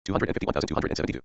251,272.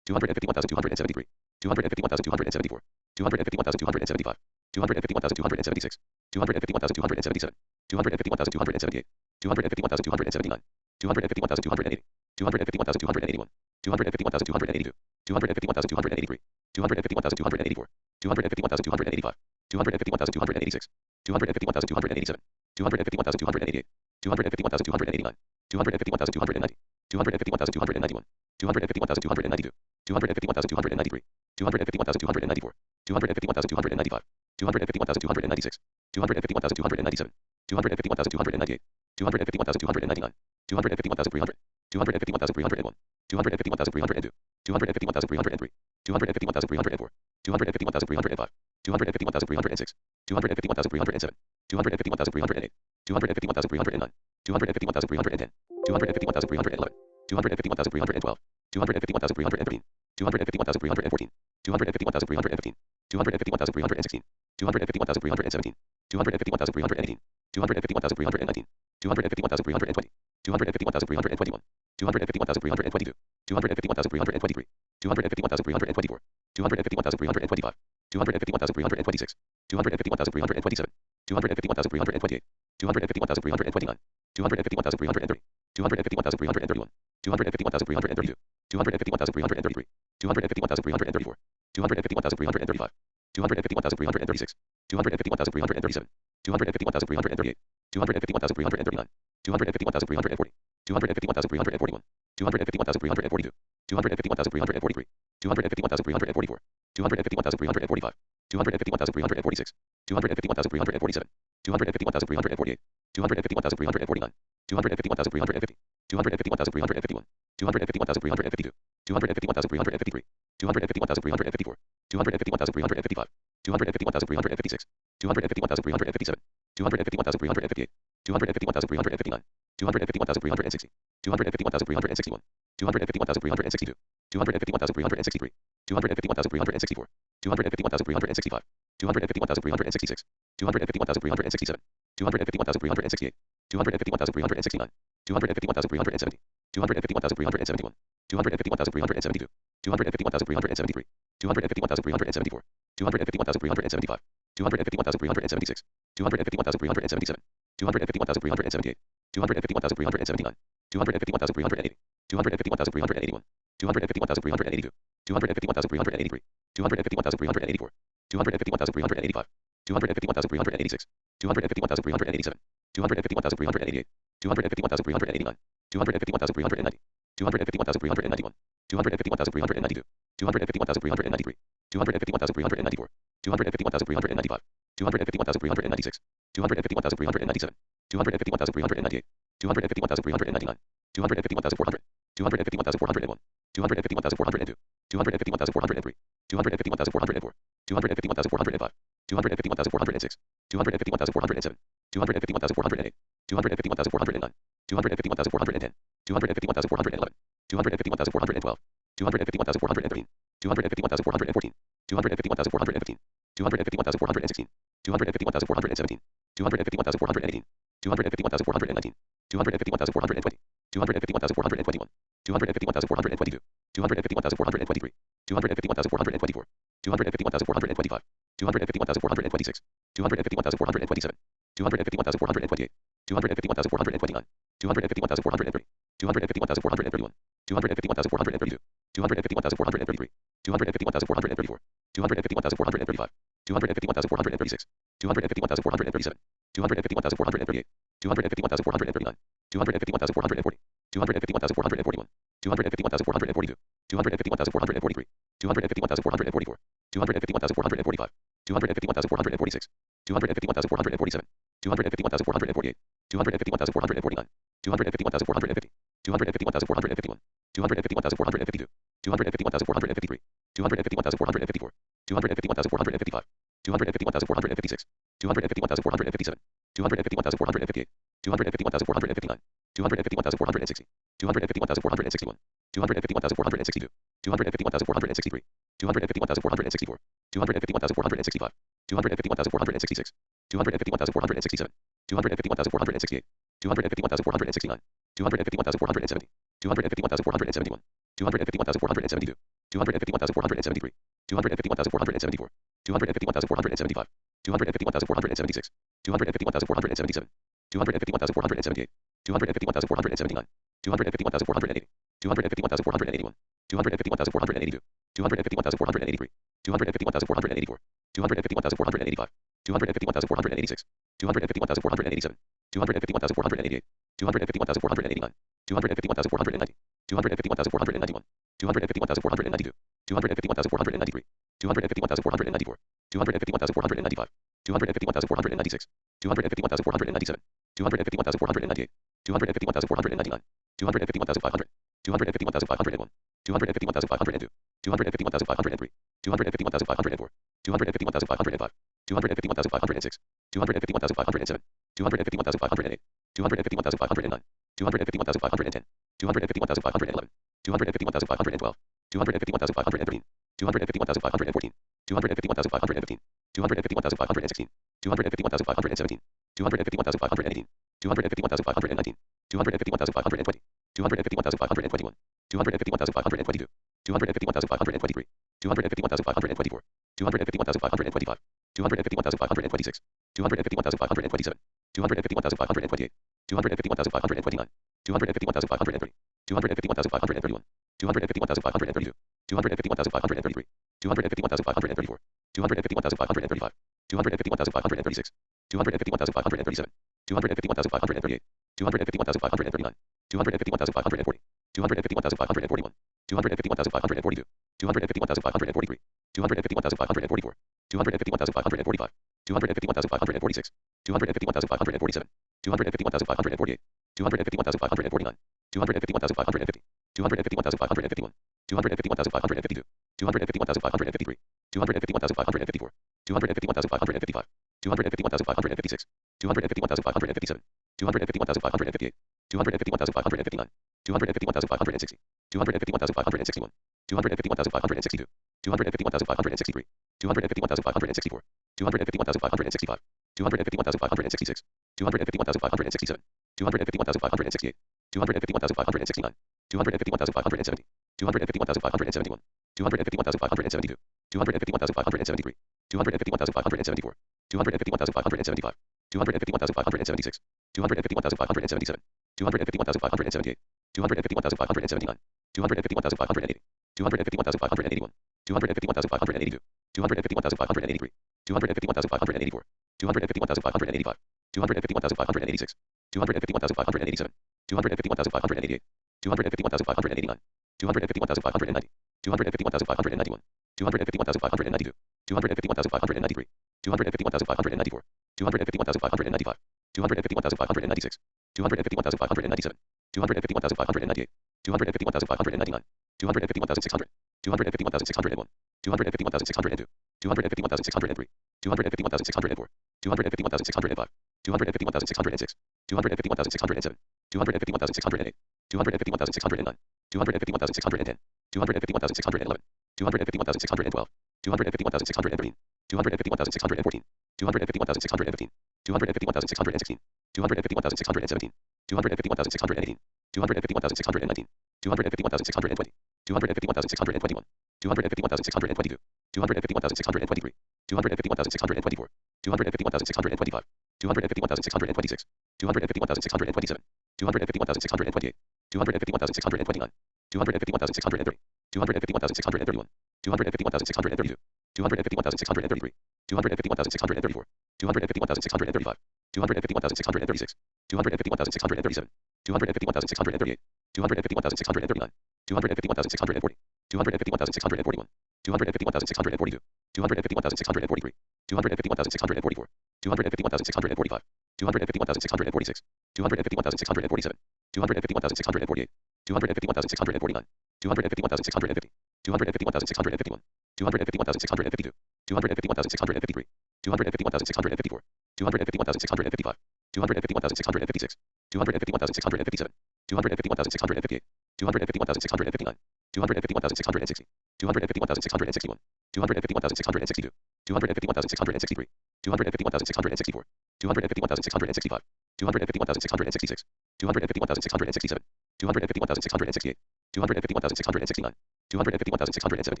251,273. 251,274. 251,275. 251,276. 251,277. 251,278. 251,279. 251,280. 251,281. 251,282. 251,283. 251,284. 251,285. 251,286. 251,287. 251,288. 251,289. 251,290. 251,291. 251,292. 251,293. 251,294. 251,295. 251,296. 251,297. 251,298. 251,299. 251,300. 251,301. 251,302. 251,303. 251,304. 251,305. 251,306. 251,307. 251,308. 251,309. 251,310. 251,311. 251,312. 251,313. 251,314. 251,315. 251,316. 251,317. 251,318. 251,319. 251,320. 251,321. 251,322. 251,323. 251,324. 251,325. 251,326. 251,327. 251,328. 251,329. 251,330. 251,331. 251,332. 251,333. 251,334. 251,335. 251,336. 251,337. 251,338. 251,339. 251,340. 251,341. 251,342. 251,343. 251,344. 251,345. 251,346. 251,347. 251,348. 251,349. 251,350. 251,351. 251,352. 251,353. 251,354. 251,355. 251,356. 251,357. 251,358. 251,359. 251,360. 251,361. 251,362. 251,363. 251,364. 251,365. 251,366. 251,367. 251,368. 251,369. 251,370. 251,371. 251,372. 251,373. 251,374. 251,375. 251,376. 251,377. 251,378. 251,379. 251,380. 251,381. 251,382. 251,383. 251,384. 251,385. 251,386. 251,387. 251,388. 251,389. 251,390. 251,391. 251,392. 251,393. 251,394. 251,395. 251,396. 251,397. 251,398. 251,399. 251,400. 251,401. 251,402. 251,403. 251,404. 251,405. 251,406. 251,407. 251,408. 251,409. 251,410. 251,411. 251,412. 251,413. 251,414. 251,415. 251,416. 251,417. 251,418. 251,419. 251,420. 251,421. 251,422. 251,423. 251,424. 251,425. 251,426. 251,427. 251,428. 251,429. 251,430. 251,431. 251,432. 251,433. 251,434. 251,435. 251,436. 251,437. 251,438. 251,439. 251,440. 251,441. 251,442. 251,443. 251,444. 251,445. 251,446. 251,447. 251,448. 251,449. 251,450. 251,451. 251,452. 251,453. 251,454. 251,455. 251,456. 251,457. 251,458. 251,459. 251,460. 251,461. 251,462. 251,463. 251,464. 251,465. 251,466. 251,467. 251,468. 251,469, 251,470, 251,471, 251,472, 251,473, 251,474, 251,475, 251,476, 251,477, 251,478, 251,479, 251,480, 251,481, 251,482, 251,483, 251,484, 251,485, 251,486, 251,487, 251,488, 251,489, 251,490, 251,491, 251,492, 251,493, 251,494, 251,495, 251,496, 251,497, 251,498, 251,499, 251,500, 251,501, 251,502, 251,503, 251,504, 251,505, 251,506, 251,507, 251,508, 251,509, 251,510, 251,511, 251,512, 251,513, 251,514, 251,515, 251,516, 251,517, 251,518, 251,519, 251,520, 251,521, 251,522, 251,523, 251,524, 251,525, 251,526, 251,527, 251,528, 251,529, 251,530, 251,531, 251,532, 251,533, 251,534, 251,535, 251,536, 251,537, 251,538, 251,539, 251,540, 251,541, 251,542, 251,543, 251,544, 251,545, 251,546, 251,547, 251,548, 251,549, 251,550, 251,551, 251,552, 251,553, 251,554, 251,555, 251,556, 251,557, 251,558, 251,559, 251,560, 251,561, 251,562, 251,563, 251,564, 251,565, 251,566, 251,567, 251,568, 251,569, 251,570, 251,571, 251,572, 251,573, 251,574, 251,575, 251,576, 251,577, 251,578, 251,579, 251,580, 251,581, 251,582, 251,583, 251,584, 251,585, 251,586, 251,587, 251,588, 251,589, 251,590, 251,591, 251,592, 251,593, 251,594, 251,595, 251,596, 251,597, 251,598, 251,599, 251,600, 251,601, 251,602, 251,603, 251,604, 251,605, 251,606, 251,607, 251,608, 251,609, 251,610, 251,611, 251,612, 251,613, 251,614, 251,615, 251,616, 251,617, 251,618, 251,619, 251,620, 251,621, 251,622, 251,623, 251,624, 251,625, 251,626, 251,627, 251,628, 251,629, 251,630, 251,631, 251,632, 251,633, 251,634, 251,635, 251,636, 251,637, 251,638, 251,639, 251,640, 251,641, 251,642, 251,643, 251,644, 251,645, 251,646, 251,647, 251,648, 251,649, 251,650, 251,651, 251,652, 251,653, 251,654, 251,655, 251,656, 251,657, 251,658, 251,659, 251,660, 251,661, 251,662, 251,663, 251,664, 251,665, 251,666, 251,667, 251,668, 251,669, 251,670,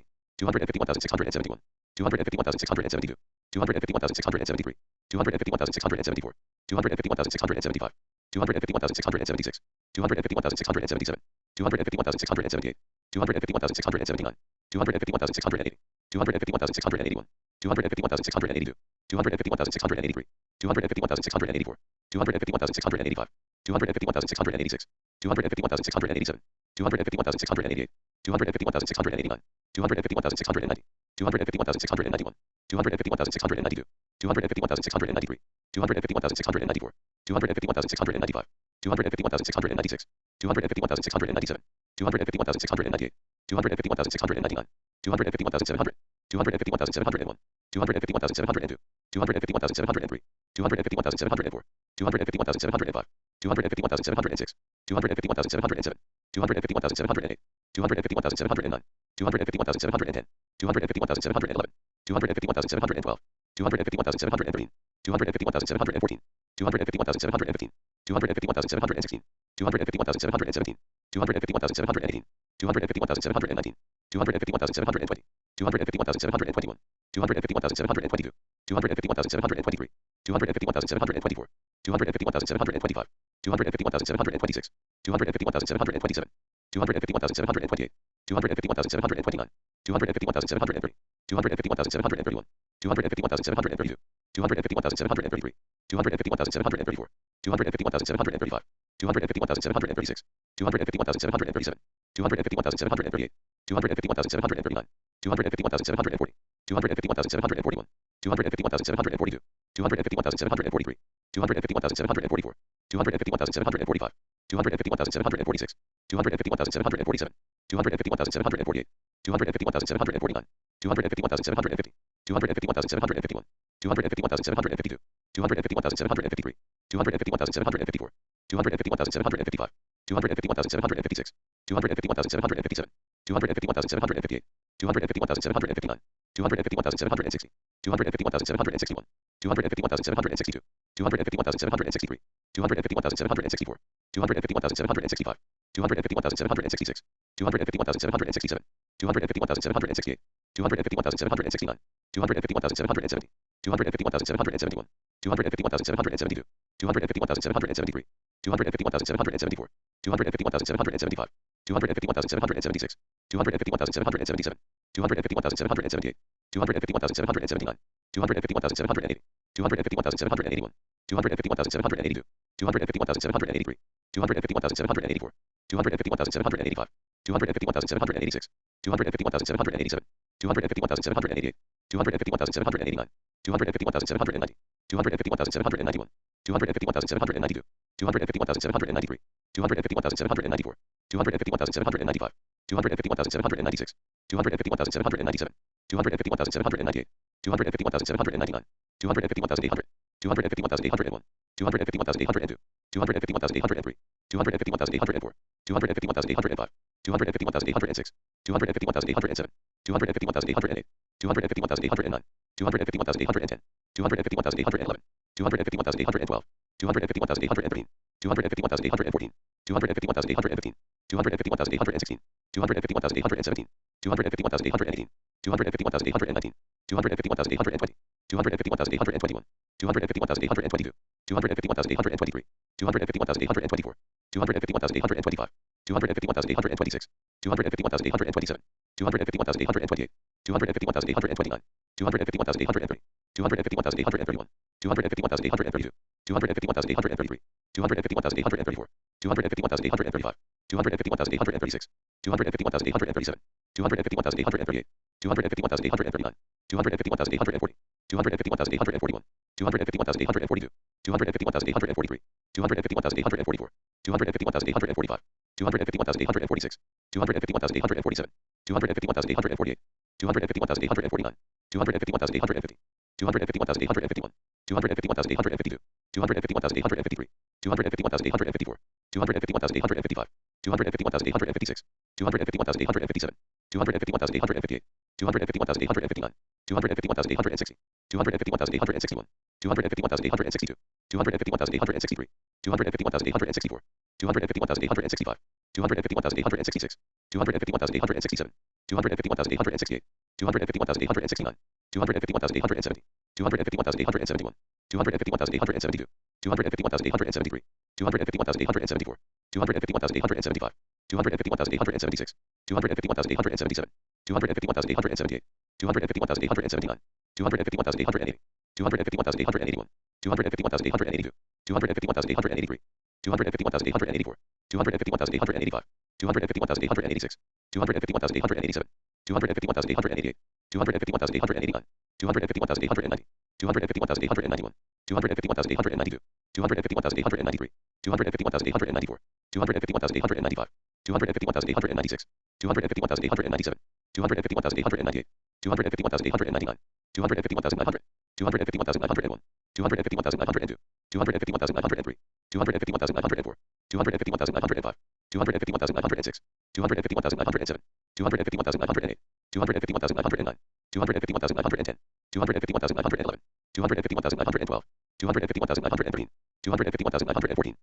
251,671, 251,672, 251,673, 251,674, 251,675, 251,676, 251,677, 251,678, 251,679, 251,680, 251,681, 251,682, 251,683, 251,684, 251,685, 251,686, 251,687, 251,688, 251,689, 251,690, 251,691, 251,692, 251,693, 251,694, 251,695, 251,696, 251,697, 251,698, 251,699, 251,700, 251,701, 251,702, 251,703, 251,704, 251,705, 251,706, 251,707, 251,708, 251,709, 251,710, 251,711, 251,712, 251,713, 251,714, 251,715, 251,716, 251,717, 251,718, 251,719, 251,720, 251,721, 251,722, 251,723, 251,724, 251,725, 251,726, 251,727, 251,728, 251,729, 251,730, 251,731, 251,732, 251,733, 251,734, 251,735, 251,736, 251,737, 251,738, 251,739, 251,740, 251,741, 251,742, 251,743, 251,744, 251,745, 251,746, 251,747, 251,748, 251,749, 251,750, 251,751, 251,752, 251,753, 251,754, 251,755, 251,756, 251,757, 251,758, 251,759, 251,760, 251,761, 251,762, 251,763, 251,764, 251,765, 251,766, 251,767, 251,768, 251,769, 251,770, 251,771, 251,772, 251,773, 251,774, 251,775, 251,776, 251,777, 251,778, 251,779, 251,780, 251,781, 251,782, 251,783, 251,784, 251,785, 251,786, 251,787, 251,788, 251,789, 251,790, 251,791, 251,792, 251,793, 251,794, 251,795, 251,796, 251,797, 251,798, 251,799, 251,800, 251,801, 251,802, 251,803, 251,804, 251,805, 251,806, 251,807, 251,808, 251,809, 251,810, 251,811, 251,812, 251,813, 251,814, 251,815, 251,816, 251,817, 251,818, 251,819, 251,820, 251,821, 251,822, 251,823, 251,824, 251,825, 251,826, 251,827, 251,828, 251,829, 251,830, 251,831, 251,832, 251,833, 251,834, 251,835, 251,836, 251,837, 251,838, 251,839, 251,840, 251,841, 251,842, 251,843, 251,844, 251,845, 251,846, 251,847, 251,848, 251,849, 251,850, 251,851, 251,852, 251,853, 251,854, 251,855, 251,856, 251,857, 251,858, 251,859, 251,860, 251,861, 251,862, 251,863, 251,864, 251,865, 251,866, 251,867, 251,868, 251,869, 251,870, 251,871, 251,872, 251,873, 251,874, 251,875, 251,876, 251,877, 251,878, 251,879, 251,880, 251,881, 251,882, 251,883, 251,884, 251,885, 251,886, 251,887, 251,888, 251,889, 251,890, 251,891, 251,892, 251,893, 251,894, 251,895, 251,896, 251,897, 251,898, 251,899, 251,900, 251,901, 251,902, 251,903, 251,904, 251,905, 251,906, 251,907, 251,908, 251,909, 251,910, 251,911, 251,912, 251,913, 251,914,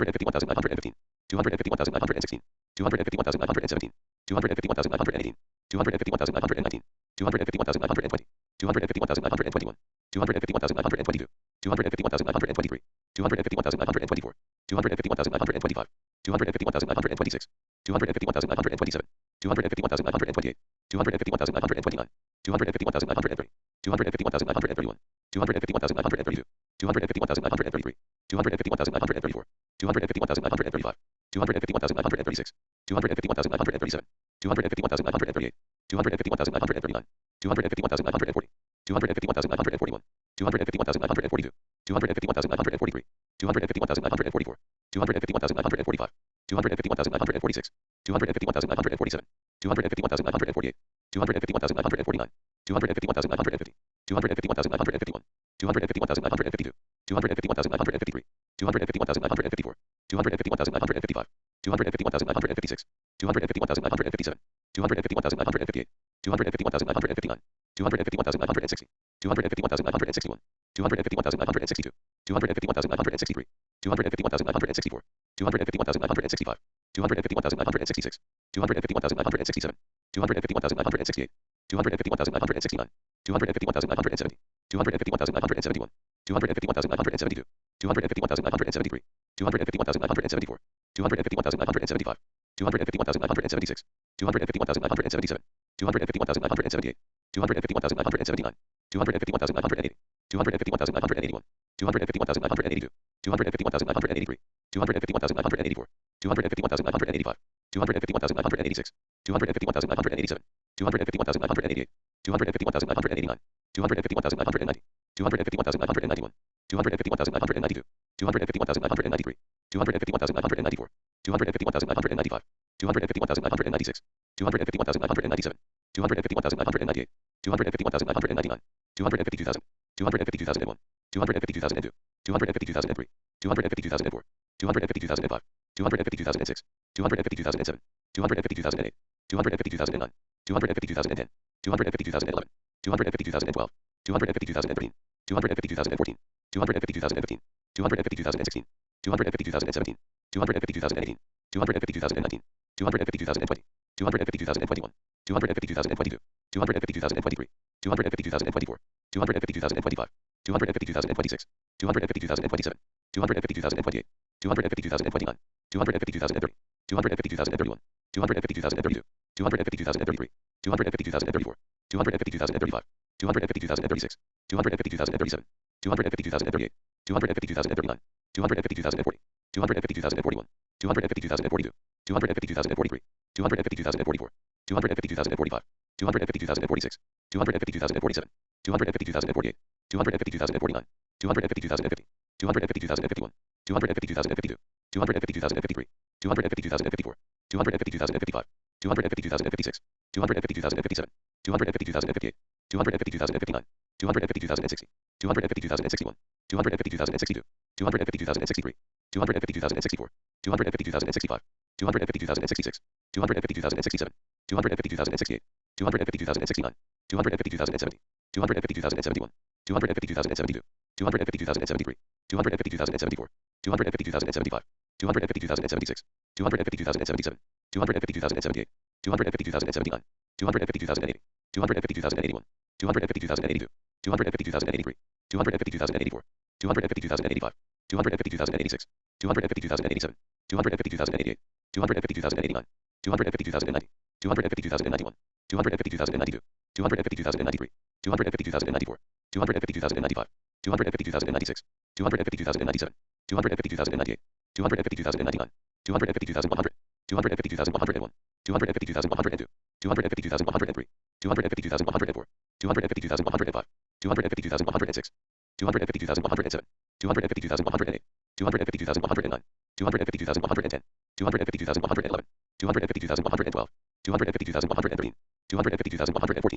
251,915, 251,916, 251,917, 251,918, 251,919, 251,920, 251,921, 251,922, 251,923, 251,924, 251,925, 251,926, 251,927, 251,928, 251,929, 251,930, 251,931, 251,932, 251,933, 251,934, 251,935, 251,936, 251,937, 251,938, 251,939, 251,940, 251,941, 251,942, 251,943, 251,944, 251,945, 251,946, 251,947, 251,948, 251,949, 251,950, 251,951, 251,952, 251,953, 251,954, 251,955, 251,956, 251,957, 251,958, 251,959, 251,960, 251,961, 251,962, 251,963, 251,964, 251,965, 251,966, 251,967, 251,968, 251,969, 251,970, 251,971, 251,972, 251,973, 251,974, 251,975, 251,976, 251,977, 251,978, 251,979, 251,980, 251,981, 251,982, 251,983, 251,984, 251,985, 251,986, 251,987, 251,988, 251,989, 251,990, 251,991, 251,992, 251,993, 251,994, 251,995, 251,996, 251,997, 251,998, 251,999, 252,000, 252,001, 252,002, 252,003, 252,004, 252,005, 252,006, 252,007, 252,008, 252,009, 252,010, 252,011, 252,012, 252,013, 252,014, 252,015, 252,016, 252,017, 252,018, 252,019, 252,020, 252,021, 252,022, 252,023, 252,024, 252,025, 252,026, 252,027, 252,028, 252,029, 252,030, 252,031, 252,032, 252,033, 252,034, 252,035, 252,036, 252,037, 252,038, 252,039, 252,040, 252,041, 252,042, 252,043, 252,044, 252,045, 252,046, 252,047, 252,048, 252,049, 252,050, 252,051, 252,052, 252,053, 252,054, 252,055, 252,056, 252,057, 252,058, 252,059, 252,060, 252,061, 252,062, 252,063, 252,064, 252,065, 252,066, 252,067, 252,068, 252,069, 252,070, 252,071, 252,072, 252,073, 252,074, 252,075, 252,076, 252,077, 252,078, 252,079, 252,080, 252,081, 252,082, 252,083, 252,084, 252,085, 252,086, 252,087, 252,088, 252,089, 252,090, 252,091, 252,092, 252,093, 252,094, 252,095, 252,096, 252,097, 252,098, 252,099, 252,100, 252,101, 252,102, 252,103, 252,104, 252,105, 252,106, 252,107, 252,108, 252,109, 252,110, 252,111, 252,112, 252,113, 252,114,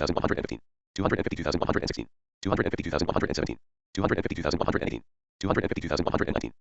252,115, 252,116, 252,117, 252,118, 252,119,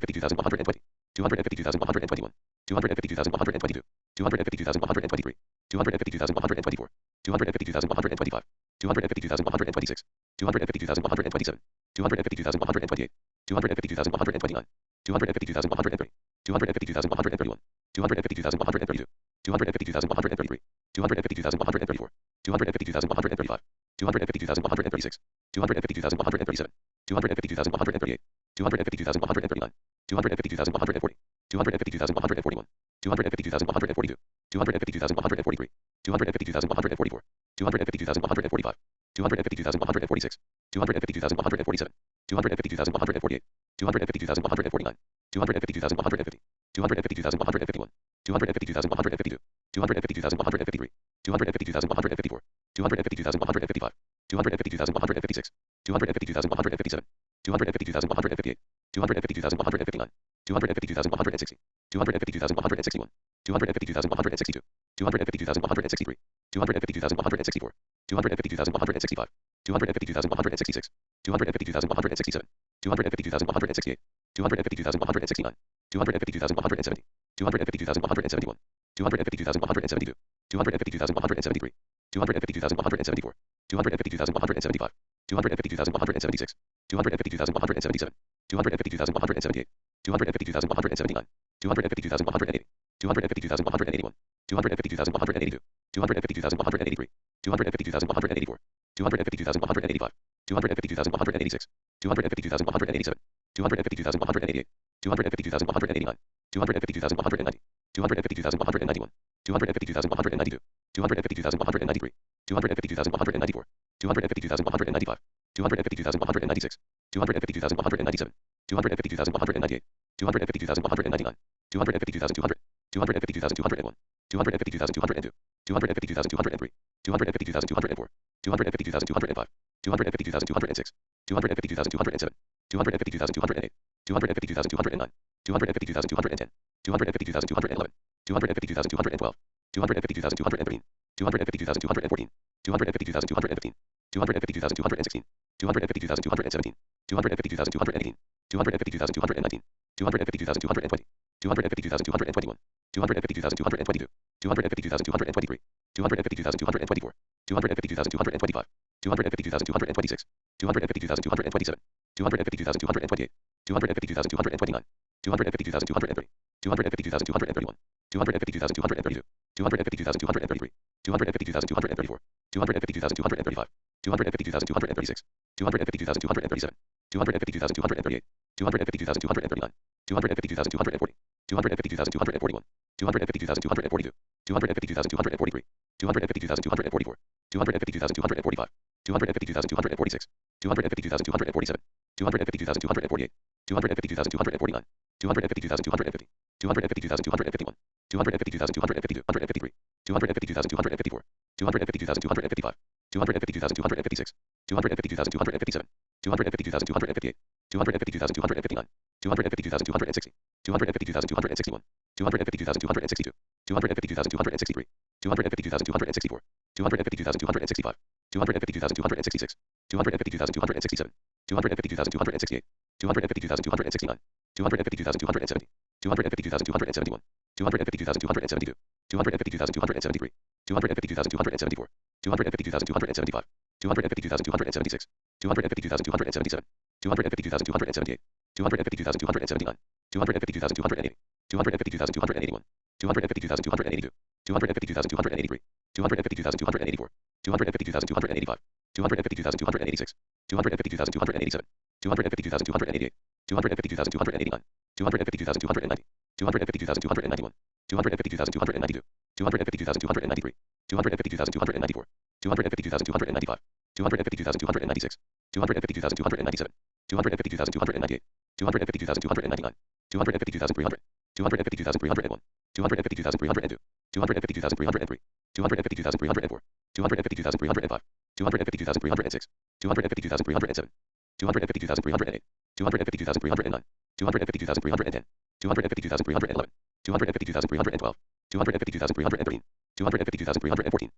252,120, 252,121, 252,122, 252,123, 252,124, 252,125, 252,126, 252,127, 252,128, 252,129, 252,130, 252,131, 252,132, 252,133, 252,134, 252,135, 252,136, 252,137, 252,138, 252,139, 252,140, 252,141, 252,142, 252,143, 252,144, 252,145, 252,146, 252,147, 252,148, 252,149, 252,150, 252,151, 252,152, 252,153, 252,154, 252,155, 252,156, 252,157, 252,158, 252,159, 252,160, 252,161, 252,162, 252,163, 252,164, 252,165, 252,166, 252,167, 252,168, 252,169, 252,170, 252,171, 252,172, 252,173, 252,174, 252,175, 252,176, 252,177, 252,178, 252,179, 252,180, 252,181, 252,182, 252,183, 252,184, 252,185, 252,186, 252,187, 252,188, 252,189, 252,190, 252,191, 252,192, 252,193, 252,194, 252,195, 252,196, 252,197, 252,198, 252,199, 252,200, 252,201, 252,202, 252,203, 252,204, 252,205, 252,206, 252,207, 252,208, 252,209, 252,210, 252,211, 252,212, 252,213, 252,214, 252,215, 252,216, 252,217, 252,218, 252,219, 252,220, 252,221, 252,222, 252,223, 252,224, 252,225, 252,226, 252,227, 252,228, 252,229, 252,230, 252,231, 252,232, 252,233, 252,234, 252,235, 252,236, 252,237, 252,238, 252,239, 252,240, 252,241, 252,242, 252,243, 252,244, 252,245, 252,246, 252,247, 252,248, 252,249, 252,250, 252,251, 252,252, 253, 252,254, 252,255, 252,256, 252,257, 252,258, 252,259, 252,260, 252,261, 252,262, 252,263, 252,264, 252,265, 252,266, 252,267, 252,268, 252,269, 252,270, 252,271, 252,272, 252,273, 252,274, 252,275, 252,276, 252,277, 252,278, 252,279, 252,280, 252,281, 252,282, 252,283, 252,284, 252,285, 252,286, 252,287, 252,288, 252,289, 252,290, 252,291, 252,292, 252,293, 252,294, 252,295, 252,296, 252,297, 252,298, 252,299, 252,300, 252,301, 252,302, 252,303, 252,304, 252,305, 252,306, 252,307, 252,308, 252,309, 252,310, 252,311, 252,312, 252,313, 252,314,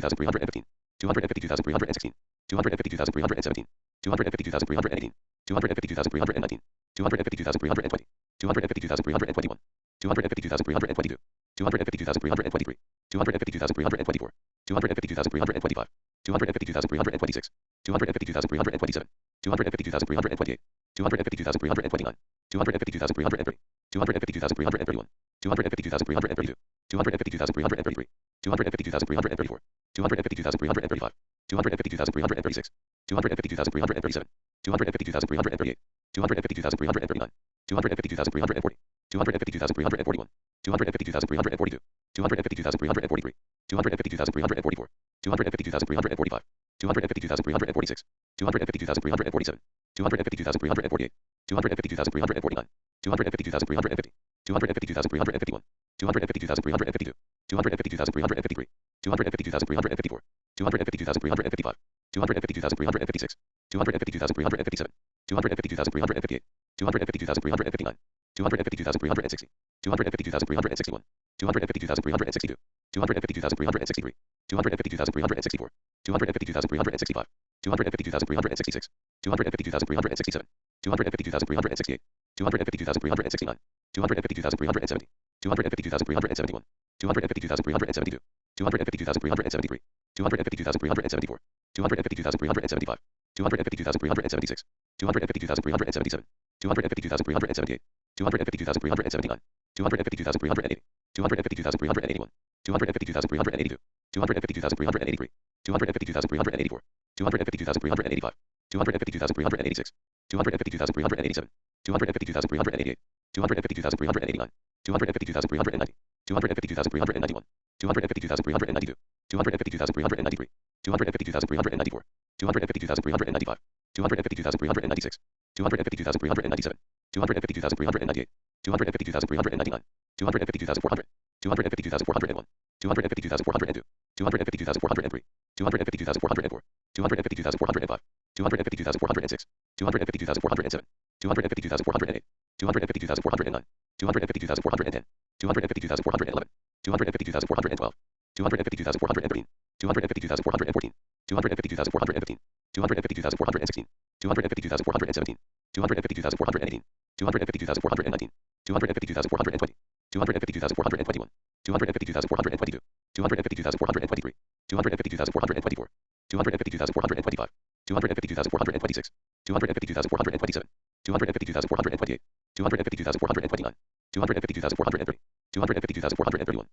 252,315, 252,316, 252,317, 252,318, 252,319, 252,320, 252,321, 252,322, 252,323, 252,324, 252,325, 252,326, 252,327, 252,328, 252,329, 252,330, 252,331, 252,332, 252,333, 252,334, 252,335, 252,336, 252,337, 252,338, 252,339, 252,340, 252,341, 252,342, 252,343, 252,344, 252,345, 252,346, 252,347, 252,348, 252,349, 252,350, 252,351, 252,352, 252,353, 252,354, 252,355, 252,356, 252,357, 252,358, 252,359, 252,360, 252,361, 252,362, 252,363, 252,364, 252,365, 252,366, 252,367, 252,368, 252,369, 252,370, 252,371, 252,372, 252,373, 252,374, 252,375, 252,376, 252,377, 252,378, 252,379, 252,380, 252,381, 252,382, 252,383, 252,384, 252,385, 252,386, 252,387, 252,388, 252,389, 252,390, 252,391, 252,392, 252,393, 252,394, 252,395, 252,396, 252,397, 252,398, 252,399, 252,400, 252,401, 252,402, 252,403, 252,404, 252,405, 252,406, 252,407, 252,408, 252,409, 252,410, 252,411, 252,412, 252,413, 252,414, 252,415, 252,416, 252,417, 252,418, 252,419, 252,420, 252,421, 252,422, 252,423, 252,424, 252,425, 252,426, 252,427, 252,428, 252,429, 252,430, 252,431,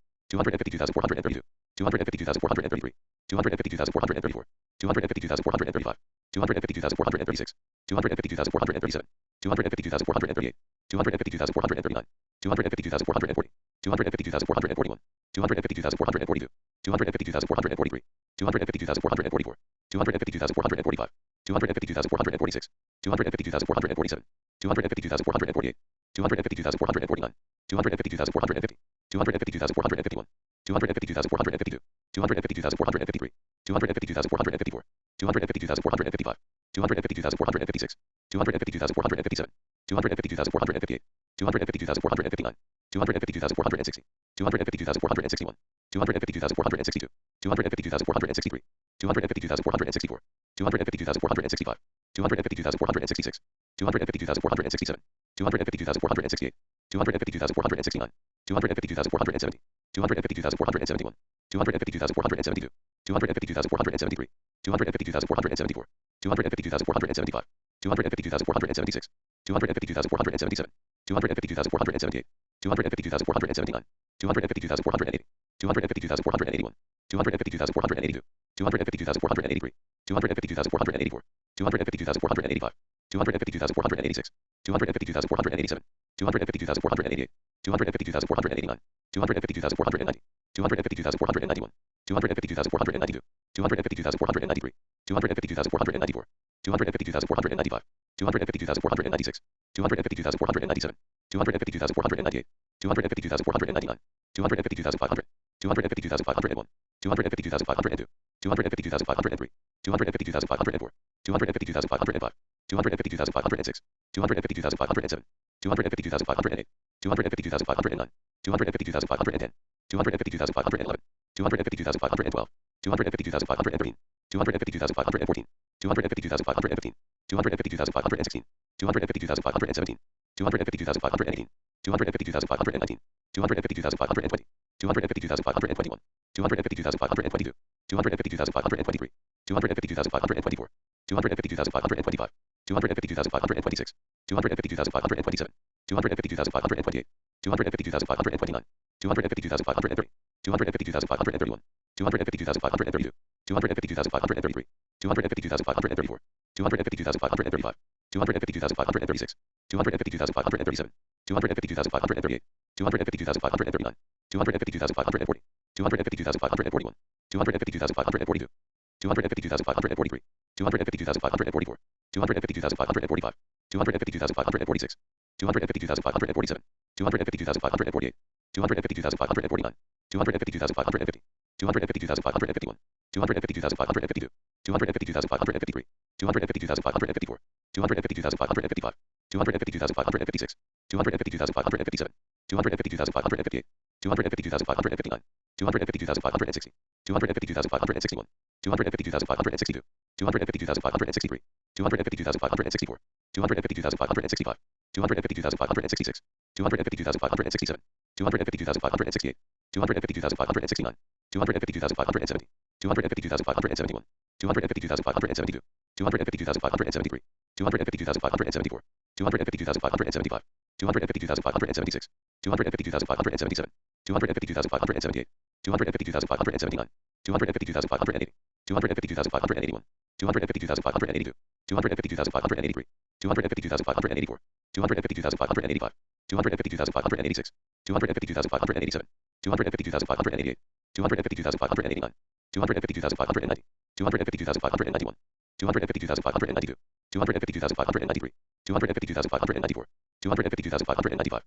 252,432, 252,433, 252,434, 252,435, 252,436, 252,437, 252,438, 252,439, 252,440, 252,441, 252,442, 252,443, 252,444, 252,445, 252,446, 252,447, 252,448, 252,449, 252,450, 252,451, 252,452, 252,453, 252,454, 252,455, 252,456, 252,457, 252,458, 252,459, 252,460, 252,461, 252,462, 252,463, 252,464, 252,465, 252,466, 252,467, 252,468, 252,469, 252,470, 252,471, 252,472, 252,473, 252,474, 252,475, 252,476, 252,477, 252,478, 252,479, 252,480, 252,481, 252,482, 252,483, 252,484, 252,485, 252,486, 252,487, 252,488, 252,489, 252,490, 252,491, 252,492, 252,493, 252,494, 252,495, 252,496, 252,497, 252,498, 252,499, 252,500, 252,501, 252,502, 252,503, 252,504, 252,505, 252,506, 252,507, 252,508, 252,509, 252,510, 252,511, 252,512, 252,513, 252,514, 252,515, 252,516, 252,517, 252,518, 252,519, 252,520, 252,521, 252,522, 252,523, 252,524, 252,525, 252,526, 252,527, 252,528, 252,529, 252,530, 252,531, 252,532, 252,533, 252,534, 252,535, 252,536, 252,537, 252,538, 252,539, 252,540, 252,541, 252,542, 252,543, 252,544, 252,545, 252,546, 252,547, 252,548, 252,549, 252,550, 252,551, 252,552, 252,553, 252,554, 252,555, 252,556, 252,557, 252,558, 252,559, 252,560, 252,561, 252,562, 252,563, 252,564, 252,565, 252,566, 252,567, 252,568, 252,569, 252,570, 252,571, 252,572, 252,573, 252,574, 252,575, 252,576, 252,577, 252,578, 252,579, 252,580, 252,581, 252,582, 252,583, 252,584, 252,585, 252,586, 252,587, 252,588, 252,589, 252,590, 252,591, 252,592, 252,593, 252,594, 252,595,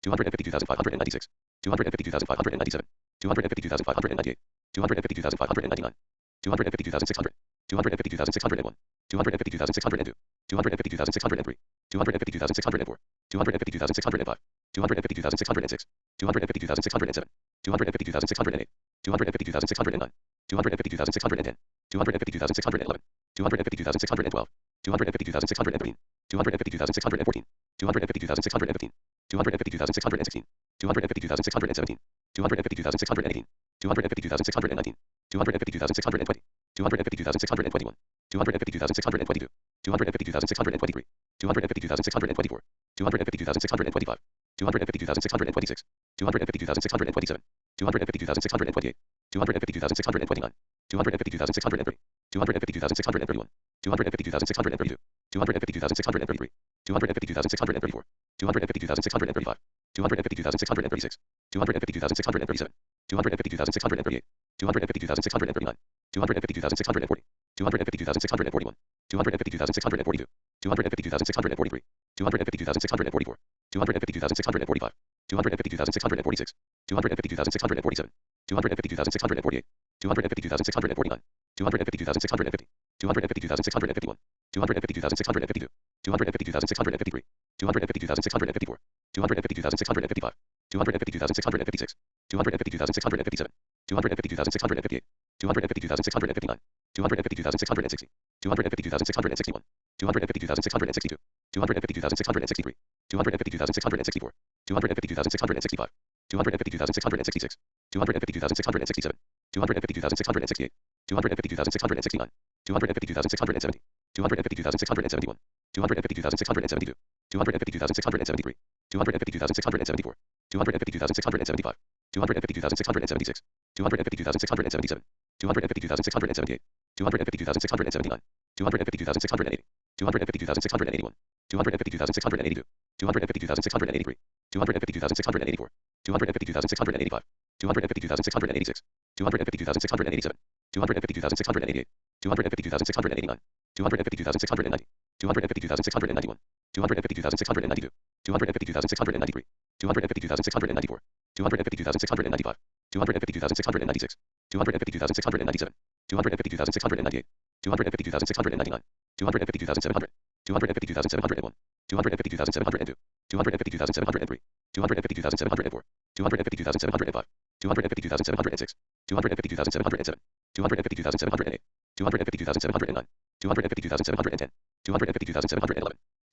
252,596, 252,597, 252,598, 252,599, 252,600, 252,601, 252,602, 252,603, 252,604, 252,605, 252,606, 252,607, 252,608, 252,609, 252,610, 252,611, 252,612, 252,613, 252,614, 252,615, 252,616, 252,617, 252,618, 252,619, 252,620, 252,621, 252,622, 252,623, 252,624, 252,625, 252,626, 252,627, 252,628, 252,629, 252,630, 252,631, 252,632, 252,633, 252,634, 252,635, 252,636, 252,637, 252,638, 252,639, 252,640, 252,641, 252,642, 252,643, 252,644, 252,645, 252,646, 252,647, 252,648, 252,649, 252,650, 252,651, 252,652, 252,653, 252,654, 252,655, 252,656, 252,657, 252,658, 252,659, 252,660, 252,661, 252,662, 252,663, 252,664, 252,665, 252,666, 252,667, 252,668, 252,669, 252,670, 252,671, 252,672, 252,673, 252,674, 252,675, 252,676, 252,677, 252,678, 252,679, 252,680, 252,681, 252,682, 252,683, 252,684, 252,685, 252,686, 252,687, 252,688, 252,689, 252,690, 252,691, 252,692, 252,693, 252,694, 252,695, 252,696, 252,697, 252,698, 252,699, 252,700, 252,701, 252,702, 252,703, 252,704, 252,705, 252,706, 252,707, 252,708, 252,709, 252,710, 252,711,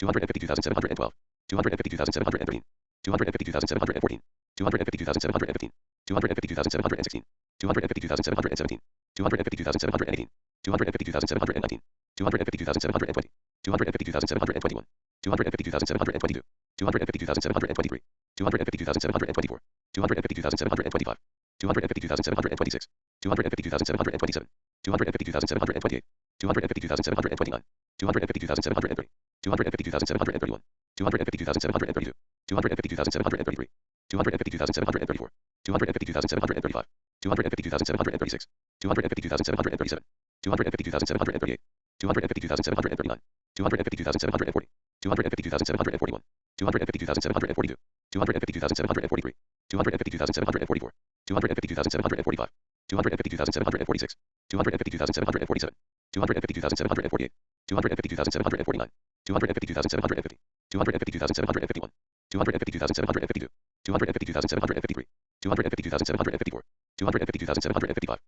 252,712, 252,713, 252,714, 252,715, 252,716, 252,717, 252,718, 252,719, 252,720, 252,721, 252,722, 252,723, 252,724, 252,725, 252,726, 252,727, 252,728, 252,729, 252,730, 252,731, 252,732, 252,733, 252,734, 252,735, 252,736, 252,737, 252,738, 252,739, 252,740, 252,741, 252,742, 252,743, 252,744, 252,745, 252,746, 252,747, 252,748, 252,749, 252,750, 252,751, 252,752, 252,753, 252,754, 252,755,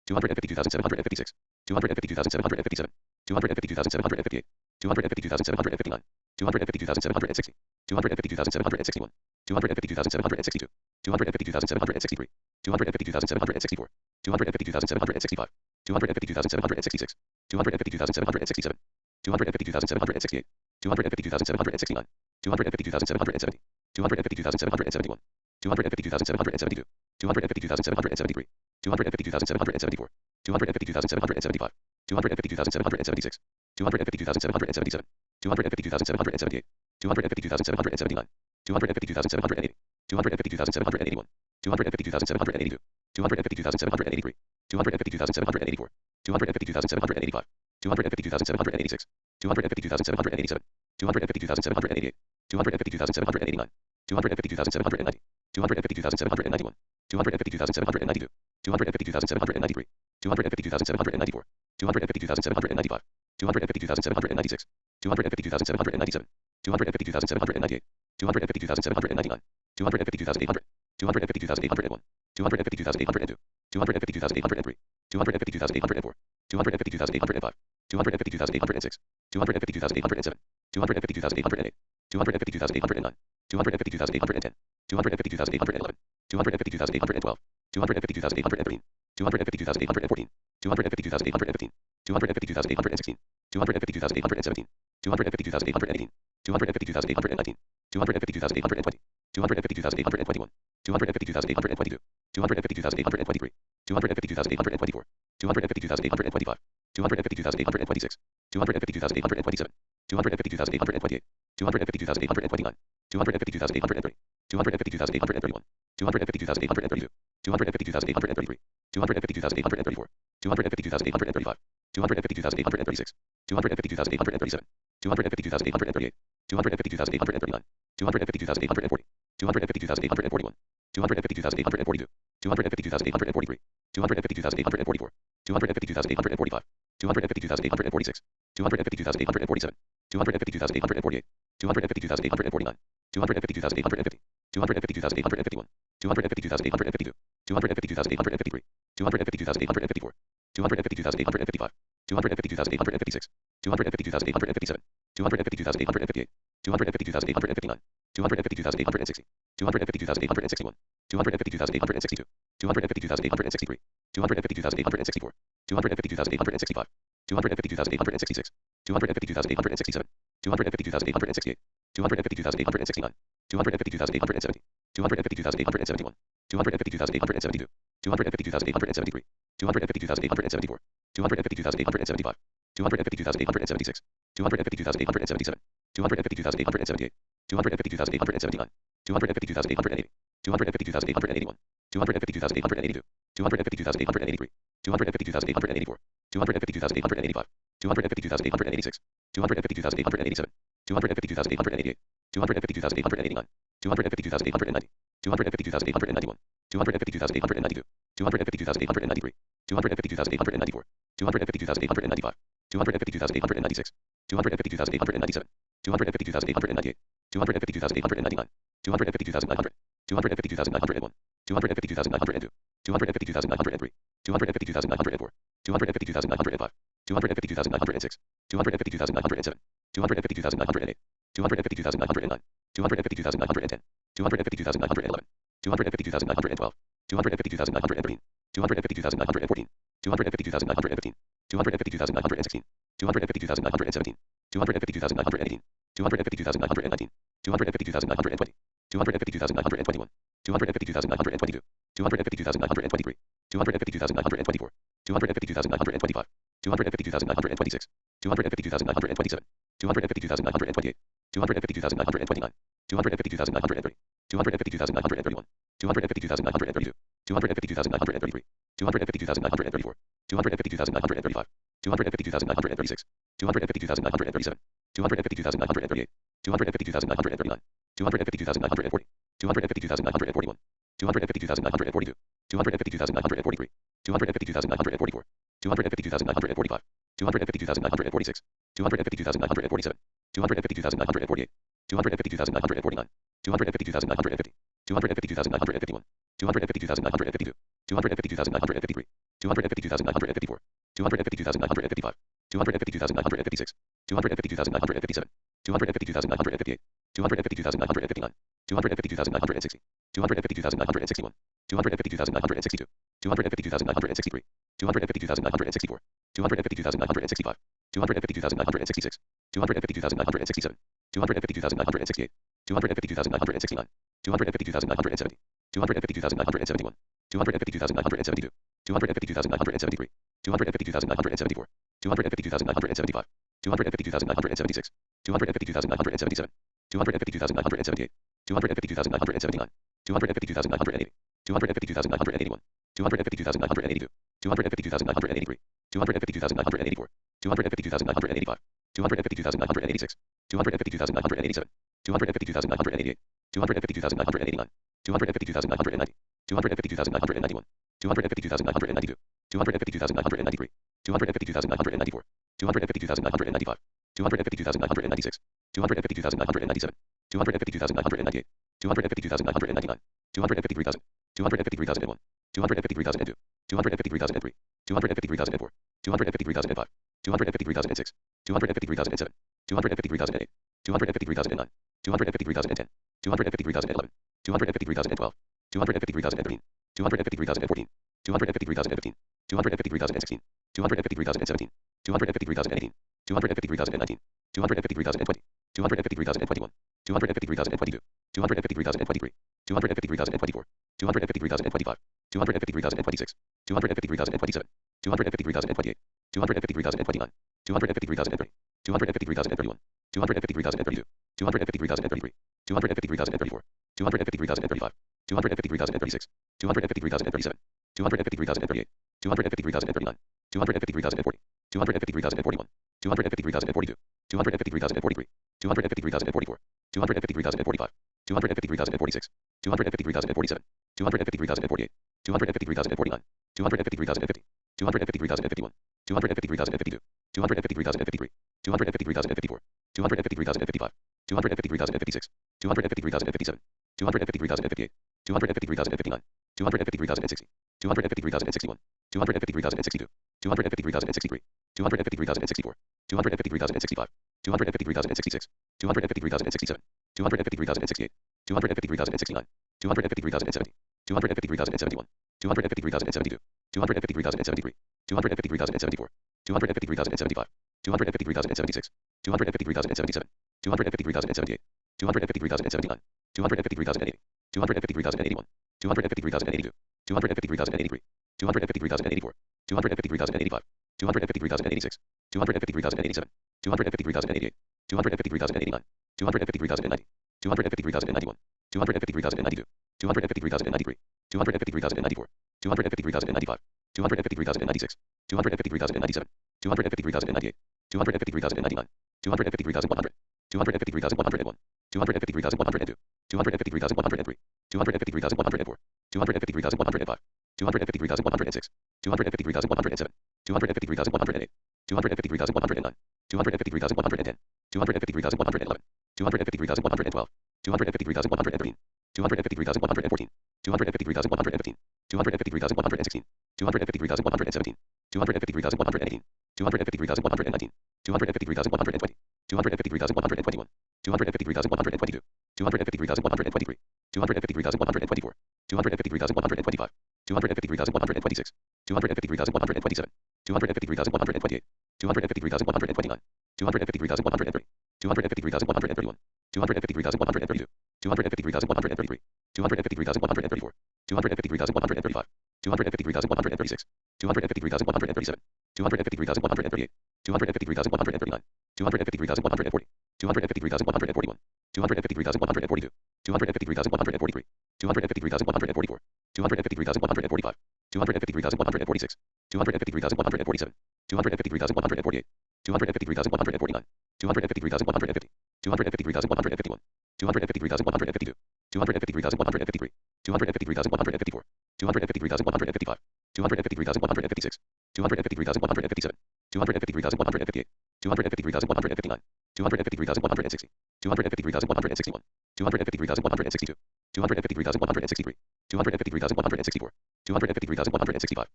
252,756, 252,757, 252,758, 252,759, 252,760, 252,761, 252,762, 252,763, 252,764, 252,765, 252,766, 252,767, 252,768, 252,769, 252,770, 252,771, 252,772, 252,773, 252,774, 252,775, 252,776, 252,777, 252,778, 252,779, 252,780, 252,781, 252,782, 252,783, 252,784, 252,785, 252,786, 252,787, 252,788, 252,789, 252,790, 252,791, 252,792, 252,793, 252,794, 252,795, 252,796, 252,797, 252,798, 252,799, 252,800, 252,801, 252,802, 252,803, 252,804, 252,805, 252,806, 252,807, 252,808, 252,809, 252,810, 252,811, 252,812, 252,813, 252,814, 252,815, 252,816, 252,817, 252,818, 252,819, 252,820, 252,821, 252,822, 252,823, 252,824, 252,825, 252,826, 252,827, 252,828, 252,829, 252,830, 252,831, 252,832, 252,833, 252,834, 252,835, 252,836, 252,837, 252,838, 252,839, 252,840, 252,841, 252,842, 252,843, 252,844, 252,845, 252,846, 252,847, 252,848, 252,849, 252,850, 252,851, 252,852, 252,853, 252,854, 252,855, 252,856, 252,857, 252,858, 252,859, 252,860, 252,861, 252,862, 252,863, 252,864, 252,865, 252,866, 252,867, 252,868, 252,869, 252,870, 252,871, 252,872, 252,873, 252,874, 252,875, 252,876, 252,877, 252,878, 252,879, 252,880, 252,881, 252,882, 252,883, 252,884, 252,885, 252,886, 252,887, 252,888, 252,889, 252,890, 252,891, 252,892, 252,893, 252,894, 252,895, 252,896, 252,897, 252,898, 252,899, 252,900, 252,901, 252,902, 252,903, 252,904, 252,905, 252,906, 252,907, 252,908, 252,909, 252,910, 252,911, 252,912, 252,913, 252,914, 252,915, 252,916, 252,917, 252,918, 252,919, 252,920, 252,921, 252,922, 252,923, 252,924, 252,925, 252,926, 252,927, 252,928, 252,929, 252,930, 252,931, 252,932, 252,933, 252,934, 252,935, 252,936, 252,937, 252,938, 252,939, 252,940, 252,941, 252,942, 252,943, 252,944, 252,945, 252,946, 252,947, 252,948, 252,949, 252,950, 252,951, 252,952, 252,953, 252,954, 252,955, 252,956, 252,957, 252,958, 252,959, 252,960, 252,961, 252,962, 252,963, 252,964, 252,965, 252,966, 252,967, 252,968, 252,969, 252,970, 252,971, 252,972, 252,973, 252,974, 252,975, 252,976, 252,977, 252,978, 252,979, 252,980, 252,981, 252,982, 252,983, 252,984, 252,985, 252,986, 252,987, 252,988, 252,989, 252,990, 252,991, 252,992, 252,993, 252,994, 252,995, 252,996, 252,997, 252,998, 252,999, 253,000, 253,001, 253,002, 253,003, 253,004, 253,005, 253,006, 253,007, 253,008, 253,009, 253,010, 253,011, 253,012, 253,013, 253,014, 253,015, 253,016, 253,017, 253,018, 253,019, 253,020, 253,021, 253,022, 253,023, 253,024, 253,025, 253,026, 253,027, 253,028, 253,029, 253,030, 253,031, 253,032, 253,033, 253,034, 253,035, 253,036, 253,037, 253,038, 253,039, 253,040, 253,041, 253,042, 253,043, 253,044, 253,045, 253,046, 253,047, 253,048, 253,049, 253,050, 253,051, 253,052, 253,053, 253,054, 253,055, 253,056, 253,057, 253,058, 253,059, 253,060, 253,061, 253,062, 253,063, 253,064, 253,065, 253,066, 253,067, 253,068, 253,069, 253,070, 253,071, 253,072, 253,073, 253,074, 253,075, 253,076, 253,077, 253,078, 253,079, 253,080, 253,081, 253,082, 253,083, 253,084, 253,085, 253,086, 253,087, 253,088, 253,089, 253,090, 253,091, 253,092, 253,093, 253,094, 253,095, 253,096, 253,097, 253,098, 253,099, 253,100, 253,101, 253,102, 253,103, 253,104, 253,105, 253,106, 253,107, 253,108, 253,109, 253,110, 253,111, 253,112, 253,113, 253,114, 253,115, 253,116, 253,117, 253,118, 253,119, 253,120, 253,121, 253,122, 253,123, 253,124, 253,125, 253,126, 253,127, 253,128, 253,129, 253,130, 253,131, 253,132, 253,133, 253,134, 253,135, 253,136, 253,137, 253,138, 253,139, 253,140, 253,141, 253,142, 253,143, 253,144, 253,145, 253,146, 253,147, 253,148, 253,149, 253,150, 253,151, 253,152, 253,153, 253,154, 253,155, 253,156, 253,157, 253,158, 253,159, 253,160, 253,161, 253,162, 253,163, 253,164, 253,165,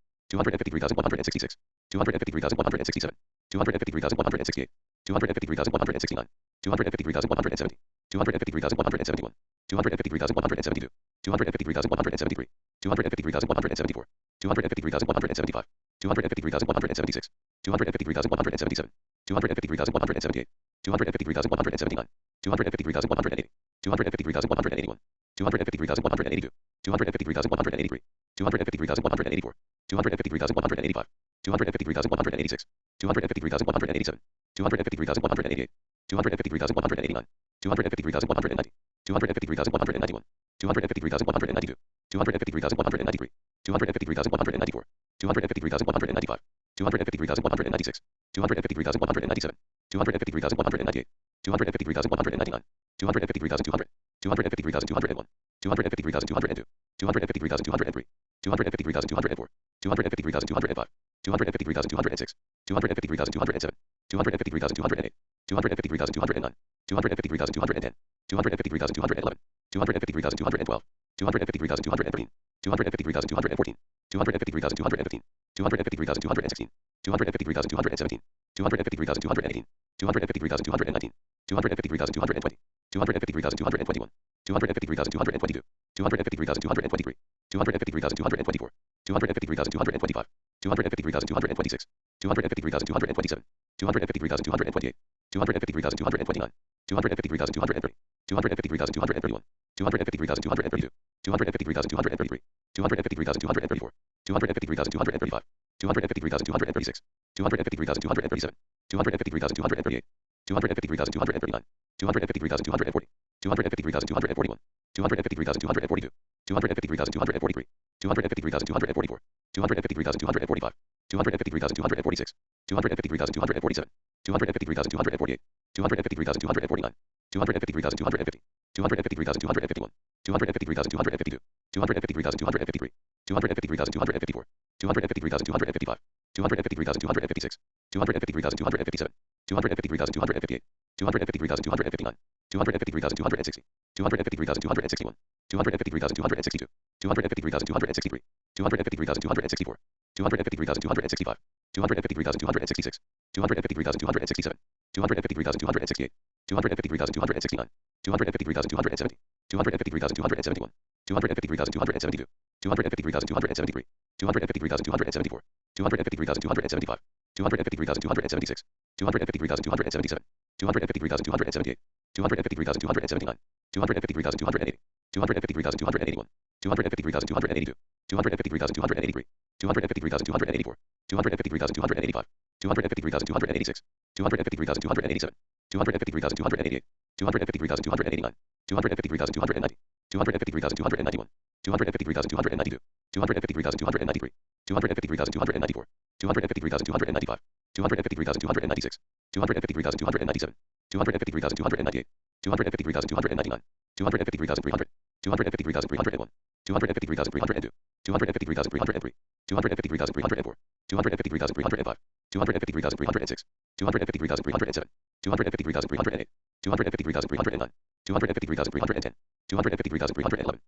253,166, 253,167, 253,168, 253,169, 253,170, 253,171, 253,172, 253,173, 253,174, 253,175, 253,176, 253,177, 253,178, 253,179, 253,180, 253,181, 253,182, 253,183, 253,184, 253,185, 253,186, 253,187, 253,188, 253,189, 253,190, 253,191, 253,192, 253,193, 253,194, 253,195, 253,196, 253,197, 253,198, 253,199, 253,200, 253,201, 253,202, 253,203, 253,204, 253,205, 253,206, 253,207, 253,208, 253,209, 253,210, 253,211, 253,212, 253,213, 253,214, 253,215, 253,216, 253,217, 253,218, 253,219, 253,220, 253,221, 253,222, 253,223, 253,224, 253,225, 253,226, 253,227, 253,228, 253,229, 253,230, 253,231, 253,232, 253,233, 253,234, 253,235, 253,236, 253,237, 253,238, 253,239, 253,240, 253,241, 253,242, 253,243, 253,244, 253,245, 253,246, 253,247, 253,248, 253,249, 253,250, 253,251, 253,252, 253,253, 253,254, 253,255, 253,256, 253,257, 253,258, 253,259, 253,260, 253,261, 253,262, 253,263, 253,264, 253,265, 253,266, 253,267, 253,268, 253,269, 253,270, 253,271, 253,272, 253,273, 253,274, 253,275, 253,276, 253,277, 253,278, 253,279, 253,280, 253,281, 253,282, 253,283, 253,284, 253,285, 253,286, 253,287, 253,288, 253,289, 253,290, 253,291, 253,292, 253,293, 253,294, 253,295, 253,296, 253,297, 253,298, 253,299, 253,300, 253,301, 253,302, 253,303, 253,304, 253,305, 253,306, 253,307, 253,308, 253,309, 253,310, 253,311,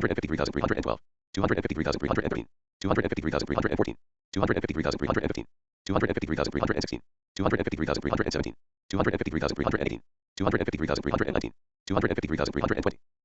253,312, 253,313, 253,314, 253,315, 253,316, 253,317, 253,318, 253,319, 253,320,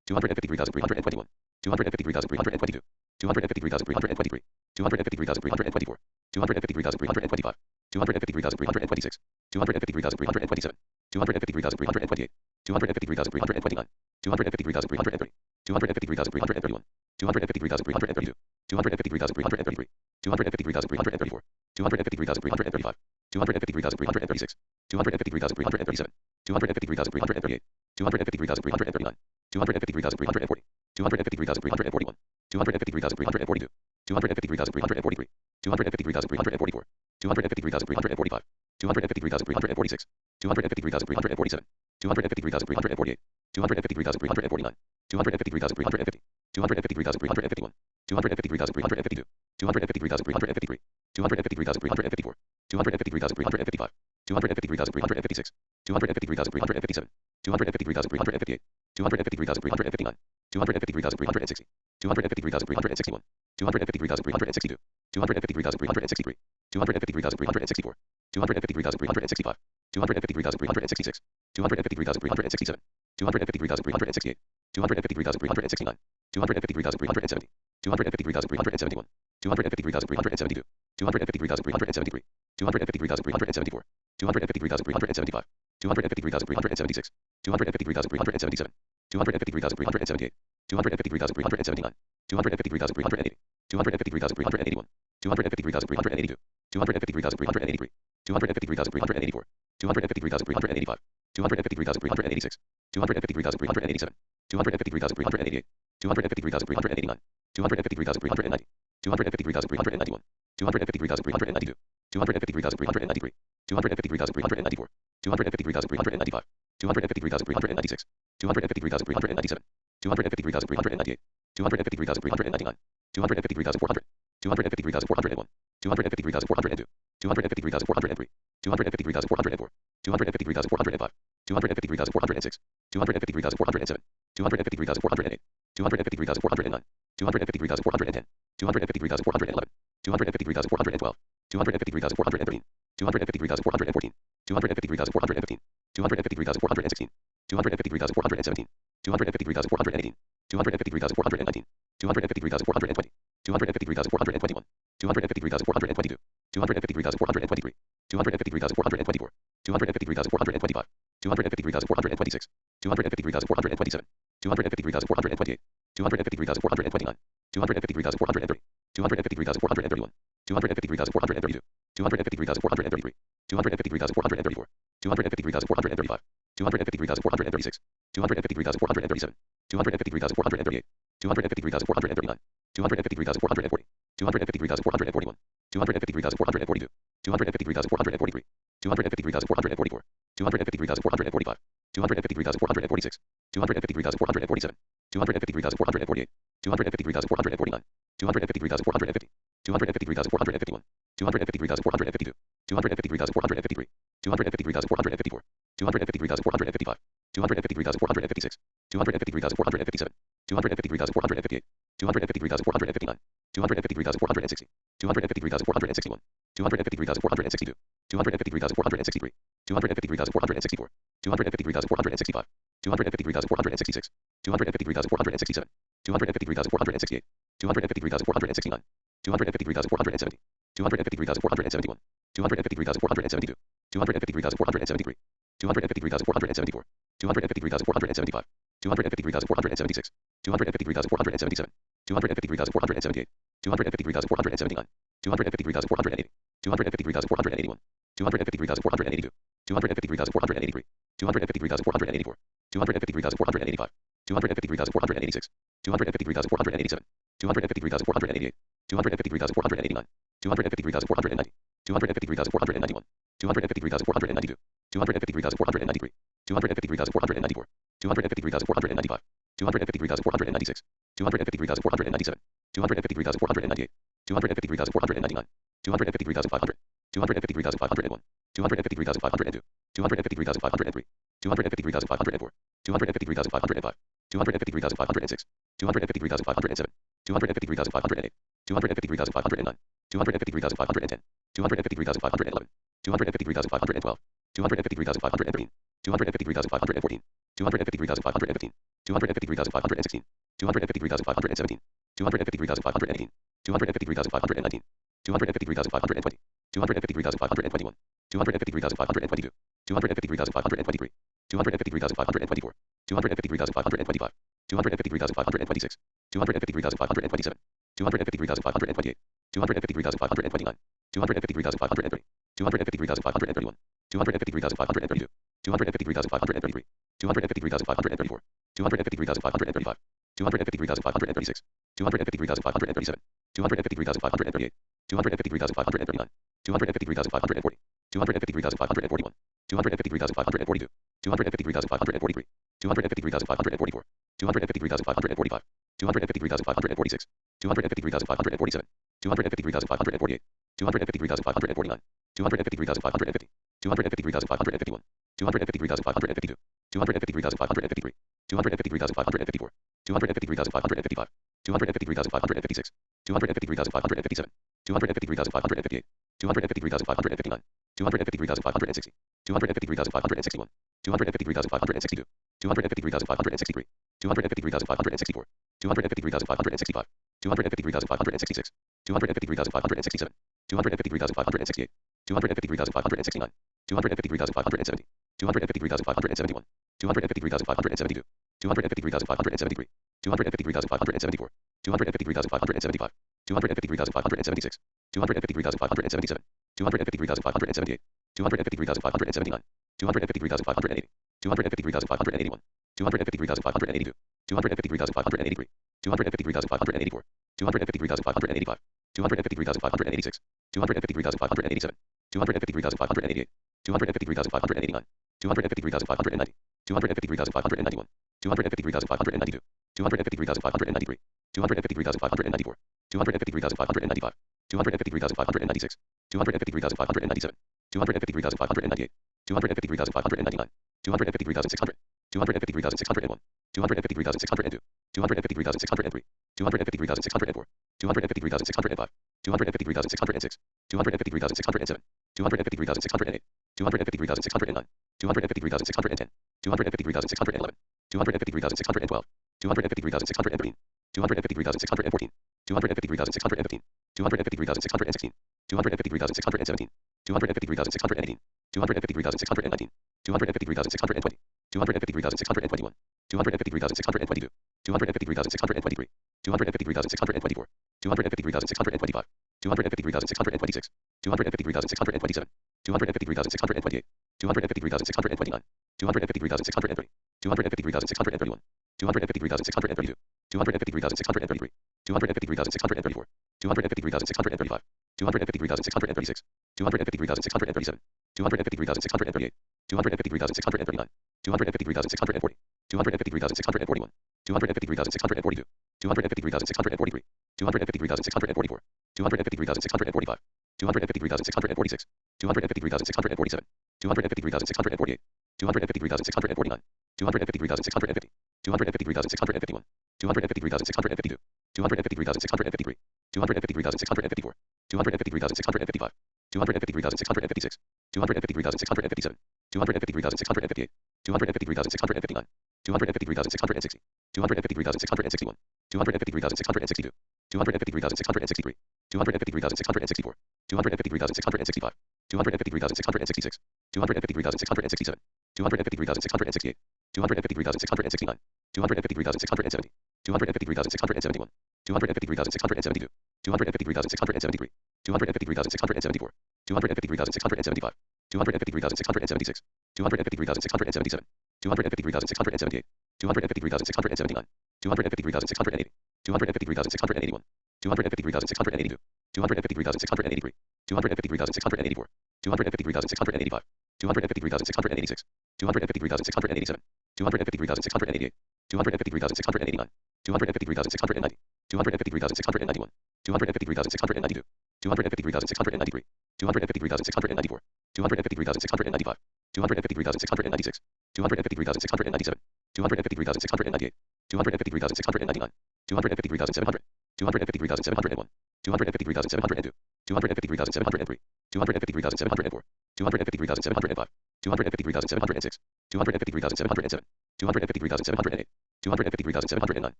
253,321, 253,322, 253,323, 253,324, 253,325, 253,326, 253,327, 253,328, 253,329, 253,330, 253,331, 253,332, 253,333, 253,334, 253,335, 253,336, 253,337, 253,338, 253,339, 253,340, 253,341, 253,342, 253,343, 253,344, 253,345, 253,346, 253,347, 253,348, 253,349, 253,350, 253,351, 253,352, 253,353, 253,354, 253,355, 253,356, 253,357, 253,358, 253,359, 253,360, 253,361, 253,362, 253,363, 253,364, 253,365, 253,366, 253,367, 253,368, 253,369, 253,370, 253,371, 253,372, 253,373, 253,374, 253,375, 253,376, 253,377, 253,378, 253,379, 253,380, 253,381, 253,382, 253,383, 253,384, 253,385, 253,386, 253,387, 253,388, 253,389, 253,390, 253,391, 253,392, 253,393, 253,394, 253,395, 253,396, 253,397, 253,398, 253,399, 253,400, 253,401, 253,402, 253,403, 253,404, 253,405, 253,406, 253,407, 253,408, 253,409, 253,410, 253,411, 253,412, 253,413, 253,414, 253,415, 253,416, 253,417, 253,418, 253,419, 253,420, 253,421, 253,422, 253,423, 253,424, 253,425, 253,426, 253,427, 253,428, 253,429, 253,430, 253,431, 253,432, 253,433, 253,434, 253,435, 253,436, 253,437, 253,438, 253,439, 253,440, 253,441, 253,442, 253,443, 253,444, 253,445, 253,446, 253,447, 253,448, 253,449, 253,450, 253,451, 253,452, 253,453, 253,454, 253,455, 253,456, 253,457, 253,458, 253,459, 253,460, 253,461, 253,462, 253,463, 253,464, 253,465, 253,466, 253,467, 253,468, 253,469, 253,470, 253,471, 253,472, 253,473, 253,474, 253,475, 253,476, 253,477, 253,478, 253,479, 253,480, 253,481, 253,482, 253,483, 253,484, 253,485, 253,486, 253,487, 253,488, 253,489, 253,490, 253,491, 253,492, 253,493, 253,494, 253,495, 253,496, 253,497, 253,498, 253,499, 250,500, 250,501, 250,502, 250,503, 250,504, 250,505, 250,506, 250,507, 250,508, 250,509, 250,510, 250,511, 250,512, 250,513, 250,514, 250,515, 250,516, 250,517, 250,518, 250,519, 250,520, 250,521, 250,522, 250,523, 250,524, 250,525, 250,526, 250,527, 250,528, 250,529, 250,530, 250,531, 250,532, 250,533, 250,534, 250,535, 250,536, 250,537, 250,538, 250,539, 250,540, 250,541, 250,542, 250,543, 250,544, 250,545, 250,546, 250,547, 250,548, 250,549, 250,550, 250,551, 250,552, 250,553, 250,554, 250,555, 250,556, 250,557, 250,558, 250,559, 250,560, 250,561, 250,562, 250,563, 250,564, 250,565, 250,566, 250,567, 250,568, 250,569, 250,570, 250,571, 250,572, 250,573, 250,574, 250,575, 250,576, 250,577, 250,578, 250,579, 250,580, 250,581, 250,582, 250,583, 250,584, 250,585, 250,586, 250,587, 250,588, 250,589, 250,590, 250,591, 250,592, 250,593, 250,594, 250,595, 250,596, 250,597, 250,598, 250,599, 250,600, 250,601, 250,602, 250,603, 250,604, 250,605, 250,606, 250,607, 250,608, 250,609, 250,610, 250,611, 250,612, 250,613, 250,614, 250,615, 250,616, 250,617, 250,618, 250,619, 250,620, 250,621, 250,622, 250,623, 250,624, 250,625, 250,626, 250,627, 250,628, 250,629, 250,630, 250,631, 250,632, 250,633, 250,634, 250,635, 250,636, 250,637, 250,638, 250,639, 250,640, 250,641, 250,642, 250,643, 250,644, 250,645, 250,646, 250,647, 250,648, 250,649, 250,650, 250,651, 250,652, 250,653, 250,654, 250,655, 250,656, 250,657, 250,658, 250,659, 250,660, 250,661, 250,662, 250,663, 253,664, 253,665, 253,666, 253,667, 253,668, 253,669, 253,670, 253,671, 253,672, 253,673, 253,674, 253,675, 253,676, 253,677, 253,678, 253,679, 253,680, 253,681, 253,682, 253,683, 253,684, 253,685, 253,686, 253,687, 253,688, 253,689, 253,690, 253,691, 253,692, 253,693, 253,694, 253,695, 253,696, 253,697, 253,698, 253,699, 253,700, 253,701, 253,702, 253,703, 253,704, 253,705, 253,706, 253,707, 253,708, 253,709,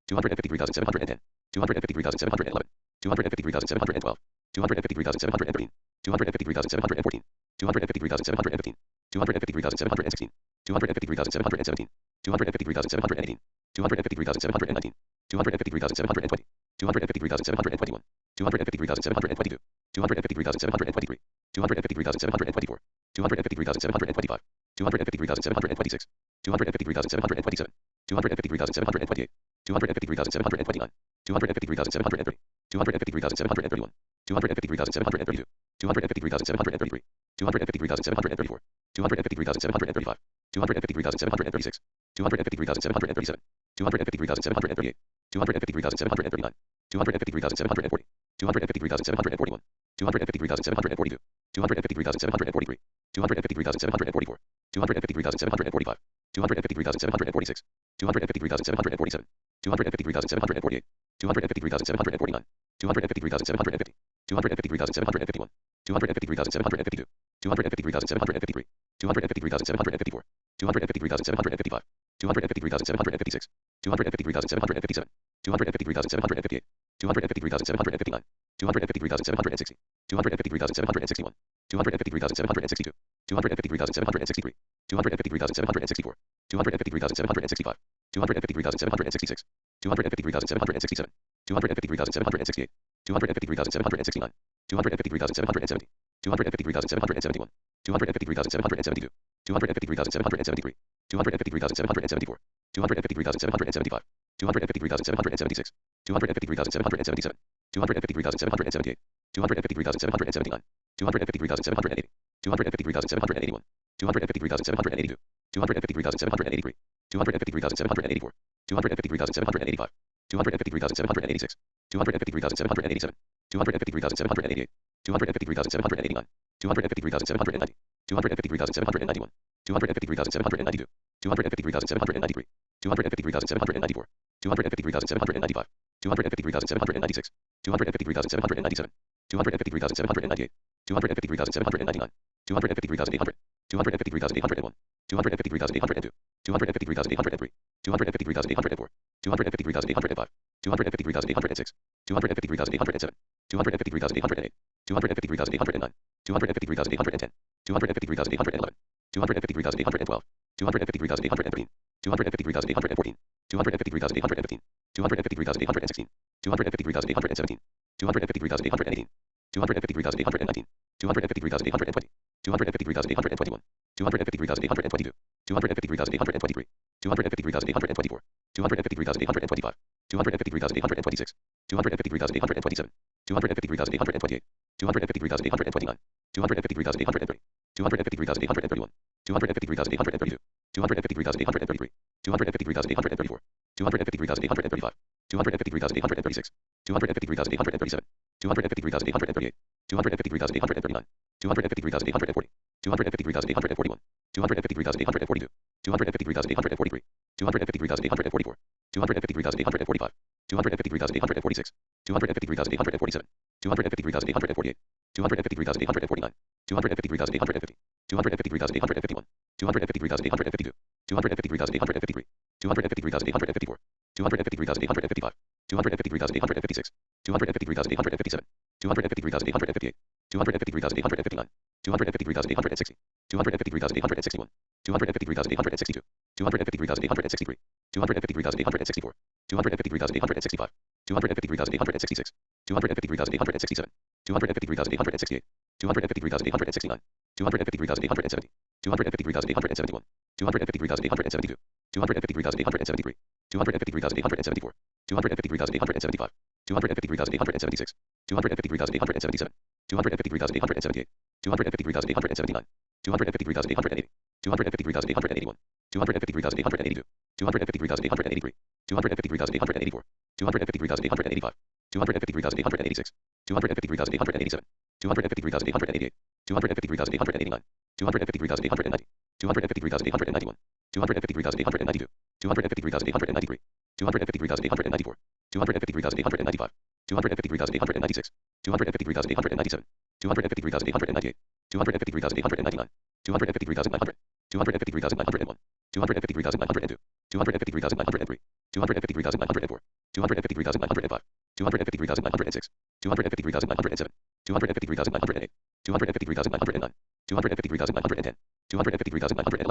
253,710, 253,711, 253,712, 253,713, 253,714, 253,715, 253,716, 253,717, 253,718, 253,719, 253,720, 253,721, 253,722, 253,723, 253,724, 253,725, 253,726, 253,727, 253,728, 253,729, 253,730, 253,731, 253,732, 253,733, 253,734, 253,735, 253,736, 253,737, 253,738, 253,739, 253,740, 253,741, 253,742, 253,743, 253,744, 253,745, 253,746, 253,747, 253,748, 253,749, 253,750, 253,751, 253,752, 253,753, 253,754, 253,755, 253,756, 253,757, 253,758, 253,759, 253,760, 253,761, 253,762, 253,763, 253,764, 253,765, 253,766, 253,767, 253,768, 253,769, 253,770, 253,771, 253,772, 253,773, 253,774, 253,775, 253,776, 253,777, 253,778, 253,779, 253,780, 253,781, 253,782, 253,783, 253,784, 253,785, 253,786, 253,787, 253,788, 253,789, 253,790, 253,791, 253,792, 253,793, 253,794, 253,795, 253,796, 253,797, 253,798, 253,799, 253,800, 253,801, 253,802, 253,803, 253,804, 253,805, 253,806, 253,807, 253,808, 253,809, 253,810, 253,811, 253,812, 253,813, 253,814, 253,815, 253,816, 253,817, 253,818, 253,819, 253,820, 253,821, 253,822, 253,823, 253,824, 253,825, 253,826, 253,827, 253,828, 253,829, 253,830, 253,831, 253,832, 253,833, 253,834, 253,835, 253,836, 253,837, 253,838, 253,839, 253,840, 253,841, 253,842, 253,843, 253,844, 253,845, 253,846, 253,847, 253,848, 253,849, 253,850, 253,851, 253,852, 253,853, 253,854, 253,855, 253,856, 253,857, 253,858, 253,859, 253,860, 253,861, 253,862, 253,863, 253,864, 253,865, 253,866, 253,867, 253,868, 253,869, 253,870, 253,871, 253,872, 253,873, 253,874, 253,875, 253,876, 253,877, 253,878, 253,879, 253,880, 253,881, 253,882, 253,883, 253,884, 253,885, 253,886, 253,887, 253,888, 253,889, 253,890, 253,891, 253,892, 253,893, 253,894, 253,895, 253,896, 253,897, 253,898, 253,899, 250,900, 250,901, 250,902, 250,903, 250,904, 250,905, 250,906, 250,907, 250,908, 250,909, 250,910, 250,911,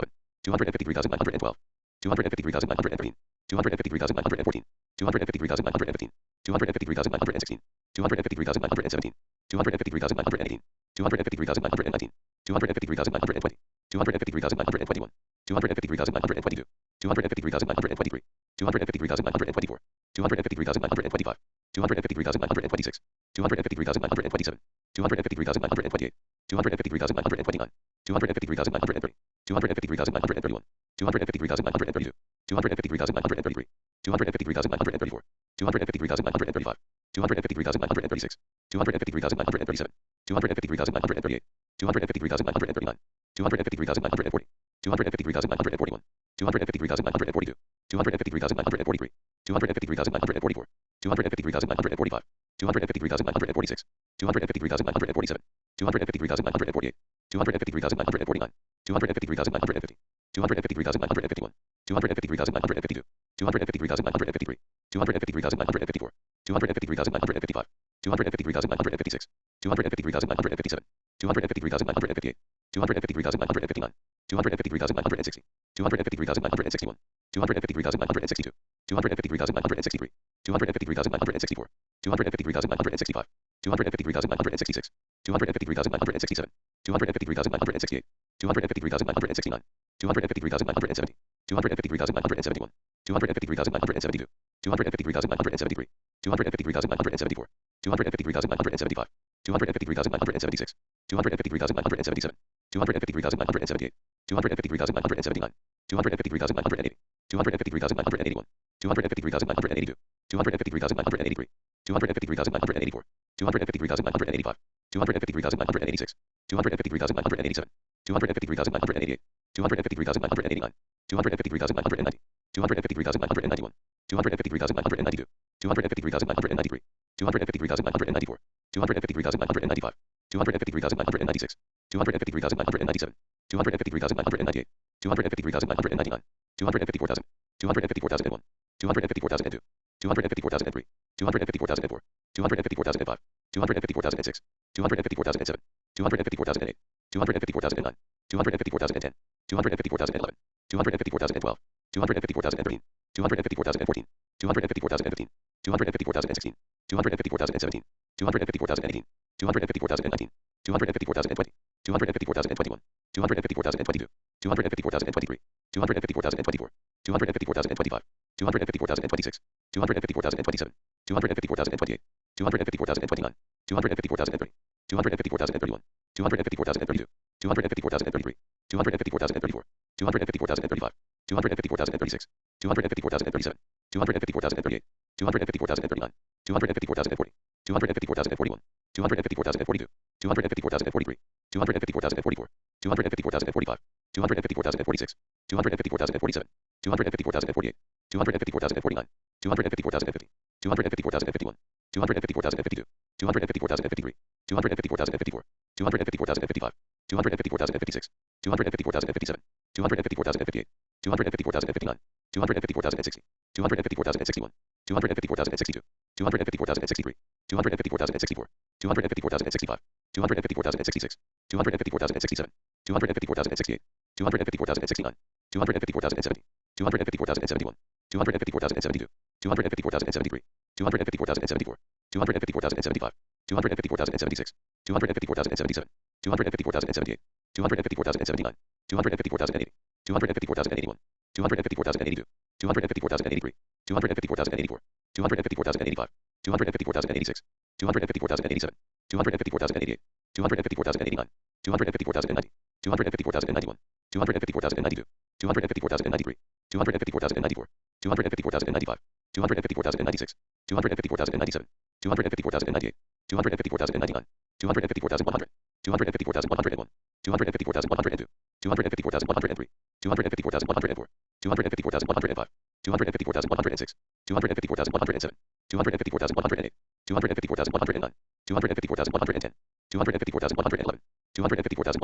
250,912, 250,913, 250,914, 250,915, 250,916, 250,917, 250,918, 250,919, 250,920, 250,921, 250,922, 250,923, 250,924, 250,925, 250,926, 250,927, 250,928, 250,929, 250,930, 250,931, 250,932, 250,933, 250,934, 250,935, 250,936, 250,937, 250,938, 250,939, 250,940, 250,941, 250,942, 250,943, 250,944, 250,945, 250,946, 250,947, 250,948, 250,949, 250,950, 250,951, 250,952, 250,953, 250,954, 250,955, 250,956, 250,957, 250,958, 250,959, 250,960, 250,961, 250,962, 250,963, 250,964, 250,965, 250,966, 250,967, 250,968, 250,969, 250,970, 250,971, 250,972, 250,973, 250,974, 250,975, 250,976, 250,977, 250,978, 250,979, 250,980, 250,981, 250,982, 250,983, 250,984, 250,985, 250,986, 250,987, 250,988, 250,989, 250,990, 250,991, 250,992, 250,993, 250,994, 250,995, 250,996, 250,997, 250,998, 250,999, 254,000, 254,001, 254,002, 254,003, 254,004, 254,005, 254,006, 254,007, 254,008, 254,009, 254,010, 254,011, 254,012, 254,013, 254,014, 254,015, 254,016, 254,017, 254,018, 254,019, 254,020, 254,021, 254,022, 254,023, 254,024, 254,025, 254,026, 254,027, 254,028, 254,029, 254,030, 254,031, 254,032, 254,033, 254,034, 254,035, 254,036, 254,037, 254,038, 254,039, 254,040, 254,041, 254,042, 254,043, 254,044, 254,045, 254,046, 254,047, 254,048, 254,049, 254,050, 254,051, 254,052, 254,053, 254,054, 254,055, 254,056, 254,057, 254,058, 254,059, 254,060, 254,061, 254,062, 254,063, 254,064, 254,065, 254,066, 254,067, 254,068, 254,069, 254,070, 254,071, 254,072, 254,073, 254,074, 254,075, 254,076, 254,077, 254,078, 254,079, 254,080, 254,081, 254,082, 254,083, 254,084, 254,085, 254,086, 254,087, 254,088, 254,089, 254,090, 254,091, 254,092, 254,093, 254,094, 254,095, 254,096, 254,097, 254,098, 254,099, 254,100, 254,101, 254,102, 254,103, 254,104, 254,105, 254,106, 254,107, 254,108, 254,109, 254,110, 254,111, 254,112,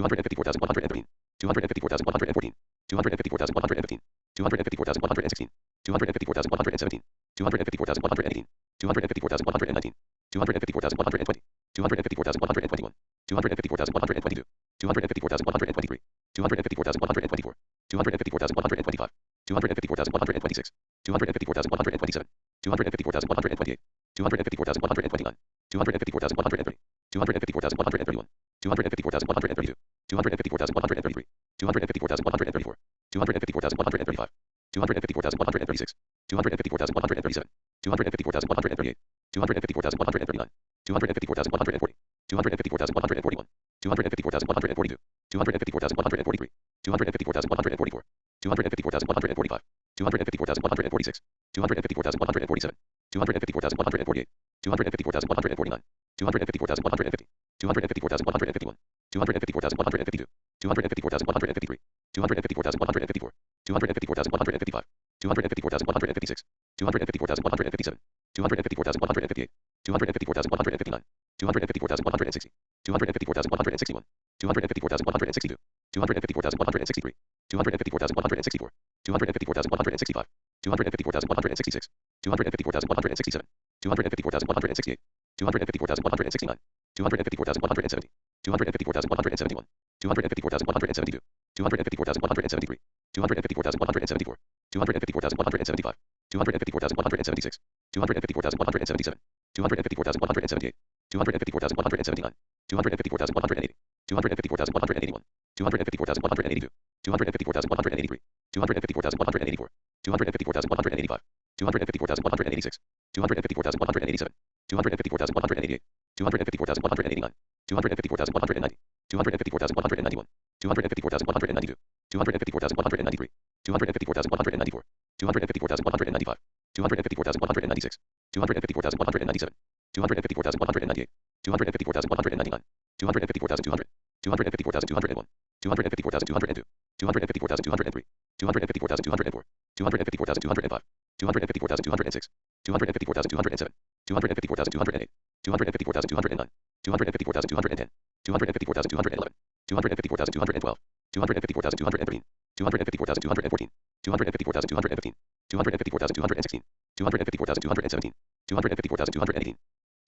254,113, 254,114, 254,115, 254,116, 254,117, 254,118, 254,119, 254,120, 254,121, 254,122, 254,123, 254,124, 254,125, 254,126, 254,127, 254,128, 254,129, 254,130, 254,131, 254,132, 254,133, 254,134, 254,135, 254,136, 254,137, 254,138, 254,139, 254,140, 254,141, 254,142, 254,143, 254,144, 254,145, 254,146, 254,147, 254,148, 254,149, 254,150, 254,151, 254,152, 254,153, 254,154, 254,155, 254,156, 254,157, 254,158, 254,159, 254,160, 254,161, 254,162, 254,163, 254,164, 254,165, 254,166, 254,167, 254,168, 254,169, 254,170, 254,171, 254,172, 254,173, 254,174, 254,175, 254,176, 254,177, 254,178, 254,179, 254,180, 254,181, 254,182, 254,183, 254,184, 254,185, 254,186, 254,187, 254,188, 254,189, 254,190, 254,191, 254,192, 254,193, 254,194, 254,195, 254,196, 254,197, 254,198, 254,199, 254,200, 254,201, 254,202, 254,203, 254,204, 254,205, 254,206, 254,207, 254,208, 254,209, 254,210, 254,211, 254,212, 254,213, 254,214, 254,215, 254,216, 254,217, 254,218,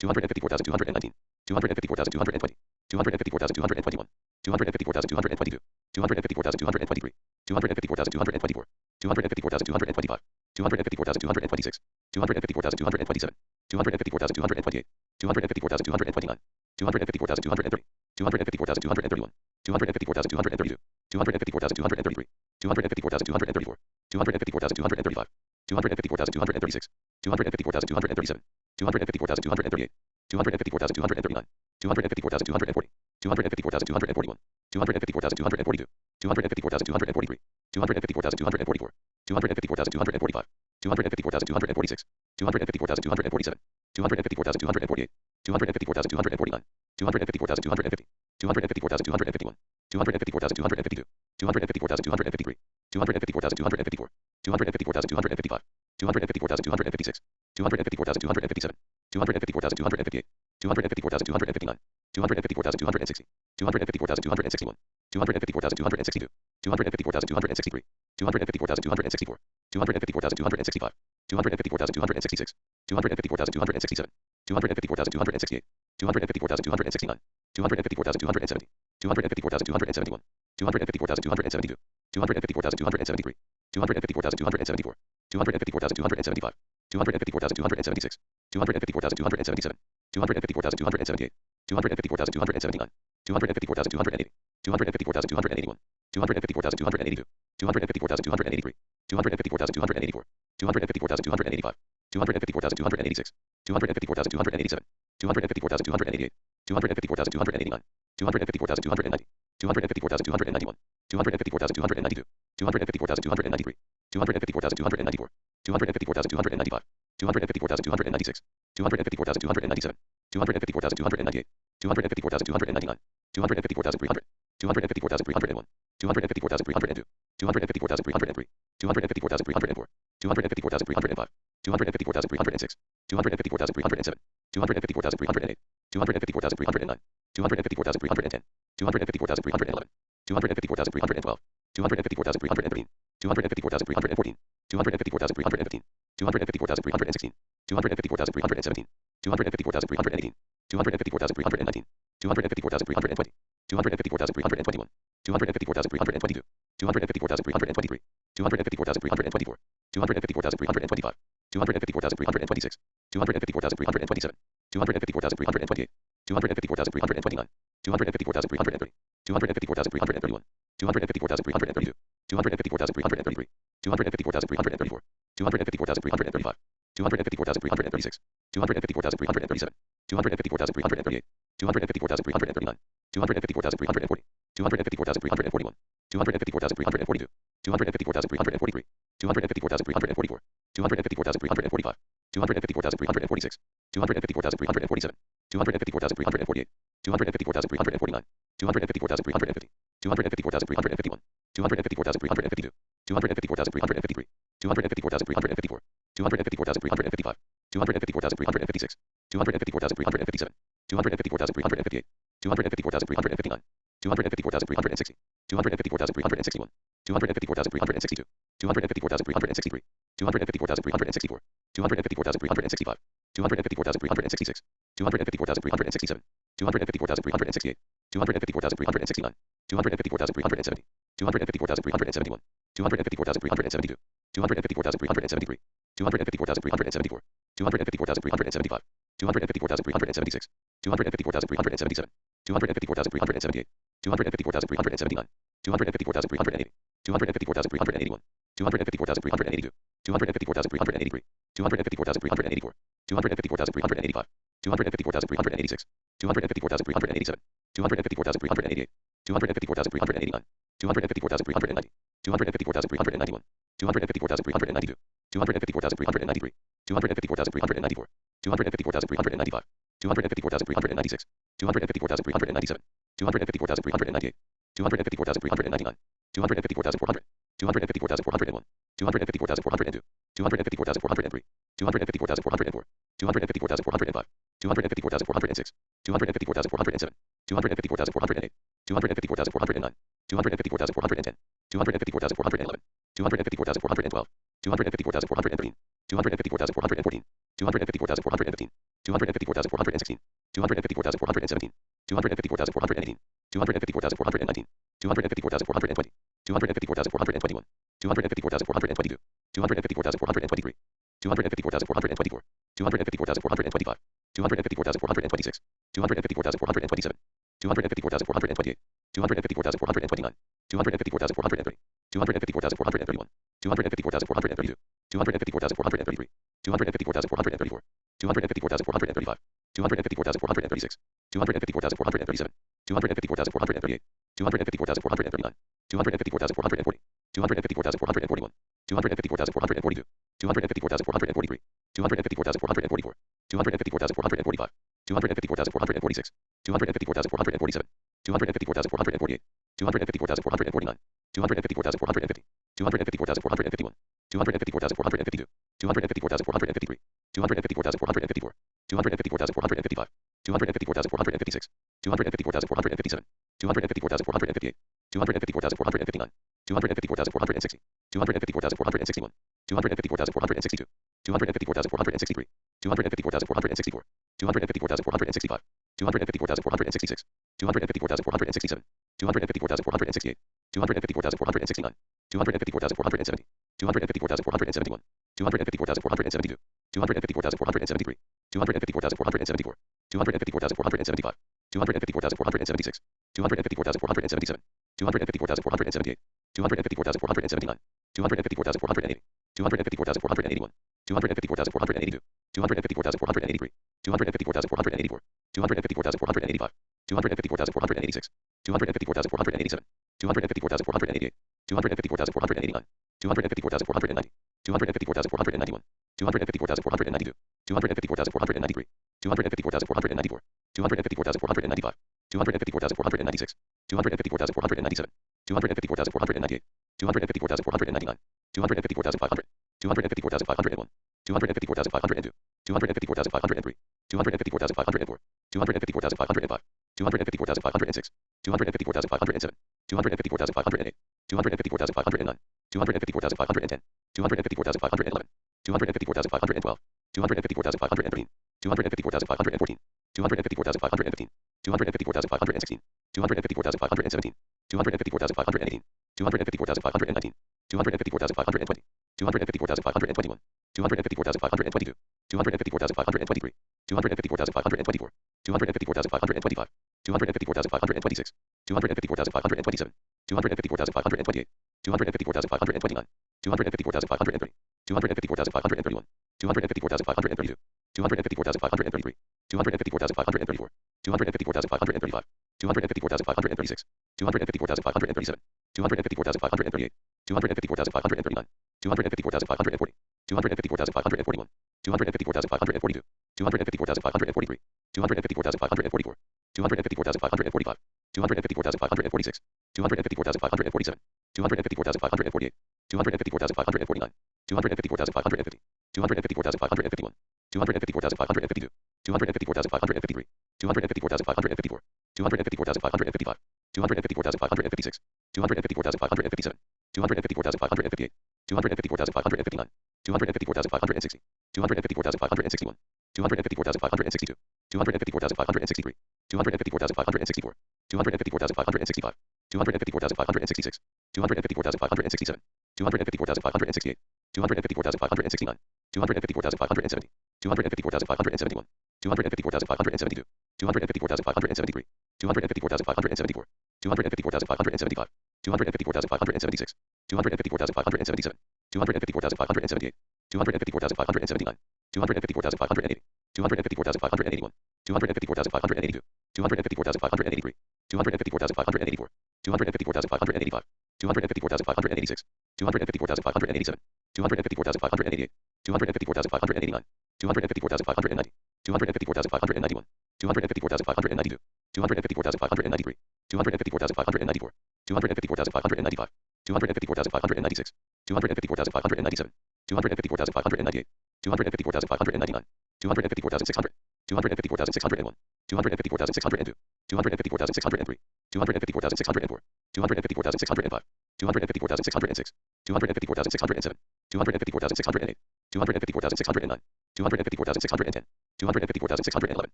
254,219, 254,220, 254,221, 254,222, 254,223, 254,224, 254,225, 254,226, 254,227, 254,228, 254,229, 254,230, 254,231, 254,232, 254,233, 254,234, 254,235, 254,236, 254,237, 254,238, 254,239, 254,240, 254,241, 254,242, 254,243, 254,244, 254,245, 254,246, 254,247, 254,248, 254,249, 254,250, 254,251, 254,252, 254,253, 254,254, 254,255, 254,256, 254,257, 254,258, 254,259, 254,260, 254,261, 254,262, 254,263, 254,264, 254,265, 254,266, 254,267, 254,268, 254,269, 254,270, 254,271, 254,272, 254,273, 254,274, 254,275, 254,276, 254,277, 254,278, 254,279, 254,280, 254,281, 254,282, 254,283, 254,284, 254,285, 254,286, 254,287, 254,288, 254,289, 254,290, 254,291, 254,292, 254,293, 254,294, 254,295, 254,296, 254,297, 254,298, 254,299, 254,300, 254,301, 254,302, 254,303, 254,304, 254,305, 254,306, 254,307, 254,308, 254,309, 254,310, 254,311, 254,312, 254,313, 254,314, 254,315, 254,316, 254,317, 254,318, 254,319, 254,320, 254,321, 254,322, 254,323, 254,324, 254,325, 254,326, 254,327, 254,328, 254,329, 254,330, 254,331, 254,332, 254,333, 254,334, 254,335, 254,336, 254,337, 254,338, 254,339, 254,340, 254,341, 254,342, 254,343, 254,344, 254,345, 254,346, 254,347, 254,348, 254,349, 254,350, 254,351, 254,352, 254,353, 254,354, 254,355, 254,356, 254,357, 254,358, 254,359, 254,360, 254,361, 254,362, 254,363, 254,364, 254,365, 254,366, 254,367, 254,368, 254,369, 254,370, 254,371, 254,372, 254,373, 254,374, 254,375, 254,376, 254,377, 254,378, 254,379, 254,380, 254,381, 254,382, 254,383, 254,384, 254,385, 254,386, 254,387, 254,388, 254,389, 254,390, 254,391, 254,392, 254,393, 254,394, 254,395, 254,396, 254,397, 254,398, 254,399, 254,400, 254,401, 254,402, 254,403, 254,404, 254,405, 254,406, 254,407, 254,408, 254,409, 254,410, 254,411, 254,412, 254,413, 254,414, 254,415, 254,416, 254,417, 254,418, 254,419, 254,420, 254,421, 254,422, 254,423, 254,424, 254,425, 254,426, 254,427, 254,428, 254,429, 254,430, 254,431, 254,432, 254,433, 254,434, 254,435, 254,436, 254,437, 254,438, 254,439, 254,440, 254,441, 254,442, 254,443, 254,444, 254,445, 254,446, 254,447, 254,448, 254,449, 254,450, 254,451, 254,452, 254,453, 254,454, 254,455, 254,456, 254,457, 254,458, 254,459, 254,460, 254,461, 254,462, 254,463, 254,464, 254,465, 254,466, 254,467, 254,468, 254,469, 254,470, 254,471, 254,472, 254,473, 254,474, 254,475, 254,476, 254,477, 254,478, 254,479, 254,480, 254,481, 254,482, 254,483, 254,484, 254,485, 254,486, 254,487, 254,488, 254,489, 254,490, 254,491, 254,492, 254,493, 254,494, 254,495, 254,496, 254,497, 254,498, 254,499, 254,500, 254,501, 254,502, 254,503, 254,504, 254,505, 254,506, 254,507, 254,508, 254,509, 254,510, 254,511, 254,512, 254,513, 254,514, 254,515, 254,516, 254,517, 254,518, 254,519, 254,520, 254,521, 254,522, 254,523, 254,524, 254,525, 254,526, 254,527, 254,528, 254,529, 254,530, 254,531, 254,532, 254,533, 254,534, 254,535, 254,536, 254,537, 254,538, 254,539, 254,540, 254,541, 254,542, 254,543, 254,544, 254,545, 254,546, 254,547, 254,548, 254,549, 254,550, 254,551, 254,552, 254,553, 254,554, 254,555, 254,556, 254,557, 254,558, 254,559, 254,560, 254,561, 254,562, 254,563, 254,564, 254,565, 254,566, 254,567, 254,568, 254,569, 254,570, 254,571, 254,572, 254,573, 254,574, 254,575, 254,576, 254,577, 254,578, 254,579, 254,580, 254,581, 254,582, 254,583, 254,584, 254,585, 254,586, 254,587, 254,588, 254,589, 254,590, 254,591, 254,592, 254,593, 254,594, 254,595, 254,596, 254,597, 254,598, 254,599, 254,600, 254,601, 254,602, 254,603, 254,604, 254,605, 254,606, 254,607, 254,608, 254,609, 254,610, 254,611,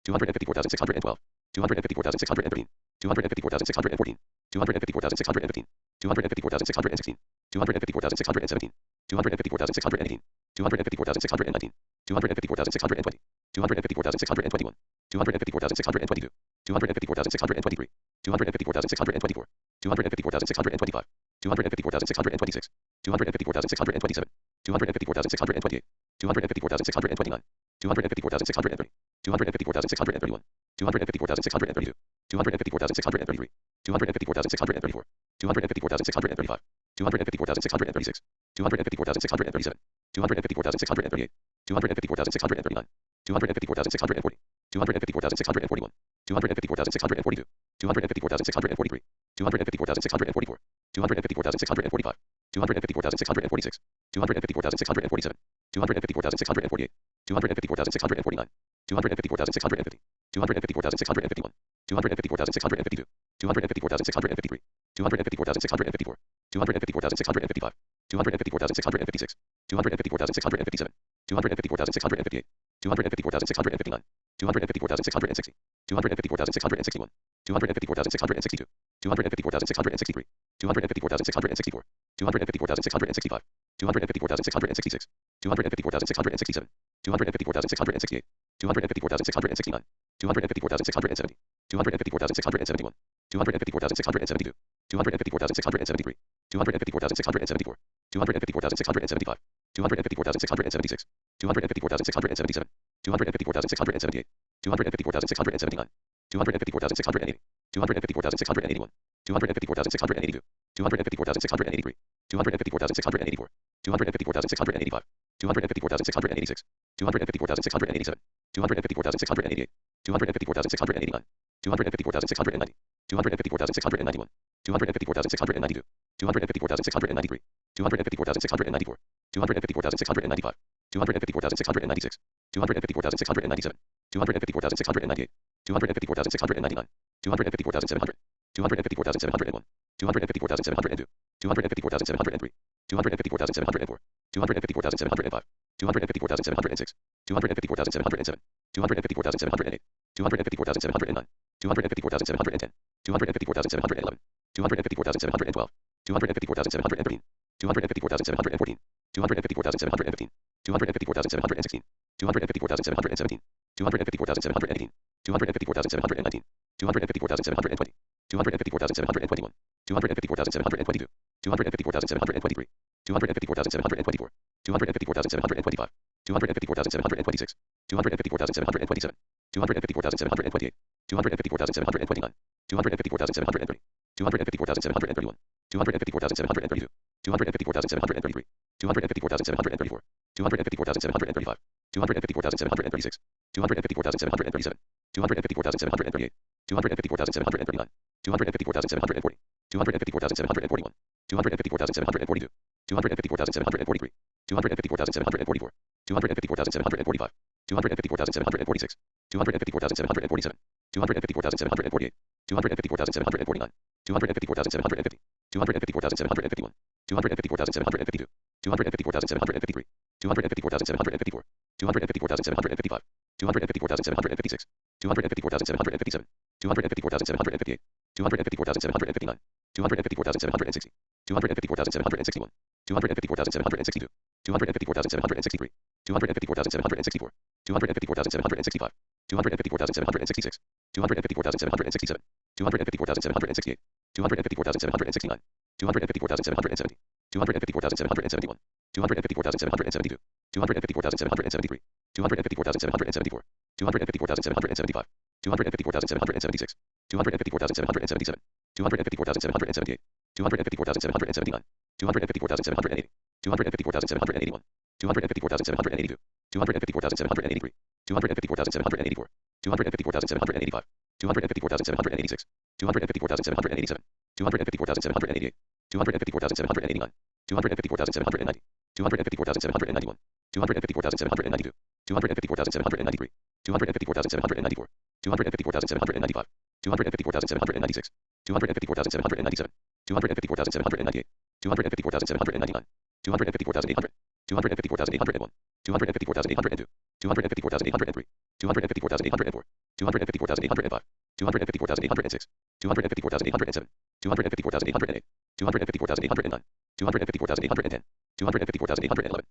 254,612, 254,613, 254,614, 254,615, 254,616, 254,617, 254,618, 254,619, 254,620, 254,621, 254,622, 254,623, 254,624, 254,625, 254,626, 254,627, 254,628, 254,629, 254,630, 254,631, 254,632, 254,633, 254,634, 254,635, 254,636, 254,637, 254,638, 254,639, 254,640, 254,641, 254,642, 254,643, 254,644, 254,645, 254,646, 254,647, 254,648, 254,649, 254,650, 254,651, 254,652, 254,653, 254,654, 254,655, 254,656, 254,657, 254,658, 254,659, 254,660, 254,661, 254,662, 254,663, 254,664, 254,665, 254,666, 254,667, 254,668, 254,669, 254,670, 254,671, 254,672, 254,673, 254,674, 254,675, 254,676, 254,677, 254,678, 254,679, 254,680, 254,681, 254,682, 254,683, 254,684, 254,685, 254,686, 254,687, 254,688, 254,689, 254,690, 254,691, 254,692, 254,693, 254,694, 254,695, 254,696, 254,697, 254,698, 254,699, 254,700, 254,701, 254,702, 254,703, 254,704, 254,705, 254,706, 254,707, 254,708, 254,709, 254,710, 254,711, 254,712, 254,713, 254,714, 254,715, 254,716, 254,717, 254,718, 254,719, 254,720, 254,721, 254,722, 254,723, 254,724, 254,725, 254,726, 254,727, 254,728, 254,729, 254,730, 254,731, 254,732, 254,733, 254,734, 254,735, 254,736, 254,737, 254,738, 254,739, 254,740, 254,741, 254,742, 254,743, 254,744, 254,745, 254,746, 254,747, 254,748, 254,749, 254,750, 254,751, 254,752, 254,753, 254,754, 254,755, 254,756, 254,757, 254,758, 254,759, 254,760, 254,761, 254,762, 254,763, 254,764, 254,765, 254,766, 254,767, 254,768, 254,769, 254,770, 254,771, 254,772, 254,773, 254,774, 254,775, 254,776, 254,777, 254,778, 254,779, 254,780, 254,781, 254,782, 254,783, 254,784, 254,785, 254,786, 254,787, 254,788, 254,789, 254,790, 254,791, 254,792, 254,793, 254,794, 254,795, 254,796, 254,797, 254,798, 254,799, 254,800, 254,801, 254,802, 254,803, 254,804, 254,805, 254,806, 254,807, 254,808, 254,809, 254,810, 254,811,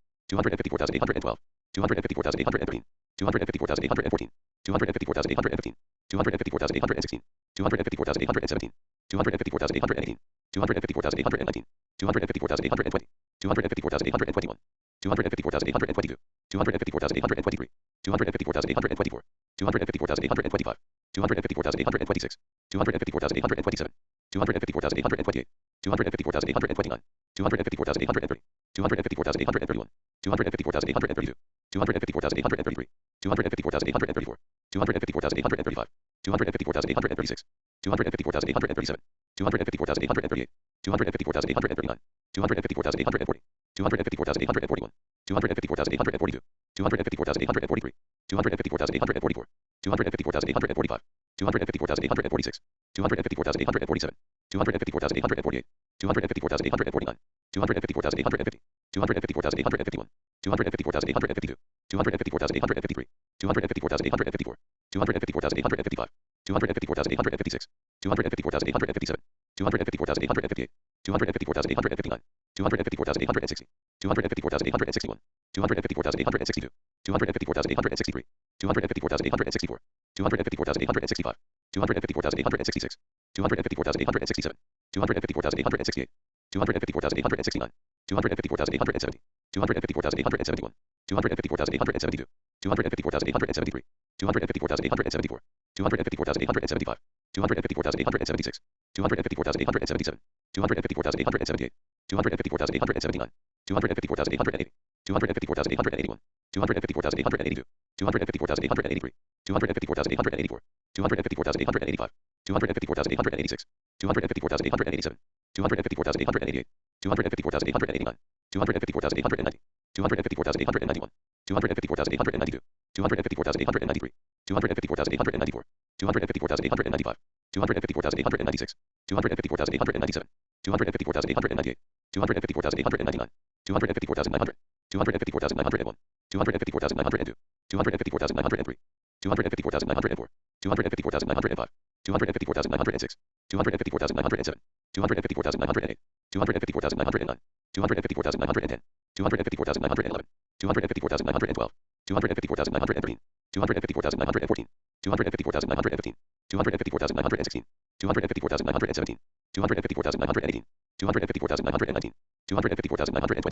254,812, 254,813, 254,814, 254,815, 254,816, 254,817, 254,818, 254,819, 254,820, 254,821, 254,822, 254,823, 254,824, 254,825, 254,826, 254,827, 254,828, 254,829, 254,830, 254,831, 254,832, 254,833, 254,834, 254,835, 254,836, 254,837, 254,838, 254,839, 254,840, 254,841, 254,842, 254,843, 254,844, 254,845, 254,846, 254,847, 254,848, 254,849, 254,850, 254,851, 254,852, 254,853, 254,854, 254,855, 254,856, 254,857, 254,858, 254,859, 254,860, 254,861, 254,862, 254,863, 254,864, 254,865, 254,866, 254,867, 254,868, 254,869, 254,870, 254,871, 254,872, 254,873, 254,874, 254,875, 254,876, 254,877, 254,878, 254,879, 254,880, 254,881, 254,882, 254,883, 254,884, 254,885, 254,886, 254,887, 254,888, 254,889, 254,890, 254,891, 254,892, 254,893, 254,894, 254,895, 254,896, 254,897, 254,898, 254,899, 254,900, 254,901, 254,902, 254,903, 254,904, 254,905, 254,906, 254,907, 254,908, 254,909, 254,910, 254,911, 254,912, 254,913, 254,914, 254,915, 254,916, 254,917, 254,918, 254,919, 254,920,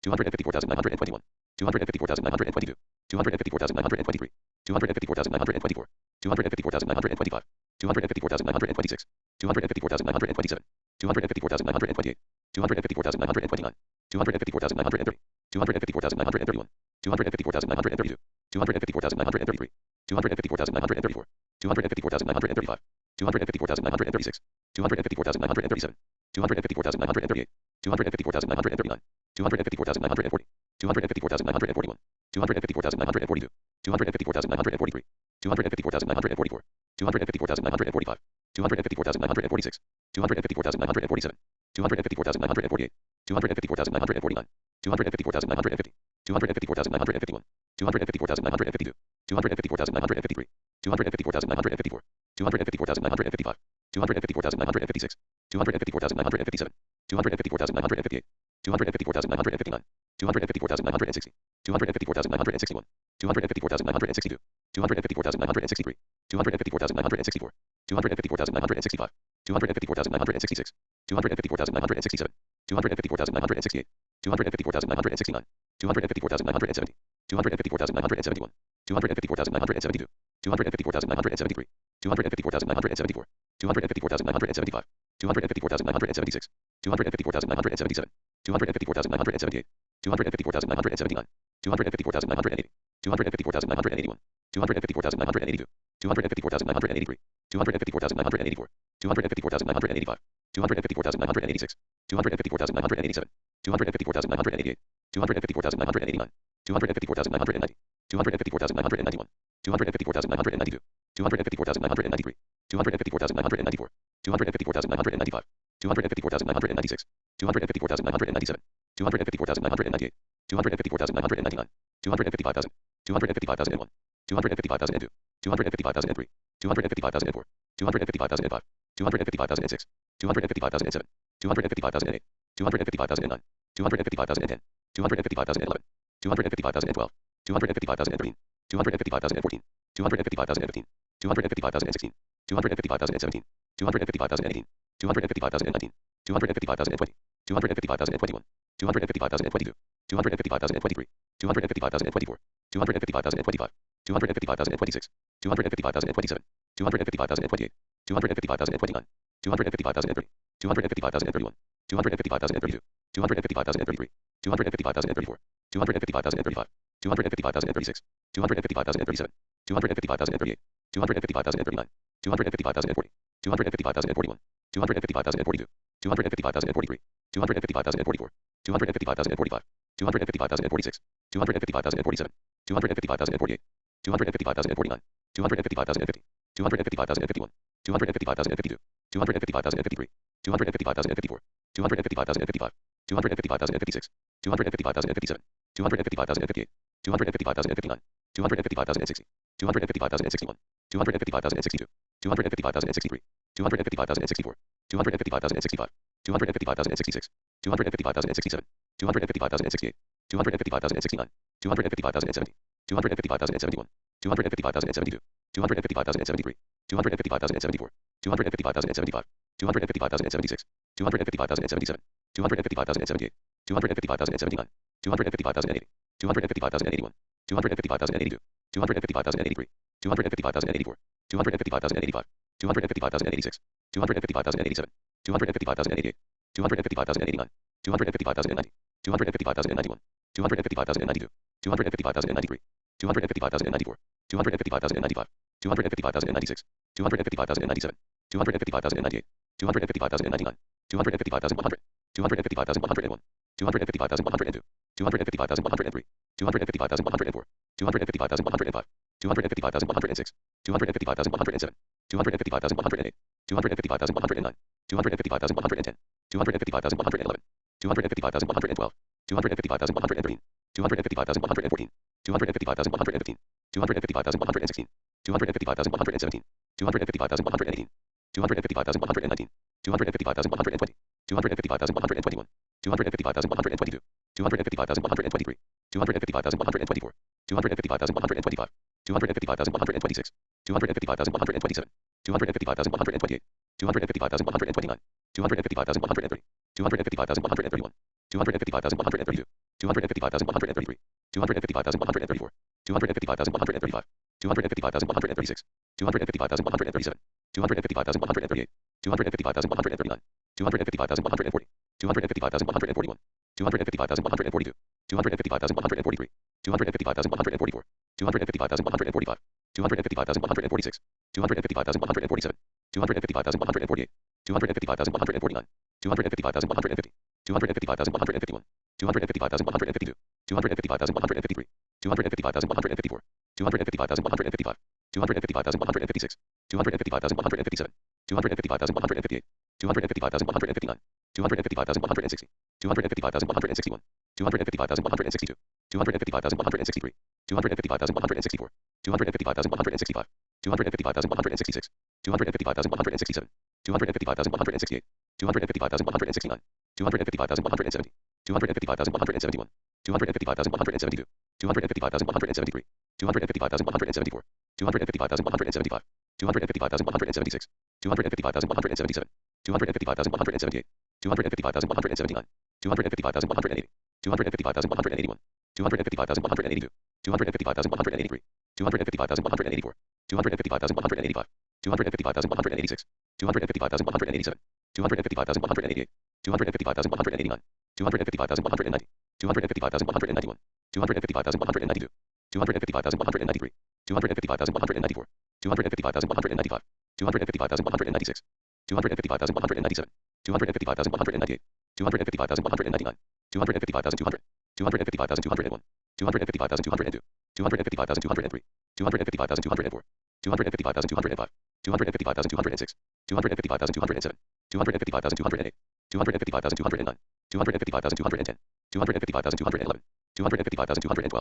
254,921, 254,922, 254,923, 254,924, 254,925, 254,926, 254,927, 254,928, 254,929, 254,930, 254,931, 254,932, 254,933, 254,934, 254,935, 254,936, 254,937, 254,938, 254,939, 254,940, 254,941, 254,942, 254,943, 254,944, 254,945, 254,946, 254,947, 254,948, 254,949, 254,950, 254,951, 254,952, 254,953, 254,954, 254,955, 254,956, 254,957, 254,958, 254,959, 254,960, 254,961, 254,962, 254,963, 254,964, 254,965, 254,966, 254,967, 254,968, 254,969, 254,970, 254,971, 254,972, 254,973, 254,974, 254,975, 254,976, 254,977, 254,978, 254,979, 254,980, 254,981, 254,982, 254,983, 254,984, 254,985, 254,986, 254,987, 254,988, 254,989, 254,990, 254,991, 254,992, 254,993, 254,994, 254,995, 254,996, 254,997, 254,998, 254,999, 255,000, 255,001, 255,002, 255,003, 255,004, 255,005, 255,006, 255,007, 255,008, 255,009, 255,010, 255,011, 255,012, 255,013, 255,014, 255,015, 255,016, 255,017, 255,018, 255,019, 255,020, 255,021, 255,022, 255,023, 255,024, 255,025, 255,026, 255,027, 255,028, 255,029, 255,030, 255,031, 255,032, 255,033, 255,034, 255,035, 255,036, 255,037, 255,038, 255,039, 255,040, 255,041, 255,042, 255,043, 255,044, 255,045, 255,046, 255,047, 255,048, 255,049, 255,050, 255,051, 255,052, 255,053, 255,054, 255,055, 255,056, 255,057, 255,058, 255,059, 255,060, 255,061, 255,062, 255,063, 255,064, 255,065, 255,066, 255,067, 255,068, 255,069, 255,070, 255,071, 255,072, 255,073, 255,074, 255,075, 255,076, 255,077, 255,078, 255,079, 255,080, 255,081, 255,082, 255,083, 255,084, 255,085, 255,086, 255,087, 255,088, 255,089, 255,090, 255,091, 255,092, 255,093, 255,094, 255,095, 255,096, 255,097, 255,098, 255,099, 255,100, 255,101, 255,102, 255,103, 255,104, 255,105, 255,106, 255,107, 255,108, 255,109, 255,110, 255,111, 255,112, 255,113, 255,114, 255,115, 255,116, 255,117, 255,118, 255,119, 255,120, 255,121, 255,122, 255,123, 255,124, 255,125, 255,126, 255,127, 255,128, 255,129, 255,130, 255,131, 255,132, 255,133, 255,134, 255,135, 255,136, 255,137, 255,138, 255,139, 255,140, 255,141, 255,142, 255,143, 255,144, 255,145, 255,146, 255,147, 255,148, 255,149, 255,150, 255,151, 255,152, 255,153, 255,154, 255,155, 255,156, 255,157, 255,158, 255,159, 255,160, 255,161, 255,162, 255,163, 255,164, 255,165, 255,166, 255,167, 255,168, 255,169, 255,170, 255,171, 255,172, 255,173, 255,174, 255,175, 255,176, 255,177, 255,178, 255,179, 255,180, 255,181, 255,182, 255,183, 255,184, 255,185, 255,186, 255,187, 255,188, 255,189, 255,190, 255,191, 255,192, 255,193, 255,194, 255,195, 255,196, 255,197, 255,198, 255,199, 255,200, 255,201, 255,202, 255,203, 255,204, 255,205, 255,206, 255,207, 255,208, 255,209, 255,210, 255,211, 255,212,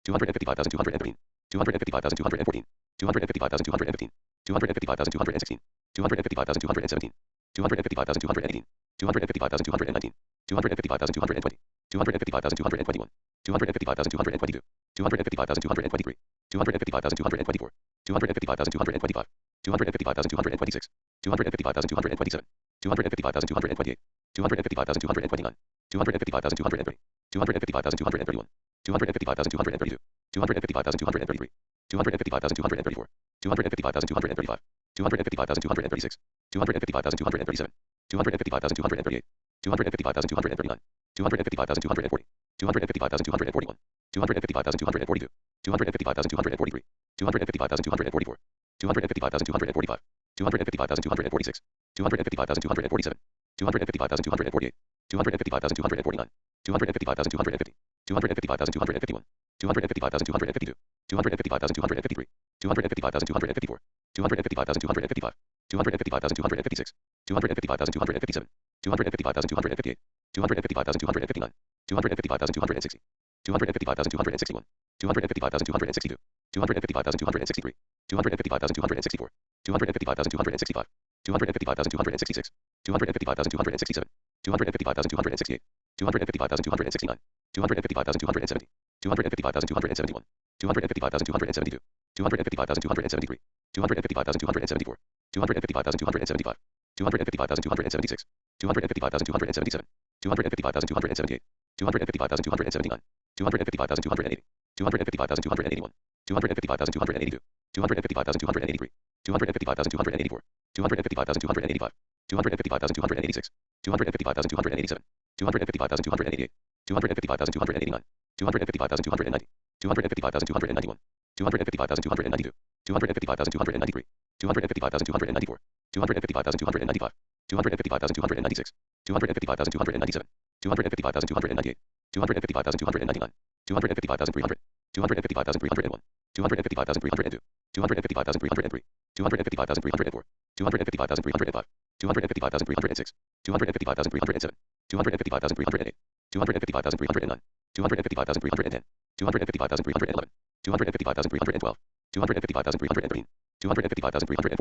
255,213, 255,214, 255,215, 255,216, 255,217, 255,218, 255,219, 255,220, 255,221, 255,222, 255,223, 255,224, 255,225, 255,226, 255,227, 255,228, 255,229, 255,230, 255,231, 255,232, 255,233, 255,234, 255,235, 255,236, 255,237, 255,238, 255,239, 255,240, 255,241, 255,242, 255,243, 255,244, 255,245, 255,246, 255,247, 255,248, 255,249, 255,250, 255,251, 255,252, 255,253, 255,254, 255,255, 255,256, 255,257, 255,258, 255,259, 255,260, 255,261, 255,262, 255,263, 255,264, 255,265, 255,266, 255,267, 255,268, 255,269, 255,270, 255,271, 255,272, 255,273, 255,274, 255,275, 255,276, 255,277, 255,278, 255,279, 255,280, 255,281, 255,282, 255,283, 255,284, 255,285, 255,286, 255,287, 255,288, 255,289, 255,290, 255,291, 255,292, 255,293, 255,294, 255,295, 255,296, 255,297, 255,298, 255,299, 255,300, 255,301, 255,302, 255,303, 255,304, 255,305, 255,306, 255,307, 255,308, 255,309, 255,310, 255,311, 255,312, 255,313, 255,314,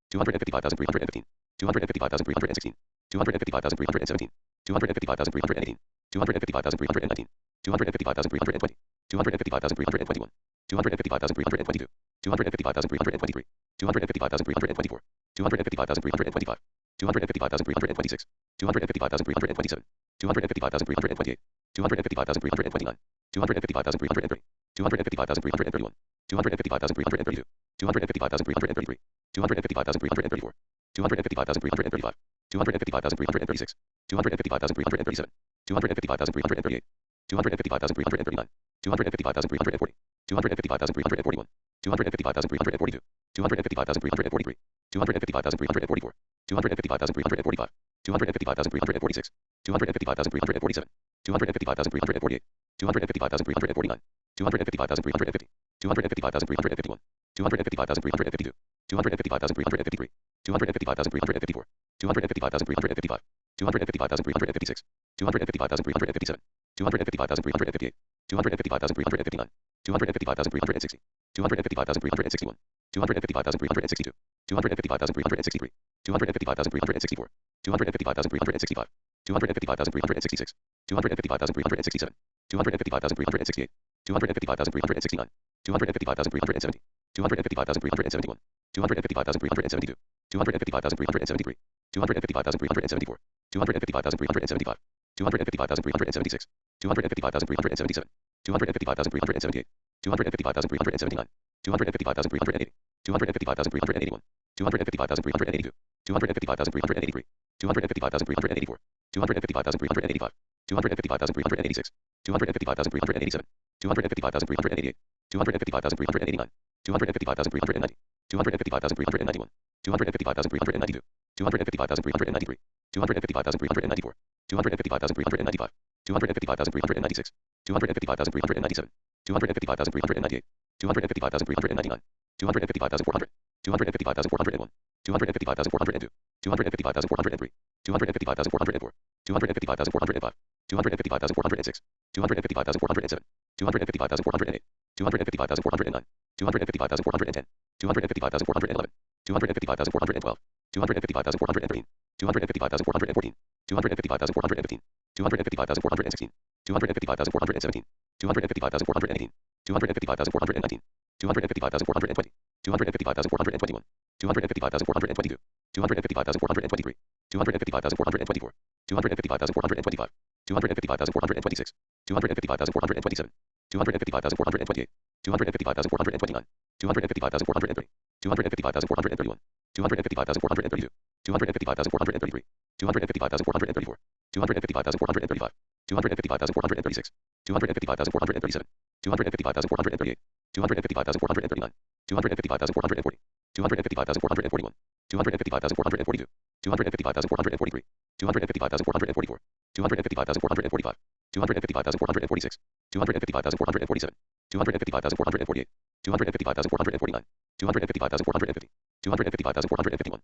255,315, 255,316, 255,317, 255,318, 255,319, 255,320, 255,321, 255,322, 255,323, 255,324, 255,325, 255,326, 255,327, 255,328, 255,329, 255,330, 255,331, 255,332, 255,333, 255,334, 255,335, 255,336, 255,337, 255,338, 255,339, 255,340, 255,341, 255,342, 255,343, 255,344, 255,345, 255,346, 255,347, 255,348, 255,349, 255,350, 255,351, 255,352, 255,353, 255,354, 255,355, 255,356, 255,357, 255,358, 255,359, 255,360, 255,361, 255,362, 255,363, 255,364, 255,365, 255,366, 255,367, 255,368, 255,369, 255,370, 255,371, 255,372, 255,373, 255,374, 255,375, 255,376, 255,377, 255,378, 255,379, 255,380, 255,381, 255,382, 255,383, 255,384, 255,385, 255,386, 255,387, 255,388, 255,389, 255,390, 255,391, 255,392, 255,393, 255,394, 255,395, 255,396, 255,397, 255,398, 255,399, 255,400, 255,401, 255,402, 255,403, 255,404, 255,405, 255,406, 255,407, 255,408, 255,409, 255,410, 255,411, 255,412, 255,413, 255,414, 255,415, 255,416, 255,417, 255,418, 255,419, 255,420, 255,421, 255,422, 255,423, 255,424, 255,425, 255,426, 255,427, 255,428, 255,429, 255,430, 255,431, 255,432, 255,433, 255,434, 255,435, 255,436, 255,437, 255,438, 255,439, 255,440, 255,441, 255,442, 255,443, 255,444, 255,445, 255,446, 255,447, 255,448, 255,449, 255,450, 255,451,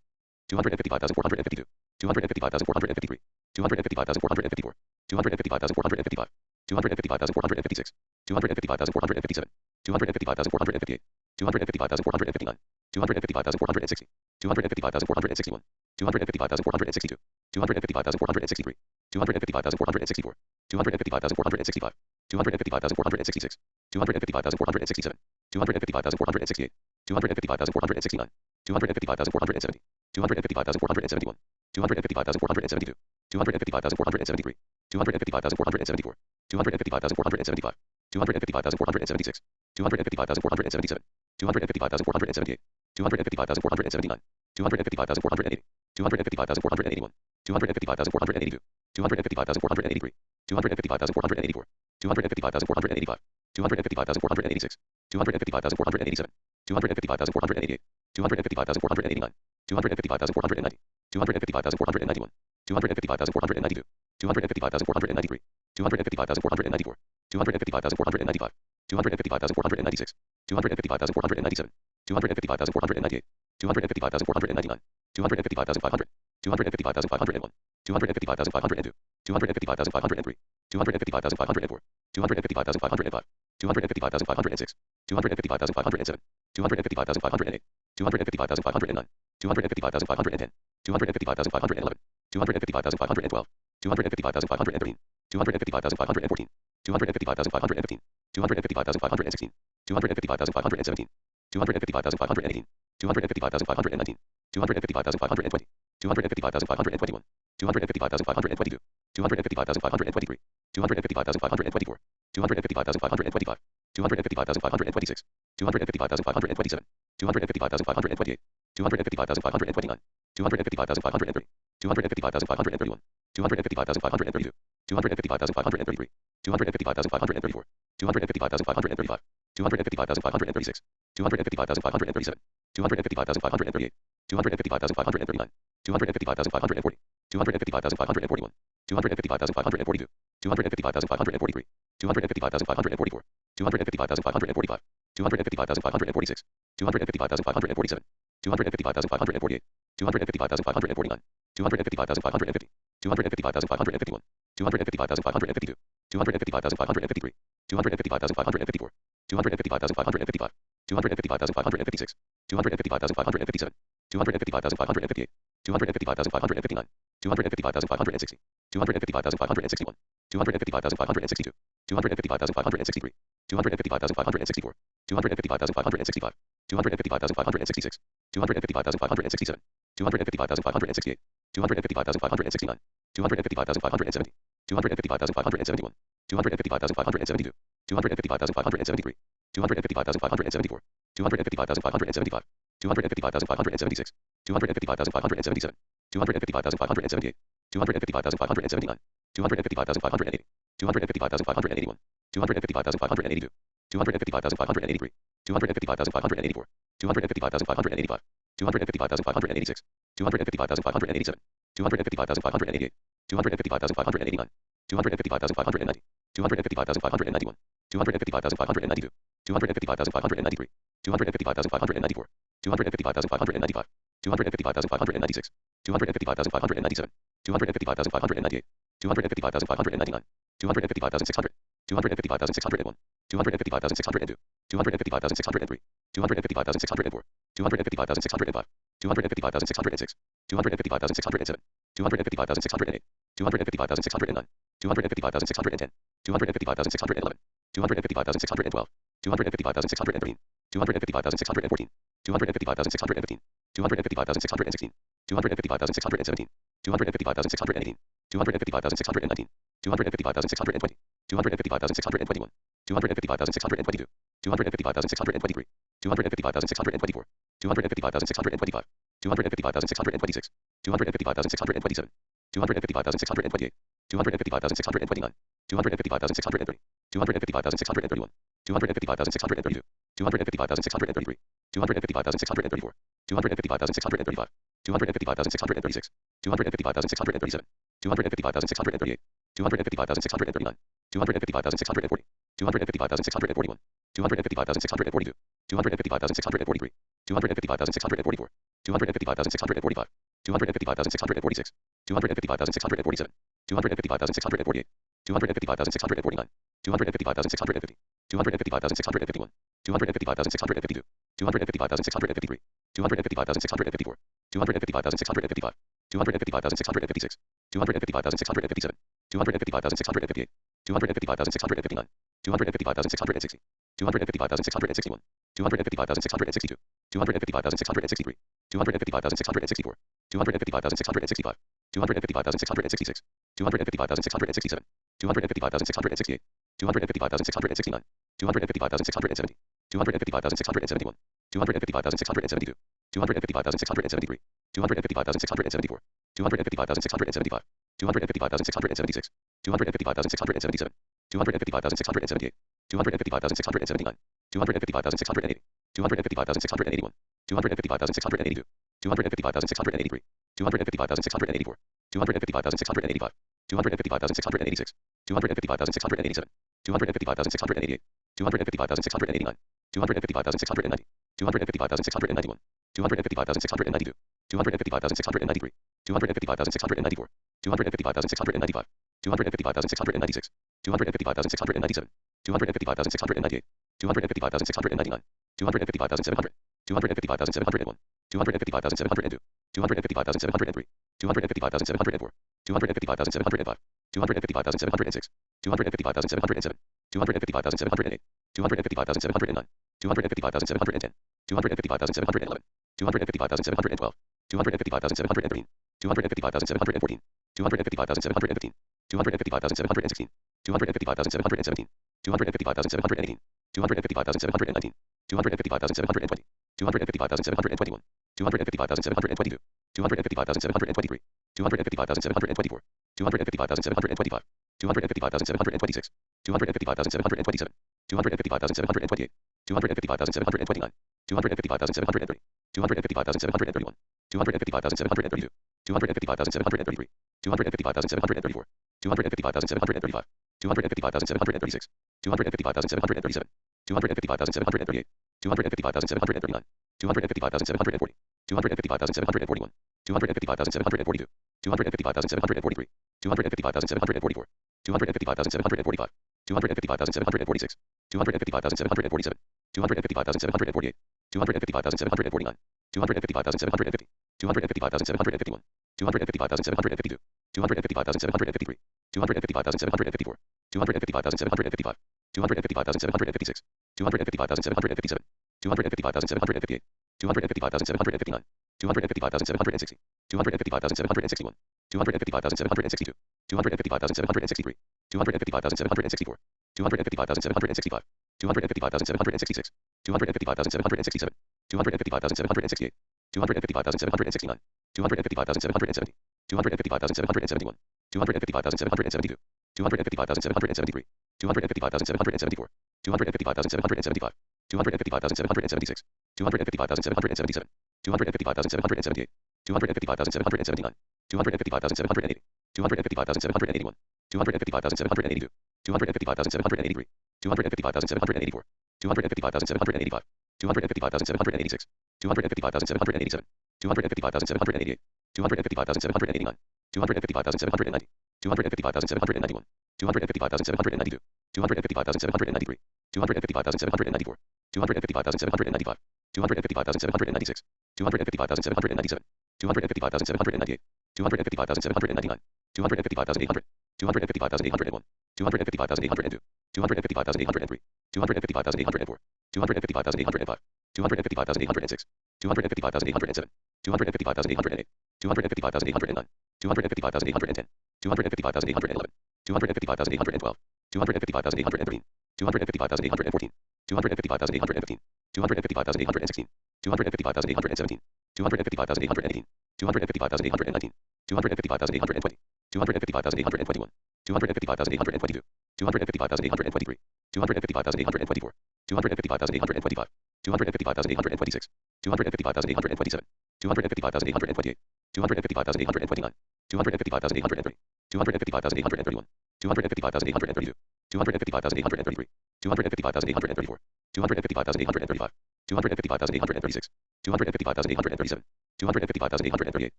255,452, 255,453, 255,454, 255,455, 255,456, 255,457, 255,458, 255,459, 255,460, 255,461, 255,462, 255,463, 255,464, 255,465, 255,466, 255,467, 255,468, 255,469, 255,470, 255,471, 255,472, 255,473, 255,474, 255,475, 255,476, 255,477, 255,478, 255,479, 255,480, 255,481, 255,482, 255,483, 255,484, 255,485, 255,486, 255,487, 255,488, 255,489, 255,490, 255,491, 255,492, 255,493, 255,494, 255,495, 255,496, 255,497, 255,498, 255,499, 255,500, 255,501, 255,502, 255,503, 255,504, 255,505, 255,506, 255,507, 255,508, 255,509, 255,510, 255,511, 255,512, 255,513, 255,514, 255,515, 255,516, 255,517, 255,518, 255,519, 255,520, 255,521, 255,522, 255,523, 255,524, 255,525, 255,526, 255,527, 255,528, 255,529, 255,530, 255,531, 255,532, 255,533, 255,534, 255,535, 255,536, 255,537, 255,538, 255,539, 255,540, 255,541, 255,542, 255,543, 255,544, 255,545, 255,546, 255,547, 255,548, 255,549, 255,550, 255,551, 255,552, 255,553, 255,554, 255,555, 255,556, 255,557, 255,558, 255,559, 255,560, 255,561, 255,562, 255,563, 255,564, 255,565, 255,566, 255,567, 255,568, 255,569, 255,570, 255,571, 255,572, 255,573, 255,574, 255,575, 255,576, 255,577, 255,578, 255,579, 255,580, 255,581, 255,582, 255,583, 255,584, 255,585, 255,586, 255,587, 255,588, 255,589, 255,590, 255,591, 255,592, 255,593, 255,594, 255,595, 255,596, 255,597, 255,598, 255,599, 255,600, 255,601, 255,602, 255,603, 255,604, 255,605, 255,606, 255,607, 255,608, 255,609, 255,610, 255,611, 255,612, 255,613, 255,614, 255,615, 255,616, 255,617, 255,618, 255,619, 255,620, 255,621, 255,622, 255,623, 255,624, 255,625, 255,626, 255,627, 255,628, 255,629, 255,630, 255,631, 255,632, 255,633, 255,634, 255,635, 255,636, 255,637, 255,638, 255,639, 255,640, 255,641, 255,642, 255,643, 255,644, 255,645, 255,646, 255,647, 255,648, 255,649, 255,650, 255,651, 255,652, 255,653, 255,654, 255,655, 255,656, 255,657, 255,658, 255,659, 255,660, 255,661, 255,662, 255,663, 255,664, 255,665, 255,666, 255,667, 255,668, 255,669, 255,670, 255,671, 255,672, 255,673, 255,674, 255,675, 255,676, 255,677, 255,678, 255,679, 255,680, 255,681, 255,682, 255,683, 255,684, 255,685, 255,686, 255,687, 255,688, 255,689, 255,690, 255,691, 255,692, 255,693, 255,694, 255,695, 255,696, 255,697, 255,698, 255,699, 255,700, 255,701, 255,702, 255,703, 255,704, 255,705, 255,706, 255,707, 255,708, 255,709, 255,710, 255,711, 255,712, 255,713, 255,714, 255,715, 255,716, 255,717, 255,718, 255,719, 255,720, 255,721, 255,722, 255,723, 255,724, 255,725, 255,726, 255,727, 255,728, 255,729, 255,730, 255,731, 255,732, 255,733, 255,734, 255,735, 255,736, 255,737, 255,738, 255,739, 255,740, 255,741, 255,742, 255,743, 255,744, 255,745, 255,746, 255,747, 255,748, 255,749, 255,750, 255,751, 255,752, 255,753, 255,754, 255,755, 255,756, 255,757, 255,758, 255,759, 255,760, 255,761, 255,762, 255,763, 255,764, 255,765, 255,766, 255,767, 255,768, 255,769, 255,770, 255,771, 255,772, 255,773, 255,774, 255,775, 255,776, 255,777, 255,778, 255,779, 255,780, 255,781, 255,782, 255,783, 255,784, 255,785, 255,786, 255,787, 255,788, 255,789, 255,790, 255,791, 255,792, 255,793, 255,794, 255,795, 255,796, 255,797, 255,798, 255,799, 255,800, 255,801, 255,802, 255,803, 255,804, 255,805, 255,806, 255,807, 255,808, 255,809, 255,810, 255,811, 255,812, 255,813, 255,814, 255,815, 255,816, 255,817, 255,818, 255,819, 255,820, 255,821, 255,822, 255,823, 255,824, 255,825, 255,826, 255,827, 255,828, 255,829, 255,830, 255,831, 255,832, 255,833, 255,834, 255,835, 255,836, 255,837, 255,838,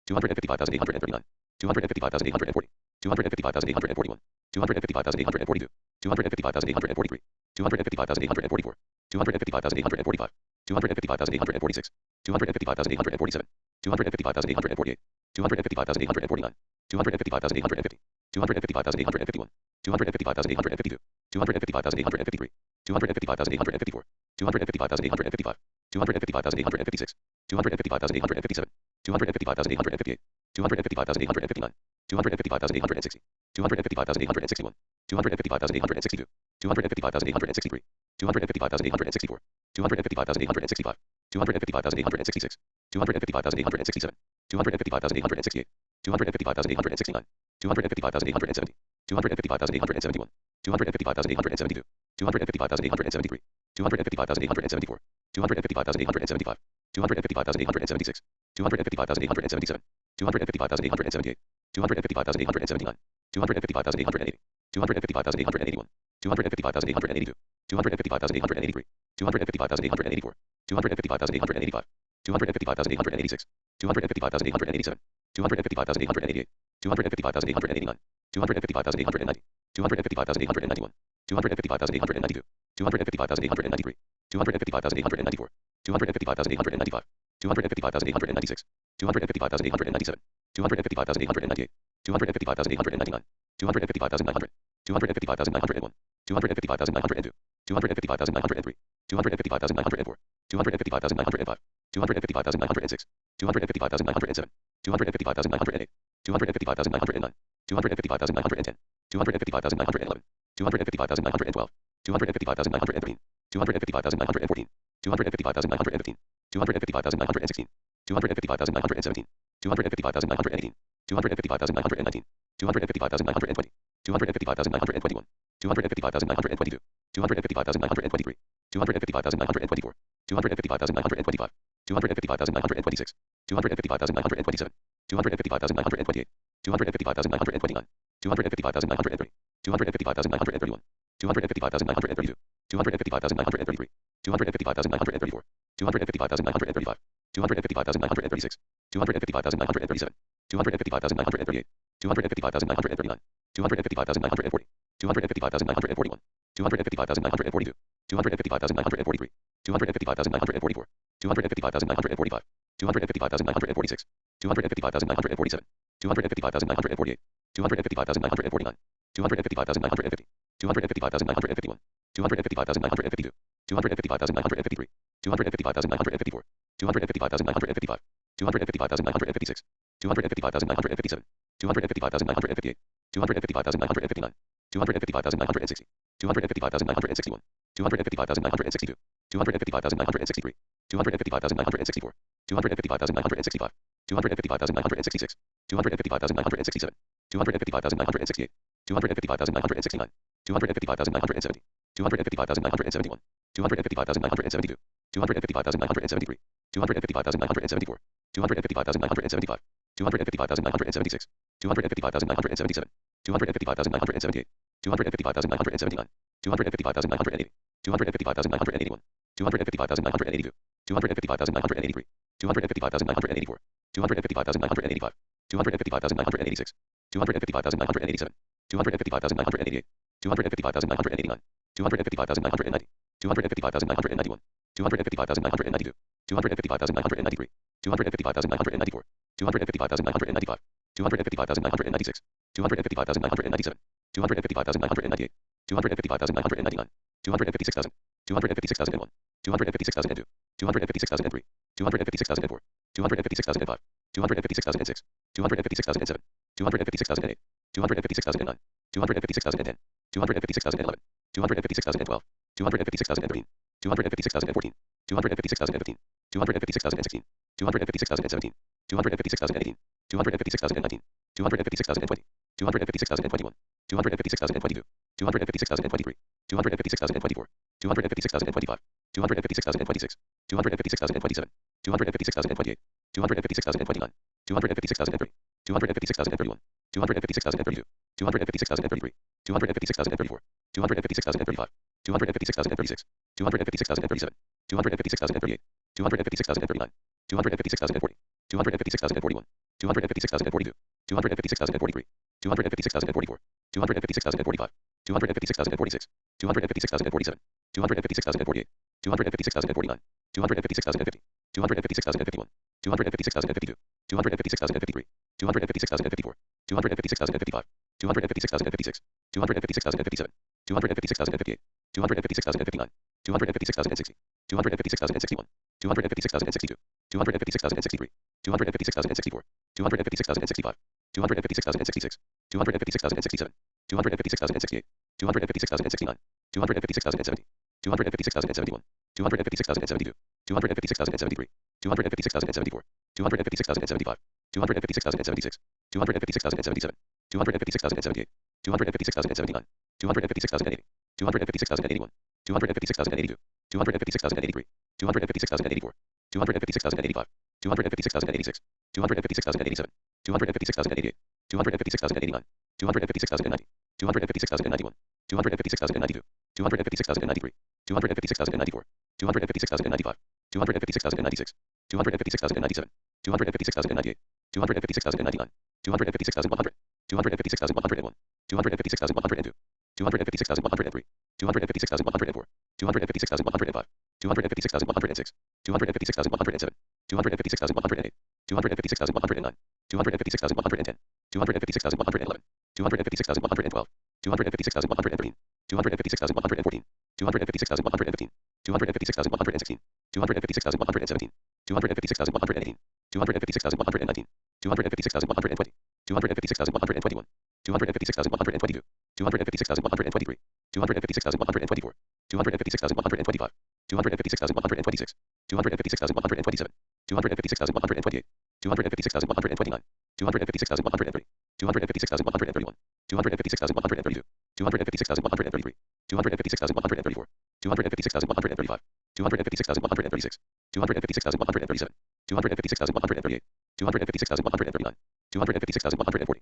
255,839, 255,840, 255,841, 255,842, 255,843, 255,844, 255,845, 255,846, 255,847, 255,848, 255,849, 255,850, 255,851, 255,852, 255,853, 255,854, 255,855, 255,856, 255,857, 255,858, 255,859, 255,860, 255,861, 255,862, 255,863, 255,864, 255,865, 255,866, 255,867, 255,868, 255,869, 255,870, 255,871, 255,872, 255,873, 255,874, 255,875, 255,876, 255,877, 255,878, 255,879, 255,880, 255,881, 255,882, 255,883, 255,884, 255,885, 255,886, 255,887, 255,888, 255,889, 255,890, 255,891, 255,892, 255,893, 255,894, 255,895, 255,896, 255,897, 255,898, 255,899, 255,900, 255,901, 255,902, 255,903, 255,904, 255,905, 255,906, 255,907, 255,908, 255,909, 255,910, 255,911, 255,912, 255,913, 255,914, 255,915, 255,916, 255,917, 255,918, 255,919, 255,920, 255,921, 255,922, 255,923, 255,924, 255,925, 255,926, 255,927, 255,928, 255,929, 255,930, 255,931, 255,932, 255,933, 255,934, 255,935, 255,936, 255,937, 255,938, 255,939, 255,940, 255,941, 255,942, 255,943, 255,944, 255,945, 255,946, 255,947, 255,948, 255,949, 255,950, 255,951, 255,952, 255,953, 255,954, 255,955, 255,956, 255,957, 255,958, 255,959, 255,960, 255,961, 255,962, 255,963, 255,964, 255,965, 255,966, 255,967, 255,968, 255,969, 255,970, 255,971, 255,972, 255,973, 255,974, 255,975, 255,976, 255,977, 255,978, 255,979, 255,980, 255,981, 255,982, 255,983, 255,984, 255,985, 255,986, 255,987, 255,988, 255,989, 255,990, 255,991, 255,992, 255,993, 255,994, 255,995, 255,996, 255,997, 255,998, 255,999, 256,000, 256,001, 256,002, 256,003, 256,004, 256,005, 256,006, 256,007, 256,008, 256,009, 256,010, 256,011, 256,012, 256,013, 256,014, 256,015, 256,016, 256,017, 256,018, 256,019, 256,020, 256,021, 256,022, 256,023, 256,024, 256,025, 256,026, 256,027, 256,028, 256,029, 256,030, 256,031, 256,032, 256,033, 256,034, 256,035, 256,036, 256,037, 256,038, 256,039, 256,040, 256,041, 256,042, 256,043, 256,044, 256,045, 256,046, 256,047, 256,048, 256,049, 256,050, 256,051, 256,052, 256,053, 256,054, 256,055, 256,056, 256,057, 256,058, 256,059, 256,060, 256,061, 256,062, 256,063, 256,064, 256,065, 256,066, 256,067, 256,068, 256,069, 256,070, 256,071, 256,072, 256,073, 256,074, 256,075, 256,076, 256,077, 256,078, 256,079, 256,080, 256,081, 256,082, 256,083, 256,084, 256,085, 256,086, 256,087, 256,088, 256,089, 256,090, 256,091, 256,092, 256,093, 256,094, 256,095, 256,096, 256,097, 256,098, 256,099, 256,100, 256,101, 256,102, 256,103, 256,104, 256,105, 256,106, 256,107, 256,108, 256,109, 256,110, 256,111, 256,112, 256,113, 256,114, 256,115, 256,116, 256,117, 256,118, 256,119, 256,120, 256,121, 256,122, 256,123, 256,124, 256,125, 256,126, 256,127, 256,128, 256,129, 256,130, 256,131, 256,132, 256,133, 256,134, 256,135, 256,136, 256,137, 256,138, 256,139, 256,140,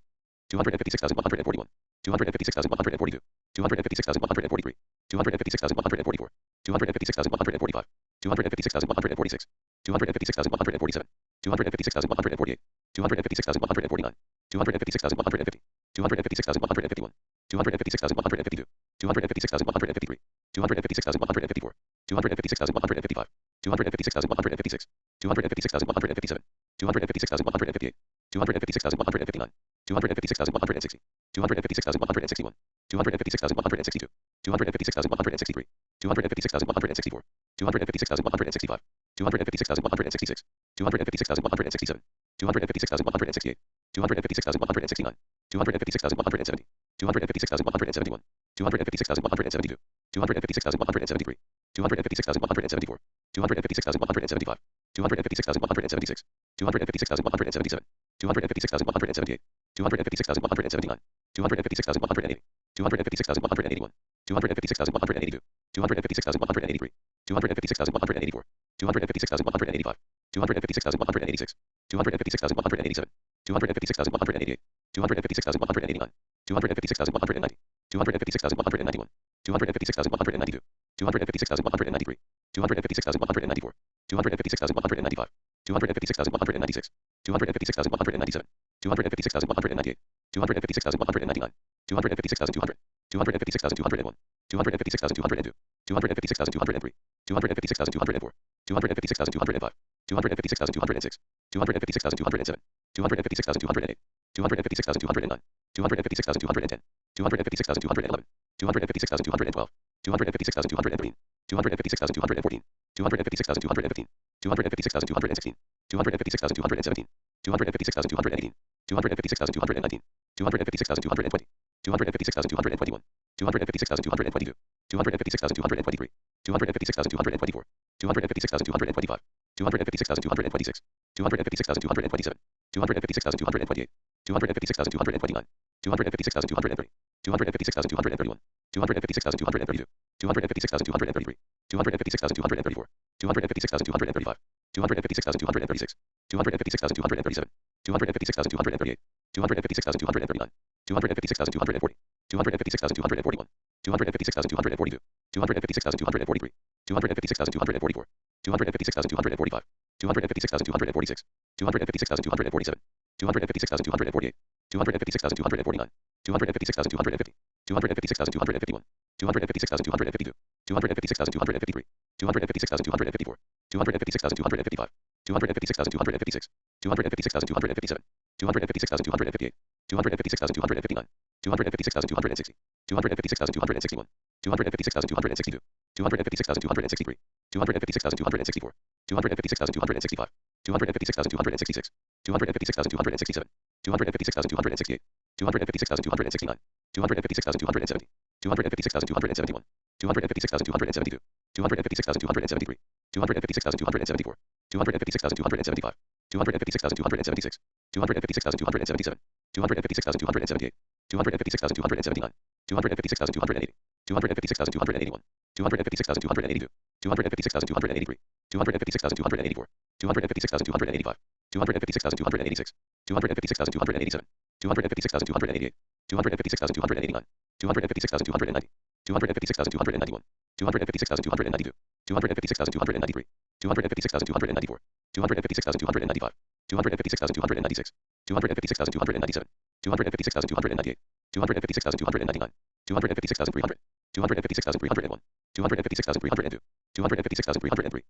256,141, 256,142, 256,143, 256,144, 256,145, 256,146, 256,147, 256,148, 256,149, 256,150, 256,151, 256,152, 256,153, 256,154, 256,155, 256,156, 256,157, 256,158, 256,159, 256,160, 256,161, 256,162, 256,163, 256,164, 256,165, 256,166, 256,167, 256,168, 256,169, 256,170, 256,171, 256,172, 256,173, 256,174, 256,175, 256,176, 256,177, 256,178, 256,179, 256,180, 256,181, 256,182, 256,183, 256,184, 256,185, 256,186, 256,187, 256,188, 256,189, 256,190, 256,191, 256,192, 256,193, 256,194, 256,195, 256,196, 256,197, 256,198, 256,199, 256,200, 256,201, 256,202, 256,203, 256,204, 256,205, 256,206, 256,207, 256,208, 256,209, 256,210, 256,211, 256,212, 256,213, 256,214, 256,215, 256,216, 256,217, 256,218, 256,219, 256,220, 256,221, 256,222, 256,223, 256,224, 256,225, 256,226, 256,227, 256,228, 256,229, 256,230, 256,231, 256,232, 256,233, 256,234, 256,235, 256,236, 256,237, 256,238, 256,239, 256,240, 256,241, 256,242, 256,243, 256,244, 256,245, 256,246, 256,247, 256,248, 256,249, 256,250, 256,251, 256,252, 256,253, 256,254, 256,255, 256,256, 256,257, 256,258, 256,259, 256,260, 256,261, 256,262, 256,263, 256,264, 256,265, 256,266, 256,267, 256,268, 256,269, 256,270, 256,271, 256,272, 256,273, 256,274, 256,275, 256,276, 256,277, 256,278, 256,279, 256,280, 256,281, 256,282, 256,283, 256,284, 256,285, 256,286, 256,287, 256,288, 256,289, 256,290, 256,291, 256,292, 256,293, 256,294, 256,295, 256,296, 256,297, 256,298, 256,299, 256,300, 256,301, 256,302, 256,303,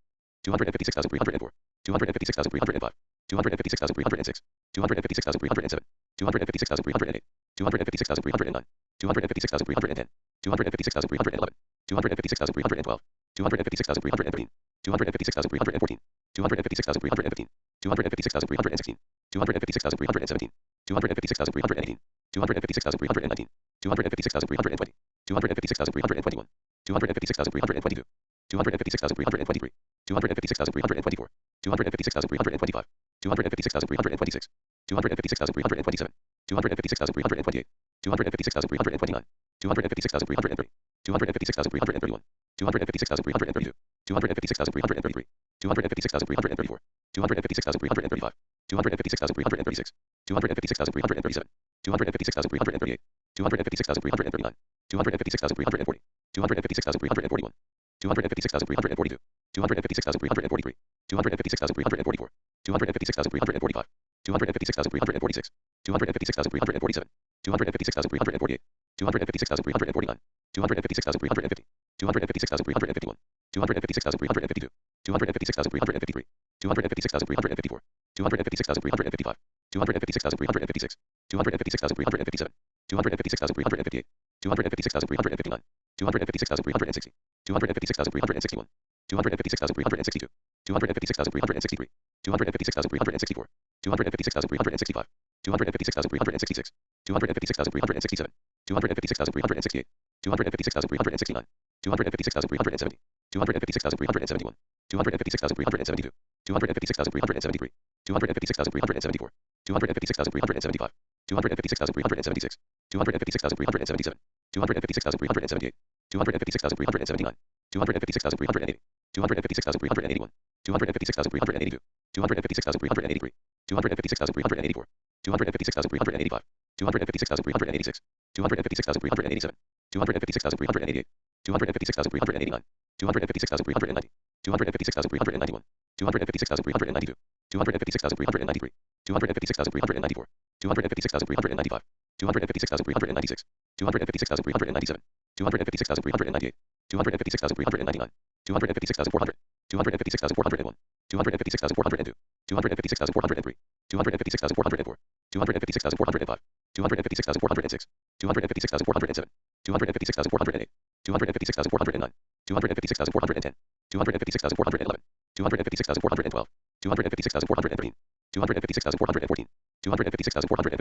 256,304, 256,305, 256,306, 256,307, 256,308, 256,309, 256,310, 256,311, 256,312, 256,313, 256,314, 256,315, 256,316, 256,317, 256,318, 256,319, 256,320, 256,321, 256,322, 256,323, 256,324, 256,325, 256,326, 256,327, 256,328, 256,329, 256,330, 256,331, 256,332, 256,333, 256,334, 256,335, 256,336, 256,337, 256,338, 256,339, 256,340, 256,341, 256,342, 256,343, 256,344, 256,345, 256,346, 256,347, 256,348, 256,349, 256,350, 256,351, 256,352, 256,353, 256,354, 256,355, 256,356, 256,357, 256,358, 256,359, 256,360, 256,361, 256,362, 256,363, 256,364, 256,365, 256,366, 256,367, 256,368, 256,369, 256,370, 256,371, 256,372, 256,373, 256,374, 256,375, 256,376, 256,377, 256,378, 256,379, 256,380, 256,381, 256,382, 256,383, 256,384, 256,385, 256,386, 256,387, 256,388, 256,389, 256,390, 256,391, 256,392, 256,393, 256,394, 256,395, 256,396, 256,397, 256,398, 256,399, 256,400, 256,401, 256,402, 256,403, 256,404, 256,405, 256,406, 256,407, 256,408, 256,409, 256,410, 256,411, 256,412, 256,413, 256,414, 256,415,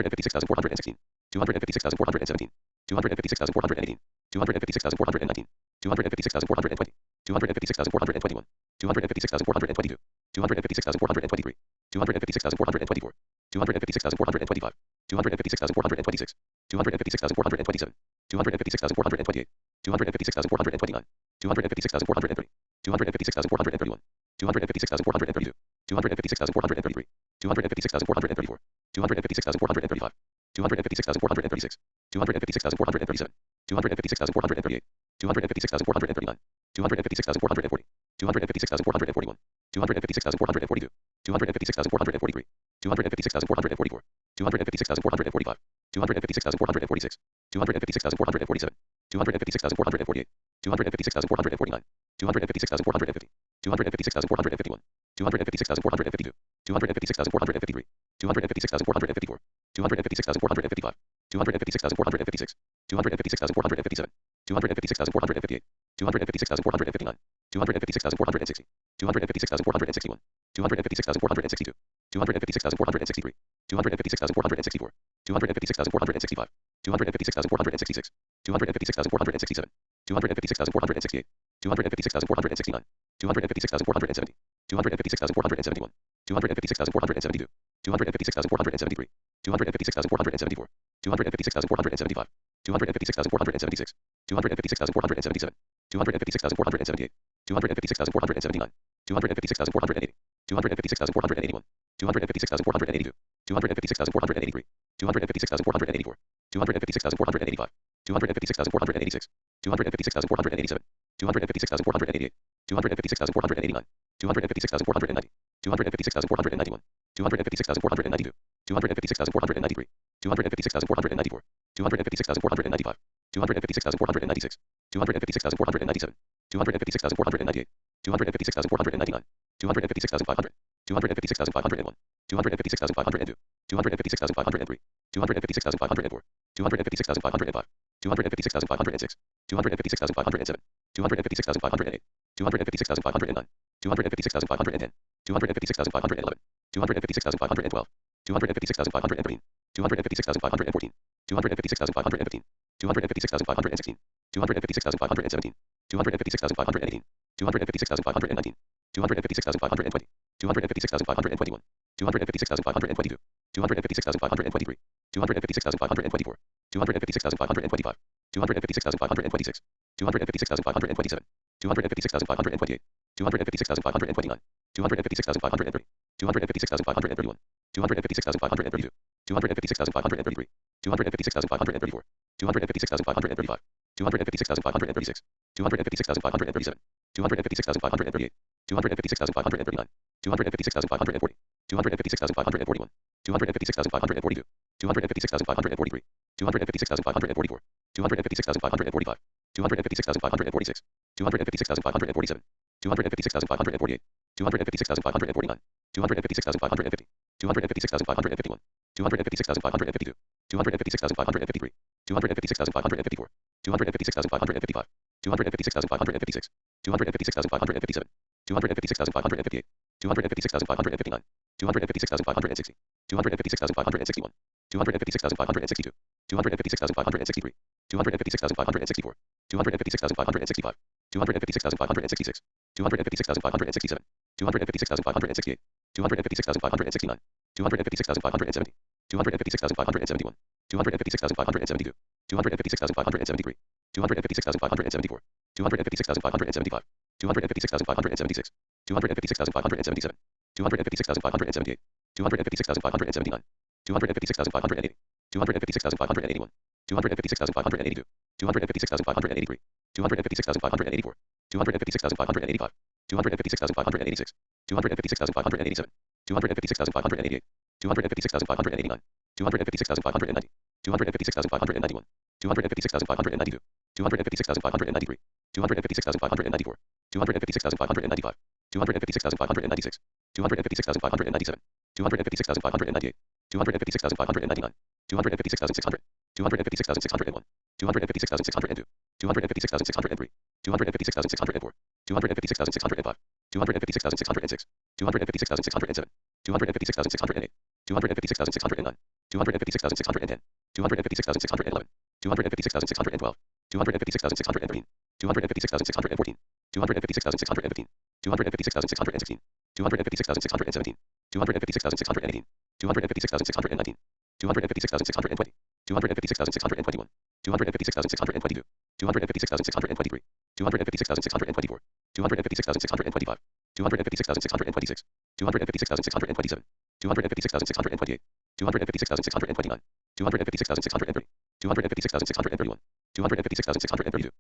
256,416, 256,417, 256,418, 256,419, 256,420, 256,421, 256,422, 256,423, 256,424, 256,425, 256,426, 256,427, 256,428, 256,429, 256,430, 256,431, 256,432, 256,433, 256,434, 256,435, 256,436, 256,437, 256,438, 256,439, 256,440, 256,441, 256,442, 256,443, 256,444, 256,445, 256,446, 256,447, 256,448, 256,449, 256,450, 256,451, 256,452, 256,453, 256,454, 256,455, 256,456, 256,457, 256,458, 256,459, 256,460, 256,461, 256,462, 256,463, 256,464, 256,465, 256,466, 256,467, 256,468, 256,469, 256,470, 256,471, 256,472, 256,473, 256,474, 256,475, 256,476, 256,477, 256,478, 256,479, 256,480, 256,481, 256,482, 256,483, 256,484, 256,485, 256,486, 256,487, 256,488, 256,489, 256,490, 256,491, 256,492, 256,493, 256,494, 256,495, 256,496, 256,497, 256,498, 256,499, 256,500, 256,501, 256,502, 256,503, 256,504, 256,505, 256,506, 256,507, 256,508, 256,509, 256,510, 256,511, 256,512, 256,513, 256,514, 256,515, 256,516, 256,517, 256,518, 256,519, 256,520, 256,521, 256,522, 256,523, 256,524, 256,525, 256,526, 256,527, 256,528, 256,529, 256,530, 256,531, 256,532, 256,533, 256,534, 256,535, 256,536, 256,537, 256,538, 256,539, 256,540, 256,541, 256,542, 256,543, 256,544, 256,545, 256,546, 256,547, 256,548, 256,549, 256,550, 256,551, 256,552, 256,553, 256,554, 256,555, 256,556, 256,557, 256,558, 256,559, 256,560, 256,561, 256,562, 256,563, 256,564, 256,565, 256,566, 256,567, 256,568, 256,569, 256,570, 256,571, 256,572, 256,573, 256,574, 256,575, 256,576, 256,577, 256,578, 256,579, 256,580, 256,581, 256,582, 256,583, 256,584, 256,585, 256,586, 256,587, 256,588, 256,589, 256,590, 256,591, 256,592, 256,593, 256,594, 256,595, 256,596, 256,597, 256,598, 256,599, 256,600, 256,601, 256,602, 256,603, 256,604, 256,605, 256,606, 256,607, 256,608, 256,609, 256,610, 256,611, 256,612, 256,613, 256,614, 256,615, 256,616, 256,617, 256,618, 256,619, 256,620, 256,621, 256,622, 256,623, 256,624, 256,625, 256,626, 256,627, 256,628, 256,629, 256,630, 256,631, 256,632,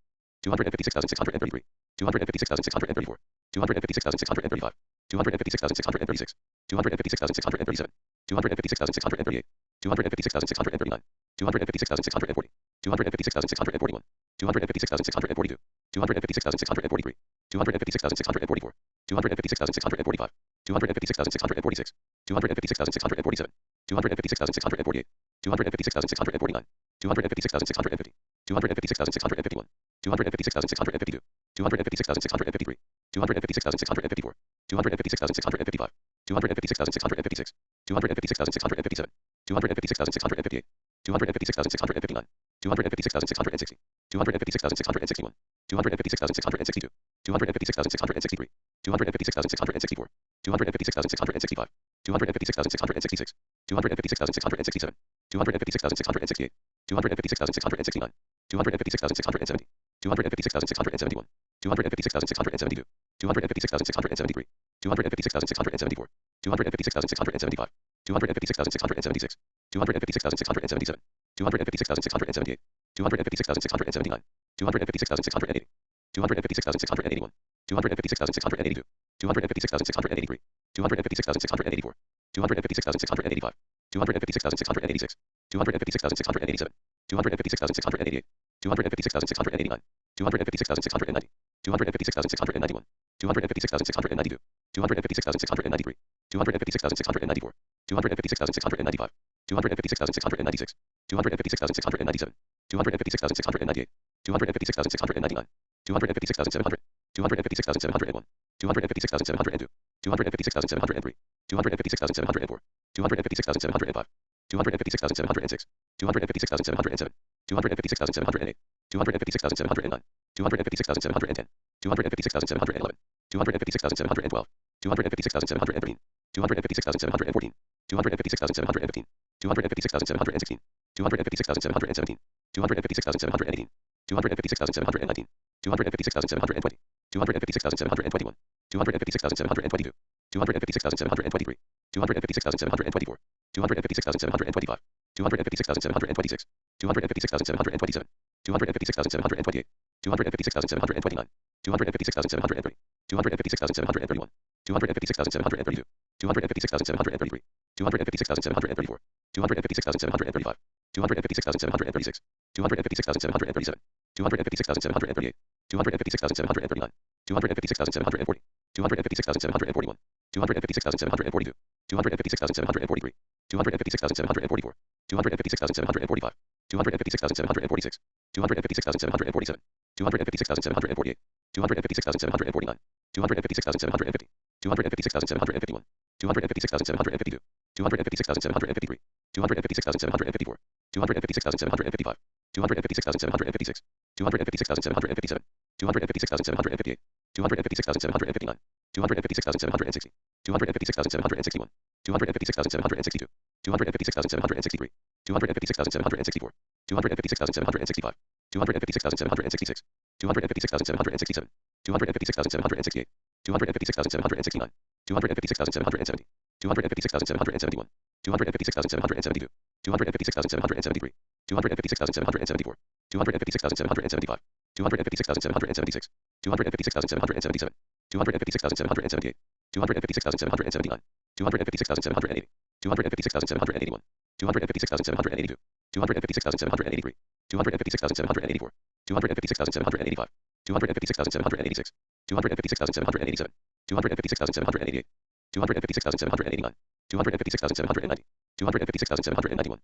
256,633, 256,634, 256,635, 256,636, 256,637, 256,638, 256,639, 256,640, 256,641, 256,642, 256,643, 256,644, 256,645, 256,646, 256,647, 256,648, 256,649, 256,650, 256,651, 256,652, 256,653, 256,654, 256,655, 256,656, 256,657, 256,658, 256,659, 256,660, 256,661, 256,662, 256,663, 256,664, 256,665, 256,666, 256,667, 256,668, 256,669, 256,670, 256,671, 256,672, 256,673, 256,674, 256,675, 256,676, 256,677, 256,678, 256,679, 256,680, 256,681, 256,682, 256,683, 256,684, 256,685, 256,686, 256,687, 256,688, 256,689, 256,690, 256,691, 256,692, 256,693, 256,694, 256,695, 256,696, 256,697, 256,698, 256,699, 256,700, 256,701, 256,702, 256,703, 256,704, 256,705, 256,706, 256,707, 256,708, 256,709, 256,710, 256,711, 256,712, 256,713, 256,714, 256,715, 256,716, 256,717, 256,718, 256,719, 256,720, 256,721, 256,722, 256,723, 256,724, 256,725, 256,726, 256,727, 256,728, 256,729, 256,730, 256,731, 256,732, 256,733, 256,734, 256,735, 256,736, 256,737, 256,738, 256,739, 256,740, 256,741, 256,742, 256,743, 256,744, 256,745, 256,746, 256,747, 256,748, 256,749, 256,750, 256,751, 256,752, 256,753, 256,754, 256,755, 256,756, 256,757, 256,758, 256,759, 256,760, 256,761, 256,762, 256,763, 256,764, 256,765, 256,766, 256,767, 256,768, 256,769, 256,770, 256,771, 256,772, 256,773, 256,774, 256,775, 256,776, 256,777, 256,778, 256,779, 256,780, 256,781, 256,782, 256,783, 256,784, 256,785, 256,786, 256,787, 256,788, 256,789, 256,790, 256,791,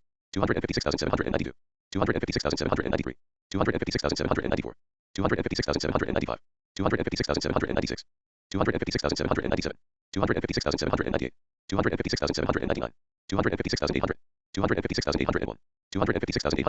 256,792, 256,793, 256,794, 256,795, 256,796, 256,797, 256,798, 256,799, 256,800, 256,801, 256,802,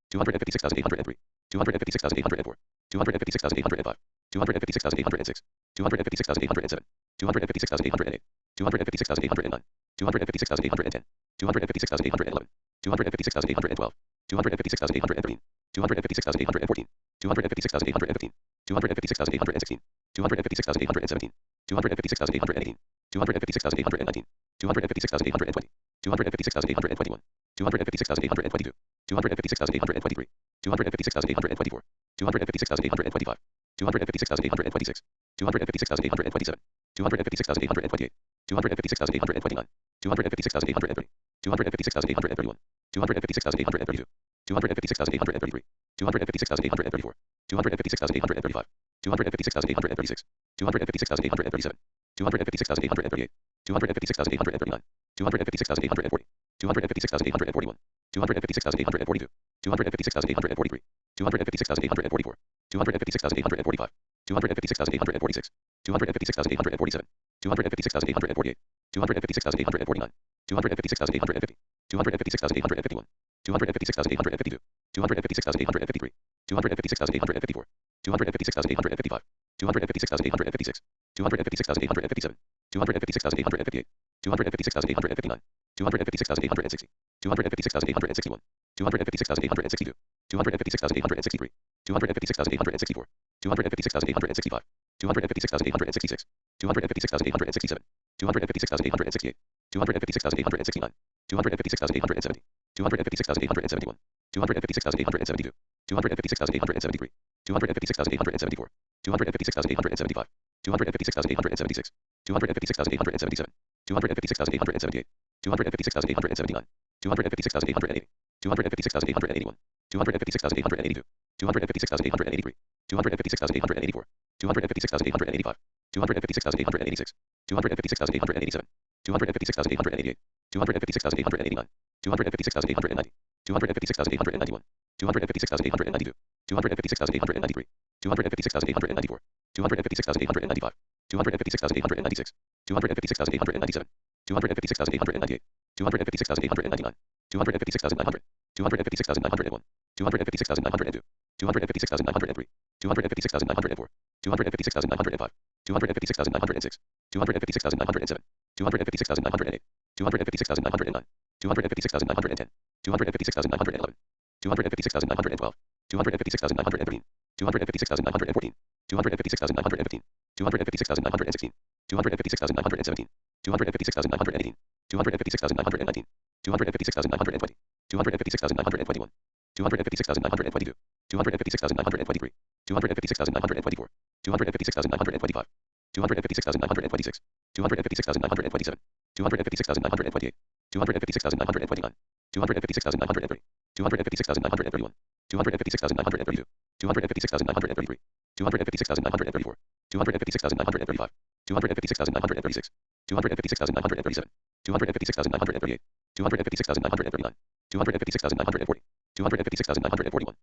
256,803, 256,804, 256,805, 256,806, 256,807, 256,808, 256,809, 256,810, 256,811, 256,812, 256,813, 256,814, 256,815, 256,816, 256,817, 256,818, 256,819, 256,820, 256,821, 256,822, 256,823, 256,824, 256,825, 256,826, 256,827, 256,828, 256,829, 256,830, 256,831, 256,832, 256,833, 256,834, 256,835, 256,836, 256,837, 256,838, 256,839, 256,840, 256,841, 256,842, 256,843, 256,844, 256,845, 256,846, 256,847, 256,848, 256,849, 256,850, 256,851, 256,852, 256,853, 256,854, 256,855, 256,856, 256,857, 256,858, 256,859, 256,860, 256,861, 256,862, 256,863, 256,864, 256,865, 256,866, 256,867, 256,868, 256,869, 256,870, 256,871, 256,872, 256,873, 256,874, 256,875, 256,876, 256,877, 256,878, 256,879, 256,880, 256,881, 256,882, 256,883, 256,884, 256,885, 256,886, 256,887, 256,888, 256,889, 256,890, 256,891, 256,892, 256,893, 256,894, 256,895, 256,896, 256,897, 256,898, 256,899, 256,900, 256,901, 256,902, 256,903, 256,904, 256,905, 256,906, 256,907, 256,908, 256,909, 256,910, 256,911, 256,912, 256,913, 256,914, 256,915, 256,916, 256,917, 256,918, 256,919, 256,920, 256,921, 256,922, 256,923, 256,924, 256,925, 256,926, 256,927, 256,928, 256,929, 256,930, 256,931, 256,932, 256,933, 256,934, 256,935, 256,936, 256,937, 256,938, 256,939, 256,940, 256,941,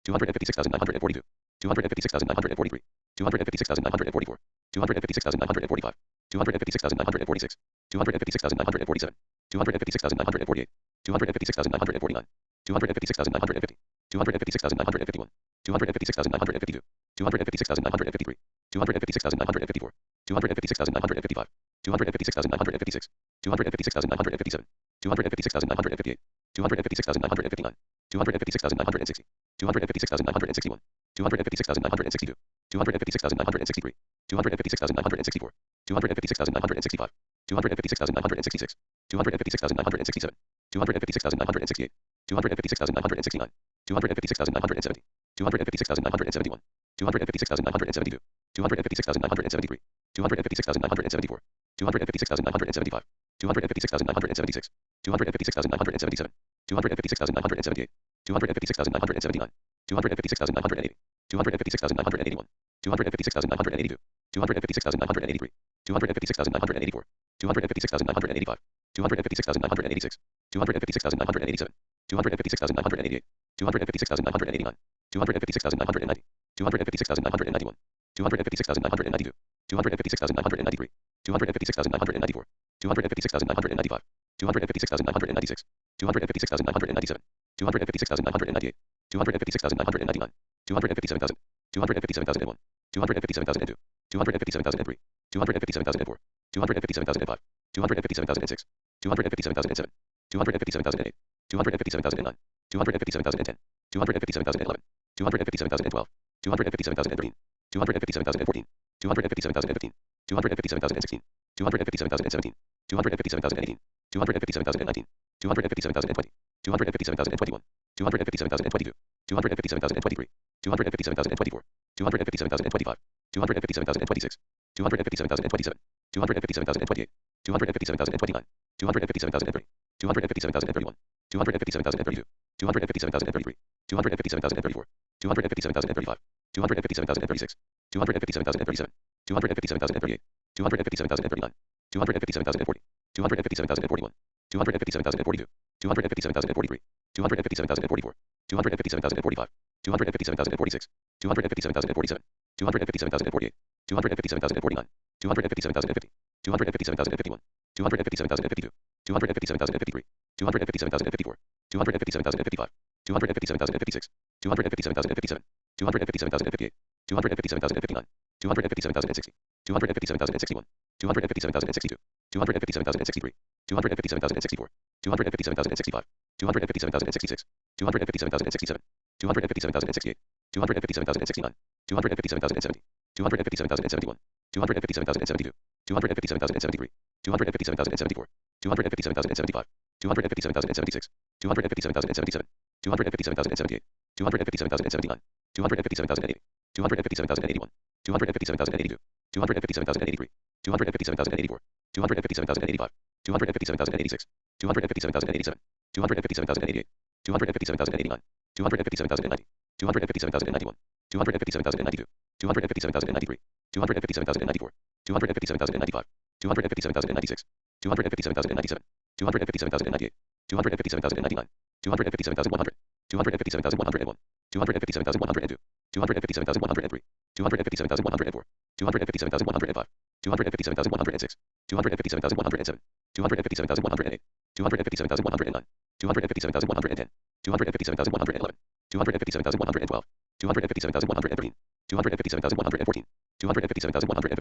256,942, 256,943, 256,944, 256,945, 256,946, 256,947, 256,948, 256,949, 256,950, 256,951, 256,952, 256,953, 256,954, 256,955, 256,956, 256,957, 256,958, 256,959, 256,960, 256,961, 256,962, 256,963, 256,964, 256,965, 256,966, 256,967, 256,968, 256,969, 256,970, 256,971, 256,972, 256,973, 256,974, 256,975, 256,976, 256,977, 256,978, 256,979, 256,980, 256,981, 256,982, 256,983, 256,984, 256,985, 256,986, 256,987, 256,988, 256,989, 256,990, 256,991, 256,992, 256,993, 256,994, 256,995, 256,996, 256,997, 256,998, 256,999, 257,000, 257,001, 257,002, 257,003, 257,004, 257,005, 257,006, 257,007, 257,008, 257,009, 257,010, 257,011, 257,012, 257,013, 257,014, 257,015, 257,016, 257,017, 257,018, 257,019, 257,020, 257,021, 257,022, 257,023, 257,024, 257,025, 257,026, 257,027, 257,028, 257,029, 257,030, 257,031, 257,032, 257,033, 257,034, 257,035, 257,036, 257,037, 257,038, 257,039, 257,040, 257,041, 257,042, 257,043, 257,044, 257,045, 257,046, 257,047, 257,048, 257,049, 257,050, 257,051, 257,052, 257,053, 257,054, 257,055, 257,056, 257,057, 257,058, 257,059, 257,060, 257,061, 257,062, 257,063, 257,064, 257,065, 257,066, 257,067, 257,068, 257,069, 257,070, 257,071, 257,072, 257,073, 257,074, 257,075, 257,076, 257,077, 257,078, 257,079, 257,080, 257,081, 257,082, 257,083, 257,084, 257,085, 257,086, 257,087, 257,088, 257,089, 257,090, 257,091, 257,092, 257,093, 257,094, 257,095, 257,096, 257,097, 257,098, 257,099, 257,100, 257,101, 257,102, 257,103, 257,104, 257,105, 257,106, 257,107, 257,108, 257,109, 257,110, 257,111, 257,112, 257,113, 257,114, 257,115,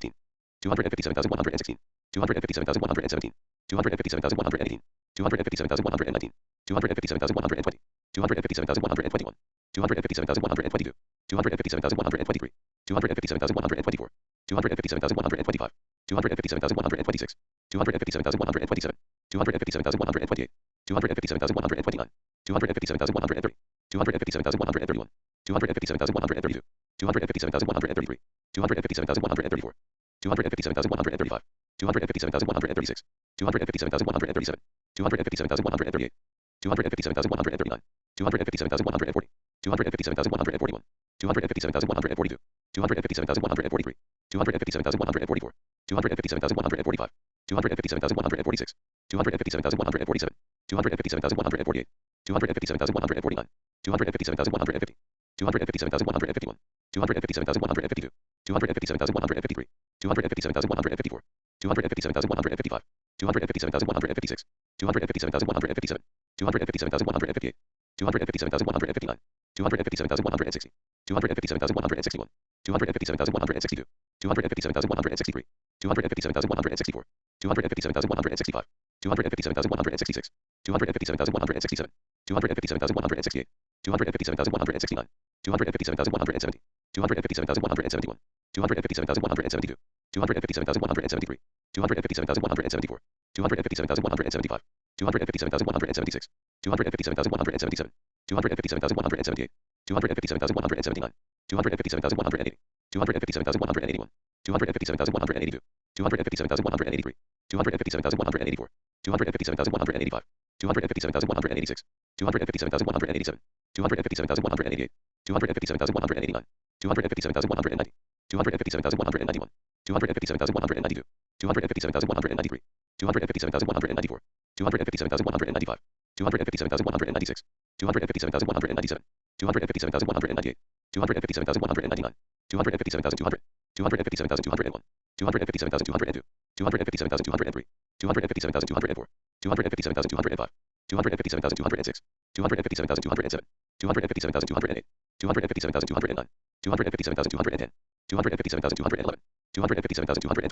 257,116, 257,117, 257,118, 257,119, 257,120, 257,121, 257,122, 257,123, 257,124, 257,125, 257,126, 257,127, 257,128, 257,129, 257,130, 257,131, 257,132, 257,133, 257,134, 257,135, 257,136, 257,137, 257,138, 257,139, 257,140, 257,141, 257,142, 257,143, 257,144, 257,145, 257,146, 257,147, 257,148, 257,149, 257,150, 257,151, 257,152, 257,153, 257,154, 257,155, 257,156, 257,157, 257,158, 257,159, 257,160, 257,161, 257,162, 257,163, 257,164, 257,165, 257,166, 257,167, 257,168, 257,169, 257,170, 257,171, 257,172, 257,173, 257,174, 257,175, 257,176, 257,177, 257,178, 257,179, 257,180, 257,181, 257,182, 257,183, 257,184, 257,185, 257,186, 257,187, 257,188, 257,189, 257,190, 257,191, 257,192, 257,193, 257,194, 257,195, 257,196, 257,197, 257,198, 257,199, 257,200, 257,201, 257,202, 257,203, 257,204, 257,205, 257,206, 257,207, 257,208, 257,209, 257,210, 257,211, 257,212,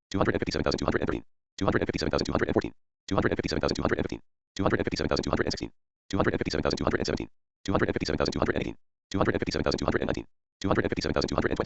257,213, 257,214, 257,215, 257,216, 257,217, 257,218, 257,219, 257,220,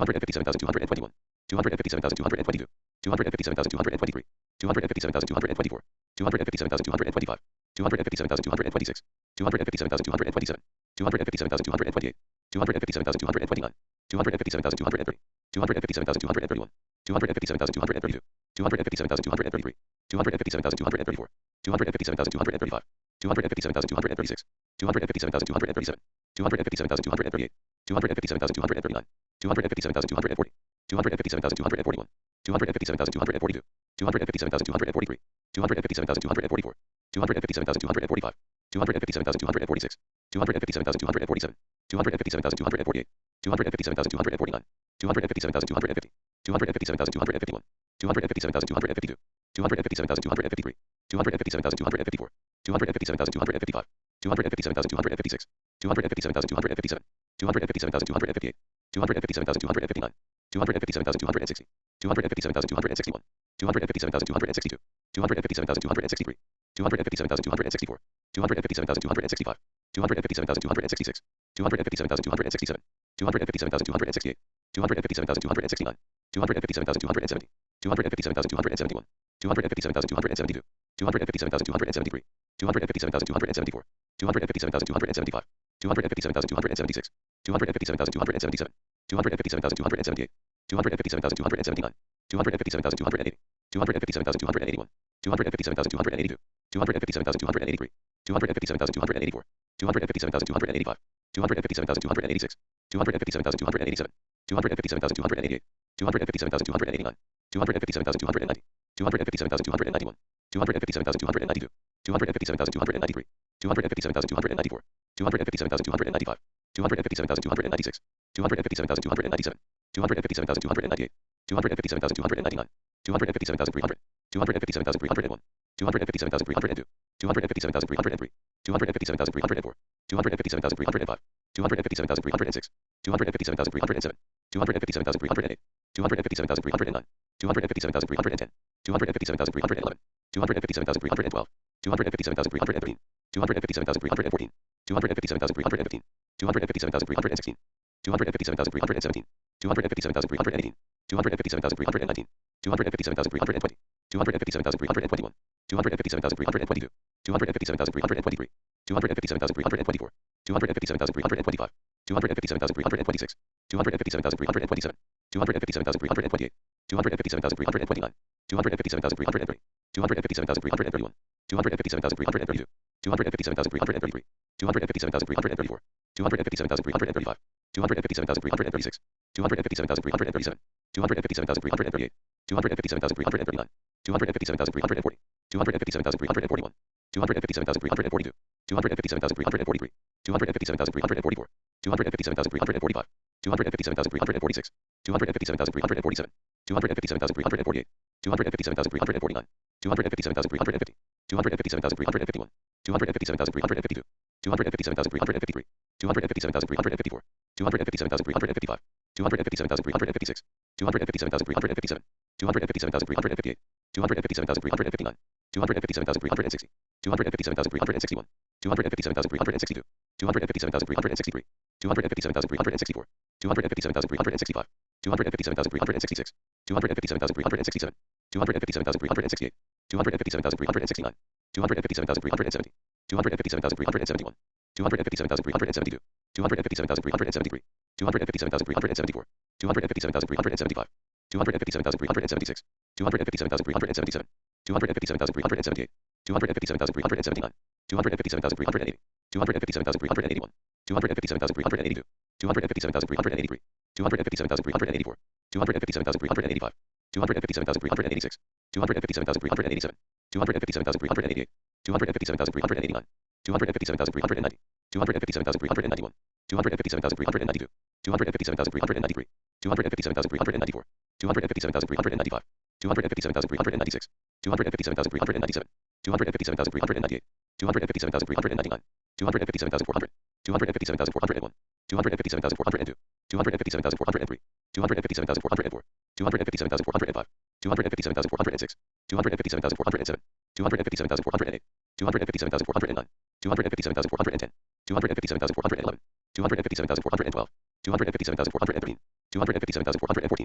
257,221, 257,222, 257,223, 257,224, 257,225, 257,226, 257,227, 257,228, 257,229, 257,230, 257,231, 257,232, 257,233, 257,234, 257,235, 257,236, 257,237, 257,238, 257,239, 257,240, 257,241, 257,242, 257,243, 257,244, 257,245, 257,246, 257,247, 257,248, 257,249, 257,250, 257,251, 257,252, 257,253, 257,254, 257,255, 257,256, 257,257, 257,258, 257,259, 257,260, 257,261, 257,262, 257,263, 257,264, 257,265, 257,266, 257,267, 257,268, 257,269, 257,270, 257,271, 257,272, 257,273, 257,274, 257,275, 257,276, 257,277, 257,278, 257,279, 257,280, 257,281, 257,282, 257,283, 257,284, 257,285, 257,286, 257,287, 257,288, 257,289, 257,290, 257,291, 257,292, 257,293, 257,294, 257,295, 257,296, 257,297, 257,298, 257,299, 257,300, 257,301, 257,302, 257,303, 257,304, 257,305, 257,306, 257,307, 257,308, 257,309, 257,310, 257,311, 257,312, 257,313, 257,314, 257,315, 257,316, 257,317, 257,318, 257,319, 257,320, 257,321, 257,322, 257,323, 257,324, 257,325, 257,326, 257,327, 257,328, 257,329, 257,330, 257,331, 257,332, 257,333, 257,334, 257,335, 257,336, 257,337, 257,338, 257,339, 257,340, 257,341, 257,342, 257,343, 257,344, 257,345, 257,346, 257,347, 257,348, 257,349, 257,350, 257,351, 257,352, 257,353, 257,354, 257,355, 257,356, 257,357, 257,358, 257,359, 257,360, 257,361, 257,362, 257,363, 257,364, 257,365, 257,366, 257,367, 257,368, 257,369, 257,370, 257,371, 257,372, 257,373, 257,374, 257,375, 257,376, 257,377, 257,378, 257,379, 257,380, 257,381, 257,382, 257,383, 257,384, 257,385, 257,386, 257,387, 257,388, 257,389, 257,390, 257,391, 257,392, 257,393, 257,394, 257,395, 257,396, 257,397, 257,398, 257,399, 257,400, 257,401, 257,402, 257,403, 257,404, 257,405, 257,406, 257,407, 257,408, 257,409, 257,410, 257,411, 257,412, 257,413, 257,414,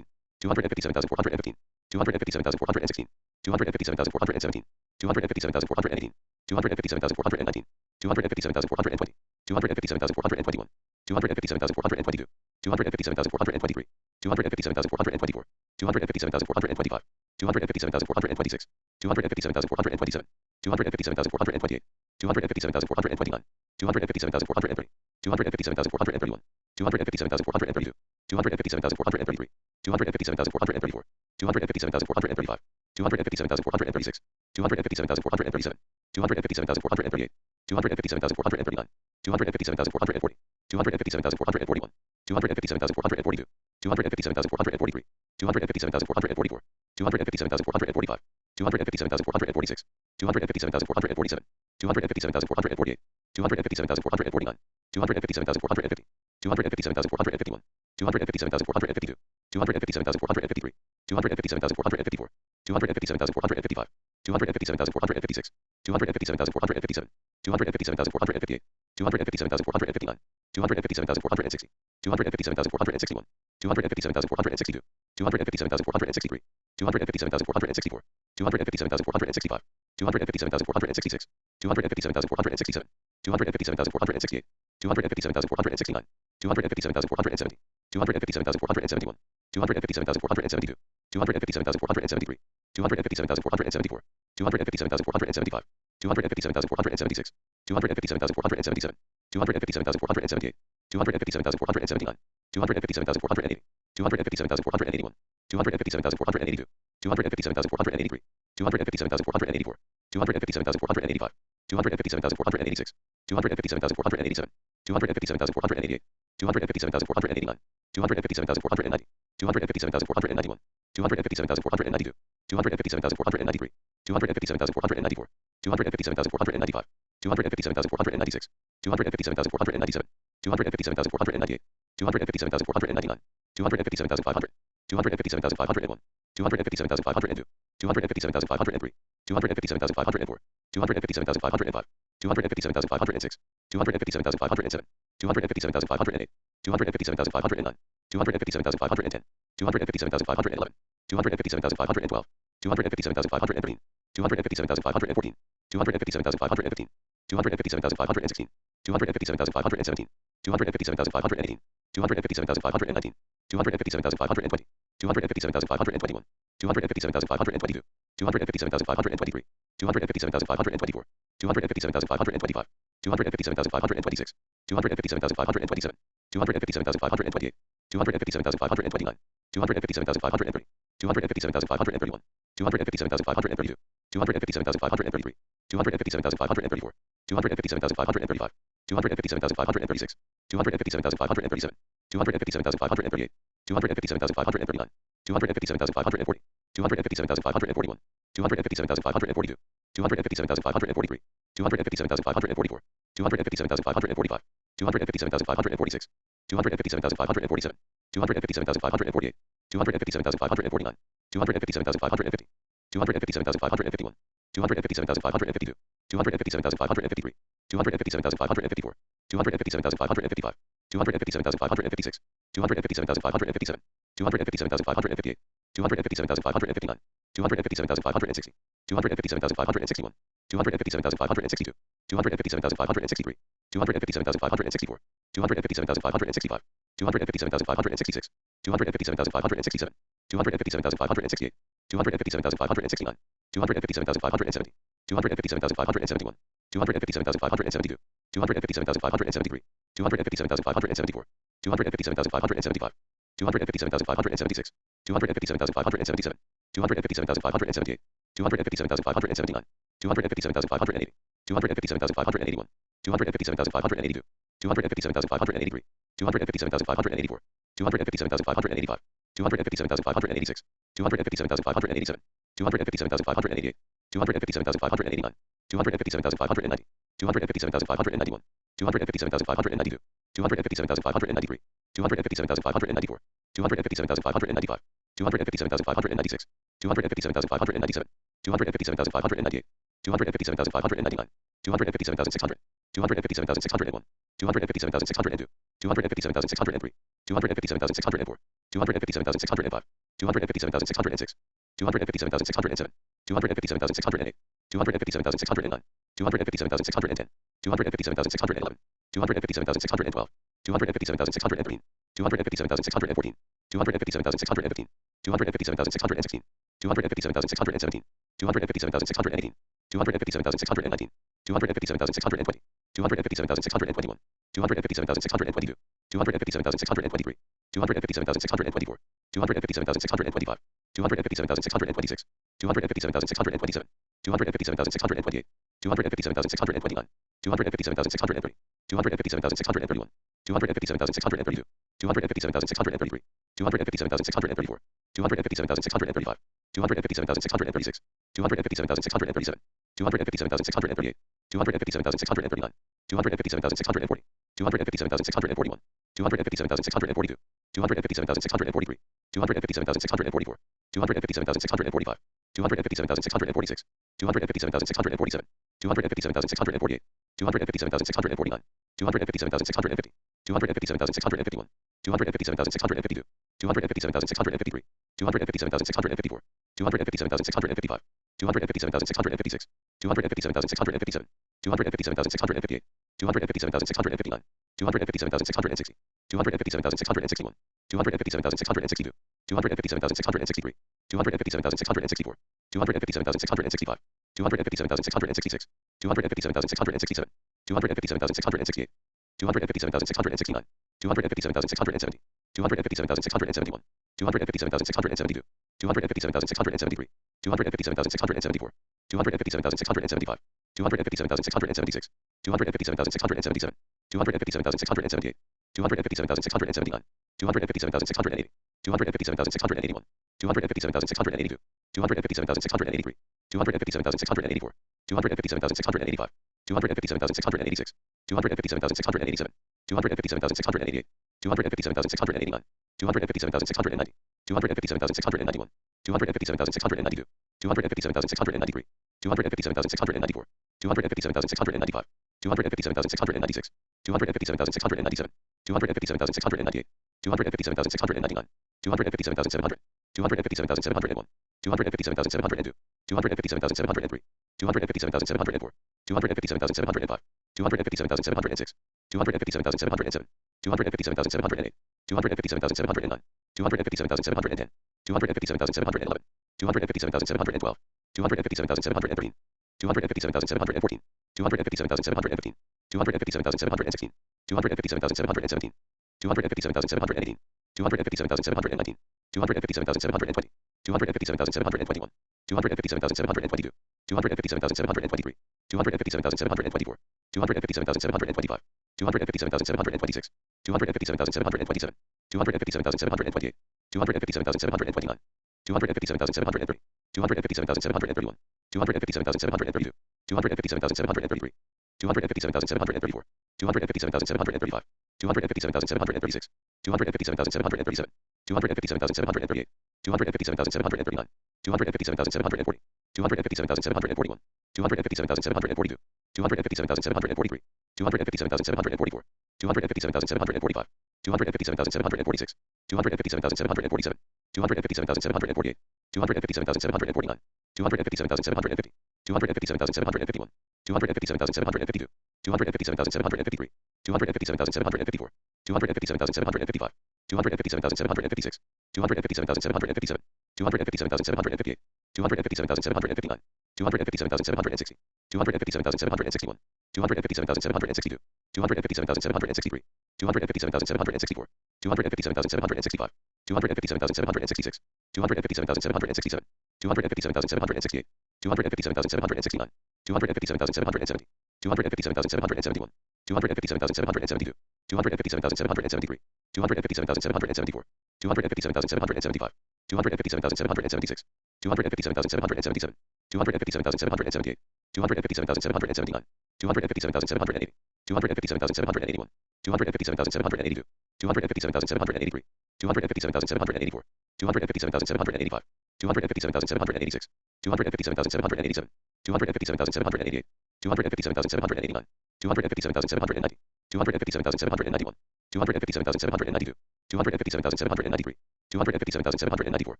257,415, 257,416, 257,417, 257,418, 257,419, 257,420, 257,421, 257,422, 257,423, 257,424, 257,425, 257,426, 257,427, 257,428, 257,429, 257,430, 257,431, 257,432, 257,433, 257,434, 257,435, 257,436, 257,437, 257,438, 257,439, 257,440, 257,441, 257,442, 257,443, 257,444, 257,445, 257,446, 257,447, 257,448, 257,449, 257,450, 257,451, 257,452, 257,453, 257,454, 257,455, 257,456, 257,457, 257,458, 257,459, 257,460, 257,461, 257,462, 257,463, 257,464, 257,465, 257,466, 257,467, 257,468, 257,469, 257,470, 257,471, 257,472, 257,473, 257,474, 257,475, 257,476, 257,477, 257,478, 257,479, 257,480, 257,481, 257,482, 257,483, 257,484, 257,485, 257,486, 257,487, 257,488, 257,489, 257,490, 257,491, 257,492, 257,493, 257,494, 257,495, 257,496, 257,497, 257,498, 257,499, 257,500, 257,501, 257,502, 257,503, 257,504, 257,505, 257,506, 257,507, 257,508, 257,509, 257,510, 257,511, 257,512, 257,513, 257,514, 257,515, 257,516, 257,517, 257,518, 257,519, 257,520, 257,521, 257,522, 257,523, 257,524, 257,525, 257,526, 257,527, 257,528, 257,529, 257,530, 257,531, 257,532, 257,533, 257,534, 257,535, 257,536, 257,537, 257,538, 257,539, 257,540, 257,541, 257,542, 257,543, 257,544, 257,545, 257,546, 257,547, 257,548, 257,549, 257,550, 257,551, 257,552, 257,553, 257,554, 257,555, 257,556, 257,557, 257,558, 257,559, 257,560, 257,561, 257,562, 257,563, 257,564, 257,565, 257,566, 257,567, 257,568, 257,569, 257,570, 257,571, 257,572, 257,573, 257,574, 257,575, 257,576, 257,577, 257,578, 257,579, 257,580, 257,581, 257,582, 257,583, 257,584, 257,585, 257,586, 257,587, 257,588, 257,589, 257,590, 257,591, 257,592, 257,593, 257,594, 257,595, 257,596, 257,597, 257,598, 257,599, 257,600, 257,601, 257,602, 257,603, 257,604, 257,605, 257,606, 257,607, 257,608, 257,609, 257,610, 257,611, 257,612, 257,613, 257,614, 257,615, 257,616, 257,617, 257,618, 257,619, 257,620, 257,621, 257,622, 257,623, 257,624, 257,625, 257,626, 257,627, 257,628, 257,629, 257,630, 257,631, 257,632, 257,633, 257,634, 257,635, 257,636, 257,637, 257,638, 257,639, 257,640, 257,641, 257,642, 257,643, 257,644, 257,645, 257,646, 257,647, 257,648, 257,649, 257,650, 257,651, 257,652, 257,653, 257,654, 257,655, 257,656, 257,657, 257,658, 257,659, 257,660, 257,661, 257,662, 257,663, 257,664, 257,665, 257,666, 257,667, 257,668, 257,669, 257,670, 257,671, 257,672, 257,673, 257,674, 257,675, 257,676, 257,677, 257,678, 257,679, 257,680, 257,681, 257,682, 257,683, 257,684, 257,685, 257,686, 257,687, 257,688, 257,689, 257,690, 257,691, 257,692, 257,693, 257,694, 257,695, 257,696, 257,697, 257,698, 257,699, 257,700, 257,701, 257,702, 257,703, 257,704, 257,705, 257,706, 257,707, 257,708, 257,709, 257,710, 257,711, 257,712, 257,713, 257,714, 257,715, 257,716, 257,717, 257,718, 257,719, 257,720, 257,721, 257,722, 257,723, 257,724, 257,725, 257,726, 257,727, 257,728, 257,729, 257,730, 257,731, 257,732, 257,733, 257,734, 257,735, 257,736, 257,737, 257,738, 257,739, 257,740, 257,741, 257,742, 257,743, 257,744, 257,745, 257,746, 257,747, 257,748, 257,749, 257,750, 257,751, 257,752, 257,753, 257,754, 257,755, 257,756, 257,757, 257,758, 257,759, 257,760, 257,761, 257,762, 257,763, 257,764, 257,765, 257,766, 257,767, 257,768, 257,769, 257,770, 257,771, 257,772, 257,773, 257,774, 257,775, 257,776, 257,777, 257,778, 257,779, 257,780, 257,781, 257,782, 257,783, 257,784, 257,785, 257,786, 257,787, 257,788, 257,789, 257,790, 257,791, 257,792, 257,793, 257,794,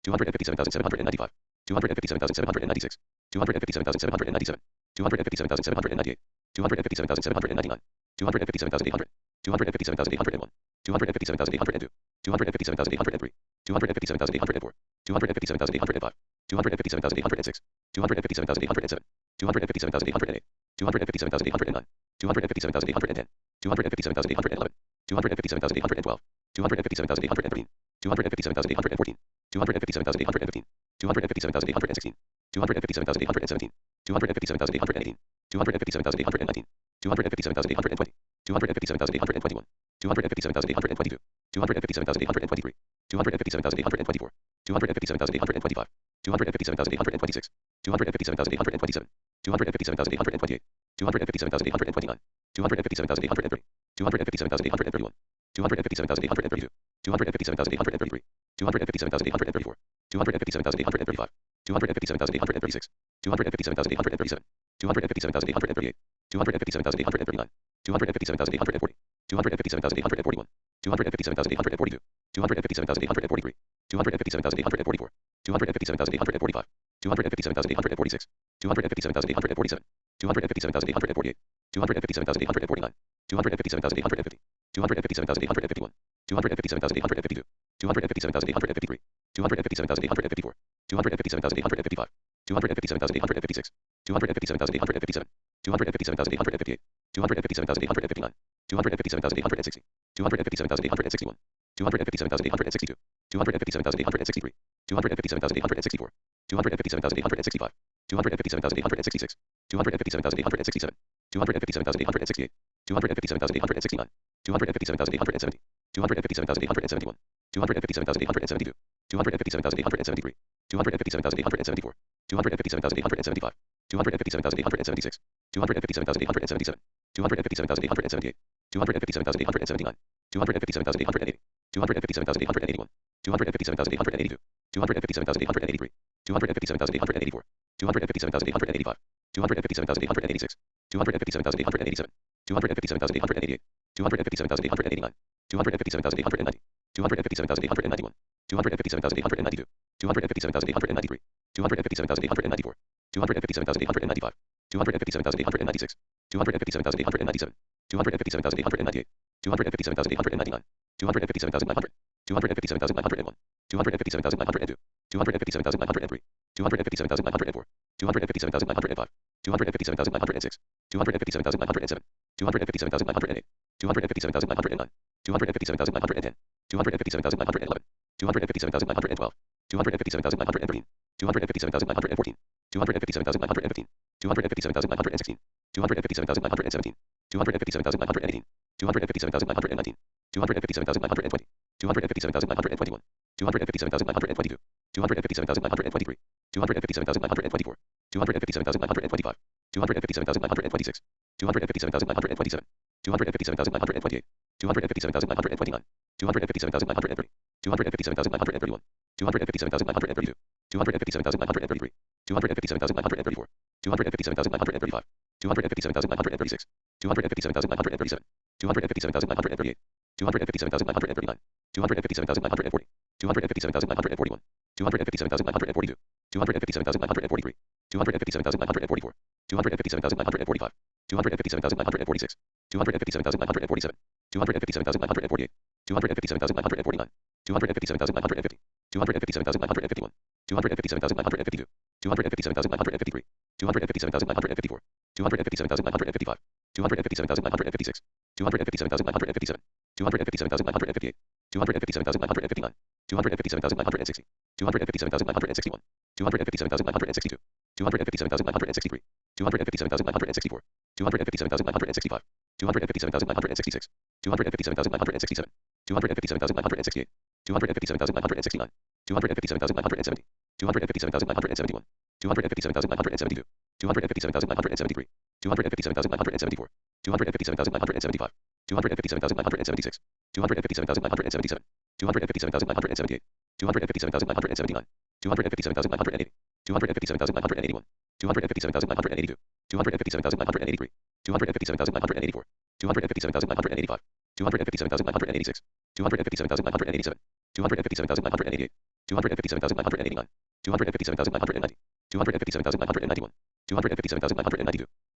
257,795, 257,796, 257,797, 257,798, 257,799, 257,800, 257,801, 257,802, 257,803, 257,804, 257,805, 257,806, 257,807, 257,808, 257,809, 257,810, 257,811, 257,812, 257,813, 257,814, 257,815, 257,816, 257,817, 257,818, 257,819, 257,820, 257,821, 257,822, 257,823, 257,824, 257,825, 257,826, 257,827, 257,828, 257,829, 257,830, 257,831, 257,832, 257,833, 257,834, 257,835, 257,836, 257,837, 257,838, 257,839, 257,840, 257,841, 257,842, 257,843, 257,844, 257,845, 257,846, 257,847, 257,848, 257,849, 257,850, 257,851, 257,852, 257,853, 257,854, 257,855, 257,856, 257,857, 257,858, 257,859, 257,860, 257,861, 257,862, 257,863, 257,864, 257,865, 257,866, 257,867, 257,868, 257,869, 257,870, 257,871, 257,872, 257,873, 257,874, 257,875, 257,876, 257,877, 257,878, 257,879, 257,880, 257,881, 257,882, 257,883, 257,884, 257,885, 257,886, 257,887, 257,888, 257,889, 257,890, 257,891, 257,892, 257,893, 257,894, 257,895, 257,896, 257,897, 257,898, 257,899, 257,900, 257,901, 257,902, 257,903, 257,904, 257,905, 257,906, 257,907, 257,908, 257,909, 257,910, 257,911, 257,912, 257,913, 257,914, 257,915, 257,916, 257,917, 257,918, 257,919, 257,920, 257,921, 257,922, 257,923, 257,924, 257,925, 257,926, 257,927, 257,928, 257,929, 257,930, 257,931, 257,932, 257,933, 257,934, 257,935, 257,936, 257,937, 257,938, 257,939, 257,940, 257,941, 257,942, 257,943, 257,944, 257,945, 257,946, 257,947, 257,948, 257,949, 257,950, 257,951, 257,952, 257,953, 257,954, 257,955, 257,956, 257,957, 257,958, 257,959, 257,960, 257,961, 257,962, 257,963, 257,964, 257,965, 257,966, 257,967, 257,968, 257,969, 257,970, 257,971, 257,972, 257,973, 257,974, 257,975, 257,976, 257,977, 257,978, 257,979, 257,980, 257,981, 257,982, 257,983, 257,984, 257,985, 257,986, 257,987, 257,988, 257,989, 257,990, 257,991, 257,992,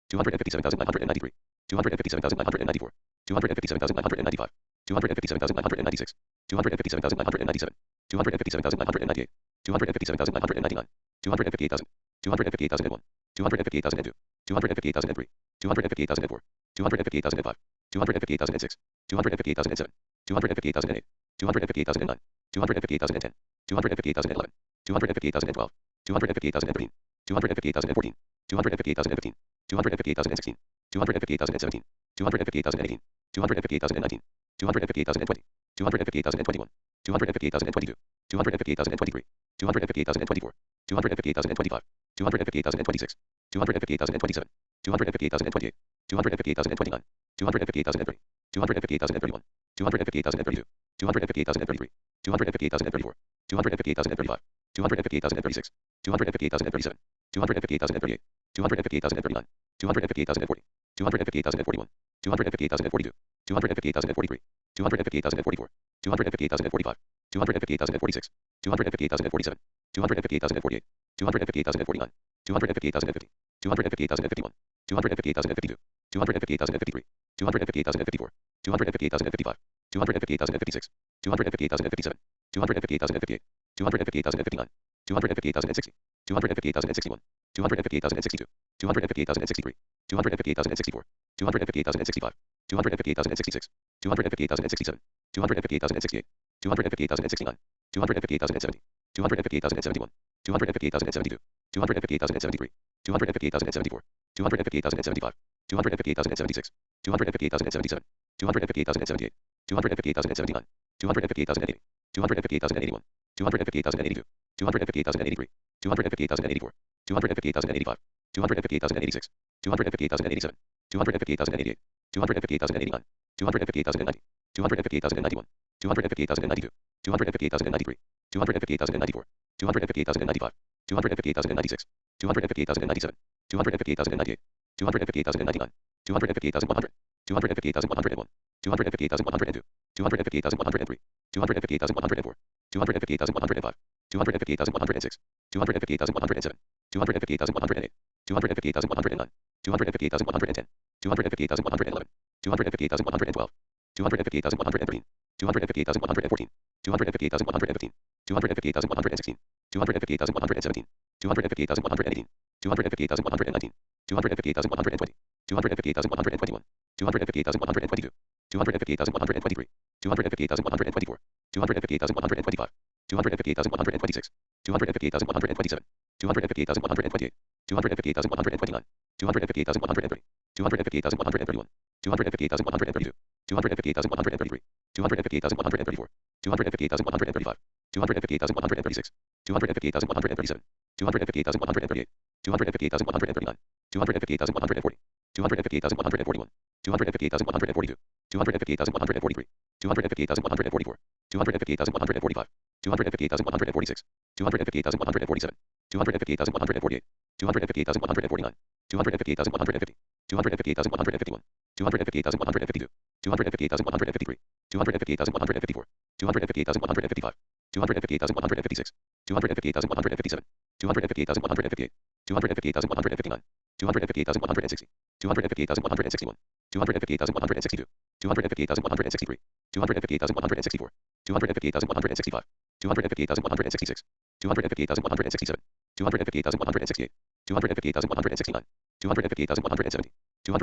257,993, 257,994, 257,995, 257,996, 257,997, 257,998, 257,999, 258,000, 258,001, 258,002, 258,003, 258,004, 258,005, 258,006, 258,007, 258,008, 258,009, 258,010, 258,011, 258,012, 258,013, 258,014, 258,015, 258,016, 258,017, 258,018, 258,019, 258,020, 258,021, 258,022, 258,023, 258,024, 258,025, 258,026, 258,027, 258,028, 258,029, 258,030, 258,031, 258,032, 258,033, 258,034, 258,035, 258,036, 258,037, 258,038, 258,039, 258,040, 258,041, 258,042, 258,043, 258,044, 258,045, 258,046, 258,047, 258,048, 258,049, 258,050, 258,051, 258,052, 258,053, 258,054, 258,055, 258,056, 258,057, 258,058, 258,059, 258,060, 258,061, 258,062, 258,063, 258,064, 258,065, 258,066, 258,067, 258,068, 258,069, 258,070, 258,071, 258,072, 258,073, 258,074, 258,075, 258,076, 258,077, 258,078, 258,079, 258,080, 258,081, 258,082, 258,083, 258,084, 258,085, 258,086, 258,087, 258,088, 258,089, 258,090, 258,091, 258,092, 258,093, 258,094, 258,095, 258,096, 258,097, 258,098, 258,099, 258,100, 258,101, 258,102, 258,103, 258,104, 258,105, 258,106, 258,107, 258,108, 258,109, 258,110, 258,111, 258,112, 258,113, 258,114, 258,115, 258,116, 258,117, 258,118, 258,119, 258,120, 258,121, 258,122, 258,123, 258,124, 258,125, 258,126, 258,127, 258,128, 258,129, 258,130, 258,131, 258,132, 258,133, 258,134, 258,135, 258,136, 258,137, 258,138, 258,139, 258,140, 258,141, 258,142, 258,143, 258,144, 258,145, 258,146, 258,147, 258,148, 258,149, 258,150, 258,151, 258,152, 258,153, 258,154, 258,155, 258,156, 258,157, 258,158, 258,159, 258,160, 258,161, 258,162, 258,163, 258,164, 258,165, 258,166, 258,167, 258,168, 258,169, 258,170,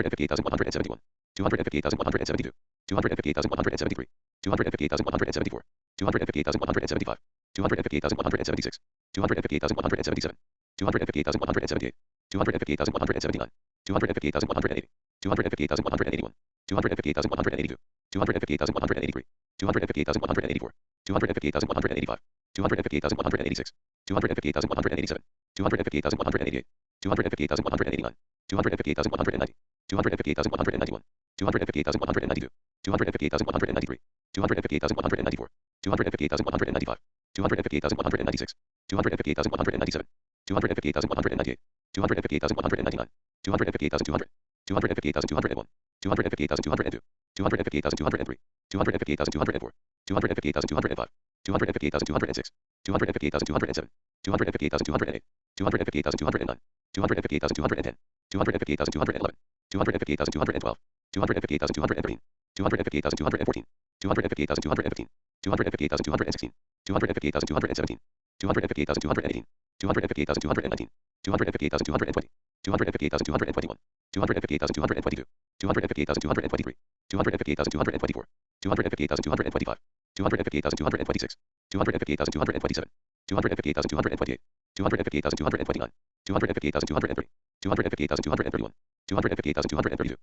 258,171, 258,172, 258,173, 258,174, 258,175, 258,176, 258,177, 258,178, 258,179, 258,180, 258,181, 258,182, 258,183, 258,184, 258,185, 258,186, 258,187, 258,188, 258,189, 258,190, 258,191, 258,192, 258,193, 258,194, 258,195, 258,196, 258,197, 258,198, 258,199, 258,200, 258,201, 258,202, 258,203, 258,204, 258,205, 258,206, 258,207, 258,208, 258,209, 258,210, 258,211, 258,212, 258,213, 258,214, 258,215, 258,216, 258,217, 258,218, 258,219, 258,220, 258,221, 258,222, 258,223, 258,224, 258,225, 258,226, 258,227, 258,228, 258,229, 258,230, 258,231, 258,232,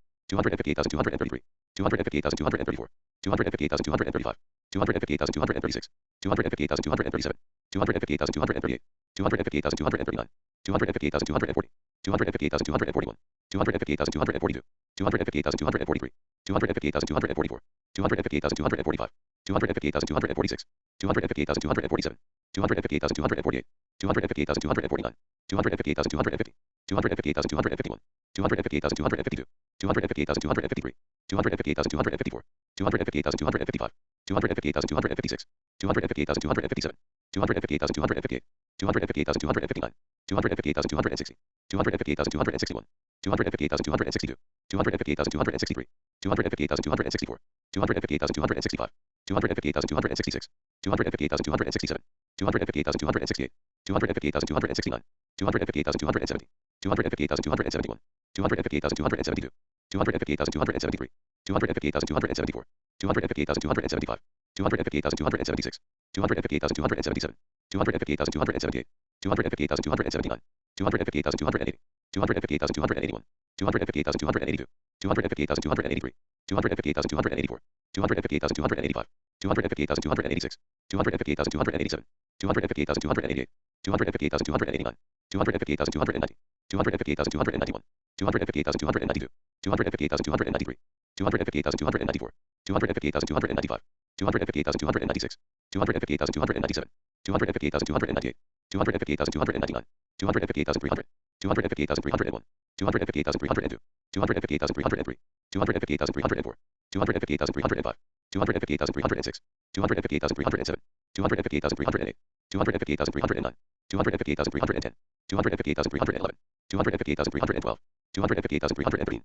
258,233, 258,234, 258,235, 258,236, 258,237, 258,238, 258,239, 258,240, 258,241, 258,242, 258,243, 258,244, 258,245, 258,246, 258,247, 258,248, 258,249, 258,250, 258,251, 258,252, 258,253, 258,254, 258,255, 258,256, 258,257, 258,258, 258,259, 258,260, 258,261, 258,262, 258,263, 258,264, 258,265, 258,266, 258,267, 258,268, 258,269, 258,270, 258,271, 258,272, 258,273, 258,274, 258,275, 258,276, 258,277, 258,278, 258,279, 258,280, 258,281, 258,282, 258,283, 258,284, 258,285, 258,286, 258,287, 258,288, 258,289, 258,290, 258,291, 258,292, 258,293, 258,294, 258,295, 258,296, 258,297, 258,298, 258,299, 258,300, 258,301, 258,302, 258,303, 258,304, 258,305, 258,306, 258,307, 258,308, 258,309, 258,310, 258,311, 258,312, 258,313,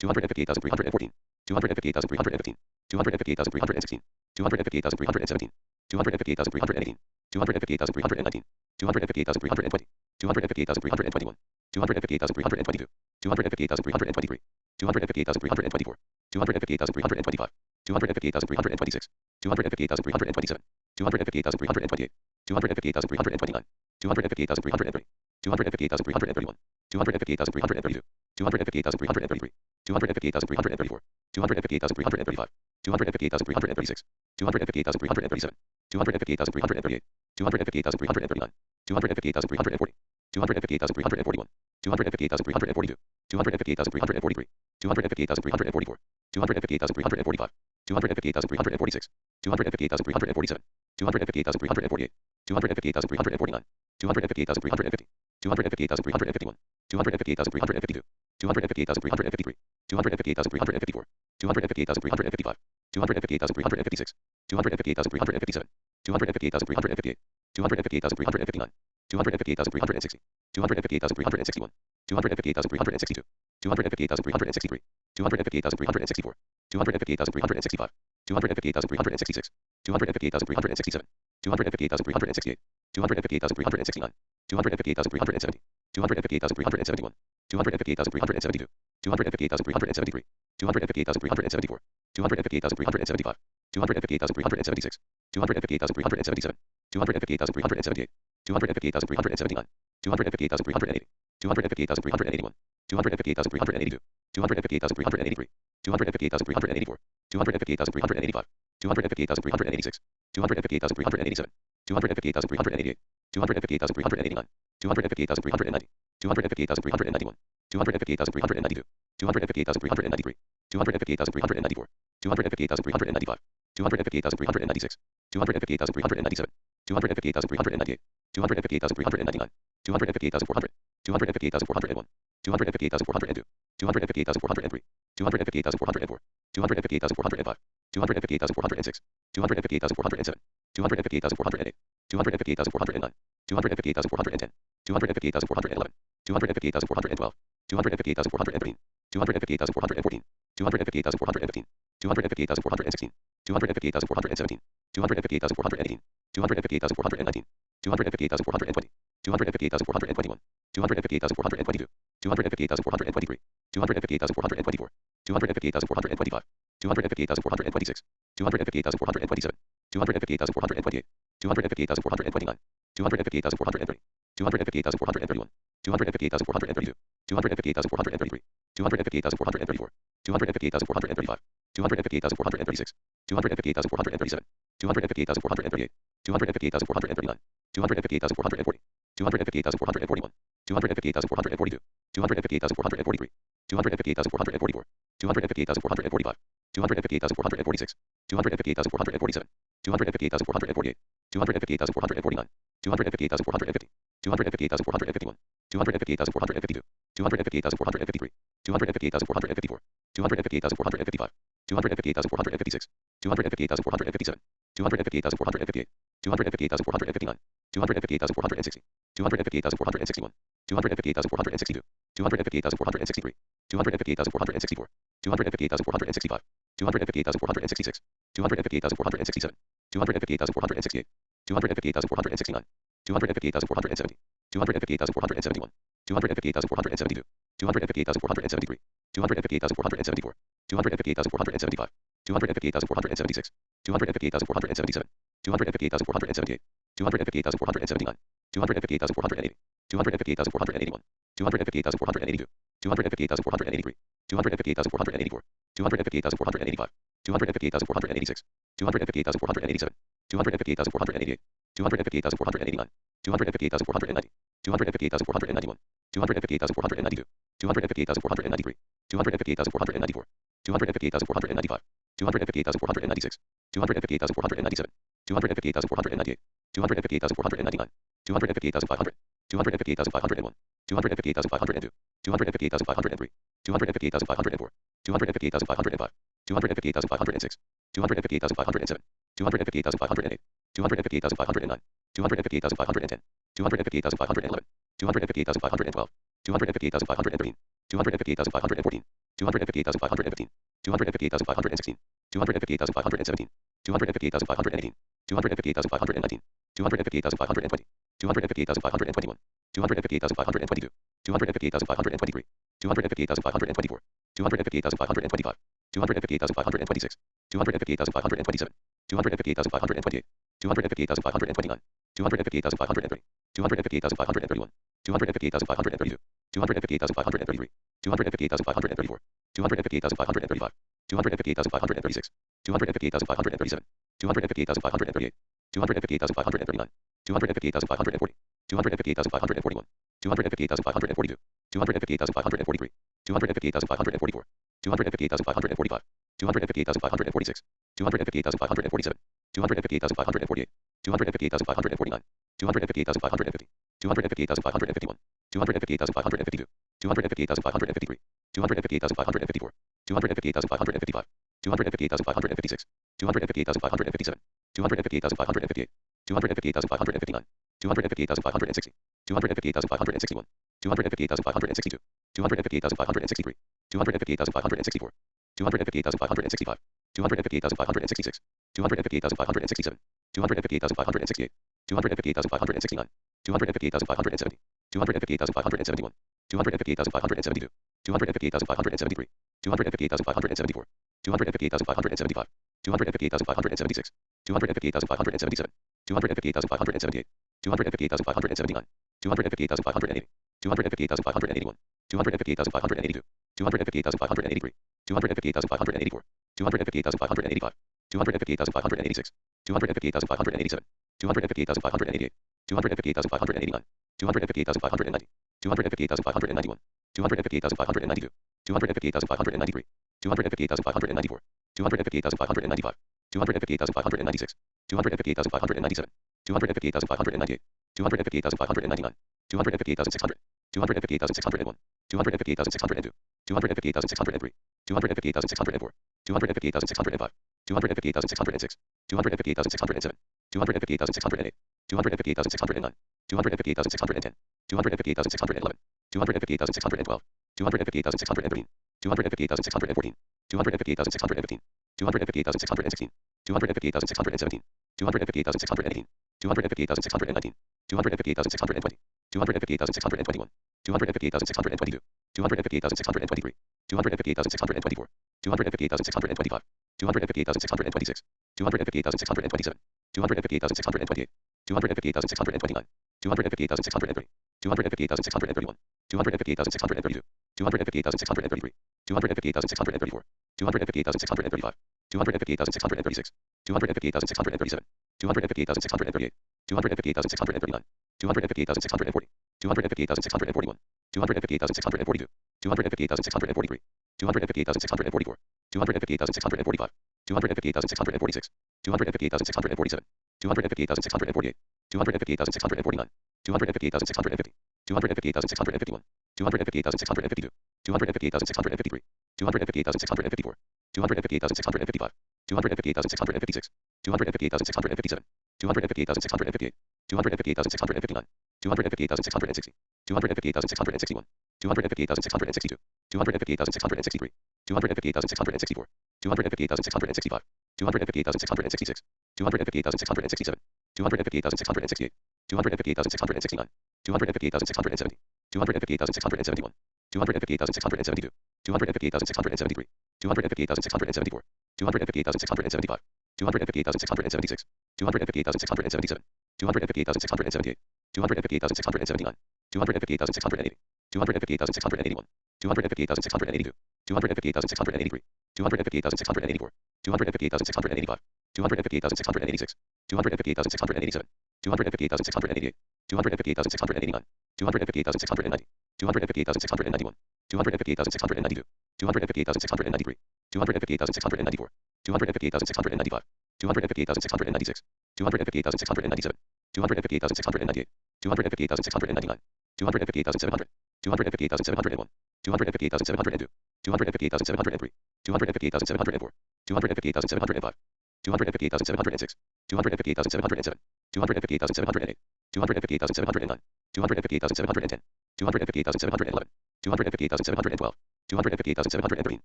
258,314, 258,315, 258,316, 258,317, 258,318, 258,319, 258,320, 258,321, 258,322, 258,323, 258,324, 258,325, 258,326, 258,327, 258,328, 258,329, 258,330, 258,331, 258,332, 258,333, 258,334, 258,335, 258,336, 258,337, 258,338, 258,339, 258,340, 258,341, 258,342, 258,343, 258,344, 258,345, 258,346, 258,347, 258,348, 258,349, 258,350, 258,351, 258,352, 258,353, 258,354, 258,355, 258,356, 258,357, 258,358, 258,359, 258,360, 258,361, 258,362, 258,363, 258,364, 258,365, 258,366, 258,367, 258,368, 258,369, 258,370, 258,371, 258,372, 258,373, 258,374, 258,375, 258,376, 258,377, 258,378, 258,379, 258,380, 258,381, 258,382, 258,383, 258,384, 258,385, 258,386, 258,387, 258,388, 258,389, 258,390, 258,391, 258,392, 258,393, 258,394, 258,395, 258,396, 258,397, 258,398, 258,399, 258,400, 258,401, 258,402, 258,403, 258,404, 258,405, 258,406, 258,407, 258,408, 258,409, 258,410, 258,411, 258,412, 258,413, 258,414, 258,415, 258,416, 258,417, 258,418, 258,419, 258,420, 258,421, 258,422, 258,423, 258,424, 258,425, 258,426, 258,427, 258,428, 258,429, 258,430, 258,431, 258,432, 258,433, 258,434, 258,435, 258,436, 258,437, 258,438, 258,439, 258,440, 258,441, 258,442, 258,443, 258,444, 258,445, 258,446, 258,447, 258,448, 258,449, 258,450, 258,451, 258,452, 258,453, 258,454, 258,455, 258,456, 258,457, 258,458, 258,459, 258,460, 258,461, 258,462, 258,463, 258,464, 258,465, 258,466, 258,467, 258,468, 258,469, 258,470, 258,471, 258,472, 258,473, 258,474, 258,475, 258,476, 258,477, 258,478, 258,479, 258,480, 258,481, 258,482, 258,483, 258,484, 258,485, 258,486, 258,487, 258,488, 258,489, 258,490, 258,491, 258,492, 258,493, 258,494, 258,495, 258,496, 258,497, 258,498, 258,499, 258,500, 258,501, 258,502, 258,503, 258,504, 258,505, 258,506, 258,507, 258,508, 258,509, 258,510, 258,511, 258,512, 258,513, 258,514, 258,515, 258,516, 258,517, 258,518, 258,519, 258,520, 258,521, 258,522, 258,523, 258,524, 258,525, 258,526, 258,527, 258,528, 258,529, 258,530, 258,531, 258,532, 258,533, 258,534, 258,535, 258,536, 258,537, 258,538, 258,539, 258,540, 258,541, 258,542, 258,543, 258,544, 258,545, 258,546, 258,547, 258,548, 258,549, 258,550, 258,551, 258,552, 258,553, 258,554, 258,555, 258,556, 258,557, 258,558, 258,559, 258,560, 258,561, 258,562, 258,563, 258,564, 258,565, 258,566, 258,567, 258,568, 258,569, 258,570, 258,571, 258,572, 258,573, 258,574, 258,575, 258,576, 258,577, 258,578, 258,579, 258,580, 258,581, 258,582, 258,583, 258,584, 258,585, 258,586, 258,587, 258,588, 258,589, 258,590, 258,591, 258,592, 258,593, 258,594, 258,595, 258,596, 258,597, 258,598, 258,599, 258,600, 258,601, 258,602, 258,603, 258,604, 258,605, 258,606, 258,607, 258,608, 258,609, 258,610, 258,611, 258,612, 258,613, 258,614, 258,615, 258,616, 258,617, 258,618, 258,619, 258,620, 258,621, 258,622, 258,623, 258,624, 258,625, 258,626, 258,627, 258,628, 258,629, 258,630, 258,631, 258,632, 258,633, 258,634, 258,635, 258,636, 258,637, 258,638, 258,639, 258,640, 258,641, 258,642, 258,643, 258,644, 258,645, 258,646, 258,647, 258,648, 258,649, 258,650, 258,651, 258,652, 258,653, 258,654, 258,655, 258,656, 258,657, 258,658, 258,659, 258,660, 258,661, 258,662, 258,663, 258,664, 258,665, 258,666, 258,667, 258,668, 258,669, 258,670, 258,671, 258,672, 258,673, 258,674, 258,675, 258,676, 258,677, 258,678, 258,679, 258,680, 258,681, 258,682, 258,683, 258,684, 258,685, 258,686, 258,687, 258,688, 258,689, 258,690, 258,691, 258,692, 258,693, 258,694, 258,695, 258,696, 258,697, 258,698, 258,699, 258,700, 258,701, 258,702, 258,703, 258,704, 258,705, 258,706, 258,707, 258,708, 258,709, 258,710, 258,711, 258,712, 258,713,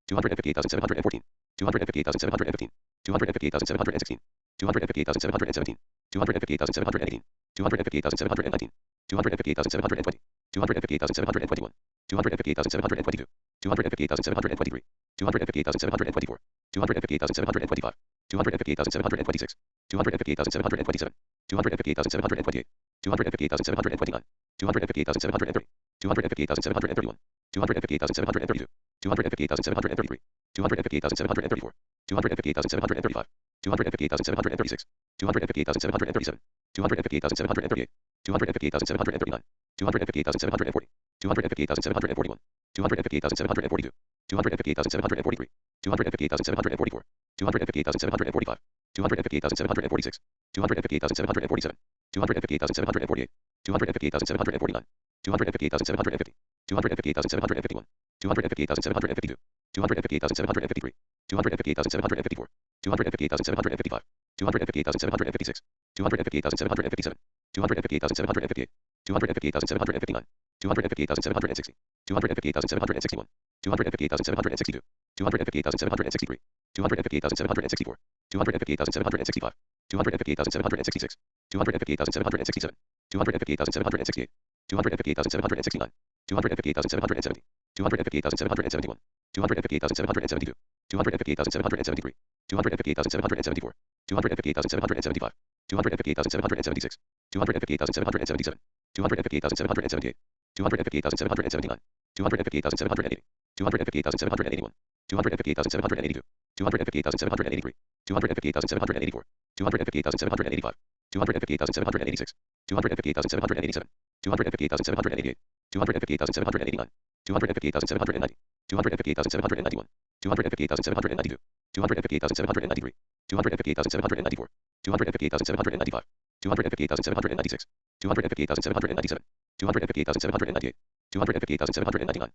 258,714, 258,715, 258,716, 258,717, 258,718, 258,719, 258,720, 258,721, 258,722, 258,723, 258,724, 258,725, 258,726, 258,727, 258,728, 258,729, 258,730, 258,731, 258,732, 258,733, 258,734, 258,735, 258,736, 258,737, 258,738, 258,739, 258,740, 258,741, 258,742, 258,743, 258,744, 258,745, 258,746, 258,747, 258,748, 258,749, 258,750, 258,751, 258,752, 258,753, 258,754, 258,755, 258,756, 258,757, 258,758, 258,759, 258,760, 258,761, 258,762, 258,763, 258,764, 258,765, 258,766, 258,767, 258,768, 258,769, 258,770, 258,771, 258,772, 258,773, 258,774, 258,775, 258,776, 258,777, 258,778, 258,779, 258,780, 258,781, 258,782, 258,783, 258,784, 258,785, 258,786, 258,787, 258,788, 258,789, 258,790, 258,791, 258,792, 258,793, 258,794, 258,795, 258,796, 258,797, 258,798, 258,799,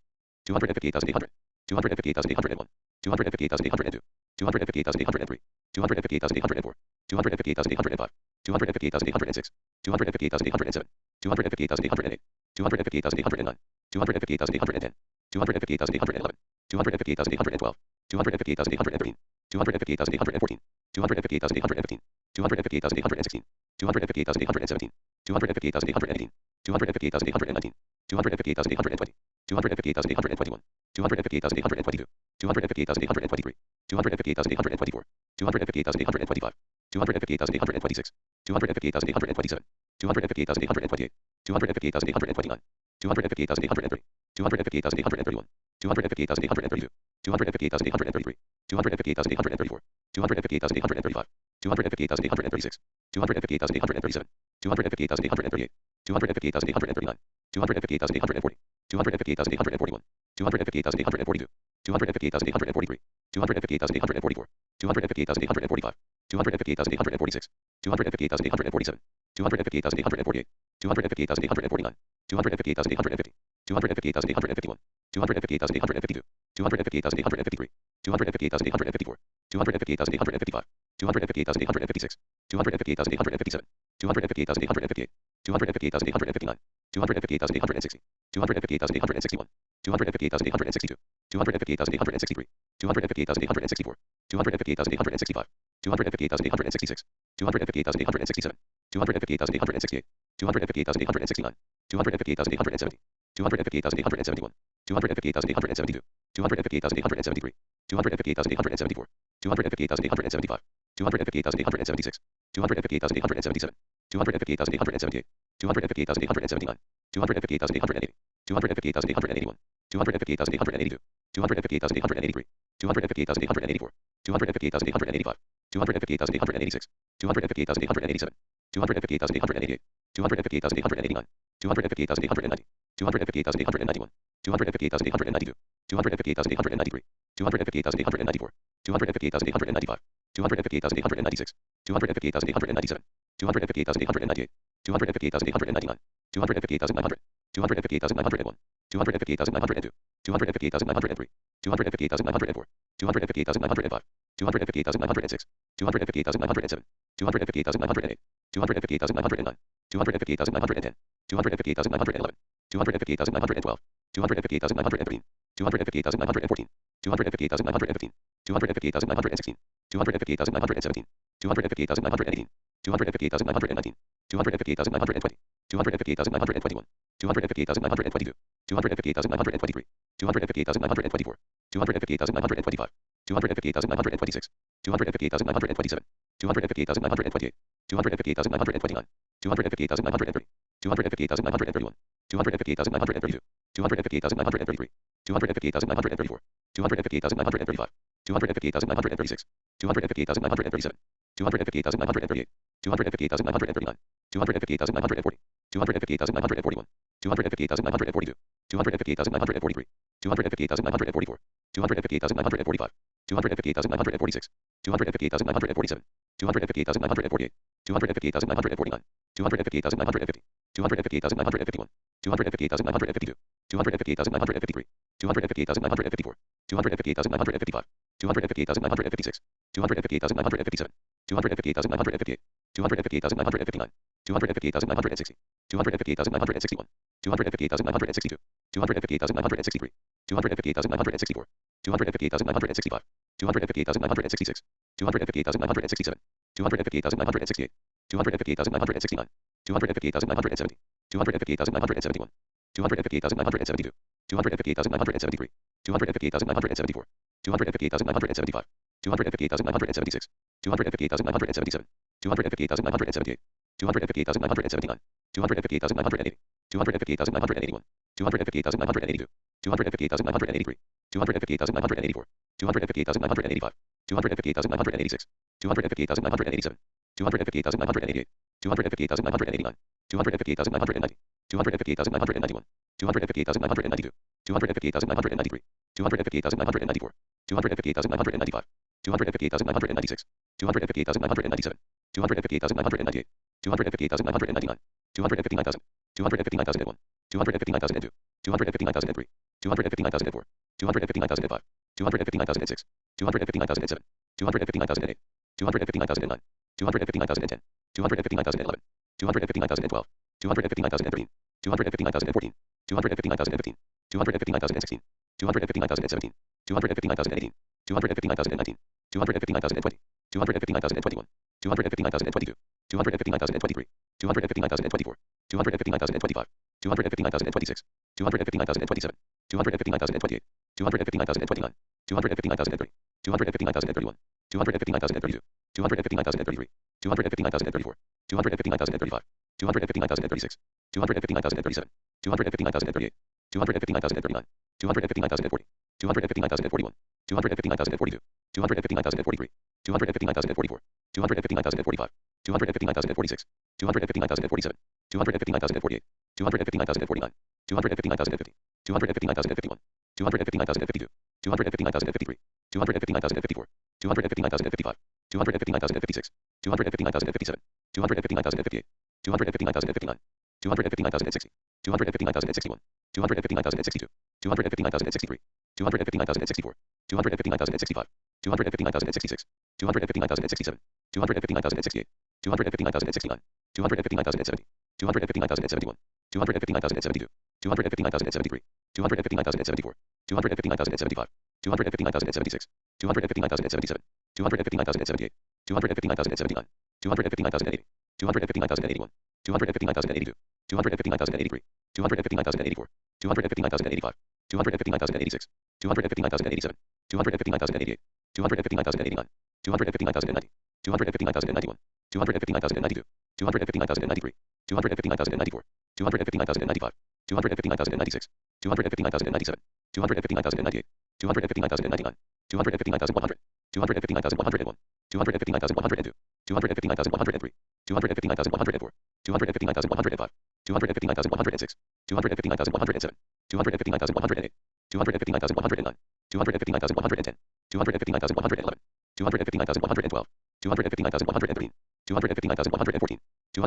258,800, 258,801, 258,802, 258,803, 258,804, 258,805, 258,806, 258,807, 258,808, 258,809, 258,810, 258,811, 258,812, 258,813, 258,814, 258,815, 258,816, 258,817, 258,818, 258,819, 258,820, 258,821, 258,822, 258,823, 258,824, 258,825, 258,826, 258,827, 258,828, 258,829, 258,830, 258,831, 258,832, 258,833, 258,834, 258,835, 258,836, 258,837, 258,838, 258,839, 258,840, 258,841, 258,842, 258,843, 258,844, 258,845, 258,846, 258,847, 258,848, 258,849, 258,850, 258,851, 258,852, 258,853, 258,854, 258,855, 258,856, 258,857, 258,858, 258,859, 258,860, 258,861, 258,862, 258,863, 258,864, 258,865, 258,866, 258,867, 258,868, 258,869, 258,870, 258,871, 258,872, 258,873, 258,874, 258,875, 258,876, 258,877, 258,878, 258,879, 258,880, 258,881, 258,882, 258,883, 258,884, 258,885, 258,886, 258,887, 258,888, 258,889, 258,890, 258,891, 258,892, 258,893, 258,894, 258,895, 258,896, 258,897, 258,898, 258,899, 258,900, 258,901, 258,902, 258,903, 258,904, 258,905, 258,906, 258,907, 258,908, 258,909, 258,910, 258,911, 258,912, 258,913, 258,914, 258,915, 258,916, 258,917, 258,918, 258,919, 258,920, 258,921, 258,922, 258,923, 258,924, 258,925, 258,926, 258,927, 258,928, 258,929, 258,930, 258,931, 258,932, 258,933, 258,934, 258,935, 258,936, 258,937, 258,938, 258,939, 258,940, 258,941, 258,942, 258,943, 258,944, 258,945, 258,946, 258,947, 258,948, 258,949, 258,950, 258,951, 258,952, 258,953, 258,954, 258,955, 258,956, 258,957, 258,958, 258,959, 258,960, 258,961, 258,962, 258,963, 258,964, 258,965, 258,966, 258,967, 258,968, 258,969, 258,970, 258,971, 258,972, 258,973, 258,974, 258,975, 258,976, 258,977, 258,978, 258,979, 258,980, 258,981, 258,982, 258,983, 258,984, 258,985, 258,986, 258,987, 258,988, 258,989, 258,990, 258,991, 258,992, 258,993, 258,994, 258,995, 258,996, 258,997, 258,998, 258,999, 259,000, 259,001, 259,002, 259,003, 259,004, 259,005, 259,006, 259,007, 259,008, 259,009, 259,010, 259,011, 259,012, 259,013, 259,014, 259,015, 259,016, 259,017, 259,018, 259,019, 259,020, 259,021, 259,022, 259,023, 259,024, 259,025, 259,026, 259,027, 259,028, 259,029, 259,030, 259,031, 259,032, 259,033, 259,034, 259,035, 259,036, 259,037, 259,038, 259,039, 259,040, 259,041, 259,042, 259,043, 259,044, 259,045, 259,046, 259,047, 259,048, 259,049, 259,050, 259,051, 259,052, 259,053, 259,054, 259,055, 259,056, 259,057, 259,058, 259,059, 259,060, 259,061, 259,062, 259,063, 259,064, 259,065, 259,066, 259,067, 259,068, 259,069, 259,070, 259,071, 259,072, 259,073, 259,074, 259,075, 259,076, 259,077, 259,078, 259,079, 259,080, 259,081, 259,082, 259,083, 259,084, 259,085, 259,086, 259,087, 259,088, 259,089, 259,090, 259,091, 259,092, 259,093, 259,094, 259,095, 259,096, 259,097, 259,098, 259,099, 259,100, 259,101, 259,102, 259,103, 259,104, 259,105, 259,106, 259,107, 259,108, 259,109, 259,110, 259,111, 259,112, 259,113, 259,114,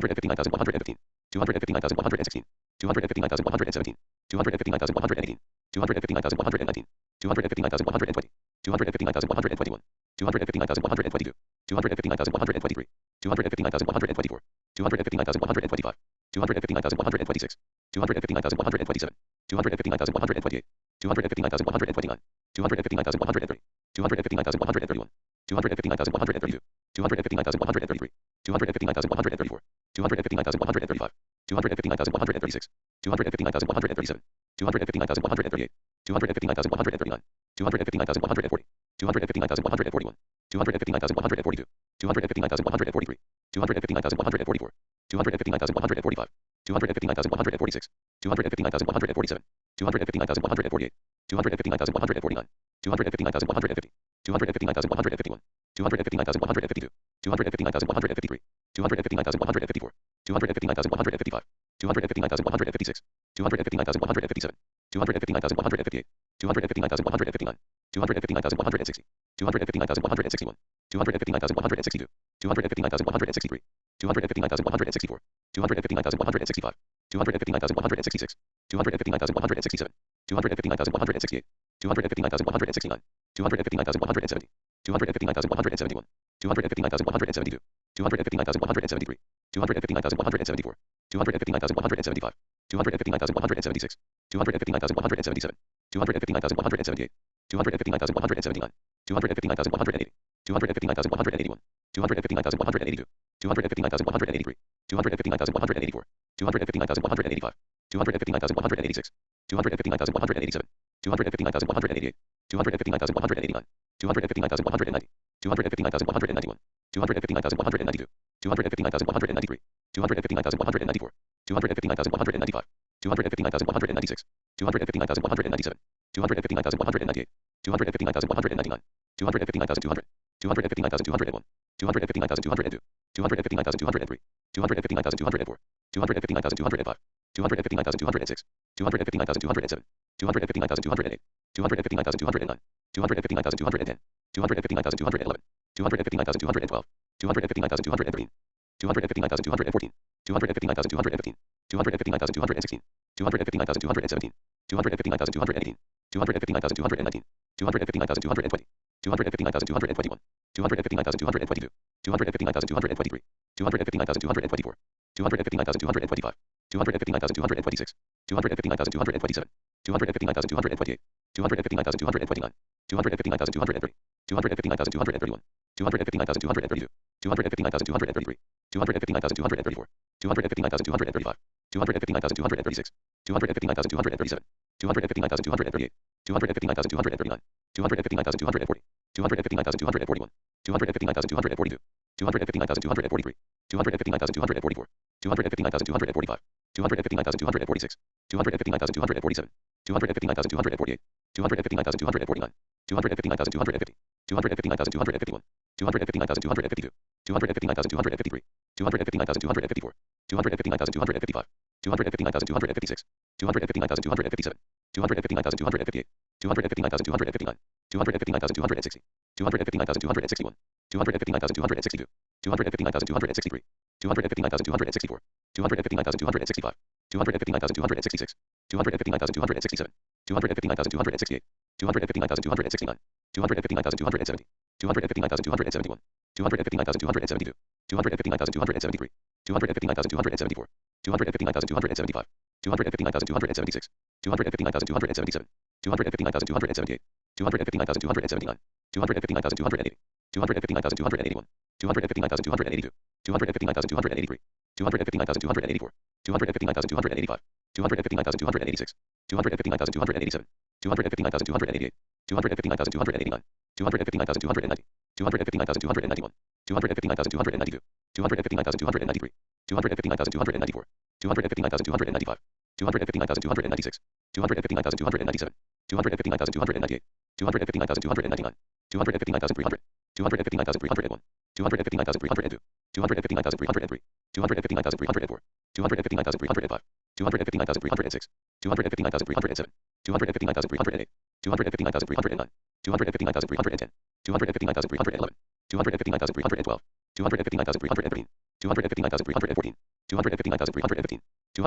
259,115, 259,116, 259,117, 259,118, 259,119, 259,120, 259,121, 259,122, 259,123, 259,124, 259,125, 259,126, 259,127, 259,128, 259,129, 259,130, 259,131, 259,132, 259,133, 259,134, 259,135, 259,136, 259,137, 259,138, 259,139, 259,140, 259,141, 259,142, 259,143, 259,144, 259,145, 259,146, 259,147, 259,148, 259,149, 259,150, 259,151, 259,152, 259,153, 259,154, 259,155, 259,156, 259,157, 259,158, 259,159, 259,160, 259,161, 259,162, 259,163, 259,164, 259,165, 259,166, 259,167, 259,168, 259,169, 259,170, 259,171, 259,172, 259,173, 259,174, 259,175, 259,176, 259,177, 259,178, 259,179, 259,180, 259,181, 259,182, 259,183, 259,184, 259,185, 259,186, 259,187, 259,188, 259,189, 259,190, 259,191, 259,192, 259,193, 259,194, 259,195, 259,196, 259,197, 259,198, 259,199, 259,200, 259,201, 259,202, 259,203, 259,204, 259,205, 259,206, 259,207, 259,208, 259,209, 259,210, 259,211, 259,212, 259,213, 259,214, 259,215, 259,216, 259,217, 259,218, 259,219, 259,220, 259,221, 259,222, 259,223, 259,224, 259,225, 259,226, 259,227, 259,228, 259,229, 259,230, 259,231, 259,232, 259,233, 259,234, 259,235, 259,236, 259,237, 259,238, 259,239, 259,240, 259,241, 259,242, 259,243, 259,244, 259,245, 259,246, 259,247, 259,248, 259,249, 259,250, 259,251, 259,252, 259,253, 259,254, 259,255, 259,256, 259,257, 259,258, 259,259, 259,260, 259,261, 259,262, 259,263, 259,264, 259,265, 259,266, 259,267, 259,268, 259,269, 259,270, 259,271, 259,272, 259,273, 259,274, 259,275, 259,276, 259,277, 259,278, 259,279, 259,280, 259,281, 259,282, 259,283, 259,284, 259,285, 259,286, 259,287, 259,288, 259,289, 259,290, 259,291, 259,292, 259,293, 259,294, 259,295, 259,296, 259,297, 259,298, 259,299, 259,300, 259,301, 259,302, 259,303, 259,304, 259,305, 259,306, 259,307, 259,308, 259,309, 259,310, 259,311, 259,312, 259,313, 259,314, 259,315,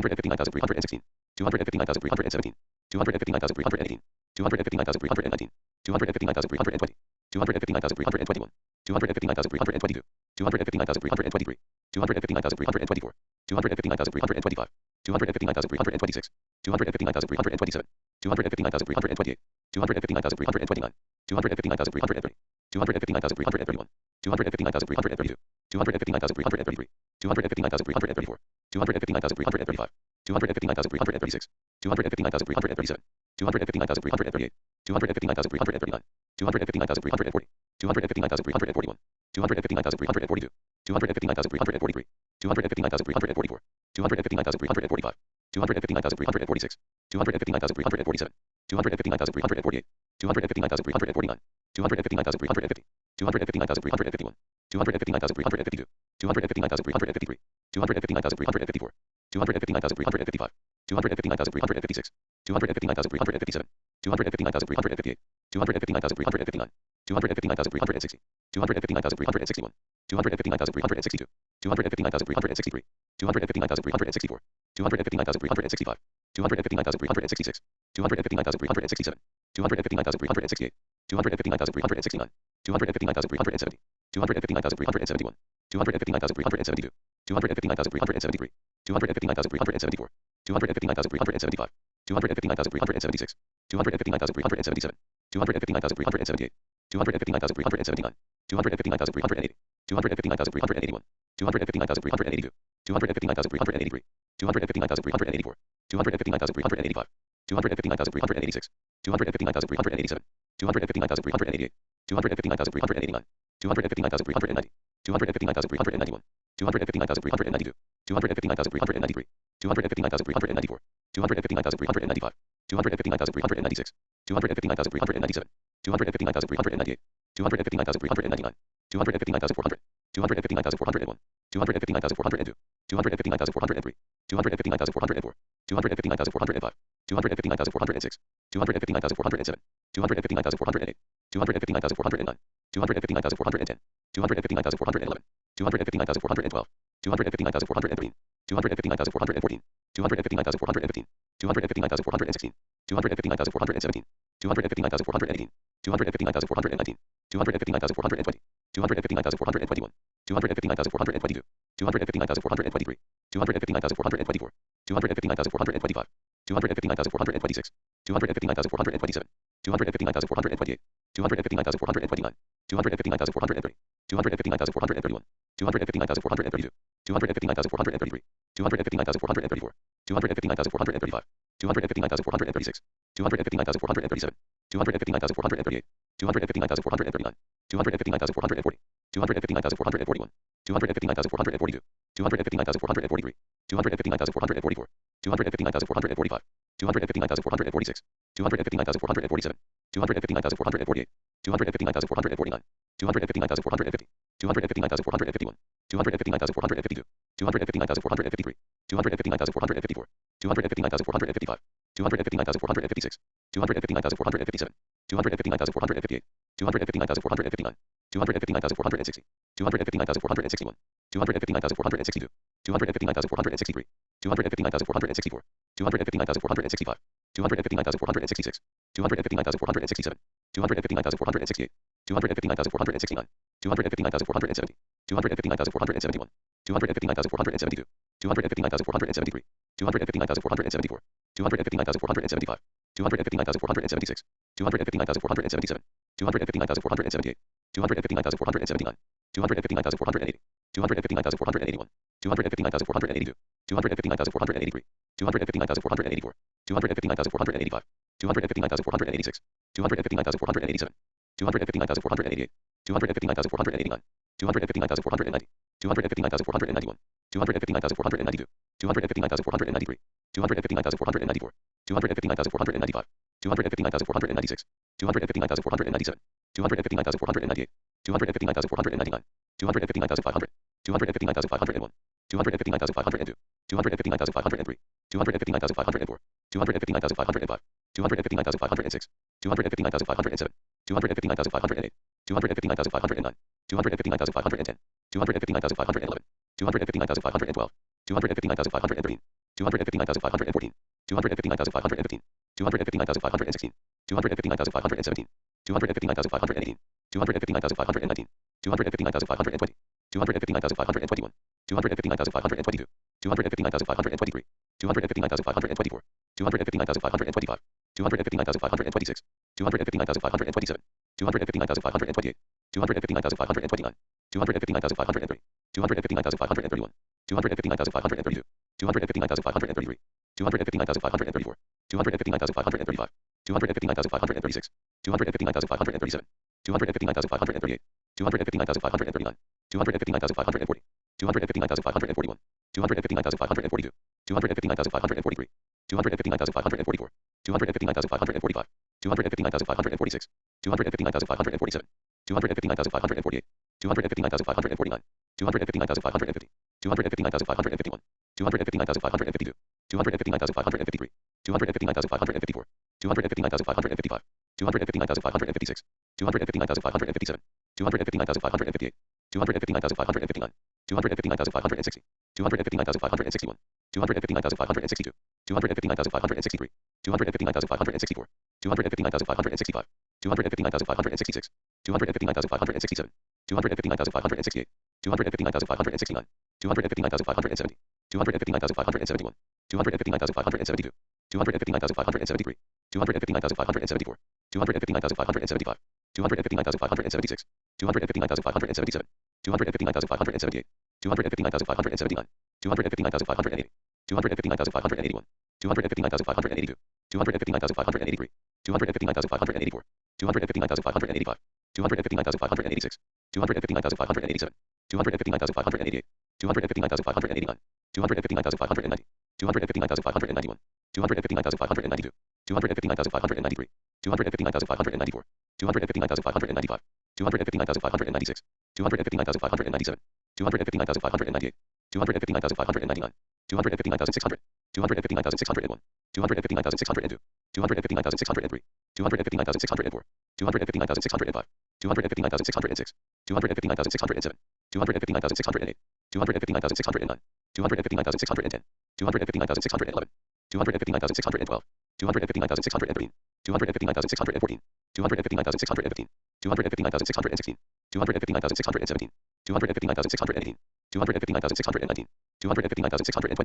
259,316, 259,317, 259,318, 259,319, 259,320, 259,321, 259,322, 259,323, 259,324, 259,325, 259,326, 259,327, 259,328, 259,329, 259,330, 259,331, 259,332, 259,333, 259,334, 259,335, 259,336, 259,337, 259,338, 259,339, 259,340, 259,341, 259,342, 259,343, 259,344, 259,345, 259,346, 259,347, 259,348, 259,349, 259,350, 259,351, 259,352, 259,353, 259,354, 259,355, 259,356, 259,357, 259,358, 259,359, 259,360, 259,361, 259,362, 259,363, 259,364, 259,365, 259,366, 259,367, 259,368, 259,369, 259,370, 259,371, 259,372, 259,373, 259,374, 259,375, 259,376, 259,377, 259,378, 259,379, 259,380, 259,381, 259,382, 259,383, 259,384, 259,385, 259,386, 259,387, 259,388, 259,389, 259,390, 259,391, 259,392, 259,393, 259,394, 259,395, 259,396, 259,397, 259,398, 259,399, 259,400, 259,401, 259,402, 259,403, 259,404, 259,405, 259,406, 259,407, 259,408, 259,409, 259,410, 259,411, 259,412, 259,413, 259,414, 259,415, 259,416, 259,417, 259,418, 259,419, 259,420, 259,421, 259,422, 259,423, 259,424, 259,425, 259,426, 259,427, 259,428, 259,429, 259,430, 259,431, 259,432, 259,433, 259,434, 259,435, 259,436, 259,437, 259,438, 259,439, 259,440, 259,441, 259,442, 259,443, 259,444, 259,445, 259,446, 259,447, 259,448, 259,449, 259,450, 259,451, 259,452, 259,453, 259,454, 259,455, 259,456, 259,457, 259,458, 259,459, 259,460, 259,461, 259,462, 259,463, 259,464, 259,465, 259,466, 259,467, 259,468, 259,469, 259,470, 259,471, 259,472, 259,473, 259,474, 259,475, 259,476, 259,477, 259,478, 259,479, 259,480, 259,481, 259,482, 259,483, 259,484, 259,485, 259,486, 259,487, 259,488, 259,489, 259,490, 259,491, 259,492, 259,493, 259,494, 259,495, 259,496, 259,497, 259,498, 259,499, 259,500, 259,501, 259,502, 259,503, 259,504, 259,505, 259,506, 259,507, 259,508, 259,509, 259,510, 259,511, 259,512, 259,513, 259,514, 259,515, 259,516, 259,517, 259,518, 259,519, 259,520, 259,521, 259,522, 259,523, 259,524, 259,525, 259,526, 259,527, 259,528, 259,529, 259,530, 259,531, 259,532, 259,533, 259,534, 259,535, 259,536, 259,537, 259,538, 259,539, 259,540, 259,541, 259,542, 259,543, 259,544, 259,545, 259,546, 259,547, 259,548, 259,549, 259,550, 259,551, 259,552, 259,553, 259,554, 259,555, 259,556, 259,557, 259,558, 259,559, 259,560, 259,561, 259,562, 259,563, 259,564, 259,565, 259,566, 259,567, 259,568, 259,569, 259,570, 259,571, 259,572, 259,573, 259,574, 259,575, 259,576, 259,577, 259,578, 259,579, 259,580, 259,581, 259,582, 259,583, 259,584, 259,585, 259,586, 259,587, 259,588, 259,589, 259,590, 259,591, 259,592, 259,593, 259,594, 259,595, 259,596, 259,597, 259,598, 259,599, 259,600, 259,601, 259,602, 259,603, 259,604, 259,605, 259,606, 259,607, 259,608, 259,609, 259,610, 259,611, 259,612, 259,613, 259,614, 259,615, 259,616, 259,617, 259,618, 259,619, 259,620,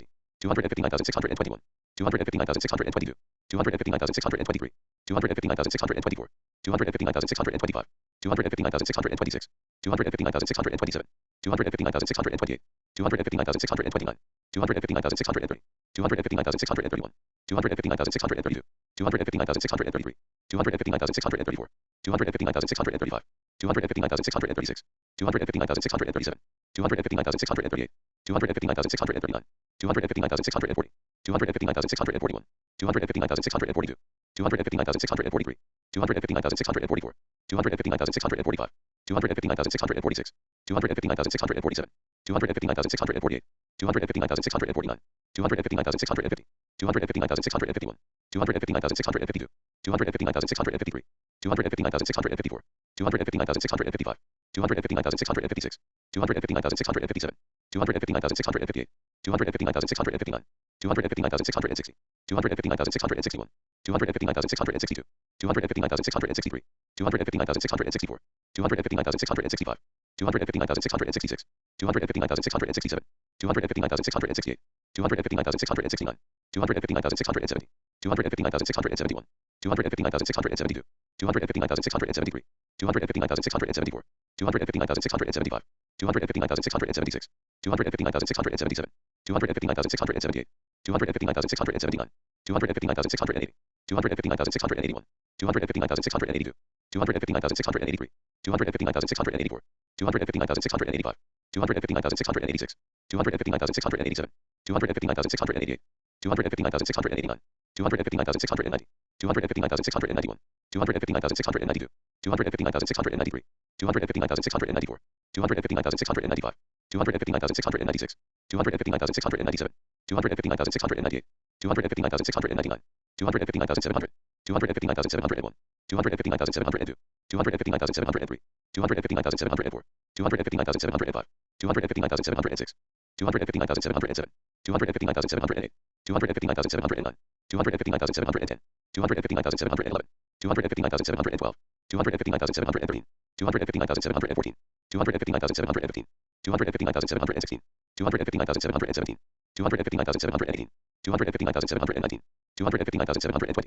259,621, 259,622, 259,623, 259,624, 259,625, 259,626, 259,627, 259,628, 259,629, 259,630, 259,631, 259,632, 259,633, 259,634, 259,635, 259,636, 259,637, 259,638, 259,639, 259,640, 259,641, 259,642, 259,643, 259,644, 259,645, 259,646, 259,647, 259,648, 259,649, 259,650, 259,651, 259,652, 259,653, 259,654, 259,655, 259,656, 259,657, 259,658, 259,659, 259,660, 259,661, 259,662, 259,663, 259,664, 259,665, 259,666, 259,667, 259,668, 259,669, 259,670, 259,671, 259,672, 259,673, 259,674, 259,675, 259,676, 259,677, 259,678, 259,679, 259,680, 259,681, 259,682, 259,683, 259,684, 259,685, 259,686, 259,687, 259,688, 259,689, 259,690, 259,691, 259,692, 259,693, 259,694, 259,695, 259,696, 259,697, 259,698, 259,699, 259,700, 259,701, 259,702, 259,703, 259,704, 259,705, 259,706, 259,707, 259,708, 259,709, 259,710, 259,711, 259,712, 259,713, 259,714, 259,715, 259,716, 259,717, 259,718, 259,719, 259,720,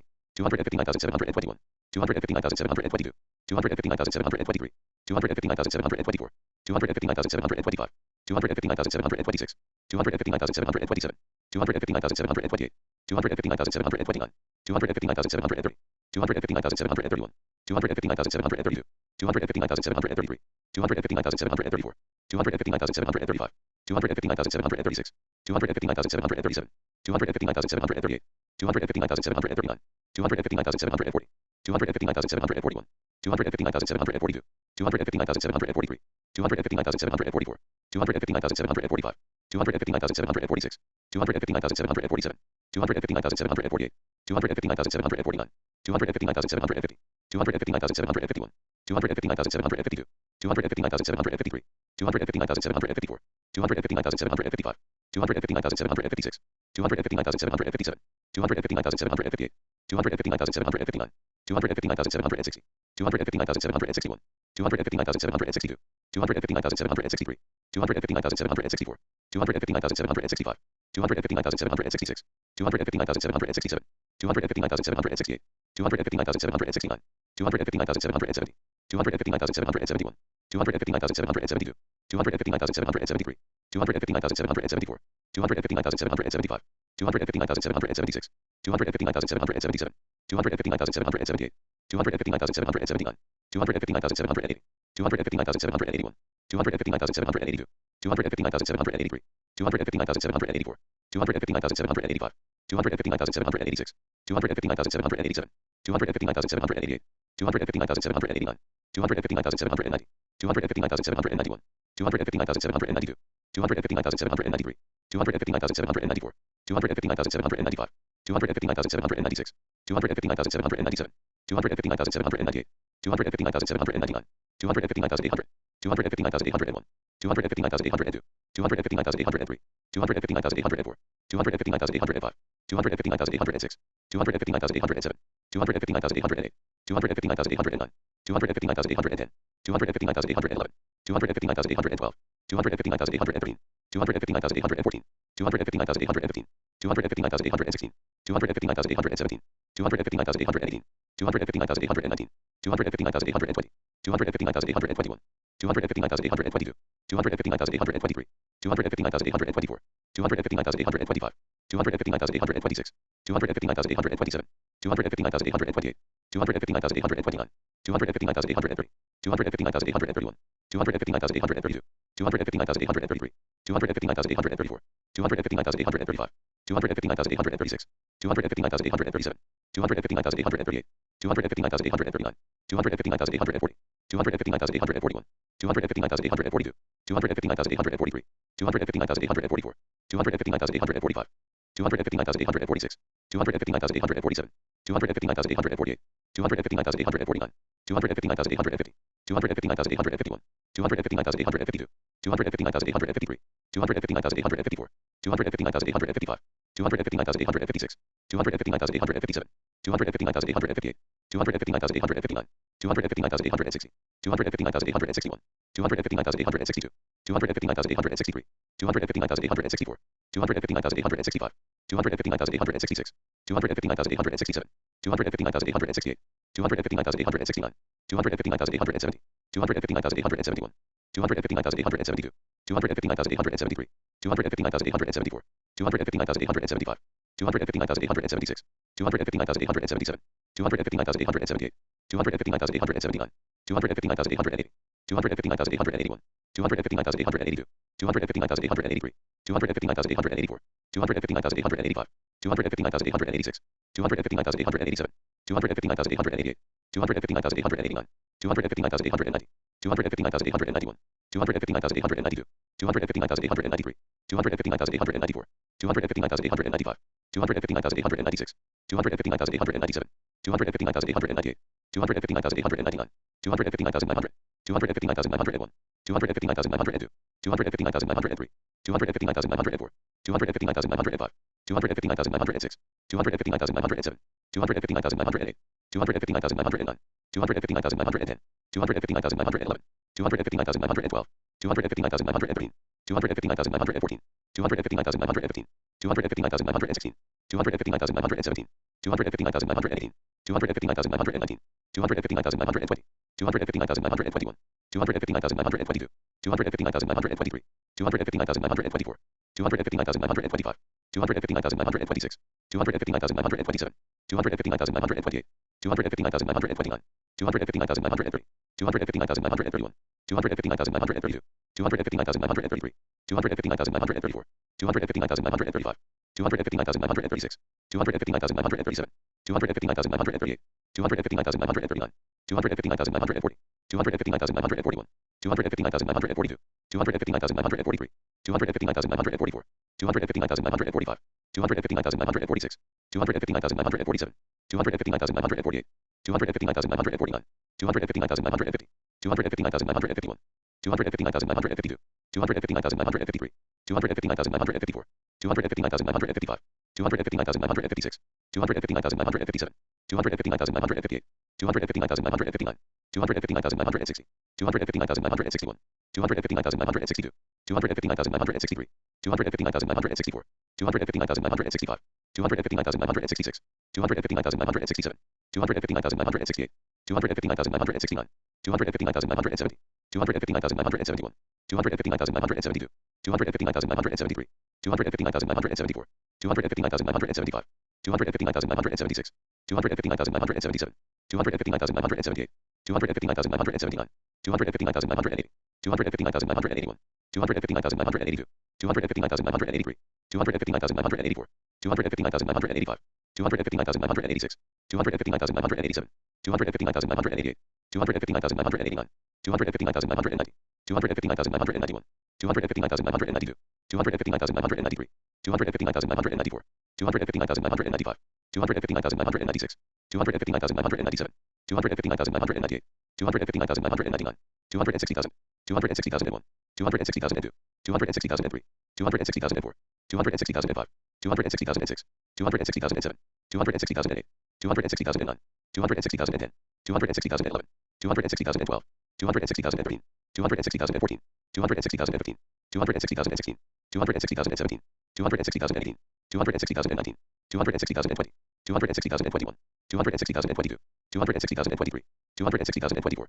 259,721, 259,722, 259,723, 259,724, 259,725, 259,726, 259,727, 259,728, 259,729, 259,730, 259,731, 259,732, 259,733, 259,734, 259,735, 259,736, 259,737, 259,738, 259,739, 259,740, 259,741, 259,742, 259,743, 259,744, 259,745, 259,746, 259,747, 259,748, 259,749, 259,750, 259,751, 259,752, 259,753, 259,754, 259,755, 259,756, 259,757, 259,758, 259,759, 259,760, 259,761, 259,762, 259,763, 259,764, 259,765, 259,766, 259,767, 259,768, 259,769, 259,770, 259,771, 259,772, 259,773, 259,774, 259,775, 259,776, 259,777, 259,778, 259,779, 259,780, 259,781, 259,782, 259,783, 259,784, 259,785, 259,786, 259,787, 259,788, 259,789, 259,790, 259,791, 259,792, 259,793, 259,794, 259,795, 259,796, 259,797, 259,798, 259,799, 259,800, 259,801, 259,802, 259,803, 259,804, 259,805, 259,806, 259,807, 259,808, 259,809, 259,810, 259,811, 259,812, 259,813, 259,814, 259,815, 259,816, 259,817, 259,818, 259,819, 259,820, 259,821, 259,822, 259,823, 259,824, 259,825, 259,826, 259,827, 259,828, 259,829, 259,830, 259,831, 259,832, 259,833, 259,834, 259,835, 259,836, 259,837, 259,838, 259,839, 259,840, 259,841, 259,842, 259,843, 259,844, 259,845, 259,846, 259,847, 259,848, 259,849, 259,850, 259,851, 259,852, 259,853, 259,854, 259,855, 259,856, 259,857, 259,858, 259,859, 259,860, 259,861, 259,862, 259,863, 259,864, 259,865, 259,866, 259,867, 259,868, 259,869, 259,870, 259,871, 259,872, 259,873, 259,874, 259,875, 259,876, 259,877, 259,878, 259,879, 259,880, 259,881, 259,882, 259,883, 259,884, 259,885, 259,886, 259,887, 259,888, 259,889, 259,890, 259,891, 259,892, 259,893, 259,894, 259,895, 259,896, 259,897, 259,898, 259,899, 259,900, 259,901, 259,902, 259,903, 259,904, 259,905, 259,906, 259,907, 259,908, 259,909, 259,910, 259,911, 259,912, 259,913, 259,914, 259,915, 259,916, 259,917, 259,918, 259,919, 259,920, 259,921, 259,922, 259,923, 259,924, 259,925, 259,926, 259,927, 259,928, 259,929, 259,930, 259,931, 259,932, 259,933, 259,934, 259,935, 259,936, 259,937, 259,938, 259,939, 259,940, 259,941, 259,942, 259,943, 259,944, 259,945, 259,946, 259,947, 259,948, 259,949, 259,950, 259,951, 259,952, 259,953, 259,954, 259,955, 259,956, 259,957, 259,958, 259,959, 259,960, 259,961, 259,962, 259,963, 259,964, 259,965, 259,966, 259,967, 259,968, 259,969, 259,970, 259,971, 259,972, 259,973, 259,974, 259,975, 259,976, 259,977, 259,978, 259,979, 259,980, 259,981, 259,982, 259,983, 259,984, 259,985, 259,986, 259,987, 259,988, 259,989, 259,990, 259,991, 259,992, 259,993, 259,994, 259,995, 259,996, 259,997, 259,998, 259,999, 260,000, 260,001, 260,002, 260,003, 260,004, 260,005, 260,006, 260,007, 260,008, 260,009, 260,010, 260,011, 260,012, 260,013, 260,014, 260,015, 260,016, 260,017, 260,018, 260,019, 260,020, 260,021, 260,022, 260,023, 260,024,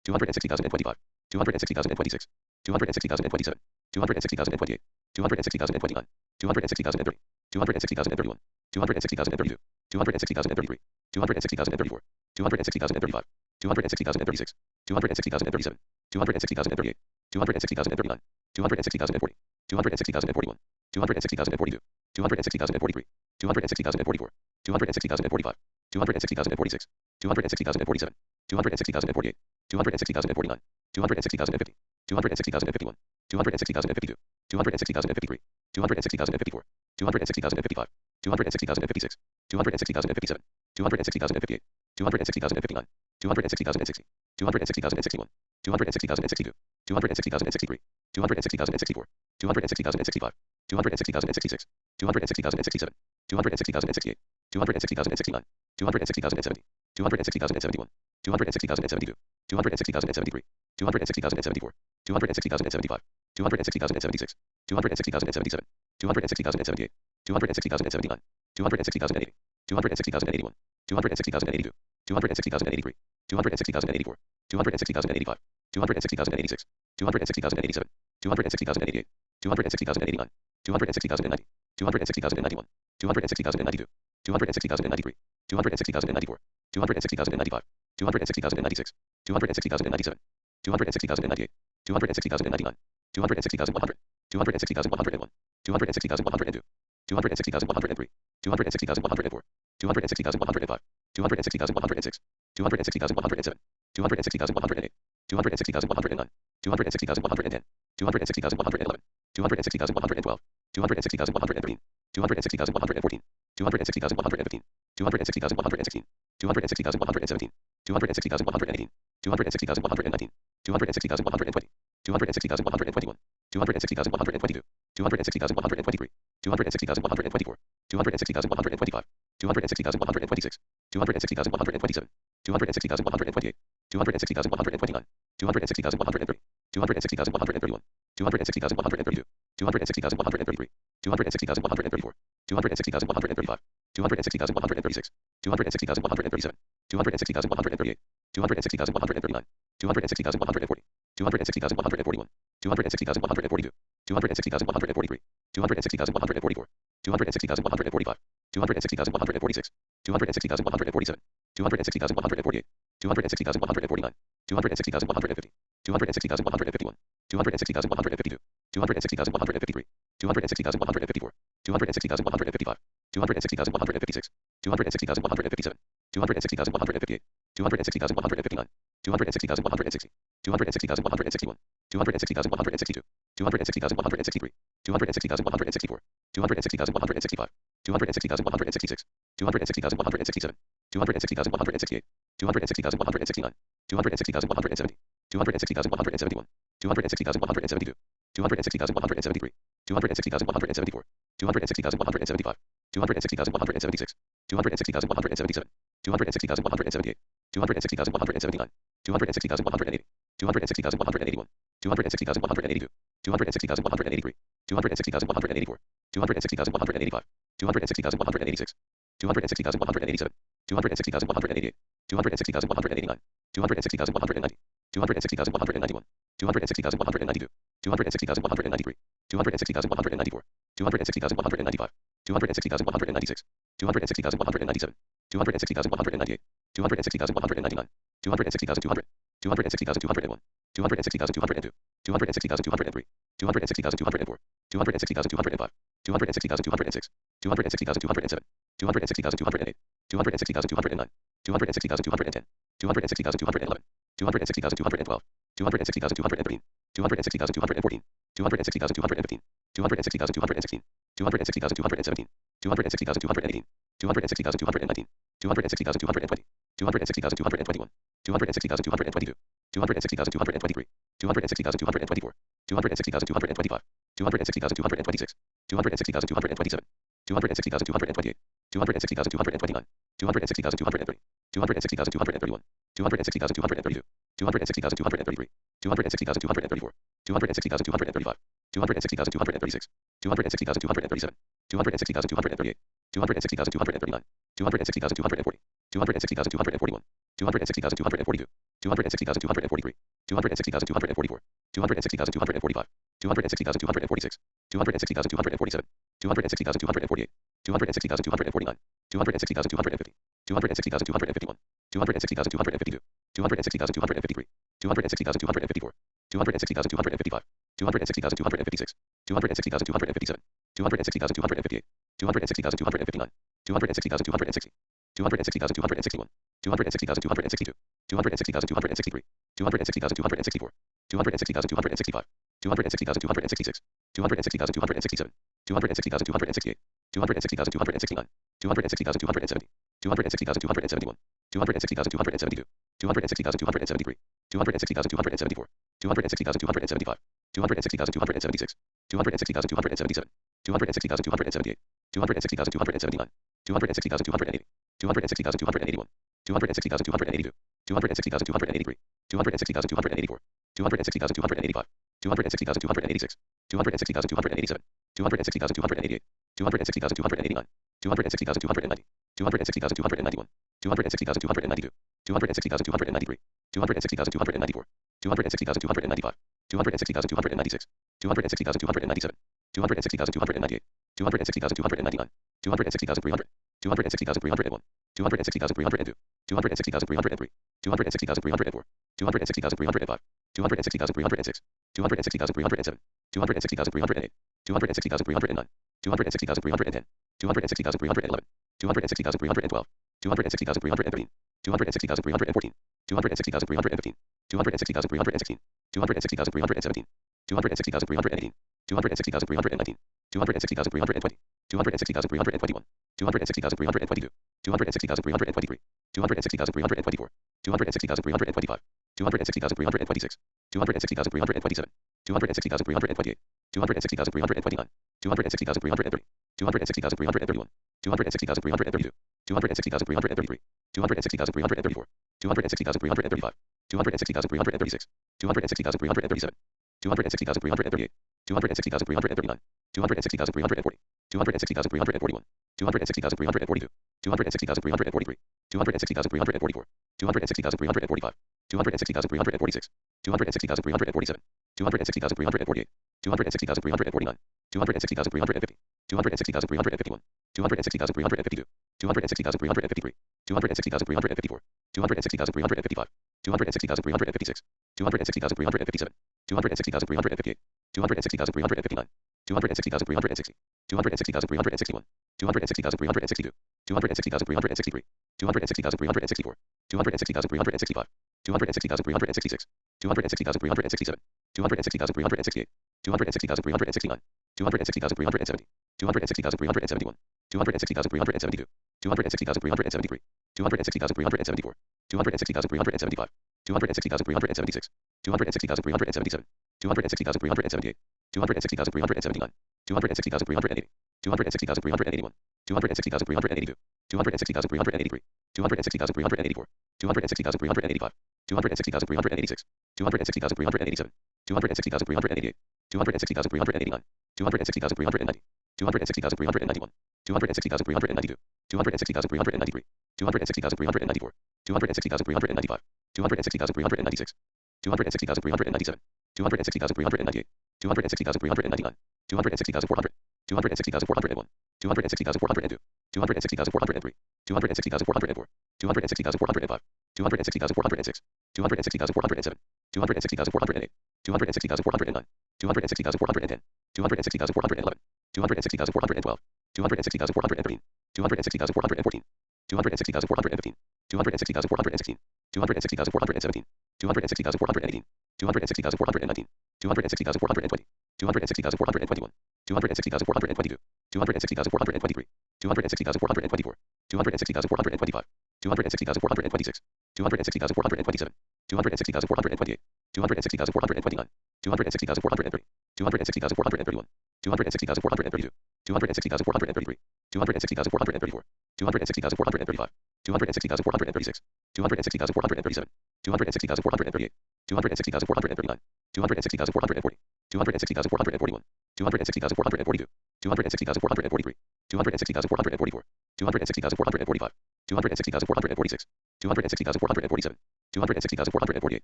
260,025, 260,026, 260,027, 260,028, 260,029, 260,030, 260,031, 260,032, 260,033, 260,034, 260,035, 260,036, 260,037, 260,038, 260,039, 260,040, 260,041, 260,042, 260,043, 260,044, 260,045, 260,046, 260,047, 260,048, 260,049, 260,050, 260,051, 260,052, 260,053, 260,054, 260,055, 260,056, 260,057, 260,058, 260,059, 260,060, 260,061, 260,062, 260,063, 260,064, 260,065, 260,066, 260,067, 260,068, 260,069, 260,070, 260,071, 260,072, 260,073, 260,074, 260,075, 260,076, 260,077, 260,078, 260,079, 260,080, 260,081, 260,082, 260,083, 260,084, 260,085, 260,086, 260,087, 260,088, 260,089, 260,090, 260,091, 260,092, 260,093, 260,094, 260,095, 260,096, 260,097, 260,098, 260,099, 260,100, 260,101, 260,102, 260,103, 260,104, 260,105, 260,106, 260,107, 260,108, 260,109, 260,110, 260,111, 260,112, 260,113, 260,114, 260,115, 260,116, 260,117, 260,118, 260,119, 260,120, 260,121, 260,122, 260,123, 260,124, 260,125, 260,126, 260,127, 260,128, 260,129, 260,130, 260,131, 260,132, 260,133, 260,134, 260,135, 260,136, 260,137, 260,138, 260,139, 260,140, 260,141, 260,142, 260,143, 260,144, 260,145, 260,146, 260,147, 260,148, 260,149, 260,150, 260,151, 260,152, 260,153, 260,154, 260,155, 260,156, 260,157, 260,158, 260,159, 260,160, 260,161, 260,162, 260,163, 260,164, 260,165, 260,166, 260,167, 260,168, 260,169, 260,170, 260,171, 260,172, 260,173, 260,174, 260,175, 260,176, 260,177, 260,178, 260,179, 260,180, 260,181, 260,182, 260,183, 260,184, 260,185, 260,186, 260,187, 260,188, 260,189, 260,190, 260,191, 260,192, 260,193, 260,194, 260,195, 260,196, 260,197, 260,198, 260,199, 260,200, 260,201, 260,202, 260,203, 260,204, 260,205, 260,206, 260,207, 260,208, 260,209, 260,210, 260,211, 260,212, 260,213, 260,214, 260,215, 260,216, 260,217, 260,218, 260,219, 260,220, 260,221, 260,222, 260,223, 260,224, 260,225, 260,226, 260,227, 260,228, 260,229, 260,230, 260,231, 260,232, 260,233, 260,234, 260,235, 260,236, 260,237, 260,238, 260,239, 260,240, 260,241, 260,242, 260,243, 260,244, 260,245, 260,246, 260,247, 260,248, 260,249, 260,250, 260,251, 260,252, 260,253, 260,254, 260,255, 260,256, 260,257, 260,258, 260,259, 260,260, 260,261, 260,262, 260,263, 260,264, 260,265, 260,266, 260,267, 260,268, 260,269, 260,270, 260,271, 260,272, 260,273, 260,274, 260,275, 260,276, 260,277, 260,278, 260,279, 260,280, 260,281, 260,282, 260,283, 260,284, 260,285, 260,286, 260,287, 260,288, 260,289, 260,290, 260,291, 260,292, 260,293, 260,294, 260,295, 260,296, 260,297, 260,298, 260,299, 260,300, 260,301, 260,302, 260,303, 260,304, 260,305, 260,306, 260,307, 260,308, 260,309, 260,310, 260,311, 260,312, 260,313, 260,314, 260,315, 260,316, 260,317, 260,318, 260,319, 260,320, 260,321, 260,322, 260,323, 260,324, 260,325, 260,326, 260,327, 260,328, 260,329, 260,330, 260,331, 260,332, 260,333, 260,334, 260,335, 260,336, 260,337, 260,338, 260,339, 260,340, 260,341, 260,342, 260,343, 260,344, 260,345, 260,346, 260,347, 260,348, 260,349, 260,350, 260,351, 260,352, 260,353, 260,354, 260,355, 260,356, 260,357, 260,358, 260,359, 260,360, 260,361, 260,362, 260,363, 260,364, 260,365, 260,366, 260,367, 260,368, 260,369, 260,370, 260,371, 260,372, 260,373, 260,374, 260,375, 260,376, 260,377, 260,378, 260,379, 260,380, 260,381, 260,382, 260,383, 260,384, 260,385, 260,386, 260,387, 260,388, 260,389, 260,390, 260,391, 260,392, 260,393, 260,394, 260,395, 260,396, 260,397, 260,398, 260,399, 260,400, 260,401, 260,402, 260,403, 260,404, 260,405, 260,406, 260,407, 260,408, 260,409, 260,410, 260,411, 260,412, 260,413, 260,414, 260,415, 260,416, 260,417, 260,418, 260,419, 260,420, 260,421, 260,422, 260,423, 260,424, 260,425, 260,426, 260,427, 260,428, 260,429, 260,430, 260,431, 260,432, 260,433, 260,434, 260,435, 260,436, 260,437, 260,438, 260,439, 260,440, 260,441, 260,442, 260,443, 260,444, 260,445, 260,446, 260,447, 260,448,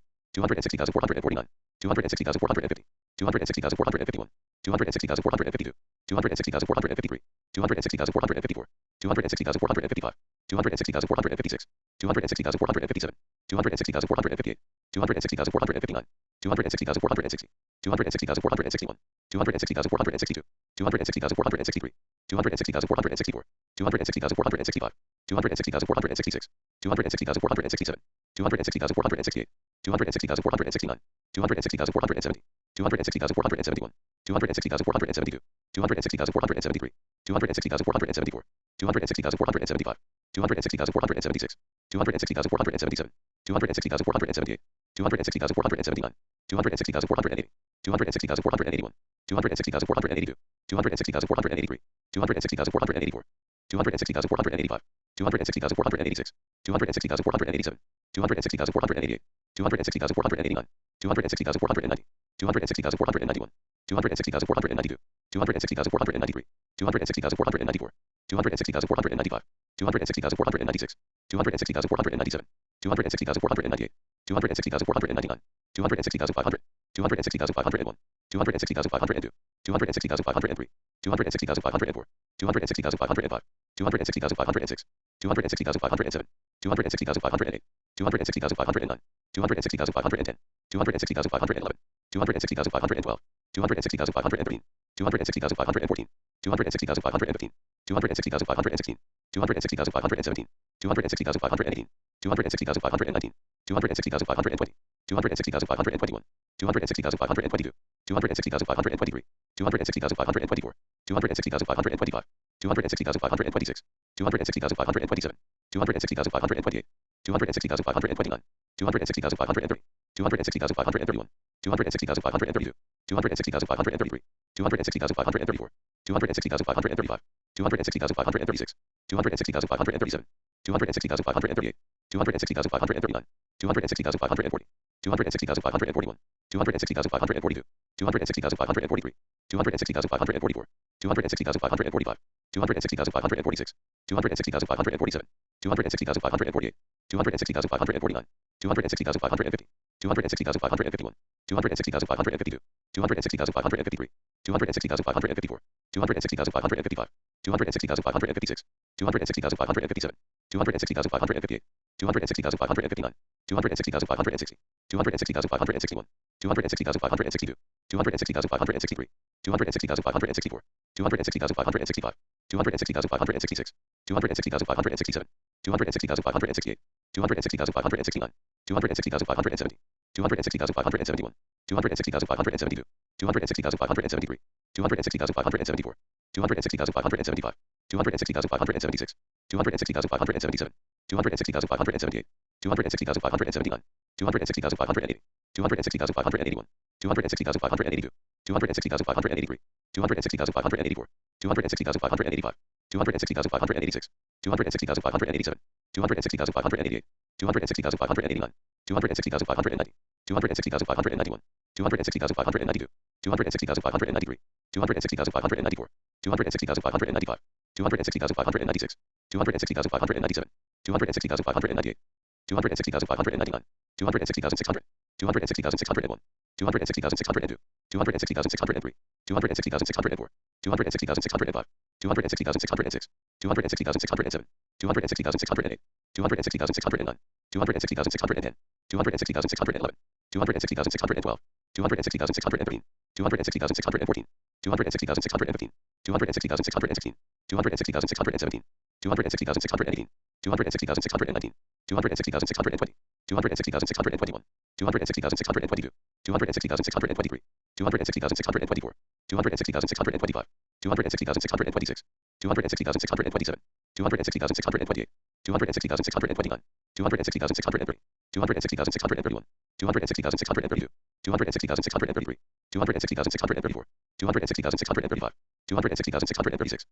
260,449, 260,450, 260,451, 260,452, 260,453, 260,454, 260,455, 260,456, 260,457, 260,458, 260,459, 260,460, 260,461, 260,462, 260,463, 260,464, 260,465, 260,466, 260,467, 260,468, 260,469, 260,470, 260,471, 260,472, 260,473, 260,474, 260,475, 260,476, 260,477, 260,478, 260,479, 260,480, 260,481, 260,482, 260,483, 260,484, 260,485, 260,486, 260,487, 260,488, 260,489, 260,490, 260,491, 260,492, 260,493, 260,494, 260,495, 260,496, 260,497, 260,498, 260,499, 260,500, 260,501, 260,502, 260,503, 260,504, 260,505, 260,506, 260,507, 260,508, 260,509, 260,510, 260,511, 260,512, 260,513, 260,514, 260,515, 260,516, 260,517, 260,518, 260,519, 260,520, 260,521, 260,522, 260,523, 260,524, 260,525, 260,526, 260,527, 260,528, 260,529, 260,530, 260,531, 260,532, 260,533, 260,534, 260,535, 260,536, 260,537, 260,538, 260,539, 260,540, 260,541, 260,542, 260,543, 260,544, 260,545, 260,546, 260,547, 260,548, 260,549, 260,550, 260,551, 260,552, 260,553, 260,554, 260,555, 260,556, 260,557, 260,558, 260,559, 260,560, 260,561, 260,562, 260,563, 260,564, 260,565, 260,566, 260,567, 260,568, 260,569, 260,570, 260,571, 260,572, 260,573, 260,574, 260,575, 260,576, 260,577, 260,578, 260,579, 260,580, 260,581, 260,582, 260,583, 260,584, 260,585, 260,586, 260,587, 260,588, 260,589, 260,590, 260,591, 260,592, 260,593, 260,594, 260,595, 260,596, 260,597, 260,598, 260,599, 260,600, 260,601, 260,602, 260,603, 260,604, 260,605, 260,606, 260,607, 260,608, 260,609, 260,610, 260,611, 260,612, 260,613, 260,614, 260,615, 260,616, 260,617, 260,618, 260,619, 260,620, 260,621, 260,622, 260,623, 260,624, 260,625, 260,626, 260,627, 260,628, 260,629, 260,630, 260,631, 260,632, 260,633, 260,634, 260,635, 260,636,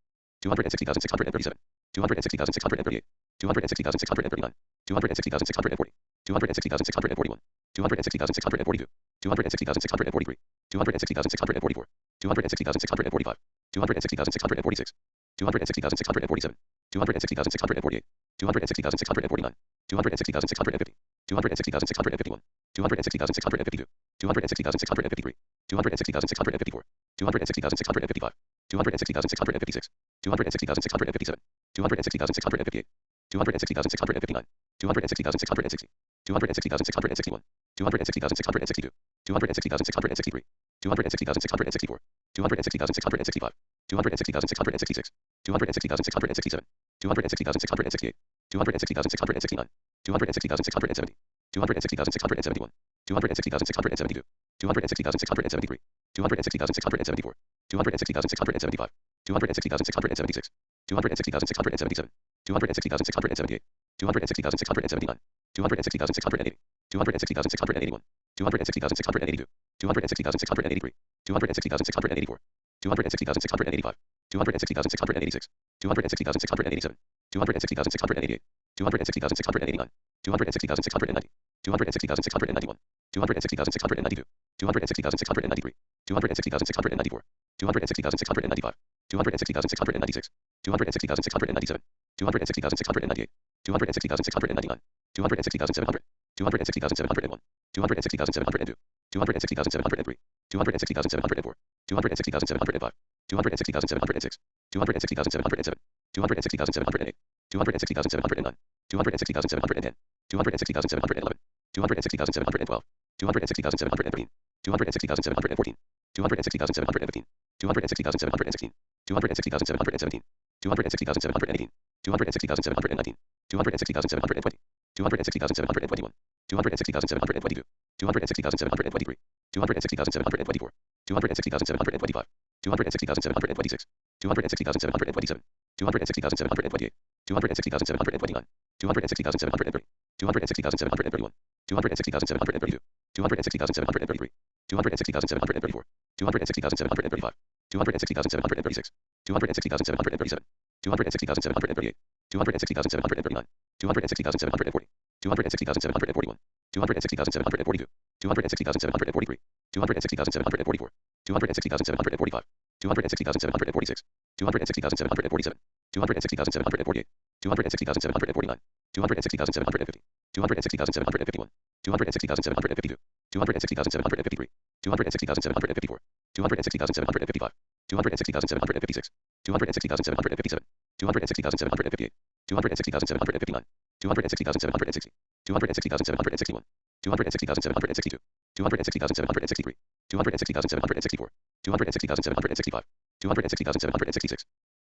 260,637, 260,638, 260,639, 260,640, 260,641, 260,642, 260,643, 260,644, 260,645, 260,646, 260,647, 260,648, 260,649, 260,650, 260,651, 260,652, 260,653, 260,654, 260,655, 260,656, 260,657, 260,658, 260,659, 260,660, 260,661, 260,662, 260,663, 260,664, 260,665, 260,666, 260,667, 260,668, 260,669, 260,670, 260,671, 260,672, 260,673, 260,674, 260,675, 260,676, 260,677, 260,678, 260,679, 260,680, 260,681, 260,682, 260,683, 260,684, 260,685, 260,686, 260,687, 260,688, 260,689, 260,690, 260,691, 260,692, 260,693, 260,694, 260,695, 260,696, 260,697, 260,698, 260,699, 260,700, 260,701, 260,702, 260,703, 260,704, 260,705, 260,706, 260,707, 260,708, 260,709, 260,710, 260,711, 260,712, 260,713, 260,714, 260,715, 260,716, 260,717, 260,718, 260,719, 260,720, 260,721, 260,722, 260,723, 260,724, 260,725, 260,726, 260,727, 260,728, 260,729, 260,730, 260,731, 260,732, 260,733, 260,734, 260,735, 260,736, 260,737, 260,738, 260,739, 260,740, 260,741, 260,742, 260,743, 260,744, 260,745, 260,746, 260,747, 260,748, 260,749, 260,750, 260,751, 260,752, 260,753, 260,754, 260,755, 260,756, 260,757, 260,758, 260,759, 260,760, 260,761, 260,762, 260,763, 260,764, 260,765, 260,766,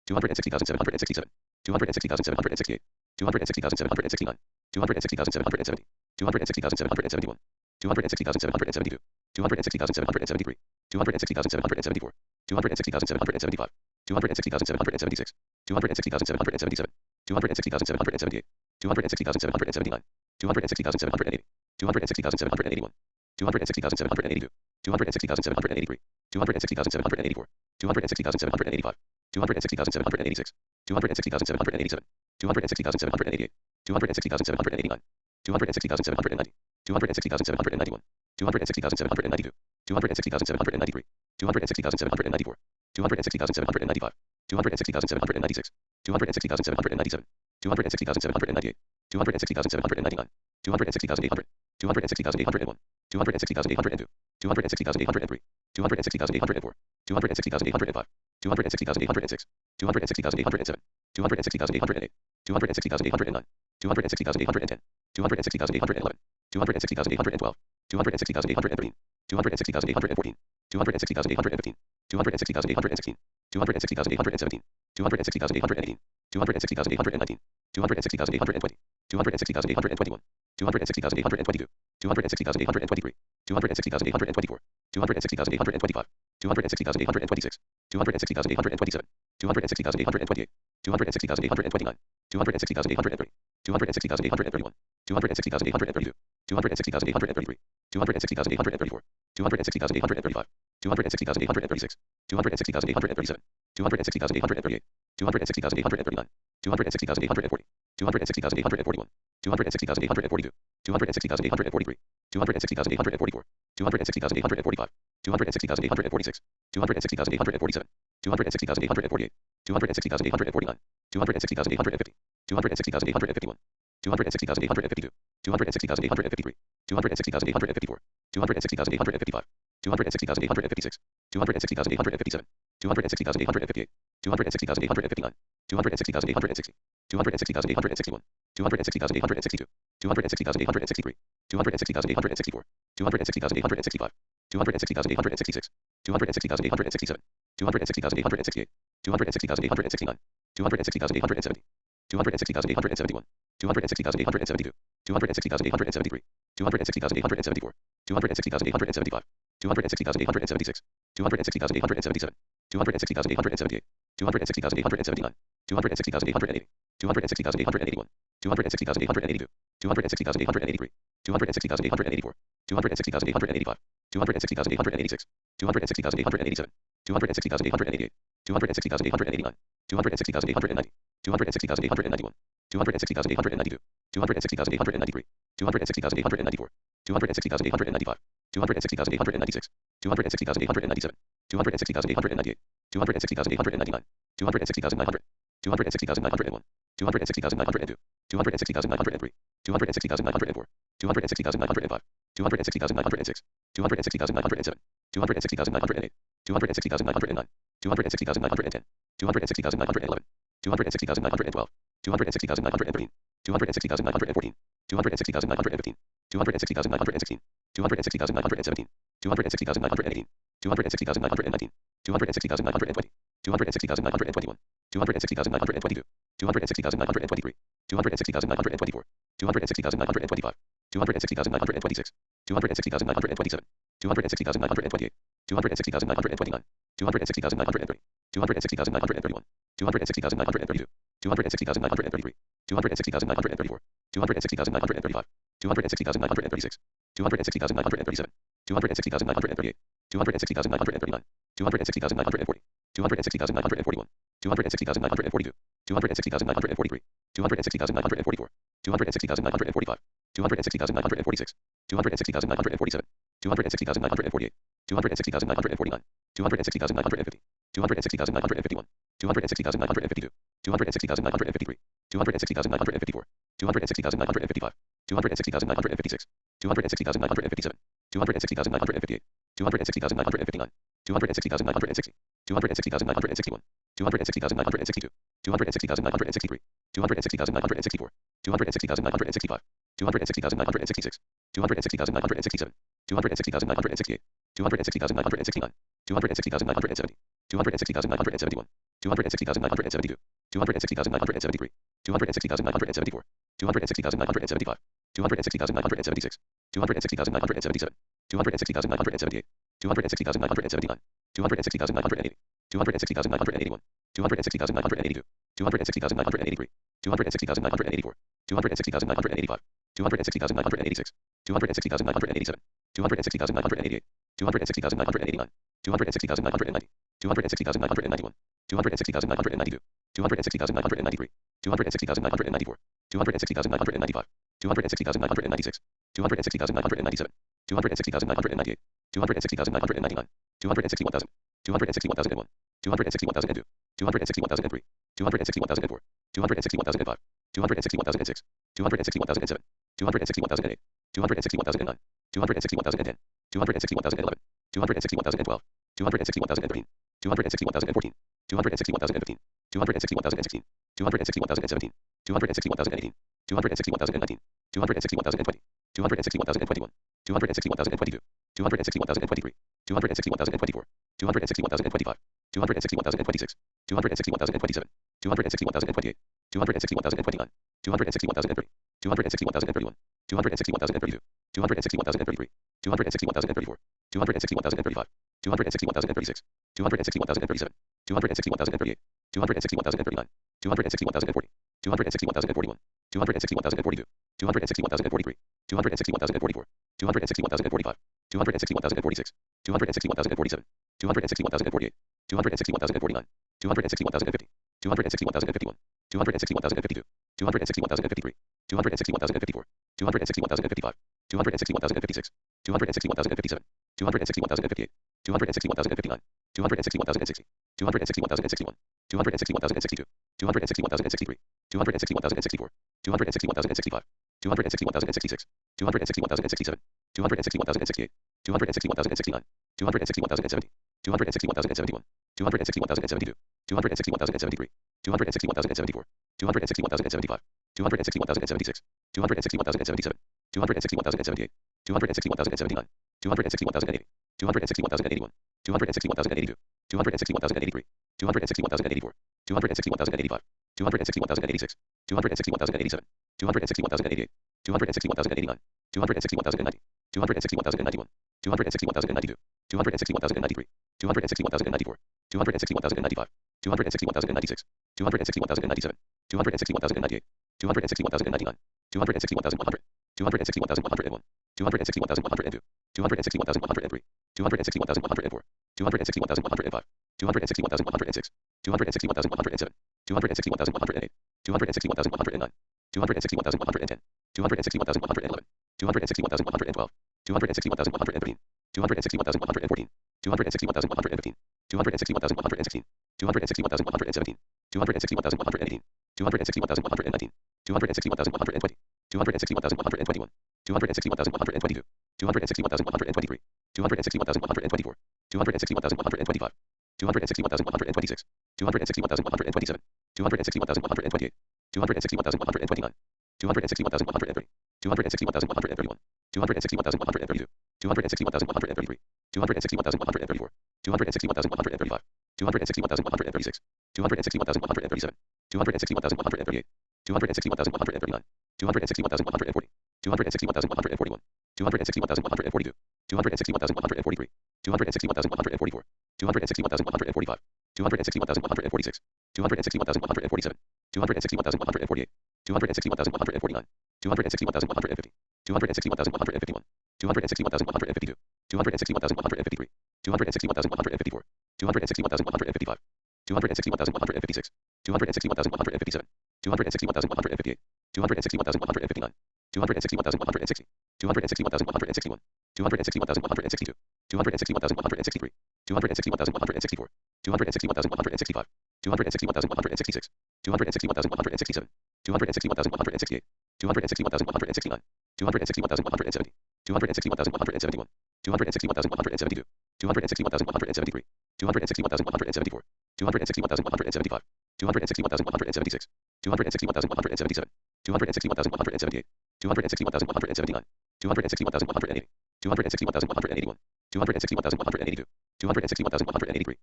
260,767, 260,768, 260,769, 260,770, 260,771, 260,772, 260,773, 260,774, 260,775, 260,776, 260,777, 260,778, 260,779, 260,780, 260,781, 260,782, 260,783, 260,784, 260,785, 260,786, 260,787, 260,788, 260,789, 260,790, 260,791, 260,792, 260,793, 260,794, 260,795, 260,796, 260,797, 260,798, 260,799, 260,800, 260,801, 260,802, 260,803, 260,804, 260,805, 260,806, 260,807, 260,808, 260,809, 260,810, 260,811, 260,812, 260,813, 260,814, 260,815, 260,816, 260,817, 260,818, 260,819, 260,820, 260,821, 260,822, 260,823, 260,824, 260,825, 260,826, 260,827, 260,828, 260,829, 260,830, 260,831, 260,832, 260,833, 260,834, 260,835, 260,836, 260,837, 260,838, 260,839, 260,840, 260,841, 260,842, 260,843, 260,844, 260,845, 260,846, 260,847, 260,848, 260,849, 260,850, 260,851, 260,852, 260,853, 260,854, 260,855, 260,856, 260,857, 260,858, 260,859, 260,860, 260,861, 260,862, 260,863, 260,864, 260,865, 260,866, 260,867, 260,868, 260,869, 260,870, 260,871, 260,872, 260,873, 260,874, 260,875, 260,876, 260,877, 260,878, 260,879, 260,880, 260,881, 260,882, 260,883, 260,884, 260,885, 260,886, 260,887, 260,888, 260,889, 260,890, 260,891, 260,892, 260,893, 260,894, 260,895, 260,896, 260,897, 260,898, 260,899, 260,900, 260,901, 260,902, 260,903, 260,904, 260,905, 260,906, 260,907, 260,908, 260,909, 260,910, 260,911, 260,912, 260,913, 260,914, 260,915, 260,916, 260,917, 260,918, 260,919, 260,920, 260,921, 260,922, 260,923, 260,924, 260,925, 260,926, 260,927, 260,928, 260,929, 260,930, 260,931, 260,932, 260,933, 260,934, 260,935, 260,936, 260,937, 260,938, 260,939, 260,940, 260,941, 260,942, 260,943, 260,944, 260,945, 260,946, 260,947, 260,948, 260,949, 260,950, 260,951, 260,952, 260,953, 260,954, 260,955, 260,956, 260,957, 260,958, 260,959, 260,960, 260,961, 260,962, 260,963, 260,964, 260,965, 260,966, 260,967, 260,968, 260,969, 260,970, 260,971, 260,972, 260,973, 260,974, 260,975, 260,976, 260,977, 260,978, 260,979, 260,980, 260,981, 260,982, 260,983, 260,984, 260,985, 260,986, 260,987, 260,988, 260,989, 260,990, 260,991, 260,992, 260,993, 260,994, 260,995, 260,996, 260,997, 260,998, 260,999, 261,000, 261,001, 261,002, 261,003, 261,004, 261,005, 261,006, 261,007, 261,008, 261,009, 261,010, 261,011, 261,012, 261,013, 261,014, 261,015, 261,016, 261,017, 261,018, 261,019, 261,020, 261,021, 261,022, 261,023, 261,024, 261,025, 261,026, 261,027, 261,028, 261,029, 261,030, 261,031, 261,032, 261,033, 261,034, 261,035, 261,036, 261,037, 261,038, 261,039, 261,040, 261,041, 261,042, 261,043, 261,044, 261,045, 261,046, 261,047, 261,048, 261,049, 261,050, 261,051, 261,052, 261,053, 261,054, 261,055, 261,056, 261,057, 261,058, 261,059, 261,060, 261,061, 261,062, 261,063, 261,064, 261,065, 261,066, 261,067, 261,068, 261,069, 261,070, 261,071, 261,072, 261,073, 261,074, 261,075, 261,076, 261,077, 261,078, 261,079, 261,080, 261,081, 261,082, 261,083, 261,084, 261,085, 261,086, 261,087, 261,088, 261,089, 261,090, 261,091, 261,092, 261,093, 261,094, 261,095, 261,096, 261,097, 261,098, 261,099, 261,100, 261,101, 261,102, 261,103, 261,104, 261,105, 261,106, 261,107, 261,108, 261,109, 261,110, 261,111, 261,112, 261,113, 261,114, 261,115, 261,116, 261,117, 261,118, 261,119, 261,120, 261,121, 261,122, 261,123, 261,124, 261,125, 261,126, 261,127, 261,128, 261,129, 261,130, 261,131, 261,132, 261,133, 261,134, 261,135, 261,136, 261,137, 261,138, 261,139, 261,140, 261,141, 261,142, 261,143, 261,144, 261,145, 261,146, 261,147, 261,148, 261,149, 261,150, 261,151, 261,152, 261,153, 261,154, 261,155, 261,156, 261,157, 261,158, 261,159, 261,160, 261,161, 261,162, 261,163, 261,164, 261,165, 261,166, 261,167, 261,168, 261,169, 261,170, 261,171, 261,172, 261,173, 261,174, 261,175, 261,176, 261,177, 261,178, 261,179, 261,180, 261,181, 261,182, 261,183,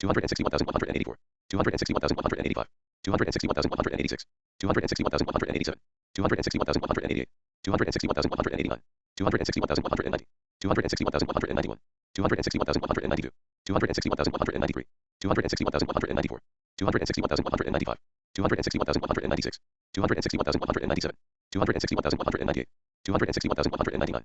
261,184, 261,185, 261,186, 261,187, 261,188, 261,189, 261,190, 261,191, 261,192, 261,193, 261,194, 261,195, 261,196, 261,197, 261,198, 261,199,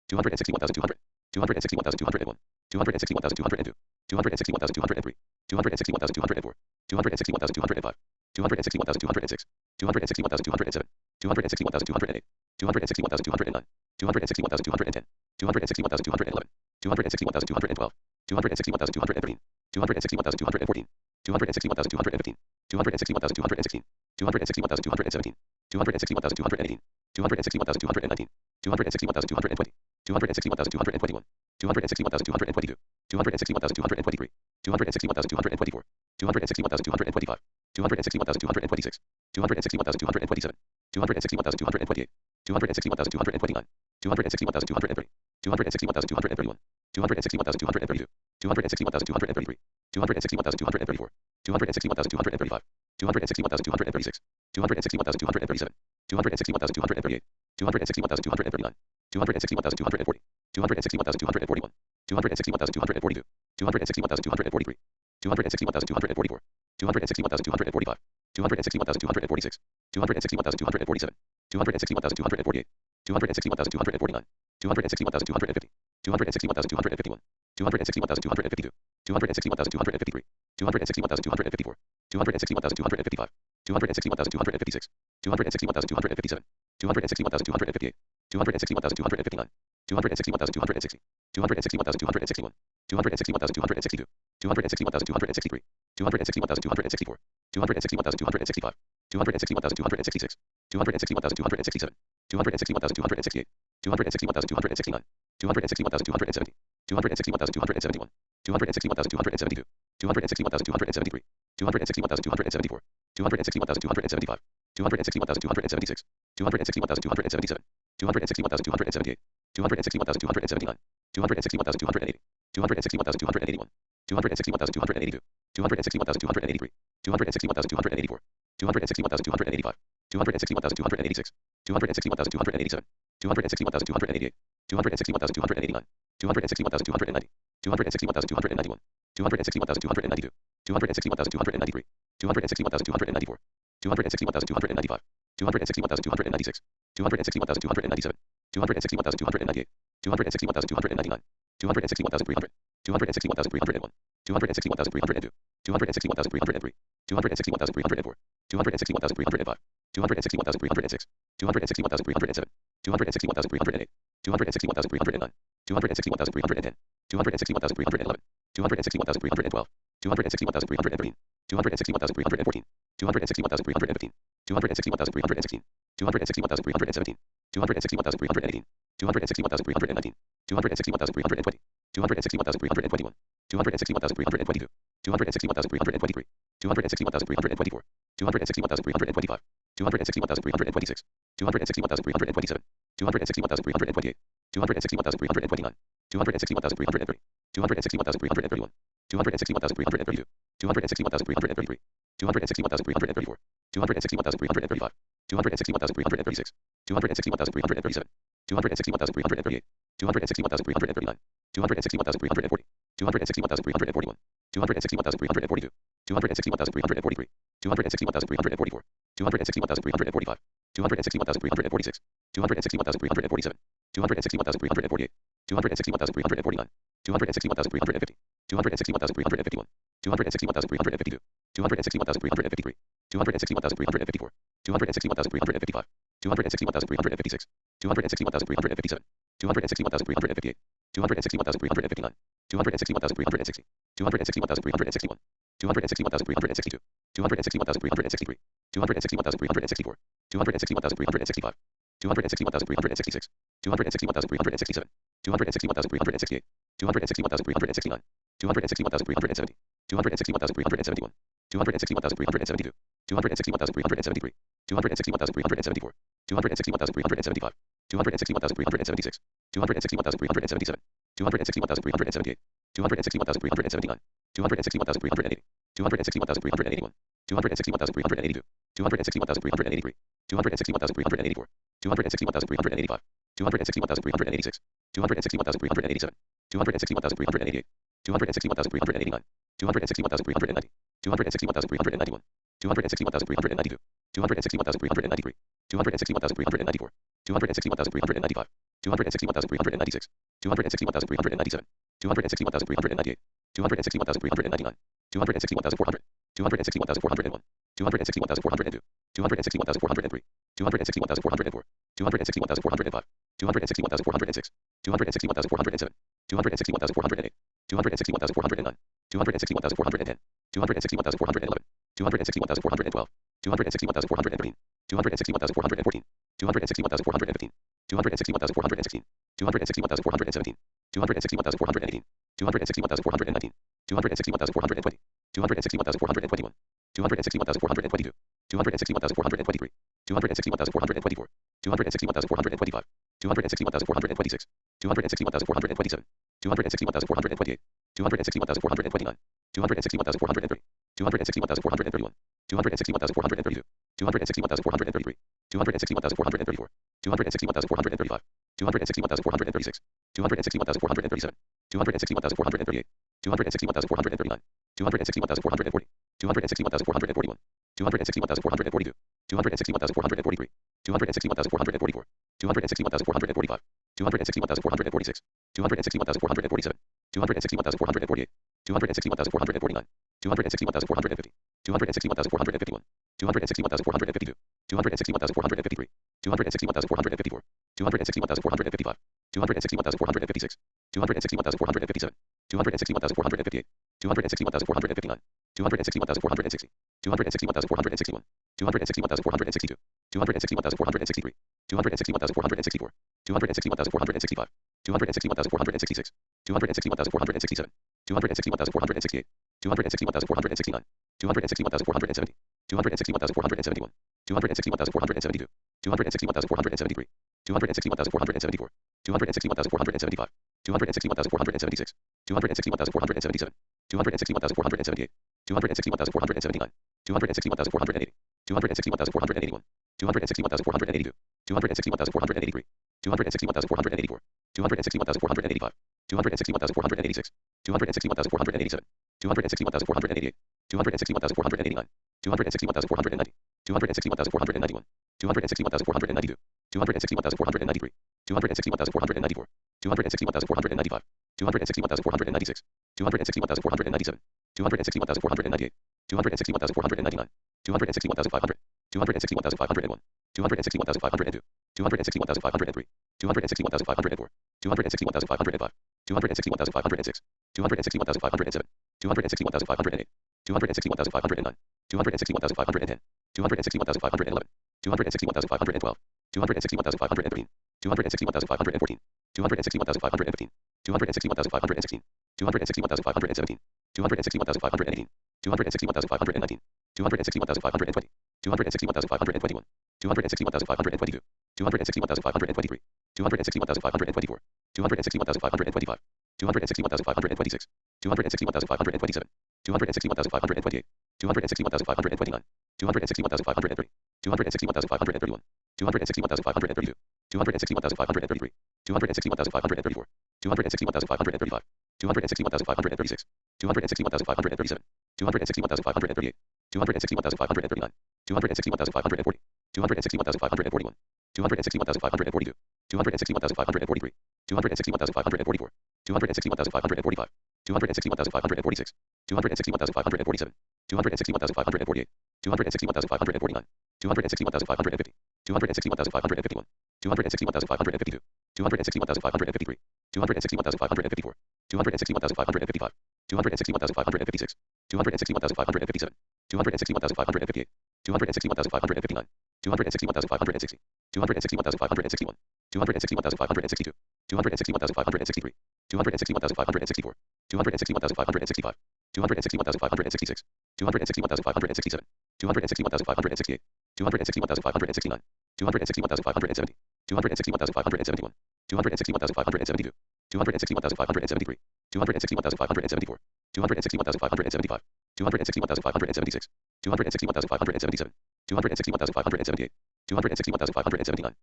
260,200, 260,201, 260,202, 260,203, 260,204, 260,205, 260,206, 260,207, 260,208, 260,209, 260,210, 260,211, 260,212, 260,213, 260,214, 260,215, 260,216, 260,217, 260,218, 260,219, 260,220, 260,221, 260,222, 260,223, 260,224, 260,225, 260,226, 260,227, 260,228, 260,229, 260,230, 260,231, 260,232, 260,233, 260,234, 260,235, 260,236, 260,237, 260,238, 260,239, 260,240, 260,241, 260,242, 260,243, 260,244, 260,245, 260,246, 260,247, 260,248, 260,249, 260,250, 260,251, 260,252, 260,253, 260,254, 260,255, 260,256, 260,257, 260,258, 260,259, 260,260, 260,261, 260,262, 260,263, 260,264, 260,265, 260,266, 260,267, 261,268, 261,269, 261,270, 261,271, 261,272, 261,273, 261,274, 261,275, 261,276, 261,277, 261,278, 261,279, 261,280, 261,281, 261,282, 261,283, 261,284, 261,285, 261,286, 261,287, 261,288, 261,289, 261,290, 261,291, 261,292, 261,293, 261,294, 261,295, 261,296, 261,297, 261,298, 261,299, 261,300, 261,301, 261,302, 261,303, 261,304, 261,305, 261,306, 261,307, 261,308, 261,309, 261,310, 261,311, 261,312, 261,313, 261,314, 261,315, 261,316, 261,317, 261,318, 261,319, 261,320, 261,321, 261,322, 261,323, 261,324, 261,325, 261,326, 261,327, 261,328, 261,329, 261,330, 261,331, 261,332, 261,333, 261,334, 261,335, 261,336, 261,337, 261,338, 261,339, 261,340, 261,341, 261,342, 261,343, 261,344, 261,345, 261,346, 261,347, 261,348, 261,349, 261,350, 261,351, 261,352, 261,353, 261,354, 261,355, 261,356, 261,357, 261,358, 261,359, 261,360, 261,361, 261,362, 261,363, 261,364, 261,365, 261,366, 261,367, 261,368, 261,369, 261,370, 261,371, 261,372, 261,373, 261,374, 261,375, 261,376, 261,377, 261,378, 261,379, 261,380, 261,381, 261,382, 261,383, 261,384, 261,385, 261,386, 261,387, 261,388, 261,389, 261,390, 261,391, 261,392, 261,393, 261,394, 261,395, 261,396, 261,397, 261,398, 261,399, 261,400, 261,401, 261,402, 261,403, 261,404, 261,405, 261,406, 261,407, 261,408, 261,409, 261,410, 261,411, 261,412, 261,413, 261,414, 261,415, 261,416, 261,417, 261,418, 261,419, 261,420, 261,421, 261,422, 261,423, 261,424, 261,425, 261,426, 261,427, 261,428, 261,429, 261,430, 261,431, 261,432, 261,433, 261,434, 261,435, 261,436, 261,437, 261,438, 261,439, 261,440, 261,441, 261,442, 261,443, 261,444, 261,445, 261,446, 261,447, 261,448, 261,449, 261,450, 261,451, 261,452, 261,453, 261,454, 261,455, 261,456, 261,457, 261,458, 261,459, 261,460, 261,461, 261,462, 261,463, 261,464, 261,465, 261,466, 261,467, 261,468, 261,469, 261,470, 261,471, 261,472, 261,473, 261,474, 261,475, 261,476, 261,477, 261,478, 261,479, 261,480, 261,481, 261,482, 261,483, 261,484, 261,485, 261,486, 261,487, 261,488, 261,489, 261,490, 261,491, 261,492, 261,493, 261,494, 261,495, 261,496, 261,497, 261,498, 261,499, 261,500, 261,501, 261,502, 261,503, 261,504, 261,505, 261,506, 261,507, 261,508, 261,509, 261,510, 261,511, 261,512, 261,513, 261,514, 261,515, 261,516, 261,517, 261,518, 261,519, 261,520, 261,521, 261,522, 261,523, 261,524, 261,525, 261,526, 261,527, 261,528, 261,529, 261,530, 261,531, 261,532, 261,533, 261,534, 261,535, 261,536, 261,537, 261,538, 261,539, 261,540, 261,541, 261,542, 261,543, 261,544, 261,545, 261,546, 261,547, 261,548, 261,549, 261,550, 261,551, 261,552, 261,553, 261,554, 261,555, 261,556, 261,557, 261,558, 261,559, 261,560, 261,561, 261,562, 261,563, 261,564, 261,565, 261,566, 261,567, 261,568, 261,569, 261,570, 261,571, 261,572, 261,573, 261,574, 261,575, 261,576, 261,577, 261,578, 261,579,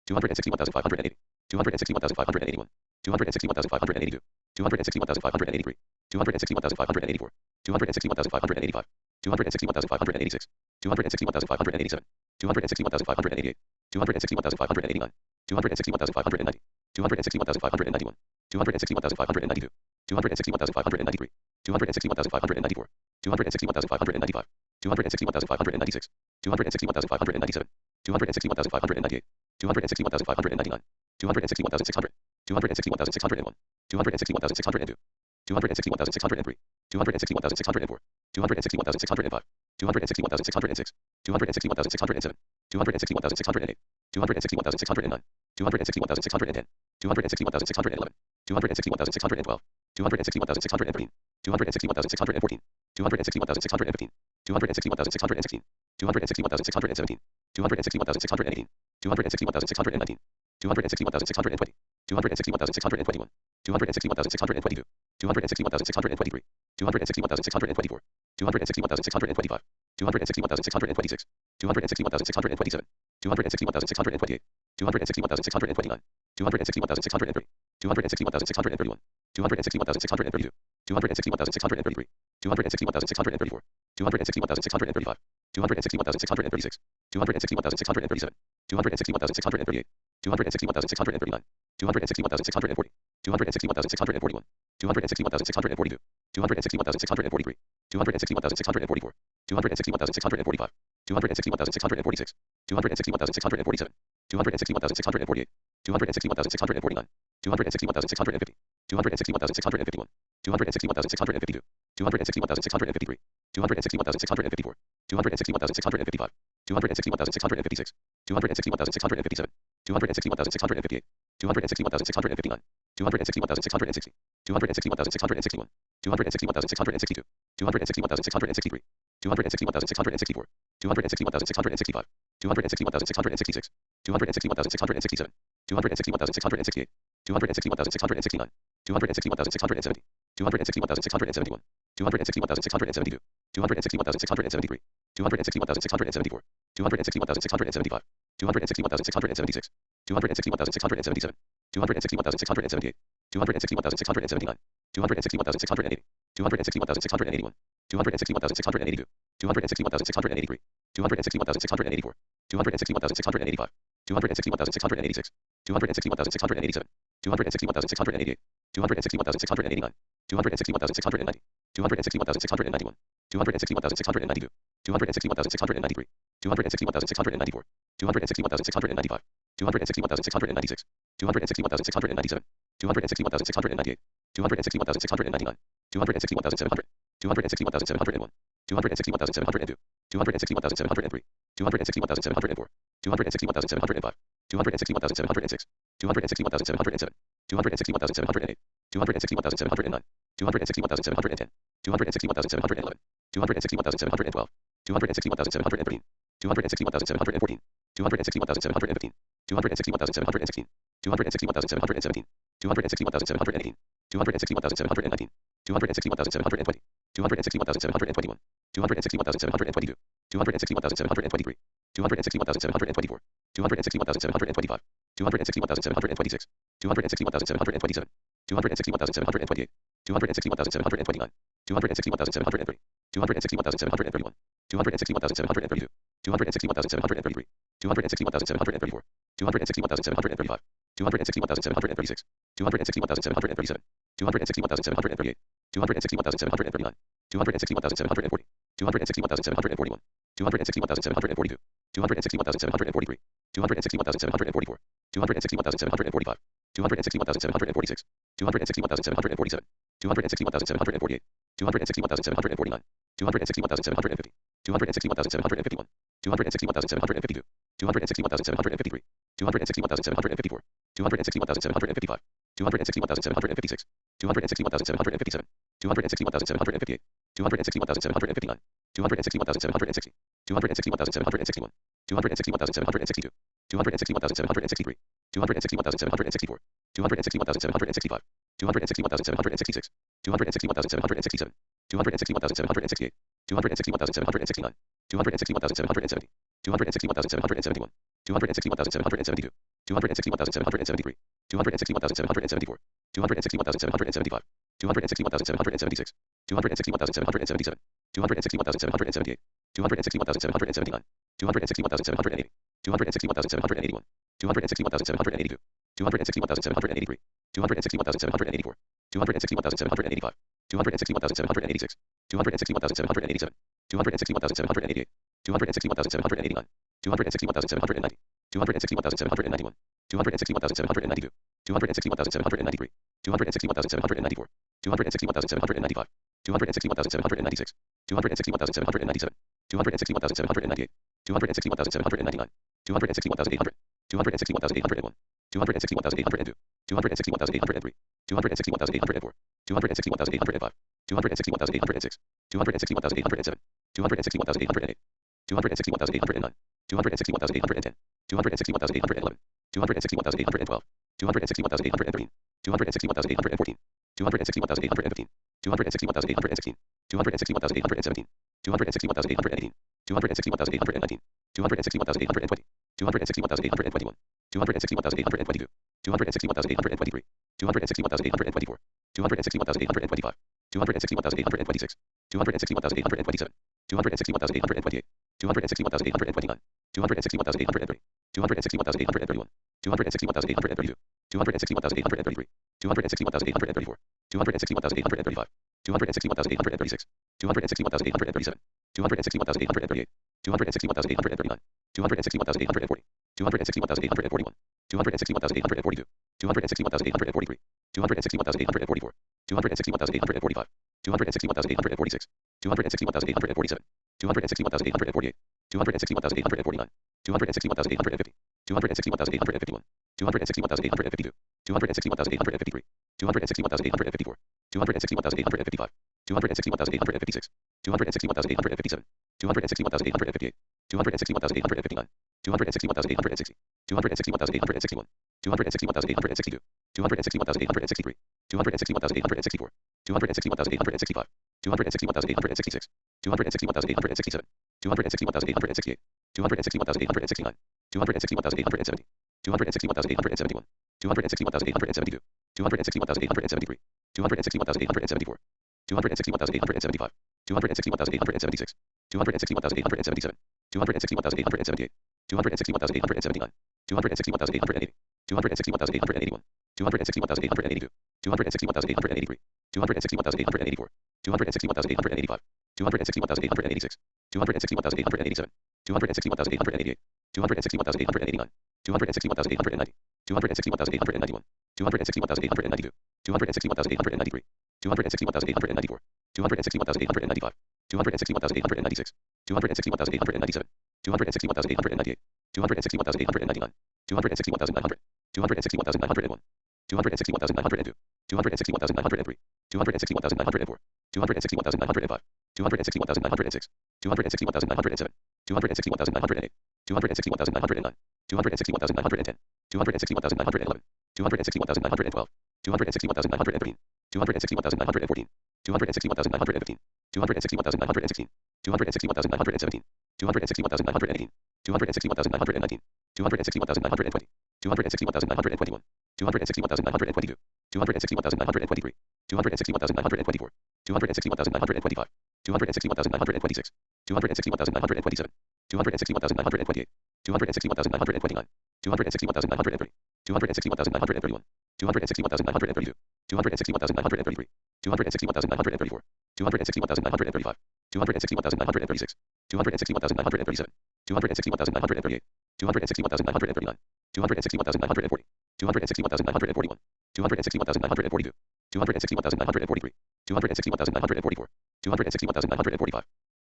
261,580, 261,581, 261,582, 261,583, 261,584, 261,585, 261,586, 261,587, 261,588, 261,589, 261,590, 261,591, 261,592, 261,593, 261,594, 261,595, 261,596, 261,597, 261,598, 261,599, 261,600, 261,601, 261,602, 261,603, 261,604, 261,605, 261,606, 261,607, 261,608, 261,609, 261,610, 261,611, 261,612, 261,613, 261,614, 261,615, 261,616, 261,617, 261,618, 261,619, 261,620, 261,621, 261,622, 261,623, 261,624, 261,625, 261,626, 261,627, 261,628, 261,629, 261,603, 261,631, 261,632, 261,633, 261,634, 261,635, 261,636, 261,637, 261,638, 261,639, 261,640, 261,641, 261,642, 261,643, 261,644, 261,645, 261,646, 261,647, 261,648, 261,649, 261,650, 261,651, 261,652, 261,653, 261,654, 261,655, 261,656, 261,657, 261,658, 261,659, 261,660, 261,661, 261,662, 261,663, 261,664, 261,665, 261,666, 261,667, 261,668, 261,669, 261,670, 261,671, 261,672, 261,673, 261,674, 261,675, 261,676, 261,677, 261,678, 261,679, 261,680, 261,681, 261,682, 261,683, 261,684, 261,685, 261,686, 261,687, 261,688, 261,689, 261,690, 261,691, 261,692, 261,693, 261,694, 261,695, 261,696, 261,697, 261,698, 261,699, 261,700, 261,701, 261,702, 261,703, 261,704, 261,705, 261,706, 261,707, 261,708, 261,709, 261,710, 261,711, 261,712, 261,713, 261,714, 261,715, 261,716, 261,717, 261,718, 261,719, 261,720, 261,721, 261,722, 261,723, 261,724, 261,725, 261,726, 261,727, 261,728, 261,729, 261,730, 261,731, 261,732, 261,733, 261,734, 261,735, 261,736, 261,737, 261,738, 261,739, 261,740, 261,741, 261,742, 261,743, 261,744, 261,745, 261,746, 261,747, 261,748, 261,749, 261,750, 261,751, 261,752, 261,753, 261,754, 261,755, 261,756, 261,757, 261,758, 261,759, 261,760, 261,761, 261,762, 261,763, 261,764, 261,765, 261,766, 261,767, 261,768, 261,769, 261,770, 261,771, 261,772, 261,773, 261,774, 261,775, 261,776, 261,777, 261,778, 261,779, 261,780, 261,781, 261,782, 261,783, 261,784, 261,785, 261,786, 261,787, 261,788, 261,789, 261,790, 261,791, 261,792, 261,793, 261,794, 261,795, 261,796, 261,797, 261,798, 261,799, 261,800, 261,801, 261,802, 261,803, 261,804, 261,805, 261,806, 261,807, 261,808, 261,809, 261,810, 261,811, 261,812, 261,813, 261,814, 261,815, 261,816, 261,817, 261,818, 261,819, 261,820, 261,821, 261,822, 261,823, 261,824, 261,825, 261,826, 261,827, 261,828, 261,829, 261,830, 261,831, 261,832, 261,833, 261,834, 261,835, 261,836, 261,837, 261,838, 261,839, 261,840, 261,841, 261,842, 261,843, 261,844, 261,845, 261,846, 261,847, 261,848, 261,849, 261,850, 261,851, 261,852, 261,853, 261,854, 261,855, 261,856, 261,857, 261,858, 261,859, 261,860, 261,861, 261,862, 261,863, 261,864, 261,865, 261,866, 261,867, 261,868, 261,869, 261,870, 261,871, 261,872, 261,873, 261,874, 261,875, 261,876, 261,877, 261,878, 261,879, 261,880, 261,881, 261,882, 261,883, 261,884, 261,885, 261,886, 261,887, 261,888, 261,889, 261,890, 261,891, 261,892, 261,893, 261,894, 261,895, 261,896, 261,897, 261,898, 261,899, 261,900, 261,901, 261,902, 261,903, 261,904, 261,905, 261,906, 261,907, 261,908, 261,909, 261,910, 261,911, 261,912, 261,913, 261,914, 261,915, 261,916, 261,917, 261,918, 261,919, 261,920, 261,921, 261,922, 261,923, 261,924, 261,925, 261,926, 261,927, 261,928, 261,929, 261,930, 261,931, 261,932, 261,933, 261,934, 261,935, 261,936, 261,937, 261,938, 261,939, 261,940, 261,941, 261,942, 261,943, 261,944, 261,945,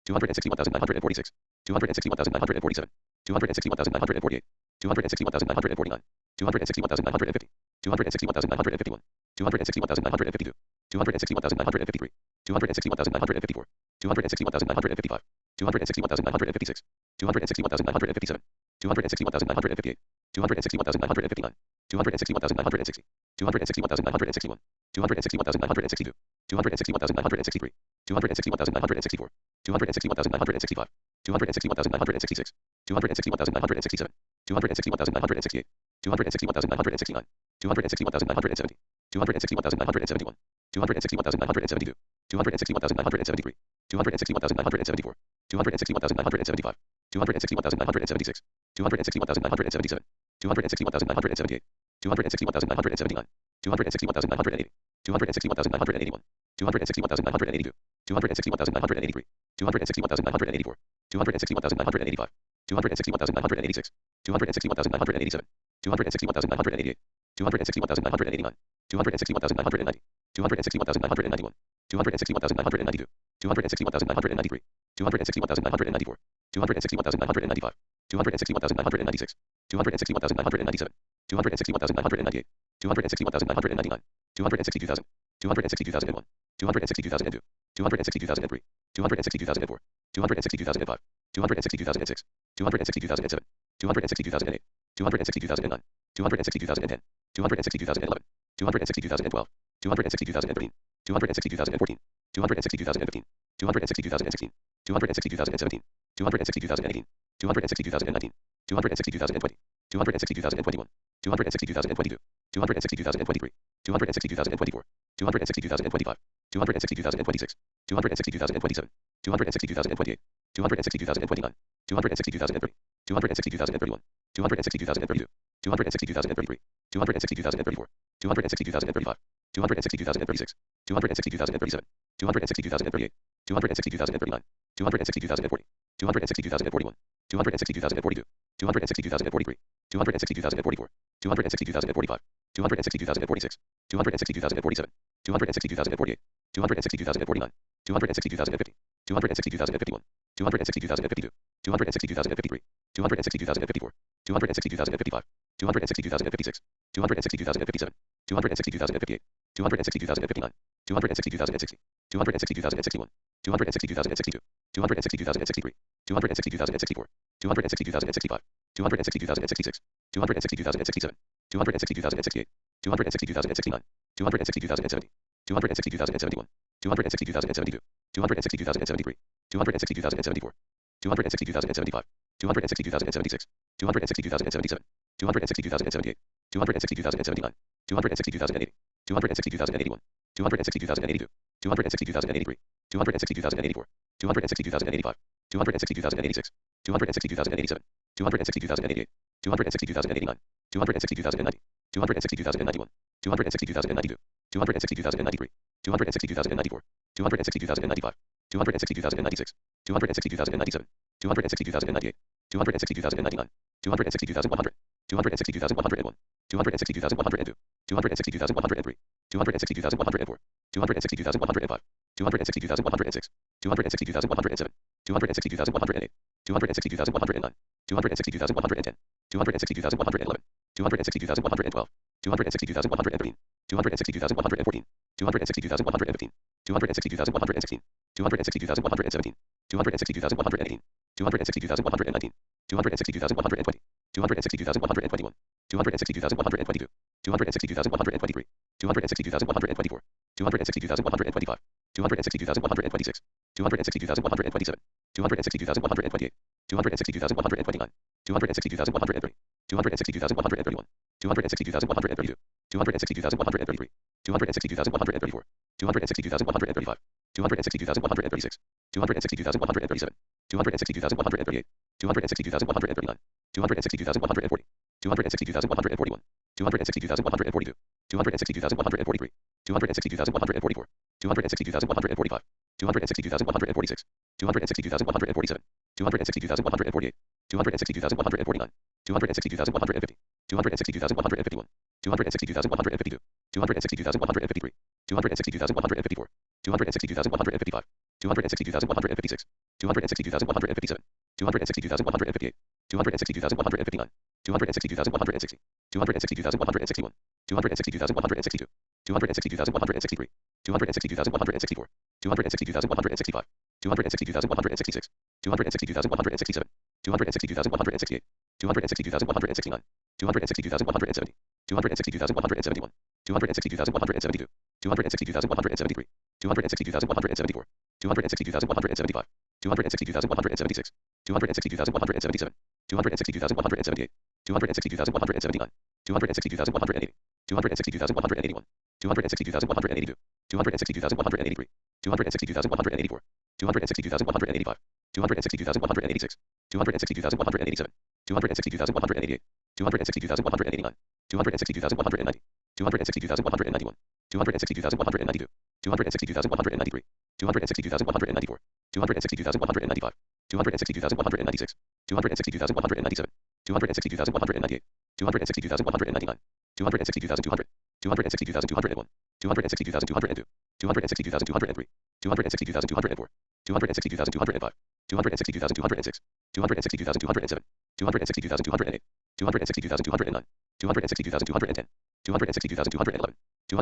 261,946, 261,947, 261,948, 261,949, 261,950, 261,951, 261,952, 261,953, 261,954, 261,955, 261,956, 261,957, 261,958, 261,959, 261,960, 261,961, 261,962, 261,963, 261,964, 261,965, 261,966, 261,967, 261,968, 261,969, 261,970, 261,971, 261,972, 261,973, 261,974, 261,975, 261,976, 261,977, 261,978, 261,979, 261,980, 261,981, 261,982, 261,983, 261,984, 261,985, 261,986, 261,987, 261,988, 261,989, 261,990, 261,991, 261,992, 261,993, 261,994, 261,995, 261,996, 261,997, 261,998, 260,999, 262,000, 260,001, 260,002, 260,003, 260,004, 262,005, 262,006, 262,007, 262,008, 262,009, 262,010, 262,011, 262,012, 262,013, 262,014, 262,015, 262,016, 262,017, 262,018, 262,019, 262,020, 262,021, 262,022, 262,023, 262,024, 262,025, 262,026, 262,027, 262,028, 262,029, 262,030, 262,031, 262,032, 262,033, 262,034, 262,035, 262,036, 262,037, 262,038, 262,039, 262,040, 262,041, 262,042, 262,043, 262,044, 262,045, 262,046, 262,047, 262,048, 262,049, 262,050, 262,051, 262,052, 262,053, 262,054, 262,055, 262,056, 262,057, 262,058, 262,059, 262,060, 262,061, 262,062, 262,063, 262,064, 262,065, 262,066, 262,067, 262,068, 262,069, 262,070, 262,071, 262,072, 262,073, 262,074, 262,075, 262,076, 262,077, 262,078, 262,079, 262,080, 262,081, 262,082, 262,083, 262,084, 262,085, 262,086, 262,087, 262,088, 262,089, 262,090, 262,091, 262,092, 262,093, 262,094, 262,095, 262,096, 262,097, 262,098, 262,099, 262,100, 262,101, 262,102, 262,103, 262,104, 262,105, 262,106, 262,107, 262,108, 262,109, 262,110, 262,111, 262,112, 262,113, 262,114, 262,115, 262,116, 262,117, 262,118, 262,119, 262,120, 262,121, 260,122, 260,123, 260,124, 260,125, 260,126, 260,127, 260,128, 260,129, 260,130, 260,131, 260,132, 260,133, 260,134, 260,135, 260,136, 260,137, 260,138, 260,139, 260,140, 260,141, 260,142, 260,143, 260,144, 260,145, 260,146, 260,147, 260,148, 260,149, 260,150, 260,151, 260,152, 260,153, 260,154, 260,155, 260,156, 260,157, 260,158, 260,159, 260,160, 260,161, 260,162, 260,163, 260,164, 260,165, 260,166, 260,167, 260,168, 260,169, 260,170, 260,171, 260,172, 260,173, 260,174, 260,175, 260,176, 260,177, 260,178, 260,179, 260,180, 260,181, 260,182, 260,183, 260,184, 260,185, 260,186, 260,187, 260,188, 260,189, 260,190, 260,191, 260,192, 260,193, 260,194, 260,195, 260,196, 260,197, 260,198, 260,199, 260,200, 260,201, 260,202, 260,203, 260,204, 260,205, 260,206, 260,207, 260,208, 260,209, 260,210, 260,211,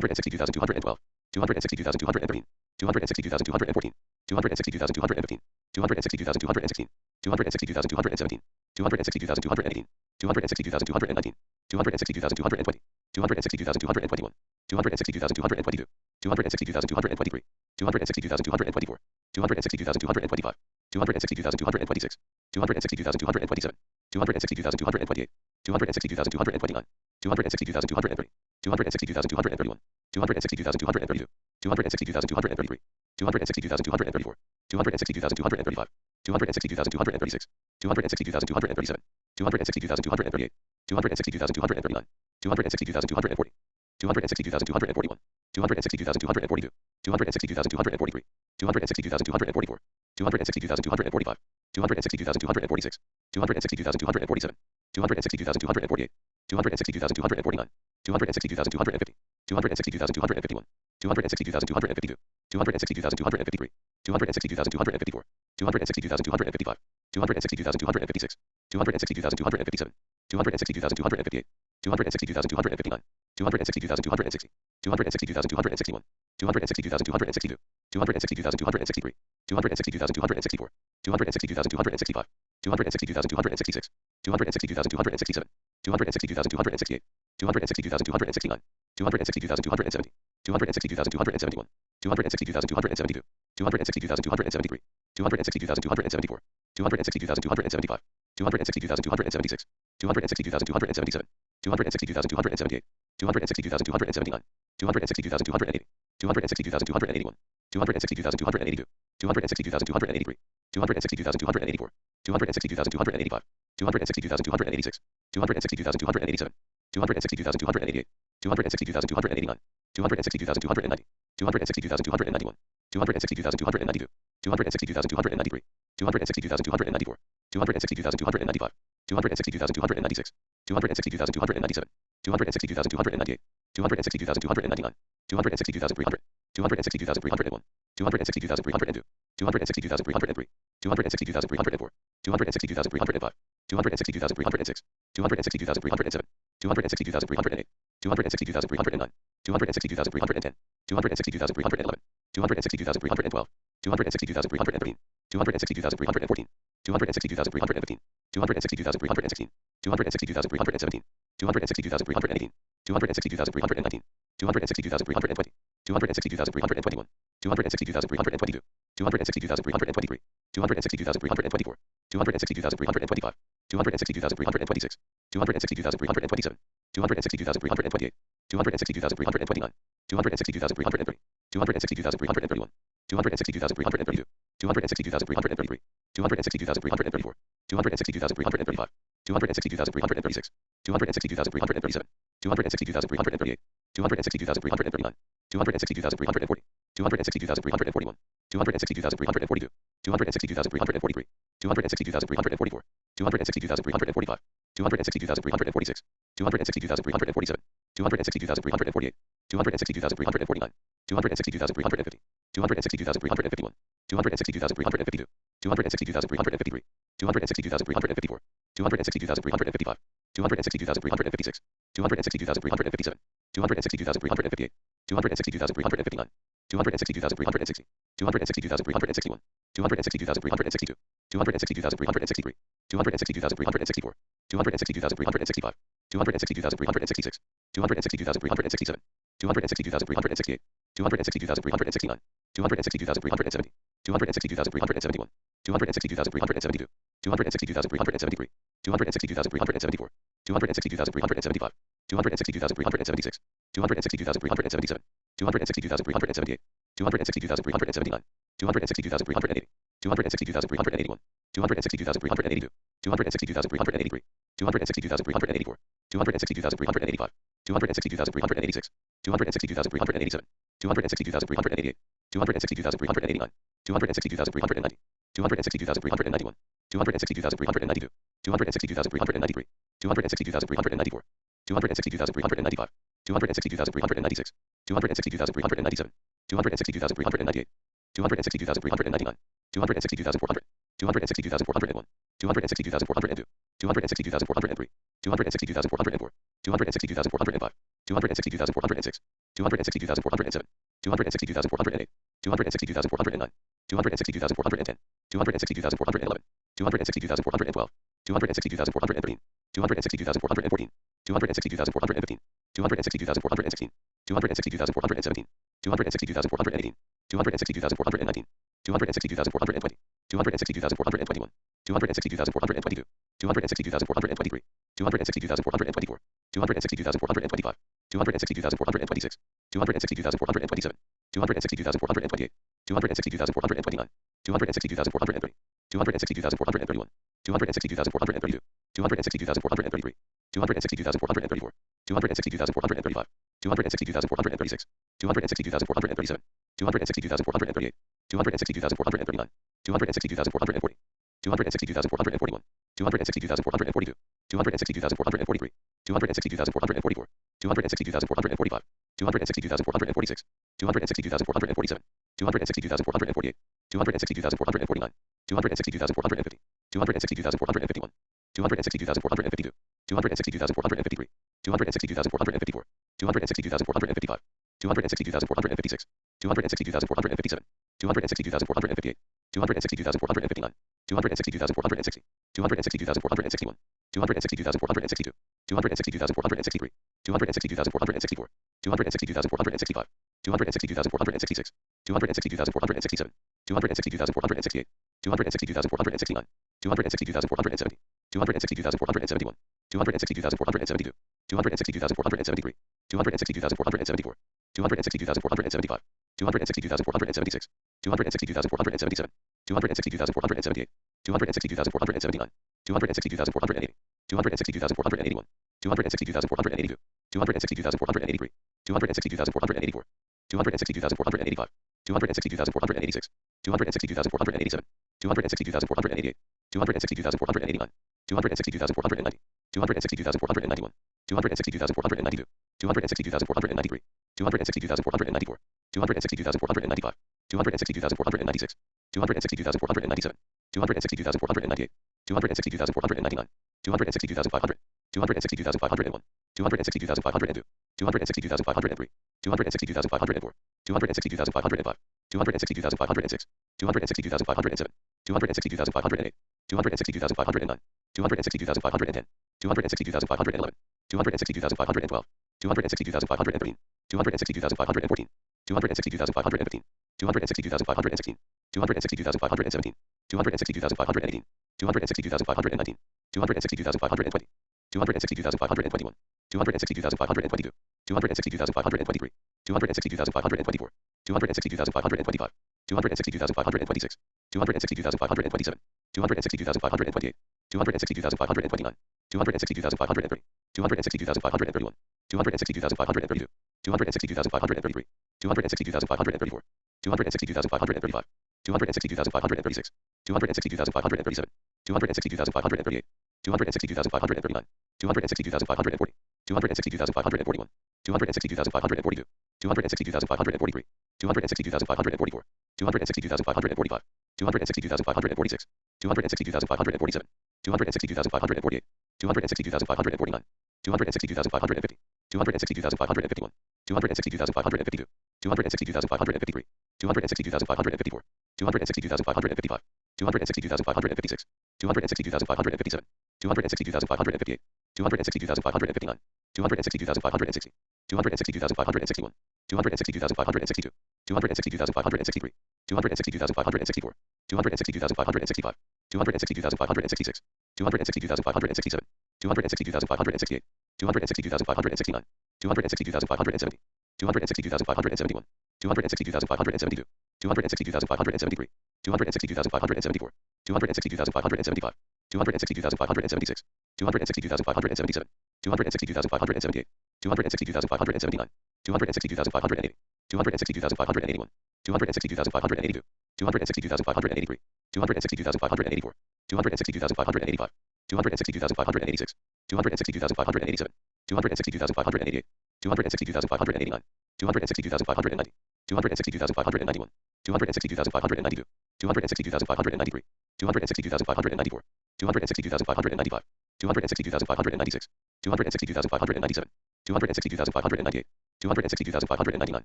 260,212, 260,213, 260,214, 260,215, 260,216, 260,217, 260,218, 260,219, 260,220, 260,221, 260,222, 260,223, 260,224, 260,225, 260,226, 260,227, 260,228, 260,229, 260,230, 260,231, 260,232, 260,233, 260,234, 260,235, 260,236, 260,237, 260,238, 260,239, 260,240, 260,241, 260,242, 260,243, 260,244, 260,245, 260,246, 260,247, 260,248, 260,249, 260,250, 260,251, 260,252, 262,253, 262,254, 262,255, 262,256, 262,257, 262,258, 262,259, 262,260, 262,261, 262,262, 262,263, 262,264, 262,265, 262,266, 262,267, 262,268, 262,269, 262,270, 262,271, 262,272, 262,273, 262,274, 262,275, 262,276, 262,277, 262,278, 262,279, 262,280, 262,281, 262,282, 262,283, 262,284, 262,285, 262,286, 262,287, 262,288, 262,289, 262,290, 262,291, 262,292, 262,293, 262,294, 262,295, 262,296, 262,297, 262,298, 262,299, 260,300, 260,301, 260,302, 260,303, 260,304, 260,305, 260,306, 260,307, 260,308, 260,309, 260,310, 260,311, 260,312, 260,313, 260,314, 260,315, 260,316, 260,317, 260,318, 260,319, 260,320, 260,321, 260,322, 260,323, 260,324, 260,325, 260,326, 260,327, 260,328, 260,329, 260,330, 260,331, 260,332, 260,333, 260,334, 260,335, 260,336, 260,337, 260,338, 260,339, 260,340, 260,341, 260,342, 260,343, 260,344, 260,345, 260,346, 260,347, 260,348, 260,349, 260,350, 260,351, 260,352, 260,353, 260,354, 260,355, 260,356, 260,357, 260,358, 260,359, 260,360, 260,361, 260,362, 260,363, 260,364, 260,365, 260,366, 260,367, 260,368, 260,369, 260,370, 260,371, 260,372, 260,373, 260,374, 260,375, 260,376, 260,377, 260,378, 260,379, 260,380, 260,381, 260,382, 260,383, 260,384, 260,385, 260,386, 260,387, 260,388, 260,389, 260,390, 260,391, 260,392, 260,393, 260,394, 260,395, 260,396, 260,397, 260,398, 260,399, 260,400, 260,401, 260,402, 260,403, 260,404, 260,405, 260,406, 260,407, 260,408, 260,409, 260,410, 260,411, 260,412, 260,413, 260,414, 260,415, 260,416, 260,417, 260,418, 260,419, 260,420, 260,421, 260,422, 260,423, 260,424, 260,425, 260,426, 260,427, 260,428, 260,429, 260,430, 260,431, 260,432, 260,433, 260,434, 260,435, 260,436, 260,437, 260,438, 260,439, 260,440, 260,441, 260,442, 260,443, 260,444, 260,445, 260,446, 260,447, 260,448, 262,449, 262,450, 262,451, 262,452, 262,453, 262,454, 262,455, 262,456, 262,457, 262,458, 262,459, 262,460, 262,461, 262,462, 262,463, 262,464, 262,465, 262,466, 262,467, 262,468, 262,469, 262,470, 262,471, 262,472, 262,473, 262,474, 262,475, 262,476, 262,477, 262,478, 262,479, 262,480, 262,481, 262,482, 262,483, 262,484, 262,485, 262,486, 262,487, 262,488, 262,489, 260,490, 260,491, 260,492, 260,493, 260,494, 260,495, 260,496, 260,497, 260,498, 260,499, 260,500, 260,501, 260,502, 260,503, 260,504, 260,505, 260,506, 260,507, 260,508, 260,509, 260,510, 260,511, 260,512, 260,513, 260,514, 260,515, 260,516, 260,517, 260,518, 260,519, 260,520, 260,521, 260,522, 260,523, 260,524, 260,525, 260,526, 260,527, 260,528, 260,529, 260,530, 260,531, 260,532, 260,533, 260,534, 260,535, 260,536, 260,537, 260,538, 260,539, 260,540, 260,541, 260,542, 260,543, 260,544, 260,545, 260,546, 260,547, 260,548, 260,549, 260,550, 260,551, 260,552, 260,553, 260,554, 260,555, 260,556, 260,557, 260,558, 260,559, 260,560, 260,561, 260,562, 260,563, 260,564, 260,565, 260,566, 260,567, 260,568, 260,569, 260,570, 260,571, 260,572, 260,573, 260,574, 260,575, 260,576, 260,577, 260,578, 260,579, 260,580, 260,581, 260,582, 260,583, 260,584, 260,585, 260,586, 260,587, 260,588, 260,589, 260,590, 260,591, 260,592, 260,593, 260,594, 260,595, 260,596, 260,597, 260,598, 260,599,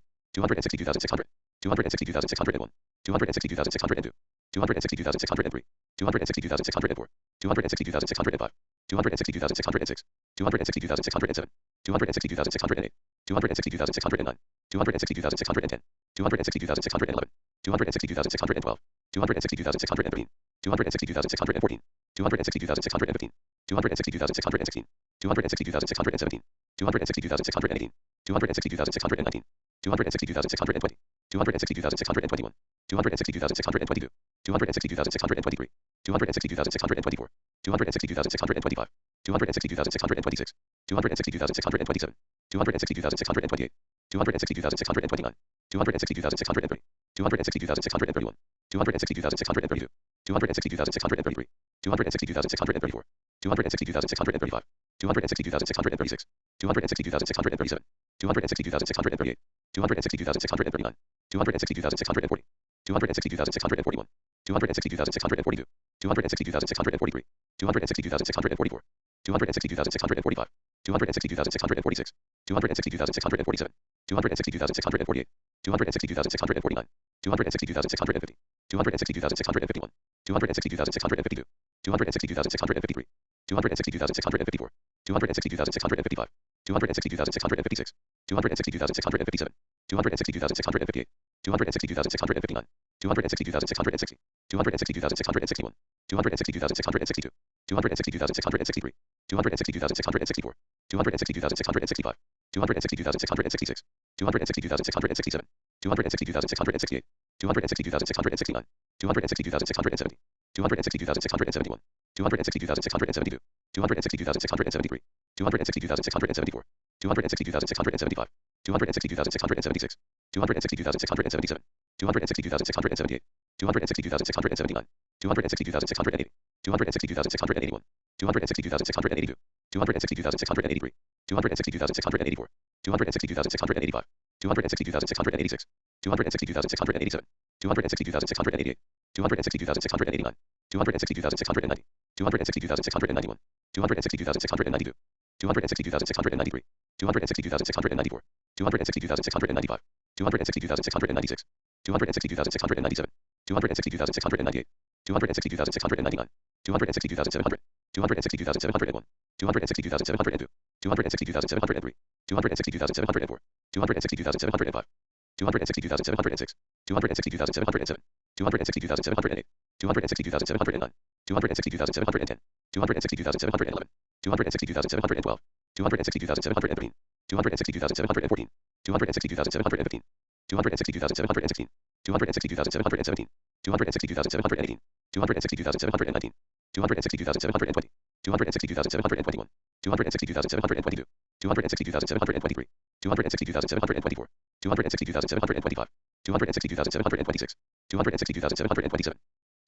260,600, 260,601, 260,602, 260,603, 260,604, 260,605, 260,606, 260,607, 260,608, 260,609, 260,610, 260,611, 260,612, 260,613, 260,614, 260,615, 260,616, 260,617, 260,618, 260,619, 260,620, 260,621, 260,622, 260,623, 260,624, 260,625, 260,626, 260,627, 260,628, 260,629, 260,630, 260,631, 260,632, 260,633, 260,634, 260,635, 260,636, 260,637, 260,638, 260,639, 262,640, 262,641, 262,642, 262,643, 262,644, 262,645, 262,646, 262,647, 262,648, 262,649, 260,650, 260,651, 260,652, 260,653, 260,654, 260,655, 260,656, 260,657, 260,658, 260,659, 260,660, 260,661, 260,662, 260,663, 260,664, 260,665, 260,666, 260,667, 260,668, 260,669, 260,670, 260,671, 260,672, 260,673, 260,674, 260,675, 260,676, 260,677, 260,678, 260,679, 260,680, 260,681, 260,682, 260,683, 260,684, 260,685, 260,686, 260,687, 260,688, 260,689, 260,690, 260,691, 260,692, 260,693, 260,694, 260,695, 260,696, 260,697, 260,698, 260,699, 260,700, 260,701, 260,702, 260,703, 260,704, 260,705, 260,706, 260,707, 260,708, 260,709, 260,710, 260,711, 260,712, 260,713, 260,714, 260,715, 260,716, 260,717, 260,718, 260,719, 260,720, 260,721, 260,722, 260,723, 260,724, 260,725, 260,726, 260,727,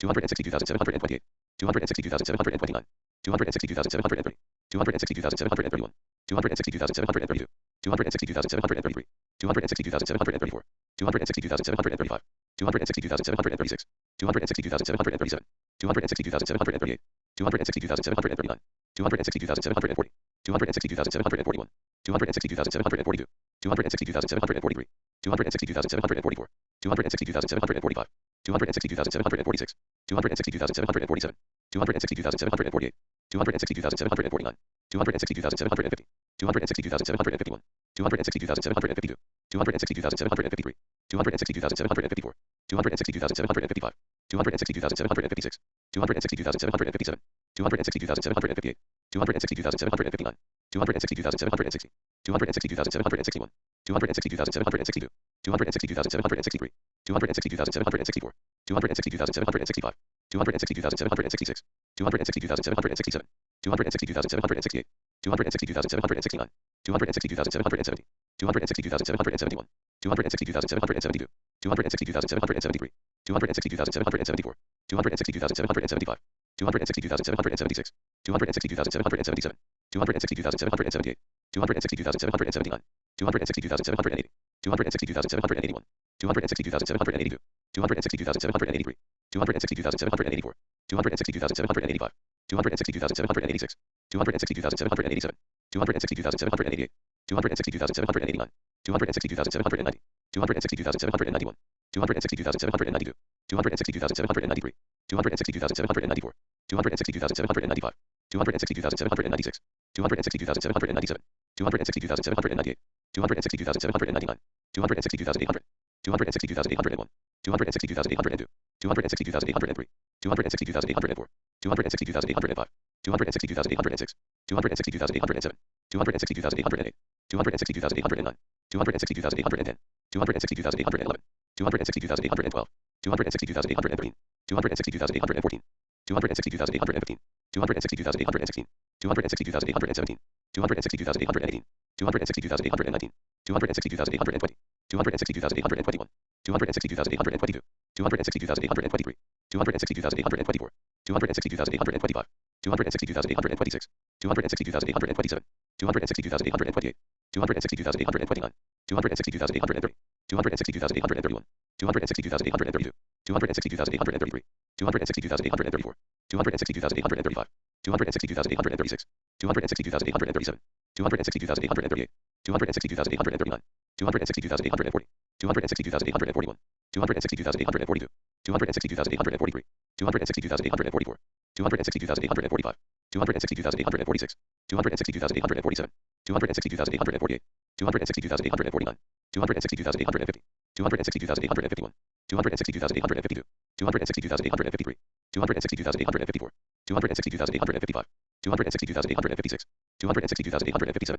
260,728, 260,729, 260,730, 260,731, 260,732, 260,733, 260,734, 260,735, 260,736, 260,737, 260,738, 260,739, 260,740, 260,741, 260,742, 260,743, 260,744, 260,745, 260,746, 260,747, 260,748, 260,749, 260,750, 260,751, 260,752, 260,753, 260,754, 260,755, 260,756, 260,757, 260,758, 260,759, 260,760, 260,761, 260,762, 260,763, 260,764, 260,765, 260,766, 260,767, 260,768, 260,769, 260,770, 260,771, 260,772, 260,773, 260,774, 260,775, 260,776, 260,777, 260,778, 260,779, 260,780, 260,781, 260,782, 260,783, 260,784, 260,785, 260,786, 260,787, 260,788, 260,789, 260,790, 260,791, 260,792, 260,793, 260,794, 260,795, 260,796, 260,797, 260,798, 260,799, 260,800, 260,801, 260,802, 260,803, 260,804, 260,805, 260,806, 260,807, 260,808, 260,809, 260,810, 260,811, 260,812, 260,813, 260,814, 260,815, 260,816, 260,817, 260,818, 260,819, 260,820, 260,821, 260,822, 260,823, 260,824, 260,825, 260,826, 260,827, 260,828, 260,829, 260,830, 262,831, 262,832, 262,833, 262,834, 262,835, 262,836, 262,837, 262,838, 262,839, 262,840, 262,841, 262,842, 262,843, 262,844, 262,845, 262,846, 262,847, 262,848, 262,849, 262,850, 262,851, 262,852, 262,853, 262,854, 262,855, 262,856, 262,857,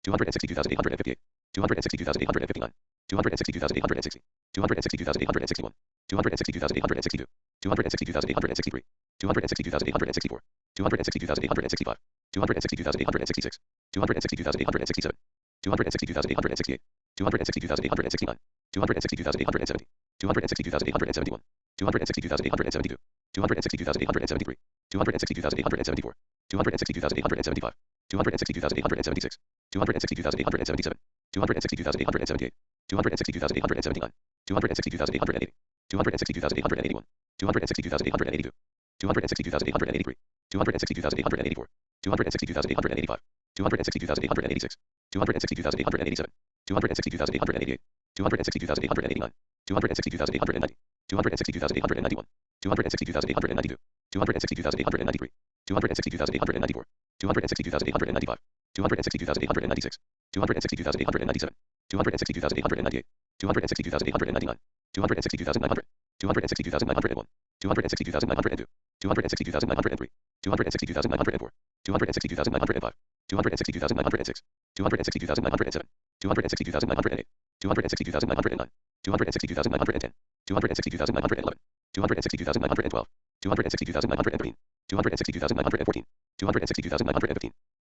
262,858, 262,859, 262,860, 262,861, 262,862, 262,863, 262,864, 262,865, 262,866, 262,867, 262,868, 262,869, 262,870, 262,871, 262,872, 262,873, 262,874, 262,875, 262,876, 262,877, 262,878, 262,879, 262,880, 262,881, 262,882, 262,883, 262,884, 262,885, 262,886, 262,887, 262,888, 262,889, 262,890, 262,891, 262,892, 262,893, 262,894, 262,895, 262,896, 262,897, 262,898, 262,899, 262,900, 262,901, 262,902, 262,903, 262,904, 262,905, 262,906, 262,907, 262,908, 262,909, 262,910, 262,911, 262,912, 262,913, 262,914, 262,915,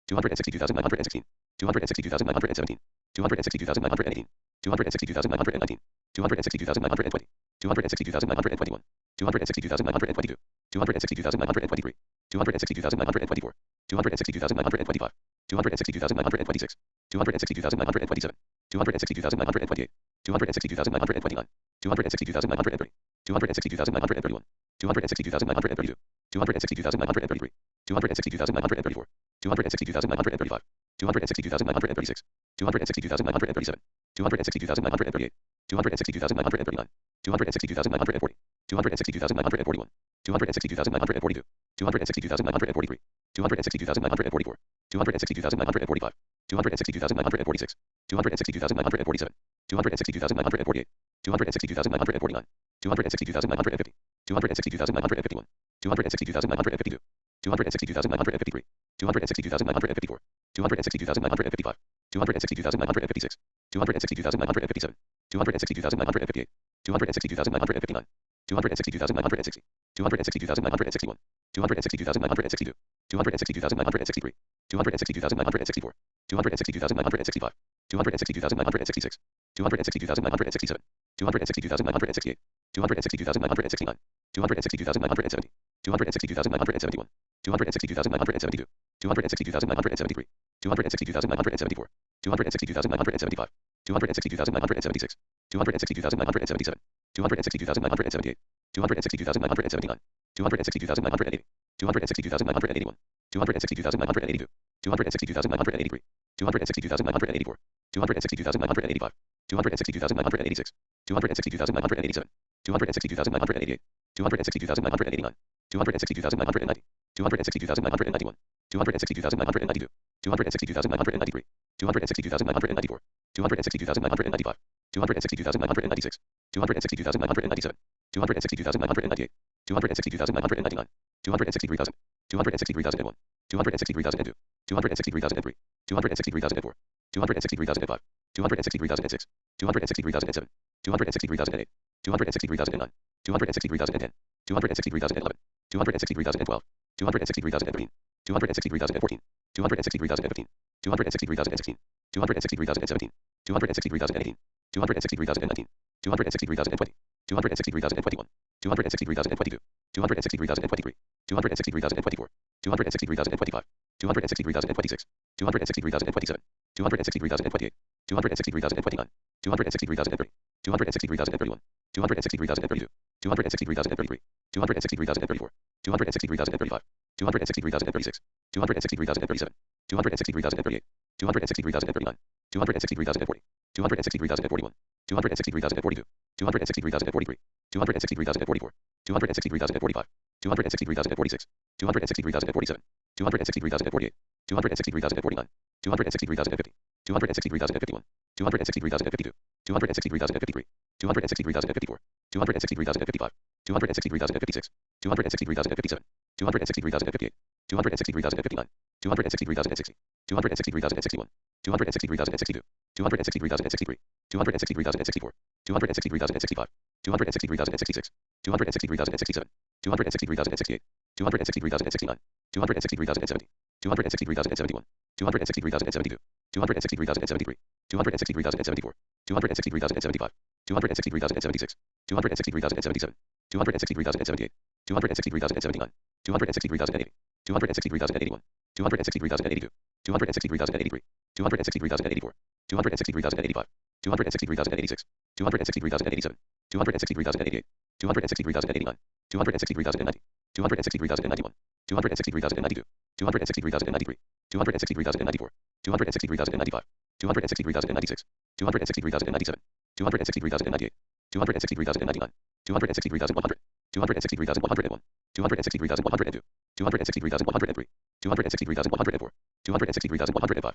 262,916, 262,917, 262,918, 262,919, 262,920, 262,921, 262,922, 262,923, 262,924, 262,925, 262,926, 262,927, 262,928, 262,929, 262,930, 262,931, 262,932, 262,933, 262,934, 262,935, 262,936, 262,937, 262,938, 262,939, 262,940, 262,941, 262,942, 262,943, 262,944, 262,945, 262,946, 262,947, 262,948, 262,949, 262,950, 262,951, 262,952, 262,953, 262,954, 262,955, 262,956, 262,957, 262,958, 262,959, 262,960, 262,961, 262,962, 262,963, 262,964, 262,965, 262,966, 262,967, 262,968, 262,969, 262,970, 262,971, 262,972, 262,973, 262,974, 262,975, 262,976, 262,977, 262,978, 262,979, 262,980, 262,981, 262,982, 262,983, 262,984, 262,985, 262,986, 262,987, 262,988, 262,989, 262,990, 262,991, 262,992, 262,993, 262,994, 262,995, 262,996, 262,997, 262,998, 262,999, 263,000, 263,001, 263,002, 263,003, 263,004, 263,005, 263,006, 263,007, 263,008, 263,009, 263,010, 263,011, 263,012, 263,013, 263,014, 263,015, 263,016, 263,017, 263,018, 263,019, 263,020, 263,021, 263,022, 263,023, 263,024, 263,025, 263,026, 263,027, 263,028, 263,029, 263,030, 263,031, 263,032, 263,033, 263,034, 263,035, 263,036, 263,037, 263,038, 263,039, 263,040, 263,041, 263,042, 263,043, 263,044, 263,045, 263,046, 263,047, 263,048, 263,049, 263,050, 263,051, 263,052, 263,053, 263,054, 263,055, 263,056, 263,057, 263,058, 263,059, 263,060, 263,061, 263,062, 263,063, 263,064, 263,065, 263,066, 263,067, 263,068, 263,069, 263,070, 263,071, 263,072, 263,073, 263,074, 263,075, 263,076, 263,077, 263,078, 263,079, 263,080, 263,081, 263,082, 263,083, 263,084, 263,085, 263,086, 263,087, 263,088, 263,089, 263,090, 263,091, 263,092, 263,093, 263,094, 263,095, 263,096, 263,097, 263,098, 263,099, 263,100, 263,101, 263,102, 263,103, 263,104, 263,105,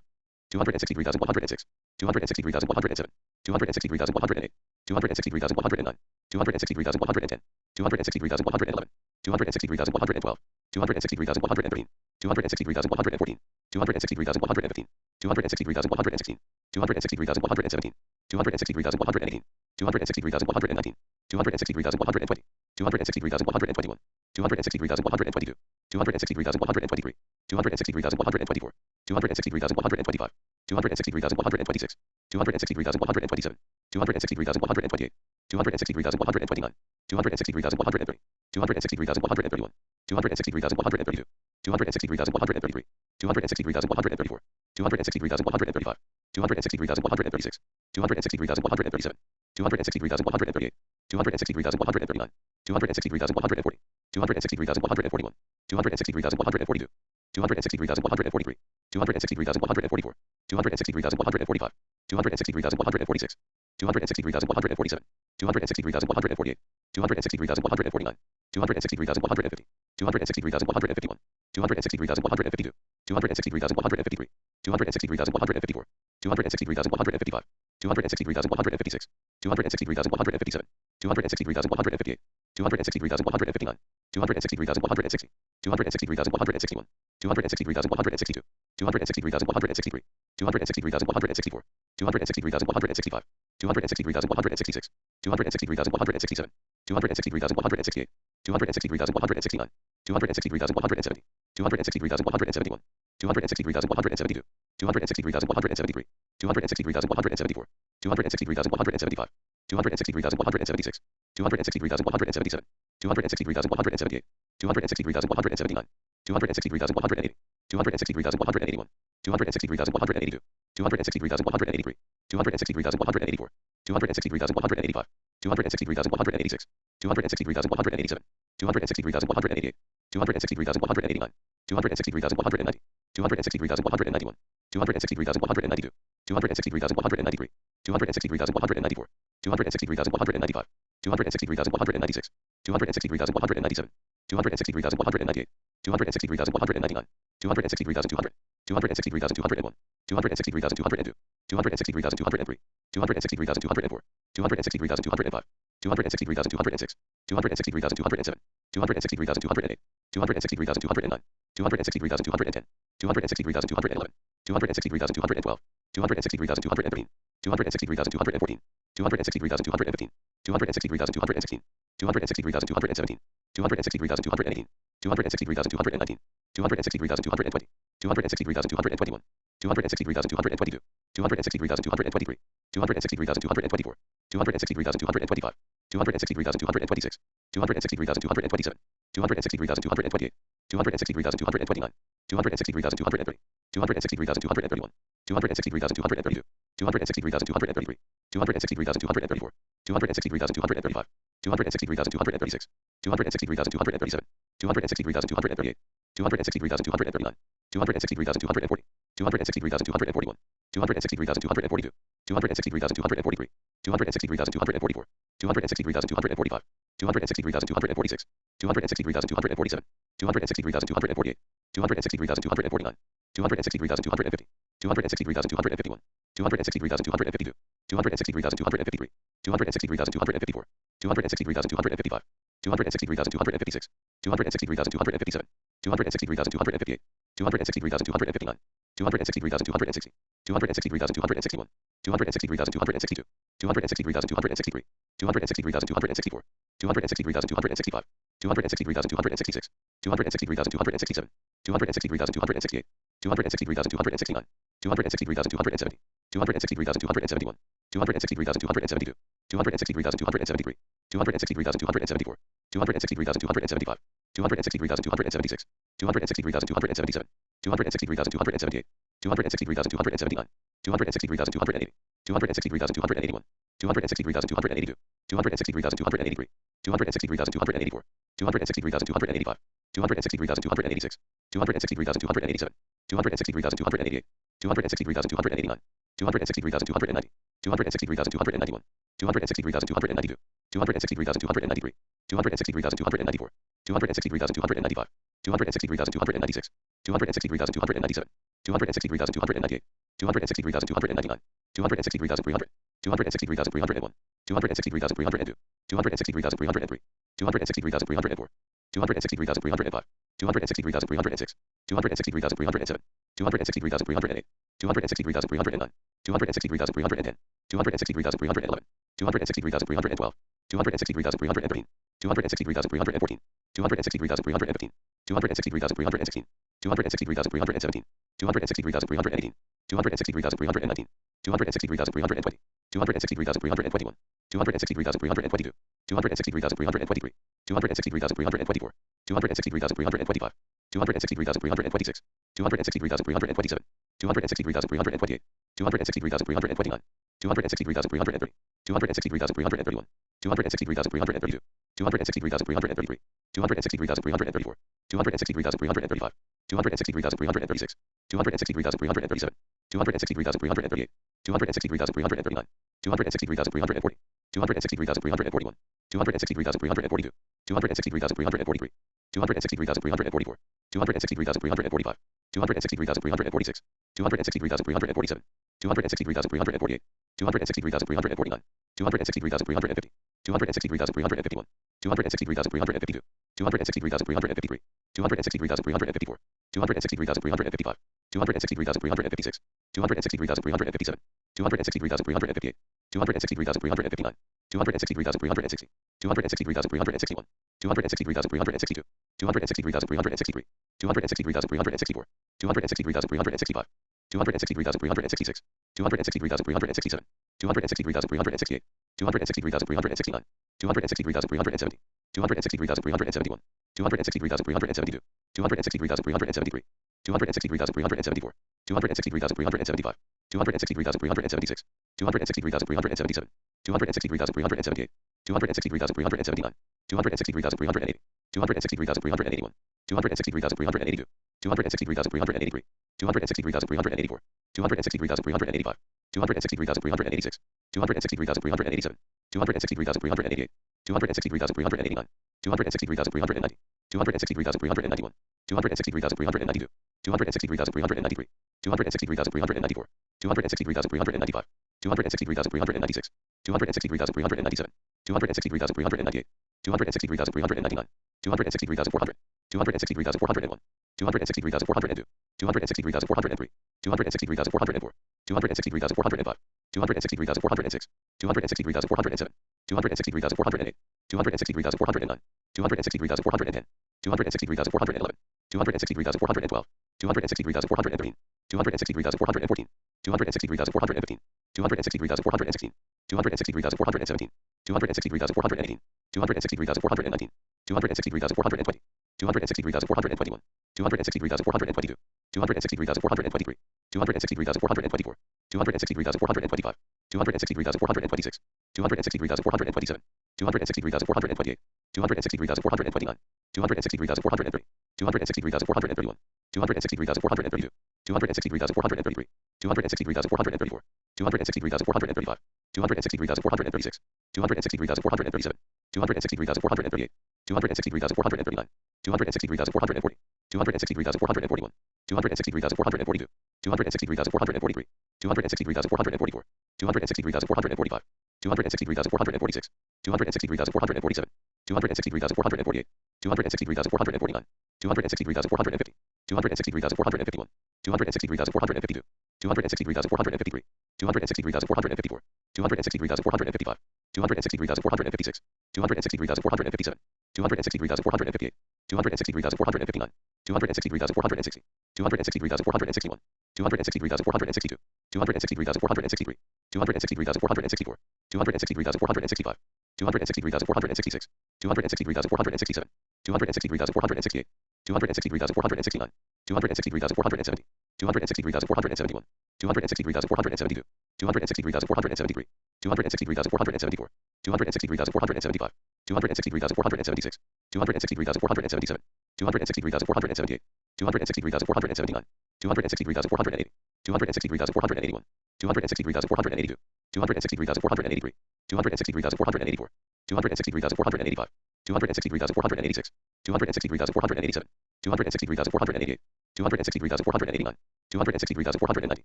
263,106, 263,107, 263,108, 263,109, 263,110, 263,111, 263,112, 263,113, 263,114, 263,115, 263,116, 263,117, 263,118, 263,119, 263,120, 263,121, 263,122, 263,123, 263,124, 263,125, 263,126, 263,127, 263,128, 263,129, 263,130, 263,131, 263,132, 263,133, 263,134, 263,135, 263,136, 263,137, 263,138, 263,139, 263,140, 263,141, 263,142, 263,143, 263,144, 263,145, 263,146, 263,147, 263,148, 263,149, 263,150, 263,151, 263,152, 263,153, 263,154, 263,155, 263,156, 263,157, 263,158, 263,159, 263,160, 263,161, 263,162, 263,163, 263,164, 263,165, 263,166, 263,167, 263,168, 263,169, 263,170, 263,171, 263,172, 263,173, 263,174, 263,175, 263,176, 263,177, 263,178, 263,179, 263,180, 263,181, 263,182, 263,183, 263,184, 263,185, 263,186, 263,187, 263,188, 263,189, 263,190, 263,191, 263,192, 263,193, 263,194, 263,195, 263,196, 263,197, 263,198, 263,199, 263,200, 263,201, 263,202, 263,203, 263,204, 263,205, 263,206, 263,207, 263,208, 263,209, 263,210, 263,211, 263,212, 263,213, 263,214, 263,215, 263,216, 263,217, 263,218, 263,219, 263,220, 263,221, 263,222, 263,223, 263,224, 263,225, 263,226, 263,227, 263,228, 263,229, 263,230, 263,231, 263,232, 263,233, 263,234, 263,235, 263,236, 263,237, 263,238, 263,239, 263,240, 263,241, 263,242, 263,243, 263,244, 263,245, 263,246, 263,247, 263,248, 263,249, 263,250, 263,251, 263,252, 263,253, 263,254, 263,255, 263,256, 263,257, 263,258, 263,259, 263,260, 263,261, 263,262, 263,263, 263,264, 263,265, 263,266, 263,267, 263,268, 263,269, 263,270, 263,271, 263,272, 263,273, 263,274, 263,275, 263,276, 263,277, 263,278, 263,279, 263,280, 263,281, 263,282, 263,283, 263,284, 263,285, 263,286, 263,287, 263,288, 263,289, 263,290, 263,291, 263,292, 263,293, 263,294, 263,295, 263,296, 263,297, 263,298, 263,299, 263,300, 263,301, 263,302, 263,303, 263,304, 263,305, 263,306, 263,307, 263,308, 263,309, 263,310, 263,311, 263,312, 263,313, 263,314, 263,315, 263,316, 263,317, 263,318, 263,319, 263,320, 263,321, 263,322, 263,323, 263,324, 263,325, 263,326, 263,327, 263,328, 263,329, 263,330, 263,331, 263,332, 263,333, 263,334, 263,335, 263,336, 263,337, 263,338, 263,339, 263,340, 263,341, 263,342, 263,343, 263,344, 263,345, 263,346, 263,347, 263,348, 263,349, 263,350, 263,351, 263,352, 263,353, 263,354, 263,355, 263,356, 263,357, 263,358, 263,359, 263,360, 263,361, 263,362, 263,363, 263,364, 263,365, 263,366, 263,367, 263,368, 263,369, 263,370, 263,371, 263,372, 263,373, 263,374, 263,375, 263,376, 263,377, 263,378, 263,379, 263,380, 263,381, 263,382, 263,383, 263,384, 263,385, 263,386, 263,387, 263,388, 263,389, 263,390, 263,391, 263,392, 263,393, 263,394, 263,395, 263,396, 263,397, 263,398, 263,399, 263,400, 263,401, 263,402, 263,403, 263,404, 263,405, 263,406, 263,407, 263,408, 263,409, 263,410, 263,411, 263,412, 263,413, 263,414, 263,415, 263,416, 263,417, 263,418, 263,419, 263,420, 263,421, 263,422, 263,423, 263,424, 263,425, 263,426, 263,427, 263,428, 263,429, 263,430, 263,431, 263,432, 263,433, 263,434, 263,435, 263,436, 263,437, 263,438, 263,439, 263,440, 263,441, 263,442, 263,443, 263,444, 263,445, 263,446, 263,447, 263,448, 263,449, 263,450, 263,451, 263,452, 263,453, 263,454, 263,455, 263,456, 263,457, 263,458, 263,459, 263,460, 263,461, 263,462, 263,463, 263,464, 263,465, 263,466, 263,467, 263,468, 263,469, 263,470, 263,471, 263,472, 263,473, 263,474, 263,475, 263,476, 263,477, 263,478, 263,479, 263,480, 263,481, 263,482, 263,483, 263,484, 263,485, 263,486, 263,487, 263,488, 263,489, 263,490,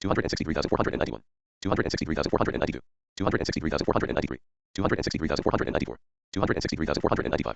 263,491, 263,492, 263,493, 263,494, 263,495,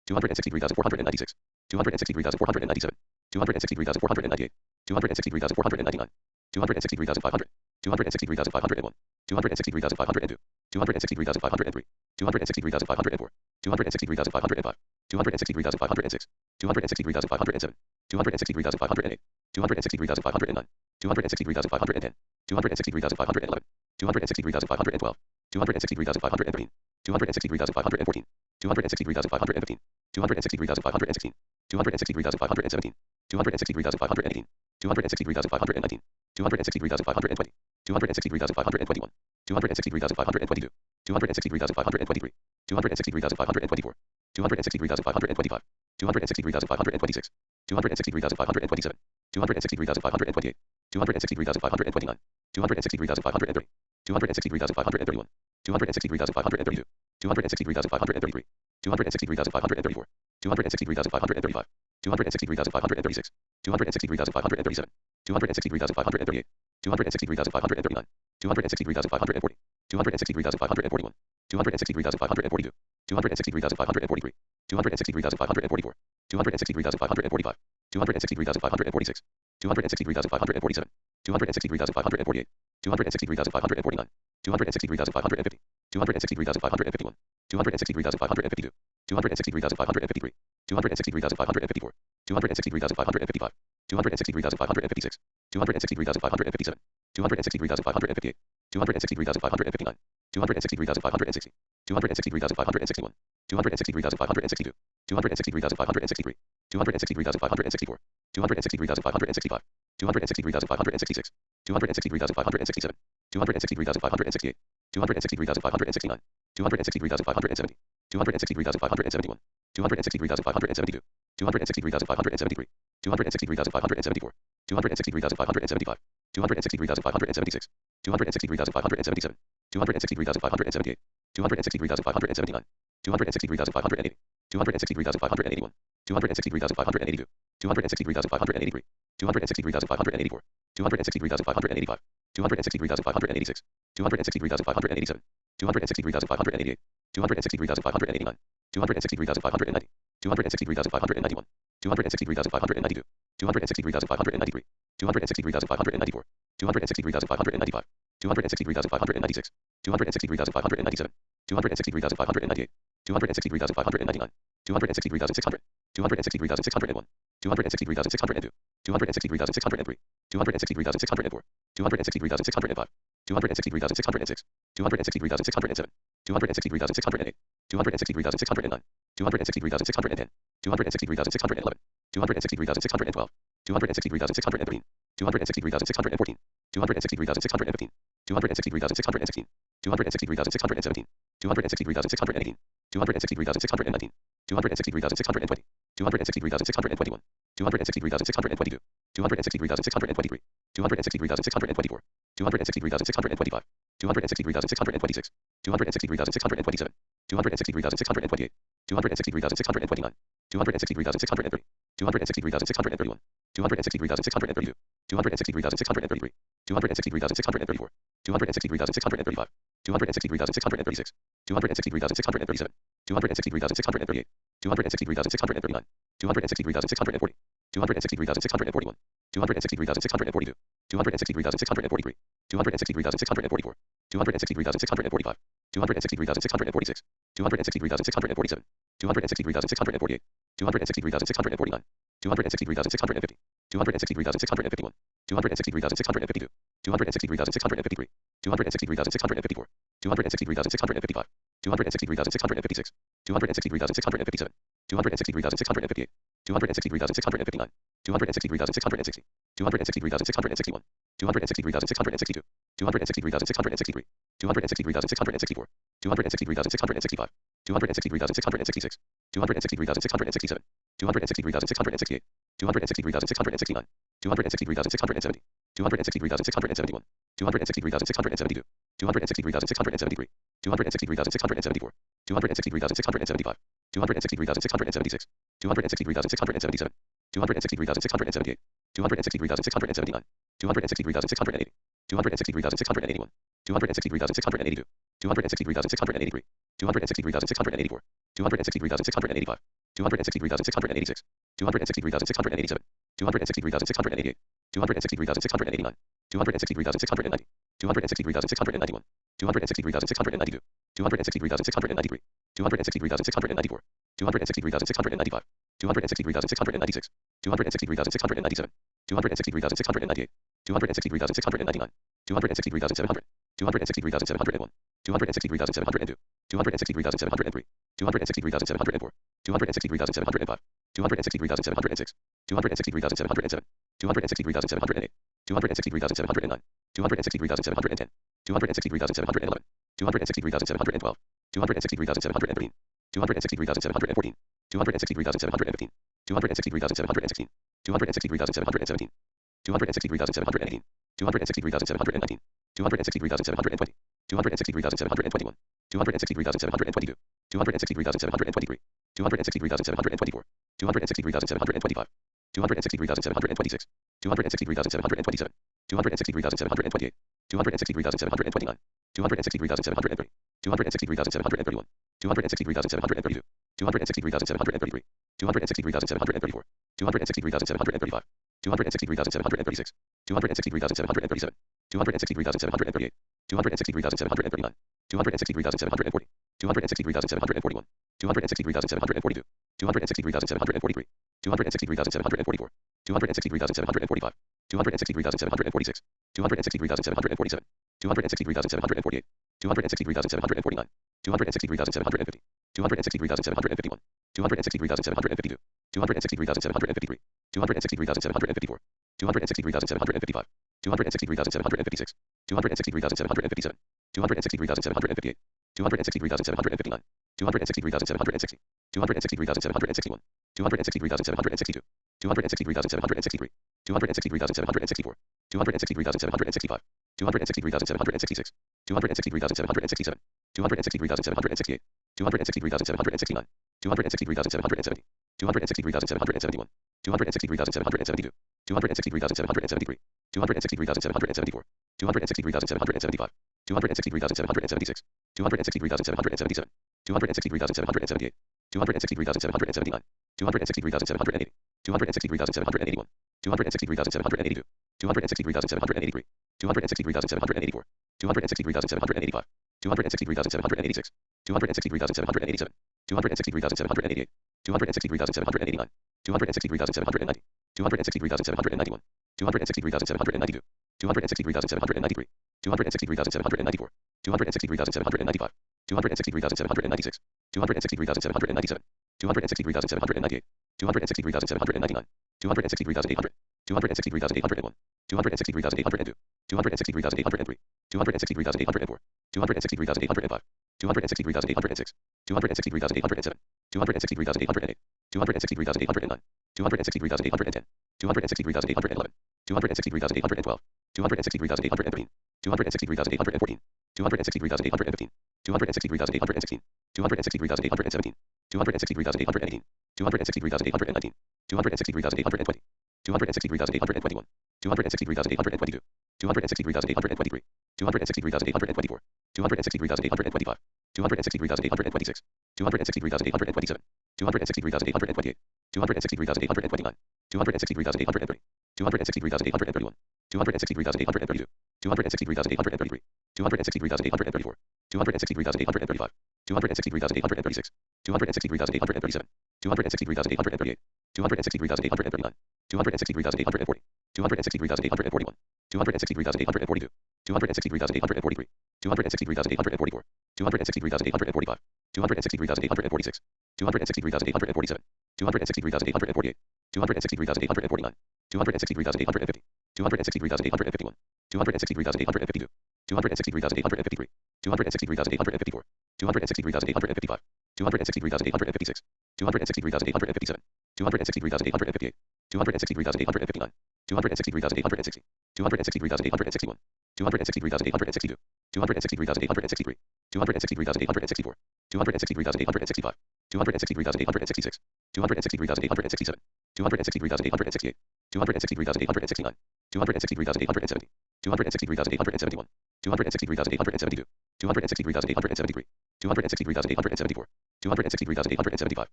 263,496, 263,497, 263,498, 263,499, 263,500, 263,501, 263,502, 263,503, 263,504, 263,505, 263,506, 263,507, 263,508, 263,509, 263,510, 263,511, 263,512, 263,513, 263,514, 263,515, 263,516, 263,517, 263,518, 263,519, 263,520, 263,521, 263,522, 263,523, 263,524, 263,525, 263,526, 263,527, 263,528, 263,529, 263,530, 263,531, 263,532, 263,533, 263,534, 263,535, 263,536, 263,537, 263,538, 263,539, 263,540, 263,541, 263,542, 263,543, 263,544, 263,545, 263,546, 263,547, 263,548, 263,549, 263,550, 263,551, 263,552, 263,553, 263,554, 263,555, 263,556, 263,557, 263,558, 263,559, 263,560, 263,561, 263,562, 263,563, 263,564, 263,565, 263,566, 263,567, 263,568, 263,569, 263,570, 263,571, 263,572, 263,573, 263,574, 263,575, 263,576, 263,577, 263,578, 263,579, 263,580, 263,581, 263,582, 263,583, 263,584, 263,585, 263,586, 263,587, 263,588, 263,589, 263,590, 263,591, 263,592, 263,593, 263,594, 263,595, 263,596, 263,597, 263,598, 263,599, 263,600, 263,601, 263,602, 263,603, 263,604, 263,605, 263,606, 263,607, 263,608, 263,609, 263,610, 263,611, 263,612, 263,613, 263,614, 263,615, 263,616, 263,617, 263,618, 263,619, 263,620, 263,621, 263,622, 263,623, 263,624, 263,625, 263,626, 263,627, 263,628, 263,629, 263,630, 263,631, 263,632, 263,633, 263,634, 263,635, 263,636, 263,637, 263,638, 263,639, 263,640, 263,641, 263,642, 263,643, 263,644, 263,645, 263,646, 263,647, 263,648, 263,649, 263,650, 263,651, 263,652, 263,653, 263,654, 263,655, 263,656, 263,657, 263,658, 263,659, 263,660, 263,661, 263,662, 263,663, 263,664, 263,665, 263,666, 263,667, 263,668, 263,669, 263,670, 263,671, 263,672, 263,673, 263,674, 263,675, 263,676, 263,677, 263,678, 263,679, 263,680, 263,681, 263,682, 263,683, 263,684, 263,685, 263,686, 263,687, 263,688, 263,689, 263,690, 263,691, 263,692, 263,693, 263,694, 263,695, 263,696, 263,697, 263,698, 263,699, 263,700, 263,701, 263,702, 263,703, 263,704, 263,705, 263,706, 263,707, 263,708, 263,709, 263,710, 263,711, 263,712, 263,713, 263,714, 263,715, 263,716, 263,717, 263,718, 263,719, 263,720, 263,721, 263,722, 263,723, 263,724, 263,725, 263,726, 263,727, 263,728, 263,729, 263,730, 263,731, 263,732, 263,733, 263,734, 263,735, 263,736, 263,737, 263,738, 263,739, 263,740, 263,741, 263,742, 263,743, 263,744, 263,745, 263,746, 263,747, 263,748, 263,749, 263,750, 263,751, 263,752, 263,753, 263,754, 263,755, 263,756, 263,757, 263,758, 263,759, 263,760, 263,761, 263,762, 263,763, 263,764, 263,765, 263,766, 263,767, 263,768, 263,769, 263,770, 263,771, 263,772, 263,773, 263,774, 263,775, 263,776, 263,777, 263,778, 263,779, 263,780, 263,781, 263,782, 263,783, 263,784, 263,785, 263,786, 263,787, 263,788, 263,789, 263,790, 263,791, 263,792, 263,793, 263,794, 263,795, 263,796, 263,797, 263,798, 263,799, 263,800, 263,801, 263,802, 263,803, 263,804, 263,805, 263,806, 263,807, 263,808, 263,809, 263,810, 263,811, 263,812, 263,813, 263,814, 263,815, 263,816, 263,817, 263,818, 263,819, 263,820, 263,821, 263,822, 263,823, 263,824, 263,825, 263,826, 263,827, 263,828, 263,829, 263,830, 263,831, 263,832, 263,833, 263,834, 263,835, 263,836, 263,837, 263,838, 263,839, 263,840, 263,841, 263,842, 263,843, 263,844, 263,845, 263,846, 263,847, 263,848, 263,849, 263,850, 263,851, 263,852, 263,853, 263,854, 263,855, 263,856, 263,857, 263,858, 263,859, 263,860, 263,861, 263,862, 263,863, 263,864, 263,865, 263,866, 263,867, 263,868, 263,869, 263,870, 263,871, 263,872, 263,873, 263,874, 263,875,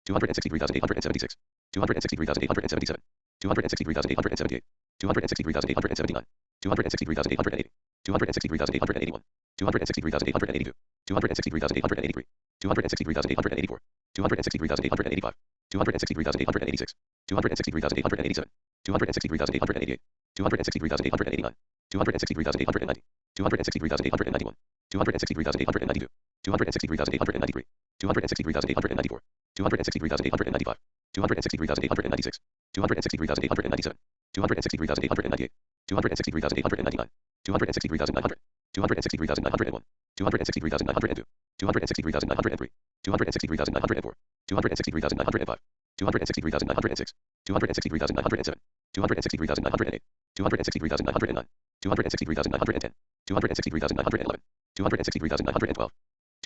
263,876, 263,877, 263,878, 263,879, 263,880, 263,881, 263,882, 263,883, 263,884, 263,885, 263,886, 263,887, 263,888, 263,889, 263,890, 263,891, 263,892, 263,893, 263,894, 263,895, 263,896, 263,897, 263,898, 263,899, 263,900, 263,901, 263,902, 263,903, 263,904, 263,905, 263,906, 263,907, 263,908, 263,909, 263,910, 263,911, 263,912,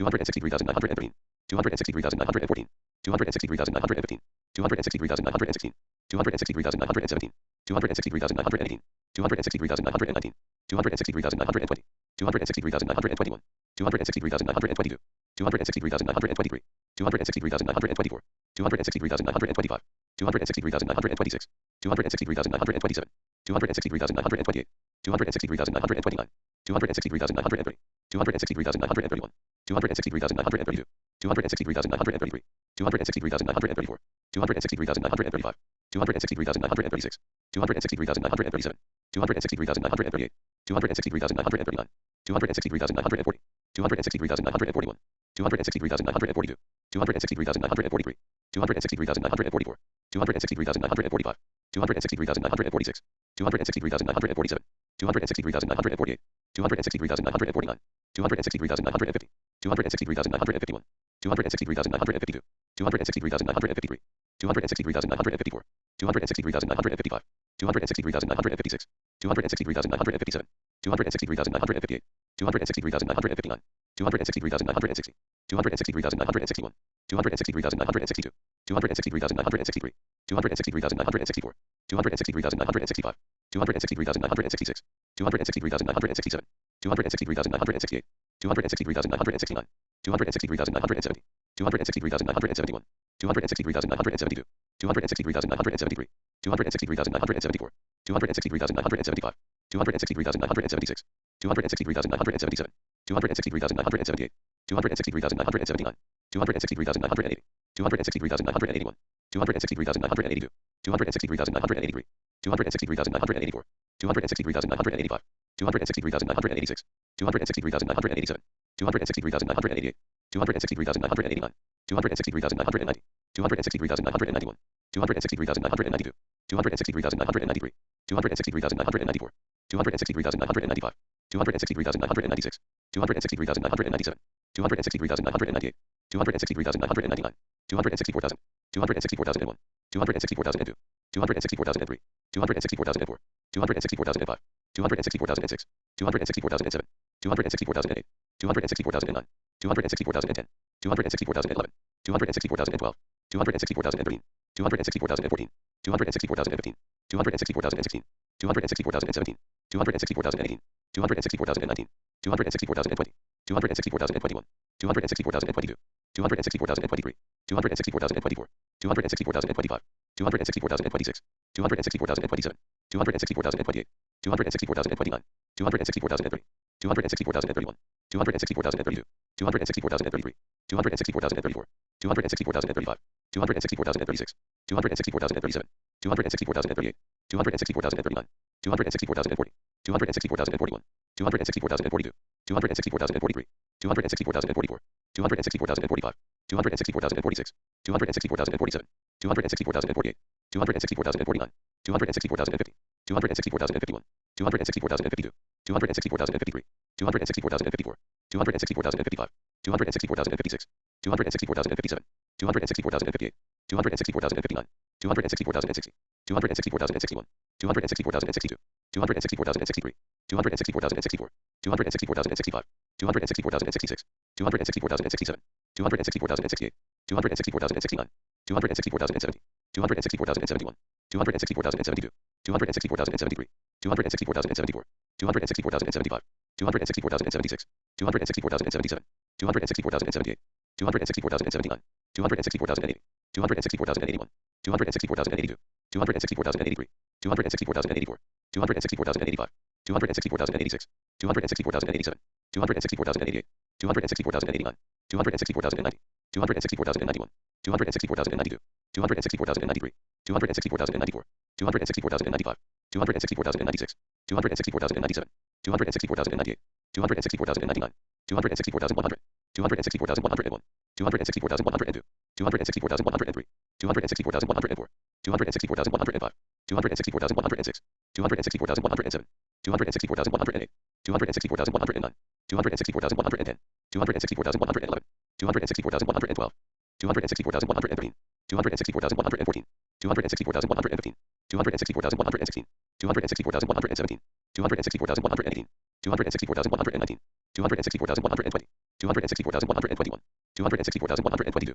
263,913, 263,914, 263,915, 263,916, 263,917, 263,918, 263,919, 263,920, 263,921, 263,922, 263,923, 263,924, 263,925, 263,926, 263,927, 263,928, 263,929, 263,930, 263,931, 263,932, 263,933, 263,934, 263,935, 263,936, 263,937, 263,938, 263,939, 263,940, 263,941, 263,942, 263,943, 263,944, 263,945, 263,946, 263,947, 263,948, 263,949, 263,950, 263,951, 263,952, 263,953, 263,954, 263,955, 263,956, 263,957, 263,958, 263,959, 263,960, 263,961, 263,962, 263,963, 263,964, 263,965, 263,966, 263,967, 263,968, 263,969, 263,970, 263,971, 263,972, 263,973, 263,974, 263,975, 263,976, 263,977, 263,978, 263,979, 263,980, 263,981, 263,982, 263,983, 263,984, 263,985, 263,986, 263,987, 263,988, 263,989, 263,990, 263,991, 263,992, 263,993, 263,994, 263,995, 263,996, 263,997, 263,998, 263,999, 264,000, 264,001, 264,002, 264,003, 264,004, 264,005, 264,006, 264,007, 264,008, 264,009, 264,010, 264,011, 264,012, 264,013, 264,014, 264,015, 264,016, 264,017, 264,018, 264,019, 264,020, 264,021, 264,022, 264,023, 264,024, 264,025, 264,026, 264,027, 264,028, 264,029, 264,030, 264,031, 264,032, 264,033, 264,034, 264,035, 264,036, 264,037, 264,038, 264,039, 264,040, 264,041, 264,042, 264,043, 264,044, 264,045, 264,046, 264,047, 264,048, 264,049, 264,050, 264,051, 264,052, 264,053, 264,054, 264,055, 264,056, 264,057, 264,058, 264,059, 264,060, 264,061, 264,062, 264,063, 264,064, 264,065, 264,066, 264,067, 264,068, 264,069, 264,070, 264,071, 264,072, 264,073, 264,074, 264,075, 264,076, 264,077, 264,078, 264,079, 264,080, 264,081, 264,082, 264,083, 264,084, 264,085, 264,086, 264,087, 264,088, 264,089, 264,090, 264,091, 264,092, 264,093, 264,094, 264,095, 264,096, 264,097, 264,098, 264,099, 264,100, 264,101, 264,102, 264,103, 264,104, 264,105, 264,106, 264,107, 264,108, 264,109, 264,110, 264,111, 264,112, 264,113, 264,114, 264,115, 264,116, 264,117, 264,118, 264,119, 264,120, 264,121, 264,122,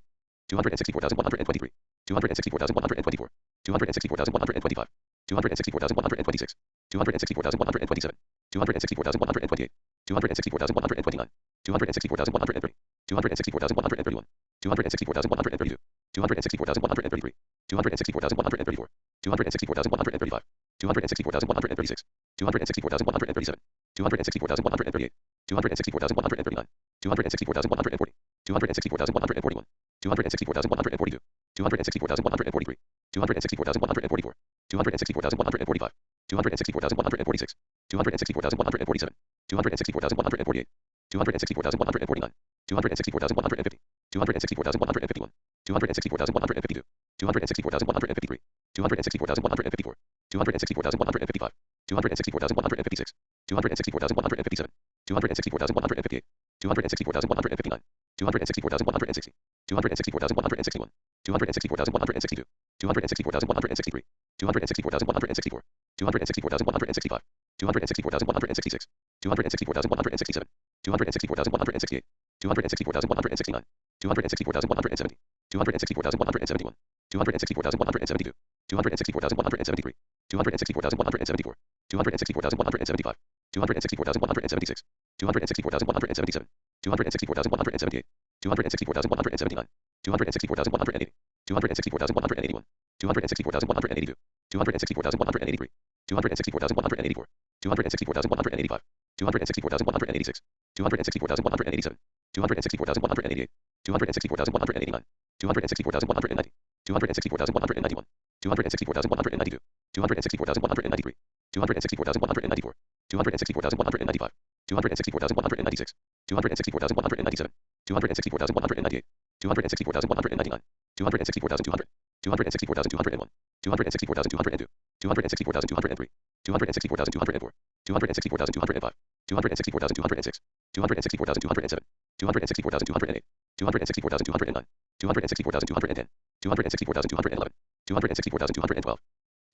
264,123, 264,124, 264,125, 264,126, 264,127, 264,128, 264,129, 264,130, 264,131, 264,132, 264,133, 264,134, 264,135, 264,136, 264,137, 264,138, 264,139, 264,140, 264,141, 264,142, 264,143, 264,144, 264,145, 264,146, 264,147, 264,148, 264,149, 264,150, 264,151, 264,152, 264,153, 264,154, 264,155, 264,156, 264,157, 264,158, 264,159, 264,160, 264,161, 264,162, 264,163, 264,164, 264,165, 264,166, 264,167, 264,168, 264,169, 264,170, 264,171, 264,172, 264,173, 264,174, 264,175, 264,176, 264,177, 264,178, 264,179, 264,180, 264,181, 264,182, 264,183, 264,184, 264,185, 264,186, 264,187, 264,188, 264,189, 264,190, 264,191, 264,192, 264,193, 264,194, 264,195, 264,196, 264,197, 264,198, 264,199, 264,200, 264,201, 264,202, 264,203, 264,204, 264,205, 264,206, 264,207, 264,208, 264,209, 264,210, 264,211, 264,212,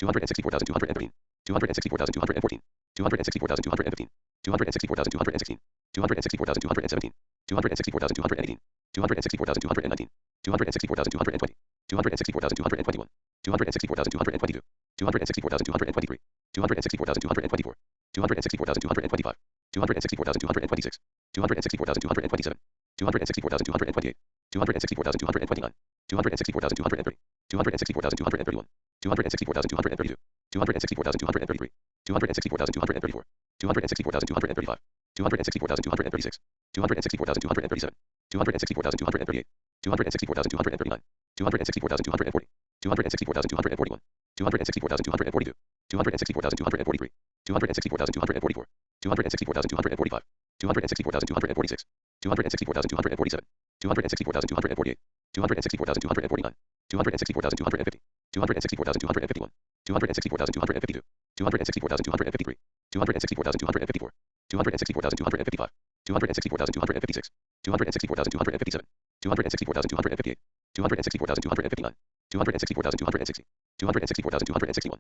264,213, 264,214, 264,215, 264,216, 264,217, 264,218, 264,219, 264,220, 264,221, 264,222, 264,223, 264,224, 264,225, 264,226, 264,227, 264,228, 264,229, 264,230, 264,231, 264,232, 264,233, 264,234, 264,235, 264,236, 264,237, 264,238, 264,239, 264,240, 264,241, 264,242, 264,243, 264,244, 264,245, 264,246, 264,247, 264,248, 264,249, 264,250, 264,251, 264,252, 264,253, 264,254, 264,255, 264,256, 264,257, 264,258, 264,259, 264,260, 264,261,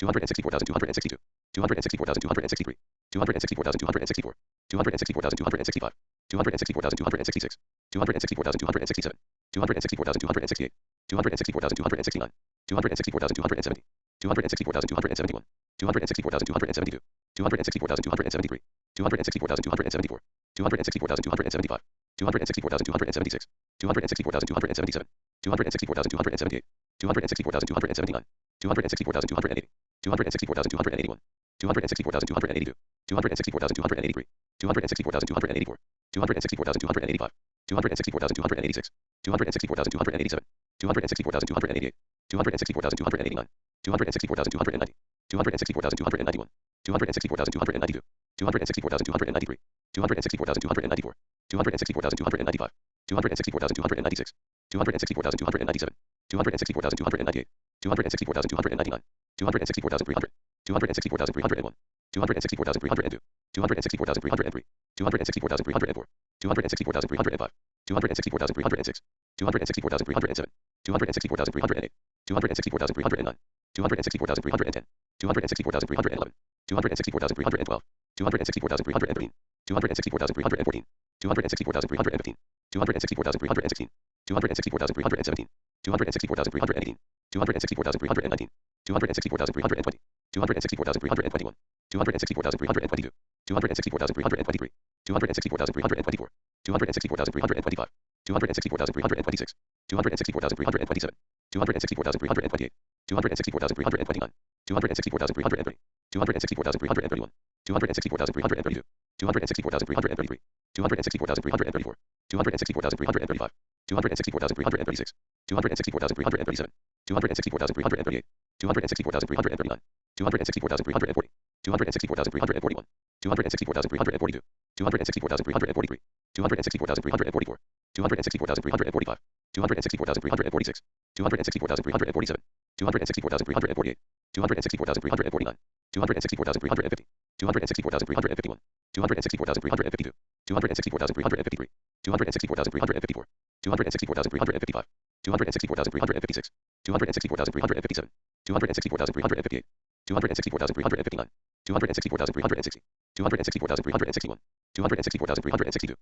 264,262, 264,263, 264,264, 264,265, 264,266, 264,267, 264,268, 264,269, 264,270, 264,271, 264,272, 264,273, 264,274, 264,275, 264,276, 264,277, 264,278, 264,279, 264,280, 264,281, 264,282, 264,283, 264,284, 264,285, 264,286, 264,287, 264,288, 264,289, 264,290, 264,291, 264,292, 264,293, 264,294, 264,295, 264,296, 264,297, 264,298, 264,299, 264,300, 264,301, 264,302, 264,303, 264,304, 264,305, 264,306, 264,307, 264,308, 264,309, 264,310, 264,311, 264,312, 264,313, 264,314, 264,315, 264,316, 264,317, 264,318, 264,319, 264,320, 264,321, 264,322, 264,323, 264,324, 264,325, 264,326, 264,327, 264,328, 264,329, 264,330, 264,331, 264,332, 264,333, 264,334, 264,335, 264,336, 264,337, 264,338, 264,339, 264,340, 264,341, 264,342, 264,343, 264,344, 264,345, 264,346, 264,347, 264,348, 264,349, 264,350, 264,351, 264,352, 264,353, 264,354, 264,355, 264,356, 264,357, 264,358, 264,359, 264,360, 264,361, 264,362,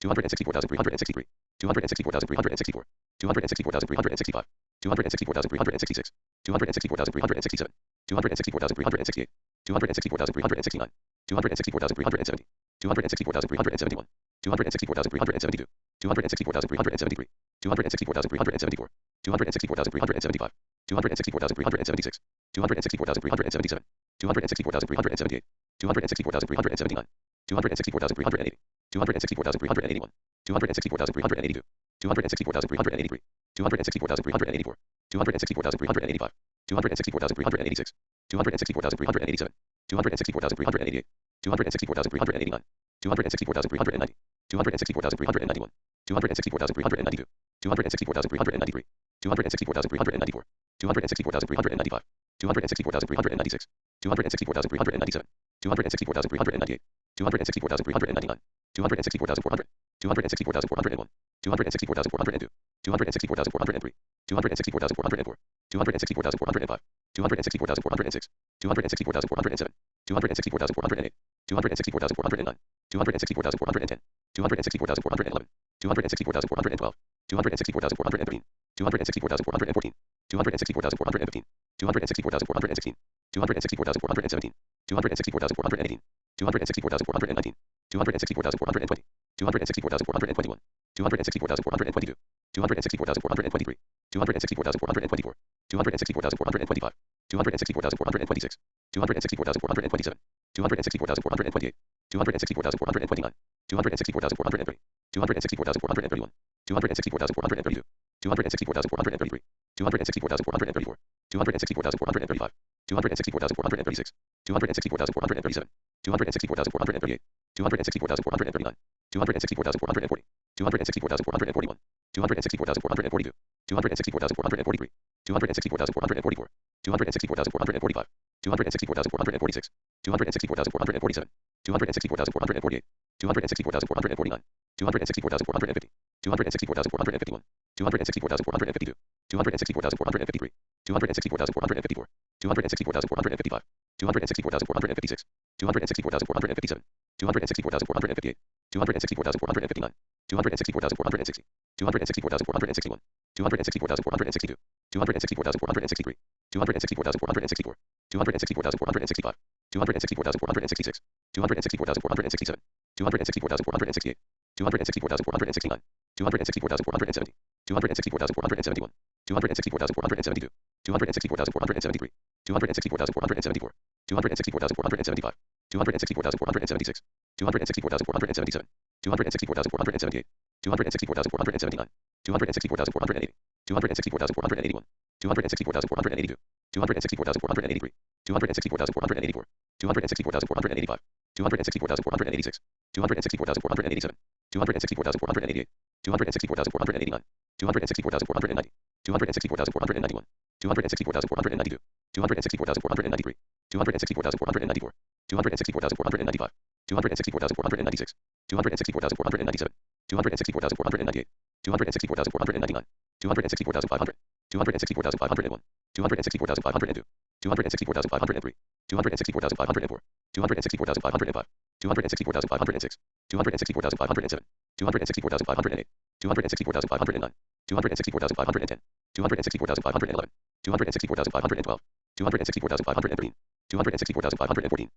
264,363, 264,364, 264,365, 264,366, 264,367, 264,368, 264,369, 264,370, 264,371, 264,372, 264,373, 264,374, 264,375, 264,376, 264,377, 264,378, 264,379, 264,380, 264,381, 264,382, 264,383, 264,384, 264,385, 264,386, 264,387, 264,388, 264,389, 264,390, 264,391, 264,392, 264,393, 264,394, 264,395, 264,396, 264,397, 264,398, 264,399, 264,400, 264,401, 264,402, 264,403, 264,404, 264,405, 264,406, 264,407, 264,408, 264,409, 264,410, 264,411, 264,412, 264,413, 264,414, 264,415, 264,416, 264,417, 264,418, 264,419, 264,420, 264,421, 264,422, 264,423, 264,424, 264,425, 264,426, 264,427, 264,428, 264,429, 264,430, 264,431, 264,432, 264,433, 264,434, 264,435, 264,436, 264,437, 264,438, 264,439, 264,440, 264,441, 264,442, 264,443, 264,444, 264,445, 264,446, 264,447, 264,448, 264,449, 264,450, 264,451, 264,452, 264,453, 264,454, 264,455, 264,456, 264,457, 264,458, 264,459, 264,460, 264,461, 264,462, 264,463, 264,464, 264,465, 264,466, 264,467, 264,468, 264,469, 264,470, 264,471, 264,472, 264,473, 264,474, 264,475, 264,476, 264,477, 264,478, 264,479, 264,480, 264,481, 264,482, 264,483, 264,484, 264,485, 264,486, 264,487, 264,488, 264,489, 264,490, 264,491, 264,492, 264,493, 264,494, 264,495, 264,496, 264,497, 264,498, 264,499, 264,500, 264,501, 264,502, 264,503, 264,504, 264,505, 264,506, 264,507, 264,508, 264,509, 264,510, 264,511, 264,512, 264,513, 264,514,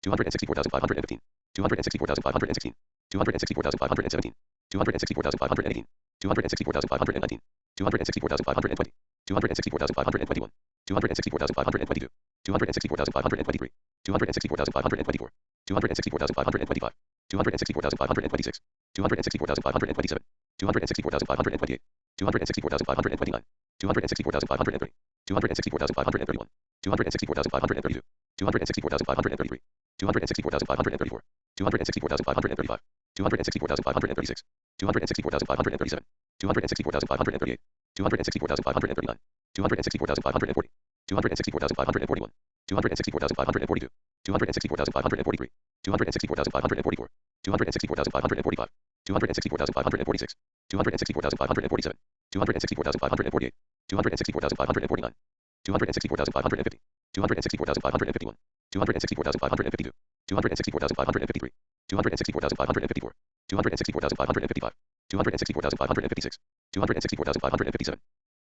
264,515, 264,516, 264,517, 264,518, 264,519, 264,520, 264,521, 264,522, 264,523, 264,524, 264,525, 264,526, 264,527, 264,528, 264,529, 264,530, 264,531, 264,532, 264,533, 264,534, 264,535, 264,536, 264,537, 264,538, 264,539, 264,540, 264,541, 264,542, 264,543, 264,544, 264,545, 264,546, 264,547, 264,548, 264,549, 264,550, 264,551, 264,552, 264,553, 264,554, 264,555, 264,556, 264,557,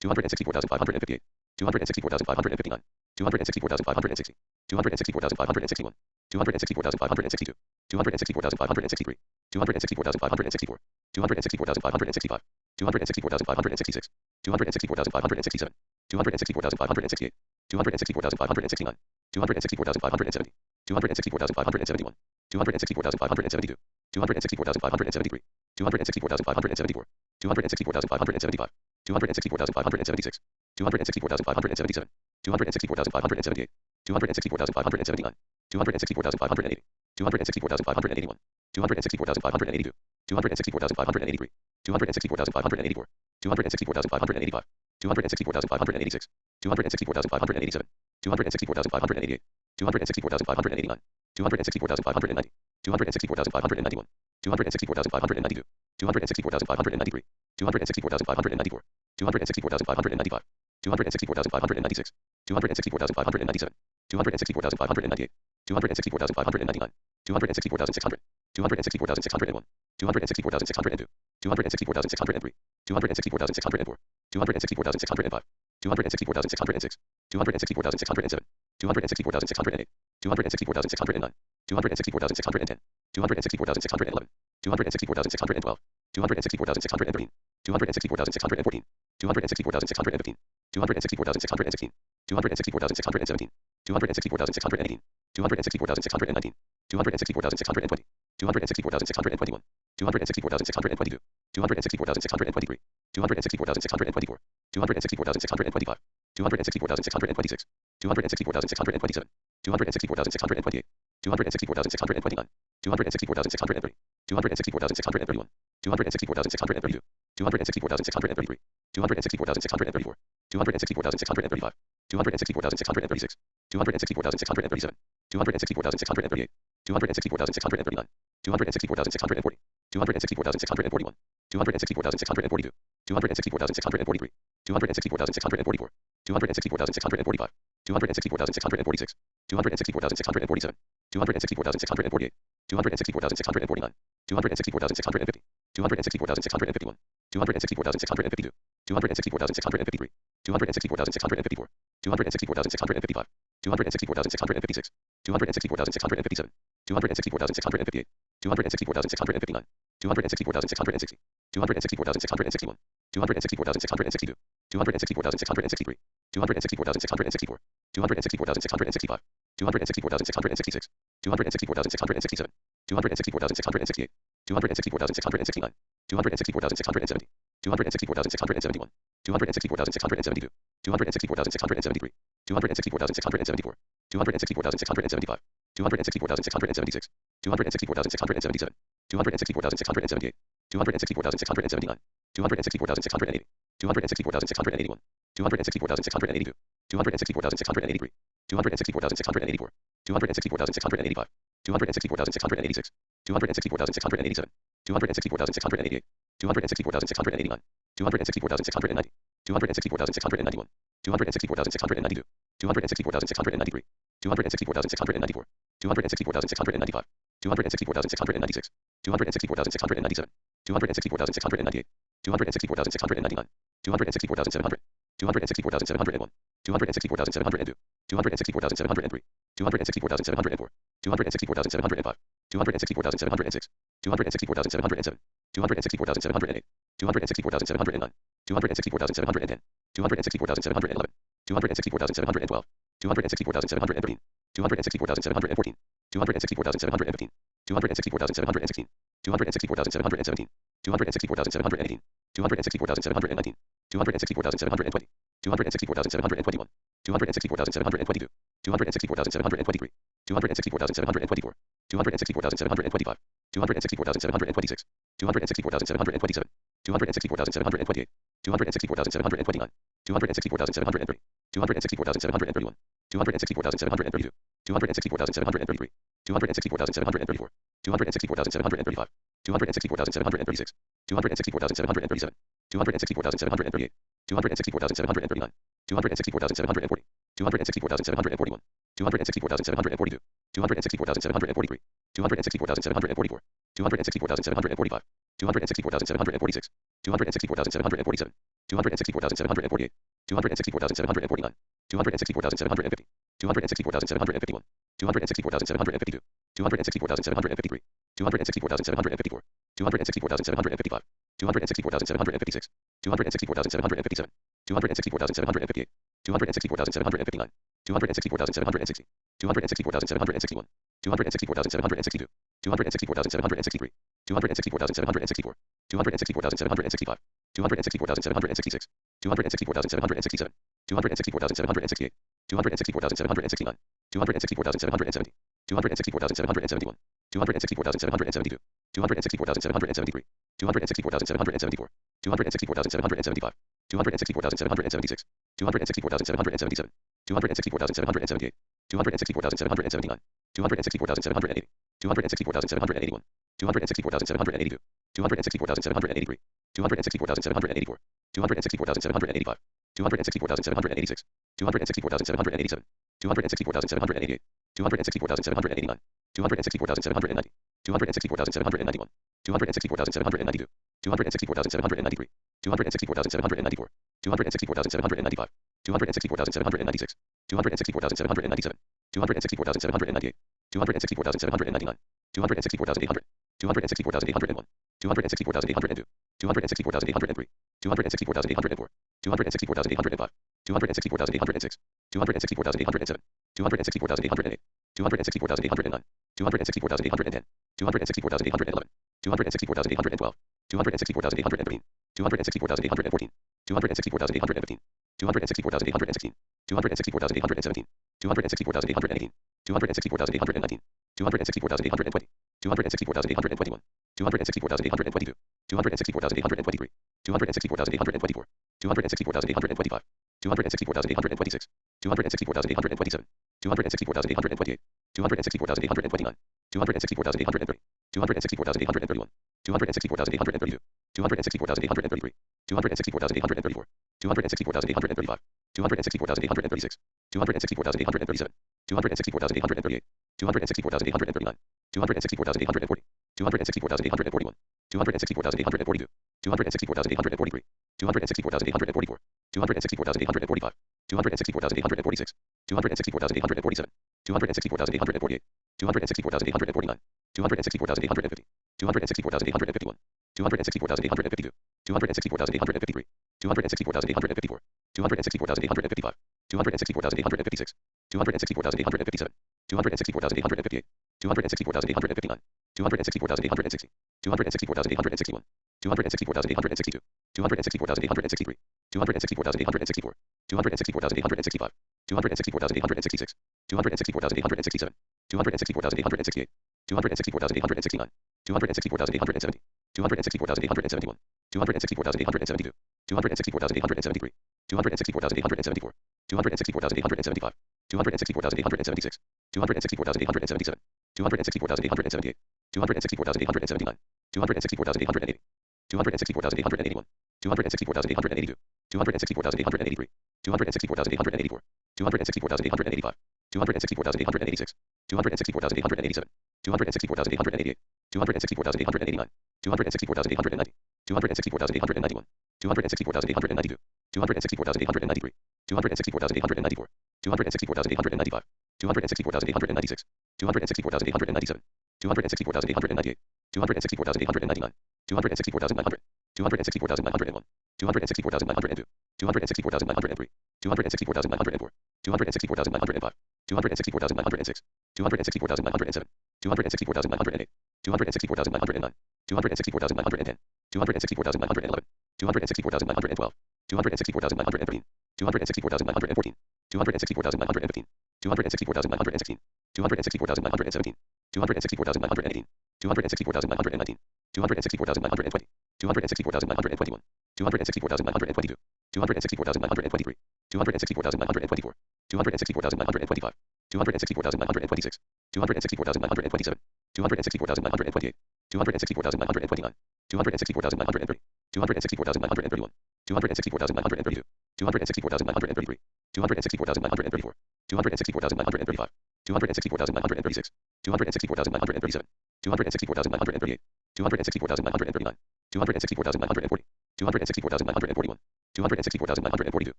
264,558, 264,559, 264,560, 264,561, 264,562, 264,563, 264,564, 264,565, 264,566, 264,567, 264,568, 264,569, 264,570, 264,571, 264,572, 264,573, 264,574, 264,575, 264,576, 264,577, 264,578, 264,579, 264,580, 264,581, 264,582, 264,583, 264,584, 264,585, 264,586, 264,587, 264,588, 264,589, 264,590, 264,591, 264,592, 264,593, 264,594, 264,595, 264,596, 264,597, 264,598, 264,599, 264,600, 264,601, 264,602, 264,603, 264,604, 264,605, 264,606, 264,607, 264,608, 264,609, 264,610, 264,611, 264,612, 264,613, 264,614, 264,615, 264,616, 264,617, 264,618, 264,619, 264,620, 264,621, 264,622, 264,623, 264,624, 264,625, 264,626, 264,627, 264,628, 264,629, 264,630, 264,631, 264,632, 264,633, 264,634, 264,635, 264,636, 264,637, 264,638, 264,639, 264,640, 264,641, 264,642, 264,643, 264,644, 264,645, 264,646, 264,647, 264,648, 264,649, 264,650, 264,651, 264,652, 264,653, 264,654, 264,655, 264,656, 264,657, 264,658, 264,659, 264,660, 264,661, 264,662, 264,663, 264,664, 264,665, 264,666, 264,667, 264,668, 264,669, 264,670, 264,671, 264,672, 264,673, 264,674, 264,675, 264,676, 264,677, 264,678, 264,679, 264,680, 264,681, 264,682, 264,683, 264,684, 264,685, 264,686, 264,687, 264,688, 264,689, 264,690, 264,691, 264,692, 264,693, 264,694, 264,695, 264,696, 264,697, 264,698, 264,699, 264,700, 264,701, 264,702, 264,703, 264,704, 264,705, 264,706, 264,707, 264,708, 264,709, 264,710, 264,711, 264,712, 264,713, 264,714, 264,715, 264,716, 264,717, 264,718, 264,719, 264,720, 264,721, 264,722, 264,723, 264,724, 264,725, 264,726, 264,727, 264,728, 264,729, 264,730, 264,731, 264,732, 264,733, 264,734, 264,735, 264,736, 264,737, 264,738, 264,739, 264,740, 264,741, 264,742, 264,743, 264,744, 264,745, 264,746, 264,747, 264,748, 264,749, 264,750, 264,751, 264,752, 264,753, 264,754, 264,755, 264,756, 264,757, 264,758, 264,759, 264,760, 264,761, 264,762, 264,763, 264,764, 264,765, 264,766, 264,767, 264,768, 264,769, 264,770, 264,771, 264,772, 264,773, 264,774, 264,775, 264,776, 264,777, 264,778, 264,779, 264,780, 264,781, 264,782, 264,783, 264,784, 264,785, 264,786, 264,787, 264,788, 264,789, 264,790, 264,791, 264,792, 264,793, 264,794, 264,795, 264,796, 264,797, 264,798, 264,799, 264,800, 264,801, 264,802, 264,803, 264,804, 264,805, 264,806, 264,807, 264,808, 264,809, 264,810, 264,811, 264,812, 264,813, 264,814, 264,815, 264,816, 264,817, 264,818, 264,819, 264,820, 264,821, 264,822, 264,823, 264,824, 264,825, 264,826, 264,827, 264,828, 264,829, 264,830, 264,831, 264,832, 264,833, 264,834, 264,835, 264,836, 264,837, 264,838, 264,839, 264,840, 264,841, 264,842, 264,843, 264,844, 264,845, 264,846, 264,847, 264,848, 264,849, 264,850, 264,851, 264,852, 264,853, 264,854, 264,855, 264,856, 264,857, 264,858, 264,859, 264,860, 264,861, 264,862, 264,863, 264,864, 264,865, 264,866, 264,867, 264,868, 264,869, 264,870, 264,871, 264,872, 264,873, 264,874, 264,875, 264,876, 264,877, 264,878, 264,879, 264,880, 264,881, 264,882, 264,883, 264,884, 264,885, 264,886, 264,887, 264,888, 264,889, 264,890, 264,891, 264,892, 264,893, 264,894, 264,895, 264,896, 264,897, 264,898, 264,899, 264,900, 264,901, 264,902, 264,903, 264,904, 264,905, 264,906, 264,907, 264,908, 264,909, 264,910, 264,911, 264,912, 264,913, 264,914, 264,915, 264,916, 264,917, 264,918, 264,919, 264,920, 264,921, 264,922, 264,923, 264,924, 264,925, 264,926, 264,927, 264,928, 264,929, 264,930, 264,931, 264,932, 264,933, 264,934, 264,935, 264,936, 264,937, 264,938, 264,939, 264,940, 264,941, 264,942,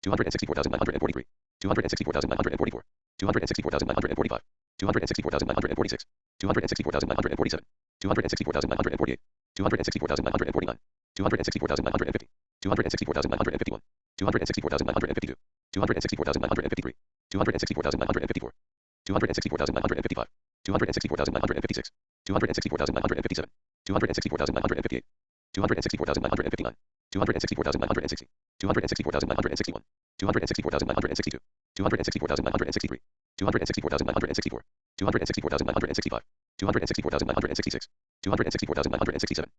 264,943, 264,944, 264,945, 264,946, 264,947, 264,948, 264,949, 264,950, 264,951, 264,952, 264,953, 264,954, 264,955, 264,956, 264,957, 264,958, 264,959, 264,960, 264,961, 264,962, 264,963, 264,964, 264,965, 264,966, 264,967,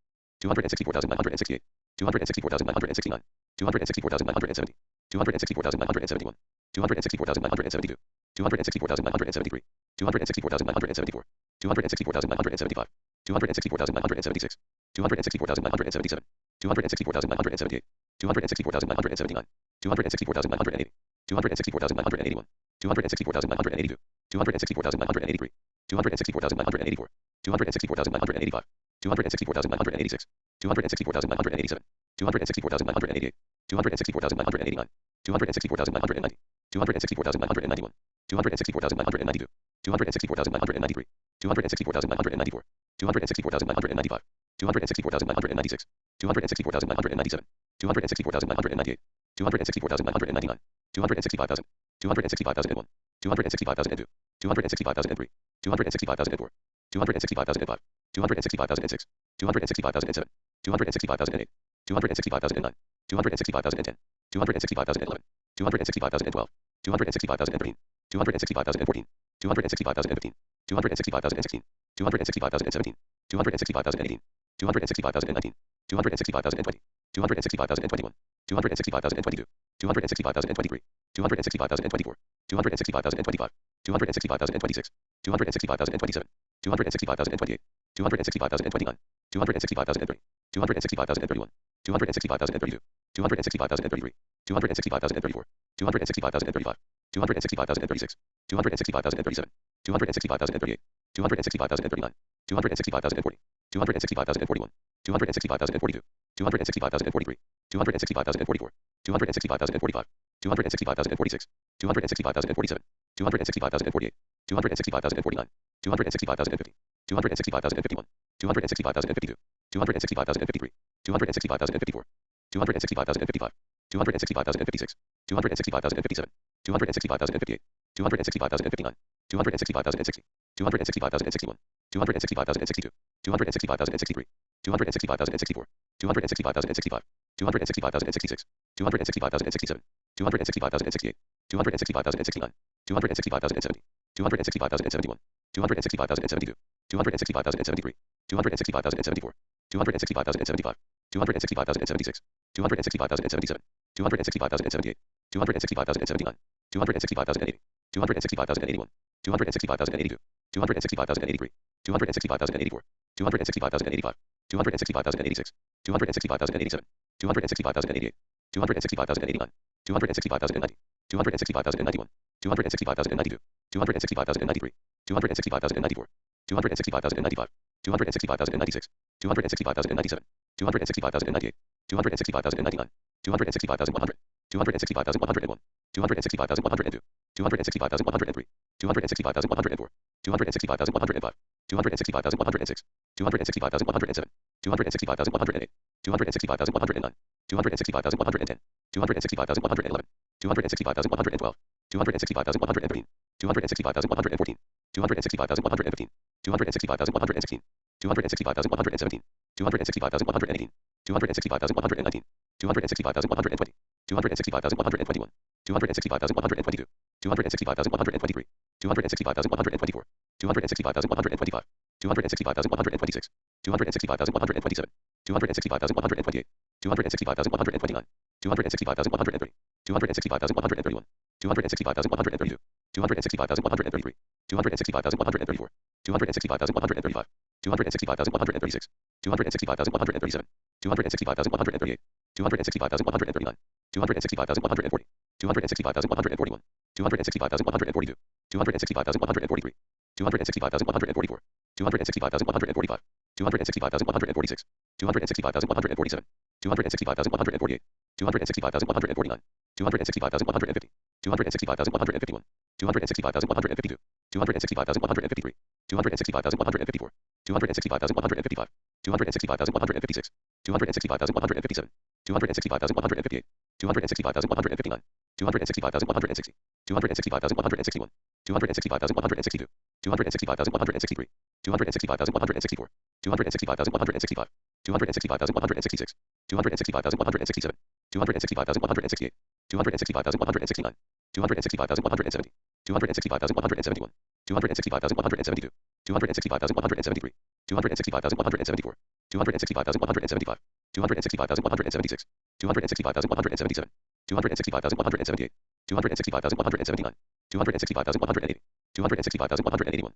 264,968, 264,969, 264,970, 264,971, 264,972, 264,973, 264,974, 264,975, 264,976, 264,977, 264,978, 264,979, 264,980, 264,981, 264,982, 264,983, 264,984, 264,985, 264,986, 264,987, 264,988, 264,989, 264,990, 264,991, 264,992, 264,993, 264,994, 264,995, 264,996, 264,997, 264,998, 264,999, 265,000, 265,001, 265,002, 265,003, 265,004, 265,005, 265,006, 265,007, 265,008, 265,009, 265,010, 265,011, 265,012, 265,013, 265,014, 265,015, 265,016, 265,017, 265,018, 265,019, 265,020, 265,021, 265,022, 265,023, 265,024, 265,025, 265,026, 265,027, 265,028, 265,029, 265,030, 265,031, 265,032, 265,033, 265,034, 265,035, 265,036, 265,037, 265,038, 265,039, 265,040, 265,041, 265,042, 265,043, 265,044, 265,045, 265,046, 265,047, 265,048, 265,049, 265,050, 265,051, 265,052, 265,053, 265,054, 265,055, 265,056, 265,057, 265,058, 265,059, 265,060, 265,061, 265,062, 265,063, 265,064, 265,065, 265,066, 265,067, 265,068, 265,069, 265,070, 265,071, 265,072, 265,073, 265,074, 265,075, 265,076, 265,077, 265,078, 265,079, 265,080, 265,081, 265,082, 265,083, 265,084, 265,085, 265,086, 265,087, 265,088, 265,089, 265,090, 265,091, 265,092, 265,093, 265,094, 265,095, 265,096, 265,097, 265,098, 265,099, 265,100, 265,101, 265,102, 265,103, 265,104, 265,105, 265,106, 265,107, 265,108, 265,109, 265,110, 265,111, 265,112, 265,113, 265,114, 265,115, 265,116, 265,117, 265,118, 265,119, 265,120, 265,121, 265,122, 265,123, 265,124, 265,125, 265,126, 265,127, 265,128, 265,129, 265,130, 265,131, 265,132, 265,133, 265,134, 265,135, 265,136, 265,137, 265,138, 265,139, 265,140, 265,141, 265,142, 265,143, 265,144, 265,145, 265,146, 265,147, 265,148, 265,149, 265,150, 265,151, 265,152, 265,153, 265,154, 265,155, 265,156, 265,157, 265,158, 265,159, 265,160, 265,161, 265,162, 265,163, 265,164, 265,165, 265,166, 265,167, 265,168, 265,169, 265,170, 265,171, 265,172, 265,173, 265,174, 265,175, 265,176, 265,177, 265,178, 265,179, 265,180, 265,181,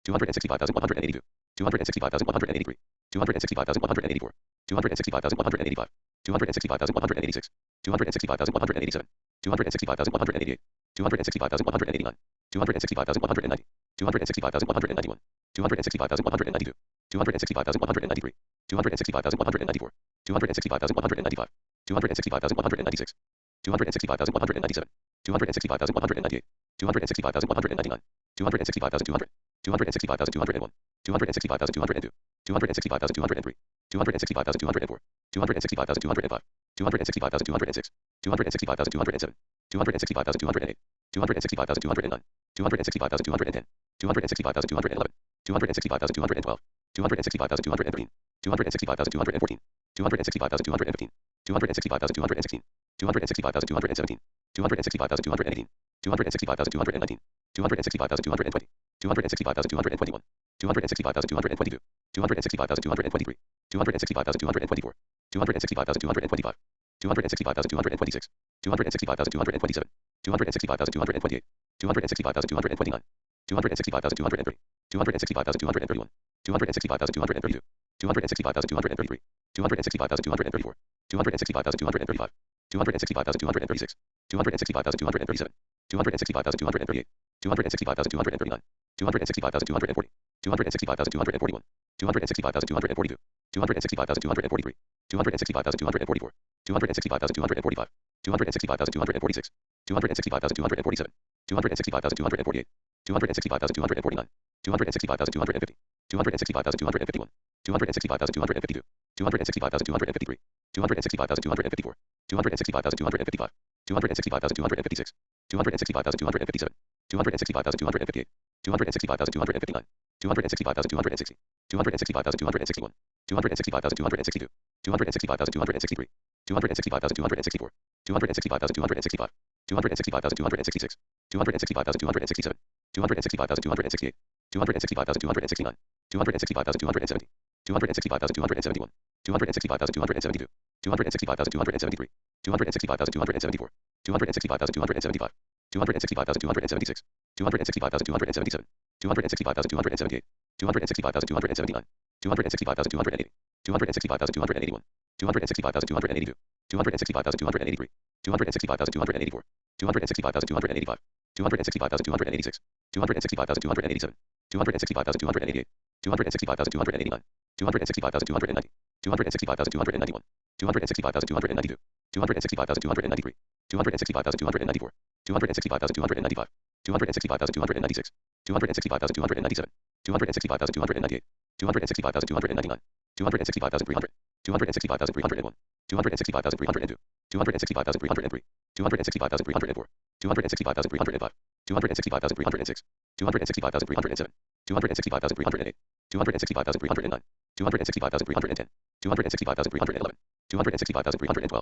265,182, 265,183, 265,184, 265,185, 265,186, 265,187, 265,188, 265,189, 265,190, 265,191, 265,192, 265,193, 265,194, 265,195, 265,196, 265,197, 265,198, 265,199, 265,200, 265,201, 265,202, 265,203, 265,204, 265,205, 265,206, 265,207, 265,208, 265,209, 265,210, 265,211, 265,212, 265,213, 265,214, 265,215, 265,216, 265,217, 265,218, 265,219, 265,220, 265,221, 265,222, 265,223, 265,224, 265,225, 265,226, 265,227, 265,228, 265,229, 265,230, 265,231, 265,232, 265,233, 265,234, 265,235, 265,236, 265,237, 265,238, 265,239, 265,240, 265,241, 265,242, 265,243, 265,244, 265,245, 265,246, 265,247, 265,248, 265,249, 265,250, 265,251, 265,252, 265,253, 265,254, 265,255, 265,256, 265,257, 265,258, 265,259, 265,260, 265,261, 265,262, 265,263, 265,264, 265,265, 265,266, 265,267, 265,268, 265,269, 265,270, 265,271, 265,272, 265,273, 265,274, 265,275, 265,276, 265,277, 265,278, 265,279, 265,280, 265,281, 265,282, 265,283, 265,284, 265,285, 265,286, 265,287, 265,288, 265,289, 265,290, 265,291, 265,292, 265,293, 265,294, 265,295, 265,296, 265,297, 265,298, 265,299, 265,300, 265,301, 265,302, 265,303, 265,304, 265,305, 265,306, 265,307, 265,308, 265,309, 265,310, 265,311, 265,312,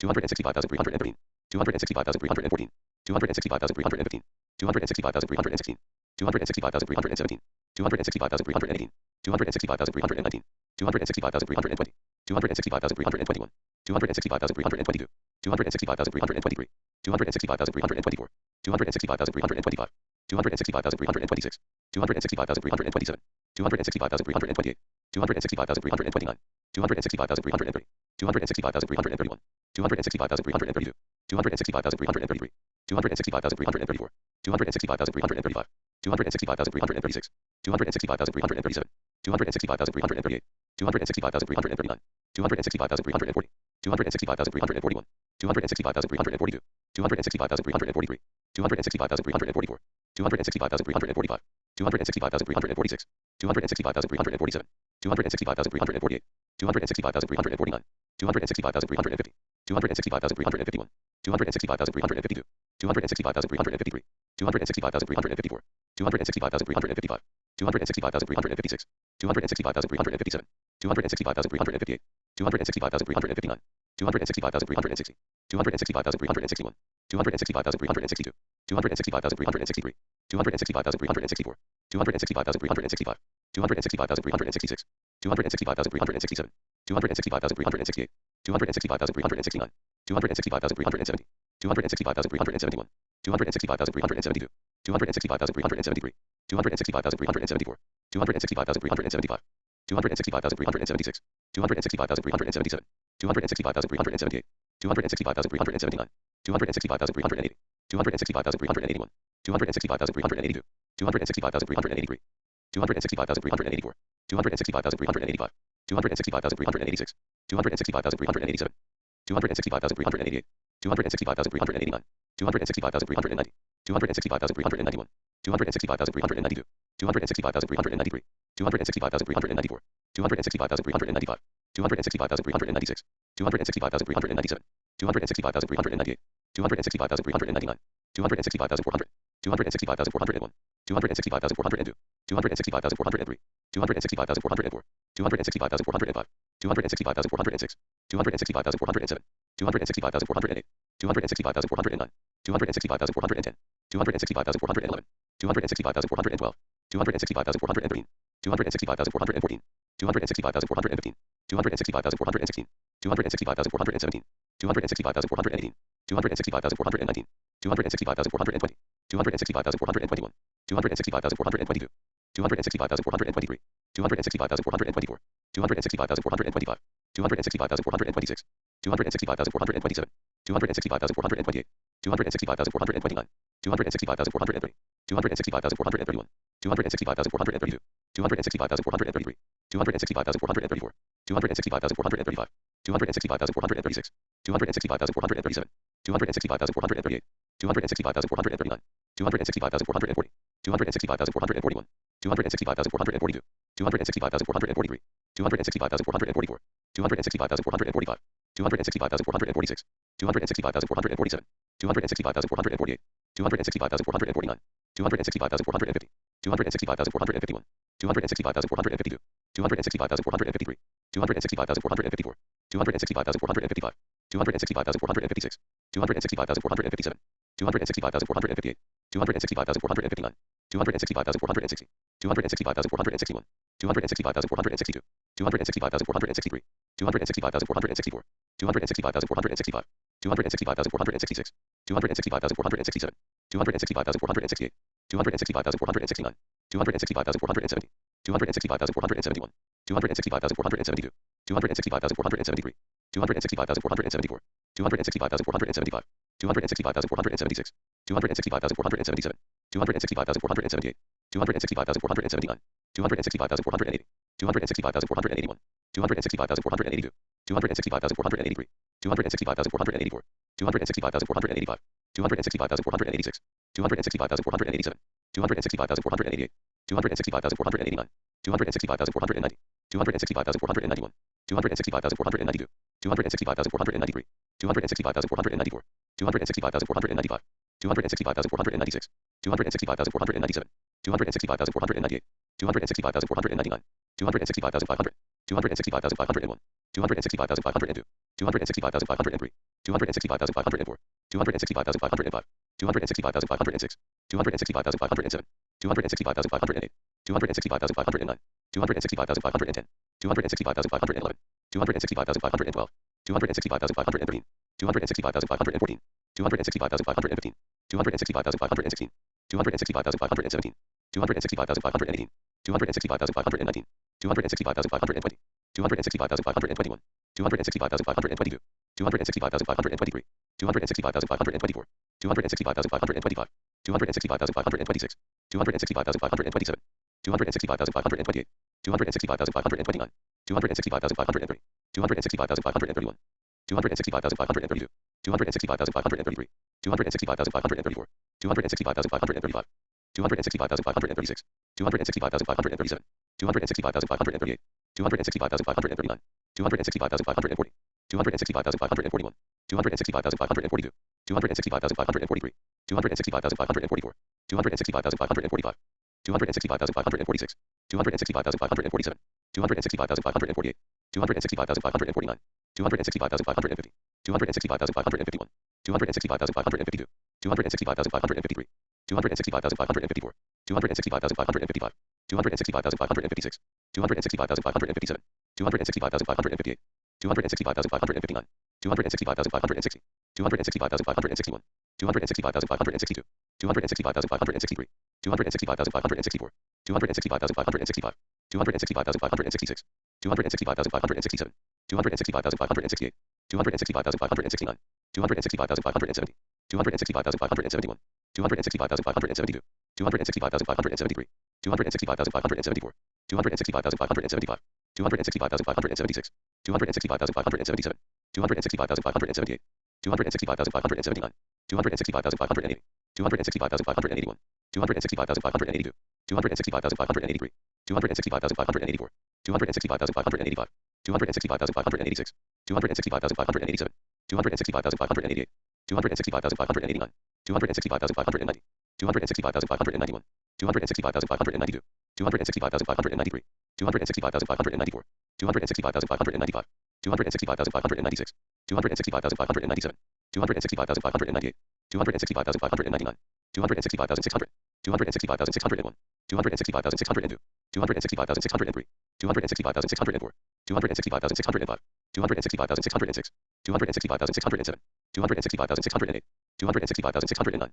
265,313, 265,314, 265,315, 265,316, 265,317, 265,318, 265,319, 265,320, 265,321, 265,322, 265,323, 265,324, 265,325, 265,326, 265,327, 265,328, 265,329, 265,330, 265,331, 265,332, 265,333, 265,334, 265,335, 265,336, 265,337, 265,338, 265,339, 265,340, 265,341, 265,342, 265,343, 265,344, 265,345, 265,346, 265,347, 265,348, 265,349, 265,350, 265,351, 265,352, 265,353, 265,354, 265,355, 265,356, 265,357, 265,358, 265,359, 265,360, 265,361, 265,362, 265,363, 265,364, 265,365, 265,366, 265,367, 265,368, 265,369, 265,370, 265,371, 265,372, 265,373, 265,374, 265,375, 265,376, 265,377, 265,378, 265,379, 265,380, 265,381, 265,382, 265,383, 265,384, 265,385, 265,386, 265,387, 265,388, 265,389, 265,390, 265,391, 265,392, 265,393, 265,394, 265,395, 265,396, 265,397, 265,398, 265,399, 265,400, 265,401, 265,402, 265,403, 265,404, 265,405, 265,406, 265,407, 265,408, 265,409, 265,410, 265,411, 265,412, 265,413, 265,414, 265,415, 265,416, 265,417, 265,418, 265,419, 265,420, 265,421, 265,422, 265,423, 265,424, 265,425, 265,426, 265,427, 265,428, 265,429, 265,430, 265,431, 265,432, 265,433, 265,434, 265,435, 265,436, 265,437, 265,438, 265,439, 265,440, 265,441, 265,442, 265,443, 265,444, 265,445, 265,446, 265,447, 265,448, 265,449, 265,450, 265,451, 265,452, 265,453, 265,454, 265,455, 265,456, 265,457, 265,458, 265,459, 265,460, 265,461, 265,462, 265,463, 265,464, 265,465, 265,466, 265,467, 265,468, 265,469, 265,470, 265,471, 265,472, 265,473, 265,474, 265,475, 265,476, 265,477, 265,478, 265,479, 265,480, 265,481, 265,482, 265,483, 265,484, 265,485, 265,486, 265,487, 265,488, 265,489, 265,490, 265,491, 265,492, 265,493, 265,494, 265,495, 265,496, 265,497, 265,498, 265,499, 265,500, 265,501, 265,502, 265,503, 265,504, 265,505, 265,506, 265,507, 265,508, 265,509, 265,510, 265,511, 265,512, 265,513, 265,514, 265,515, 265,516, 265,517, 265,518, 265,519, 265,520, 265,521, 265,522, 265,523, 265,524, 265,525, 265,526, 265,527, 265,528, 265,529, 265,530, 265,531, 265,532, 265,533, 265,534, 265,535, 265,536, 265,537, 265,538, 265,539, 265,540, 265,541, 265,542, 265,543, 265,544, 265,545, 265,546, 265,547, 265,548, 265,549, 265,550, 265,551, 265,552, 265,553, 265,554, 265,555, 265,556, 265,557, 265,558, 265,559, 265,560, 265,561, 265,562, 265,563, 265,564, 265,565, 265,566, 265,567, 265,568, 265,569, 265,570, 265,571, 265,572, 265,573, 265,574, 265,575, 265,576, 265,577, 265,578, 265,579, 265,580, 265,581, 265,582, 265,583, 265,584, 265,585, 265,586, 265,587, 265,588, 265,589, 265,590, 265,591, 265,592, 265,593, 265,594, 265,595, 265,596, 265,597, 265,598, 265,599, 265,600, 265,601, 265,602, 265,603, 265,604, 265,605, 265,606, 265,607, 265,608, 265,609,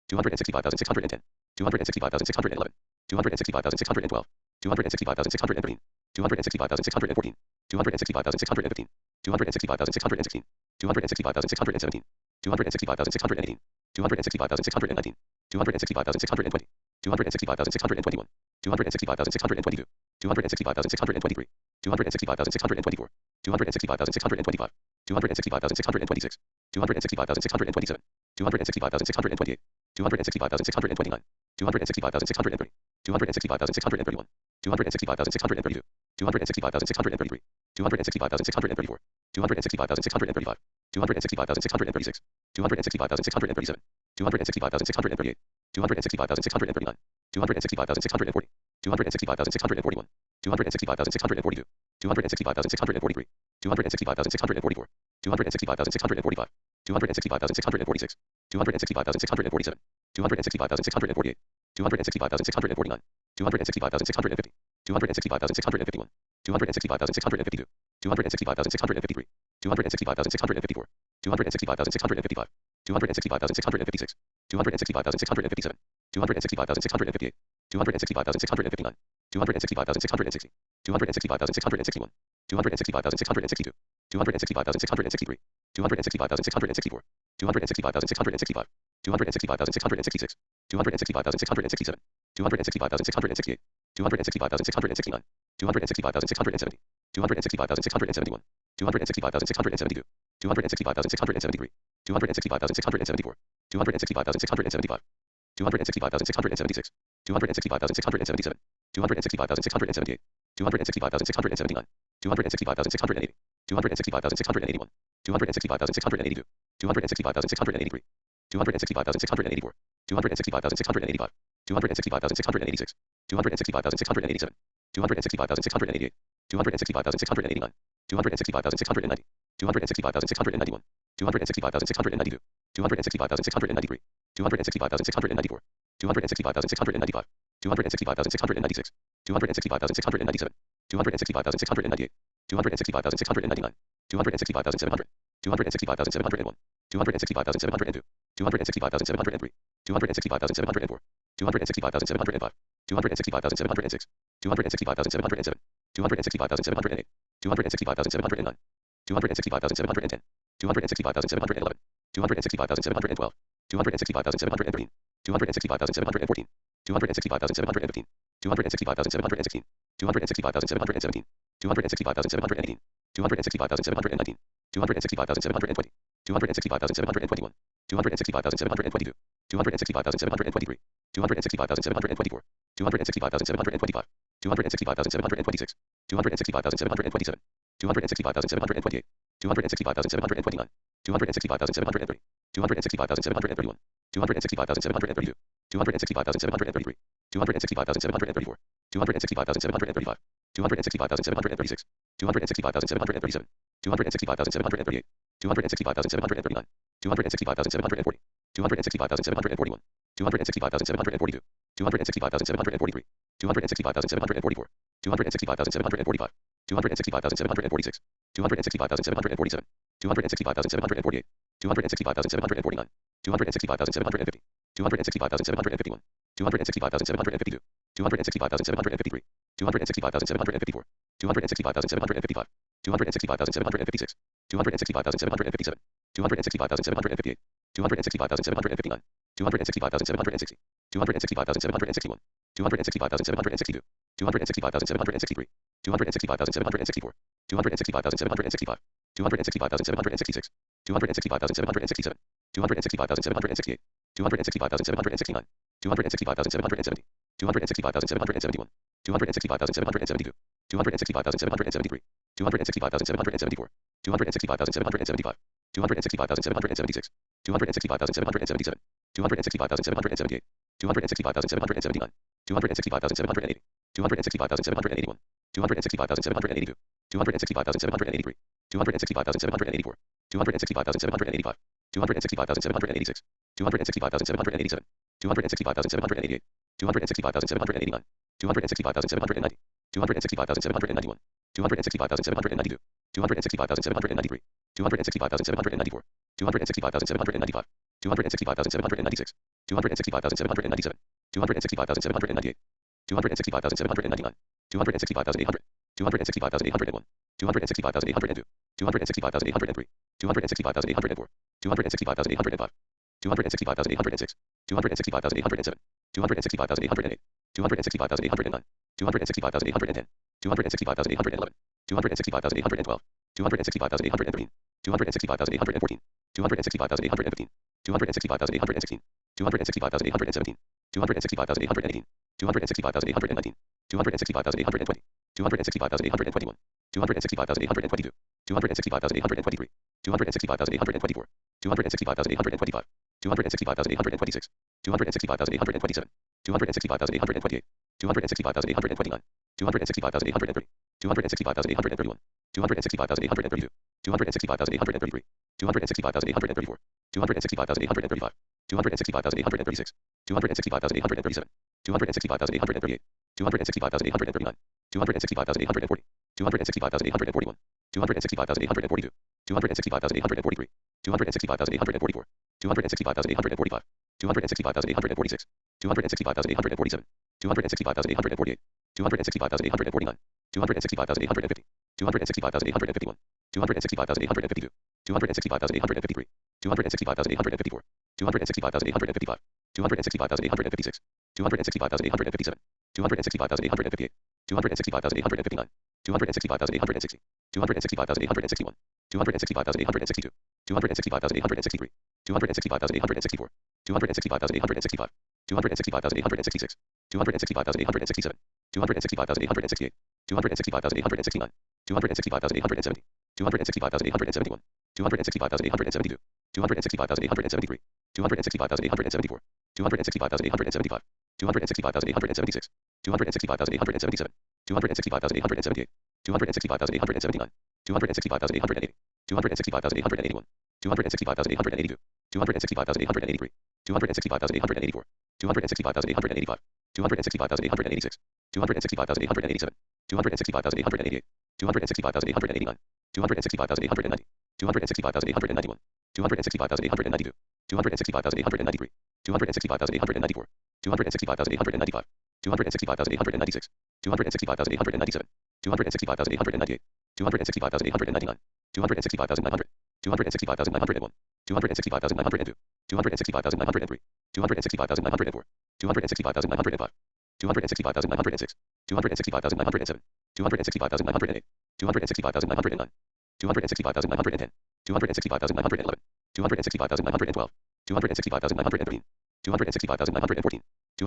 265,610, 265,611, 265,612, 265,613, 265,614, 265,615, 265,616, 265,617, 265,618, 265,619, 265,620, 265,621, 265,622, 265,623, 265,624, 265,625, 265,626, 265,627, 265,628, 265,629, 265,630, 265,631, 265,632, 265,633, 265,634, 265,635, 265,636, 265,637, 265,638, 265,639, 265,640, 265,641, 265,642, 265,643, 265,644, 265,645, 265,646, 265,647, 265,648, 265,649, 265,650, 265,651, 265,652, 265,653, 265,654, 265,655, 265,656, 265,657, 265,658, 265,659, 265,660, 265,661, 265,662, 265,663, 265,664, 265,665, 265,666, 265,667, 265,668, 265,669, 265,670, 265,671, 265,672, 265,673, 265,674, 265,675, 265,676, 265,677, 265,678, 265,679, 265,680, 265,681, 265,682, 265,683, 265,684, 265,685, 265,686, 265,687, 265,688, 265,689, 265,690, 265,691, 265,692, 265,693, 265,694, 265,695, 265,696, 265,697, 265,698, 265,699, 265,700, 265,701, 265,702, 265,703, 265,704, 265,705, 265,706, 265,707, 265,708, 265,709, 265,710, 265,711, 265,712, 265,713, 265,714, 265,715, 265,716, 265,717, 265,718, 265,719, 265,720, 265,721, 265,722, 265,723, 265,724, 265,725, 265,726, 265,727, 265,728, 265,729, 265,730, 265,731, 265,732, 265,733, 265,734, 265,735, 265,736, 265,737, 265,738, 265,739, 265,740, 265,741, 265,742, 265,743, 265,744, 265,745, 265,746, 265,747, 265,748, 265,749, 265,750, 265,751, 265,752, 265,753, 265,754, 265,755, 265,756, 265,757, 265,758, 265,759, 265,760, 265,761, 265,762, 265,763, 265,764, 265,765, 265,766, 265,767, 265,768, 265,769, 265,770, 265,771, 265,772, 265,773, 265,774, 265,775, 265,776, 265,777, 265,778, 265,779, 265,780, 265,781, 265,782, 265,783, 265,784, 265,785, 265,786, 265,787, 265,788, 265,789, 265,790, 265,791, 265,792, 265,793, 265,794, 265,795, 265,796, 265,797, 265,798, 265,799, 265,800, 265,801, 265,802, 265,803, 265,804, 265,805, 265,806, 265,807, 265,808, 265,809, 265,810, 265,811, 265,812, 265,813, 265,814, 265,815, 265,816, 265,817, 265,818, 265,819, 265,820, 265,821, 265,822, 265,823, 265,824, 265,825, 265,826, 265,827, 265,828, 265,829, 265,830, 265,831, 265,832, 265,833, 265,834, 265,835, 265,836, 265,837, 265,838, 265,839, 265,840, 265,841, 265,842, 265,843, 265,844, 265,845, 265,846, 265,847, 265,848, 265,849, 265,850, 265,851, 265,852, 265,853, 265,854, 265,855, 265,856, 265,857, 265,858, 265,859, 265,860, 265,861, 265,862, 265,863, 265,864, 265,865, 265,866, 265,867, 265,868, 265,869, 265,870, 265,871, 265,872, 265,873, 265,874, 265,875, 265,876, 265,877, 265,878, 265,879, 265,880, 265,881, 265,882, 265,883, 265,884, 265,885, 265,886, 265,887, 265,888, 265,889, 265,890, 265,891, 265,892, 265,893, 265,894, 265,895, 265,896, 265,897, 265,898, 265,899, 265,900, 265,901, 265,902, 265,903, 265,904, 265,905, 265,906, 265,907, 265,908, 265,909, 265,910, 265,911, 265,912, 265,913, 265,914,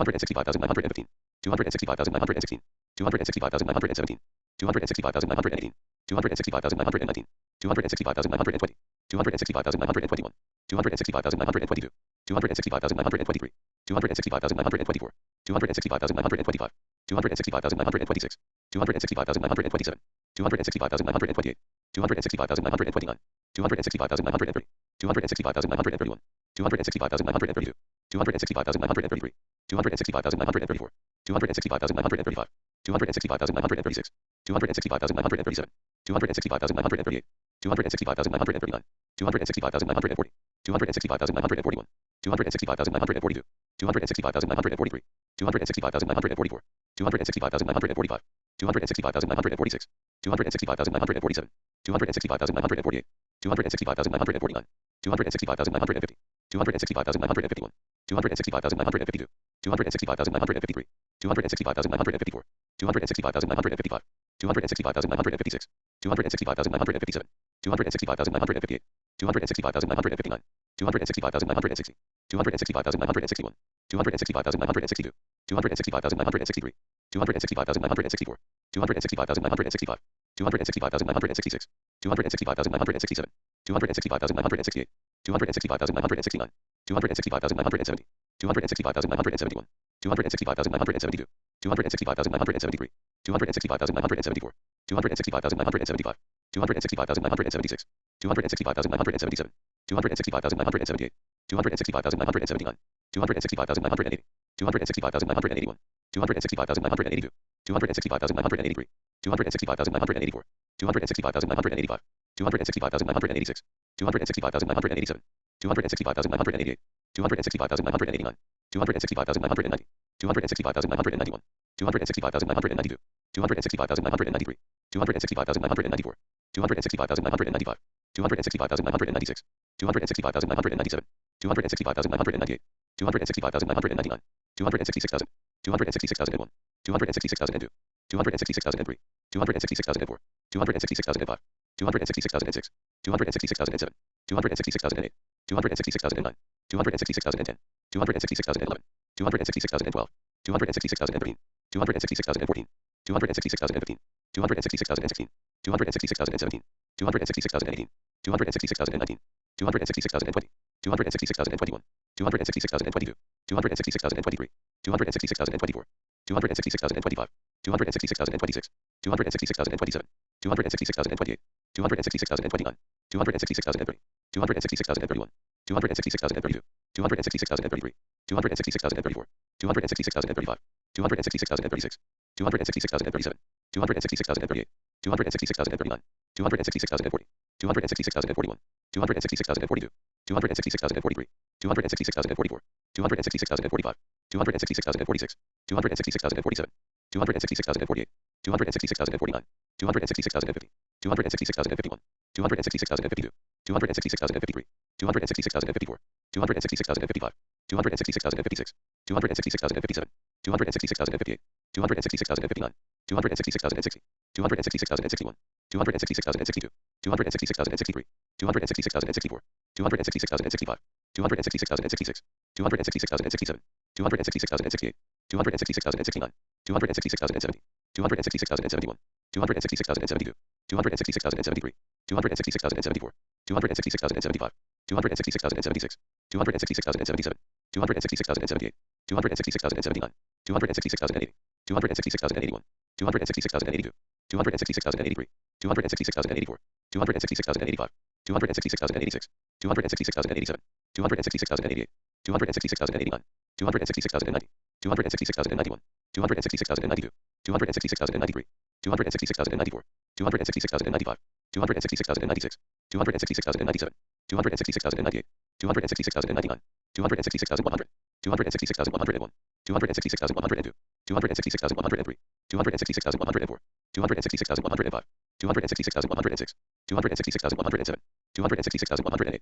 265,915, 265,916, 265,917, 265,918, 265,919, 265,920, 265,921, 265,922, 265,923, 265,924, 265,925, 265,926, 265,927, 265,928, 265,929, 265,930, 265,931, 265,932, 265,933, 265,934, 265,935, 265,936, 265,937, 265,938, 265,939, 265,940, 265,941, 265,942, 265,943, 265,944, 265,945, 265,946, 265,947, 265,948, 265,949, 265,950, 265,951, 265,952, 265,953, 265,954, 265,955, 265,956, 265,957, 265,958, 265,959, 265,960, 265,961, 265,962, 265,963, 265,964, 265,965, 265,966, 265,967, 265,968, 265,969, 265,970, 265,971, 265,972, 265,973, 265,974, 265,975, 265,976, 265,977, 265,978, 265,979, 265,980, 265,981, 265,982, 265,983, 265,984, 265,985, 265,986, 265,987, 265,988, 265,989, 265,990, 265,991, 265,992, 265,993, 265,994, 265,995, 265,996, 265,997, 265,998, 265,999, 266,000, 266,001, 266,002, 266,003, 266,004, 266,005, 266,006, 266,007, 266,008, 266,009, 266,010, 266,011, 266,012, 266,013, 266,014, 266,015, 266,016, 266,017, 266,018, 266,019, 266,020, 266,021, 266,022, 266,023, 266,024, 266,025, 266,026, 266,027, 266,028, 266,029, 266,030, 266,031, 266,032, 266,033, 266,034, 266,035, 266,036, 266,037, 266,038, 266,039, 266,040, 266,041, 266,042, 266,043, 266,044, 266,045, 266,046, 266,047, 266,048, 266,049, 266,050, 266,051, 266,052, 266,053, 266,054, 266,055, 266,056, 266,057, 266,058, 266,059, 266,060, 266,061, 266,062, 266,063, 266,064, 266,065, 266,066, 266,067, 266,068, 266,069, 266,070, 266,071, 266,072, 266,073, 266,074, 266,075, 266,076, 266,077, 266,078, 266,079, 266,080, 266,081, 266,082, 266,083, 266,084, 266,085, 266,086, 266,087, 266,088, 266,089, 266,090, 266,091, 266,092, 266,093, 266,094, 266,095, 266,096, 266,097, 266,098, 266,099, 266,100, 266,101, 266,102, 266,103, 266,104, 266,105, 266,106, 266,107, 266,108,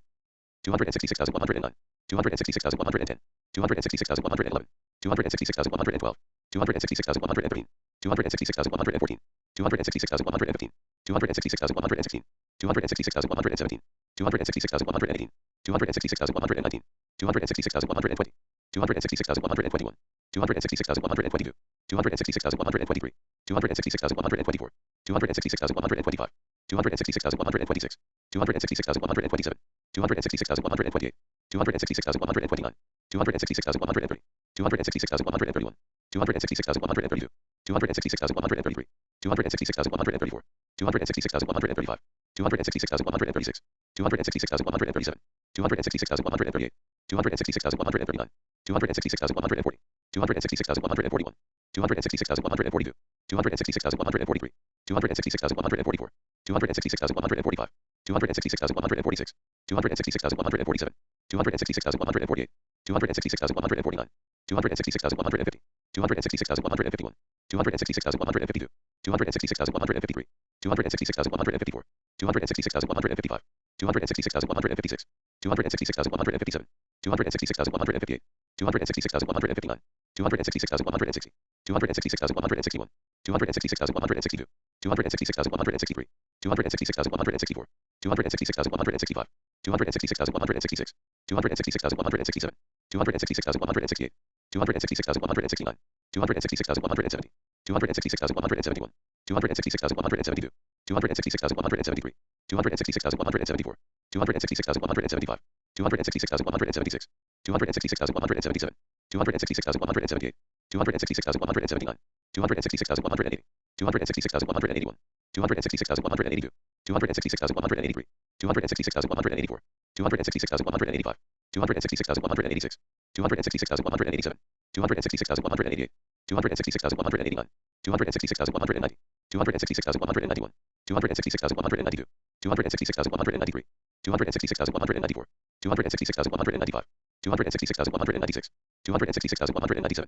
266,109, 266,110, 266,111, 266,112, 266,113, 266,114, 266,115, 266,116, 266,117, 266,118, 266,119, 266,120, 266,121, 266,122, 266,123, 266,124, 266,125, 266,126, 266,127, 266,128, 266,129, 266,130, 266,131, 266,132, 266,133, 266,134, 266,135, 266,136, 266,137, 266,138, 266,139, 266,140, 266,141, 266,142, 266,143, 266,144, 266,145, 266,146, 266,147, 266,148, 266,149, 266,150, 266,151, 266,152, 266,153, 266,154, 266,155, 266,156, 266,157, 266,158, 266,159, 266,160, 266,161, 266,162, 266,163, 266,164, 266,165, 266,166, 266,167, 266,168, 266,169, 266,170, 266,171, 266,172, 266,173, 266,174, 266,175, 266,176, 266,177, 266,178, 266,179, 266,180, 266,181, 266,182, 266,183, 266,184, 266,185, 266,186, 266,187, 266,188, 266,189, 266,190, 266,191, 266,192, 266,193, 266,194, 266,195, 266,196, 266,197,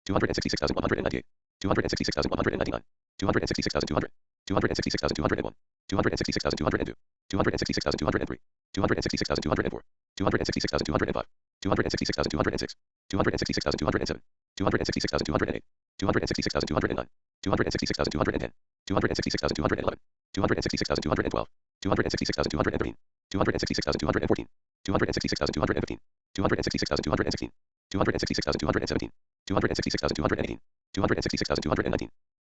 266,198, 266,199, 266,200, 266,201, 266,202, 266,203, 266,204, 266,205, 266,206, 266,207, 266,208, 266,209, 266,210, 266,211, 266,212, 266,213, 266,214, 266,215, 266,216, 266,217, 266,218, 266,219,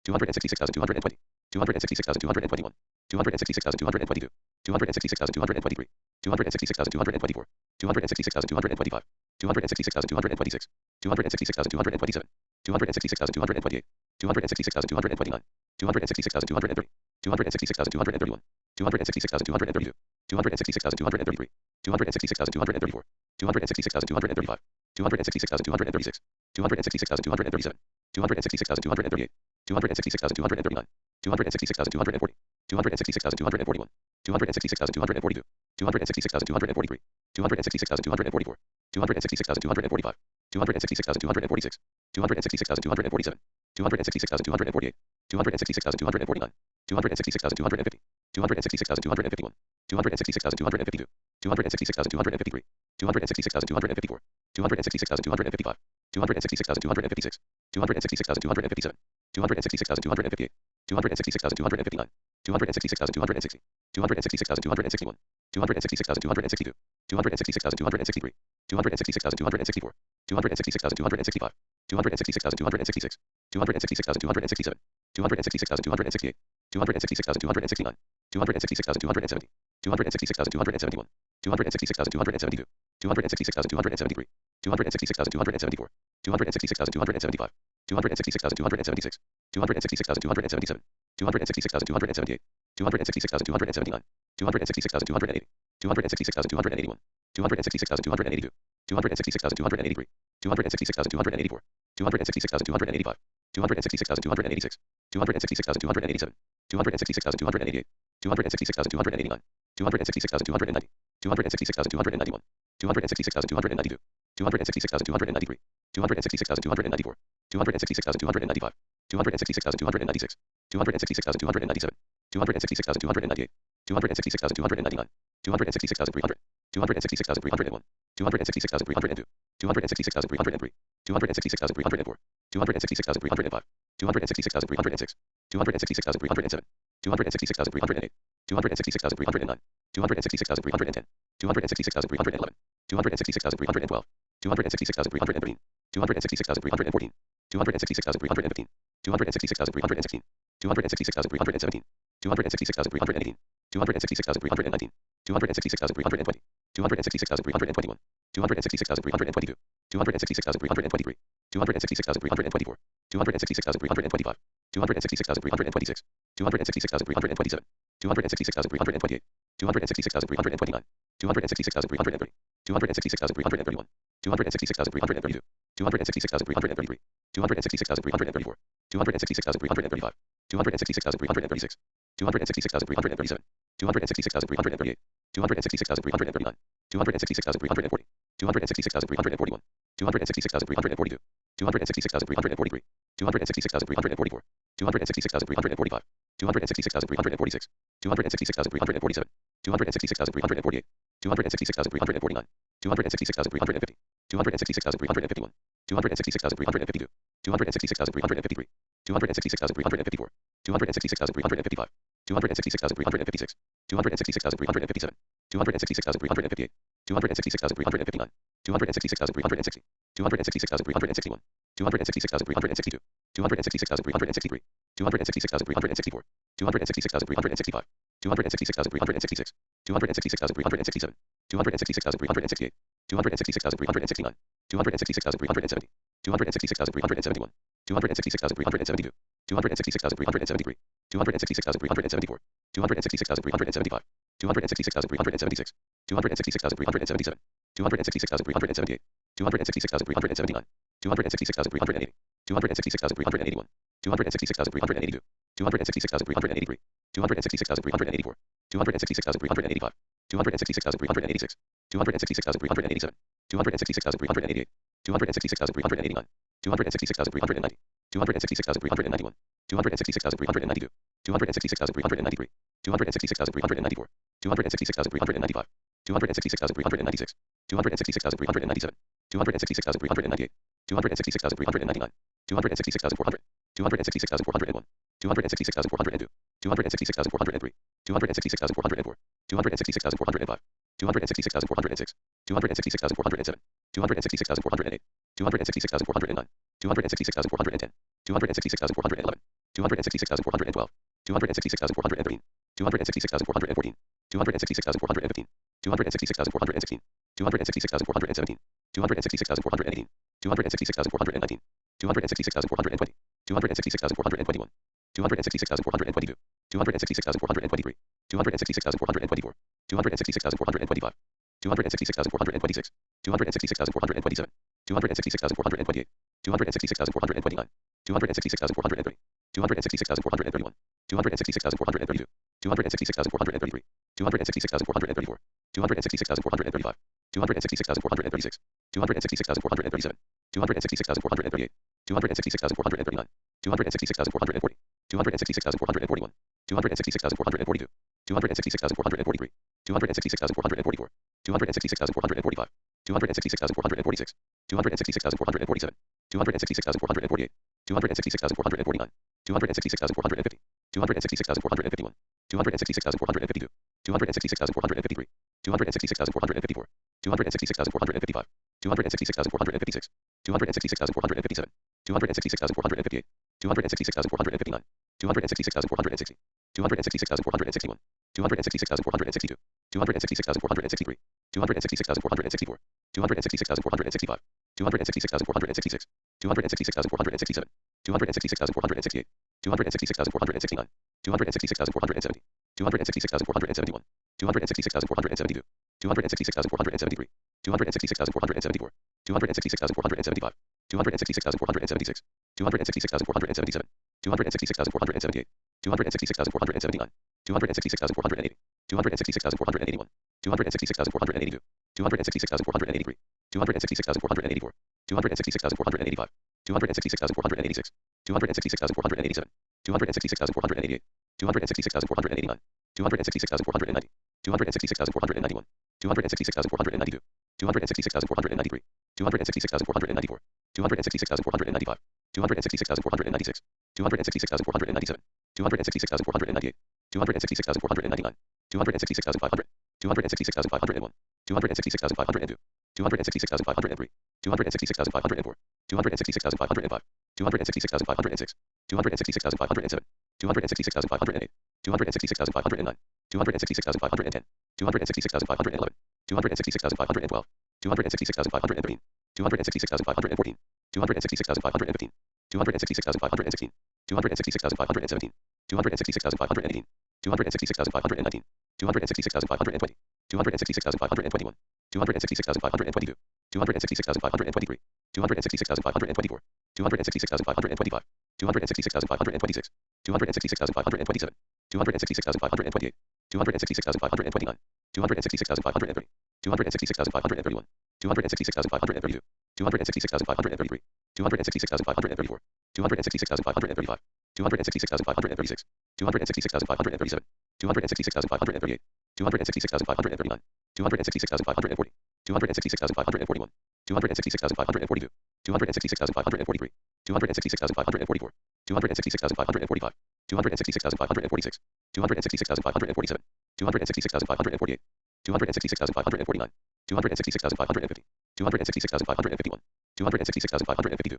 266,220, 266,221, 266,222, 266,223, 266,224, 266,225, 266,226, 266,227, 266,228, 266,229, 266,230, 266,231, 266,232, 266,233, 266,234, 266,235, 266,236, 266,237, 266,238, 266,239, 266,240, 266,241, 266,242, 266,243, 266,244, 266,245, 266,246, 266,247, 266,248, 266,249, 266,250, 266,251, 266,252, 266,253, 266,254, 266,255, 266,256, 266,257, 266,258, 266,259, 266,260, 266,261, 266,262, 266,263, 266,264, 266,265, 266,266, 266,267, 266,268, 266,269, 266,270, 266,271, 266,272, 266,273, 266,274, 266,275, 266,276, 266,277, 266,278, 266,279, 266,280, 266,281, 266,282, 266,283, 266,284, 266,285, 266,286, 266,287, 266,288, 266,289, 266,290, 266,291, 266,292, 266,293, 266,294, 266,295, 266,296, 266,297, 266,298, 266,299, 266,300, 266,301, 266,302, 266,303, 266,304, 266,305, 266,306, 266,307, 266,308, 266,309, 266,310, 266,311, 266,312, 266,313, 266,314, 266,315, 266,316, 266,317, 266,318, 266,319, 266,320, 266,321, 266,322, 266,323, 266,324, 266,325, 266,326, 266,327, 266,328, 266,329, 266,330, 266,331, 266,332, 266,333, 266,334, 266,335, 266,336, 266,337, 266,338, 266,339, 266,340, 266,341, 266,342, 266,343, 266,344, 266,345, 266,346, 266,347, 266,348, 266,349, 266,350, 266,351, 266,352, 266,353, 266,354, 266,355, 266,356, 266,357, 266,358, 266,359, 266,360, 266,361, 266,362, 266,363, 266,364, 266,365, 266,366, 266,367, 266,368, 266,369, 266,370, 266,371, 266,372, 266,373, 266,374, 266,375, 266,376, 266,377, 266,378, 266,379, 266,380, 266,381, 266,382, 266,383, 266,384, 266,385, 266,386, 266,387, 266,388, 266,389, 266,390, 266,391, 266,392, 266,393, 266,394, 266,395, 266,396, 266,397, 266,398, 266,399, 266,400, 266,401, 266,402, 266,403, 266,404, 266,405, 266,406, 266,407, 266,408, 266,409, 266,410, 266,411, 266,412, 266,413, 266,414, 266,415, 266,416, 266,417, 266,418, 266,419, 266,420, 266,421, 266,422, 266,423, 266,424, 266,425, 266,426, 266,427, 266,428, 266,429, 266,430, 266,431, 266,432, 266,433, 266,434, 266,435, 266,436, 266,437, 266,438, 266,439, 266,440, 266,441, 266,442, 266,443, 266,444, 266,445, 266,446, 266,447, 266,448, 266,449, 266,450, 266,451, 266,452, 266,453, 266,454, 266,455, 266,456, 266,457, 266,458, 266,459, 266,460, 266,461, 266,462, 266,463, 266,464, 266,465, 266,466, 266,467, 266,468, 266,469, 266,470, 266,471, 266,472, 266,473, 266,474, 266,475, 266,476, 266,477, 266,478, 266,479, 266,480, 266,481, 266,482, 266,483, 266,484, 266,485, 266,486, 266,487, 266,488, 266,489, 266,490, 266,491, 266,492, 266,493, 266,494, 266,495, 266,496, 266,497, 266,498, 266,499, 266,500, 266,501, 266,502, 266,503, 266,504, 266,505, 266,506, 266,507, 266,508, 266,509, 266,510, 266,511, 266,512, 266,513, 266,514, 266,515, 266,516, 266,517, 266,518, 266,519, 266,520, 266,521, 266,522, 266,523, 266,524, 266,525, 266,526, 266,527, 266,528, 266,529, 266,530, 266,531, 266,532, 266,533, 266,534, 266,535, 266,536, 266,537, 266,538, 266,539, 266,540, 266,541, 266,542, 266,543, 266,544, 266,545, 266,546, 266,547, 266,548, 266,549, 266,550, 266,551, 266,552,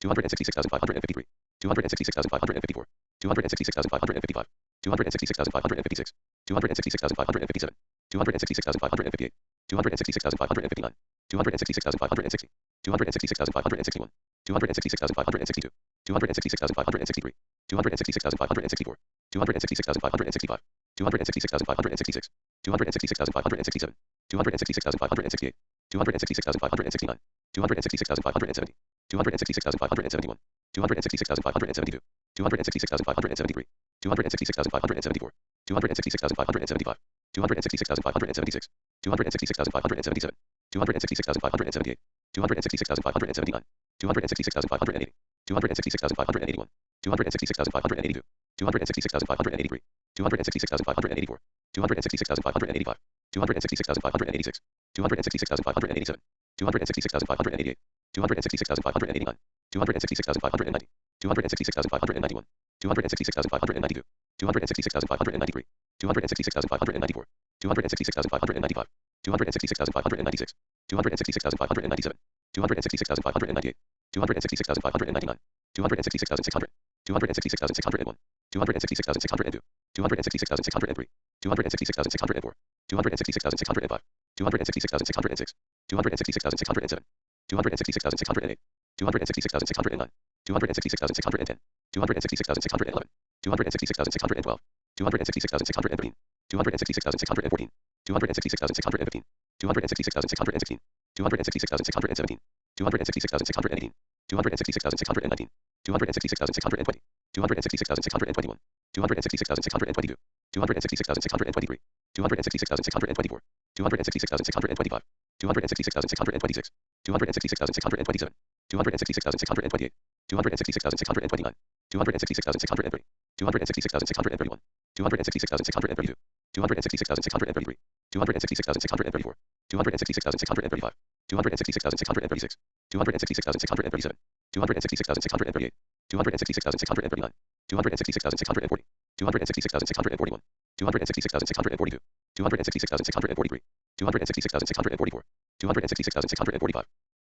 266,553, 266,554, 266,555, 266,556, 266,557, 266,558, 266,559, 266,560, 266,561, 266,562, 266,563, 266,564, 266,565, 266,566, 266,567, 266,568, 266,569, 266,570, 266,571, 266,572, 266,573, 266,574, 266,575, 266,576, 266,577, 266,578, 266,579, 266,580, 266,581, 266,582, 266,583, 266,584, 266,585, 266,586, 266,587, 266,588, 266,589, 266,590, 266,591, 266,592, 266,593, 266,594, 266,595, 266,596, 266,597, 266,598, 266,599, 266,600, 266,601, 266,602, 266,603, 266,604, 266,605, 266,606, 266,607, 266,608, 266,609, 266,610, 266,611, 266,612, 266,613, 266,614, 266,615, 266,616, 266,617, 266,618, 266,619, 266,620, 266,621, 266,622, 266,623, 266,624, 266,625, 266,626, 266,627, 266,628, 266,629, 266,630, 266,631, 266,632, 266,633, 266,634, 266,635, 266,636, 266,637, 266,638, 266,639, 266,640, 266,641, 266,642, 266,643, 266,644, 266,645,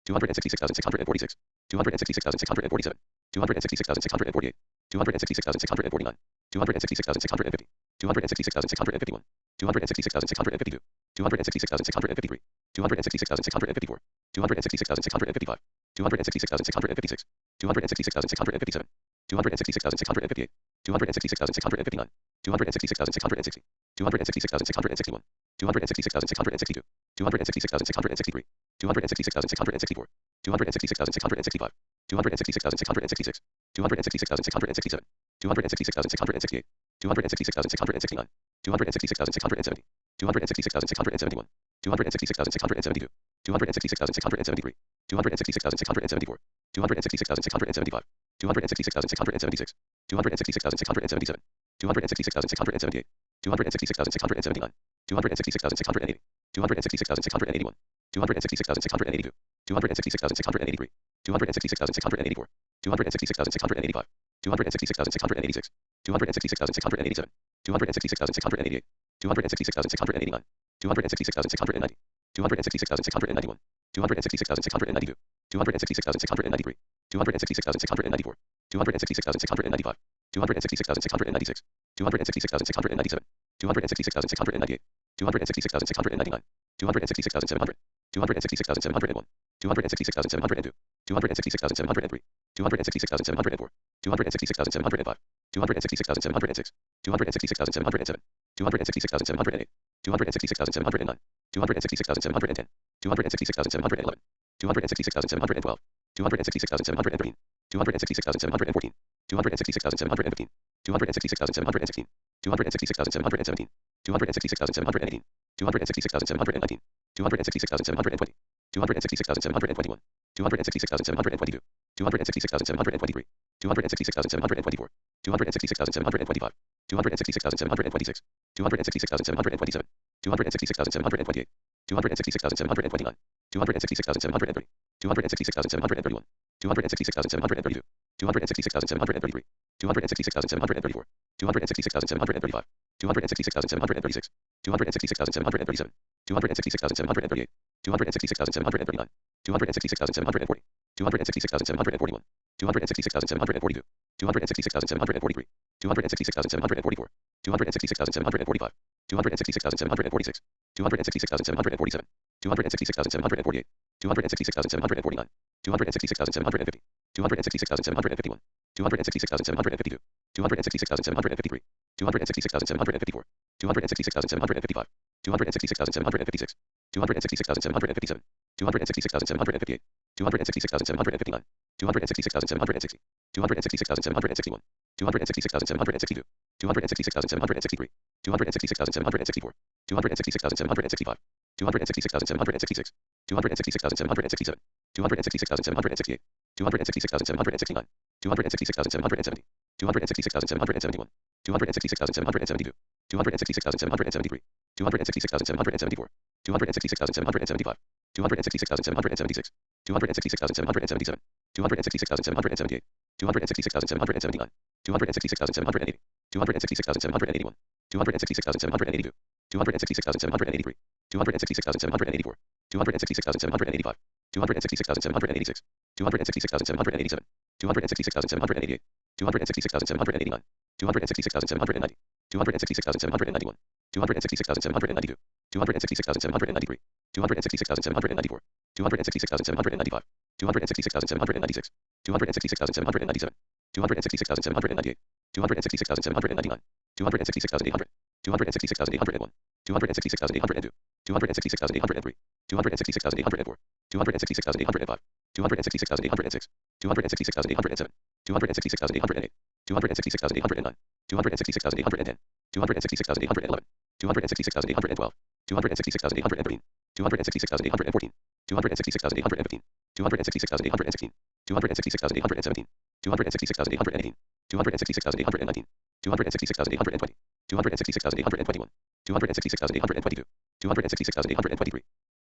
266,646, 266,647, 266,648, 266,649, 266,650, 266,651, 266,652, 266,653, 266,654, 266,655, 266,656, 266,657, 266,658, 266,659, 266,660, 266,661, 266,662, 266,663, 266,664, 266,665, 266,666, 266,667, 266,668, 266,669, 266,670, 266,671, 266,672, 266,673, 266,674, 266,675, 266,676, 266,677, 266,678, 266,679, 266,680, 266,681, 266,682, 266,683, 266,684, 266,685, 266,686, 266,687, 266,688, 266,689, 266,690, 266,691, 266,692, 266,693, 266,694, 266,695, 266,696, 266,697, 266,698, 266,699, 266,700, 266,701, 266,702, 266,703, 266,704, 266,705, 266,706, 266,707, 266,708, 266,709, 266,710, 266,711, 266,712, 266,713, 266,714, 266,715, 266,716, 266,717, 266,718, 266,719, 266,720, 266,721, 266,722, 266,723, 266,724, 266,725, 266,726, 266,727, 266,728, 266,729, 266,730, 266,731, 266,732, 266,733, 266,734, 266,735, 266,736, 266,737, 266,738, 266,739, 266,740, 266,741, 266,742, 266,743, 266,744, 266,745, 266,746, 266,747, 266,748, 266,749, 266,750, 266,751, 266,752, 266,753, 266,754, 266,755, 266,756, 266,757, 266,758, 266,759, 266,760, 266,761, 266,762, 266,763, 266,764, 266,765, 266,766, 266,767, 266,768, 266,769, 266,770, 266,771, 266,772, 266,773, 266,774, 266,775, 266,776, 266,777, 266,778, 266,779, 266,780, 266,781, 266,782, 266,783, 266,784, 266,785, 266,786, 266,787, 266,788, 266,789, 266,790, 266,791, 266,792, 266,793, 266,794, 266,795, 266,796, 266,797, 266,798, 266,799, 266,800, 266,801, 266,802, 266,803, 266,804, 266,805, 266,806, 266,807, 266,808, 266,809, 266,810, 266,811, 266,812, 266,813, 266,814, 266,815, 266,816, 266,817, 266,818, 266,819, 266,820, 266,821, 266,822, 266,823,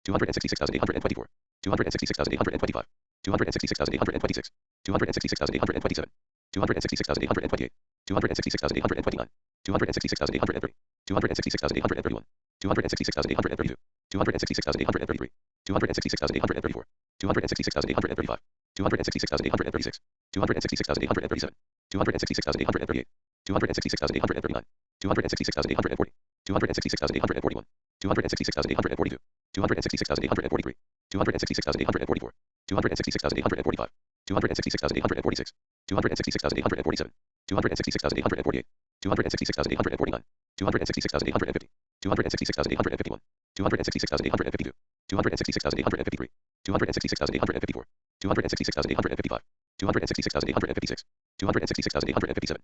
266,824, 266,825, 266,826, 266,827, 266,828, 266,829, 266,830, 266,831, 266,832, 266,833, 266,834, 266,835, 266,836, 266,837, 266,838, 266,839, 266,840, 266,841, 266,842, 266,843, 266,844, 266,845, 266,846, 266,847, 266,848, 266,849, 266,850, 266,851, 266,852, 266,853, 266,854, 266,855, 266,856, 266,857,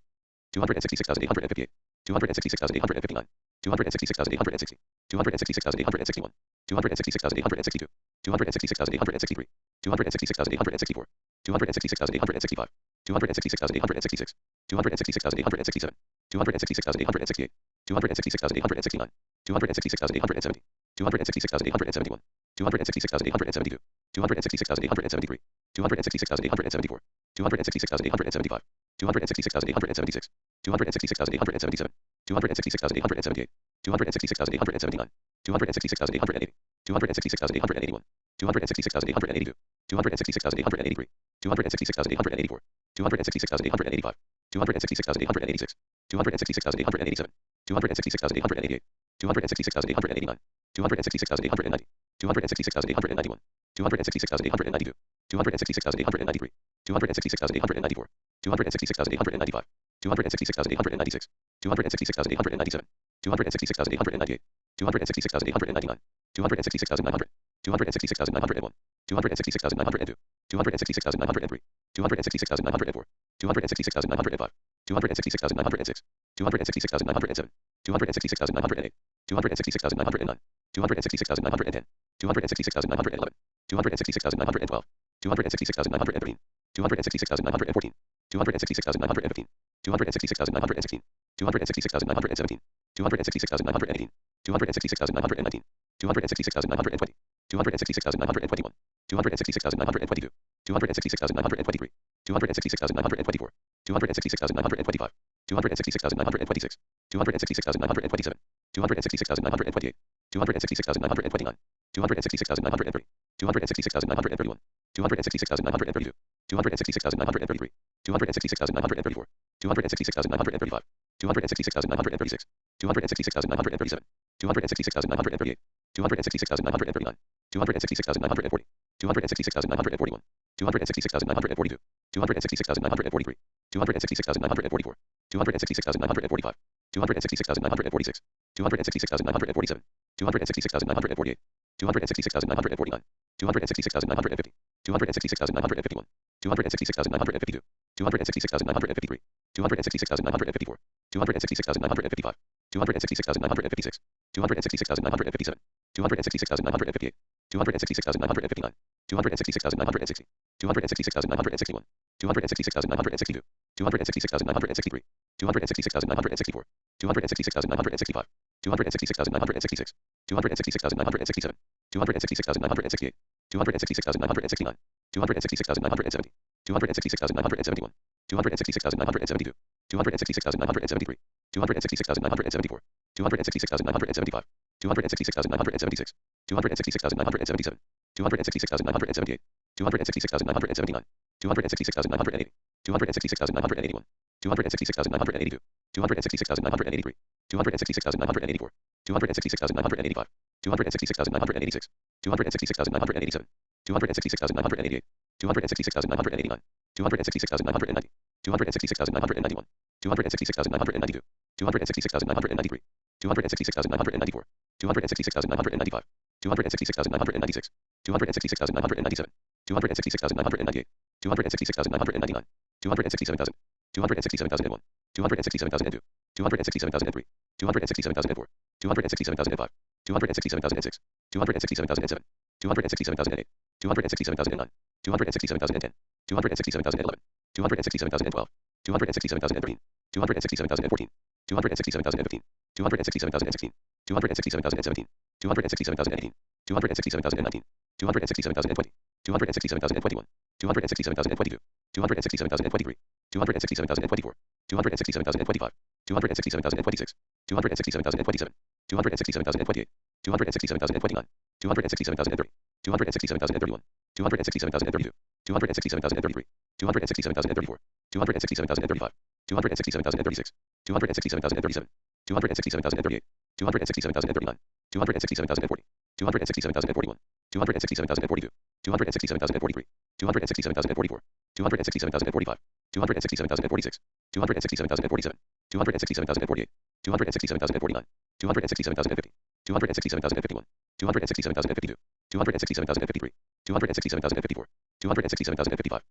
266,858, 266,859, 266,860, 266,861, 266,862, 266,863, 266,864, 266,865, 266,866, 266,867, 266,868, 266,869, 266,870, 266,871, 266,872, 266,873, 266,874, 266,875, 266,876, 266,877, 266,878, 266,879, 266,880, 266,881, 266,882, 266,883, 266,884, 266,885, 266,886, 266,887, 266,888, 266,889, 266,890, 266,891, 266,892, 266,893, 266,894, 266,895, 266,896, 266,897, 266,898, 266,899, 266,900, 266,901, 266,902, 266,903, 266,904, 266,905, 266,906, 266,907, 266,908, 266,909, 266,910, 266,911, 266,912, 266,913, 266,914, 266,915, 266,916, 266,917, 266,918, 266,919, 266,920, 266,921, 266,922, 266,923, 266,924, 266,925, 266,926, 266,927, 266,928, 266,929, 266,930, 266,931, 266,932, 266,933, 266,934, 266,935, 266,936, 266,937, 266,938, 266,939, 266,940, 266,941, 266,942, 266,943, 266,944, 266,945, 266,946, 266,947, 266,948, 266,949, 266,950, 266,951, 266,952, 266,953, 266,954, 266,955, 266,956, 266,957, 266,958, 266,959, 266,960, 266,961, 266,962, 266,963, 266,964, 266,965, 266,966, 266,967, 266,968, 266,969, 266,970, 266,971, 266,972, 266,973, 266,974, 266,975, 266,976, 266,977, 266,978, 266,979, 266,980, 266,981, 266,982, 266,983, 266,984, 266,985, 266,986, 266,987, 266,988, 266,989, 266,990, 266,991, 266,992, 266,993, 266,994, 266,995, 266,996, 266,997, 266,998, 266,999, 267,000, 267,001, 267,002, 267,003, 267,004, 267,005, 267,006, 267,007, 267,008, 267,009, 267,010, 267,011, 267,012, 267,013, 267,014, 267,015, 267,016, 267,017, 267,018, 267,019, 267,020, 267,021, 267,022, 267,023, 267,024, 267,025, 267,026, 267,027, 267,028, 267,029, 267,030, 267,031, 267,032, 267,033, 267,034, 267,035, 267,036, 267,037, 267,038, 267,039, 267,040, 267,041, 267,042, 267,043, 267,044, 267,045, 267,046, 267,047, 267,048, 267,049, 267,050, 267,051, 267,052, 267,053, 267,054, 267,055,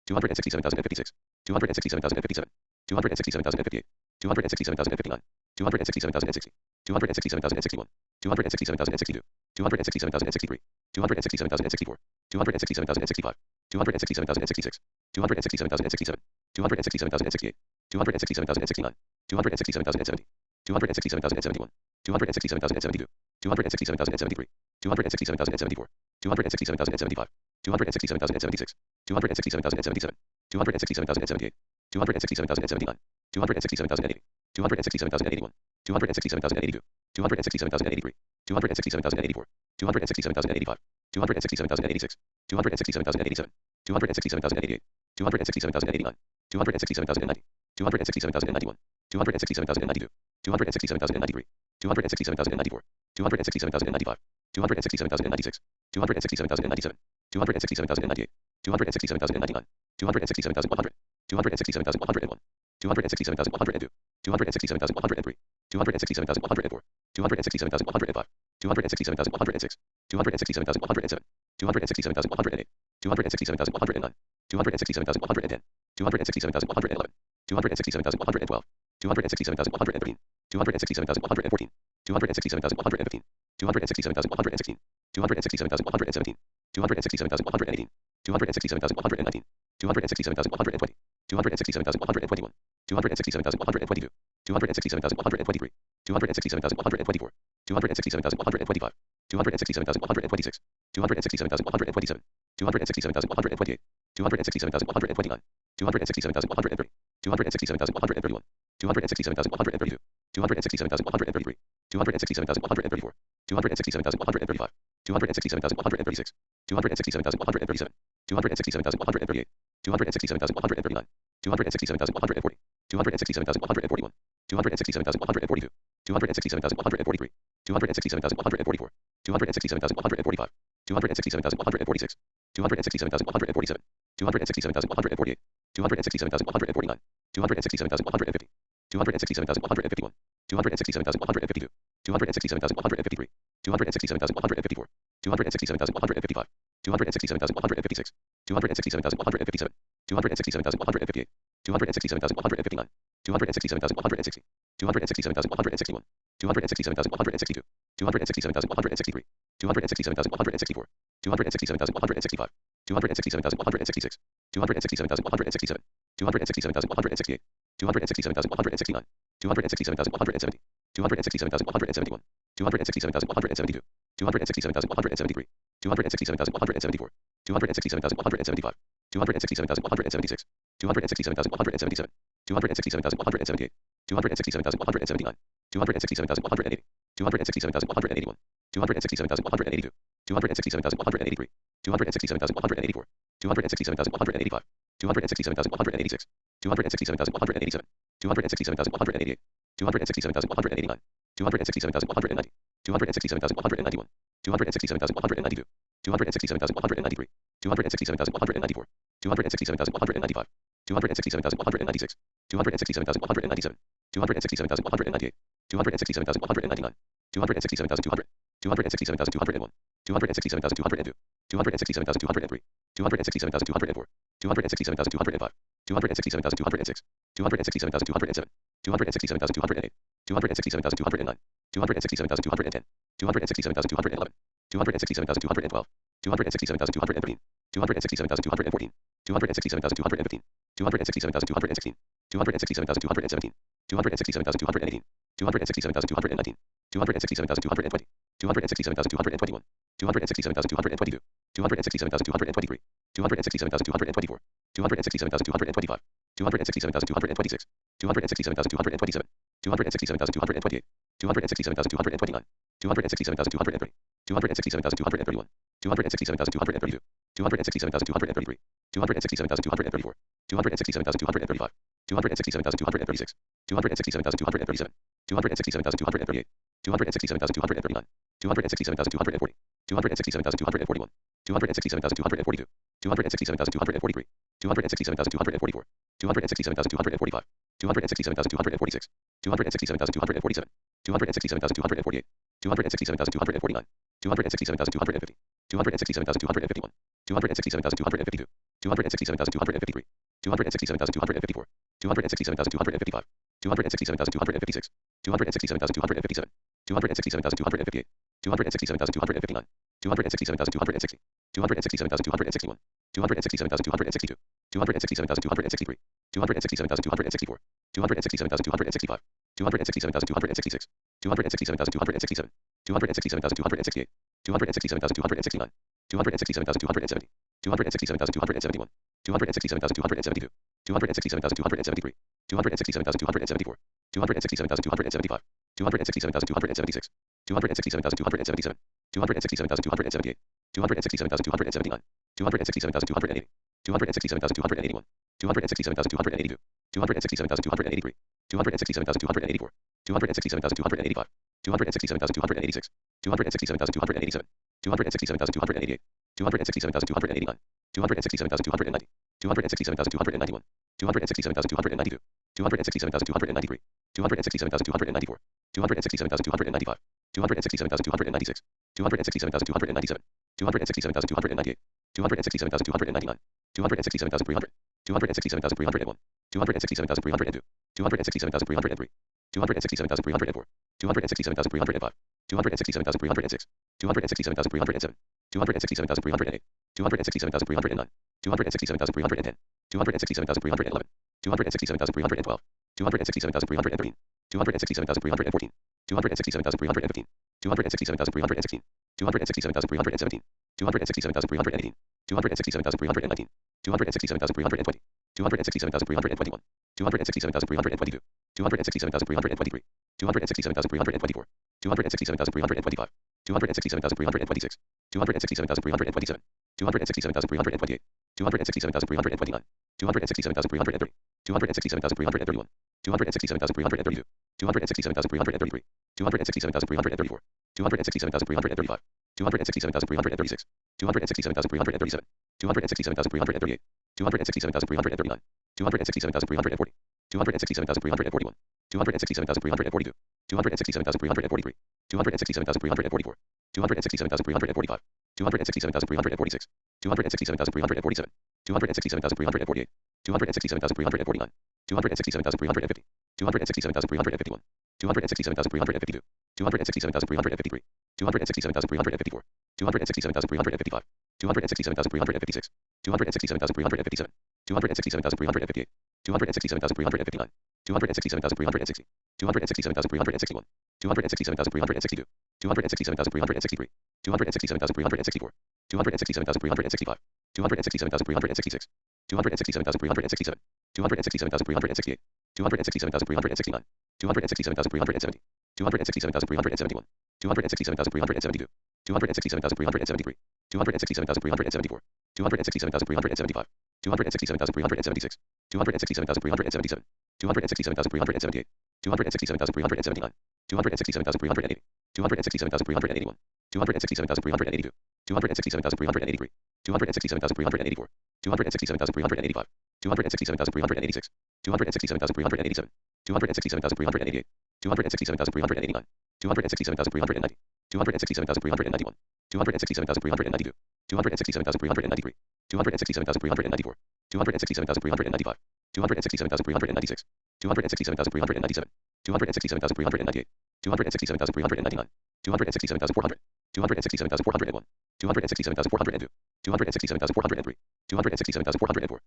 267,056, 267,057, 267,058, 267,059, 267,060, 267,061, 267,062, 267,063, 267,064, 267,065, 267,066, 267,067, 267,068, 267,069, 267,070, 267,071, 267,072, 267,073, 267,074, 267,075, 267,076, 267,077, 267,078, 267,079, 267,080, 267,081, 267,082, 267,083, 267,084, 267,085, 267,086, 267,087, 267,088, 267,089, 267,090, 267,091, 267,092, 267,093, 267,094, 267,095, 267,096, 267,097, 267,098, 267,099, 267,100, 267,101, 267,102, 267,103, 267,104, 267,105, 267,106, 267,107, 267,108, 267,109, 267,110, 267,111, 267,112, 267,113, 267,114, 267,115, 267,116, 267,117, 267,118, 267,119, 267,120, 267,121, 267,122, 267,123, 267,124, 267,125, 267,126, 267,127, 267,128, 267,129, 267,130, 267,131, 267,132, 267,133, 267,134, 267,135, 267,136, 267,137, 267,138, 267,139, 267,140, 267,141, 267,142, 267,143, 267,144, 267,145, 267,146, 267,147, 267,148, 267,149, 267,150, 267,151, 267,152, 267,153, 267,154, 267,155, 267,156, 267,157, 267,158, 267,159, 267,160, 267,161, 267,162, 267,163, 267,164, 267,165, 267,166, 267,167, 267,168, 267,169, 267,170, 267,171, 267,172, 267,173, 267,174, 267,175, 267,176, 267,177, 267,178, 267,179, 267,180, 267,181, 267,182, 267,183, 267,184, 267,185, 267,186, 267,187, 267,188, 267,189, 267,190, 267,191, 267,192, 267,193, 267,194, 267,195, 267,196, 267,197, 267,198, 267,199, 267,200, 267,201, 267,202, 267,203, 267,204, 267,205, 267,206, 267,207, 267,208, 267,209, 267,210, 267,211, 267,212, 267,213, 267,214, 267,215, 267,216, 267,217, 267,218, 267,219, 267,220, 267,221, 267,222, 267,223, 267,224, 267,225, 267,226, 267,227, 267,228, 267,229, 267,230, 267,231, 267,232, 267,233, 267,234, 267,235, 267,236, 267,237, 267,238, 267,239, 267,240, 267,241, 267,242, 267,243, 267,244, 267,245, 267,246, 267,247, 267,248, 267,249, 267,250, 267,251, 267,252, 267,253, 267,254, 267,255, 267,256, 267,257, 267,258, 267,259, 267,260, 267,261, 267,262, 267,263, 267,264, 267,265, 267,266, 267,267, 267,268, 267,269, 267,270, 267,271, 267,272, 267,273, 267,274, 267,275, 267,276, 267,277, 267,278, 267,279, 267,280, 267,281, 267,282, 267,283, 267,284, 267,285, 267,286, 267,287, 267,288, 267,289, 267,290, 267,291, 267,292, 267,293, 267,294, 267,295, 267,296, 267,297, 267,298, 267,299, 267,300, 267,301, 267,302, 267,303, 267,304, 267,305, 267,306, 267,307, 267,308, 267,309, 267,310, 267,311, 267,312, 267,313, 267,314, 267,315, 267,316, 267,317, 267,318, 267,319, 267,320, 267,321, 267,322, 267,323, 267,324, 267,325, 267,326, 267,327, 267,328, 267,329, 267,330, 267,331, 267,332, 267,333, 267,334, 267,335, 267,336, 267,337, 267,338, 267,339, 267,340, 267,341, 267,342, 267,343, 267,344, 267,345, 267,346, 267,347, 267,348, 267,349, 267,350, 267,351, 267,352, 267,353, 267,354, 267,355, 267,356, 267,357, 267,358, 267,359, 267,360, 267,361, 267,362, 267,363, 267,364, 267,365, 267,366, 267,367, 267,368, 267,369, 267,370, 267,371, 267,372, 267,373, 267,374, 267,375, 267,376, 267,377, 267,378, 267,379, 267,380, 267,381, 267,382, 267,383, 267,384, 267,385, 267,386, 267,387, 267,388, 267,389, 267,390, 267,391, 267,392, 267,393, 267,394, 267,395, 267,396, 267,397, 267,398, 267,399, 267,400, 267,401, 267,402, 267,403, 267,404,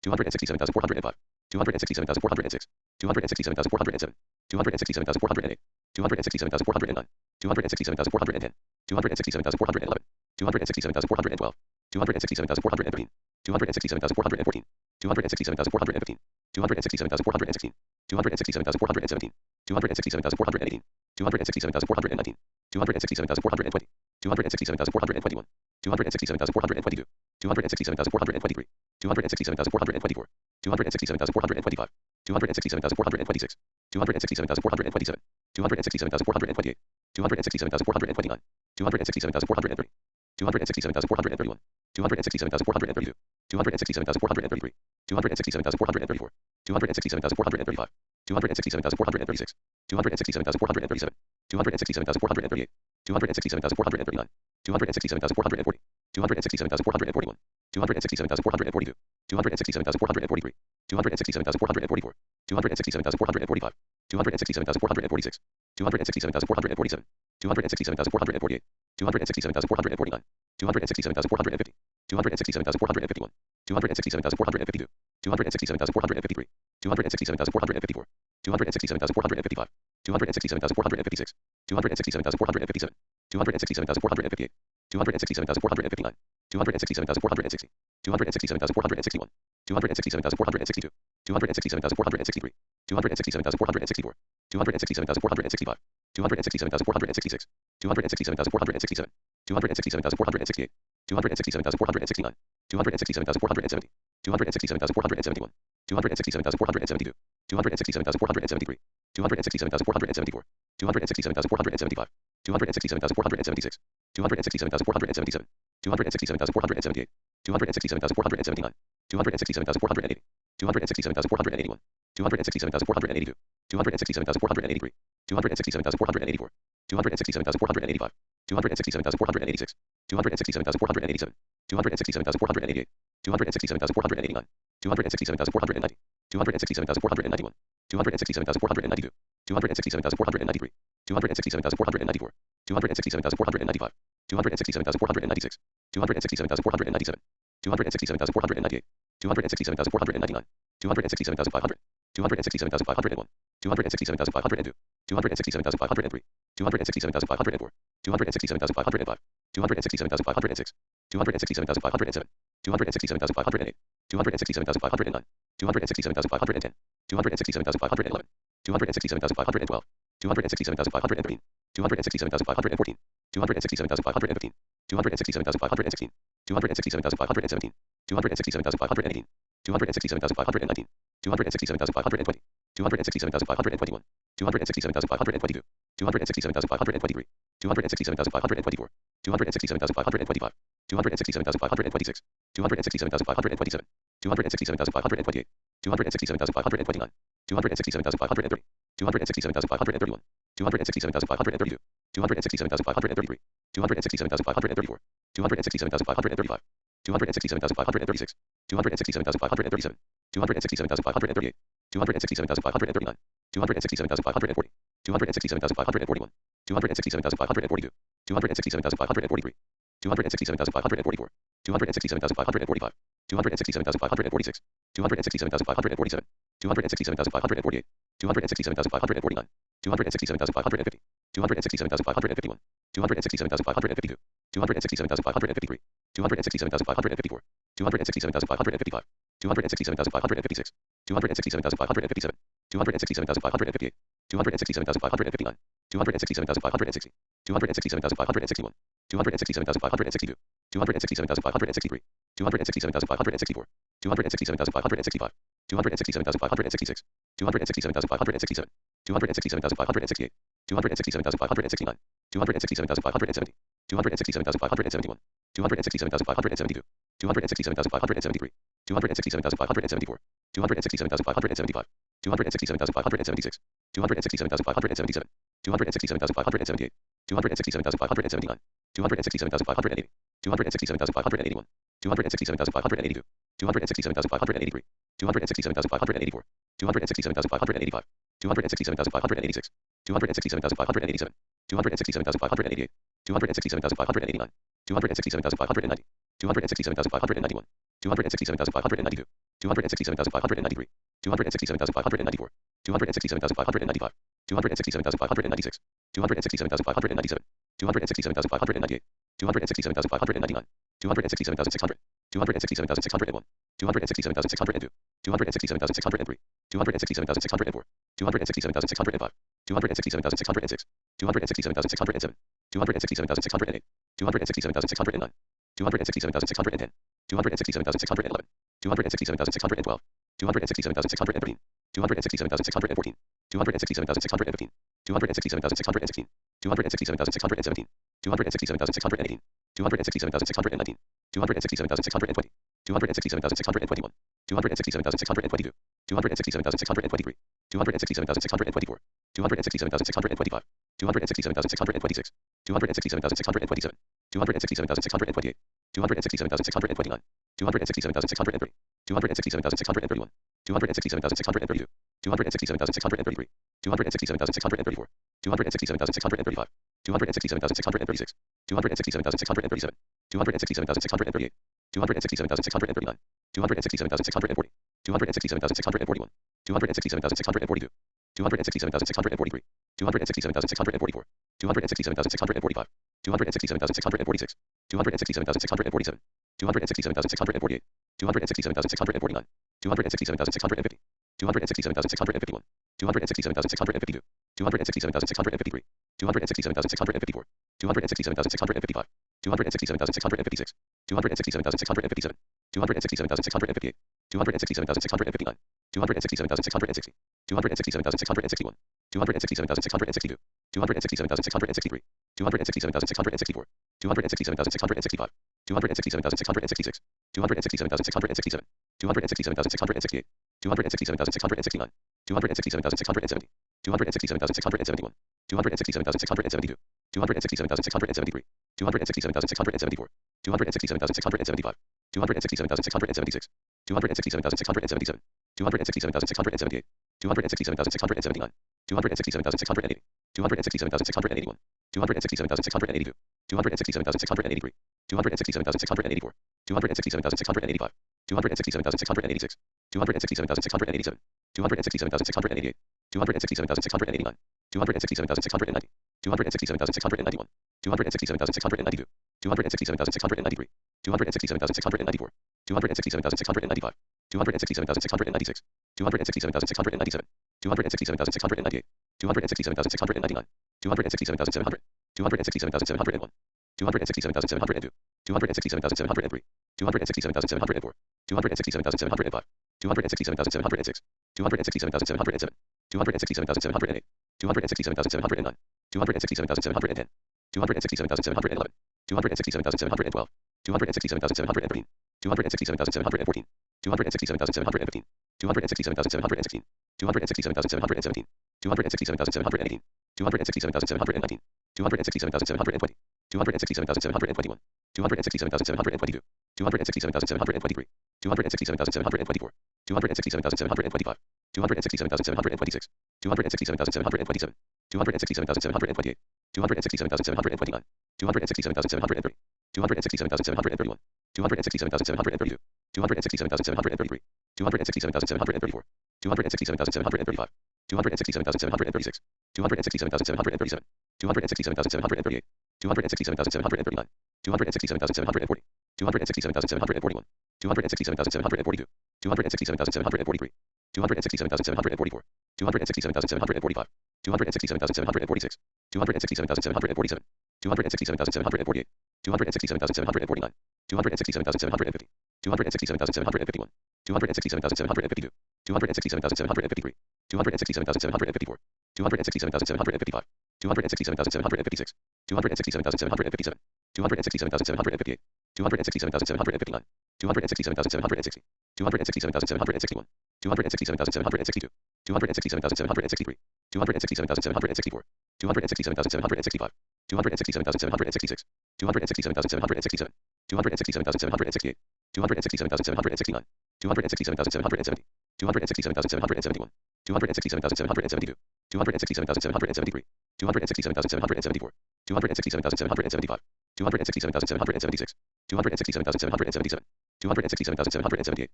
267,405, 267,406, 267,407, 267,408, 267,409, 267,410, 267,411, 267,412, 267,413, 267,414, 267,415, 267,416, 267,417, 267,418, 267,419, 267,420, 267,421, 267,422, 267,423, 267,424, 267,425, 267,426, 267,427, 267,428, 267,429, 267,430, 267,431, 267,432, 267,433, 267,434, 267,435, 267,436, 267,437, 267,438, 267,439, 267,440, 267,441, 267,442, 267,443, 267,444, 267,445, 267,446, 267,447, 267,448, 267,449, 267,450, 267,451, 267,452, 267,453, 267,454, 267,455, 267,456, 267,457, 267,458, 267,459, 267,460, 267,461, 267,462, 267,463, 267,464, 267,465, 267,466, 267,467, 267,468, 267,469, 267,470, 267,471, 267,472, 267,473, 267,474, 267,475, 267,476, 267,477, 267,478, 267,479, 267,480, 267,481, 267,482, 267,483, 267,484, 267,485, 267,486, 267,487, 267,488, 267,489, 267,490, 267,491, 267,492, 267,493, 267,494, 267,495, 267,496, 267,497, 267,498, 267,499, 267,500, 267,501, 267,502, 267,503, 267,504, 267,505, 267,506, 267,507, 267,508, 267,509, 267,510, 267,511, 267,512, 267,513, 267,514, 267,515, 267,516, 267,517, 267,518, 267,519, 267,520, 267,521, 267,522, 267,523, 267,524, 267,525, 267,526, 267,527, 267,528, 267,529, 267,530, 267,531, 267,532, 267,533, 267,534, 267,535, 267,536, 267,537, 267,538, 267,539, 267,540, 267,541, 267,542, 267,543, 267,544, 267,545, 267,546, 267,547, 267,548, 267,549, 267,550, 267,551, 267,552, 267,553, 267,554, 267,555, 267,556, 267,557, 267,558, 267,559, 267,560, 267,561, 267,562, 267,563, 267,564, 267,565, 267,566, 267,567, 267,568, 267,569, 267,570, 267,571, 267,572, 267,573, 267,574, 267,575, 267,576, 267,577, 267,578, 267,579, 267,580, 267,581, 267,582, 267,583, 267,584, 267,585, 267,586, 267,587, 267,588, 267,589, 267,590, 267,591, 267,592, 267,593, 267,594, 267,595, 267,596, 267,597, 267,598, 267,599, 267,600, 267,601, 267,602, 267,603, 267,604, 267,605, 267,606, 267,607, 267,608, 267,609, 267,610, 267,611, 267,612, 267,613, 267,614, 267,615, 267,616, 267,617, 267,618, 267,619, 267,620, 267,621, 267,622, 267,623, 267,624, 267,625, 267,626, 267,627, 267,628, 267,629, 267,630, 267,631, 267,632, 267,633, 267,634, 267,635, 267,636, 267,637, 267,638, 267,639, 267,640, 267,641, 267,642, 267,643, 267,644, 267,645, 267,646, 267,647, 267,648, 267,649, 267,650, 267,651, 267,652, 267,653, 267,654, 267,655, 267,656, 267,657, 267,658, 267,659, 267,660, 267,661, 267,662, 267,663, 267,664, 267,665, 267,666, 267,667, 267,668, 267,669, 267,670, 267,671, 267,672, 267,673, 267,674, 267,675, 267,676, 267,677, 267,678, 267,679, 267,680, 267,681, 267,682, 267,683, 267,684, 267,685, 267,686, 267,687, 267,688, 267,689, 267,690, 267,691, 267,692, 267,693, 267,694, 267,695, 267,696, 267,697, 267,698, 267,699, 267,700, 267,701, 267,702, 267,703, 267,704, 267,705, 267,706, 267,707, 267,708, 267,709, 267,710, 267,711, 267,712, 267,713, 267,714, 267,715, 267,716, 267,717, 267,718, 267,719, 267,720, 267,721, 267,722, 267,723, 267,724, 267,725, 267,726, 267,727, 267,728, 267,729, 267,730, 267,731, 267,732, 267,733, 267,734, 267,735, 267,736, 267,737, 267,738, 267,739, 267,740, 267,741, 267,742, 267,743, 267,744, 267,745, 267,746, 267,747, 267,748, 267,749, 267,750, 267,751, 267,752, 267,753, 267,754, 267,755, 267,756, 267,757, 267,758, 267,759, 267,760, 267,761, 267,762, 267,763, 267,764, 267,765, 267,766, 267,767, 267,768, 267,769, 267,770, 267,771, 267,772, 267,773, 267,774, 267,775, 267,776, 267,777, 267,778,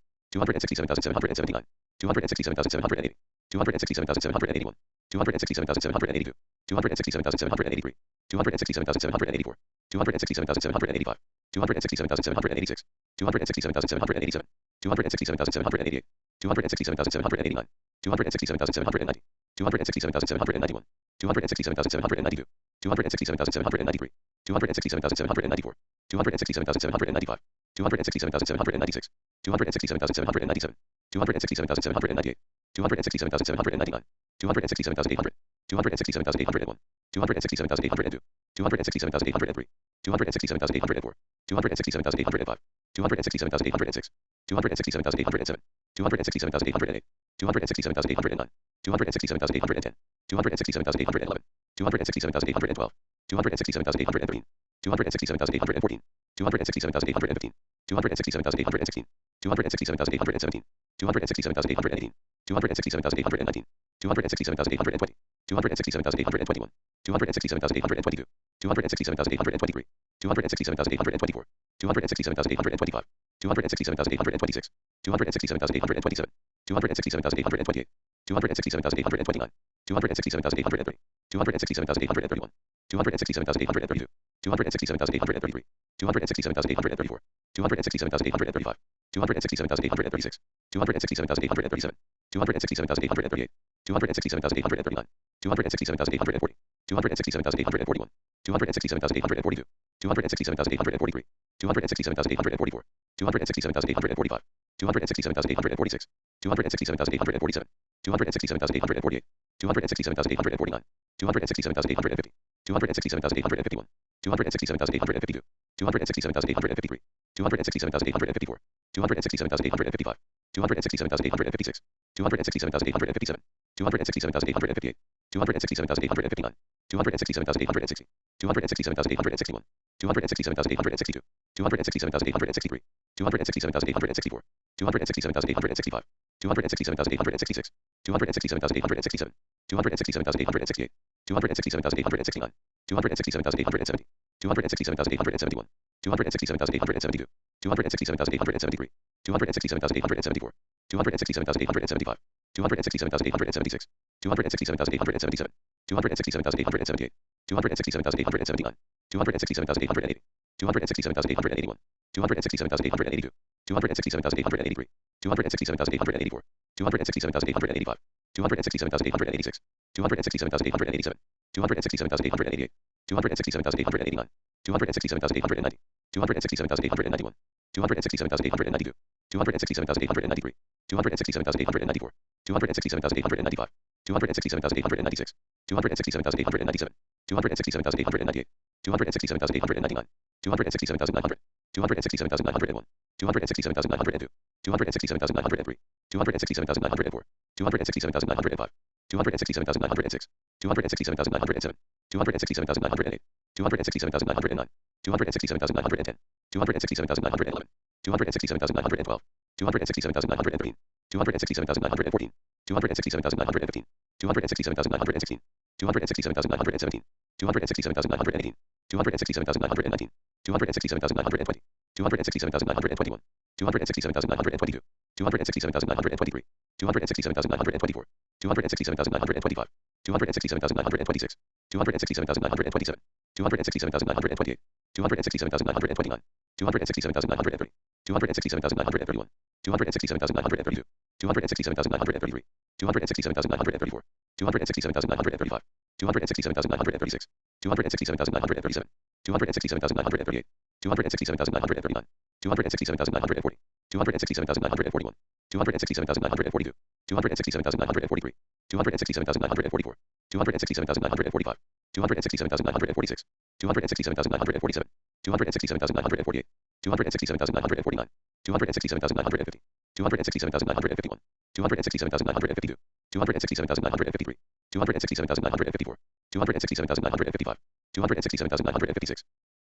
267,779, 267,780, 267,781, 267,782, 267,783, 267,784, 267,785, 267,786, 267,787, 267,788, 267,789, 267,790, 267,791, 267,792, 267,793, 267,794, 267,795, 267,796, 267,797, 267,798, 267,799, 267,800, 267,801, 267,802, 267,803, 267,804, 267,805, 267,806, 267,807, 267,808, 267,809, 267,810, 267,811, 267,812, 267,813, 267,814, 267,815, 267,816, 267,817, 267,818, 267,819, 267,820, 267,821, 267,822, 267,823, 267,824, 267,825, 267,826, 267,827, 267,828, 267,829, 267,830, 267,831, 267,832, 267,833, 267,834, 267,835, 267,836, 267,837, 267,838, 267,839, 267,840, 267,841, 267,842, 267,843, 267,844, 267,845, 267,846, 267,847, 267,848, 267,849, 267,850, 267,851, 267,852, 267,853, 267,854, 267,855, 267,856, 267,857, 267,858, 267,859, 267,860, 267,861, 267,862, 267,863, 267,864, 267,865, 267,866, 267,867, 267,868, 267,869, 267,870, 267,871, 267,872, 267,873, 267,874, 267,875, 267,876, 267,877, 267,878, 267,879, 267,880, 267,881, 267,882, 267,883, 267,884, 267,885, 267,886, 267,887, 267,888, 267,889, 267,890, 267,891, 267,892, 267,893, 267,894, 267,895, 267,896, 267,897, 267,898, 267,899, 267,900, 267,901, 267,902, 267,903, 267,904, 267,905, 267,906, 267,907, 267,908, 267,909, 267,910, 267,911, 267,912, 267,913, 267,914, 267,915, 267,916, 267,917, 267,918, 267,919, 267,920, 267,921, 267,922, 267,923, 267,924, 267,925, 267,926, 267,927, 267,928, 267,929, 267,930, 267,931, 267,932, 267,933, 267,934, 267,935, 267,936, 267,937, 267,938, 267,939, 267,940, 267,941, 267,942, 267,943, 267,944, 267,945, 267,946, 267,947, 267,948, 267,949, 267,950, 267,951, 267,952, 267,953, 267,954, 267,955, 267,956,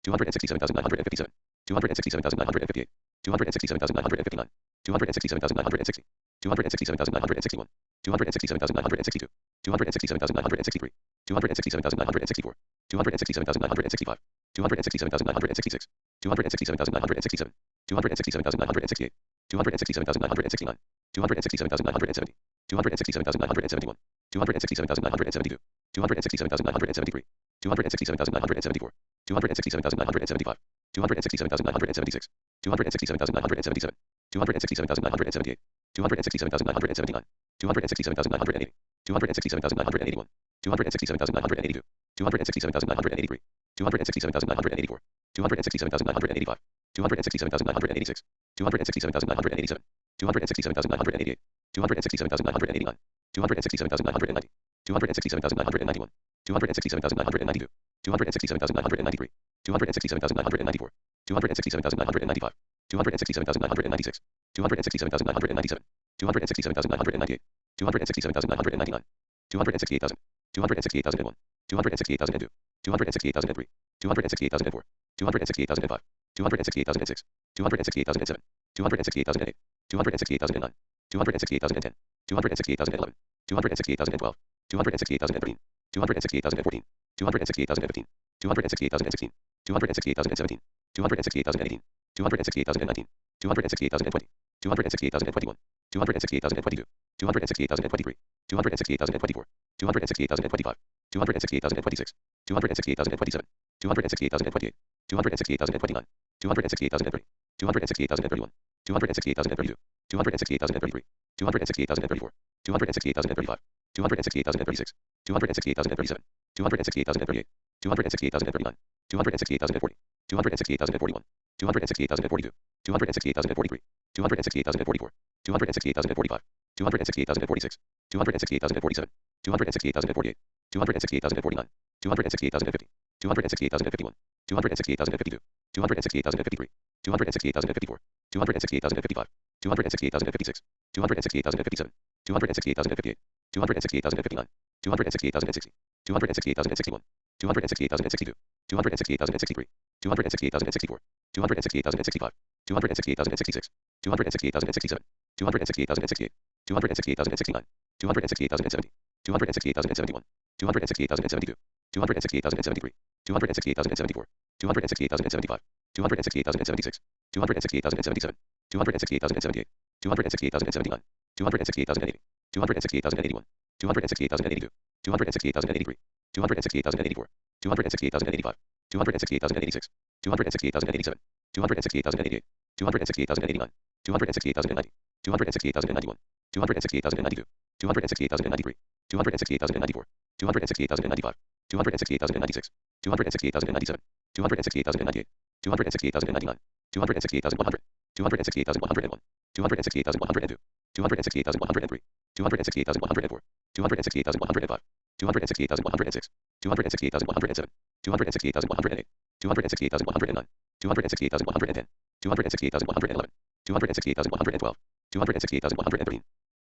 267,957, 267,958, 267,959, 267,960, 267,961, 267,962, 267,963, 267,964, 267,965, 267,966, 267,967, 267,968, 267,969, 267,970, 267,971, 267,972, 267,973, 267,974, 267,975, 267,976, 267,977, 267,978, 267,979, 267,980, 267,981, 267,982, 267,983, 267,984, 267,985, 267,986, 267,987, 267,988, 267,989, 267,990, 267,991, 267,992, 267,993, 267,994, 267,995, 267,996, 267,997, 267,998, 267,999, 268,000, 268,001, 268,002, 268,003, 268,004, 268,005, 268,006, 268,007, 268,008, 268,009, 268,010, 268,011, 268,012, 268,013, 268,014, 268,015, 268,016, 268,017, 268,018, 268,019, 268,020, 268,021, 268,022, 268,023, 268,024, 268,025, 268,026, 268,027, 268,028, 268,029, 268,030, 268,031, 268,032, 268,033, 268,034, 268,035, 268,036, 268,037, 268,038, 268,039, 268,040, 268,041, 268,042, 268,043, 268,044, 268,045, 268,046, 268,047, 268,048, 268,049, 268,050, 268,051, 268,052, 268,053, 268,054, 268,055, 268,056, 268,057, 268,058, 268,059, 268,060, 268,061, 268,062, 268,063, 268,064, 268,065, 268,066, 268,067, 268,068, 268,069, 268,070, 268,071, 268,072, 268,073, 268,074, 268,075, 268,076, 268,077, 268,078, 268,079, 268,080, 268,081, 268,082, 268,083, 268,084, 268,085, 268,086, 268,087, 268,088, 268,089, 268,090, 268,091, 268,092, 268,093, 268,094, 268,095, 268,096, 268,097, 268,098, 268,099, 268,100, 268,101, 268,102, 268,103, 268,104, 268,105, 268,106, 268,107, 268,108, 268,109, 268,110, 268,111, 268,112, 268,113,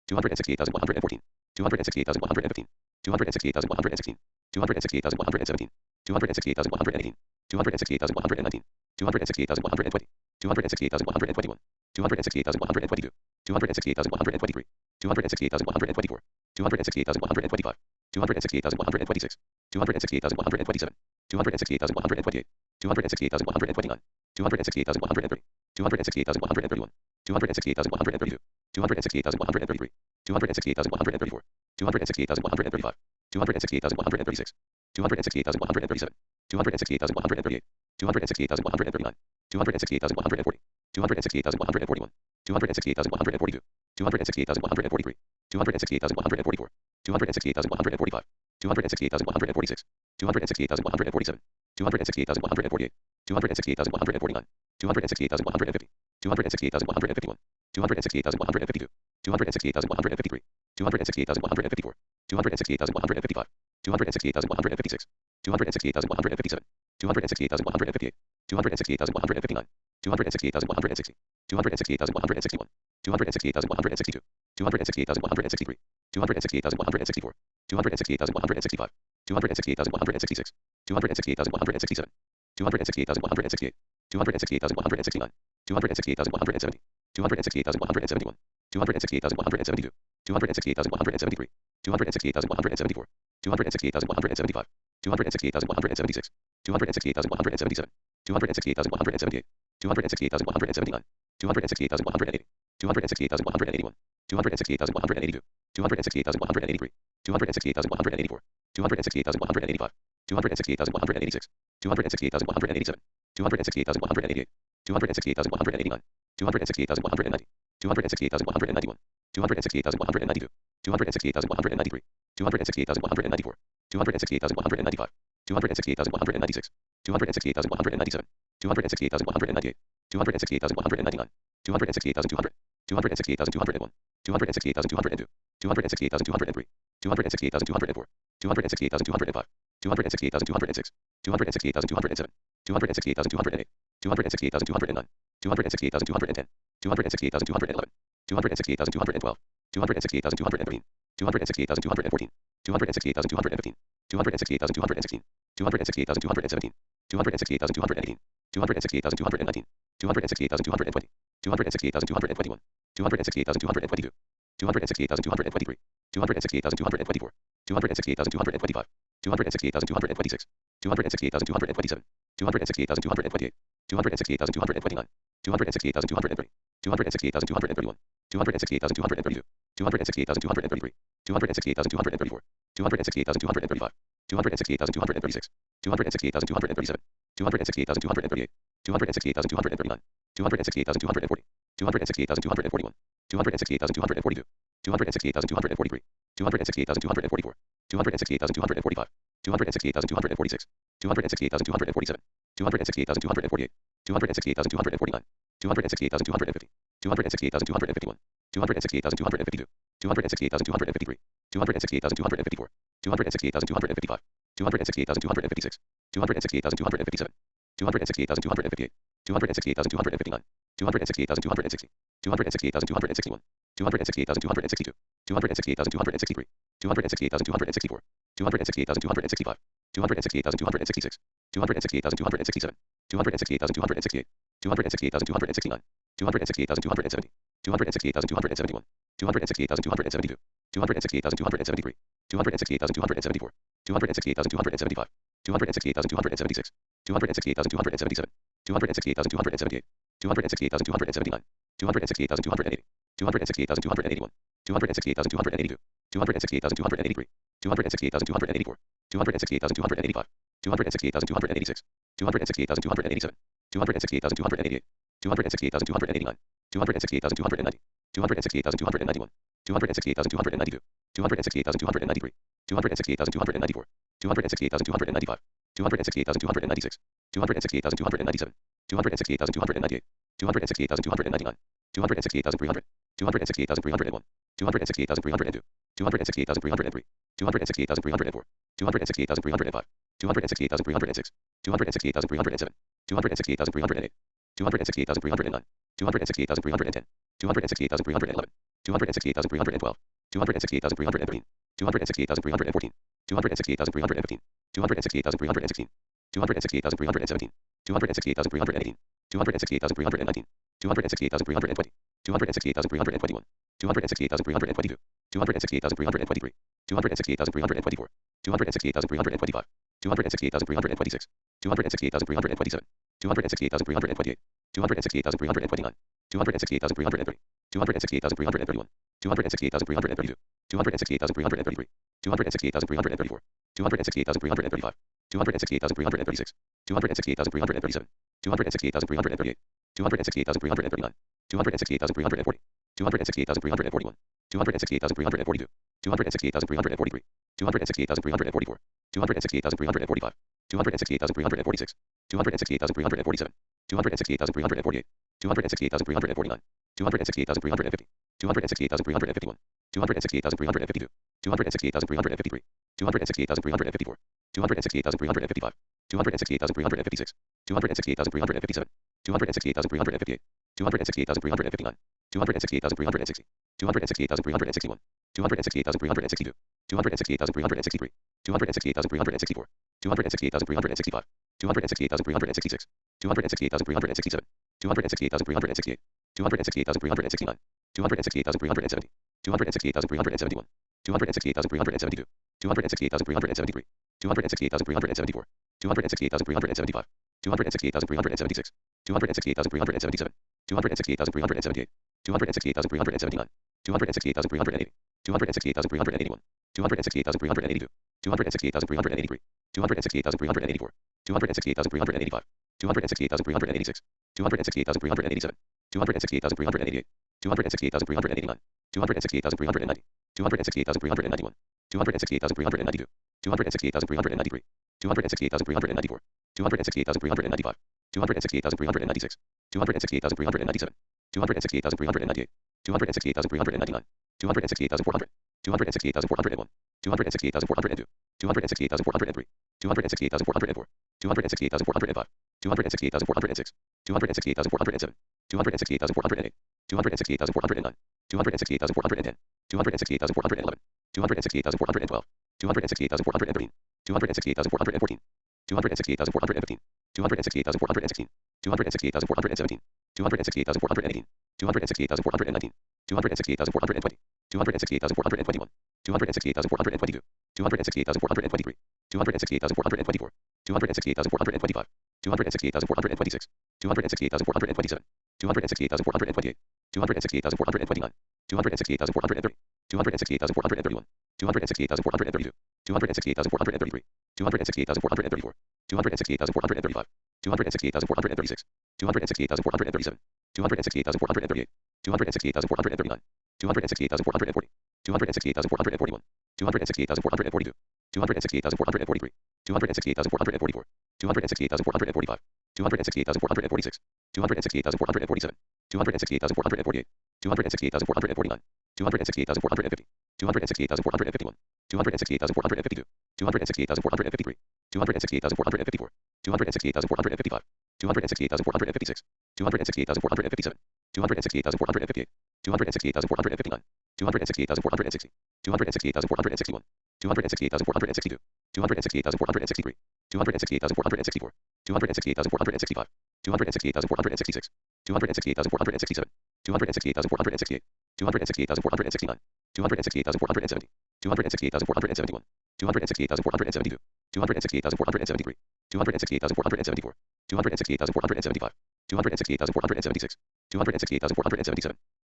268,114, 268,115, 268,116, 268,117, 268,118, 268,119, 268,120, 268,121, 268,122, 268,123, 268,124, 268,125, 268,126, 268,127, 268,128, 268,129, 268,130, 268,131, 268,132, 268,133, 268,134, 268,135, 268,136, 268,137, 268,138, 268,139, 268,140, 268,141, 268,142, 268,143, 268,144, 268,145, 268,146, 268,147, 268,148, 268,149, 268,150, 268,151, 268,152, 268,153, 268,154, 268,155, 268,156, 268,157, 268,158, 268,159, 268,160, 268,161, 268,162, 268,163, 268,164, 268,165, 268,166, 268,167, 268,168, 268,169, 268,170, 268,171, 268,172, 268,173, 268,174, 268,175, 268,176, 268,177, 268,178, 268,179, 268,180, 268,181, 268,182, 268,183, 268,184, 268,185, 268,186, 268,187, 268,188, 268,189, 268,190, 268,191, 268,192, 268,193, 268,194, 268,195, 268,196, 268,197, 268,198, 268,199, 268,200, 268,201, 268,202, 268,203, 268,204, 268,205, 268,206, 268,207, 268,208, 268,209, 268,210, 268,211, 268,212, 268,213, 268,214, 268,215, 268,216, 268,217, 268,218, 268,219, 268,220, 268,221, 268,222, 268,223, 268,224, 268,225, 268,226, 268,227, 268,228, 268,229, 268,230, 268,231, 268,232, 268,233, 268,234, 268,235, 268,236, 268,237, 268,238, 268,239, 268,240, 268,241, 268,242, 268,243, 268,244, 268,245, 268,246, 268,247, 268,248, 268,249, 268,250, 268,251, 268,252, 268,253, 268,254, 268,255, 268,256, 268,257, 268,258, 268,259, 268,260, 268,261, 268,262, 268,263, 268,264, 268,265, 268,266, 268,267, 268,268, 268,269, 268,270, 268,271, 268,272, 268,273, 268,274, 268,275, 268,276, 268,277, 268,278, 268,279, 268,280, 268,281, 268,282, 268,283, 268,284, 268,285, 268,286, 268,287, 268,288, 268,289, 268,290, 268,291, 268,292, 268,293, 268,294, 268,295, 268,296, 268,297, 268,298, 268,299, 268,300, 268,301, 268,302, 268,303, 268,304, 268,305, 268,306, 268,307, 268,308, 268,309, 268,310, 268,311, 268,312, 268,313, 268,314, 268,315, 268,316, 268,317, 268,318, 268,319, 268,320, 268,321, 268,322, 268,323, 268,324, 268,325, 268,326, 268,327, 268,328, 268,329, 268,330, 268,331, 268,332, 268,333, 268,334, 268,335, 268,336, 268,337, 268,338, 268,339, 268,340, 268,341, 268,342, 268,343, 268,344, 268,345, 268,346, 268,347, 268,348, 268,349, 268,350, 268,351, 268,352, 268,353, 268,354, 268,355, 268,356, 268,357, 268,358, 268,359, 268,360, 268,361, 268,362, 268,363, 268,364, 268,365, 268,366, 268,367, 268,368, 268,369, 268,370, 268,371, 268,372, 268,373, 268,374, 268,375, 268,376, 268,377, 268,378, 268,379, 268,380, 268,381, 268,382, 268,383, 268,384, 268,385, 268,386, 268,387, 268,388, 268,389, 268,390, 268,391, 268,392, 268,393, 268,394, 268,395, 268,396, 268,397, 268,398, 268,399, 268,400, 268,401, 268,402, 268,403, 268,404, 268,405, 268,406, 268,407, 268,408, 268,409, 268,410, 268,411, 268,412, 268,413, 268,414, 268,415, 268,416, 268,417, 268,418, 268,419, 268,420, 268,421, 268,422, 268,423, 268,424, 268,425, 268,426, 268,427, 268,428, 268,429, 268,430, 268,431, 268,432, 268,433, 268,434, 268,435, 268,436, 268,437, 268,438, 268,439, 268,440, 268,441, 268,442, 268,443, 268,444, 268,445, 268,446, 268,447, 268,448, 268,449, 268,450, 268,451, 268,452, 268,453, 268,454, 268,455, 268,456, 268,457, 268,458, 268,459, 268,460, 268,461, 268,462, 268,463, 268,464, 268,465, 268,466, 268,467, 268,468, 268,469, 268,470, 268,471, 268,472, 268,473, 268,474, 268,475, 268,476, 268,477,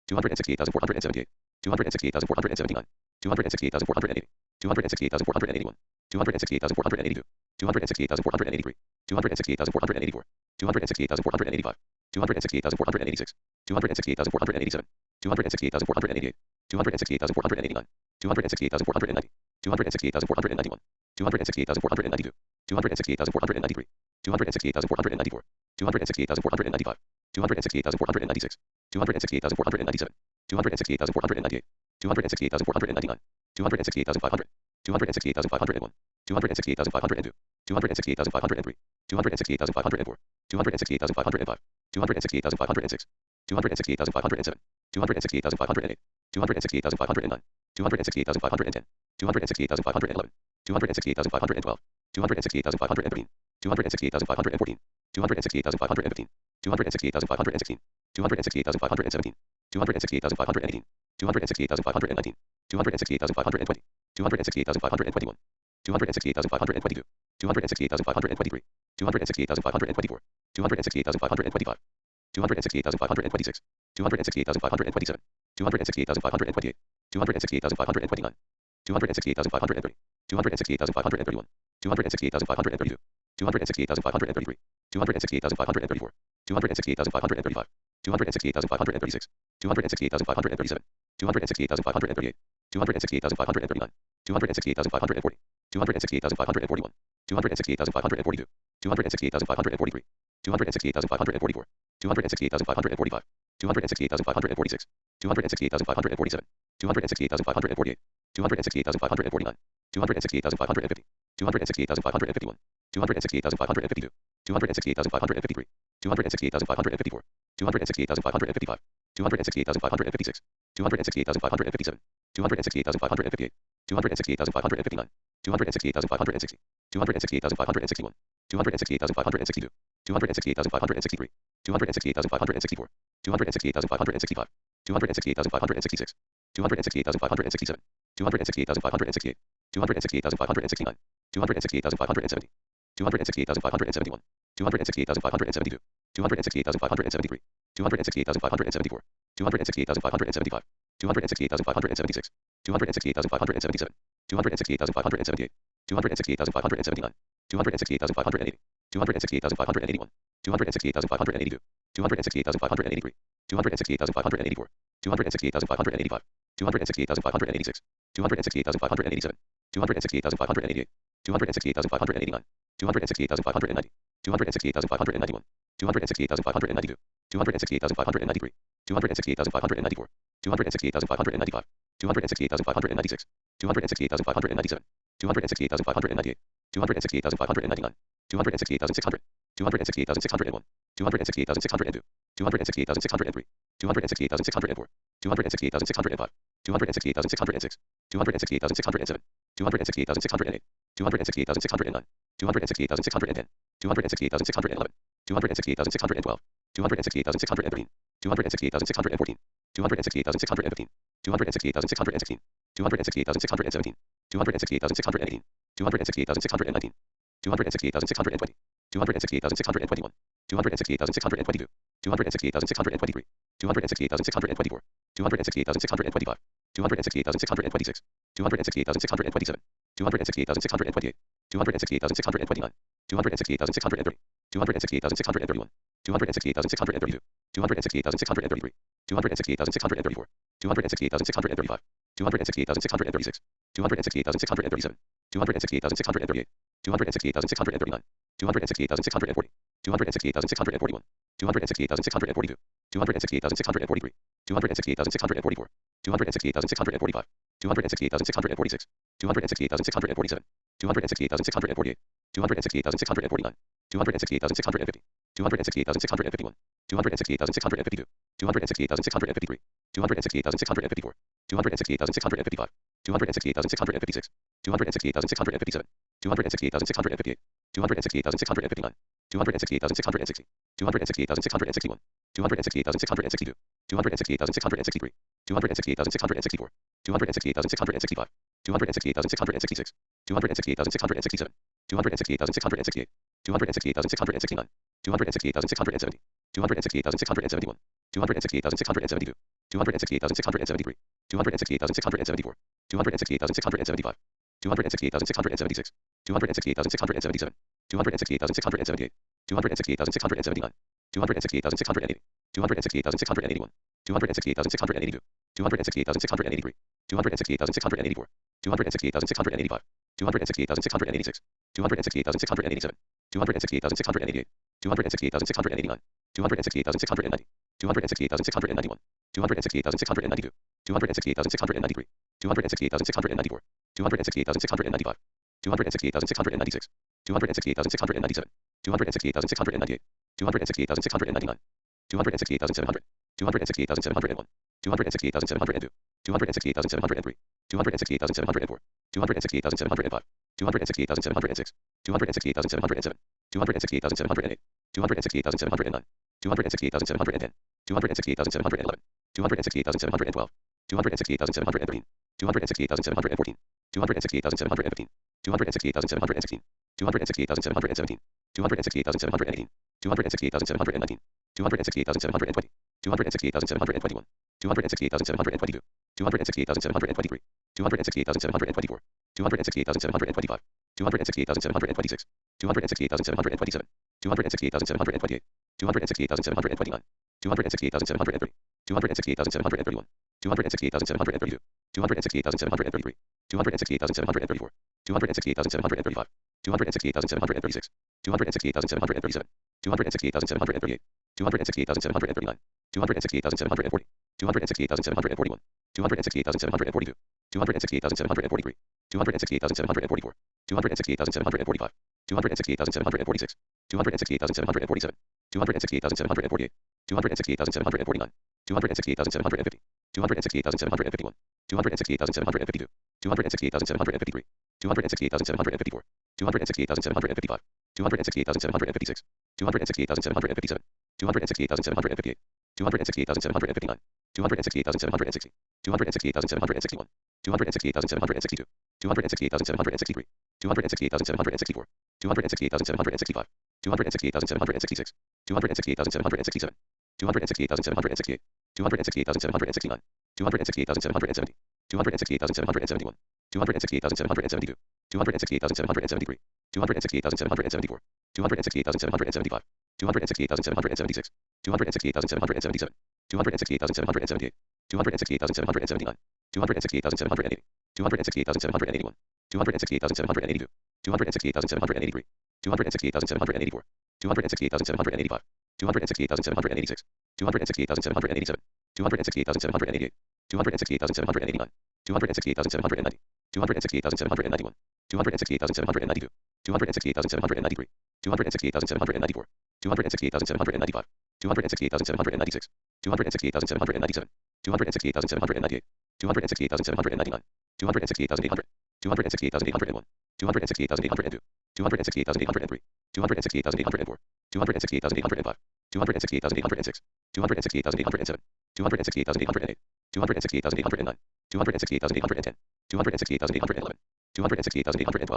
268,478, 268,479, 268,480, 268,481, 268,482, 268,483, 268,484, 268,485, 268,486, 268,487, 268,488, 268,489, 268,490, 268,491, 268,492, 268,493, 268,494, 268,495, 268,496, 268,497, 268,498, 268,499, 268,500, 268,501, 268,502, 268,503, 268,504, 268,505, 268,506, 268,507, 268,508, 268,509, 268,510, 268,511, 268,512, 268,513, 268,514, 268,515, 268,516, 268,517, 268,518, 268,519, 268,520, 268,521, 268,522, 268,523, 268,524, 268,525, 268,526, 268,527, 268,528, 268,529, 268,530, 268,531, 268,532, 268,533, 268,534, 268,535, 268,536, 268,537, 268,538, 268,539, 268,540, 268,541, 268,542, 268,543, 268,544, 268,545, 268,546, 268,547, 268,548, 268,549, 268,550, 268,551, 268,552, 268,553, 268,554, 268,555, 268,556, 268,557, 268,558, 268,559, 268,560, 268,561, 268,562, 268,563, 268,564, 268,565, 268,566, 268,567, 268,568, 268,569, 268,570, 268,571, 268,572, 268,573, 268,574, 268,575, 268,576, 268,577, 268,578, 268,579, 268,580, 268,581, 268,582, 268,583, 268,584, 268,585, 268,586, 268,587, 268,588, 268,589, 268,590, 268,591, 268,592, 268,593, 268,594, 268,595, 268,596, 268,597, 268,598, 268,599, 268,600, 268,601, 268,602, 268,603, 268,604, 268,605, 268,606, 268,607, 268,608, 268,609, 268,610, 268,611, 268,612, 268,613, 268,614, 268,615, 268,616, 268,617, 268,618, 268,619, 268,620, 268,621, 268,622, 268,623, 268,624, 268,625, 268,626, 268,627, 268,628, 268,629, 268,630, 268,631, 268,632, 268,633, 268,634, 268,635, 268,636, 268,637, 268,638, 268,639, 268,640, 268,641, 268,642, 268,643, 268,644, 268,645, 268,646, 268,647, 268,648, 268,649, 268,650, 268,651, 268,652, 268,653, 268,654, 268,655, 268,656, 268,657, 268,658, 268,659, 268,660, 268,661, 268,662, 268,663, 268,664, 268,665, 268,666, 268,667, 268,668, 268,669, 268,670, 268,671, 268,672, 268,673, 268,674, 268,675, 268,676, 268,677, 268,678, 268,679, 268,680, 268,681, 268,682, 268,683, 268,684, 268,685, 268,686, 268,687, 268,688, 268,689, 268,690, 268,691, 268,692, 268,693, 268,694, 268,695, 268,696, 268,697, 268,698, 268,699, 268,700, 268,701, 268,702, 268,703, 268,704, 268,705, 268,706, 268,707, 268,708, 268,709, 268,710, 268,711, 268,712, 268,713, 268,714, 268,715, 268,716, 268,717, 268,718, 268,719, 268,720, 268,721, 268,722, 268,723, 268,724, 268,725, 268,726, 268,727, 268,728, 268,729, 268,730, 268,731, 268,732, 268,733, 268,734, 268,735, 268,736, 268,737, 268,738, 268,739, 268,740, 268,741, 268,742, 268,743, 268,744, 268,745, 268,746, 268,747, 268,748, 268,749, 268,750, 268,751, 268,752, 268,753, 268,754, 268,755, 268,756, 268,757, 268,758, 268,759, 268,760, 268,761, 268,762, 268,763, 268,764, 268,765, 268,766, 268,767, 268,768, 268,769, 268,770, 268,771, 268,772, 268,773, 268,774, 268,775, 268,776, 268,777, 268,778, 268,779, 268,780, 268,781, 268,782, 268,783, 268,784, 268,785, 268,786, 268,787, 268,788, 268,789, 268,790, 268,791, 268,792, 268,793, 268,794, 268,795, 268,796, 268,797, 268,798, 268,799, 268,800, 268,801, 268,802, 268,803, 268,804, 268,805, 268,806, 268,807, 268,808, 268,809, 268,810, 268,811, 268,812,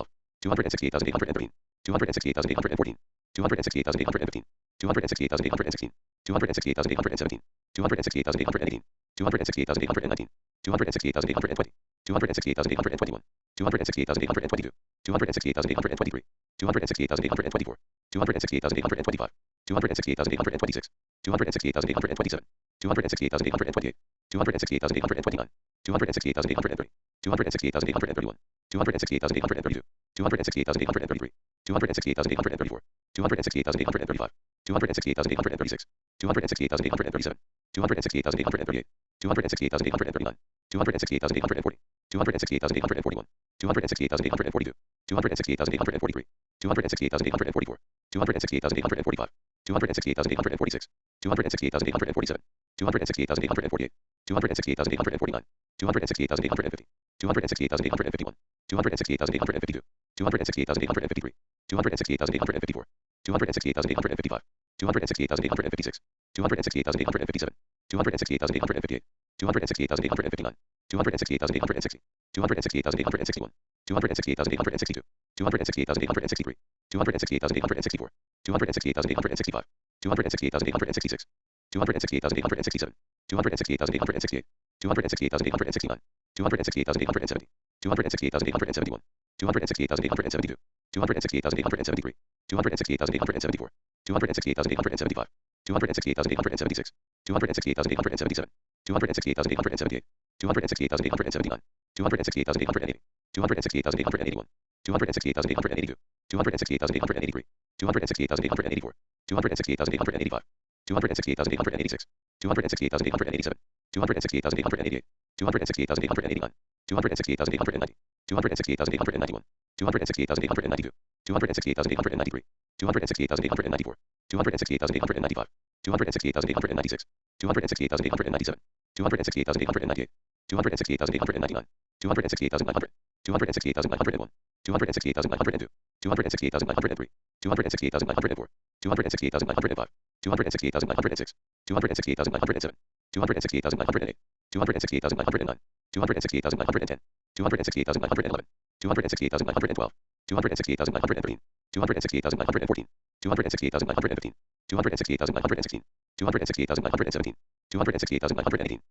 268,813, 268,814, 268,815, 268,816, 268,817, 268,818, 268,819, 268,820, 268,821, 268,822, 268,823, 268,824, 268,825, 268,826, 268,827, 268,828, 268,829, 268,830, 268,831, 268,832, 268,833, 268,834, 268,835, 268,836, 268,837, 268,838, 268,839, 268,840, 268,841, 268,842, 268,843, 268,844, 268,845, 268,846, 268,847, 268,848, 268,849, 268,850, 268,851, 268,852, 268,853, 268,854, 268,855, 268,856, 268,857, 268,858, 268,859, 268,860, 268,861, 268,862, 268,863, 268,864, 268,865, 268,866, 268,867, 268,868, 268,869, 268,870, 268,871, 268,872, 268,873, 268,874, 268,875, 268,876, 268,877, 268,878, 268,879, 268,880, 268,881, 268,882, 268,883, 268,884, 268,885, 268,886, 268,887, 268,888, 268,889, 268,890, 268,891, 268,892, 268,893, 268,894, 268,895, 268,896, 268,897, 268,898, 268,899, 268,900, 268,901, 268,902, 268,903, 268,904, 268,905, 268,906, 268,907, 268,908, 268,909, 268,910, 268,911, 268,912, 268,913, 268,914, 268,915, 268,916, 268,917, 268,918,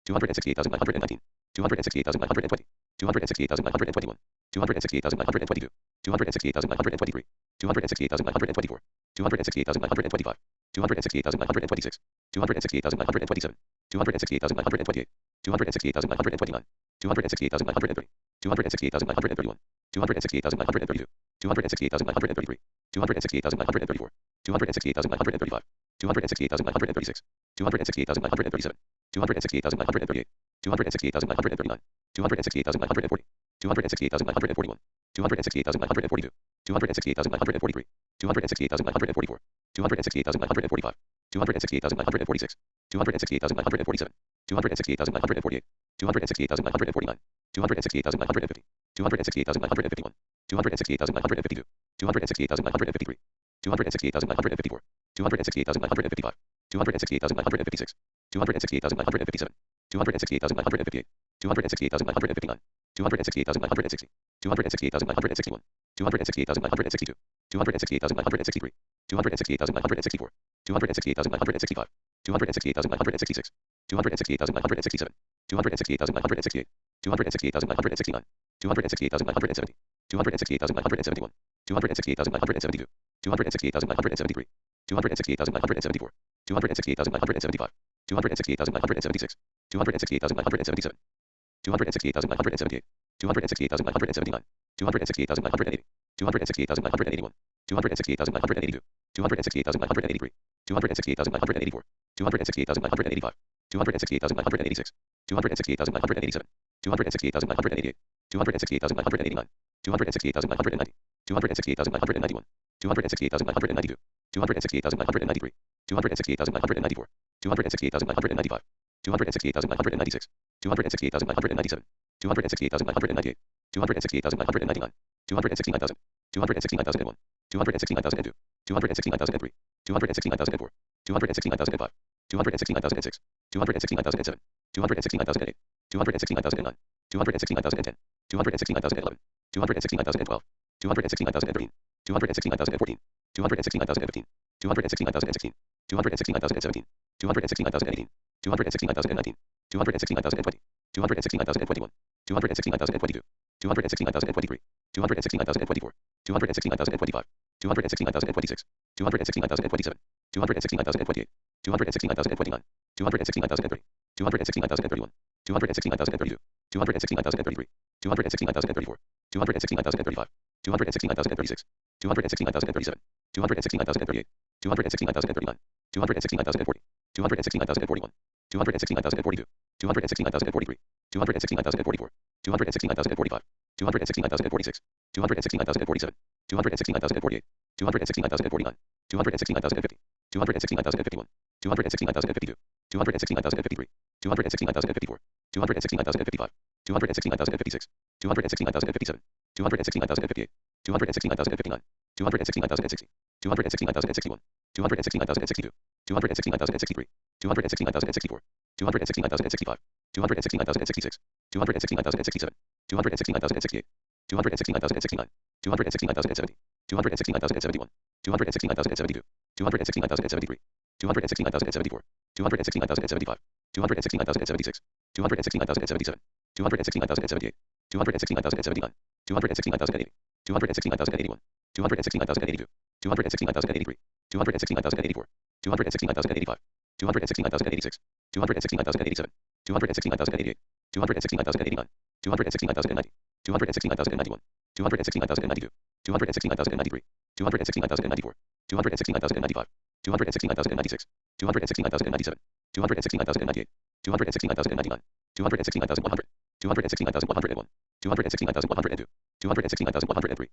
268,919, 268,920, 268,921, 268,922, 268,923, 268,924, 268,925, 268,926, 268,927, 268,928, 268,929, 268,930, 268,931, 268,932, 268,933, 268,934, 268,935, 268,936, 268,937, 268,938, 268,939, 268,940, 268,941, 268,942, 268,943, 268,944, 268,945, 268,946, 268,947, 268,948, 268,949, 268,950, 268,951, 268,952, 268,953, 268,954, 268,955, 268,956, 268,957, 268,958, 268,959, 268,960, 268,961, 268,962, 268,963, 268,964, 268,965, 268,966, 268,967, 268,968, 268,969, 268,970, 268,971, 268,972, 268,973, 268,974, 268,975, 268,976, 268,977, 268,978, 268,979, 268,980, 268,981, 268,982, 268,983, 268,984, 268,985, 268,986, 268,987, 268,988, 268,989, 268,990, 268,991, 268,992, 268,993, 268,994, 268,995, 268,996, 268,997, 268,998, 268,999, 269,000, 269,001, 269,002, 269,003, 269,004, 269,005, 269,006, 269,007, 269,008, 269,009, 269,010, 269,011, 269,012, 269,013, 269,014, 269,015, 269,016, 269,017, 269,018, 269,019, 269,020, 269,021, 269,022, 269,023, 269,024, 269,025, 269,026, 269,027, 269,028, 269,029, 269,030, 269,031, 269,032, 269,033, 269,034, 269,035, 269,036, 269,037, 269,038, 269,039, 269,040, 269,041, 269,042, 269,043, 269,044, 269,045, 269,046, 269,047, 269,048, 269,049, 269,050, 269,051, 269,052, 269,053, 269,054, 269,055, 269,056, 269,057, 269,058, 269,059, 269,060, 269,061, 269,062, 269,063, 269,064, 269,065, 269,066, 269,067, 269,068, 269,069, 269,070, 269,071, 269,072, 269,073, 269,074, 269,075, 269,076, 269,077, 269,078, 269,079, 269,080, 269,081, 269,082, 269,083, 269,084, 269,085, 269,086, 269,087, 269,088, 269,089, 269,090, 269,091, 269,092, 269,093, 269,094, 269,095, 269,096, 269,097, 269,098, 269,099, 269,100, 269,101, 269,102, 269,103,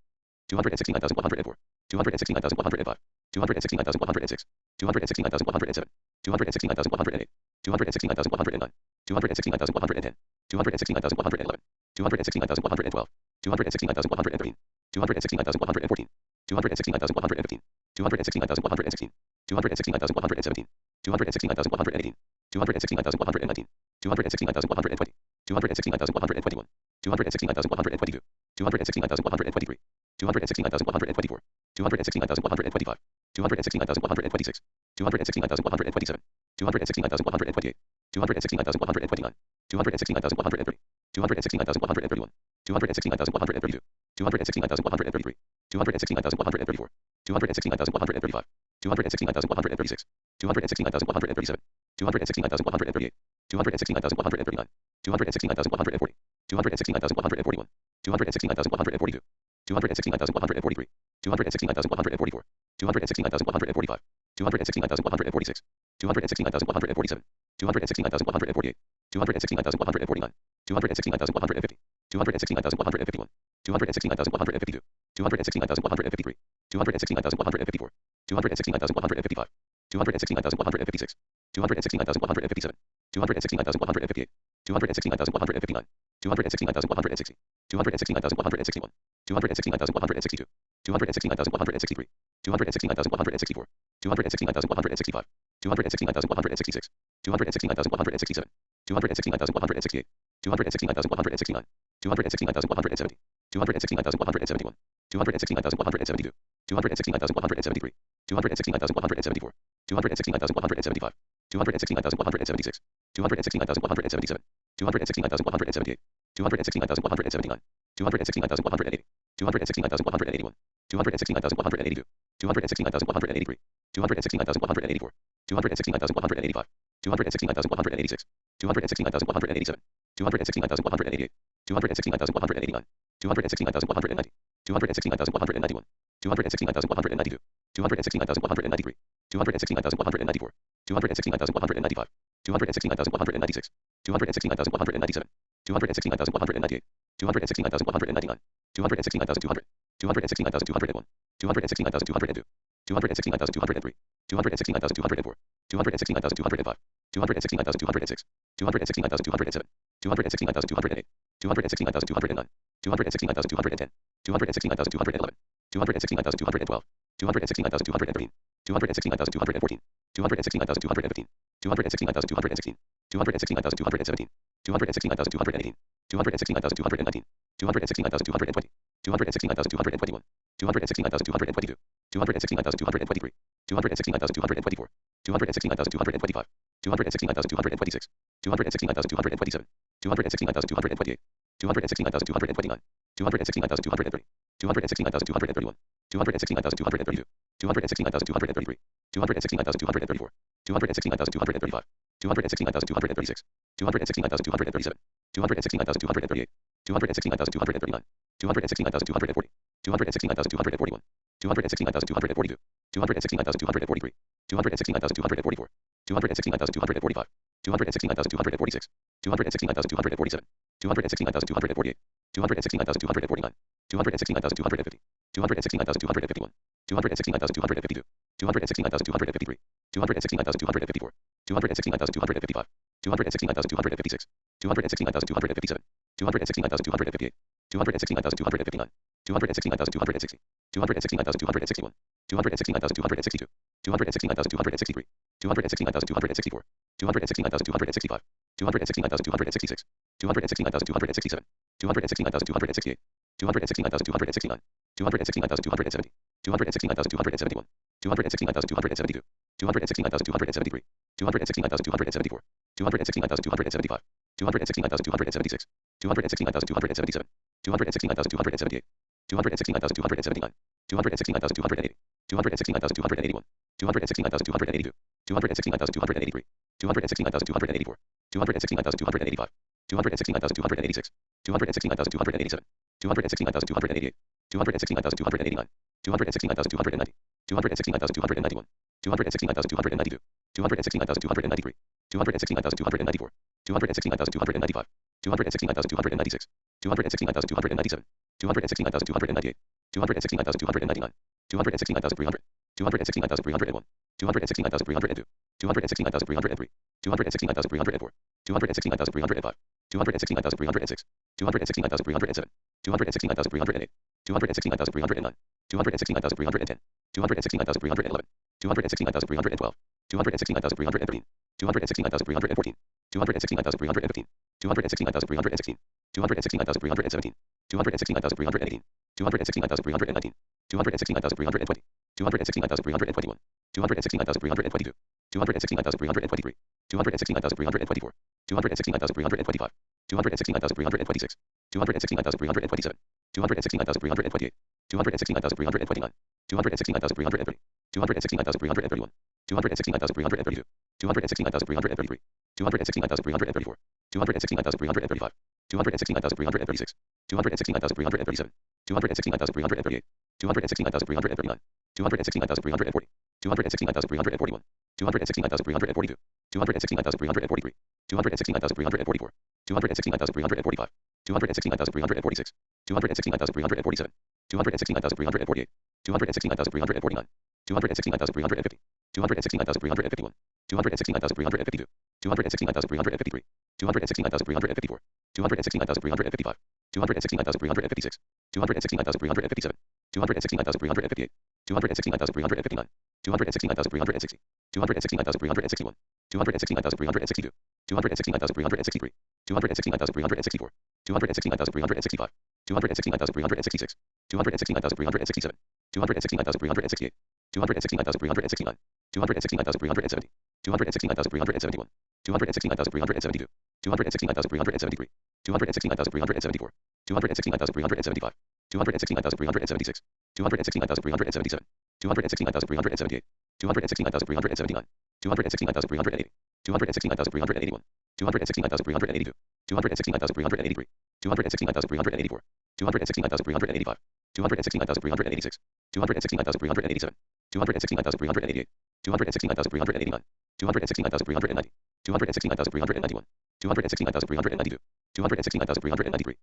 269,104, 269,105, 269,106, 269,107, 269,108, 269,109, 269,110, 269,111, 269,112, 269,113, 269,114, 269,115, 269,116, 269,117, 269,118, 269,119, 269,120, 269,121, 269,122, 269,123, 269,124, 269,125, 269,126, 269,127, 269,128, 269,129, 269,130, 269,131, 269,132, 269,133, 269,134, 269,135, 269,136, 269,137, 269,138, 269,139, 269,140, 269,141, 269,142, 269,143, 269,144, 269,145, 269,146, 269,147, 269,148, 269,149, 269,150, 269,151, 269,152, 269,153, 269,154, 269,155, 269,156, 269,157, 269,158, 269,159, 269,160, 269,161, 269,162, 269,163, 269,164, 269,165, 269,166, 269,167, 269,168, 269,169, 269,170, 269,171, 269,172, 269,173, 269,174, 269,175, 269,176, 269,177, 269,178, 269,179, 269,180, 269,181, 269,182, 269,183, 269,184, 269,185, 269,186, 269,187, 269,188, 269,189, 269,190, 269,191, 269,192, 269,193, 269,194, 269,195, 269,196, 269,197, 269,198, 269,199, 269,200, 269,201, 269,202, 269,203, 269,204, 269,205, 269,206, 269,207, 269,208, 269,209, 269,210, 269,211, 269,212, 269,213, 269,214, 269,215, 269,216, 269,217, 269,218, 269,219, 269,220, 269,221, 269,222, 269,223, 269,224, 269,225, 269,226, 269,227, 269,228, 269,229, 269,230, 269,231, 269,232, 269,233, 269,234, 269,235, 269,236, 269,237, 269,238, 269,239, 269,240, 269,241, 269,242, 269,243, 269,244, 269,245, 269,246, 269,247, 269,248, 269,249, 269,250, 269,251, 269,252, 269,253, 269,254, 269,255, 269,256, 269,257, 269,258, 269,259, 269,260, 269,261, 269,262, 269,263, 269,264, 269,265, 269,266, 269,267, 269,268, 269,269, 269,270, 269,271, 269,272, 269,273, 269,274, 269,275, 269,276, 269,277, 269,278, 269,279, 269,280, 269,281, 269,282, 269,283, 269,284, 269,285, 269,286, 269,287, 269,288, 269,289, 269,290, 269,291, 269,292, 269,293, 269,294, 269,295, 269,296, 269,297, 269,298, 269,299, 269,300, 269,301, 269,302, 269,303, 269,304, 269,305, 269,306, 269,307, 269,308, 269,309, 269,310, 269,311, 269,312, 269,313, 269,314, 269,315, 269,316, 269,317, 269,318, 269,319, 269,320, 269,321, 269,322, 269,323, 269,324, 269,325, 269,326, 269,327, 269,328, 269,329, 269,330, 269,331, 269,332, 269,333, 269,334, 269,335, 269,336, 269,337, 269,338, 269,339, 269,340, 269,341, 269,342, 269,343, 269,344, 269,345, 269,346, 269,347, 269,348, 269,349, 269,350, 269,351, 269,352, 269,353, 269,354, 269,355, 269,356, 269,357, 269,358, 269,359, 269,360, 269,361, 269,362, 269,363, 269,364, 269,365, 269,366, 269,367, 269,368, 269,369, 269,370, 269,371, 269,372, 269,373, 269,374, 269,375, 269,376, 269,377, 269,378, 269,379, 269,380, 269,381, 269,382, 269,383, 269,384, 269,385, 269,386, 269,387, 269,388, 269,389, 269,390, 269,391, 269,392, 269,393,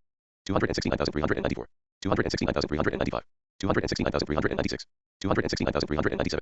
269,394, 269,395, 269,396, 269,397,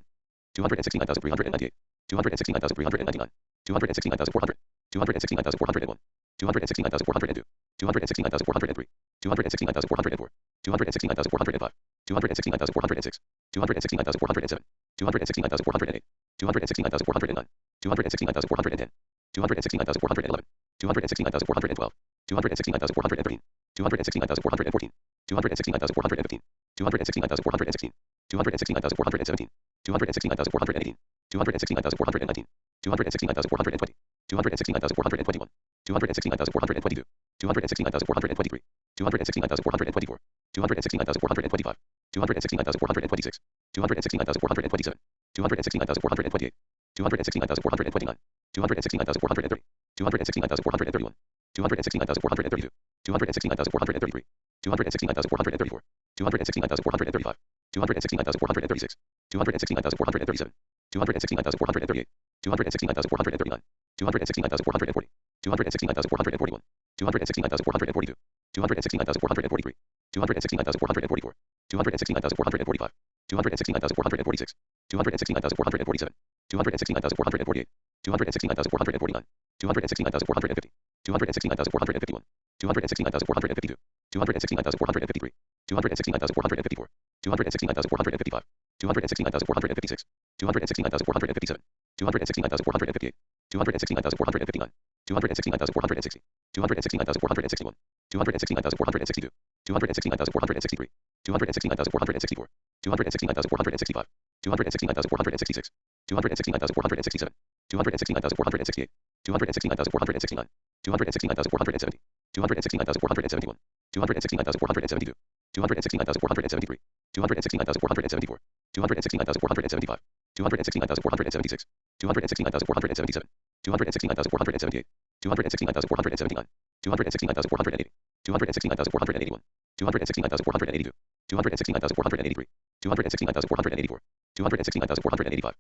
269,398, 269,399, 269,400, 269,401, 269,402, 269,403, 269,404, 269,405, 269,406, 269,407, 269,408, 269,409, 269,410, 269,411, 269,412, 269,413, 269,414, 269,415, 269,416, 269,417, 269,418, 269,419, 269,420, 269,421, 269,422, 269,423, 269,424, 269,425, 269,426, 269,427, 269,428, 269,429, 269,430, 269,431, 269,432, 269,433, 269,434, 269,435, 269,436, 269,437, 269,438, 269,439, 269,440, 269,441, 269,442, 269,443, 269,444, 269,445, 269,446, 269,447, 269,448, 269,449, 269,450, 269,451, 269,452, 269,453, 269,454, 269,455, 269,456, 269,457, 269,458, 269,459, 269,460, 269,461, 269,462, 269,463, 269,464, 269,465, 269,466, 269,467, 269,468, 269,469, 269,470, 269,471, 269,472, 269,473, 269,474, 269,475, 269,476, 269,477, 269,478, 269,479, 269,480, 269,481, 269,482, 269,483, 269,484, 269,485,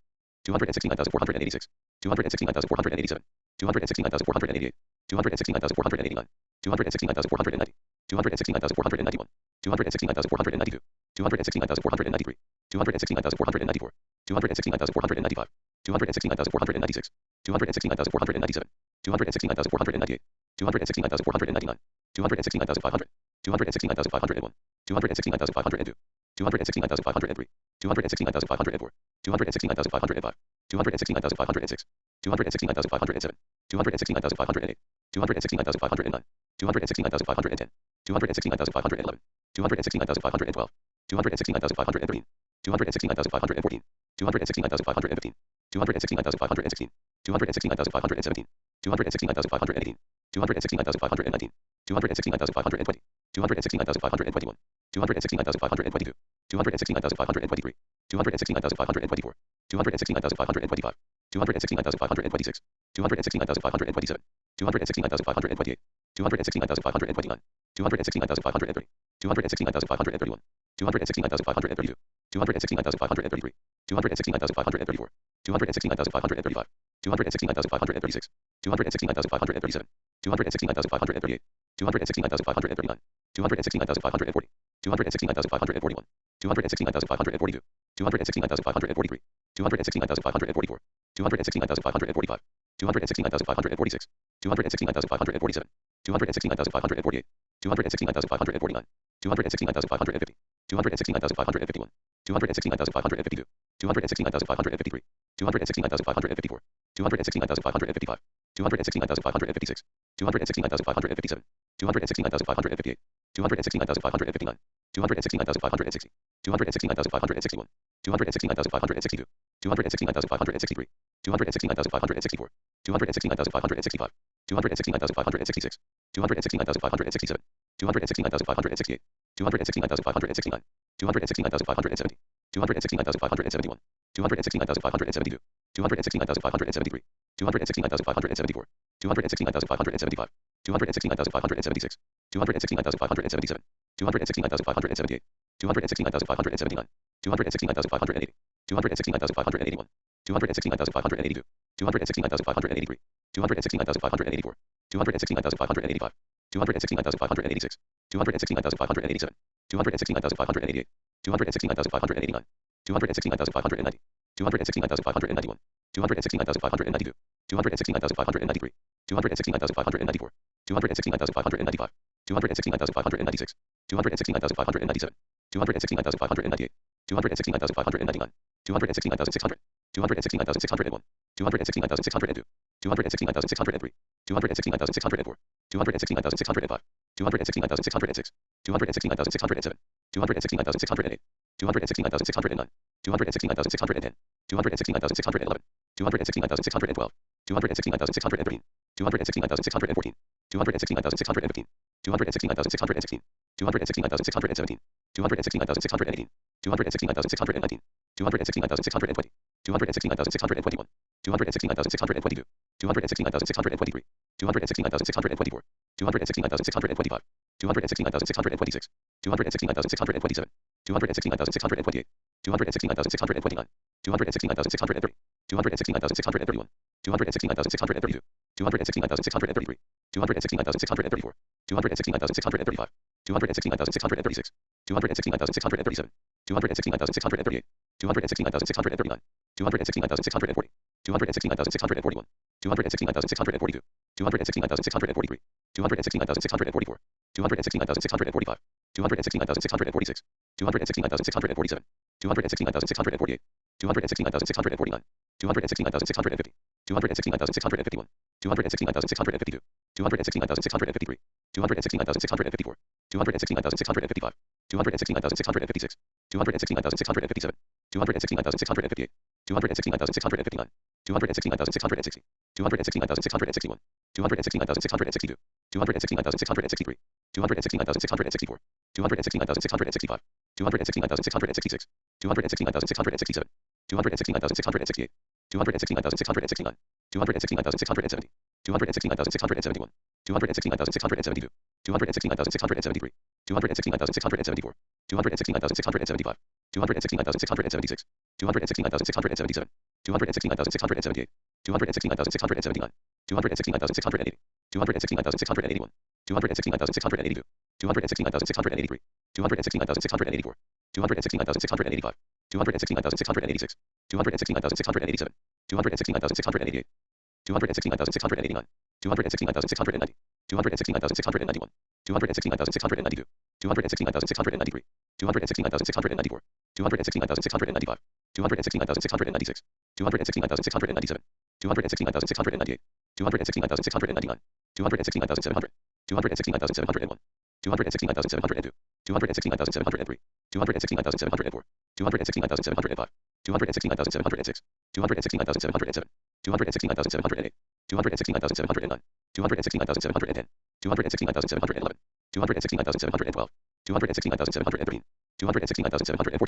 269,486, 269,487, 269,488, 269,489, 269,490, 269,491, 269,492, 269,493, 269,494, 269,495, 269,496, 269,497, 269,498, 269,499, 269,500, 269,501, 269,502, 269,503, 269,504, 269,505, 269,506, 269,507, 269,508, 269,509, 269,510, 269,511, 269,512, 269,513, 269,514, 269,515, 269,516, 269,517, 269,518, 269,519, 269,520, 269,521, 269,522, 269,523, 269,524, 269,525, 269,526, 269,527, 269,528, 269,529, 269,530, 269,531, 269,532, 269,533, 269,534, 269,535, 269,536, 269,537, 269,538, 269,539, 269,540, 269,541, 269,542, 269,543, 269,544, 269,545, 269,546, 269,547, 269,548, 269,549, 269,550, 269,551, 269,552, 269,553, 269,554, 269,555, 269,556, 269,557, 269,558, 269,559, 269,560, 269,561, 269,562, 269,563, 269,564, 269,565, 269,566, 269,567, 269,568, 269,569, 269,570, 269,571, 269,572, 269,573, 269,574, 269,575, 269,576, 269,577, 269,578, 269,579, 269,580, 269,581, 269,582, 269,583, 269,584, 269,585, 269,586, 269,587, 269,588, 269,589, 269,590, 269,591, 269,592, 269,593, 269,594, 269,595, 269,596, 269,597, 269,598, 269,599, 269,600, 269,601, 269,602, 269,603, 269,604, 269,605, 269,606, 269,607, 269,608, 269,609, 269,610, 269,611, 269,612, 269,613, 269,614, 269,615, 269,616, 269,617, 269,618, 269,619, 269,620, 269,621, 269,622, 269,623, 269,624, 269,625, 269,626, 269,627, 269,628, 269,629, 269,630, 269,631, 269,632, 269,633, 269,634, 269,635, 269,636, 269,637, 269,638, 269,639, 269,640, 269,641, 269,642, 269,643, 269,644, 269,645, 269,646, 269,647, 269,648, 269,649, 269,650, 269,651, 269,652, 269,653, 269,654, 269,655, 269,656, 269,657, 269,658, 269,659, 269,660, 269,661, 269,662, 269,663, 269,664, 269,665, 269,666, 269,667, 269,668, 269,669, 269,670, 269,671, 269,672, 269,673, 269,674, 269,675, 269,676, 269,677, 269,678, 269,679, 269,680, 269,681, 269,682, 269,683, 269,684, 269,685, 269,686, 269,687, 269,688, 269,689, 269,690, 269,691, 269,692, 269,693, 269,694, 269,695, 269,696, 269,697, 269,698, 269,699, 269,700, 269,701, 269,702, 269,703, 269,704, 269,705, 269,706, 269,707, 269,708, 269,709, 269,710, 269,711, 269,712, 269,713, 269,714,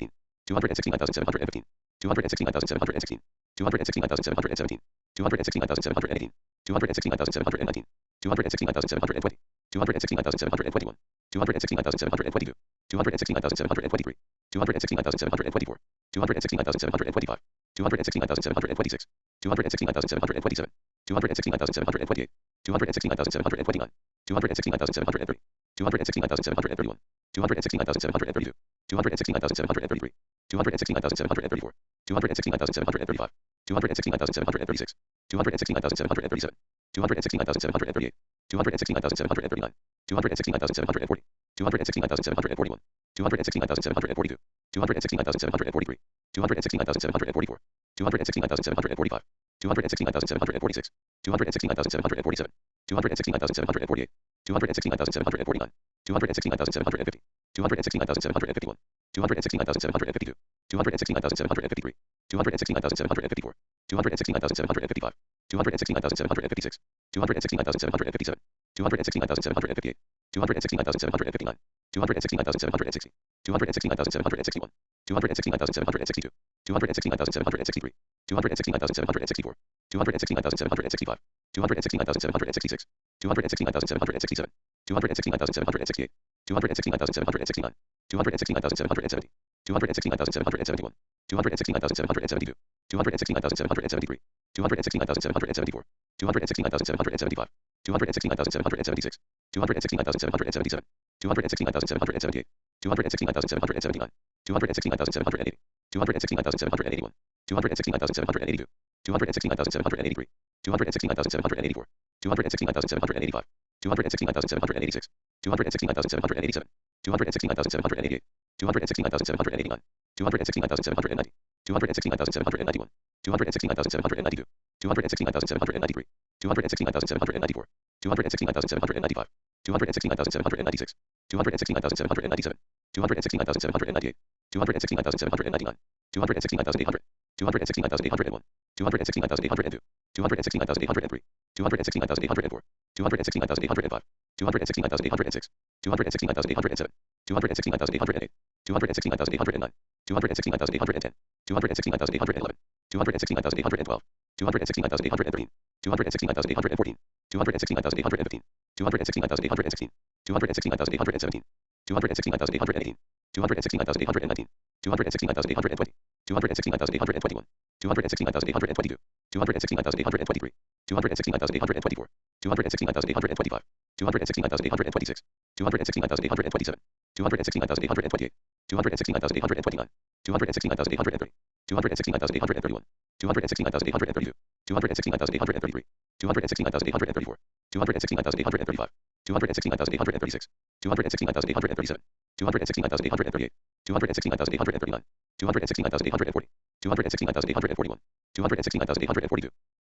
269,715, 269,716, 269,717, 269,718, 269,719, 269,720, 269,721, 269,722, 269,723, 269,724, 269,725, 269,726, 269,727, 269,728, 269,729, 269,730, 269,731, 269,732, 269,733, 269,734, 269,735, 269,736, 269,737, 269,738, 269,739, 269,740, 269,741, 269,742, 269,743, 269,744, 269,745, 269,746, 269,747, 269,748, 269,749, 269,750, 269,751, 269,752, 269,753, 269,754, 269,755, 269,756, 269,757, 269,758, 269,759, 269,760, 269,761, 269,762, 269,763, 269,764, 269,765, 269,766, 269,767, 269,768, 269,769, 269,770, 269,771, 269,772, 269,773, 269,774, 269,775, 269,776, 269,777, 269,778, 269,779, 269,780, 269,781, 269,782, 269,783, 269,784, 269,785, 269,786, 269,787, 269,788, 269,789, 269,790, 269,791, 269,792, 269,793, 269,794, 269,795, 269,796, 269,797, 269,798, 269,799, 269,800, 269,801, 269,802, 269,803, 269,804, 269,805, 269,806, 269,807, 269,808, 269,809, 269,810, 269,811, 269,812, 269,813, 269,814, 269,815, 269,816, 269,817, 269,818, 269,819, 269,820, 269,821, 269,822, 269,823, 269,824, 269,825, 269,826, 269,827, 269,828, 269,829, 269,830, 269,831, 269,832, 269,833, 269,834, 269,835, 269,836, 269,837, 269,838, 269,839, 269,840, 269,841, 269,842,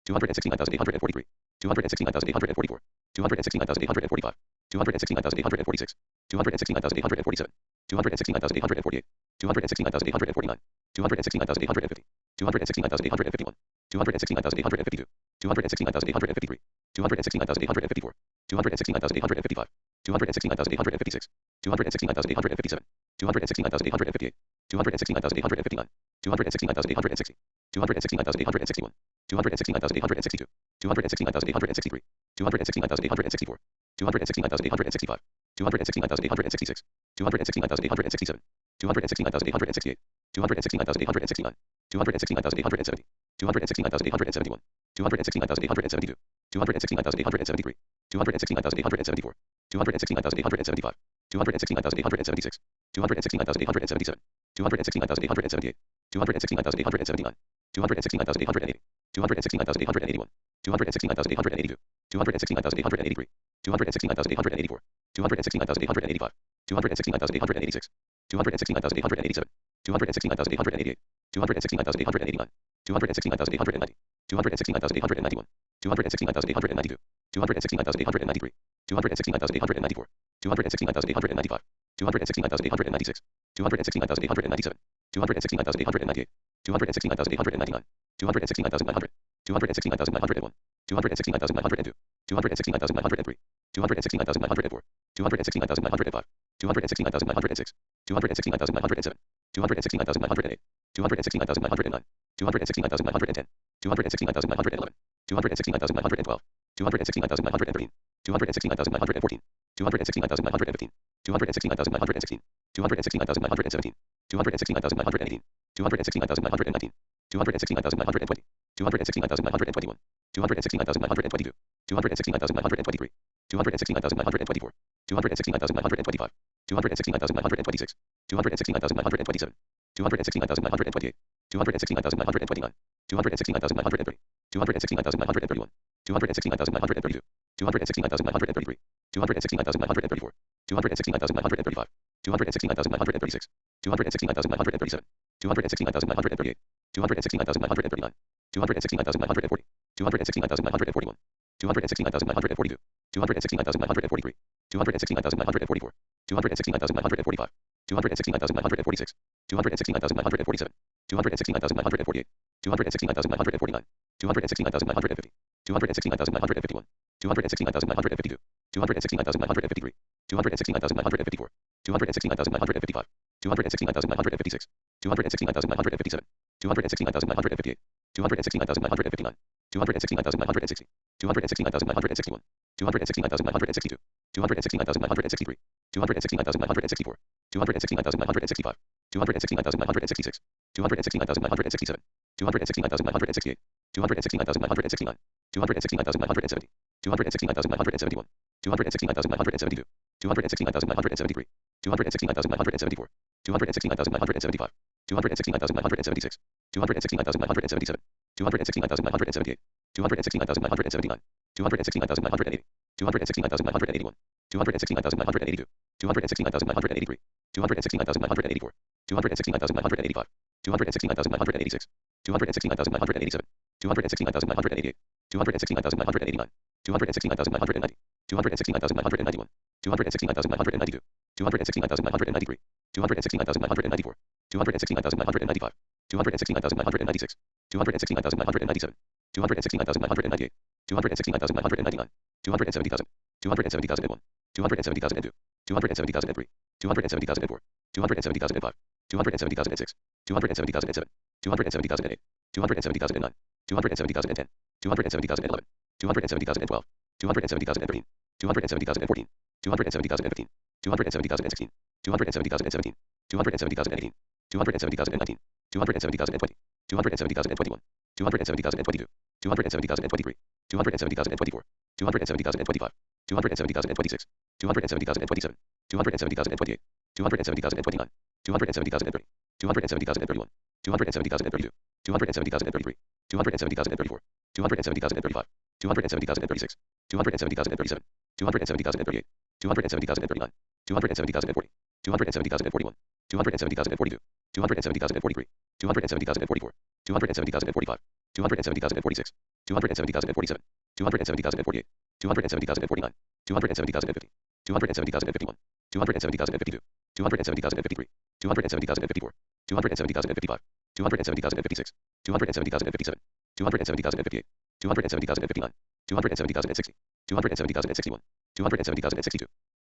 269,843, 269,844, 269,845, 269,846, 269,847, 269,848, 269,849, 269,850, 269,851, 269,852, 269,853, 269,854, 269,855, 269,856, 269,857, 269,858, 269,859, 269,860, 269,861, 269,862, 269,863, 269,864, 269,865, 269,866, 269,867, 269,868, 269,869, 269,870, 269,871, 269,872, 269,873, 269,874, 269,875, 269,876, 269,877, 269,878, 269,879, 269,880, 269,881, 269,882, 269,883, 269,884, 269,885, 269,886, 269,887, 269,888, 269,889, 269,890, 269,891, 269,892, 269,893, 269,894, 269,895, 269,896, 269,897, 269,898, 269,899, 269,900, 269,901, 269,902, 269,903, 269,904, 269,905, 269,906, 269,907, 269,908, 269,909, 269,910, 269,911, 269,912, 269,913, 269,914, 269,915, 269,916, 269,917, 269,918, 269,919, 269,920, 269,921, 269,922, 269,923, 269,924, 269,925, 269,926, 269,927, 269,928, 269,929, 269,930, 269,931, 269,932, 269,933, 269,934, 269,935, 269,936, 269,937, 269,938, 269,939, 269,940, 269,941, 269,942, 269,943, 269,944, 269,945, 269,946, 269,947, 269,948, 269,949, 269,950, 269,951, 269,952, 269,953, 269,954, 269,955, 269,956, 269,957, 269,958, 269,959, 269,960, 269,961, 269,962, 269,963, 269,964, 269,965, 269,966, 269,967, 269,968, 269,969, 269,970, 269,971, 269,972, 269,973, 269,974, 269,975, 269,976, 269,977, 269,978, 269,979, 269,980, 269,981, 269,982, 269,983, 269,984, 269,985, 269,986, 269,987, 269,988, 269,989, 269,990, 269,991, 269,992, 269,993, 269,994, 269,995, 269,996, 269,997, 269,998, 269,999, 270,000, 270,001, 270,002, 270,003, 270,004, 270,005, 270,006, 270,007, 270,008, 270,009, 270,010, 270,011, 270,012, 270,013, 270,014, 270,015, 270,016, 270,017, 270,018, 270,019, 270,020, 270,021, 270,022, 270,023, 270,024, 270,025, 270,026, 270,027, 270,028, 270,029, 270,030, 270,031, 270,032, 270,033, 270,034, 270,035, 270,036, 270,037, 270,038, 270,039, 270,040, 270,041, 270,042, 270,043, 270,044, 270,045, 270,046, 270,047, 270,048, 270,049, 270,050, 270,051, 270,052, 270,053, 270,054, 270,055, 270,056, 270,057, 270,058, 270,059, 270,060, 270,061, 270,062,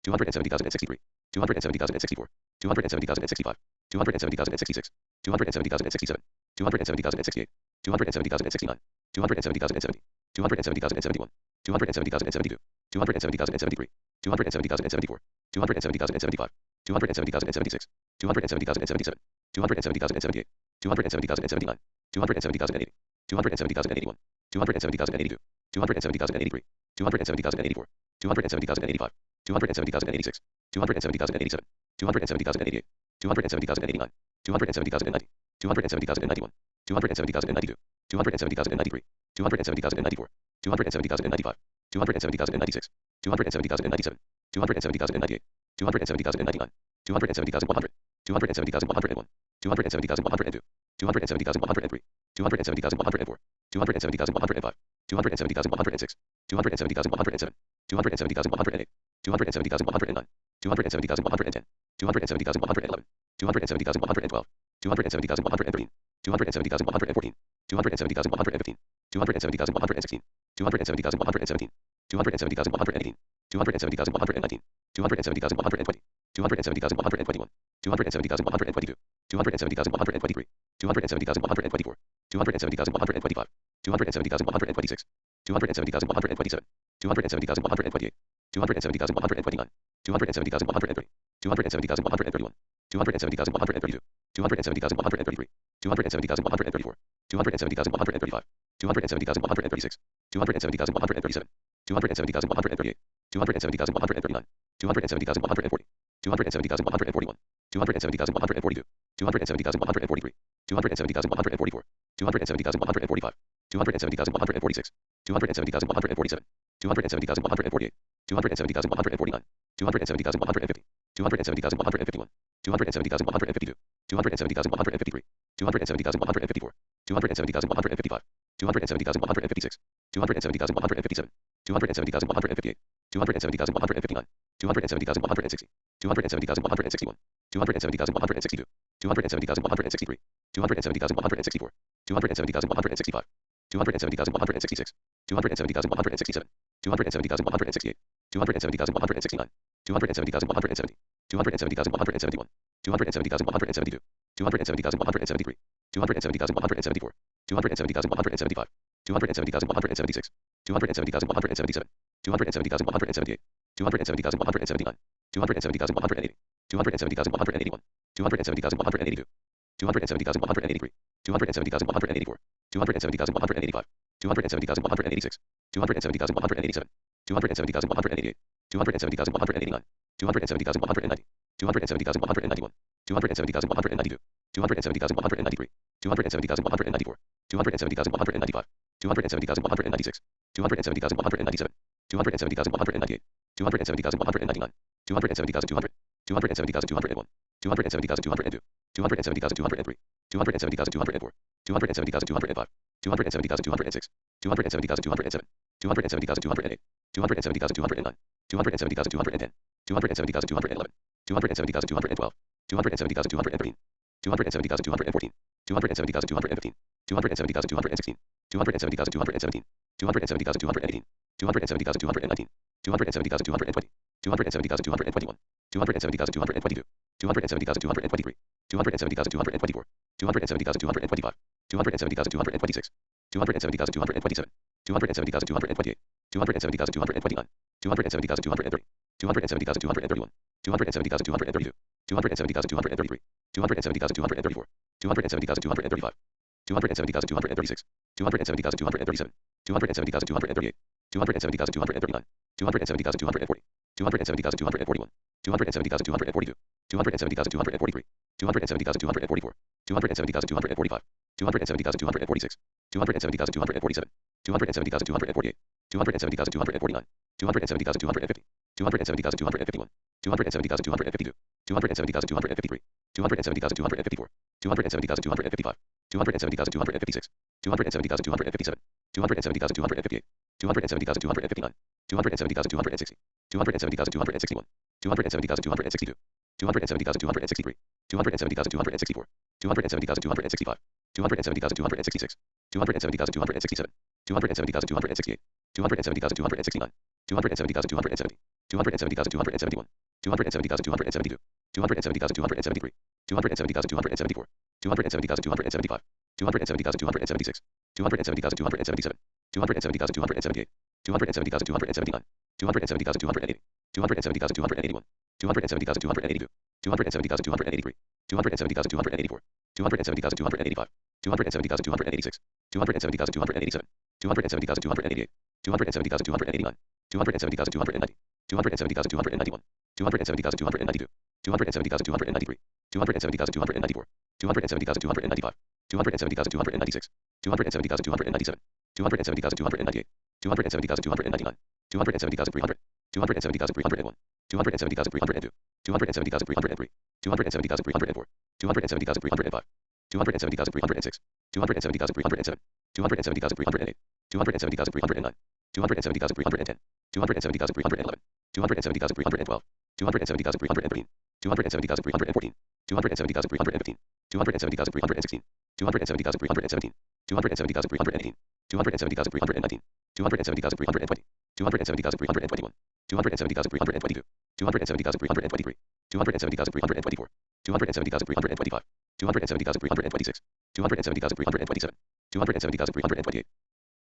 270,063, 270,064, 270,065, 270,066, 270,067, 270,068, 270,069, 270,070, 270,071, 270,072, 270,073, 270,074, 270,075, 270,076, 270,077, 270,078, 270,079, 270,080, 270,081, 270,082, 270,083, 270,084, 270,085, 270,086, 270,087, 270,088, 270,089, 270,090, 270,091, 270,092, 270,093, 270,094, 270,095, 270,096, 270,097, 270,098, 270,099, 270,100, 270,101, 270,102, 270,103, 270,104, 270,105, 270,106, 270,107, 270,108, 270,109, 270,110, 270,111, 270,112, 270,113, 270,114, 270,115, 270,116, 270,117, 270,118, 270,119, 270,120, 270,121, 270,122, 270,123, 270,124, 270,125, 270,126, 270,127, 270,128, 270,129, 270,130, 270,131, 270,132, 270,133, 270,134, 270,135, 270,136, 270,137, 270,138, 270,139, 270,140, 270,141, 270,142, 270,143, 270,144, 270,145, 270,146, 270,147, 270,148, 270,149, 270,150, 270,151, 270,152, 270,153, 270,154, 270,155, 270,156, 270,157, 270,158, 270,159, 270,160, 270,161, 270,162, 270,163, 270,164, 270,165, 270,166, 270,167, 270,168, 270,169, 270,170, 270,171, 270,172, 270,173, 270,174, 270,175, 270,176, 270,177, 270,178, 270,179, 270,180, 270,181, 270,182, 270,183, 270,184, 270,185, 270,186, 270,187, 270,188, 270,189, 270,190, 270,191, 270,192, 270,193, 270,194, 270,195, 270,196, 270,197, 270,198, 270,199, 270,200, 270,201, 270,202, 270,203, 270,204, 270,205, 270,206, 270,207, 270,208, 270,209, 270,210, 270,211, 270,212, 270,213, 270,214, 270,215, 270,216, 270,217, 270,218, 270,219, 270,220, 270,221, 270,222, 270,223, 270,224, 270,225, 270,226, 270,227, 270,228, 270,229, 270,230, 270,231, 270,232, 270,233, 270,234, 270,235, 270,236, 270,237, 270,238, 270,239, 270,240, 270,241, 270,242, 270,243, 270,244, 270,245, 270,246, 270,247, 270,248, 270,249, 270,250, 270,251, 270,252, 270,253, 270,254, 270,255, 270,256, 270,257, 270,258, 270,259, 270,260, 270,261, 270,262, 270,263, 270,264, 270,265, 270,266, 270,267, 270,268, 270,269, 270,270, 270,271, 270,272, 270,273, 270,274, 270,275, 270,276, 270,277, 270,278, 270,279, 270,280, 270,281, 270,282, 270,283, 270,284, 270,285, 270,286, 270,287, 270,288, 270,289, 270,290, 270,291, 270,292, 270,293, 270,294, 270,295, 270,296, 270,297, 270,298, 270,299, 270,300, 270,301, 270,302, 270,303, 270,304, 270,305, 270,306, 270,307, 270,308, 270,309, 270,310, 270,311, 270,312, 270,313, 270,314, 270,315, 270,316, 270,317, 270,318, 270,319, 270,320, 270,321, 270,322, 270,323, 270,324, 270,325, 270,326, 270,327, 270,328,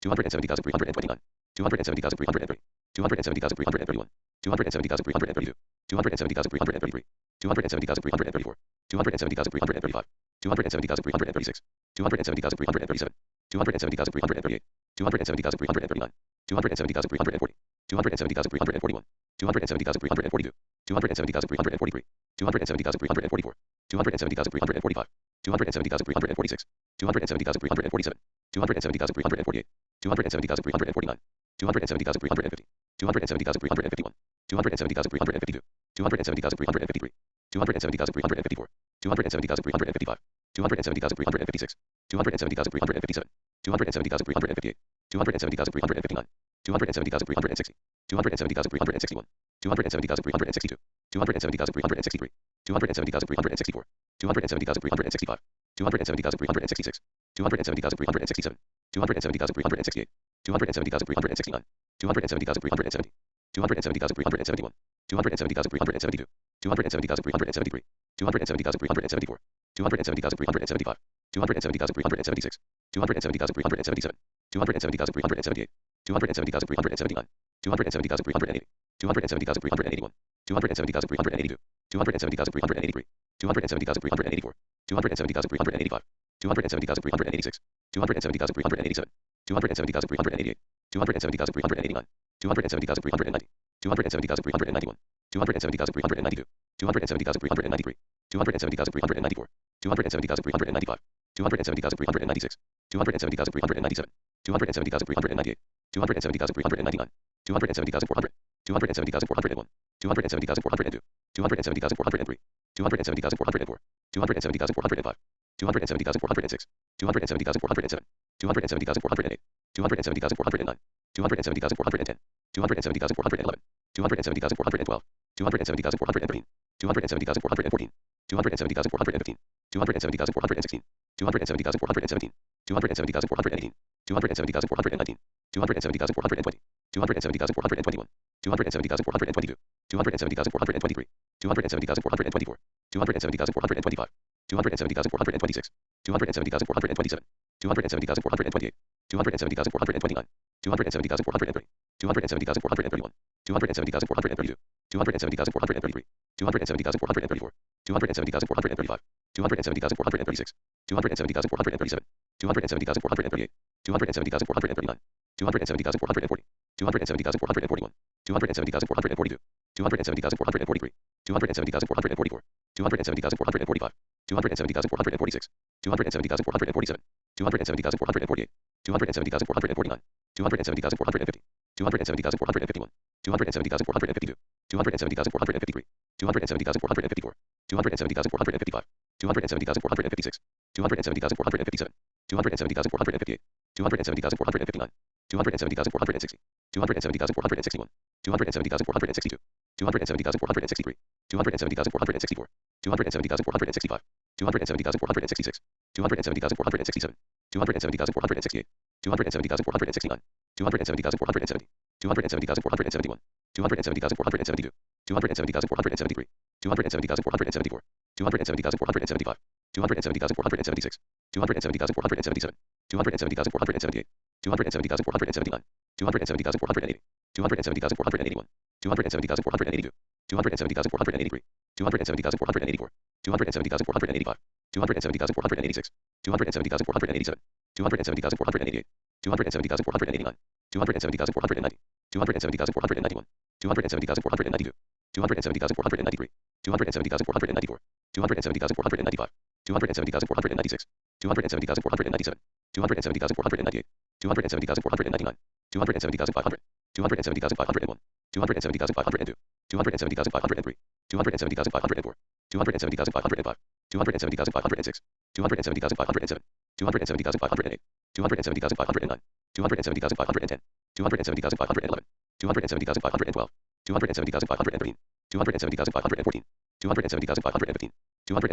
270,329, 270,330, 270,331, 270,332, 270,333, 270,334, 270,335, 270,336, 270,337, 270,338, 270,339, 270,340, 270,341, 270,342, 270,343, 270,344, 270,345, 270,346, 270,347, 270,348, 270,349, 270,350, 270,351, 270,352, 270,353, 270,354, 270,355, 270,356, 270,357, 270,358, 270,359, 270,360, 270,361, 270,362, 270,363, 270,364, 270,365, 270,366, 270,367, 270,368, 270,369, 270,370, 270,371, 270,372, 270,373, 270,374, 270,375, 270,376, 270,377, 270,378, 270,379, 270,380, 270,381, 270,382, 270,383, 270,384, 270,385, 270,386, 270,387, 270,388, 270,389, 270,390, 270,391, 270,392, 270,393, 270,394, 270,395, 270,396, 270,397, 270,398, 270,399, 270,400, 270,401, 270,402, 270,403, 270,404, 270,405, 270,406, 270,407, 270,408, 270,409, 270,410, 270,411, 270,412, 270,413, 270,414, 270,415, 270,416, 270,417, 270,418, 270,419, 270,420, 270,421, 270,422, 270,423, 270,424, 270,425, 270,426, 270,427, 270,428, 270,429, 270,430, 270,431, 270,432, 270,433, 270,434, 270,435, 270,436, 270,437, 270,438, 270,439, 270,440, 270,441, 270,442, 270,443, 270,444, 270,445, 270,446, 270,447, 270,448, 270,449, 270,450, 270,451, 270,452, 270,453, 270,454, 270,455, 270,456, 270,457, 270,458, 270,459, 270,460, 270,461, 270,462, 270,463, 270,464, 270,465, 270,466, 270,467, 270,468, 270,469, 270,470, 270,471, 270,472, 270,473, 270,474, 270,475, 270,476, 270,477, 270,478, 270,479, 270,480, 270,481, 270,482, 270,483, 270,484, 270,485, 270,486, 270,487, 270,488, 270,489, 270,490, 270,491, 270,492, 270,493, 270,494, 270,495, 270,496, 270,497, 270,498, 270,499, 270,500, 270,501, 270,502, 270,503, 270,504, 270,505, 270,506, 270,507, 270,508, 270,509, 270,510, 270,511, 270,512, 270,513, 270,514, 270,515,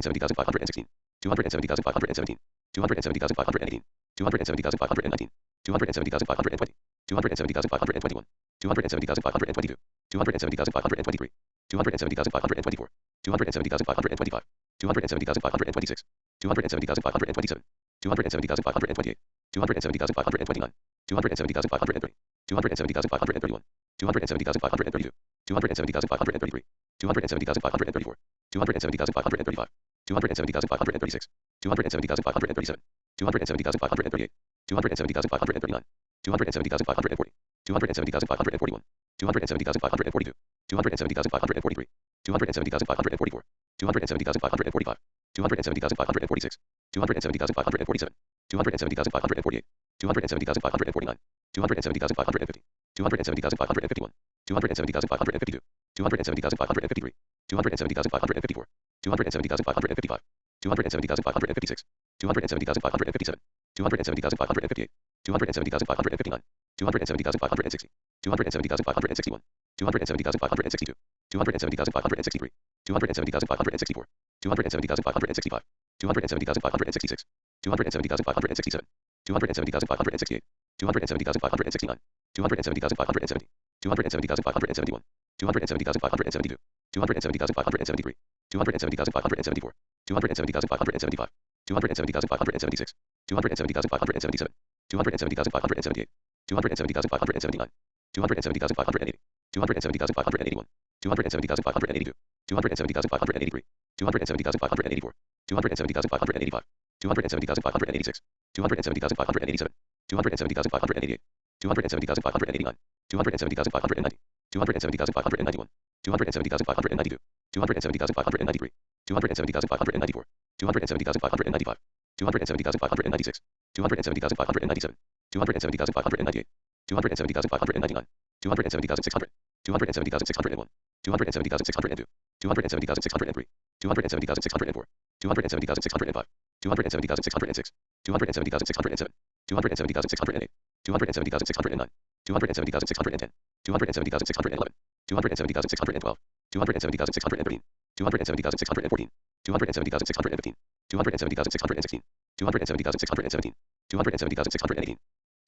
270,516, 270,517, 270,518, 270,519, 270,520, 270,521, 270,522, 270,523, 270,524, 270,525, 270,526, 270,527, 270,528, 270,529, 270,530, 270,531, 270,532, 270,533, 270,534, 270,535, 270,536, 270,537, 270,538, 270,539, 270,540, 270,541, 270,542, 270,543, 270,544, 270,545, 270,546, 270,547, 270,548, 270,549, 270,550, 270,551, 270,552, 270,553, 270,554, 270,555, 270,556, 270,557, 270,558, 270,559, 270,560, 270,561, 270,562, 270,563, 270,564, 270,565, 270,566, 270,567, 270,568, 270,569, 270,570, 270,571, 270,572, 270,573, 270,574, 270,575, 270,576, 270,577, 270,578, 270,579, 270,580, 270,581, 270,582, 270,583, 270,584, 270,585, 270,586, 270,587, 270,588, 270,589, 270,590, 270,591, 270,592, 270,593, 270,594, 270,595, 270,596, 270,597, 270,598, 270,599, 270,600, 270,601, 270,602, 270,603, 270,604, 270,605, 270,606, 270,607, 270,608, 270,609, 270,610, 270,611, 270,612, 270,613, 270,614, 270,615, 270,616, 270,617, 270,618,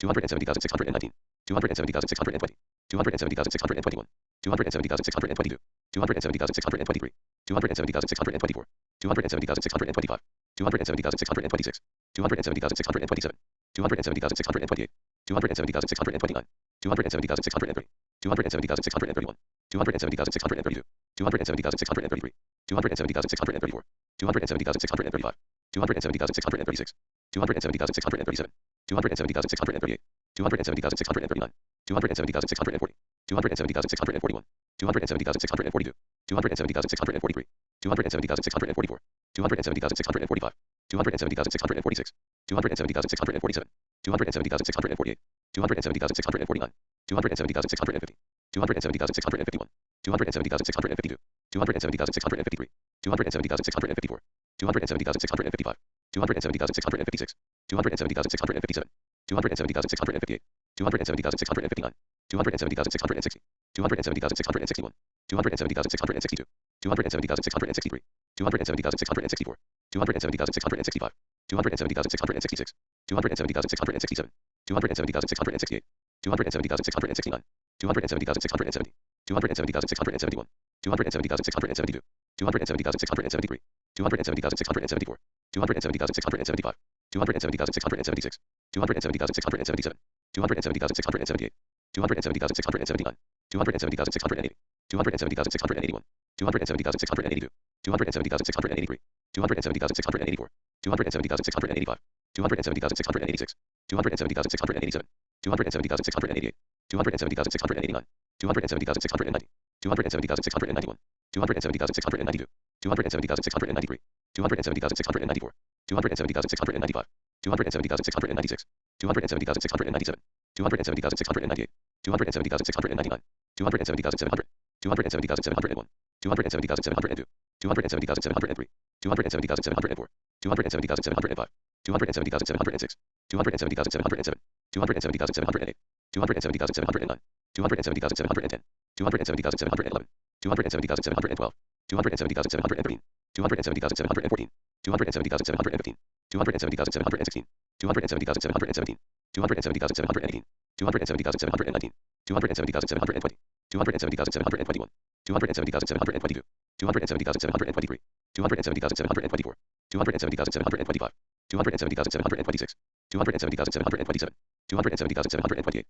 270,619, 270,620, 270,621, 270,622, 270,623, 270,624, 270,625, 270,626, 270,627, 270,628, 270,629, 270,630, 270,631, 270,632, 270,633, 270,634, 270,635, 270,636, 270,637, 270,638, 270,639, 270,640, 270,641, 270,642, 270,643, 270,644, 270,645, 270,646, 270,647, 270,648, 270,649, 270,650, 270,651, 270,652, 270,653, 270,654, 270,655, 270,656, 270,657, 270,658, 270,659, 270,660, 270,661, 270,662, 270,663, 270,664, 270,665, 270,666, 270,667, 270,668, 270,669, 270,670, 270,671, 270,672, 270,673, 270,674, 270,675, 270,676, 270,677, 270,678, 270,679, 270,680, 270,681, 270,682, 270,683, 270,684, 270,685, 270,686, 270,687, 270,688, 270,689, 270,690, 270,691, 270,692, 270,693, 270,694, 270,695, 270,696, 270,697, 270,698, 270,699, 270,700, 270,701, 270,702, 270,703, 270,704, 270,705, 270,706, 270,707, 270,708, 270,709, 270,710, 270,711, 270,712, 270,713, 270,714, 270,715, 270,716, 270,717, 270,718, 270,719, 270,720, 270,721, 270,722, 270,723, 270,724, 270,725, 270,726, 270,727, 270,728,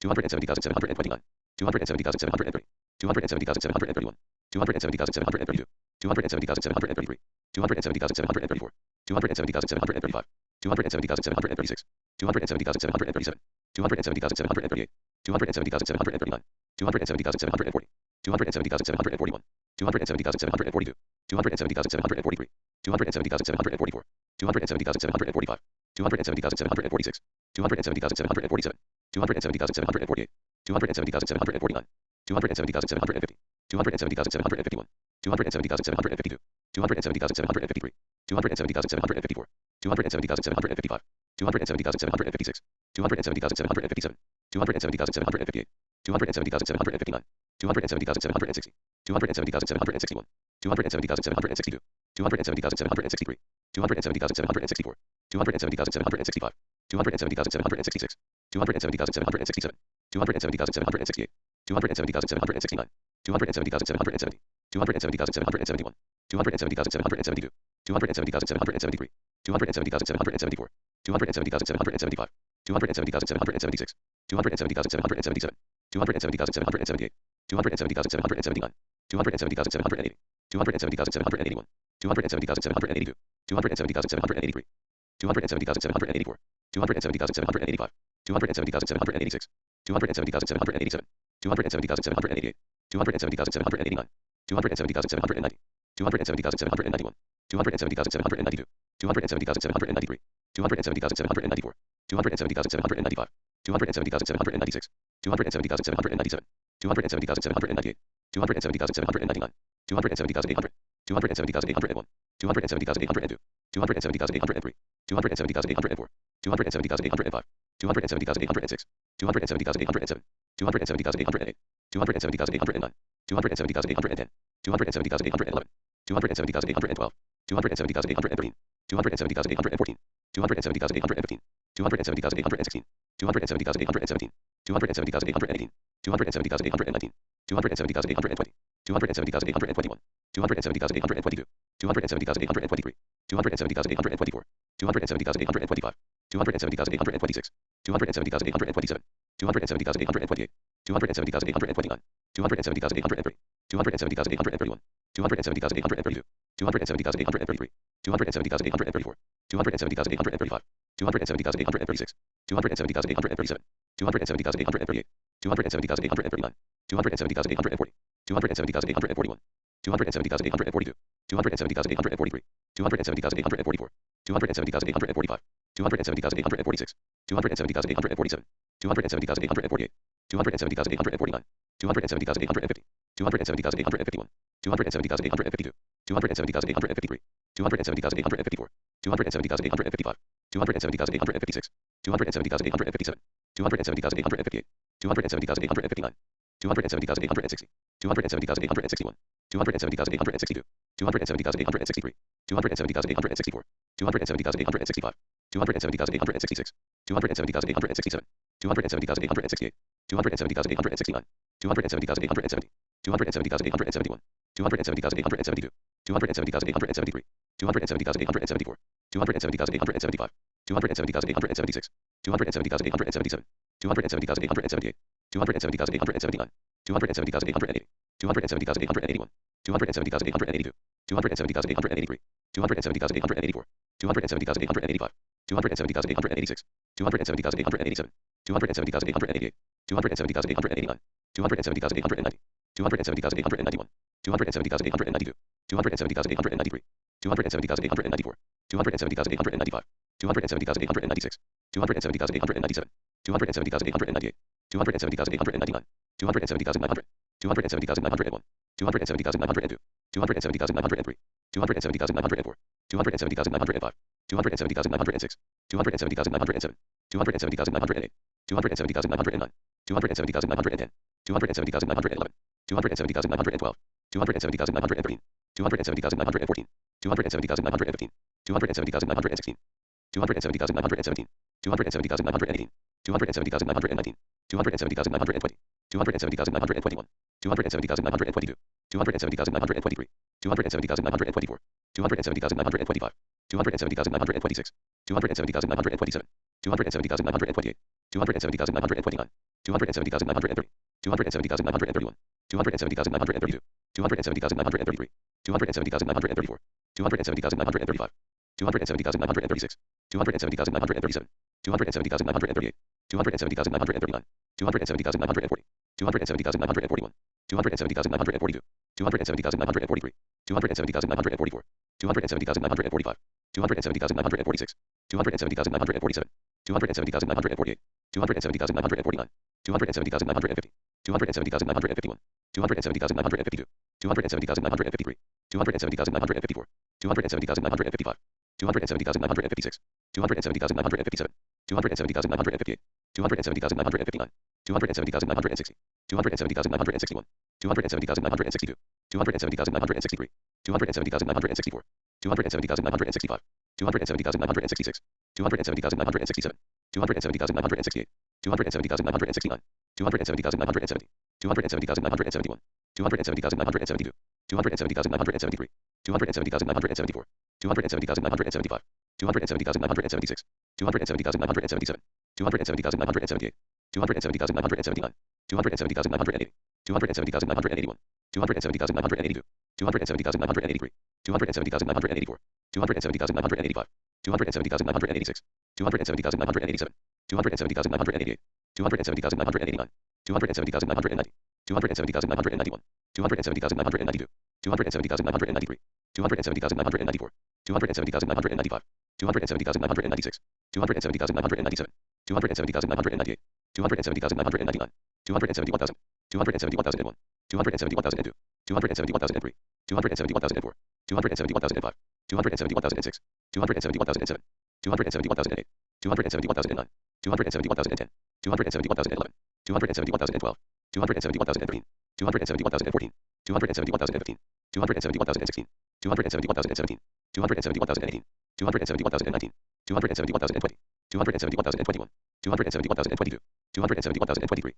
270,729, 270,730, 270,731, 270,732, 270,733, 270,734, 270,735, 270,736, 270,737, 270,738, 270,739, 270,740, 270,741, 270,742, 270,743, 270,744, 270,745, 270,746, 270,747, 270,748, 270,749, 270,750, 270,751, 270,752, 270,753, 270,754, 270,755, 270,756, 270,757, 270,758, 270,759, 270,760, 270,761, 270,762, 270,763, 270,764, 270,765, 270,766, 270,767, 270,768, 270,769, 270,770, 270,771, 270,772, 270,773, 270,774, 270,775, 270,776, 270,777, 270,778, 270,779, 270,780, 270,781, 270,782, 270,783, 270,784, 270,785, 270,786, 270,787, 270,788, 270,789, 270,790, 270,791, 270,792, 270,793, 270,794, 270,795, 270,796, 270,797, 270,798, 270,799, 270,800, 270,801, 270,802, 270,803, 270,804, 270,805, 270,806, 270,807, 270,808, 270,809, 270,810, 270,811, 270,812, 270,813, 270,814, 270,815, 270,816, 270,817, 270,818, 270,819, 270,820, 270,821, 270,822, 270,823, 270,824, 270,825, 270,826, 270,827, 270,828, 270,829, 270,830, 270,831, 270,832, 270,833, 270,834, 270,835, 270,836, 270,837, 270,838, 270,839, 270,840, 270,841, 270,842, 270,843, 270,844, 270,845, 270,846, 270,847, 270,848, 270,849, 270,850, 270,851, 270,852, 270,853, 270,854, 270,855, 270,856, 270,857, 270,858, 270,859, 270,860, 270,861, 270,862, 270,863, 270,864, 270,865, 270,866, 270,867, 270,868, 270,869, 270,870, 270,871, 270,872, 270,873, 270,874, 270,875, 270,876, 270,877, 270,878, 270,879, 270,880, 270,881, 270,882, 270,883, 270,884, 270,885, 270,886, 270,887, 270,888, 270,889, 270,890, 270,891, 270,892, 270,893, 270,894, 270,895, 270,896, 270,897, 270,898, 270,899, 270,900, 270,901, 270,902, 270,903, 270,904, 270,905, 270,906, 270,907, 270,908, 270,909, 270,910, 270,911, 270,912, 270,913, 270,914, 270,915, 270,916, 270,917, 270,918, 270,919, 270,920, 270,921, 270,922, 270,923, 270,924, 270,925, 270,926, 270,927, 270,928, 270,929, 270,930, 270,931, 270,932, 270,933, 270,934, 270,935, 270,936, 270,937, 270,938, 270,939, 270,940, 270,941, 270,942, 270,943, 270,944, 270,945, 270,946, 270,947, 270,948, 270,949, 270,950, 270,951, 270,952, 270,953, 270,954, 270,955, 270,956, 270,957, 270,958, 270,959, 270,960, 270,961, 270,962, 270,963, 270,964, 270,965, 270,966, 270,967, 270,968, 270,969, 270,970, 270,971, 270,972, 270,973, 270,974, 270,975, 270,976, 270,977, 270,978, 270,979, 270,980, 270,981, 270,982, 270,983, 270,984, 270,985, 270,986, 270,987, 270,988, 270,989, 270,990, 270,991, 270,992, 270,993, 270,994, 270,995, 270,996, 270,997, 270,998, 270,999, 271,000, 271,001, 271,002, 271,003, 271,004, 271,005, 271,006, 271,007, 271,008, 271,009, 271,010, 271,011, 271,012, 271,013, 271,014, 271,015, 271,016, 271,017, 271,018, 271,019, 271,020, 271,021, 271,022, 271,023,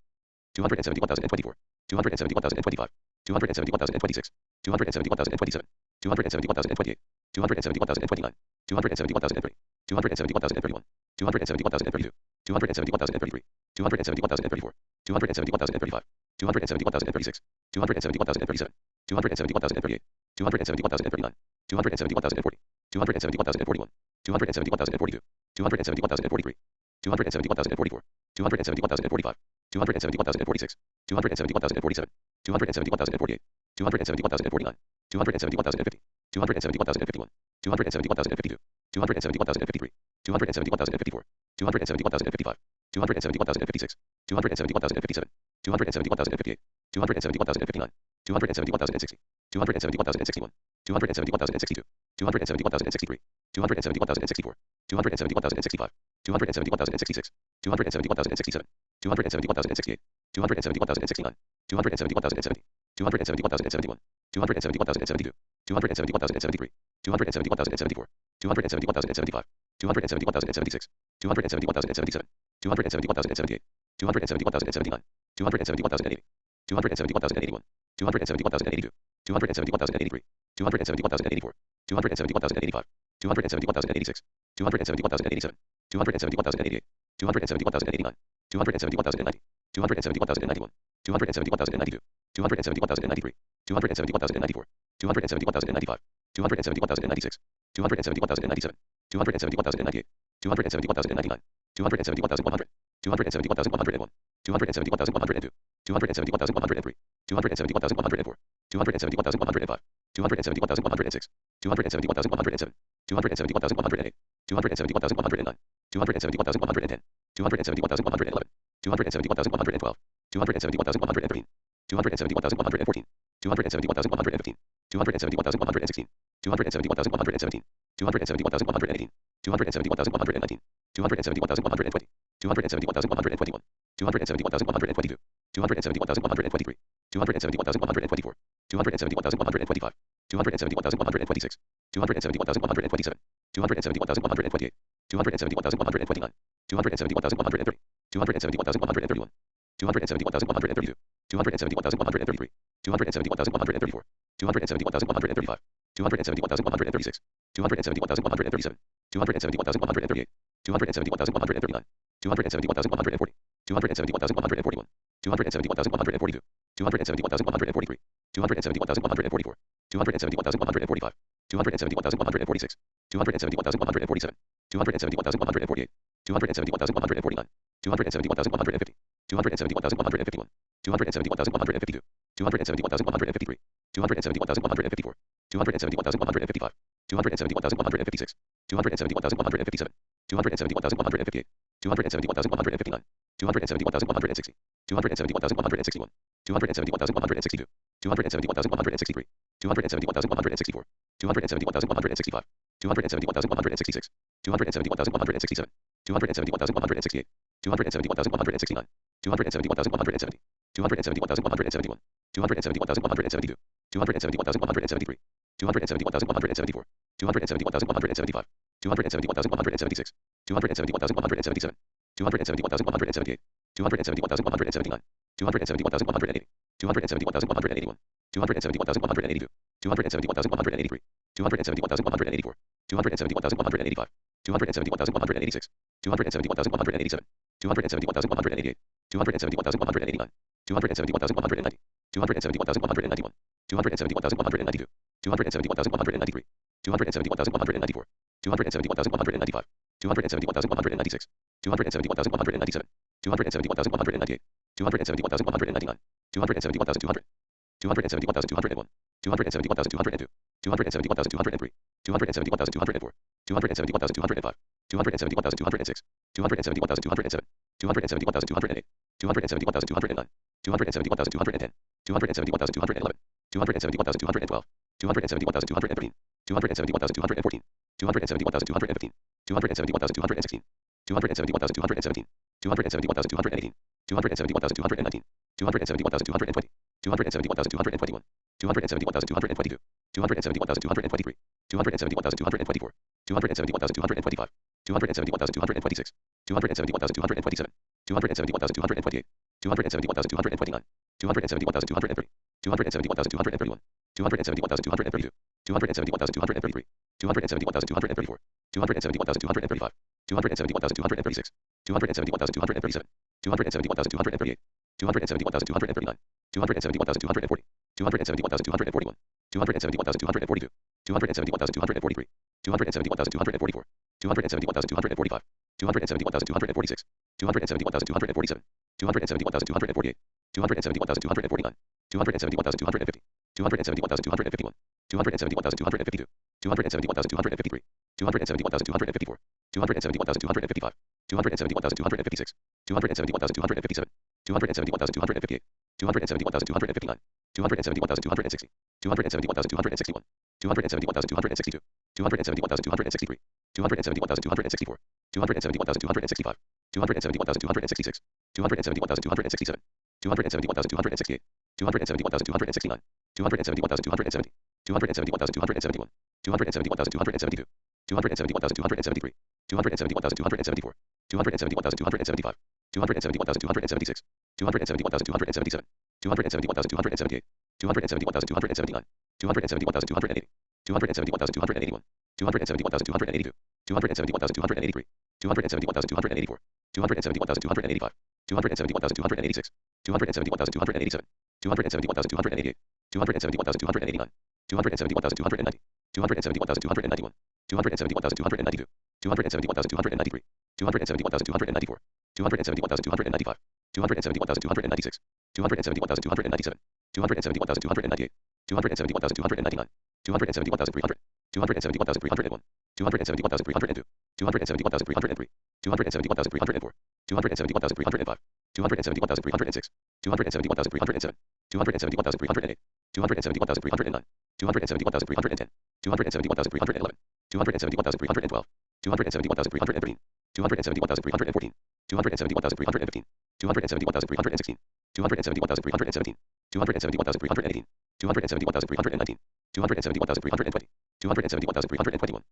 271,024, 271,025, 271,026, 271,027, 271,028, 271,029, 271,030, 271,031, 271,032, 271,033, 271,034, 271,035, 271,036, 271,037, 271,038, 271,039, 271,040, 271,041, 271,042, 271,043, 271,044, 271,045, 271,046, 271,047, 271,048, 271,049, 271,050, 271,051, 271,052, 271,053, 271,054, 271,055, 271,056, 271,057, 271,058, 271,059, 271,060, 271,061, 271,062, 271,063, 271,064, 271,065, 271,066, 271,067, 271,068, 271,069, 271,070, 271,071, 271,072, 271,073, 271,074, 271,075, 271,076, 271,077, 271,078, 271,079, 271,080, 271,081, 271,082, 271,083, 271,084, 271,085, 271,086, 271,087, 271,088, 271,089, 271,090, 271,091, 271,092, 271,093, 271,094, 271,095, 271,096, 271,097, 271,098, 271,099, 271,100, 271,101, 271,102, 271,103, 271,104, 271,105, 271,106, 271,107, 271,108, 271,109, 271,110, 271,111, 271,112, 271,113, 271,114, 271,115, 271,116, 271,117, 271,118, 271,119, 271,120, 271,121, 271,122, 271,123, 271,124, 271,125, 271,126, 271,127, 271,128, 271,129, 271,130, 271,131, 271,132, 271,133, 271,134, 271,135, 271,136, 271,137, 271,138, 271,139, 271,140, 271,141, 271,142, 271,143, 271,144, 271,145, 271,146, 271,147, 271,148, 271,149, 271,150, 271,151, 271,152, 271,153, 271,154, 271,155, 271,156, 271,157, 271,158, 271,159, 271,160, 271,161, 271,162, 271,163, 271,164, 271,165, 271,166, 271,167, 271,168, 271,169, 271,170, 271,171, 271,172, 271,173, 271,174, 271,175, 271,176, 271,177, 271,178, 271,179, 271,180, 271,181, 271,182, 271,183, 271,184, 271,185, 271,186, 271,187, 271,188, 271,189, 271,190, 271,191, 271,192, 271,193, 271,194, 271,195, 271,196, 271,197, 271,198, 271,199, 271,200, 271,201, 271,202, 271,203, 271,204, 271,205, 271,206, 271,207, 271,208, 271,209, 271,210, 271,211, 271,212, 271,213, 271,214, 271,215, 271,216, 271,217, 271,218, 271,219, 271,220, 271,221, 271,222, 271,223, 271,224, 271,225, 271,226, 271,227, 271,228, 271,229, 271,230, 271,231, 271,232, 271,233, 271,234, 271,235, 271,236, 271,237, 271,238, 271,239, 271,240, 271,241, 271,242, 271,243, 271,244, 271,245, 271,246, 271,247, 271,248, 271,249, 271,250, 271,251, 271,252, 271,253, 271,254, 271,255, 271,256, 271,257, 271,258, 271,259, 271,260, 271,261, 271,262, 271,263, 271,264, 271,265, 271,266, 271,267, 271,268, 271,269, 271,270, 271,271, 271,272, 271,273, 271,274, 271,275, 271,276, 271,277, 271,278, 271,279, 271,280, 271,281, 271,282, 271,283, 271,284, 271,285, 271,286, 271,287, 271,288, 271,289, 271,290, 271,291, 271,292, 271,293, 271,294, 271,295, 271,296, 271,297, 271,298, 271,299, 271,300, 271,301, 271,302, 271,303, 271,304, 271,305, 271,306, 271,307, 271,308, 271,309, 271,310, 271,311, 271,312, 271,313, 271,314, 271,315, 271,316, 271,317, 271,318, 271,319, 271,320, 271,321,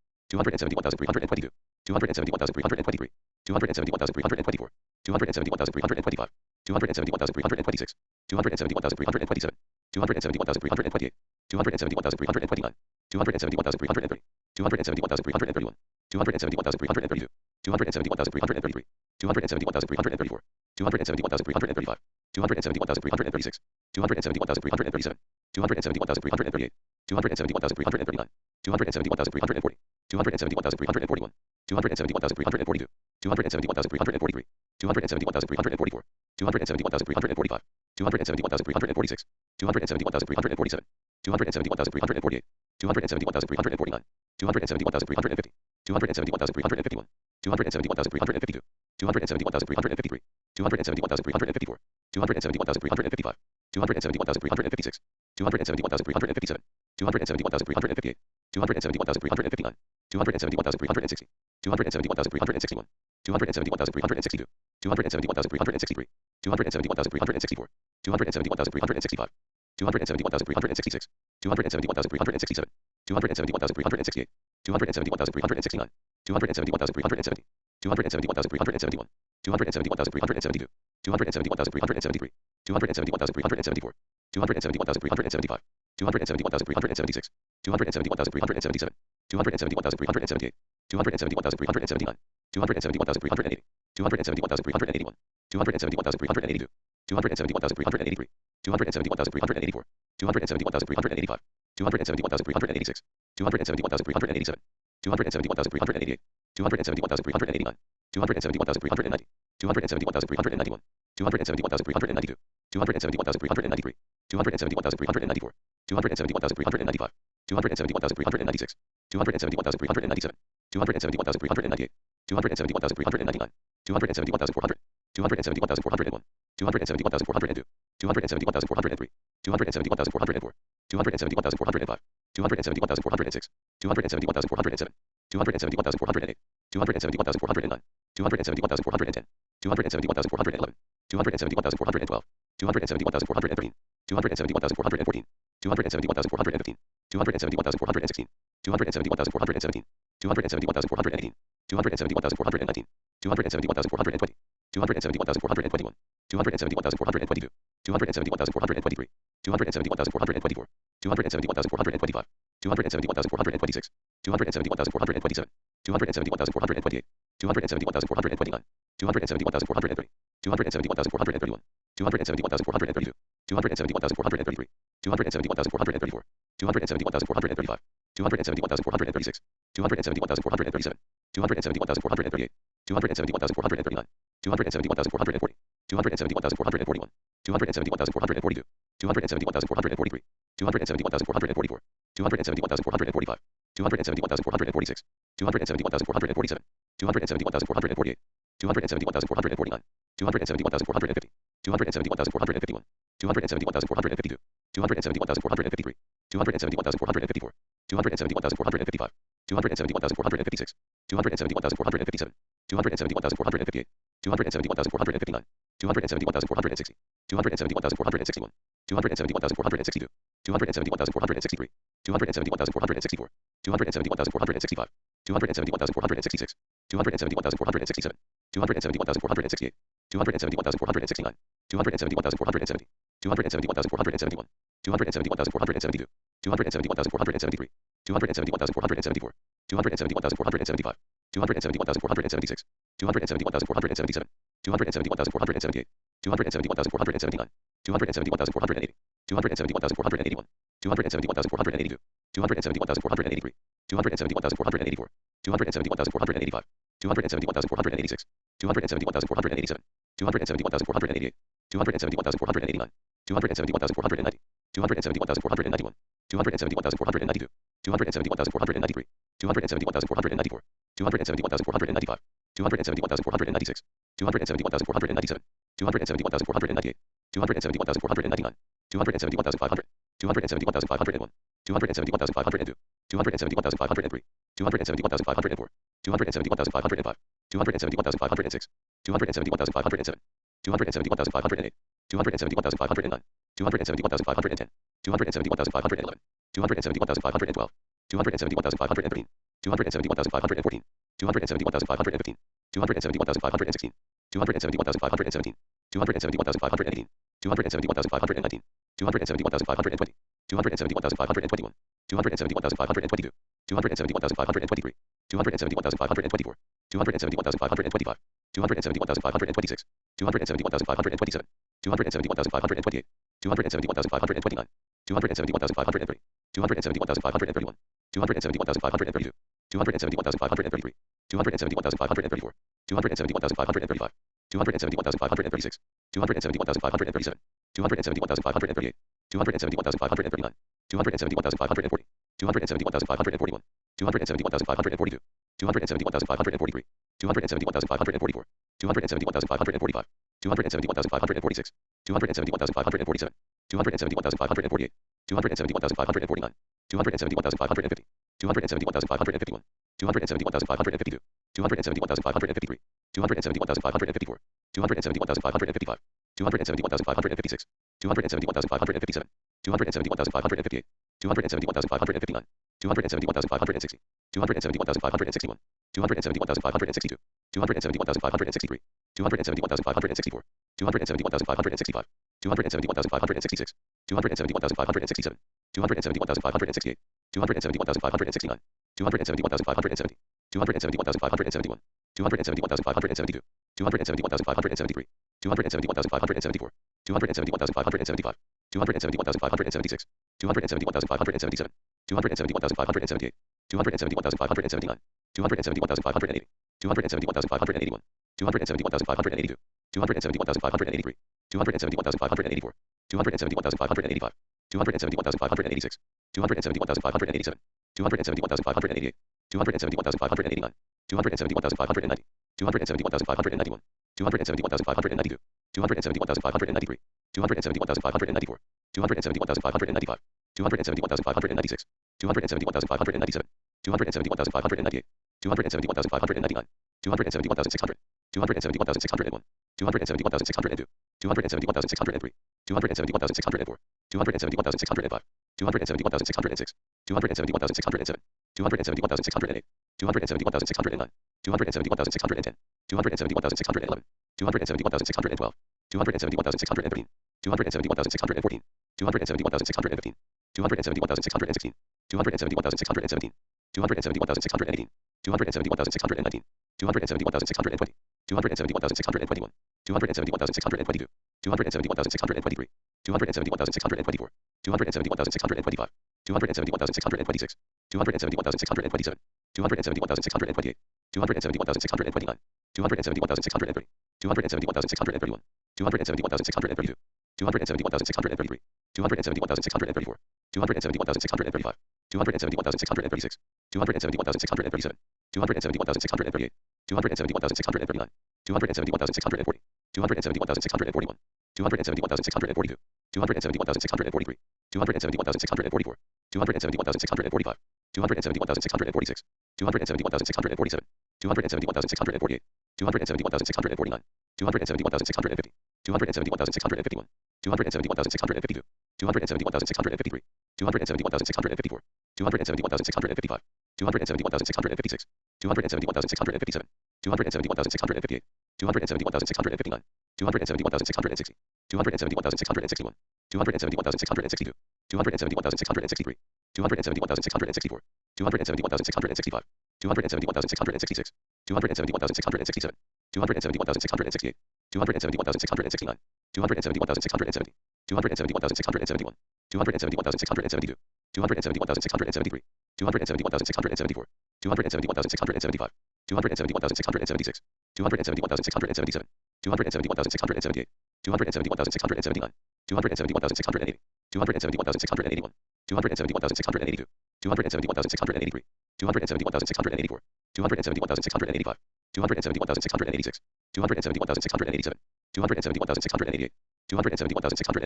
271,322, 271,323, 271,324, 271,325, 271,326, 271,327, 271,328, 271,329, 271,330, 271,331, 271,332, 271,333, 271,334, 271,335, 271,336, 271,337, 271,338, 271,339, 271,340, 271,341, 271,342, 271,343, 271,344, 271,345, 271,346, 271,347, 271,348, 271,349, 271,350, 271,351, 271,352, 271,353, 271,354, 271,355, 271,356, 271,357, 271,358, 271,359, 271,360, 271,361, 271,362, 271,363, 271,364, 271,365, 271,366, 271,367, 271,368, 271,369, 271,370, 271,371, 271,372, 271,373, 271,374, 271,375, 271,376, 271,377, 271,378, 271,379, 271,380, 271,381, 271,382, 271,383, 271,384, 271,385, 271,386, 271,387, 271,388, 271,389, 271,390, 271,391, 271,392, 271,393, 271,394, 271,395, 271,396, 271,397, 271,398, 271,399, 271,400, 271,401, 271,402, 271,403, 271,404, 271,405, 271,406, 271,407, 271,408, 271,409, 271,410, 271,411, 271,412, 271,413, 271,414, 271,415, 271,416, 271,417, 271,418, 271,419, 271,420, 271,421, 271,422, 271,423, 271,424, 271,425, 271,426, 271,427, 271,428, 271,429, 271,430, 271,431, 271,432, 271,433, 271,434, 271,435, 271,436, 271,437, 271,438, 271,439, 271,440, 271,441, 271,442, 271,443, 271,444, 271,445, 271,446, 271,447, 271,448, 271,449, 271,450, 271,451, 271,452, 271,453, 271,454, 271,455, 271,456, 271,457, 271,458, 271,459, 271,460, 271,461, 271,462, 271,463, 271,464, 271,465, 271,466, 271,467, 271,468, 271,469, 271,470, 271,471, 271,472, 271,473, 271,474, 271,475, 271,476, 271,477, 271,478, 271,479, 271,480, 271,481, 271,482, 271,483, 271,484, 271,485, 271,486, 271,487, 271,488, 271,489, 271,490, 271,491, 271,492, 271,493, 271,494, 271,495, 271,496, 271,497, 271,498, 271,499, 271,500, 271,501, 271,502, 271,503, 271,504, 271,505, 271,506, 271,507, 271,508, 271,509, 271,510, 271,511, 271,512, 271,513, 271,514, 271,515, 271,516, 271,517, 271,518, 271,519, 271,520, 271,521, 271,522, 271,523, 271,524, 271,525, 271,526, 271,527, 271,528, 271,529, 271,530, 271,531, 271,532, 271,533, 271,534, 271,535, 271,536, 271,537, 271,538, 271,539, 271,540, 271,541, 271,542, 271,543, 271,544, 271,545, 271,546, 271,547, 271,548, 271,549, 271,550, 271,551, 271,552, 271,553, 271,554, 271,555, 271,556, 271,557, 271,558, 271,559, 271,560, 271,561, 271,562, 271,563, 271,564, 271,565, 271,566, 271,567, 271,568, 271,569, 271,570, 271,571, 271,572, 271,573, 271,574, 271,575, 271,576, 271,577, 271,578, 271,579, 271,580, 271,581, 271,582, 271,583, 271,584, 271,585, 271,586, 271,587, 271,588, 271,589, 271,590, 271,591, 271,592, 271,593, 271,594, 271,595, 271,596, 271,597, 271,598, 271,599, 271,600, 271,601, 271,602, 271,603, 271,604, 271,605, 271,606, 271,607, 271,608, 271,609, 271,610, 271,611, 271,612, 271,613, 271,614, 271,615, 271,616, 271,617, 271,618, 271,619, 271,620, 271,621, 271,622, 271,623, 271,624, 271,625, 271,626, 271,627, 271,628, 271,629, 271,630, 271,631, 271,632, 271,633, 271,634, 271,635, 271,636, 271,637, 271,638, 271,639, 271,640, 271,641, 271,642, 271,643, 271,644, 271,645, 271,646, 271,647, 271,648, 271,649, 271,650, 271,651, 271,652, 271,653, 271,654, 271,655, 271,656, 271,657, 271,658, 271,659, 271,660, 271,661, 271,662, 271,663, 271,664, 271,665, 271,666, 271,667, 271,668, 271,669, 271,670, 271,671, 271,672, 271,673, 271,674, 271,675, 271,676, 271,677, 271,678, 271,679, 271,680, 271,681, 271,682, 271,683, 271,684, 271,685, 271,686, 271,687, 271,688, 271,689,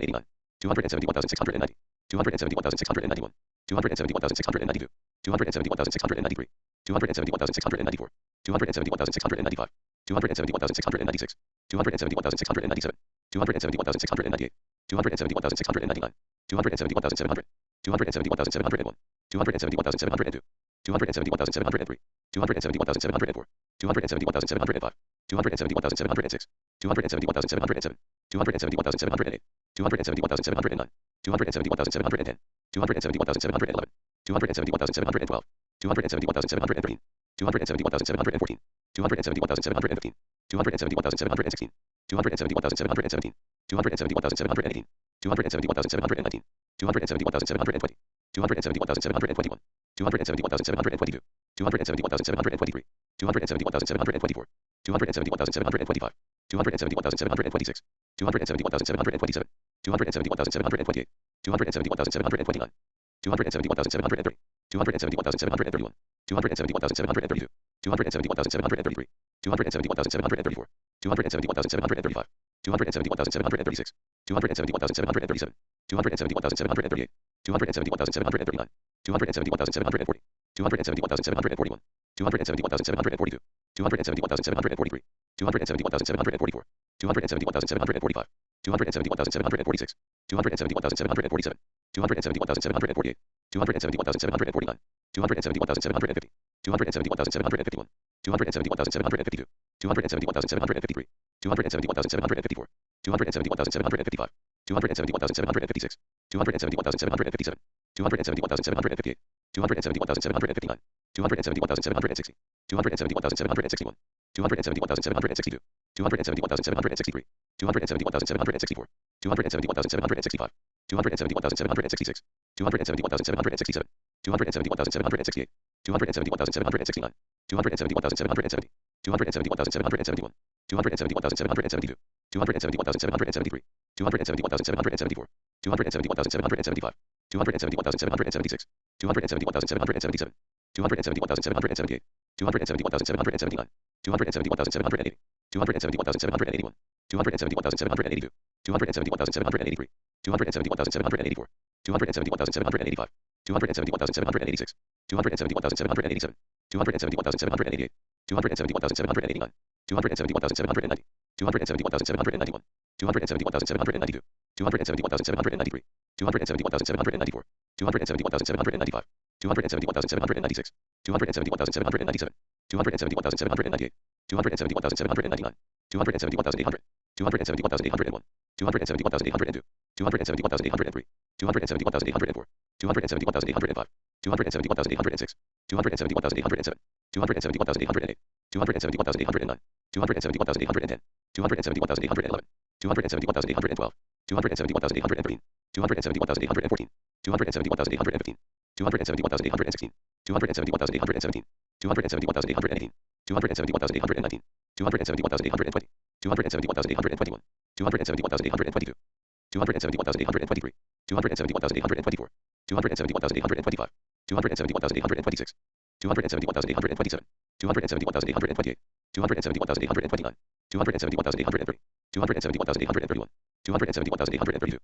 271,690, 271,691, 271,692, 271,693, 271,694, 271,695, 271,696, 271,697, 271,698, 271,699, 271,700, 271,701, 271,702, 271,703, 271,704, 271,705, 271,706, 271,707, 271,708, 271,709, 271,710, 271,711, 271,712, 271,713, 271,714, 271,715, 271,716, 271,717, 271,718, 271,719, 271,720, 271,721, 271,722, 271,723, 271,724, 271,725, 271,726, 271,727, 271,728, 271,729, 271,730, 271,731, 271,732, 271,733, 271,734, 271,735, 271,736, 271,737, 271,738, 271,739, 271,740, 271,741, 271,742, 271,743, 271,744, 271,745, 271,746, 271,747, 271,748, 271,749, 271,750, 271,751, 271,752, 271,753, 271,754, 271,755, 271,756, 271,757, 271,758, 271,759, 271,760, 271,761, 271,762, 271,763, 271,764, 271,765, 271,766, 271,767, 271,768, 271,769, 271,770, 271,771, 271,772, 271,773, 271,774, 271,775, 271,776, 271,777, 271,778, 271,779, 271,780, 271,781, 271,782, 271,783, 271,784, 271,785, 271,786, 271,787, 271,788, 271,789, 271,790, 271,791, 271,792, 271,793, 271,794, 271,795, 271,796, 271,797, 271,798, 271,799, 271,800, 271,801, 271,802, 271,803, 271,804, 271,805, 271,806, 271,807, 271,808, 271,809, 271,810, 271,811, 271,812, 271,813, 271,814, 271,815, 271,816, 271,817, 271,818, 271,819, 271,820, 271,821, 271,822, 271,823, 271,824, 271,825, 271,826, 271,827, 271,828, 271,829, 271,830, 271,831, 271,832,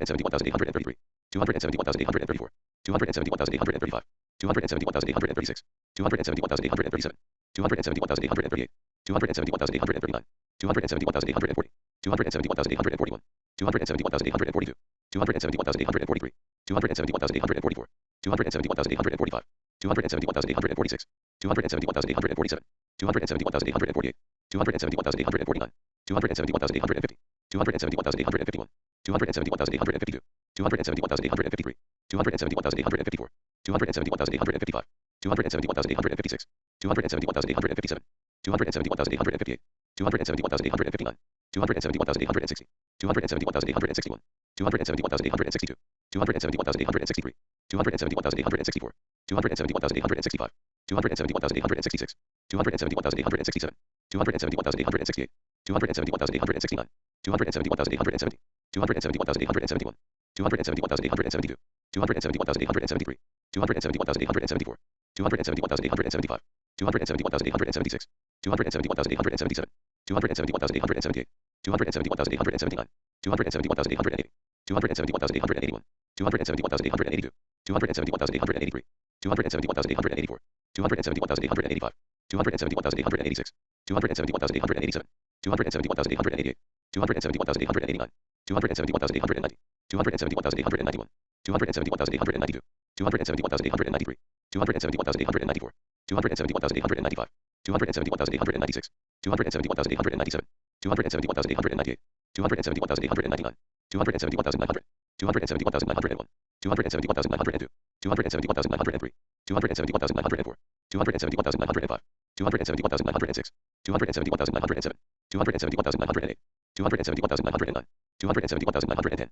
271,833, 271,834, 271,835, 271,836, 271,837, 271,838, 271,839, 271,840, 271,841, 271,842, 271,843, 271,844, 271,845, 271,846, 271,847, 271,848, 271,849, 271,850, 271,851, 271,852, 271,853, 271,854, 271,855, 271,856, 271,857, 271,858, 271,859, 271,860, 271,861, 271,862, 271,863, 271,864, 271,865, 271,866, 271,867, 271,868, 271,869, 271,870, 271,871, 271,872, 271,873, 271,874, 271,875, 271,876, 271,877, 271,878, 271,879, 271,880, 271,881, 271,882, 271,883, 271,884, 271,885, 271,886, 271,887, 271,888, 271,889, 271,890, 271,891, 271,892, 271,893, 271,894, 271,895, 271,896, 271,897, 271,898, 271,899, 271,900, 271,901, 271,902, 271,903, 271,904, 271,905, 271,906, 271,907, 271,908, 271,909, 271,910,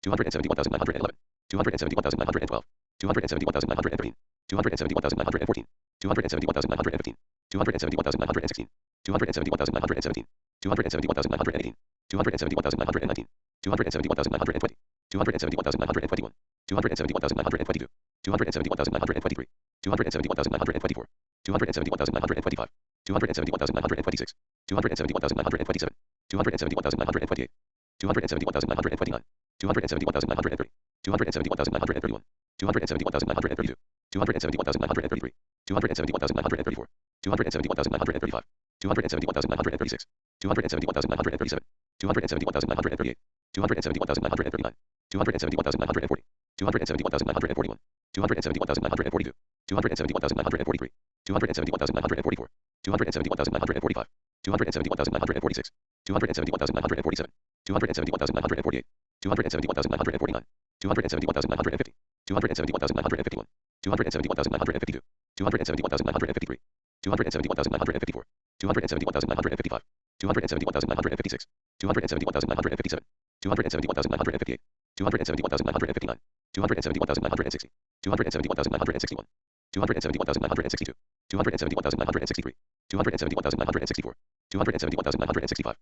271,911, 271,912, 271,913, 271,914, 271,915, 271,916, 271,917, 271,918, 271,919, 271,920, 271,921, 271,922, 271,923, 271,924, 271,925, 271,926, 271,927, 271,928, 271,929, 271,930, 271,931, 271,932, 271,933, 271,934, 271,935, 271,936, 271,937, 271,938, 271,939, 271,940, 271,941, 271,942, 271,943, 271,944, 271,945, 271,946, 271,947, 271,948, 271,949, 271,950, 271,951, 271,952, 271,953, 271,954, 271,955, 271,956, 271,957, 271,958, 271,959, 271,960, 271,961, 271,962, 271,963, 271,964, 271,965,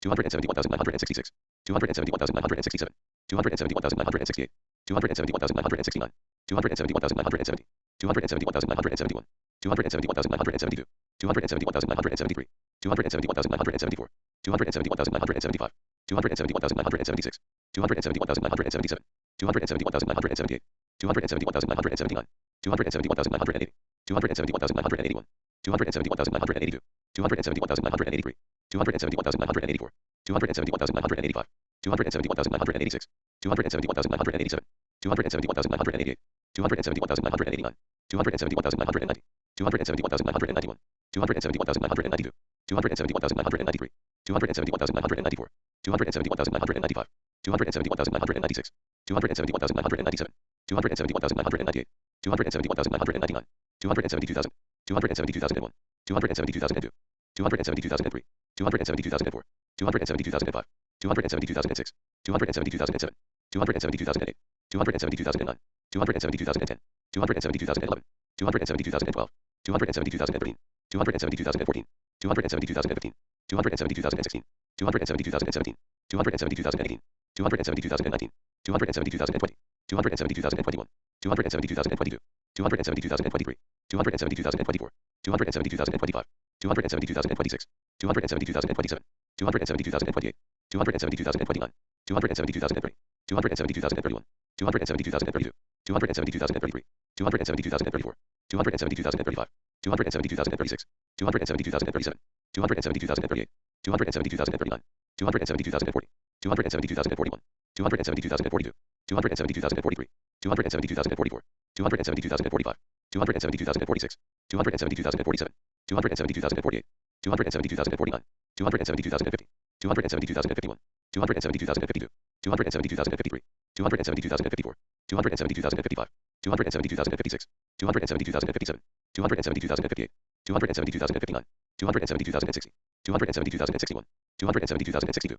271,966, 271,967, 271,968, 271,969, 271,970, 271,971, 271,972, 271,973, 271,974, 271,975, 271,976, 271,977, 271,978, 271,979, 271,980, 271,981, 271,982, 271,983, 271,984, 271,985, 271,986, 271,987, 271,988, 271,989, 271,990, 271,991, 271,992, 271,993, 271,994, 271,995, 271,996, 271,997, 271,998, 271,999, 272,000, 272,001, 272,002, 272,003, 272,004, 272,005, 272,006, 272,007, 272,008, 272,009, 272,010, 272,011, 272,012, 272,013, 272,014, 272,015, 272,016, 272,017, 272,018, 272,019, 272,020, 272,021, 272,022, 272,023, 272,024, 272,025, 272,026, 272,027, 272,028, 272,029, 272,030, 272,031, 272,032, 272,033, 272,034, 272,035, 272,036, 272,037, 272,038, 272,039, 272,040, 272,041, 272,042, 272,043, 272,044, 272,045, 272,046, 272,047, 272,048, 272,049, 272,050, 272,051, 272,052, 272,053, 272,054, 272,055, 272,056, 272,057, 272,058, 272,059, 272,060, 272,061, 272,062,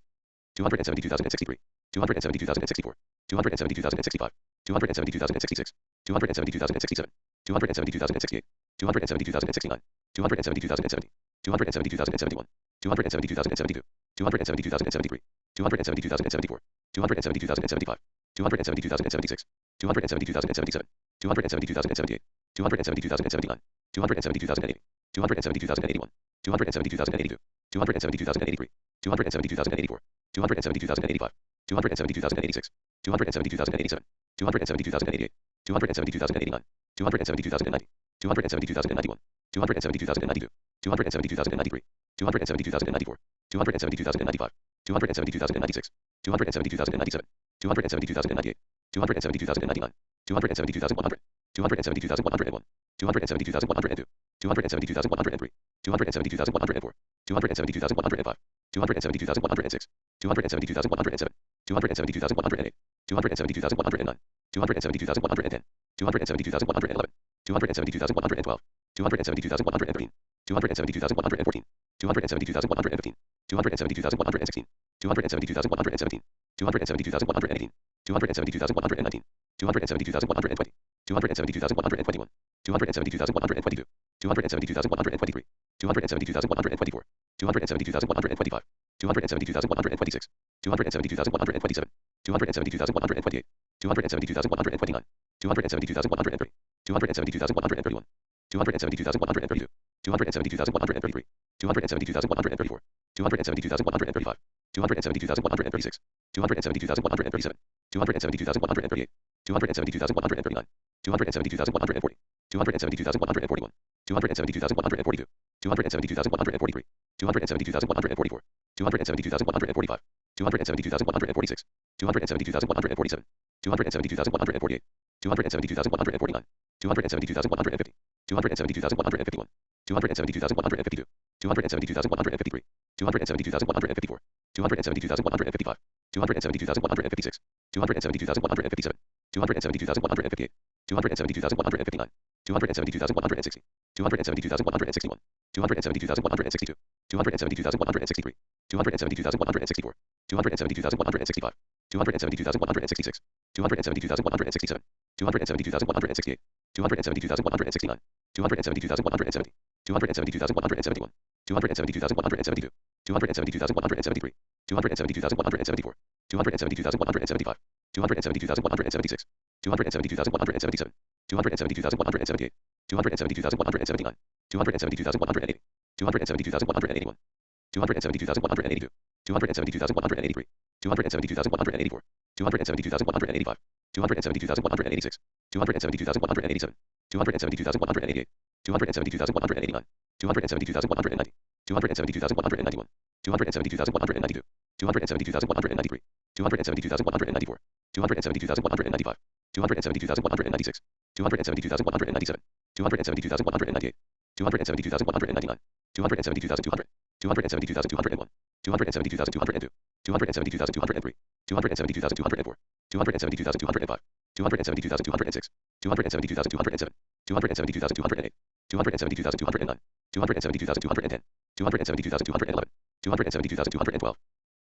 272,063, 272,064, 272,065, 272,066, 272,067, 272,068, 272,069, 272,070, 272,071, 272,072, 272,073, 272,074, 272,075, 272,076, 272,077, 272,078, 272,079, 272,080, 272,081, 272,082, 272,083, 272,084, 272,085, 272,086, 272,087, 272,088, 272,089, 272,090, 272,091, 272,092, 272,093, 272,094, 272,095, 272,096, 272,097, 272,098, 272,099, 272,100, 272,101, 272,102, 272,103, 272,104, 272,105, 272,106, 272,107, 272,108, 272,109, 272,110, 272,111, 272,112, 272,113, 272,114, 272,115, 272,116, 272,117, 272,118, 272,119, 272,120, 272,121, 272,122, 272,123, 272,124, 272,125, 272,126, 272,127, 272,128, 272,129, 272,130, 272,131, 272,132, 272,133, 272,134, 272,135, 272,136, 272,137, 272,138, 272,139, 272,140, 272,141, 272,142, 272,143, 272,144, 272,145, 272,146, 272,147, 272,148, 272,149, 272,150, 272,151, 272,152, 272,153, 272,154, 272,155, 272,156, 272,157, 272,158, 272,159, 272,160, 272,161, 272,162, 272,163, 272,164, 272,165, 272,166, 272,167, 272,168, 272,169, 272,170, 272,171, 272,172, 272,173, 272,174, 272,175, 272,176, 272,177, 272,178, 272,179, 272,180, 272,181, 272,182, 272,183, 272,184, 272,185, 272,186, 272,187, 272,188, 272,189, 272,190, 272,191, 272,192, 272,193, 272,194, 272,195, 272,196, 272,197, 272,198, 272,199, 272,200, 272,201, 272,202, 272,203, 272,204, 272,205, 272,206, 272,207, 272,208, 272,209, 272,210, 272,211, 272,212,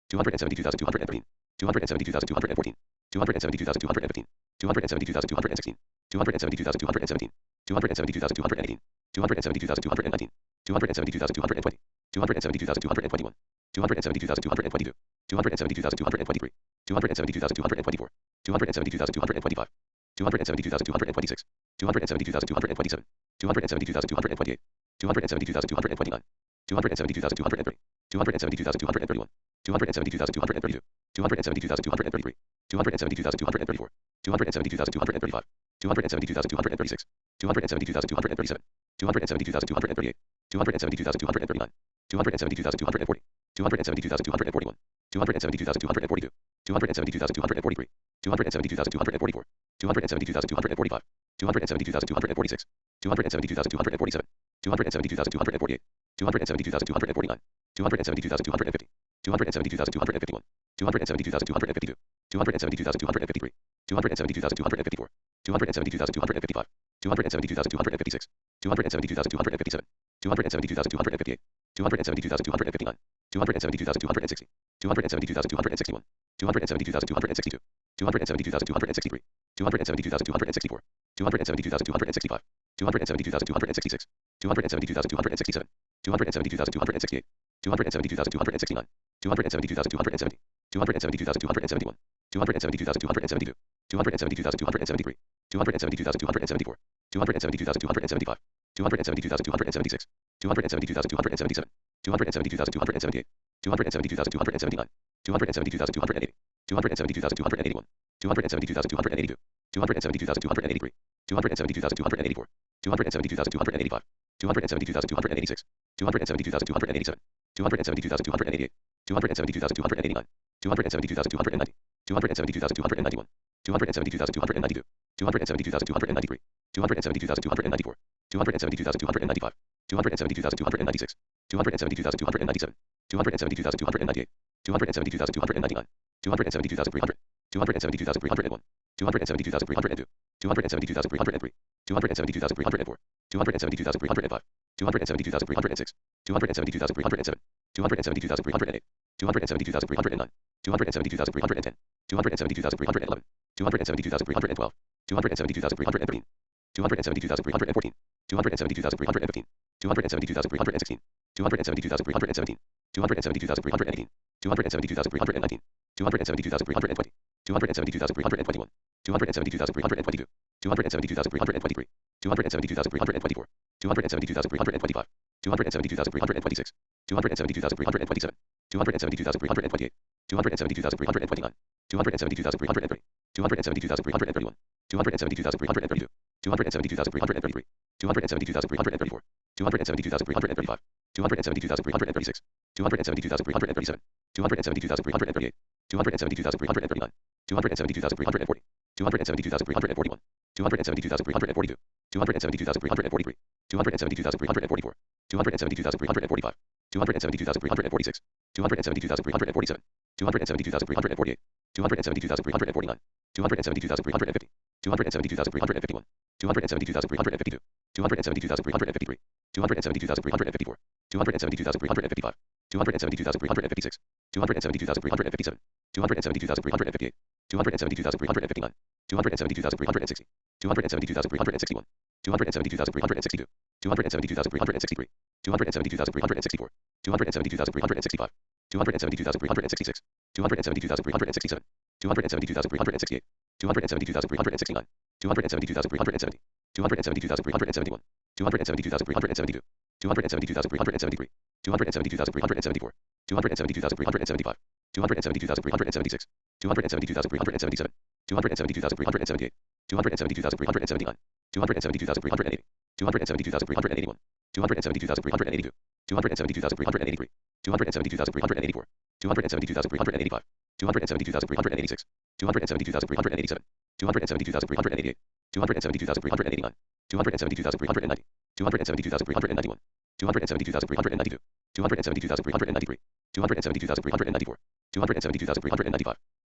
272,213, 272,214, 272,215, 272,216, 272,217, 272,218, 272,219, 272,220, 272,221, 272,222, 272,223, 272,224, 272,225, 272,226, 272,227, 272,228, 272,229, 272,230, 272,231, 272,232, 272,233, 272,234, 272,235, 272,236, 272,237, 272,238, 272,239, 272,240, 272,241, 272,242, 272,243, 272,244, 272,245, 272,246, 272,247, 272,248, 272,249, 272,250, 272,251, 272,252, 272,253, 272,254, 272,255, 272,256, 272,257, 272,258, 272,259, 272,260, 272,261, 272,262, 272,263, 272,264, 272,265, 272,266, 272,267, 272,268, 272,269, 272,270, 272,271, 272,272, 272,273, 272,274, 272,275, 272,276, 272,277, 272,278, 272,279, 272,280, 272,281, 272,282, 272,283, 272,284, 272,285, 272,286, 272,287, 272,288, 272,289, 272,290, 272,291, 272,292, 272,293, 272,294, 272,295, 272,296, 272,297, 272,298, 272,299, 272,300, 272,301, 272,302, 272,303, 272,304, 272,305, 272,306, 272,307, 272,308, 272,309, 272,310, 272,311, 272,312, 272,313, 272,314, 272,315, 272,316, 272,317, 272,318, 272,319, 272,320, 272,321, 272,322, 272,323, 272,324, 272,325, 272,326, 272,327, 272,328, 272,329, 272,330, 272,331, 272,332, 272,333, 272,334, 272,335, 272,336, 272,337, 272,338, 272,339, 272,340, 272,341, 272,342, 272,343, 272,344, 272,345, 272,346, 272,347, 272,348, 272,349, 272,350, 272,351, 272,352, 272,353, 272,354, 272,355, 272,356, 272,357, 272,358, 272,359, 272,360, 272,361, 272,362, 272,363, 272,364, 272,365, 272,366, 272,367, 272,368, 272,369, 272,370, 272,371, 272,372, 272,373, 272,374, 272,375, 272,376, 272,377, 272,378, 272,379, 272,380, 272,381, 272,382, 272,383, 272,384, 272,385, 272,386, 272,387, 272,388, 272,389, 272,390, 272,391, 272,392, 272,393, 272,394, 272,395,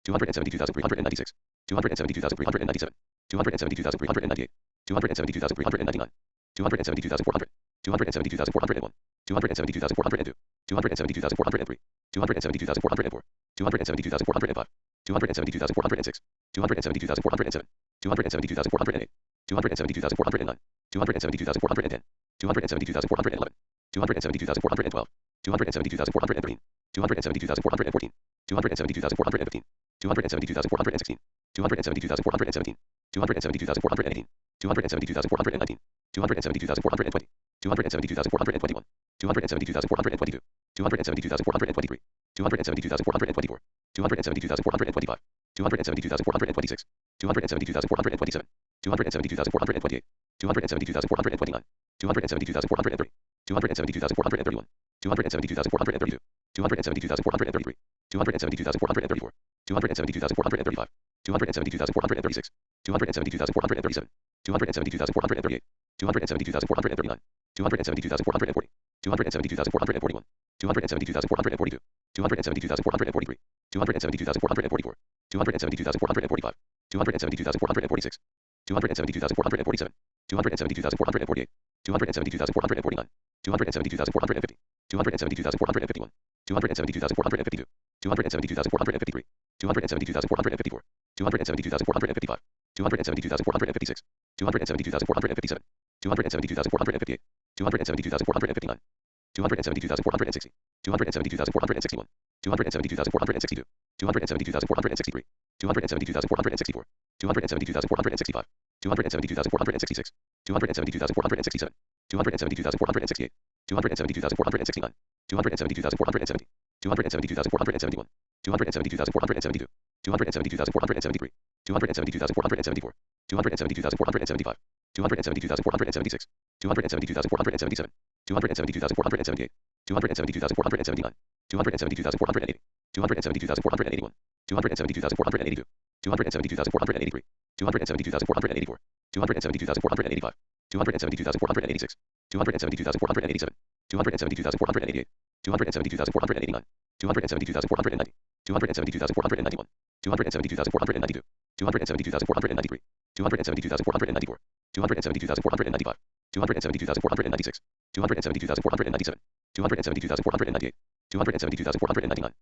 272,396, 272,397, 272,398, 272,399, 272,400, 272,401, 272,402, 272,403, 272,404, 272,405, 272,406, 272,407, 272,408, 272,409, 272,410, 272,411, 272,412, 272,413, 272,414, 272,415, 272,416, 272,417, 272,418, 272,419, 272,420, 272,421, 272,422, 272,423, 272,424, 272,425, 272,426, 272,427, 272,428, 272,429, 272,430, 272,431, 272,432, 272,433, 272,434, 272,435, 272,436, 272,437, 272,438, 272,439, 272,440, 272,441, 272,442, 272,443, 272,444, 272,445, 272,446, 272,447, 272,448, 272,449, 272,450, 272,451, 272,452, 272,453, 272,454, 272,455, 272,456, 272,457, 272,458, 272,459, 272,460, 272,461, 272,462, 272,463, 272,464, 272,465, 272,466, 272,467, 272,468, 272,469, 272,470, 272,471, 272,472, 272,473, 272,474, 272,475, 272,476, 272,477, 272,478, 272,479, 272,480, 272,481, 272,482, 272,483, 272,484, 272,485, 272,486, 272,487, 272,488, 272,489, 272,490, 272,491, 272,492, 272,493, 272,494, 272,495, 272,496, 272,497, 272,498, 272,499,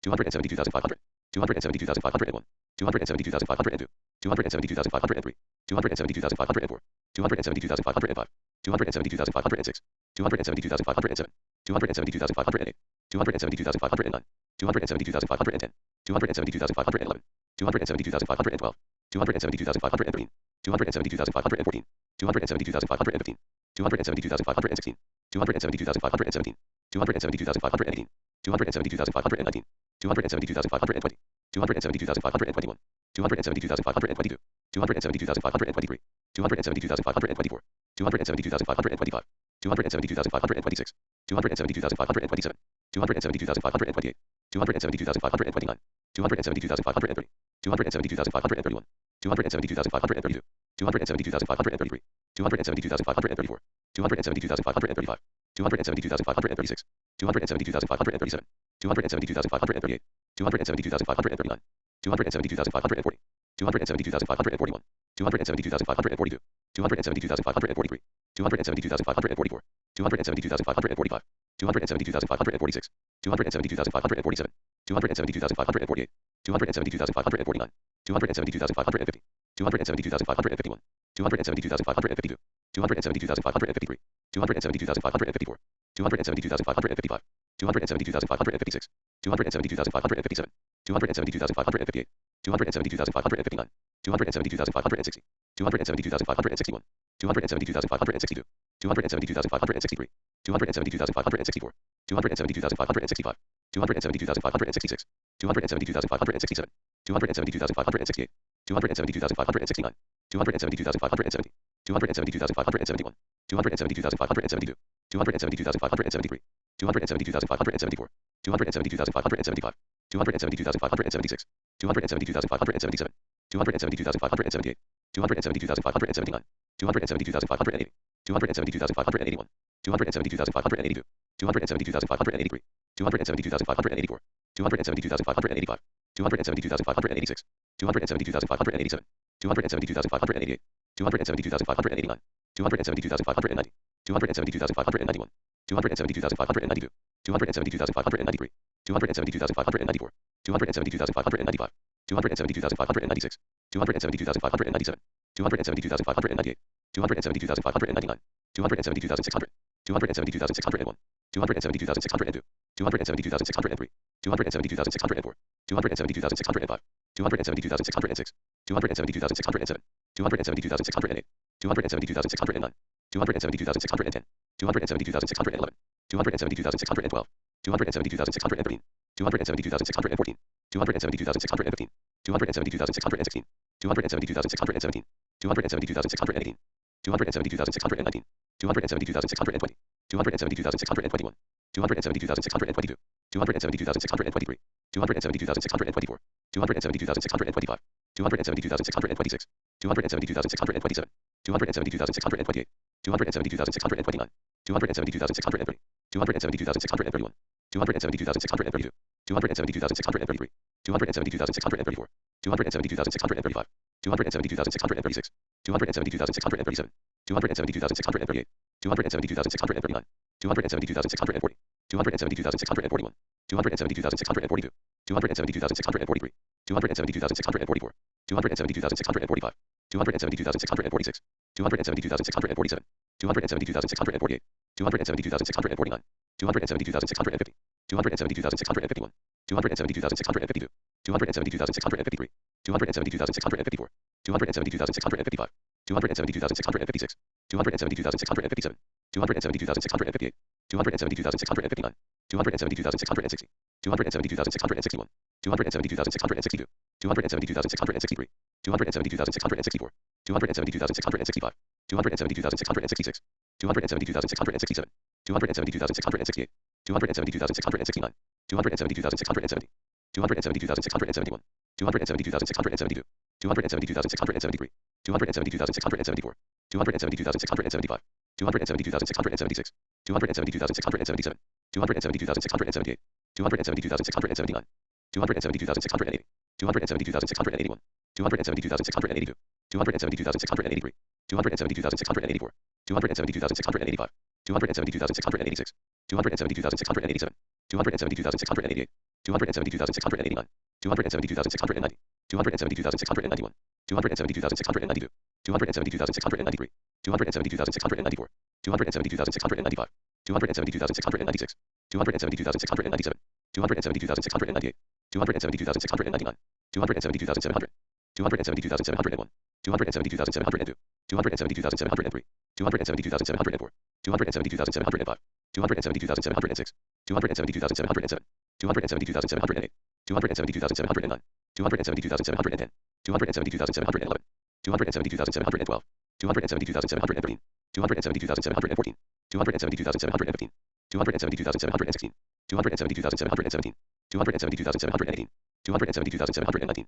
272,500, 272,501, 272,502, 272,503, 272,504, 272,505, 272,506, 272,507, 272,508, 272,509, 272,510, 272,511, 272,512, 272,513, 272,514, 272,515, 272,516, 272,517, 272,518, 272,519, 272,520, 272,521, 272,522, 272,523, 272,524, 272,525, 272,526, 272,527, 272,528, 272,529, 272,530, 272,531, 272,532, 272,533, 272,534, 272,535, 272,536, 272,537, 272,538, 272,539, 272,540, 272,541, 272,542, 272,543, 272,544, 272,545, 272,546, 272,547, 272,548, 272,549, 272,550, 272,551, 272,552, 272,553, 272,554, 272,555, 272,556, 272,557, 272,558, 272,559, 272,560, 272,561, 272,562, 272,563, 272,564, 272,565, 272,566, 272,567, 272,568, 272,569, 272,570, 272,571, 272,572, 272,573, 272,574, 272,575, 272,576, 272,577, 272,578, 272,579, 272,580, 272,581, 272,582, 272,583, 272,584, 272,585, 272,586, 272,587, 272,588, 272,589, 272,590, 272,591, 272,592, 272,593, 272,594, 272,595, 272,596, 272,597, 272,598, 272,599, 272,600, 272,601, 272,602, 272,603, 272,604, 272,605, 272,606, 272,607, 272,608, 272,609, 272,610, 272,611, 272,612, 272,613, 272,614, 272,615, 272,616, 272,617, 272,618, 272,619, 272,620, 272,621, 272,622, 272,623, 272,624, 272,625, 272,626, 272,627, 272,628, 272,629, 272,630, 272,631, 272,632, 272,633, 272,634, 272,635, 272,636, 272,637, 272,638, 272,639, 272,640, 272,641, 272,642, 272,643, 272,644, 272,645, 272,646, 272,647, 272,648, 272,649, 272,650, 272,651, 272,652, 272,653, 272,654, 272,655, 272,656, 272,657, 272,658, 272,659, 272,660, 272,661, 272,662, 272,663, 272,664, 272,665, 272,666, 272,667, 272,668, 272,669, 272,670, 272,671, 272,672, 272,673, 272,674, 272,675, 272,676, 272,677, 272,678, 272,679, 272,680, 272,681, 272,682, 272,683, 272,684, 272,685, 272,686, 272,687, 272,688, 272,689, 272,690, 272,691, 272,692, 272,693, 272,694, 272,695, 272,696, 272,697, 272,698, 272,699, 272,700, 272,701, 272,702, 272,703, 272,704, 272,705, 272,706, 272,707, 272,708, 272,709, 272,710, 272,711, 272,712, 272,713, 272,714, 272,715, 272,716, 272,717, 272,718, 272,719, 272,720,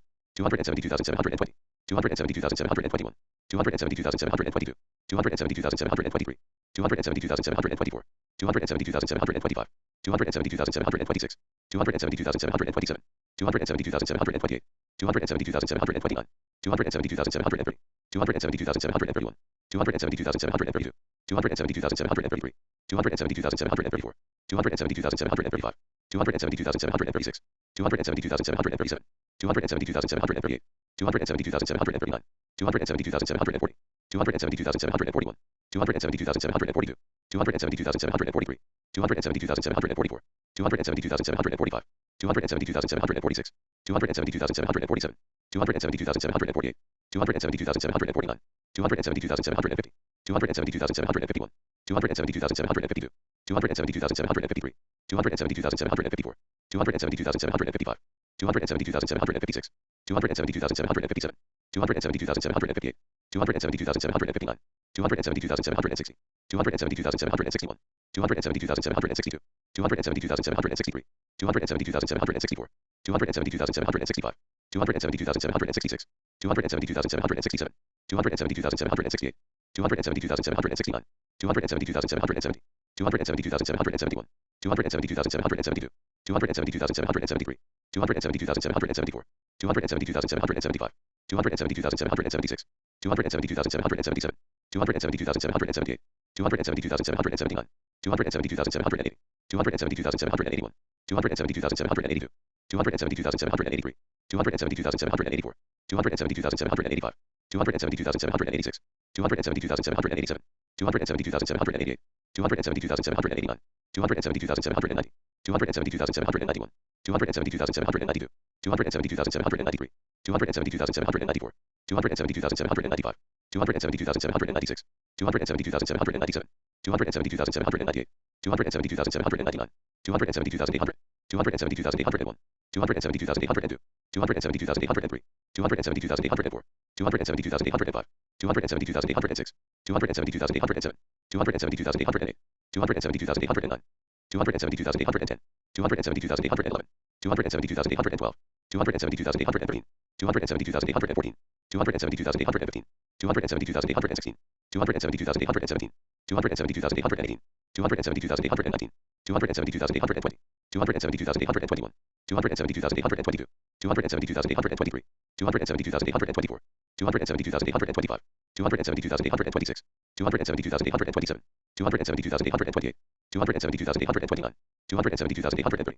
272,721, 272,722, 272,723, 272,724, 272,725, 272,726, 272,727, 272,728, 272,729, 272,730, 272,731, 272,732, 272,733, 272,734, 272,735, 272,736, 272,737, 272,738, 272,739, 272,740, 272,741, 272,742, 272,743, 272,744, 272,745, 272,746, 272,747, 272,748, 272,749, 272,750, 272,751, 272,752, 272,753, 272,754, 272,755, 272,756, 272,757, 272,758, 272,759, 272,760, 272,761, 272,762, 272,763, 272,764, 272,765, 272,766, 272,767, 272,768, 272,769, 272,770, 272,771, 272,772, 272,773, 272,774, 272,775, 272,776, 272,777, 272,778, 272,779, 272,780, 272,781, 272,782, 272,783, 272,784, 272,785, 272,786, 272,787, 272,788, 272,789, 272,790, 272,791, 272,792, 272,793, 272,794, 272,795, 272,796, 272,797, 272,798, 272,799, 272,800, 272,801, 272,802, 272,803, 272,804, 272,805, 272,806, 272,807, 272,808, 272,809, 272,810, 272,811, 272,812, 272,813, 272,814, 272,815, 272,816, 272,817, 272,818, 272,819, 272,820, 272,821, 272,822, 272,823, 272,824, 272,825, 272,826, 272,827, 272,828, 272,829, 272,830,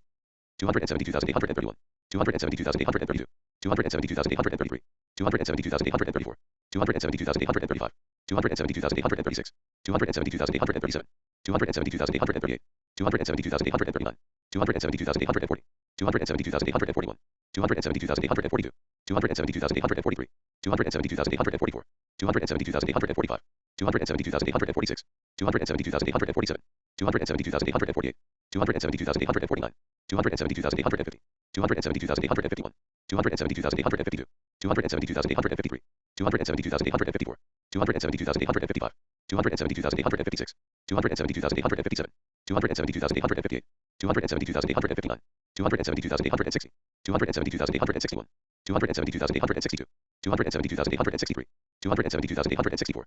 272,831, 272,832, 272,833, 272,834, 272,835, 272,836, 272,837, 272,838, 272,839, 272,840, 272,841, 272,842, 272,843, 272,844, 272,845, 272,846, 272,847, 272,848, 272,849, 272,850, 272,851, 272,852, 272,853, 272,854, 272,855, 272,856, 272,857, 272,858, 272,859, 272,860, 272,861, 272,862, 272,863, 272,864,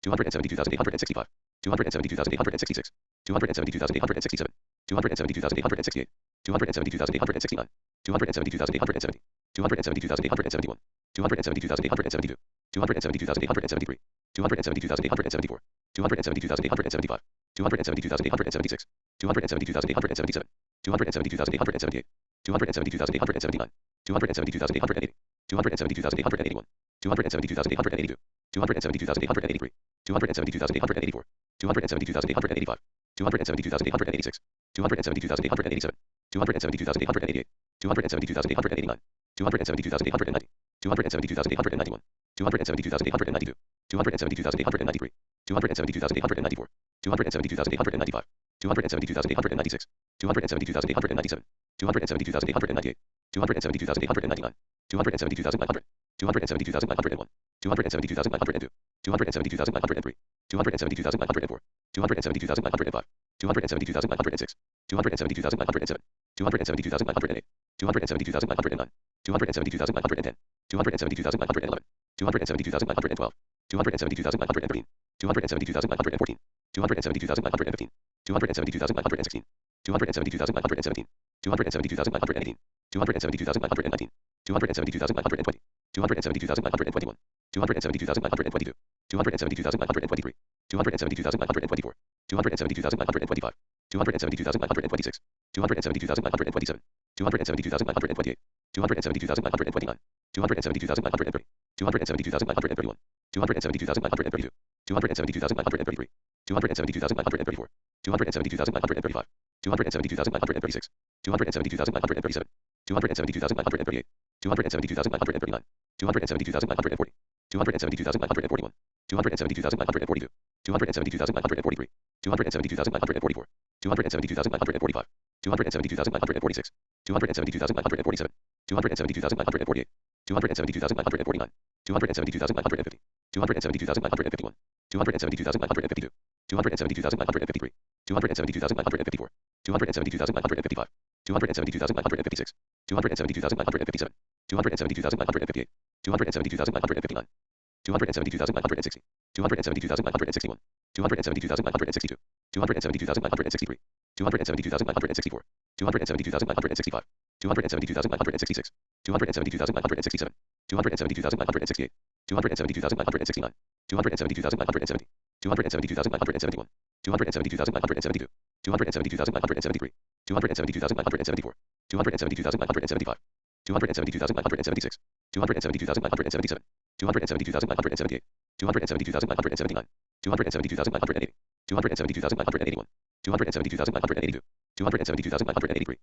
272,865, 272,866, 272,867, 272,868, 272,869, 272,870, 272,871, 272,872, 272,873, 272,874, 272,875, 272,876, 272,877, 272,878, 272,879, 272,880, 272,881, 272,882, 272,883, 272,884, 272,885, 272,886, 272,887, 272,888, 272,889, 272,890, 272,891, 272,892, 272,893, 272,894, 272,895, 272,896, 272,897, 272,898, 272,899, 272,900, 272,901, 272,902, 272,903, 272,904, 272,905, 272,906, 272,907, 272,908, 272,909, 272,910, 272,911, 272,912, 272,913, 272,914, 272,915, 272,916, 272,917, 272,918, 272,919, 272,920, 272,921, 272,922, 272,923, 272,924, 272,925, 272,926, 272,927, 272,928, 272,929, 272,930, 272,931, 272,932, 272,933, 272,934, 272,935, 272,936, 272,937, 272,938, 272,939, 272,940, 272,941, 272,942, 272,943, 272,944, 272,945, 272,946, 272,947, 272,948, 272,949, 272,950, 272,951, 272,952, 272,953, 272,954, 272,955, 272,956, 272,957, 272,958, 272,959, 272,960, 272,961, 272,962, 272,963, 272,964, 272,965, 272,966, 272,967, 272,968, 272,969, 272,970, 272,971, 272,972, 272,973, 272,974, 272,975, 272,976, 272,977, 272,978, 272,979, 272,980, 272,981, 272,982, 272,983,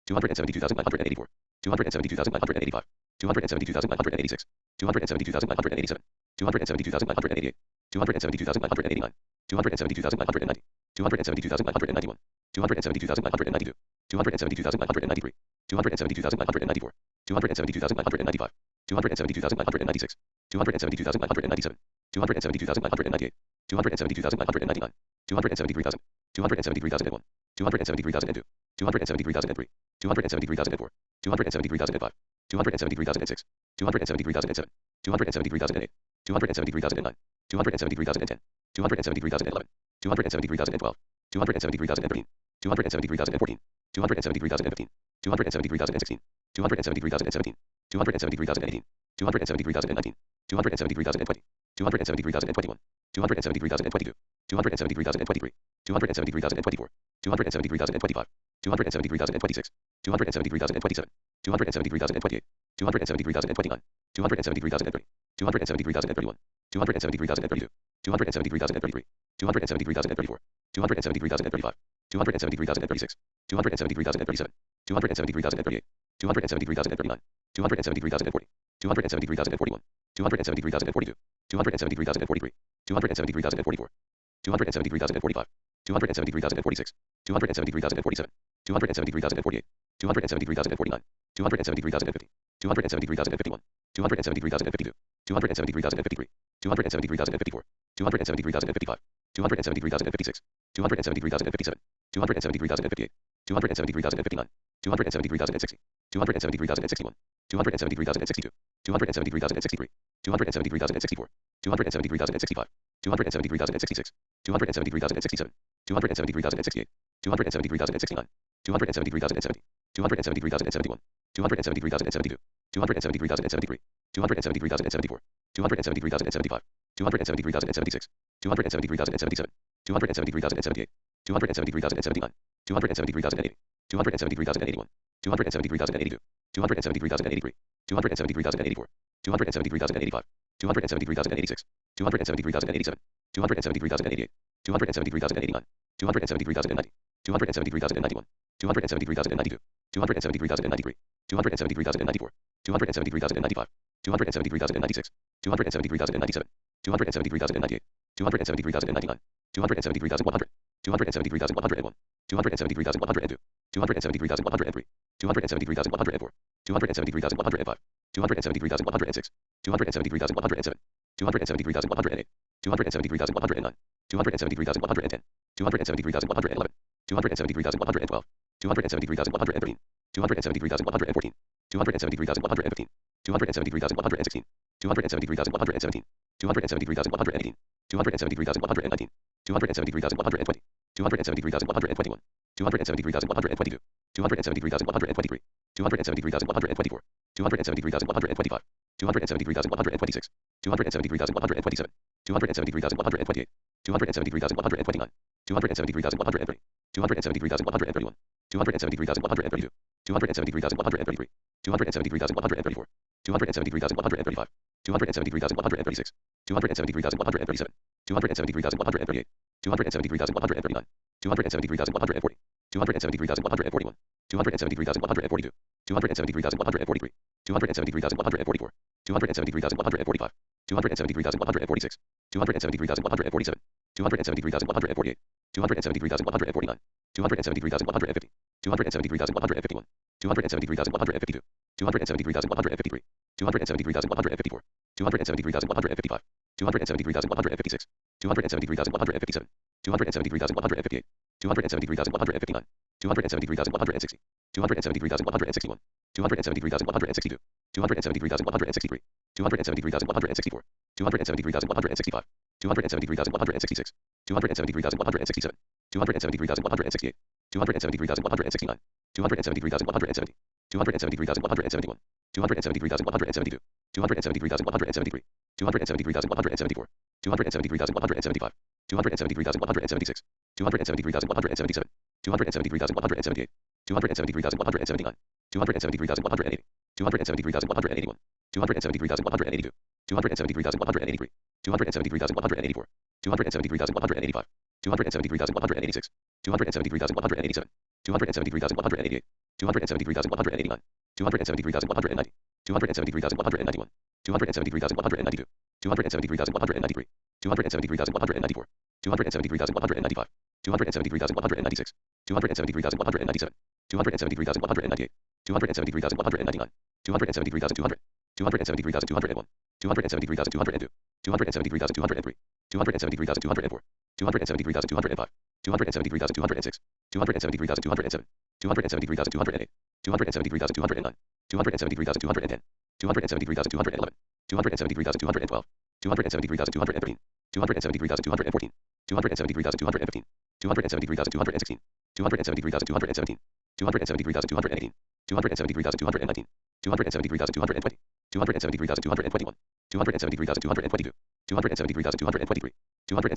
272,984, 272,985, 272,986, 272,987, 272,988, 272,989, 272,990, 272,991, 272,992, 272,993, 272,994, 272,995, 272,996, 272,997, 272,998, 272,999, 273,000, 273,001, 273,002, 273,003, 273,004, 273,005, 273,006, 273,007, 273,008, 273,009, 273,010, 273,011, 273,012, 273,013, 273,014, 273,015, 273,016, 273,017, 273,018, 273,019, 273,020, 273,021, 273,022, 273,023, 273,024, 273,025, 273,026, 273,027, 273,028, 273,029, 273,030, 273,031, 273,032, 273,033, 273,034, 273,035, 273,036, 273,037, 273,038, 273,039, 273,040, 273,041, 273,042, 273,043, 273,044, 273,045, 273,046, 273,047, 273,048, 273,049, 273,050, 273,051, 273,052, 273,053, 273,054, 273,055, 273,056, 273,057, 273,058, 273,059, 273,060, 273,061, 273,062, 273,063, 273,064, 273,065, 273,066, 273,067, 273,068, 273,069, 273,070, 273,071, 273,072, 273,073, 273,074, 273,075, 273,076, 273,077, 273,078, 273,079, 273,080, 273,081, 273,082, 273,083, 273,084, 273,085, 273,086, 273,087, 273,088, 273,089, 273,090, 273,091, 273,092, 273,093, 273,094, 273,095, 273,096, 273,097, 273,098, 273,099, 273,100, 273,101, 273,102, 273,103, 273,104, 273,105, 273,106, 273,107, 273,108, 273,109, 273,110, 273,111, 273,112, 273,113, 273,114, 273,115, 273,116, 273,117, 273,118, 273,119, 273,120, 273,121, 273,122, 273,123, 273,124, 273,125, 273,126, 273,127, 273,128, 273,129, 273,130, 273,131, 273,132, 273,133, 273,134, 273,135, 273,136, 273,137, 273,138, 273,139, 273,140, 273,141, 273,142, 273,143, 273,144, 273,145, 273,146, 273,147, 273,148, 273,149, 273,150, 273,151, 273,152, 273,153, 273,154, 273,155, 273,156, 273,157, 273,158, 273,159, 273,160, 273,161, 273,162, 273,163, 273,164, 273,165, 273,166, 273,167, 273,168, 273,169, 273,170, 273,171, 273,172, 273,173, 273,174, 273,175, 273,176, 273,177, 273,178, 273,179, 273,180, 273,181, 273,182, 273,183, 273,184, 273,185, 273,186, 273,187, 273,188, 273,189, 273,190, 273,191, 273,192, 273,193, 273,194, 273,195, 273,196, 273,197, 273,198, 273,199, 273,200, 273,201, 273,202, 273,203, 273,204, 273,205, 273,206, 273,207, 273,208, 273,209, 273,210, 273,211, 273,212, 273,213, 273,214, 273,215, 273,216, 273,217, 273,218, 273,219, 273,220, 273,221, 273,222, 273,223,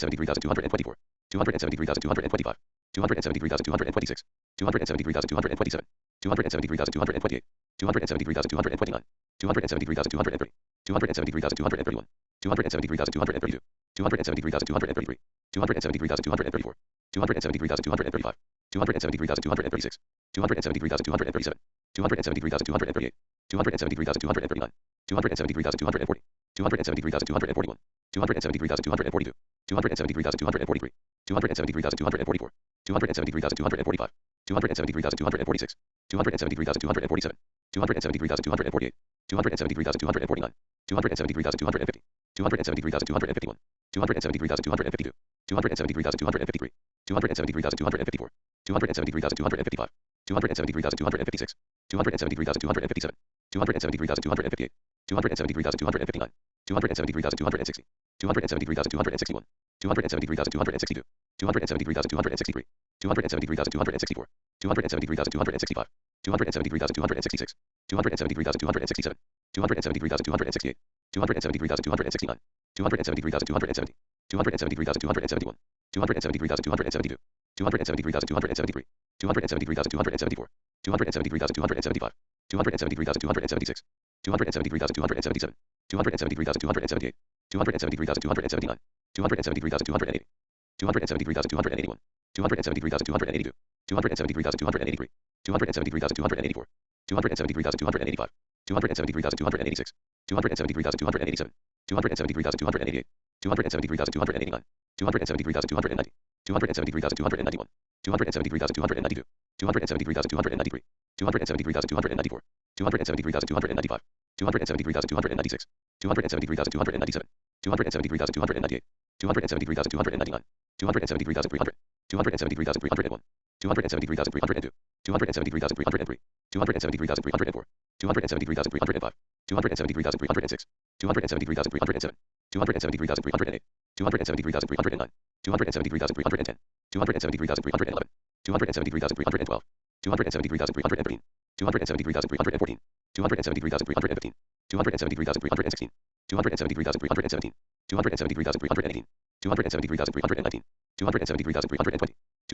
273,224, 273,225, 273,226, 273,227, 273,228, 273,229, 273,230, 273,231, 273,232, 273,233, 273,234, 273,235, 273,236, 273,237, 273,238, 273,239, 273,240, 273,241, 273,242, 273,243, 273,244, 273,245, 273,246, 273,247, 273,248, 273,249, 273,250, 273,251, 273,252, 273,253, 273,254, 273,255, 273,256, 273,257, 273,258, 273,259, 273,260, 273,261, 273,262, 273,263, 273,264, 273,265, 273,266, 273,267, 273,268, 273,269, 273,270, 273,271, 273,272, 273,273, 273,274, 273,275, 273,276, 273,277, 273,278, 273,279, 273,280, 273,281, 273,282, 273,283, 273,284, 273,285, 273,286, 273,287, 273,288, 273,289, 273,290, 273,291, 273,292, 273,293, 273,294, 273,295, 273,296, 273,297, 273,298, 273,299, 273,300, 273,301, 273,302, 273,303, 273,304, 273,305, 273,306, 273,307, 273,308, 273,309, 273,310, 273,311, 273,312, 273,313, 273,314, 273,315, 273,316, 273,317, 273,318, 273,319, 273,320,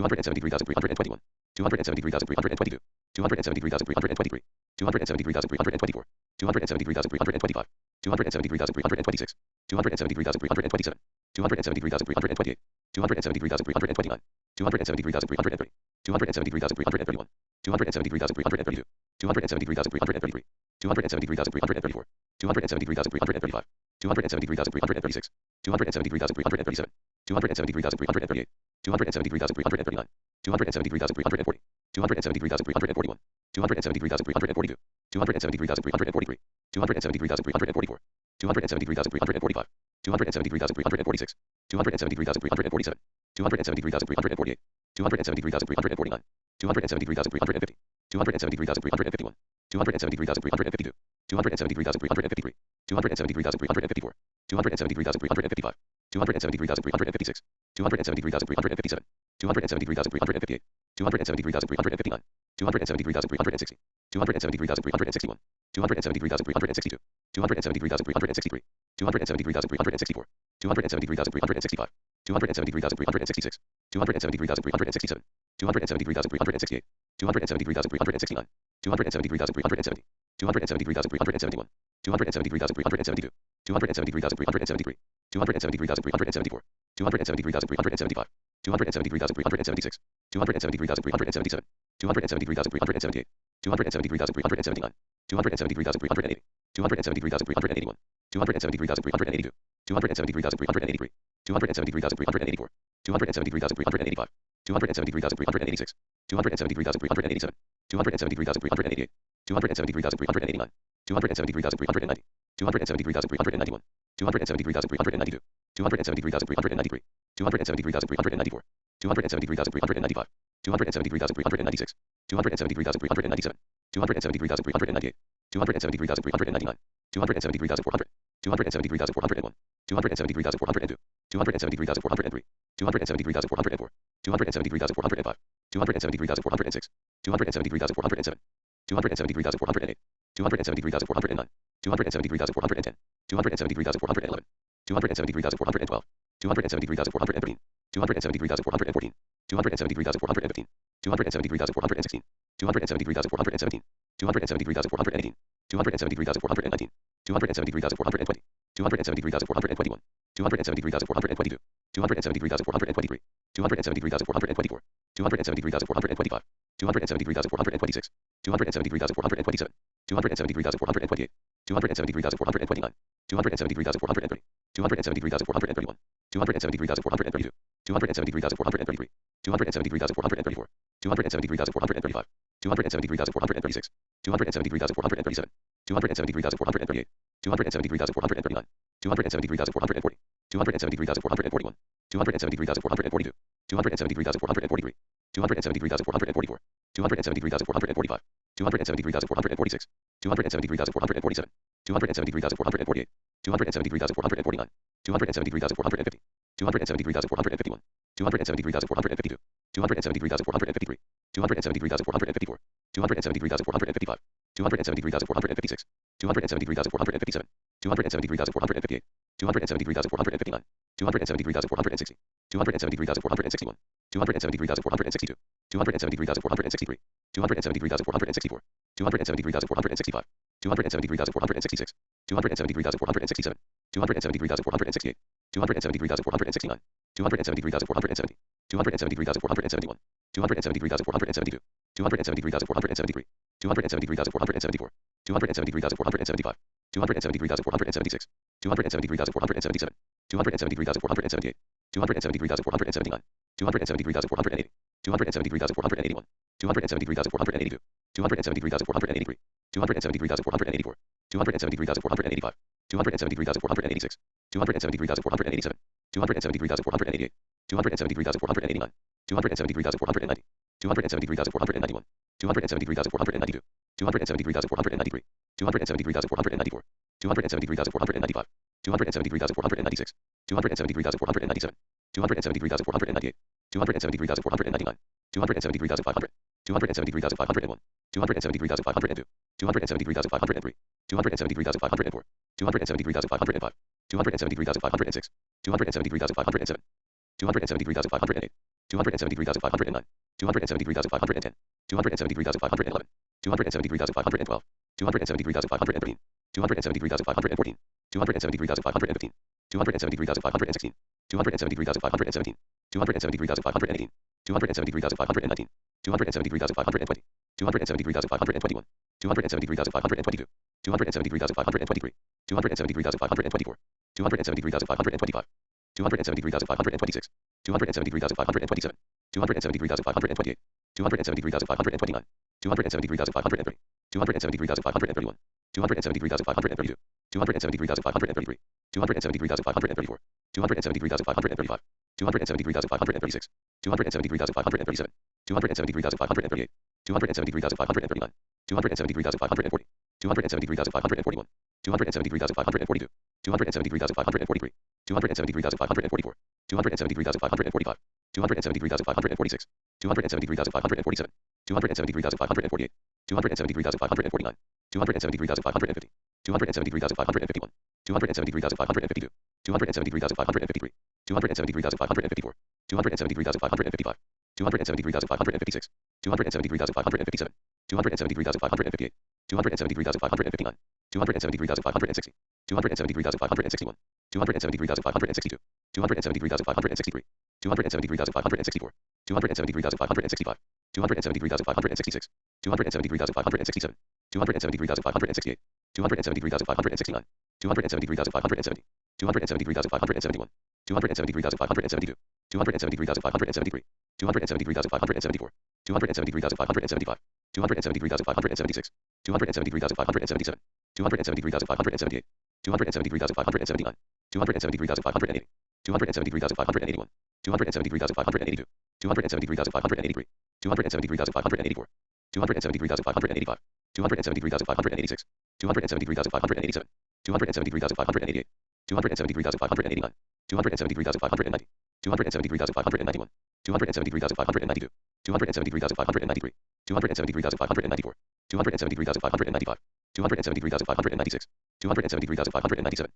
273,321, 273,322, 273,323, 273,324, 273,325, 273,326, 273,327, 273,328, 273,329, 273,330, 273,331, 273,332, 273,333, 273,334, 273,335, 273,336, 273,337, 273,338, 273,339, 273,340, 273,341, 273,342, 273,343, 273,344, 273,345, 273,346, 273,347, 273,348, 273,349, 273,350, 273,351, 273,352, 273,353, 273,354, 273,355, 273,356, 273,357, 273,358, 273,359, 273,360, 273,361, 273,362, 273,363, 273,364, 273,365, 273,366, 273,367, 273,368, 273,369, 273,370, 273,371, 273,372, 273,373, 273,374, 273,375, 273,376, 273,377, 273,378, 273,379, 273,380, 273,381, 273,382, 273,383, 273,384, 273,385, 273,386, 273,387, 273,388, 273,389, 273,390, 273,391, 273,392, 273,393, 273,394, 273,395, 273,396, 273,397, 273,398, 273,399, 273,400, 273,401, 273,402, 273,403, 273,404, 273,405, 273,406, 273,407, 273,408, 273,409, 273,410, 273,411, 273,412, 273,413, 273,414, 273,415, 273,416, 273,417, 273,418, 273,419, 273,420, 273,421, 273,422, 273,423, 273,424, 273,425, 273,426, 273,427, 273,428, 273,429, 273,430, 273,431, 273,432, 273,433, 273,434, 273,435, 273,436, 273,437, 273,438, 273,439, 273,440, 273,441, 273,442, 273,443, 273,444, 273,445, 273,446, 273,447, 273,448, 273,449, 273,450, 273,451, 273,452, 273,453, 273,454, 273,455, 273,456, 273,457, 273,458, 273,459, 273,460, 273,461, 273,462, 273,463, 273,464, 273,465, 273,466, 273,467, 273,468, 273,469, 273,470, 273,471, 273,472, 273,473, 273,474, 273,475, 273,476, 273,477, 273,478, 273,479, 273,480, 273,481, 273,482, 273,483, 273,484, 273,485, 273,486, 273,487, 273,488, 273,489, 273,490, 273,491, 273,492, 273,493, 273,494, 273,495, 273,496, 273,497, 273,498, 273,499, 273,500, 273,501, 273,502, 273,503, 273,504, 273,505, 273,506, 273,507, 273,508, 273,509, 273,510, 273,511, 273,512, 273,513, 273,514, 273,515, 273,516, 273,517, 273,518, 273,519, 273,520, 273,521, 273,522, 273,523, 273,524, 273,525, 273,526, 273,527, 273,528, 273,529, 273,530, 273,531, 273,532, 273,533, 273,534, 273,535, 273,536, 273,537, 273,538, 273,539, 273,540, 273,541, 273,542, 273,543, 273,544, 273,545, 273,546, 273,547, 273,548, 273,549, 273,550, 273,551, 273,552, 273,553, 273,554, 273,555, 273,556, 273,557, 273,558, 273,559, 273,560, 273,561, 273,562, 273,563, 273,564, 273,565, 273,566, 273,567, 273,568, 273,569, 273,570, 273,571, 273,572, 273,573, 273,574, 273,575, 273,576, 273,577, 273,578, 273,579, 273,580, 273,581, 273,582, 273,583, 273,584, 273,585, 273,586, 273,587, 273,588, 273,589, 273,590, 273,591, 273,592, 273,593, 273,594, 273,595, 273,596, 273,597,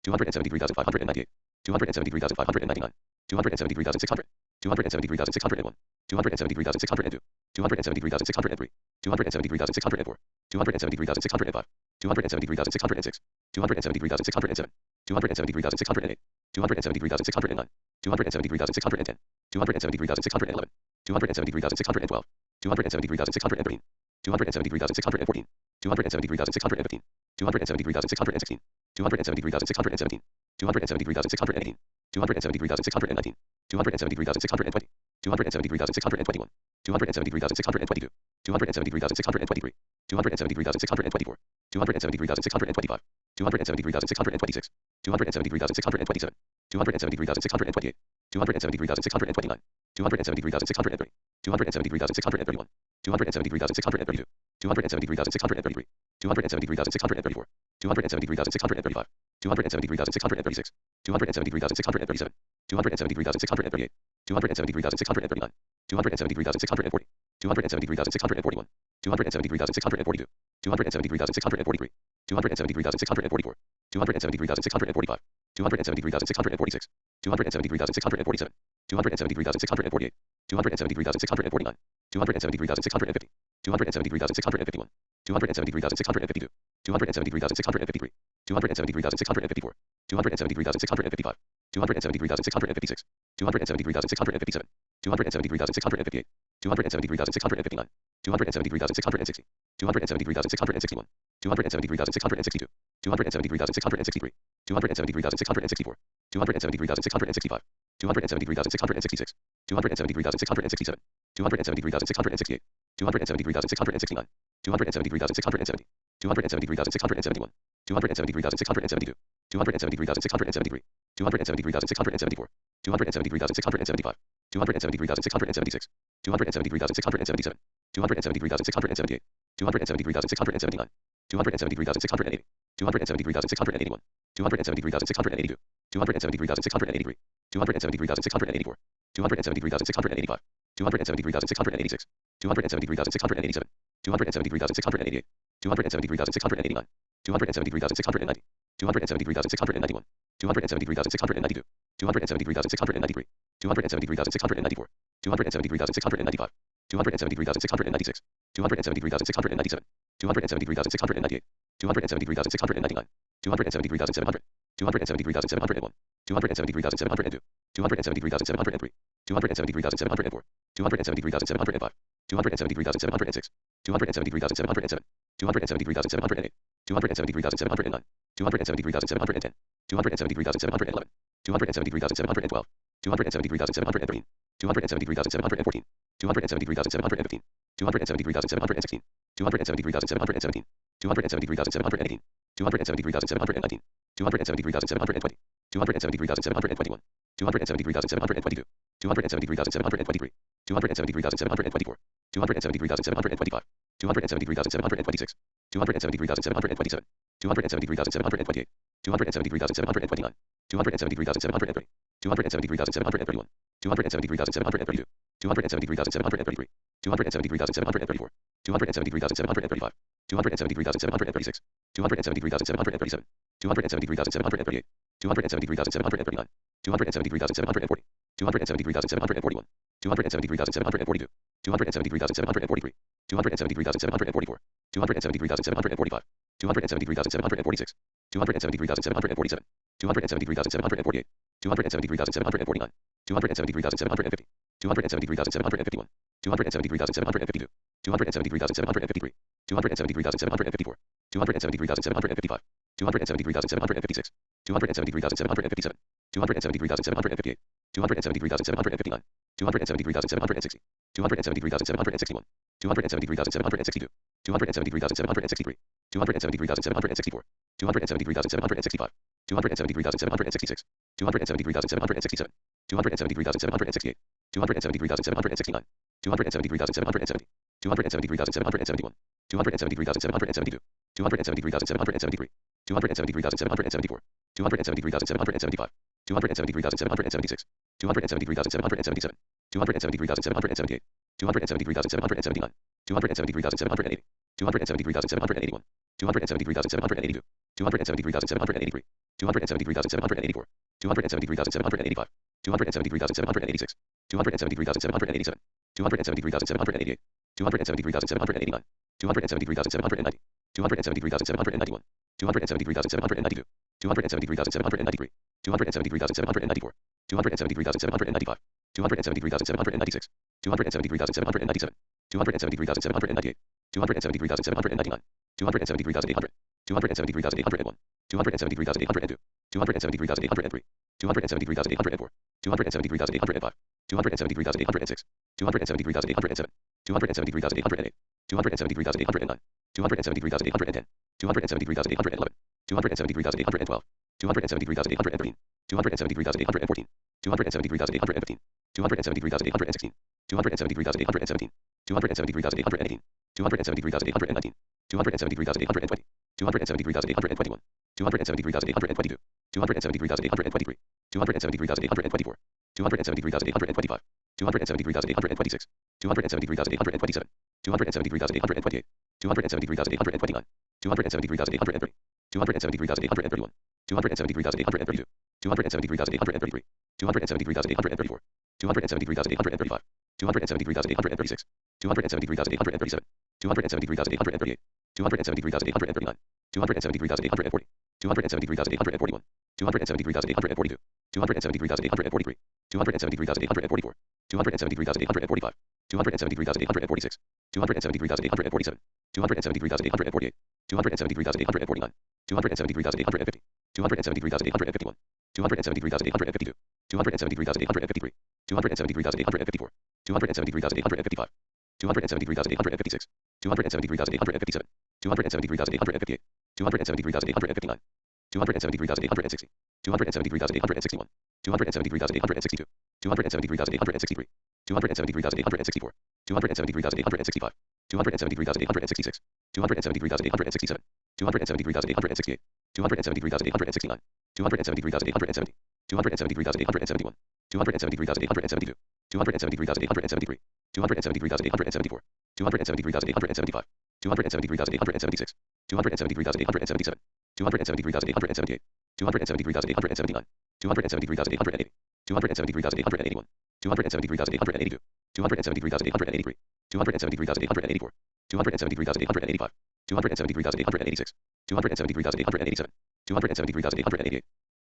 273,598, 273,599, 273,600, 273,601, 273,602, 273,603, 273,604, 273,605, 273,606, 273,607, 273,608, 273,609, 273,610, 273,611, 273,612, 273,613, 273,614, 273,615, 273,616, 273,617, 273,618, 273,619, 273,620, 273,621, 273,622, 273,623, 273,624, 273,625, 273,626, 273,627, 273,628, 273,629, 273,630, 273,631, 273,632, 273,633, 273,634, 273,635, 273,636, 273,637, 273,638, 273,639, 273,640, 273,641, 273,642, 273,643, 273,644, 273,645, 273,646, 273,647, 273,648, 273,649, 273,650, 273,651, 273,652, 273,653, 273,654, 273,655, 273,656, 273,657, 273,658, 273,659, 273,660, 273,661, 273,662, 273,663, 273,664, 273,665, 273,666, 273,667, 273,668, 273,669, 273,670, 273,671, 273,672, 273,673, 273,674, 273,675, 273,676, 273,677, 273,678, 273,679, 273,680, 273,681, 273,682, 273,683, 273,684, 273,685, 273,686, 273,687, 273,688, 273,689, 273,690, 273,691, 273,692, 273,693, 273,694, 273,695, 273,696, 273,697, 273,698, 273,699, 273,700, 273,701, 273,702, 273,703, 273,704, 273,705, 273,706, 273,707, 273,708, 273,709, 273,710, 273,711, 273,712, 273,713, 273,714, 273,715, 273,716, 273,717, 273,718, 273,719, 273,720, 273,721, 273,722, 273,723, 273,724, 273,725, 273,726, 273,727, 273,728, 273,729, 273,730, 273,731, 273,732, 273,733, 273,734, 273,735, 273,736, 273,737, 273,738, 273,739, 273,740, 273,741, 273,742, 273,743, 273,744, 273,745, 273,746, 273,747, 273,748, 273,749, 273,750, 273,751, 273,752, 273,753, 273,754, 273,755, 273,756, 273,757, 273,758, 273,759, 273,760, 273,761, 273,762, 273,763, 273,764, 273,765, 273,766, 273,767, 273,768, 273,769, 273,770, 273,771, 273,772, 273,773, 273,774, 273,775, 273,776, 273,777, 273,778, 273,779, 273,780, 273,781, 273,782, 273,783, 273,784, 273,785, 273,786, 273,787, 273,788, 273,789, 273,790, 273,791, 273,792, 273,793, 273,794, 273,795, 273,796, 273,797, 273,798, 273,799, 273,800, 273,801, 273,802, 273,803, 273,804, 273,805, 273,806, 273,807, 273,808, 273,809, 273,810, 273,811, 273,812, 273,813, 273,814, 273,815, 273,816, 273,817, 273,818, 273,819, 273,820, 273,821, 273,822, 273,823, 273,824, 273,825, 273,826, 273,827, 273,828, 273,829, 273,830, 273,831, 273,832, 273,833, 273,834, 273,835, 273,836, 273,837, 273,838, 273,839, 273,840, 273,841, 273,842, 273,843, 273,844, 273,845, 273,846, 273,847, 273,848, 273,849, 273,850, 273,851, 273,852, 273,853, 273,854, 273,855, 273,856, 273,857, 273,858, 273,859, 273,860, 273,861, 273,862, 273,863, 273,864, 273,865, 273,866, 273,867, 273,868, 273,869, 273,870, 273,871, 273,872, 273,873, 273,874, 273,875, 273,876, 273,877, 273,878, 273,879, 273,880, 273,881, 273,882, 273,883, 273,884, 273,885, 273,886, 273,887, 273,888,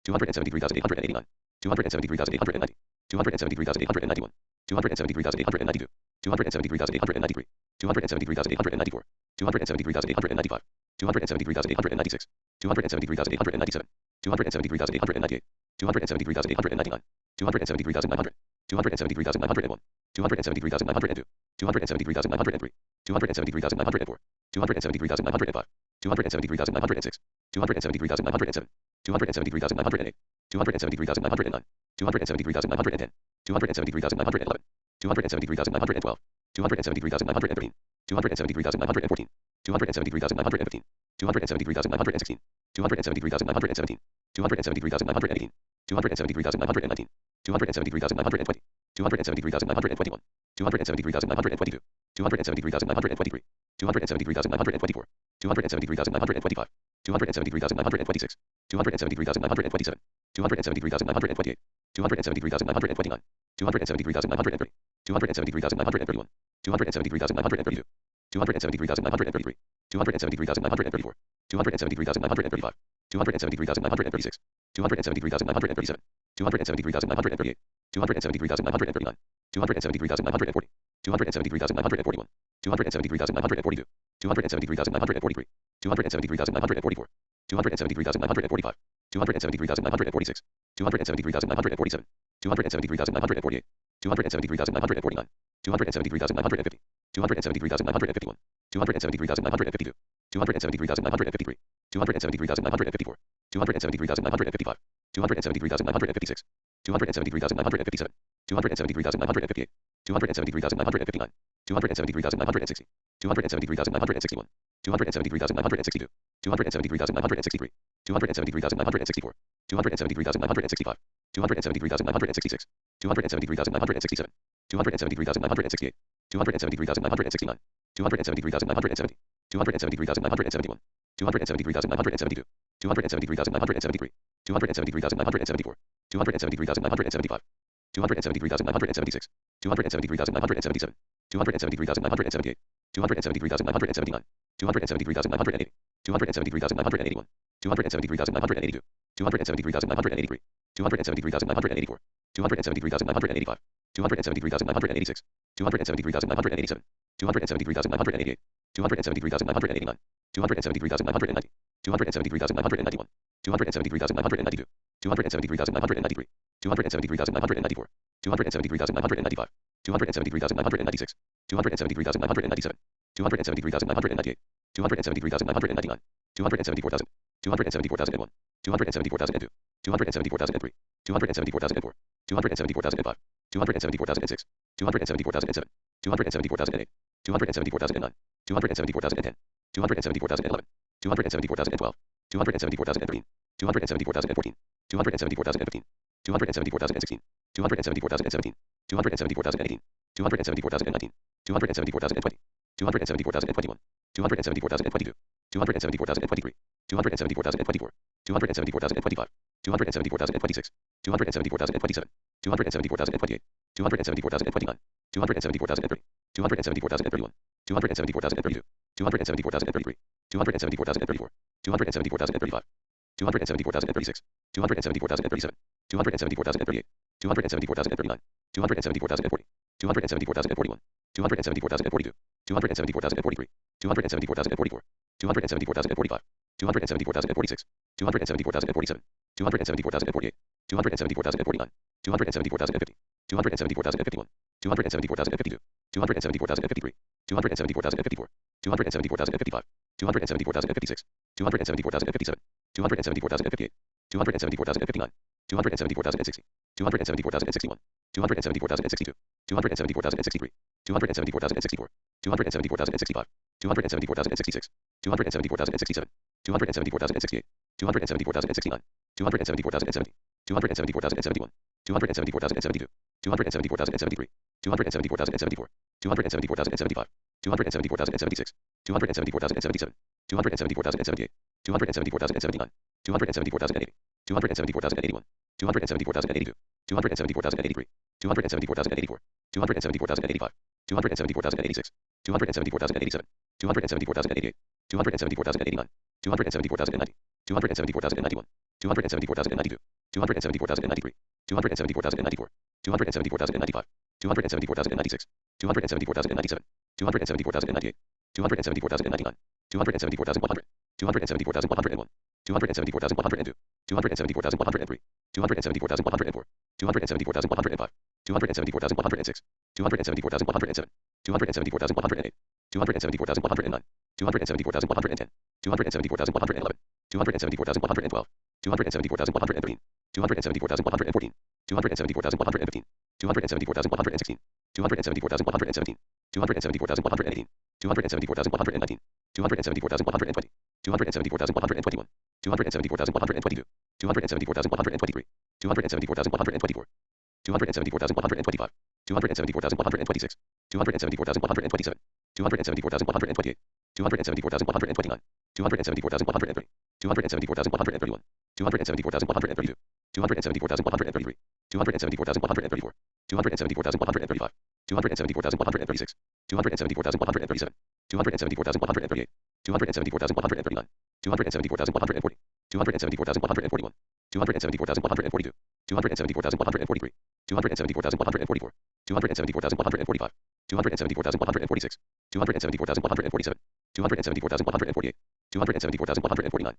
273,889, 273,890, 273,891, 273,892, 273,893, 273,894, 273,895, 273,896, 273,897, 273,898, 273,899, 273,900, 273,901, 273,902, 273,903, 273,904, 273,905, 273,906, 273,907, 273,908, 273,909, 273,910, 273,911, 273,912, 273,913, 273,914, 273,915, 273,916, 273,917, 273,918, 273,919, 273,920, 273,921, 273,922, 273,923, 273,924, 273,925, 273,926, 273,927, 273,928, 273,929, 273,930, 273,931, 273,932, 273,933, 273,934, 273,935, 273,936, 273,937, 273,938, 273,939, 273,940, 273,941, 273,942, 273,943, 273,944, 273,945, 273,946, 273,947, 273,948, 273,949, 273,950, 273,951, 273,952, 273,953, 273,954, 273,955, 273,956, 273,957, 273,958, 273,959, 273,960, 273,961, 273,962, 273,963, 273,964, 273,965, 273,966, 273,967, 273,968, 273,969, 273,970, 273,971, 273,972, 273,973, 273,974, 273,975, 273,976, 273,977, 273,978, 273,979, 273,980, 273,981, 273,982, 273,983, 273,984, 273,985, 273,986, 273,987, 273,988, 273,989, 273,990, 273,991, 273,992, 273,993, 273,994, 273,995, 273,996, 273,997, 273,998, 273,999, 274,000, 274,001, 274,002, 274,003, 274,004, 274,005, 274,006, 274,007, 274,008, 274,009, 274,010, 274,011, 274,012, 274,013, 274,014, 274,015, 274,016, 274,017, 274,018, 274,019, 274,020, 274,021, 274,022, 274,023, 274,024, 274,025, 274,026, 274,027, 274,028, 274,029, 274,030, 274,031, 274,032, 274,033, 274,034, 274,035, 274,036, 274,037, 274,038, 274,039, 274,040, 274,041, 274,042, 274,043, 274,044, 274,045, 274,046, 274,047, 274,048, 274,049, 274,050, 274,051, 274,052, 274,053, 274,054, 274,055, 274,056, 274,057, 274,058, 274,059, 274,060, 274,061, 274,062, 274,063, 274,064, 274,065, 274,066, 274,067, 274,068, 274,069, 274,070, 274,071, 274,072, 274,073, 274,074, 274,075, 274,076, 274,077, 274,078, 274,079, 274,080, 274,081, 274,082, 274,083, 274,084, 274,085, 274,086, 274,087, 274,088, 274,089, 274,090, 274,091, 274,092, 274,093, 274,094, 274,095, 274,096, 274,097, 274,098, 274,099, 274,100, 274,101, 274,102, 274,103, 274,104, 274,105, 274,106, 274,107, 274,108, 274,109, 274,110, 274,111, 274,112, 274,113, 274,114, 274,115, 274,116, 274,117, 274,118, 274,119, 274,120, 274,121, 274,122, 274,123, 274,124, 274,125, 274,126, 274,127, 274,128, 274,129, 274,130, 274,131, 274,132, 274,133, 274,134, 274,135, 274,136, 274,137, 274,138, 274,139, 274,140, 274,141, 274,142, 274,143, 274,144, 274,145, 274,146, 274,147, 274,148, 274,149,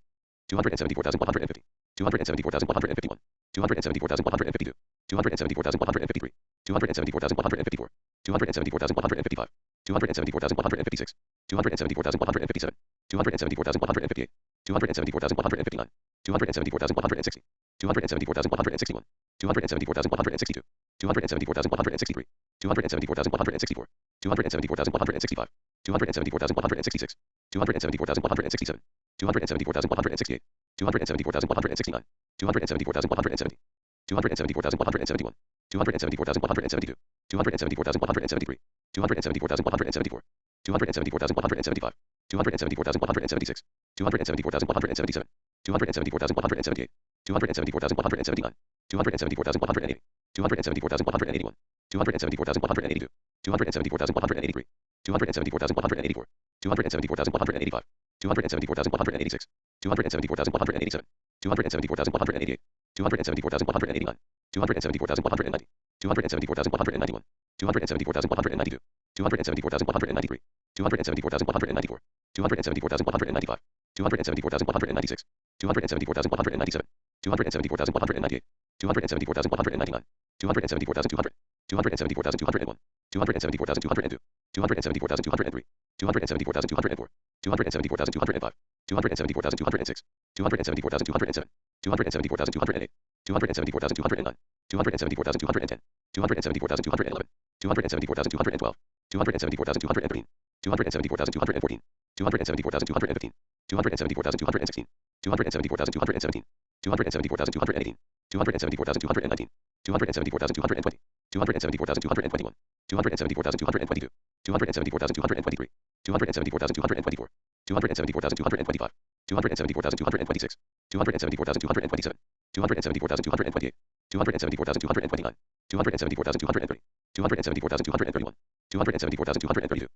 274,150, 274,151, 274,152, 274,153, 274,154, 274,155, 274,156, 274,157, 274,158, 274,159, 274,160, 274,161, 274,162, 274,163, 274,164, 274,165, 274,166, 274,167, 274,168, 274,169, 274,170, 274,171, 274,172, 274,173, 274,174, 274,175, 274,176, 274,177, 274,178, 274,179, 274,180, 274,181, 274,182, 274,183, 274,184, 274,185, 274,186, 274,187, 274,188, 274,189, 274,190, 274,191, 274,192, 274,193, 274,194, 274,195, 274,196, 274,197, 274,198, 274,199, 274,200, 274,201, 274,202, 274,203, 274,204, 274,205, 274,206, 274,207, 274,208, 274,209, 274,210, 274,211, 274,212, 274,213, 274,214, 274,215, 274,216, 274,217, 274,218, 274,219, 274,220, 274,221, 274,222, 274,223, 274,224, 274,225, 274,226, 274,227, 274,228, 274,229, 274,230, 274,231, 274,232,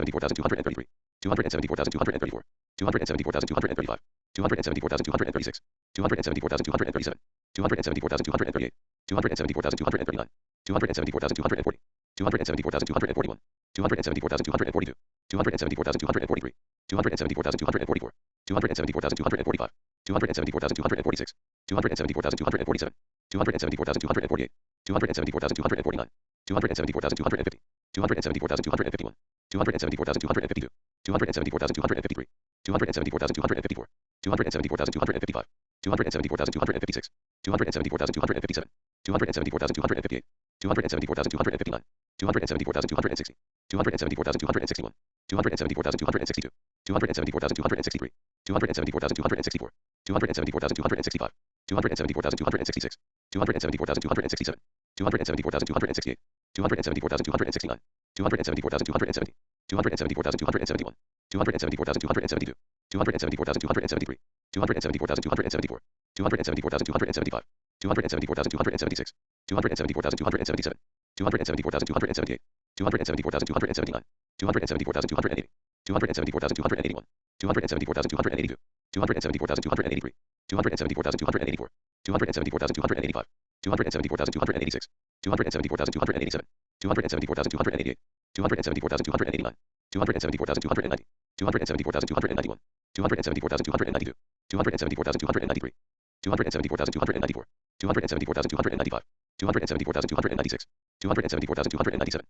274,233, 274,234, 274,235, 274,236, 274,237, 274,238, 274,239, 274,240, 274,241, 274,242, 274,243, 274,244, 274,245, 274,246, 274,247, 274,248, 274,249, 274,250, 274,251, 274,252, 274,253, 274,254, 274,255, 274,256, 274,257, 274,258, 274,259, 274,260, 274,261, 274,262, 274,263, 274,264, 274,265, 274,266, 274,267, 274,268, 274,269, 274,270, 274,271, 274,272, 274,273, 274,274, 274,275, 274,276, 274,277, 274,278, 274,279, 274,280, 274,281, 274,282, 274,283, 274,284, 274,285, 274,286, 274,287, 274,288, 274,289, 274,290, 274,291, 274,292, 274,293, 274,294, 274,295, 274,296, 274,297,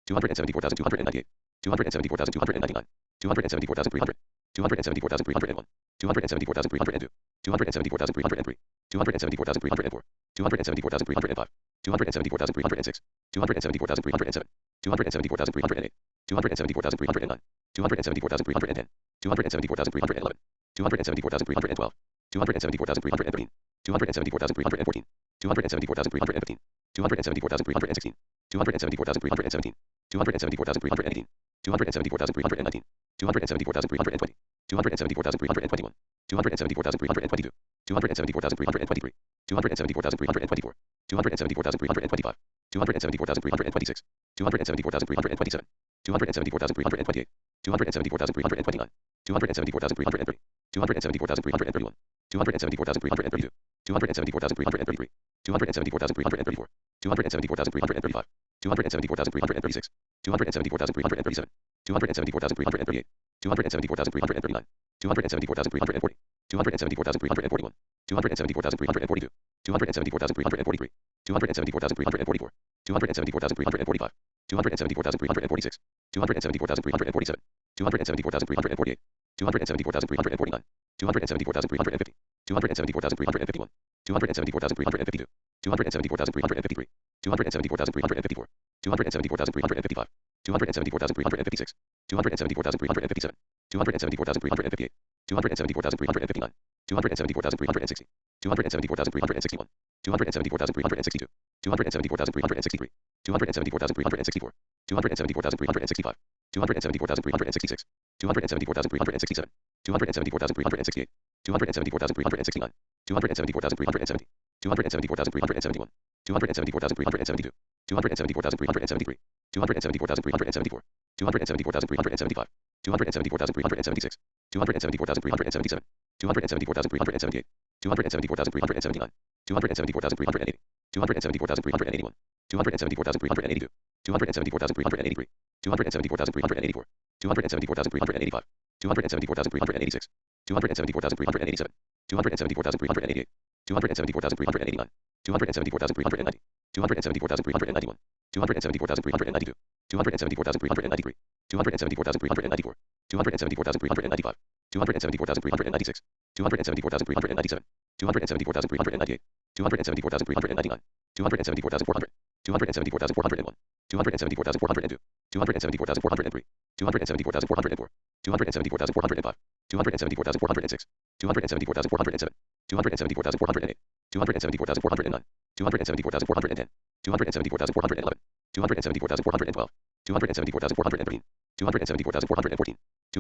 274,298, 274,299, 274,300, 274,301, 274,302, 274,303, 274,304, 274,305, 274,306, 274,307, 274,308, 274,309, 274,310, 274,311, 274,312, 274,313, 274,314, 274,315, 274,316, 274,317, 274,318, 274,319, 274,320, 274,321, 274,322, 274,323, 274,324, 274,325, 274,326, 274,327, 274,328, 274,329, 274,330, 274,331, 274,332, 274,333, 274,334, 274,335, 274,336, 274,337, 274,338, 274,339, 274,340, 274,341, 274,342, 274,343, 274,344, 274,345, 274,346, 274,347, 274,348, 274,349, 274,350, 274,351, 274,352, 274,353, 274,354, 274,355, 274,356, 274,357, 274,358, 274,359, 274,360, 274,361, 274,362, 274,363, 274,364, 274,365, 274,366, 274,367, 274,368, 274,369, 274,370, 274,371, 274,372, 274,373, 274,374, 274,375, 274,376, 274,377, 274,378, 274,379, 274,380, 274,381, 274,382, 274,383, 274,384, 274,385, 274,386, 274,387, 274,388, 274,389, 274,390, 274,391, 274,392, 274,393, 274,394, 274,395, 274,396, 274,397, 274,398, 274,399, 274,400, 274,401, 274,402, 274,403, 274,404, 274,405, 274,406, 274,407, 274,408, 274,409, 274,410, 274,411, 274,412, 274,413, 274,414,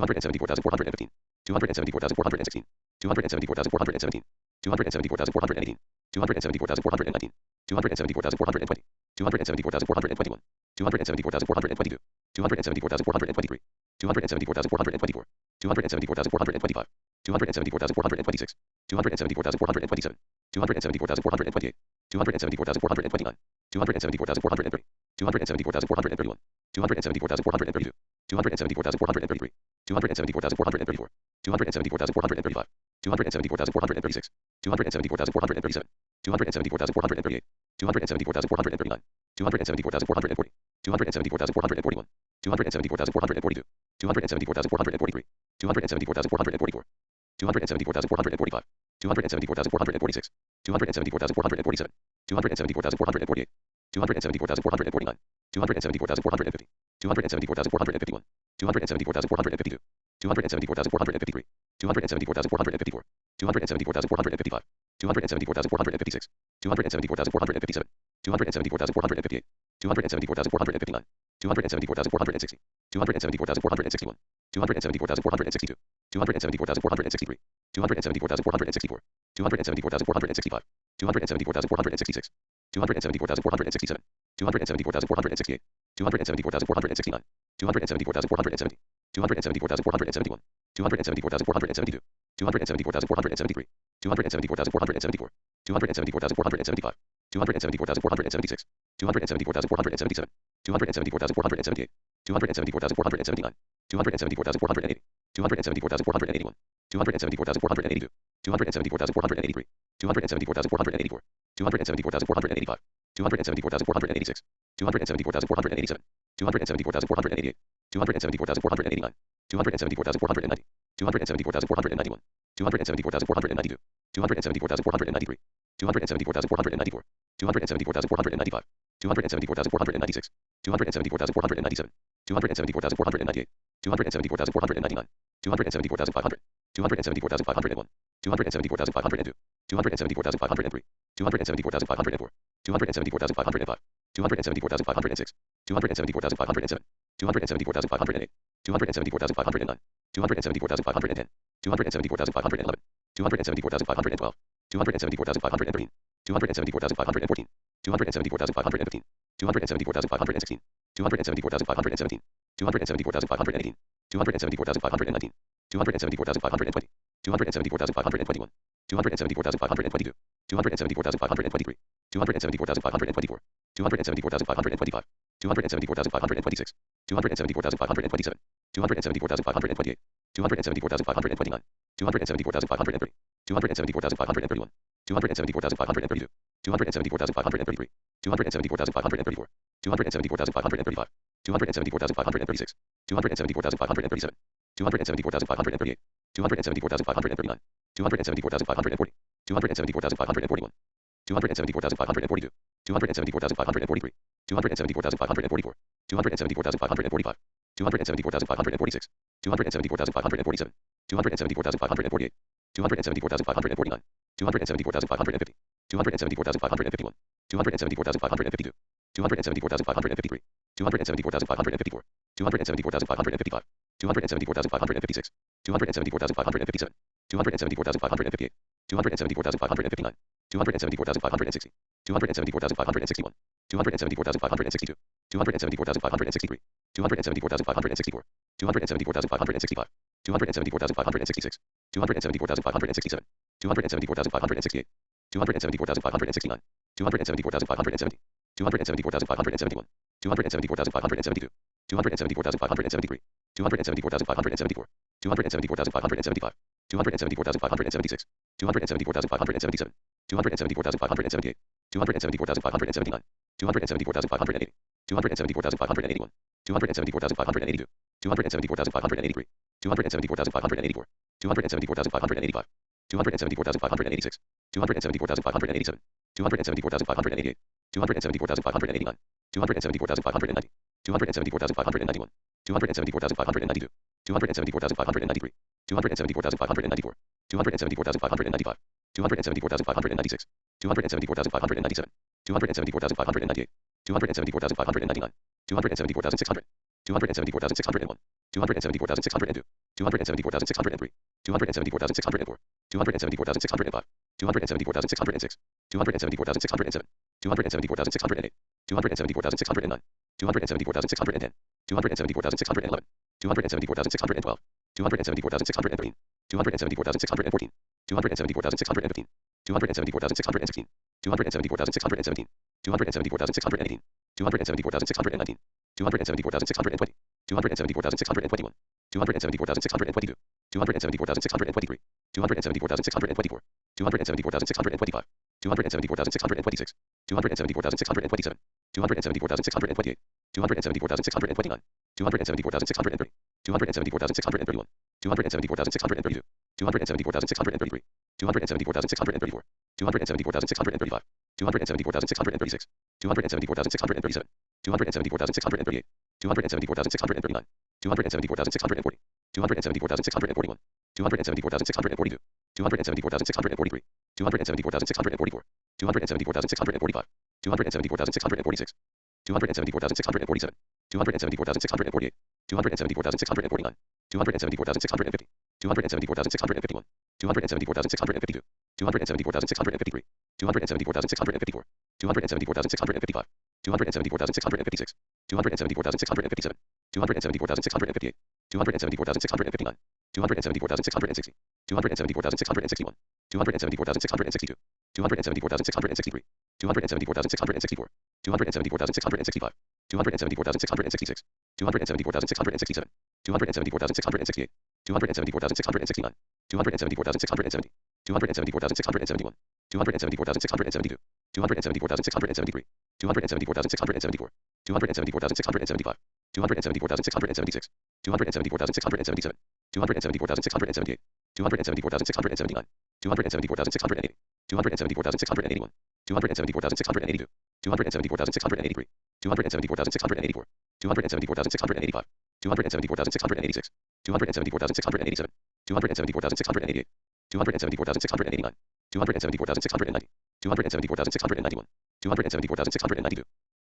274,415, 274,416, 274,417, 274,418, 274,419, 274,420, 274,421, 274,422, 274,423, 274,424, 274,425, 274,426, 274,427, 274,428, 274,429, 274,430, 274,431, 274,432, 274,433, 274,434, 274,435, 274,436, 274,437, 274,438, 274,439, 274,440, 274,441, 274,442, 274,443, 274,444, 274,445, 274,446, 274,447, 274,448, 274,449, 274,450, 274,451, 274,452, 274,453, 274,454, 274,455, 274,456, 274,457, 274,458, 274,459, 274,460, 274,461, 274,462, 274,463, 274,464, 274,465, 274,466, 274,467, 274,468, 274,469, 274,470, 274,471, 274,472, 274,473, 274,474, 274,475, 274,476, 274,477, 274,478, 274,479, 274,480, 274,481, 274,482, 274,483, 274,484, 274,485, 274,486, 274,487, 274,488, 274,489, 274,490, 274,491, 274,492, 274,493, 274,494, 274,495, 274,496, 274,497, 274,498, 274,499, 274,500, 274,501, 274,502, 274,503, 274,504, 274,505, 274,506, 274,507, 274,508, 274,509, 274,510, 274,511, 274,512, 274,513, 274,514, 274,515, 274,516, 274,517, 274,518, 274,519, 274,520, 274,521, 274,522, 274,523, 274,524, 274,525, 274,526, 274,527, 274,528, 274,529, 274,530, 274,531, 274,532, 274,533, 274,534, 274,535, 274,536, 274,537, 274,538, 274,539, 274,540, 274,541, 274,542, 274,543, 274,544, 274,545, 274,546, 274,547, 274,548, 274,549, 274,550, 274,551, 274,552, 274,553, 274,554, 274,555, 274,556, 274,557, 274,558, 274,559, 274,560, 274,561, 274,562, 274,563, 274,564, 274,565, 274,566, 274,567, 274,568, 274,569, 274,570, 274,571, 274,572, 274,573, 274,574, 274,575, 274,576, 274,577, 274,578, 274,579, 274,580, 274,581, 274,582, 274,583, 274,584, 274,585, 274,586, 274,587, 274,588, 274,589, 274,590, 274,591, 274,592, 274,593, 274,594, 274,595, 274,596, 274,597, 274,598, 274,599, 274,600, 274,601, 274,602, 274,603, 274,604, 274,605, 274,606, 274,607, 274,608, 274,609, 274,610, 274,611, 274,612, 274,613, 274,614, 274,615, 274,616, 274,617, 274,618, 274,619, 274,620, 274,621, 274,622, 274,623, 274,624, 274,625, 274,626, 274,627, 274,628, 274,629, 274,630, 274,631, 274,632, 274,633, 274,634, 274,635, 274,636, 274,637, 274,638, 274,639, 274,640, 274,641, 274,642, 274,643, 274,644, 274,645, 274,646, 274,647, 274,648, 274,649, 274,650, 274,651, 274,652, 274,653, 274,654, 274,655, 274,656, 274,657, 274,658, 274,659, 274,660, 274,661, 274,662, 274,663, 274,664, 274,665, 274,666, 274,667, 274,668, 274,669, 274,670, 274,671, 274,672, 274,673, 274,674, 274,675, 274,676, 274,677, 274,678, 274,679, 274,680, 274,681, 274,682, 274,683, 274,684, 274,685, 274,686, 274,687, 274,688, 274,689, 274,690, 274,691, 274,692,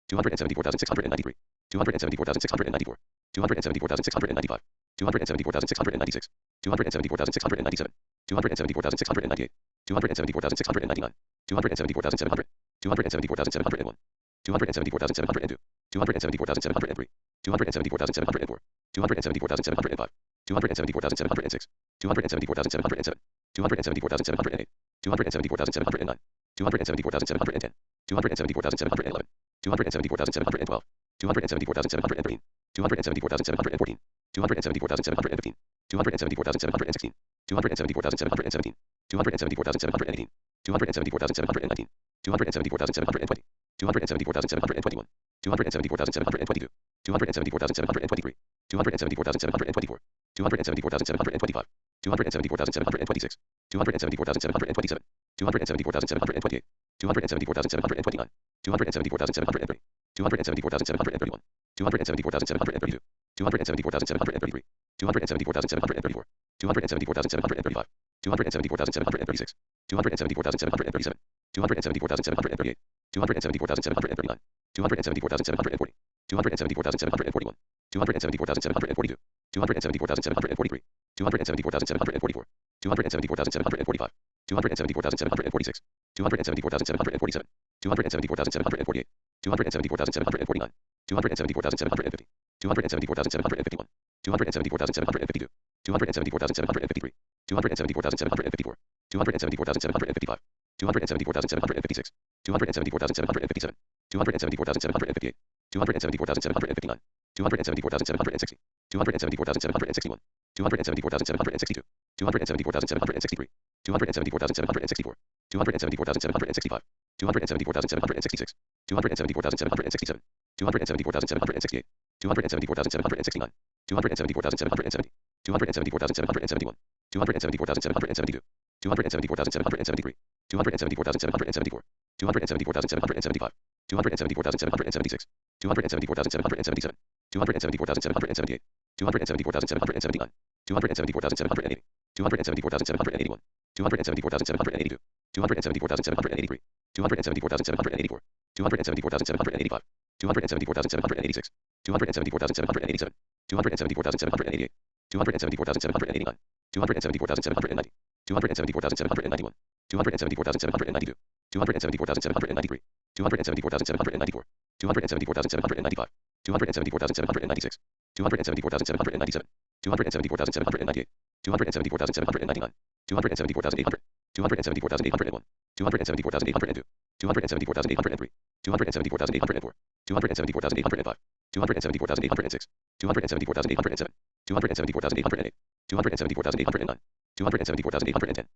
274,693, 274,694, 274,695, 274,696, 274,697, 274,698, 274,699, 274,700, 274,701, 274,702, 274,703, 274,704, 274,705, 274,706, 274,707, 274,708, 274,709, 274,710, 274,711, 274,712, 274,713, 274,714, 274,715, 274,716, 274,717, 274,718, 274,719, 274,720, 274,721, 274,722, 274,723, 274,724, 274,725, 274,726, 274,727, 274,728, 274,729, 274,730, 274,731, 274,732, 274,733, 274,734, 274,735, 274,736, 274,737, 274,738, 274,739, 274,740, 274,741, 274,742, 274,743, 274,744, 274,745, 274,746, 274,747, 274,748, 274,749, 274,750, 274,751, 274,752, 274,753, 274,754, 274,755, 274,756, 274,757, 274,758, 274,759, 274,760, 274,761, 274,762, 274,763, 274,764, 274,765, 274,766, 274,767, 274,768, 274,769, 274,770, 274,771, 274,772, 274,773, 274,774, 274,775, 274,776, 274,777, 274,778, 274,779, 274,780, 274,781, 274,782, 274,783, 274,784, 274,785, 274,786, 274,787, 274,788, 274,789, 274,790, 274,791, 274,792, 274,793, 274,794, 274,795, 274,796, 274,797, 274,798, 274,799, 274,800, 274,801, 274,802, 274,803, 274,804, 274,805, 274,806, 274,807, 274,808, 274,809, 274,810, 274,811,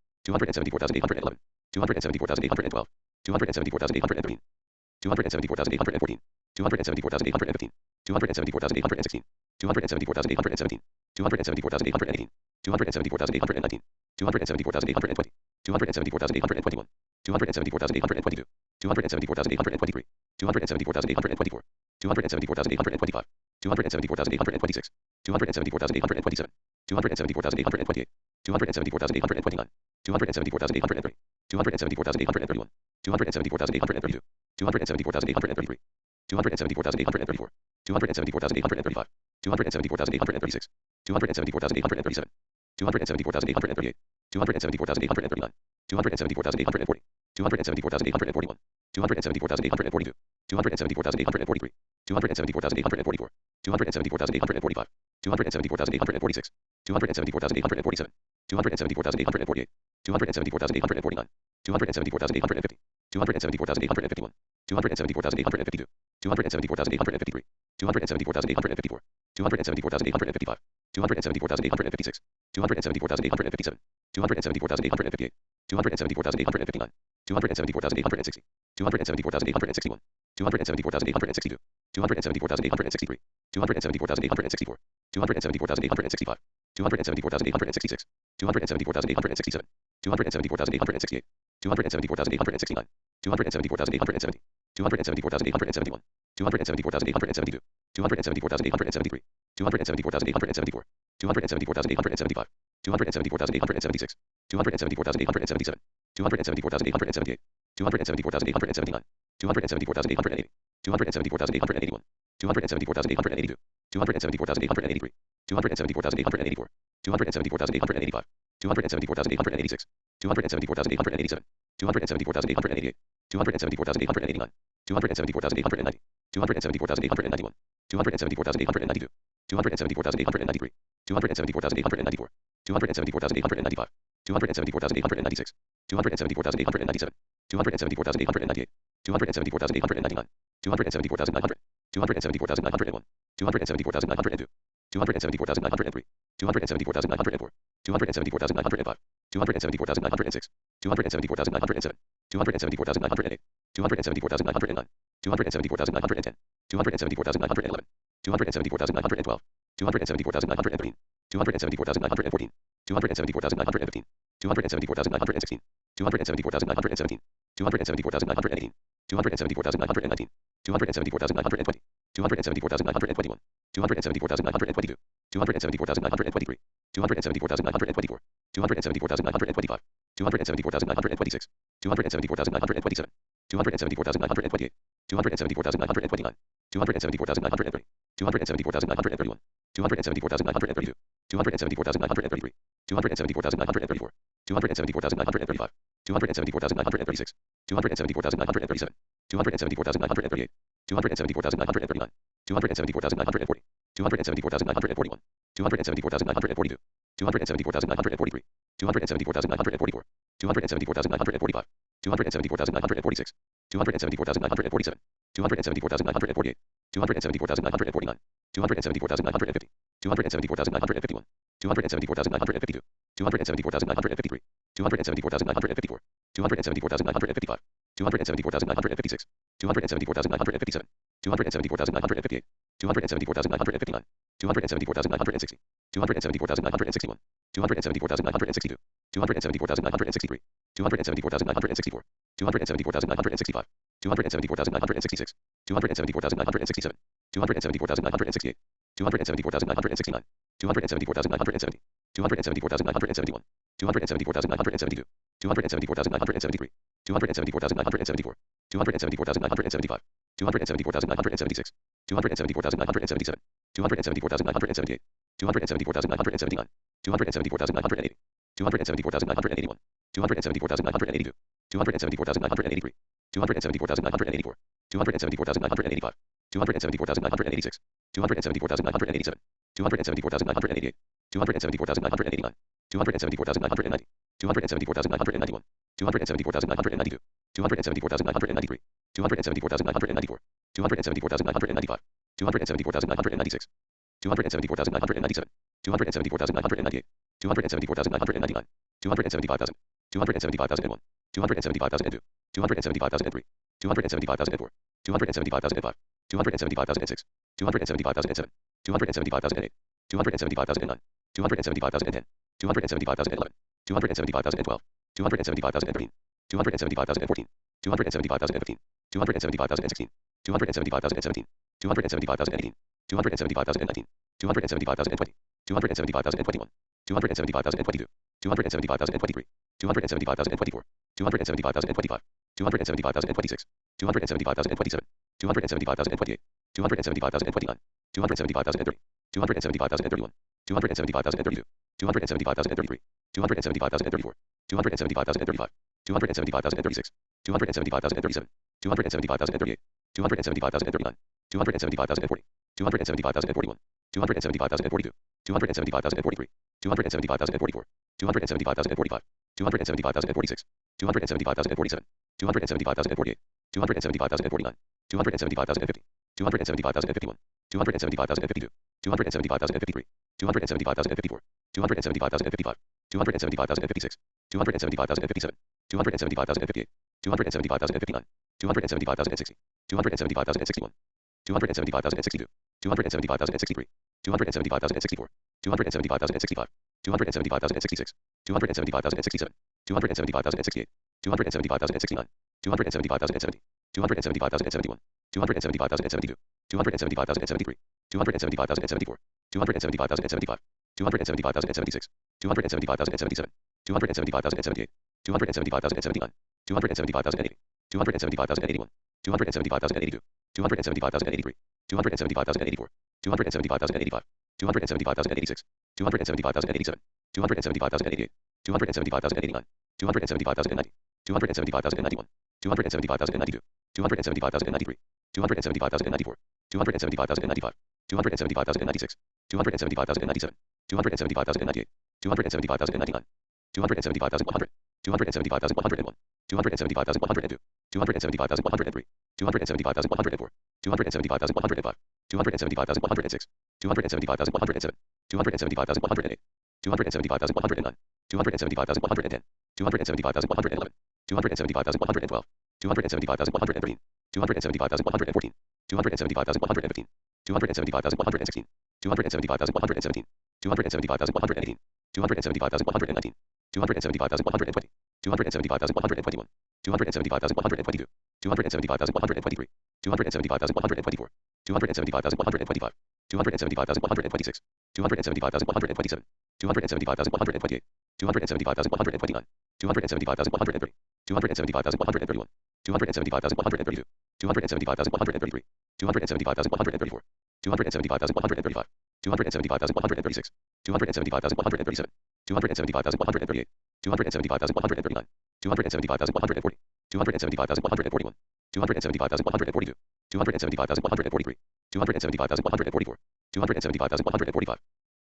274,812, 274,813, 274,814, 274,815, 274,816, 274,817, 274,818, 274,819, 274,820, 274,821, 274,822, 274,823, 274,824, 274,825, 274,826, 274,827, 274,828, 274,829, 274,830, 274,831, 274,832, 274,833, 274,834, 274,835, 274,836, 274,837, 274,838, 274,839, 274,840, 274,841, 274,842, 274,843, 274,844, 274,845, 274,846, 274,847, 274,848, 274,849, 274,850, 274,851, 274,852, 274,853, 274,854, 274,855, 274,856, 274,857, 274,858, 274,859, 274,860, 274,861, 274,862, 274,863, 274,864, 274,865, 274,866, 274,867, 274,868, 274,869, 274,870, 274,871, 274,872, 274,873, 274,874, 274,875, 274,876, 274,877, 274,878, 274,879, 274,880, 274,881, 274,882, 274,883, 274,884, 274,885, 274,886, 274,887, 274,888, 274,889, 274,890, 274,891, 274,892, 274,893, 274,894, 274,895, 274,896, 274,897, 274,898, 274,899, 274,900, 274,901, 274,902, 274,903, 274,904, 274,905, 274,906, 274,907, 274,908, 274,909, 274,910, 274,911, 274,912, 274,913, 274,914, 274,915, 274,916, 274,917, 274,918, 274,919, 274,920, 274,921, 274,922, 274,923, 274,924, 274,925, 274,926, 274,927, 274,928, 274,929, 274,930, 274,931, 274,932, 274,933, 274,934, 274,935, 274,936, 274,937, 274,938, 274,939, 274,940, 274,941, 274,942, 274,943, 274,944, 274,945, 274,946, 274,947, 274,948, 274,949, 274,950, 274,951, 274,952, 274,953, 274,954, 274,955, 274,956, 274,957, 274,958, 274,959, 274,960, 274,961, 274,962, 274,963, 274,964, 274,965, 274,966, 274,967, 274,968, 274,969, 274,970, 274,971, 274,972, 274,973, 274,974, 274,975, 274,976, 274,977, 274,978, 274,979, 274,980, 274,981, 274,982, 274,983, 274,984, 274,985, 274,986, 274,987, 274,988, 274,989, 274,990, 274,991, 274,992, 274,993, 274,994, 274,995, 274,996, 274,997, 274,998, 274,999, 275,000, 275,001, 275,002, 275,003, 275,004, 275,005, 275,006, 275,007, 275,008, 275,009, 275,010, 275,011, 275,012, 275,013, 275,014, 275,015, 275,016, 275,017, 275,018, 275,019, 275,020, 275,021, 275,022, 275,023, 275,024, 275,025, 275,026, 275,027, 275,028, 275,029, 275,030, 275,031, 275,032, 275,033, 275,034, 275,035, 275,036, 275,037, 275,038, 275,039, 275,040, 275,041, 275,042, 275,043, 275,044, 275,045, 275,046, 275,047, 275,048, 275,049, 275,050, 275,051, 275,052, 275,053, 275,054, 275,055, 275,056, 275,057, 275,058, 275,059, 275,060, 275,061, 275,062, 275,063, 275,064, 275,065, 275,066, 275,067, 275,068, 275,069, 275,070, 275,071, 275,072, 275,073, 275,074, 275,075, 275,076, 275,077, 275,078, 275,079, 275,080, 275,081, 275,082, 275,083, 275,084, 275,085, 275,086, 275,087, 275,088, 275,089, 275,090, 275,091, 275,092, 275,093, 275,094, 275,095, 275,096, 275,097, 275,098, 275,099, 275,100, 275,101, 275,102, 275,103, 275,104, 275,105, 275,106, 275,107, 275,108, 275,109, 275,110, 275,111, 275,112, 275,113, 275,114, 275,115, 275,116, 275,117, 275,118, 275,119, 275,120, 275,121, 275,122, 275,123, 275,124, 275,125, 275,126, 275,127, 275,128, 275,129, 275,130, 275,131, 275,132, 275,133, 275,134, 275,135, 275,136, 275,137, 275,138, 275,139, 275,140, 275,141, 275,142, 275,143, 275,144, 275,145,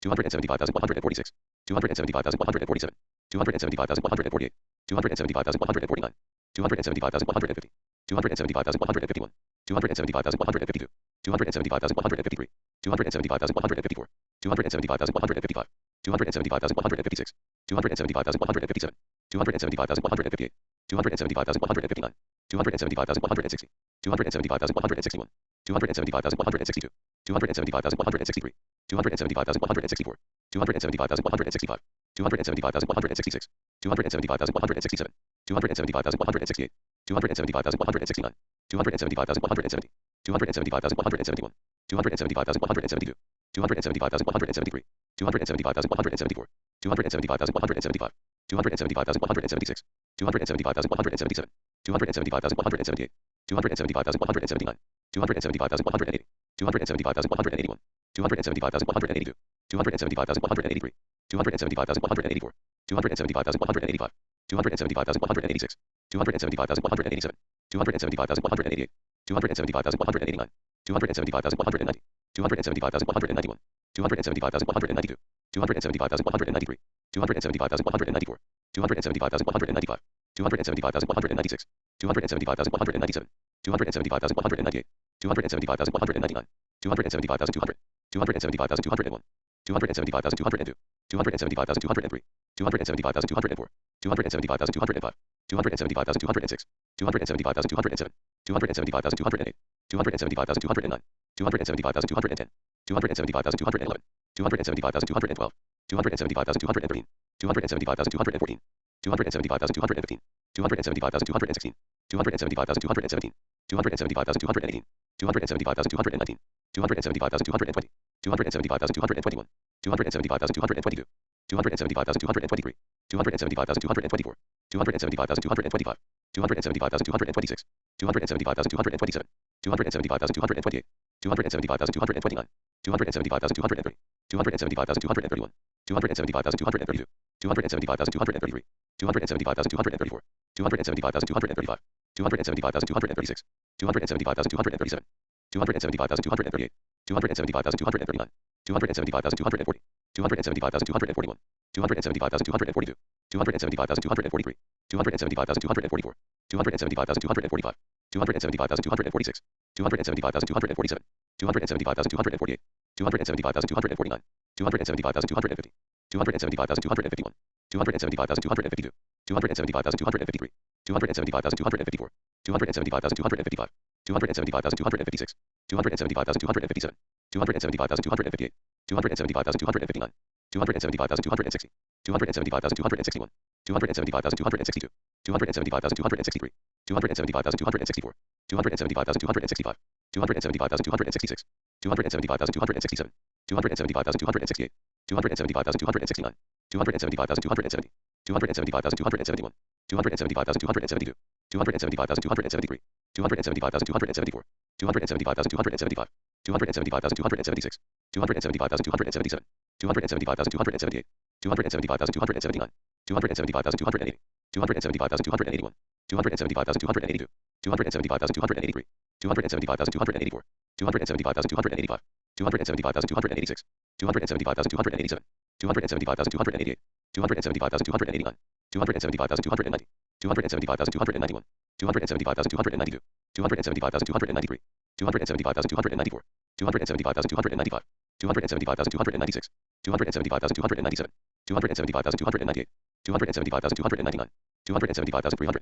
275,146, 275,147, 275,148, 275,149, 275,150, 275,151, 275,152, 275,153, 275,154, 275,155, 275,156, 275,157, 275,158, 275,159, 275,160, 275,161, 275,162, 275,163, 275,164, 275,165, 275,166, 275,167, 275,168, 275,169, 275,170, 275,171, 275,172, 275,173, 275,174, 275,175, 275,176, 275,177, 275,178, 275,179, 275,180, 275,181, 275,182, 275,183, 275,184, 275,185, 275,186, 275,187, 275,188, 275,189, 275,190, 275,191, 275,192, 275,193, 275,194, 275,195, 275,196, 275,197, 275,198, 275,199, 275,200, 275,201, 275,202, 275,203, 275,204, 275,205, 275,206, 275,207, 275,208, 275,209, 275,210, 275,211, 275,212, 275,213, 275,214, 275,215, 275,216, 275,217, 275,218, 275,219, 275,220, 275,221, 275,222, 275,223, 275,224, 275,225, 275,226, 275,227, 275,228, 275,229, 275,230, 275,231, 275,232, 275,233, 275,234, 275,235, 275,236, 275,237, 275,238, 275,239, 275,240, 275,241, 275,242, 275,243, 275,244, 275,245, 275,246, 275,247, 275,248, 275,249, 275,250, 275,251, 275,252, 275,253, 275,254, 275,255, 275,256, 275,257, 275,258, 275,259, 275,260, 275,261, 275,262, 275,263, 275,264, 275,265, 275,266, 275,267, 275,268, 275,269, 275,270, 275,271, 275,272, 275,273, 275,274, 275,275, 275,276, 275,277, 275,278, 275,279, 275,280, 275,281, 275,282, 275,283, 275,284, 275,285, 275,286, 275,287, 275,288, 275,289, 275,290, 275,291, 275,292, 275,293, 275,294, 275,295, 275,296, 275,297, 275,298, 275,299, 275,300,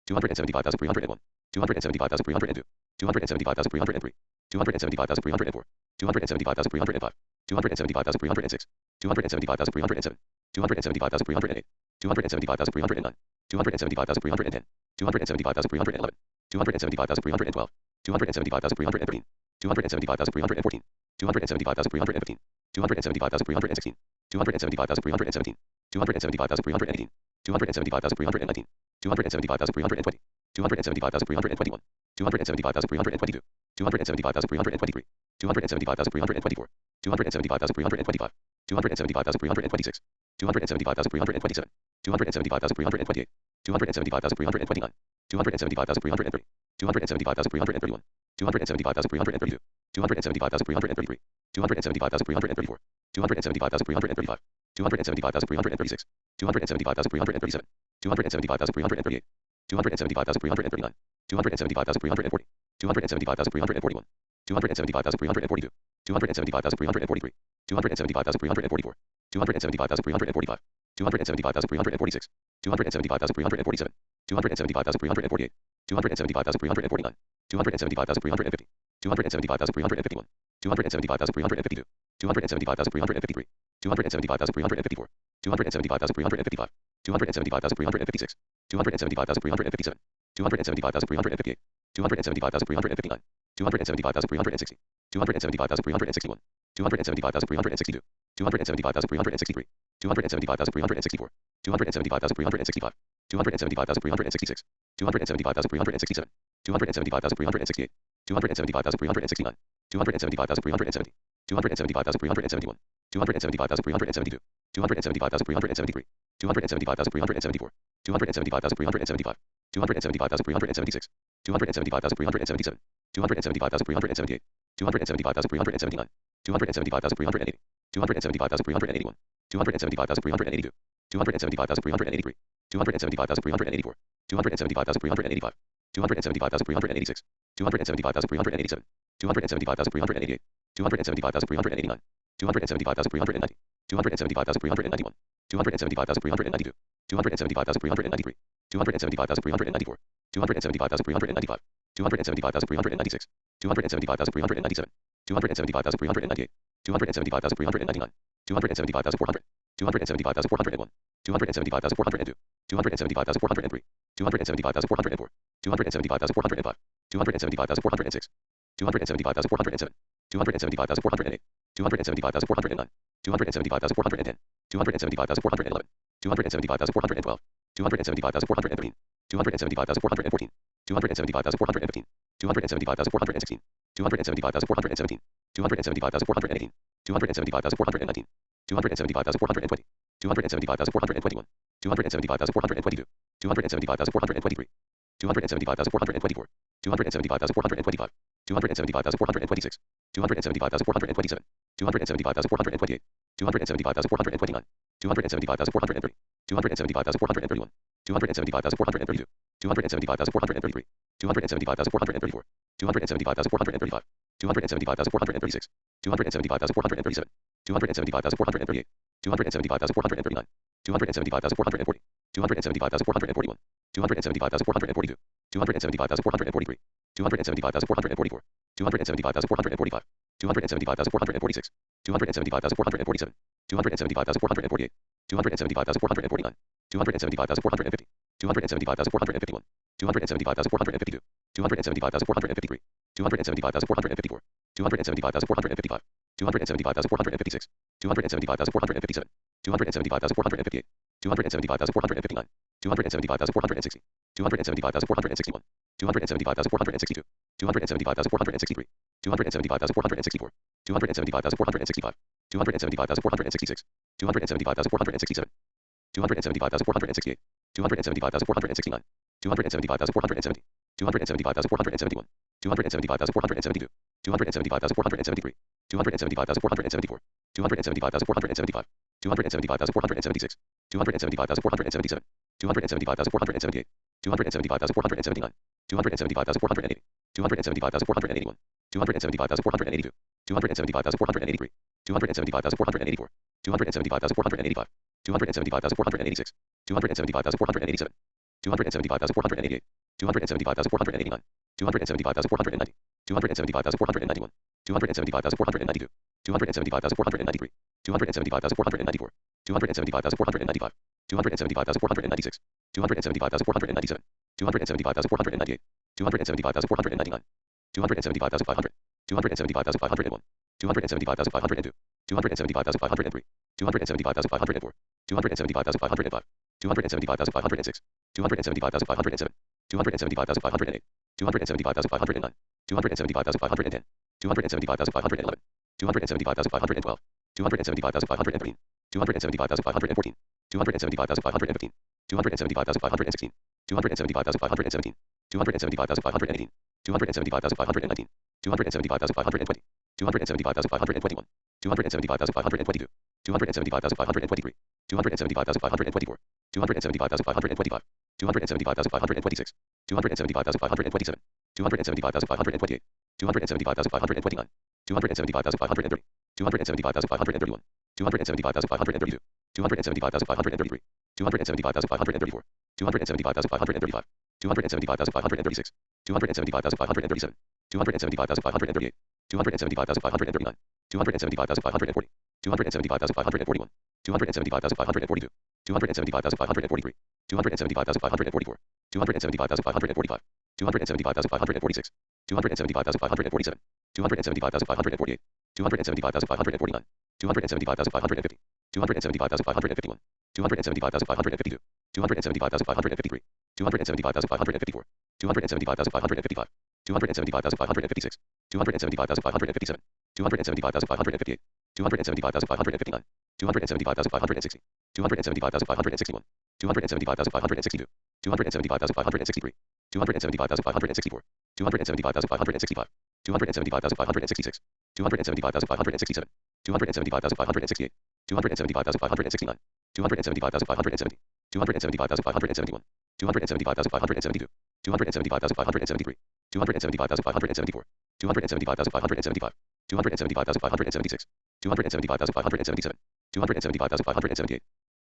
275,301, 275,302, 275,303, 275,304, 275,305, 275,306, 275,307, 275,308, 275,309, 275,310, 275,311, 275,312, 275,313, 275,314, 275,315, 275,316, 275,317, 275,318, 275,319, 275,320, 275,321, 275,322, 275,323, 275,324, 275,325, 275,326, 275,327, 275,328, 275,329, 275,330, 275,331, 275,332, 275,333, 275,334, 275,335, 275,336, 275,337, 275,338, 275,339, 275,340, 275,341, 275,342, 275,343, 275,344, 275,345, 275,346, 275,347, 275,348, 275,349, 275,350, 275,351, 275,352, 275,353, 275,354, 275,355, 275,356, 275,357, 275,358, 275,359, 275,360, 275,361, 275,362, 275,363, 275,364, 275,365, 275,366, 275,367, 275,368, 275,369, 275,370, 275,371, 275,372, 275,373, 275,374, 275,375, 275,376, 275,377, 275,378, 275,379, 275,380, 275,381, 275,382, 275,383, 275,384, 275,385, 275,386, 275,387, 275,388, 275,389, 275,390, 275,391, 275,392, 275,393, 275,394, 275,395, 275,396, 275,397, 275,398, 275,399, 275,400, 275,401, 275,402, 275,403, 275,404, 275,405, 275,406, 275,407, 275,408, 275,409, 275,410, 275,411, 275,412, 275,413, 275,414, 275,415, 275,416, 275,417, 275,418, 275,419, 275,420, 275,421, 275,422, 275,423, 275,424, 275,425, 275,426, 275,427, 275,428, 275,429, 275,430, 275,431, 275,432, 275,433, 275,434, 275,435, 275,436, 275,437, 275,438, 275,439, 275,440, 275,441, 275,442, 275,443, 275,444, 275,445, 275,446, 275,447, 275,448, 275,449, 275,450, 275,451, 275,452, 275,453, 275,454, 275,455, 275,456, 275,457, 275,458, 275,459, 275,460, 275,461, 275,462, 275,463, 275,464, 275,465, 275,466, 275,467, 275,468, 275,469, 275,470, 275,471, 275,472, 275,473, 275,474, 275,475, 275,476, 275,477, 275,478, 275,479, 275,480, 275,481, 275,482, 275,483, 275,484, 275,485, 275,486, 275,487, 275,488, 275,489, 275,490, 275,491, 275,492, 275,493, 275,494, 275,495, 275,496, 275,497, 275,498, 275,499, 275,500, 275,501, 275,502, 275,503, 275,504, 275,505, 275,506, 275,507, 275,508, 275,509, 275,510, 275,511, 275,512, 275,513, 275,514, 275,515, 275,516, 275,517, 275,518, 275,519, 275,520, 275,521, 275,522, 275,523, 275,524, 275,525, 275,526, 275,527, 275,528, 275,529, 275,530, 275,531, 275,532, 275,533, 275,534, 275,535, 275,536, 275,537, 275,538, 275,539, 275,540, 275,541, 275,542, 275,543, 275,544, 275,545, 275,546, 275,547, 275,548, 275,549, 275,550, 275,551, 275,552, 275,553, 275,554, 275,555, 275,556, 275,557, 275,558, 275,559, 275,560, 275,561, 275,562, 275,563, 275,564, 275,565, 275,566, 275,567, 275,568, 275,569, 275,570, 275,571, 275,572, 275,573, 275,574, 275,575, 275,576, 275,577, 275,578,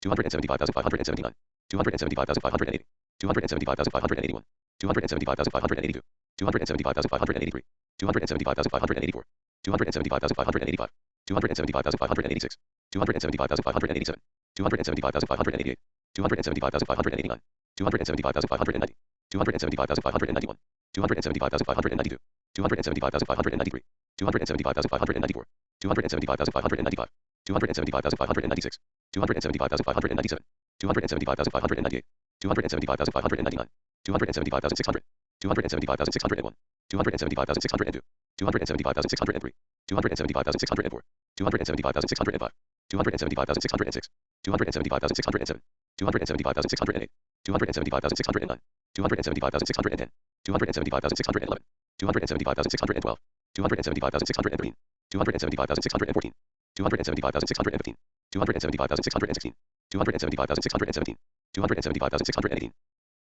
275,579, 275,580, 275,581, 275,582, 275,583, 275,584, 275,585, 275,586, 275,587, 275,588, 275,589, 275,590, 275,591, 275,592, 275,593, 275,594, 275,595, 275,596, 275,597, 275,598, 275,599, 275,600, 275,601, 275,602, 275,603, 275,604, 275,605, 275,606, 275,607, 275,608, 275,609, 275,610, 275,611, 275,612, 275,613, 275,614, 275,615, 275,616, 275,617, 275,618,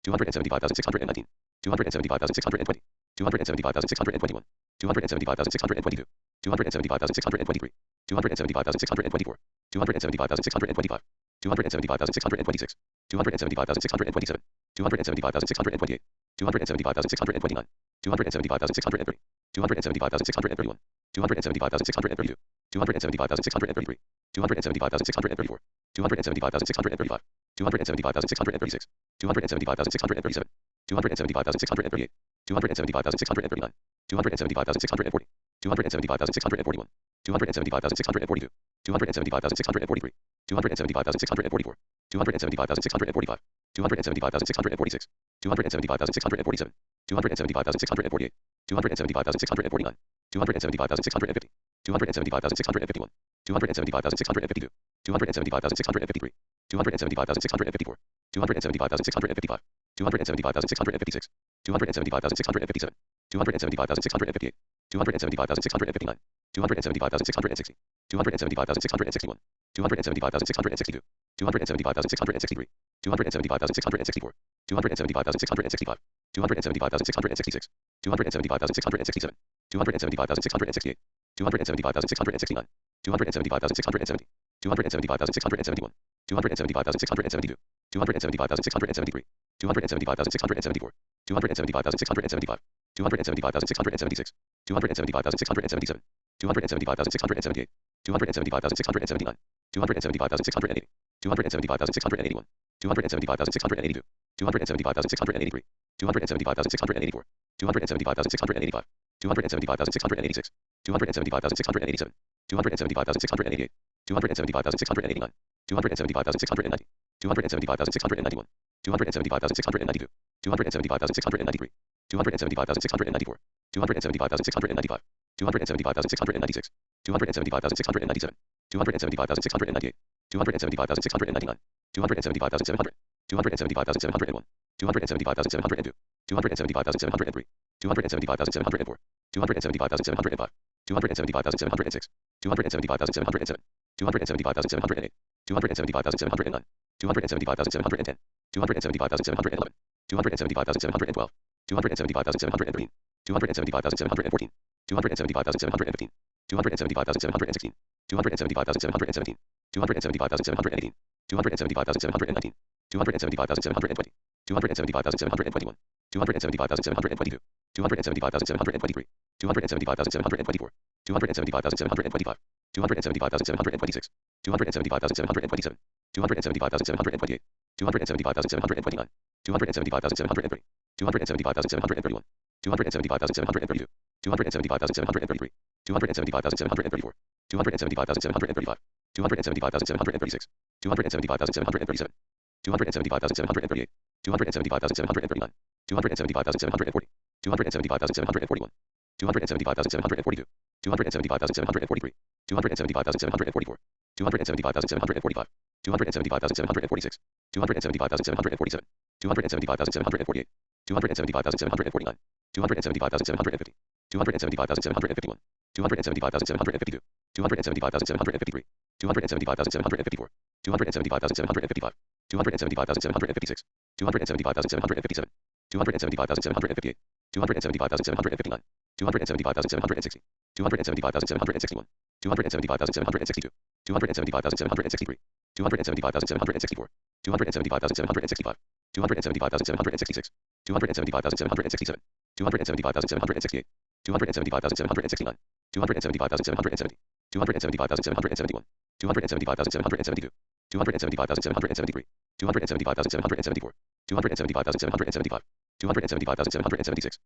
275,619, 275,620, 275,621, 275,622, 275,623, 275,624, 275,625, 275,626, 275,627, 275,628, 275,629, 275,630, 275,631, 275,632, 275,633, 275,634, 275,635, 275,636, 275,637, 275,638, 275,639, 275,640, 275,641, 275,642, 275,643, 275,644, 275,645, 275,646, 275,647, 275,648, 275,649, 275,650, 275,651, 275,652, 275,653, 275,654, 275,655, 275,656, 275,657, 275,658, 275,659, 275,660, 275,661, 275,662, 275,663, 275,664, 275,665, 275,666, 275,667, 275,668, 275,669, 275,670, 275,671, 275,672, 275,673, 275,674, 275,675, 275,676, 275,677, 275,678, 275,679, 275,680, 275,681, 275,682, 275,683, 275,684, 275,685, 275,686, 275,687, 275,688, 275,689, 275,690, 275,691, 275,692, 275,693, 275,694, 275,695, 275,696, 275,697, 275,698, 275,699, 275,700, 275,701, 275,702, 275,703, 275,704, 275,705, 275,706, 275,707, 275,708, 275,709, 275,710, 275,711, 275,712, 275,713, 275,714, 275,715, 275,716, 275,717, 275,718, 275,719, 275,720, 275,721, 275,722, 275,723, 275,724, 275,725, 275,726, 275,727, 275,728, 275,729, 275,730, 275,731, 275,732, 275,733, 275,734, 275,735, 275,736, 275,737, 275,738, 275,739, 275,740, 275,741, 275,742, 275,743, 275,744, 275,745, 275,746, 275,747, 275,748, 275,749, 275,750, 275,751, 275,752, 275,753, 275,754, 275,755, 275,756, 275,757, 275,758, 275,759, 275,760, 275,761, 275,762, 275,763, 275,764, 275,765, 275,766, 275,767, 275,768, 275,769, 275,770, 275,771, 275,772, 275,773, 275,774, 275,775, 275,776,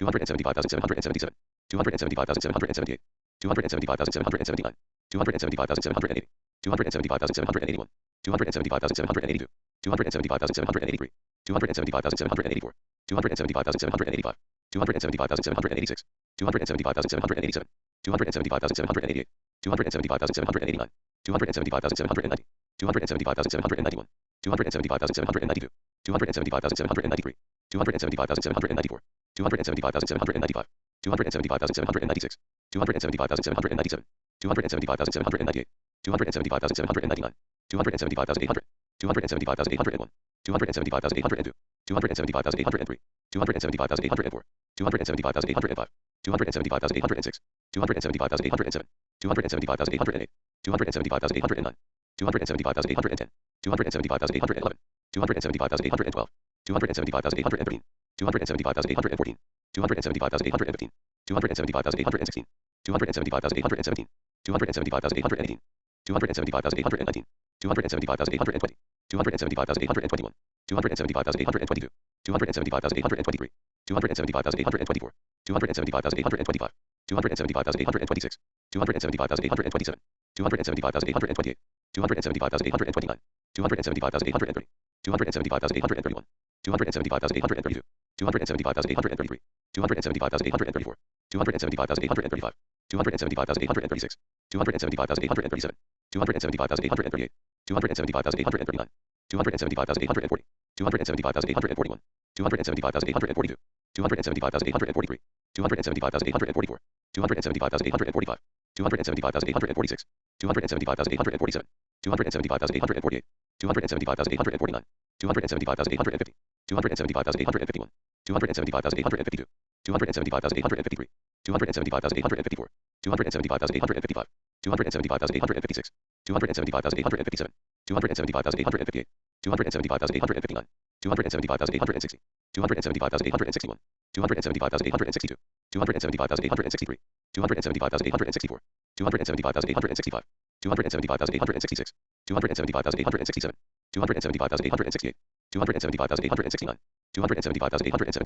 275,777, 275,778, 275,779, 275,780, 275,781, 275,782, 275,783, 275,784, 275,785, 275,786, 275,787, 275,788, 275,789, 275,790, 275,791, 275,792, 275,793, 275,794, 275,795, 275,796, 275,797, 275,798, 275,799, 275,800, 275,801, 275,802, 275,803, 275,804, 275,805, 275,806, 275,807, 275,808, 275,809, 275,810, 275,811, 275,812, 275,813, 275,814, 275,815, 275,816, 275,817, 275,818, 275,819, 275,820, 275,821, 275,822, 275,823, 275,824, 275,825, 275,826, 275,827, 275,828, 275,829, 275,830, 275,831, 275,832, 275,833, 275,834, 275,835, 275,836, 275,837, 275,838, 275,839, 275,840, 275,841, 275,842, 275,843, 275,844, 275,845, 275,846, 275,847, 275,848, 275,849, 275,850, 275,851, 275,852, 275,853, 275,854, 275,855, 275,856, 275,857, 275,858, 275,859, 275,860, 275,861, 275,862, 275,863, 275,864, 275,865, 275,866, 275,867, 275,868, 275,869, 275,870,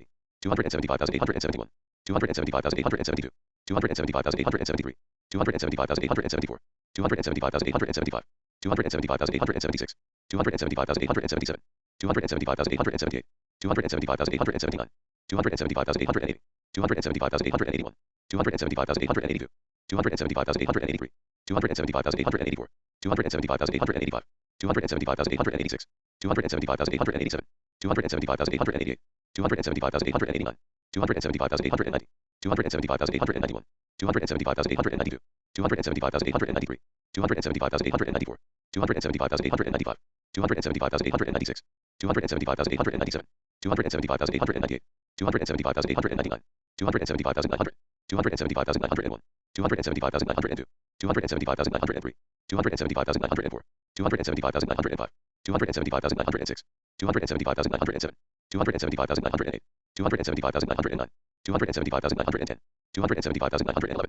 275,871, 275,872, 275,873, 275,874, 275,875, 275,876, 275,877, 275,878, 275,879, 275,880, 275,881, 275,882, 275,883, 275,884, 275,885, 275,886, 275,887, 275,888, 275,889, 275,890, 275,891, 275,892, 275,893, 275,894, 275,895, 275,896, 275,897, 275,898, 275,899, 275,900, 275,901, 275,902, 275,903, 275,904, 275,905, 275,906, 275,907, 275,908, 275,909, 275,910, 275,911,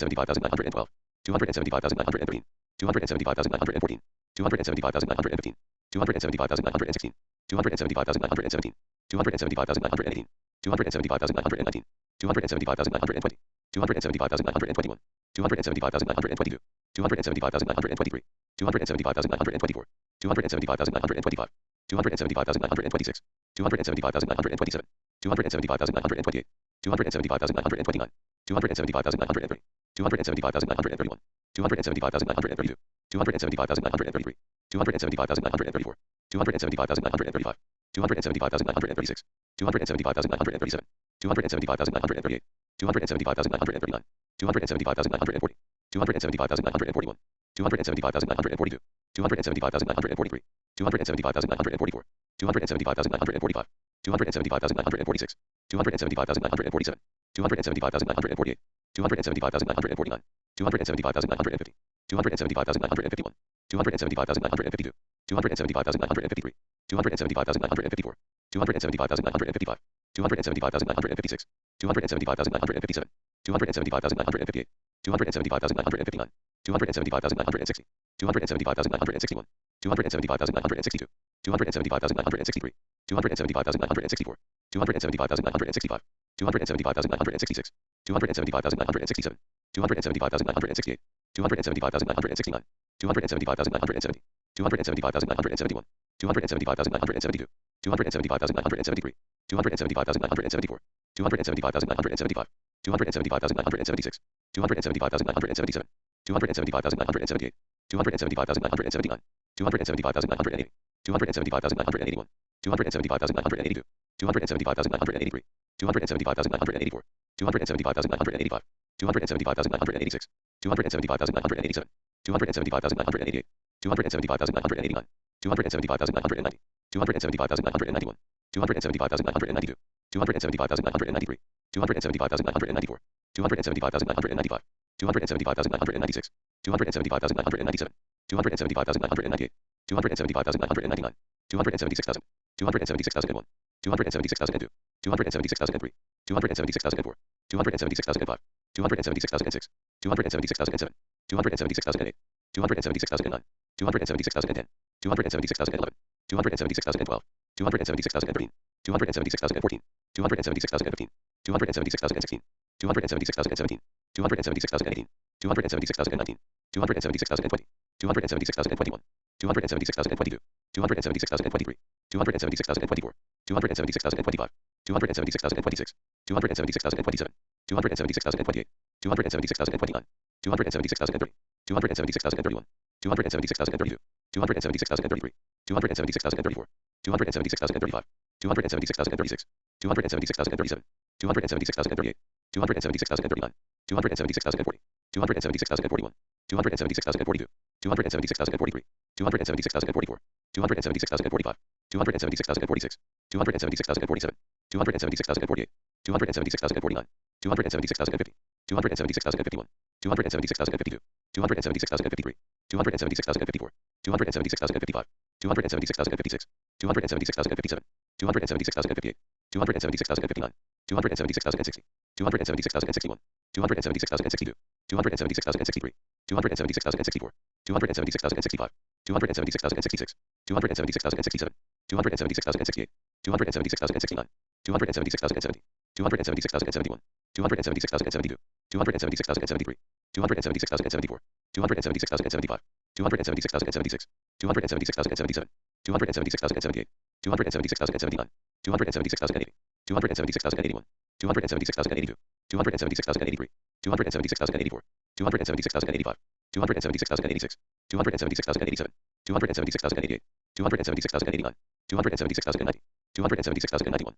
275,912, 275,913, 275,914, 275,915, 275,916, 275,917, 275,918, 275,919, 275,920, 275,921, 275,922, 275,923, 275,924, 275,925, 275,926, 275,927, 275,928, 275,929, 275,930, 275,931, 275,932, 275,933, 275,934, 275,935, 275,936, 275,937, 275,938, 275,939, 275,940, 275,941, 275,942, 275,943, 275,944, 275,945, 275,946, 275,947, 275,948, 275,949, 275,950, 275,951, 275,952, 275,953, 275,954, 275,955, 275,956, 275,957, 275,958, 275,959, 275,960, 275,961, 275,962, 275,963, 275,964, 275,965, 275,966, 275,967, 275,968, 275,969, 275,970, 275,971, 275,972, 275,973, 275,974, 275,975, 275,976, 275,977, 275,978, 275,979, 275,980, 275,981, 275,982, 275,983, 275,984, 275,985, 275,986, 275,987, 275,988, 275,989, 275,990, 275,991, 275,992, 275,993, 275,994, 275,995, 275,996, 275,997, 275,998, 275,999, 276,000, 276,001, 276,002, 276,003, 276,004, 276,005, 276,006, 276,007, 276,008, 276,009, 276,010, 276,011, 276,012, 276,013, 276,014, 276,015, 276,016, 276,017, 276,018, 276,019, 276,020, 276,021, 276,022, 276,023, 276,024, 276,025, 276,026, 276,027, 276,028, 276,029, 276,030, 276,031, 276,032, 276,033, 276,034, 276,035, 276,036, 276,037, 276,038, 276,039, 276,040, 276,041, 276,042, 276,043, 276,044, 276,045, 276,046, 276,047, 276,048, 276,049, 276,050, 276,051, 276,052, 276,053, 276,054, 276,055, 276,056, 276,057, 276,058, 276,059, 276,060, 276,061, 276,062, 276,063, 276,064, 276,065, 276,066, 276,067, 276,068, 276,069, 276,070, 276,071, 276,072, 276,073, 276,074, 276,075, 276,076, 276,077, 276,078, 276,079, 276,080, 276,081, 276,082, 276,083, 276,084, 276,085, 276,086, 276,087, 276,088, 276,089, 276,090, 276,091,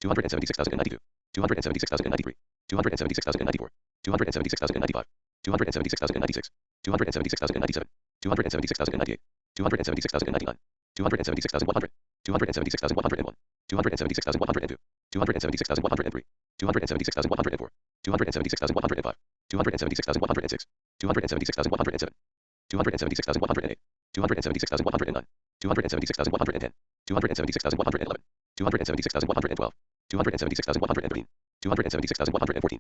276,092, 276,093, 276,094, 276,095, 276,096, 276,097, 276,098, 276,099, 276,100, 276,101, 276,102, 276,103, 276,104, 276,105, 276,106, 276,107, 276,108, 276,109, 276,110, 276,111, 276,112, 276,113, 276,114,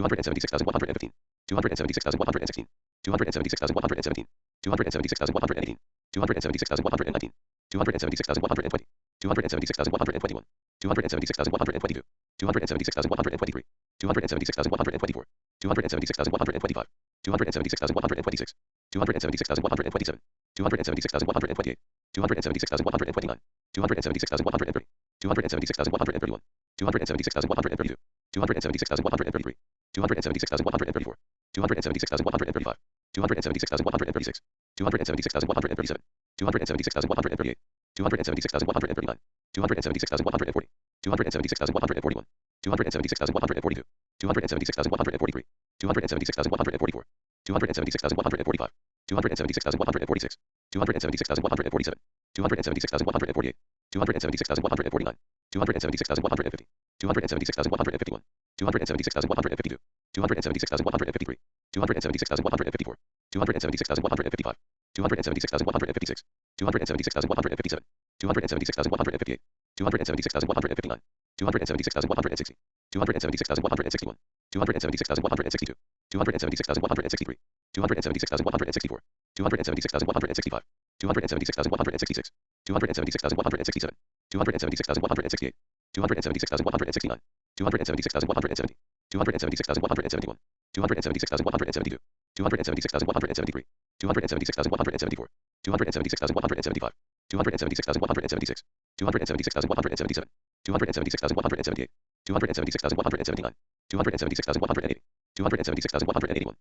276,115, 276,116, 276,117, 276,118, 276,119, 276,120, 276,121, 276,122, 276,123, 276,124, 276,125, 276,126, 276,127, 276,128, 276,129, 276,130, 276,131, 276,132, 276,133, 276,134, 276,135, 276,136, 276,137, 276,138, 276,139, 276,140, 276,141, 276,142, 276,143, 276,144, 276,145, 276,146, 276,147, 276,148, 276,149, 276,150, 276,151, 276,152, 276,153, 276,154, 276,155, 276,156, 276,157, 276,158, 276,159, 276,160, 276,161, 276,162, 276,163, 276,164, 276,165, 276,166, 276,167, 276,168, 276,169, 276,170, 276,171, 276,172, 276,173, 276,174, 276,175, 276,176, 276,177, 276,178, 276,179, 276,180, 276,181,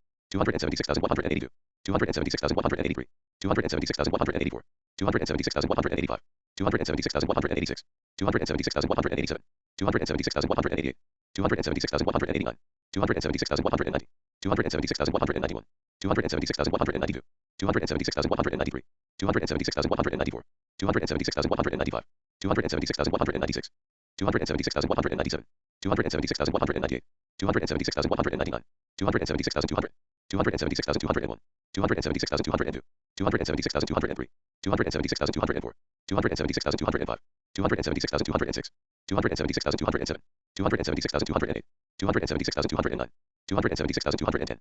276,182, 276,183, 276,184, 276,185, 276,186, 276,187, 276,188, 276,189, 276,190, 276,191, 276,192, 276,193, 276,194, 276,195, 276,196, 276,197, 276,198, 276,199, 276,200, 276,201, 276,202, 276,203, 276,204, 276,205, 276,206, 276,207, 276,208, 276,209, 276,210,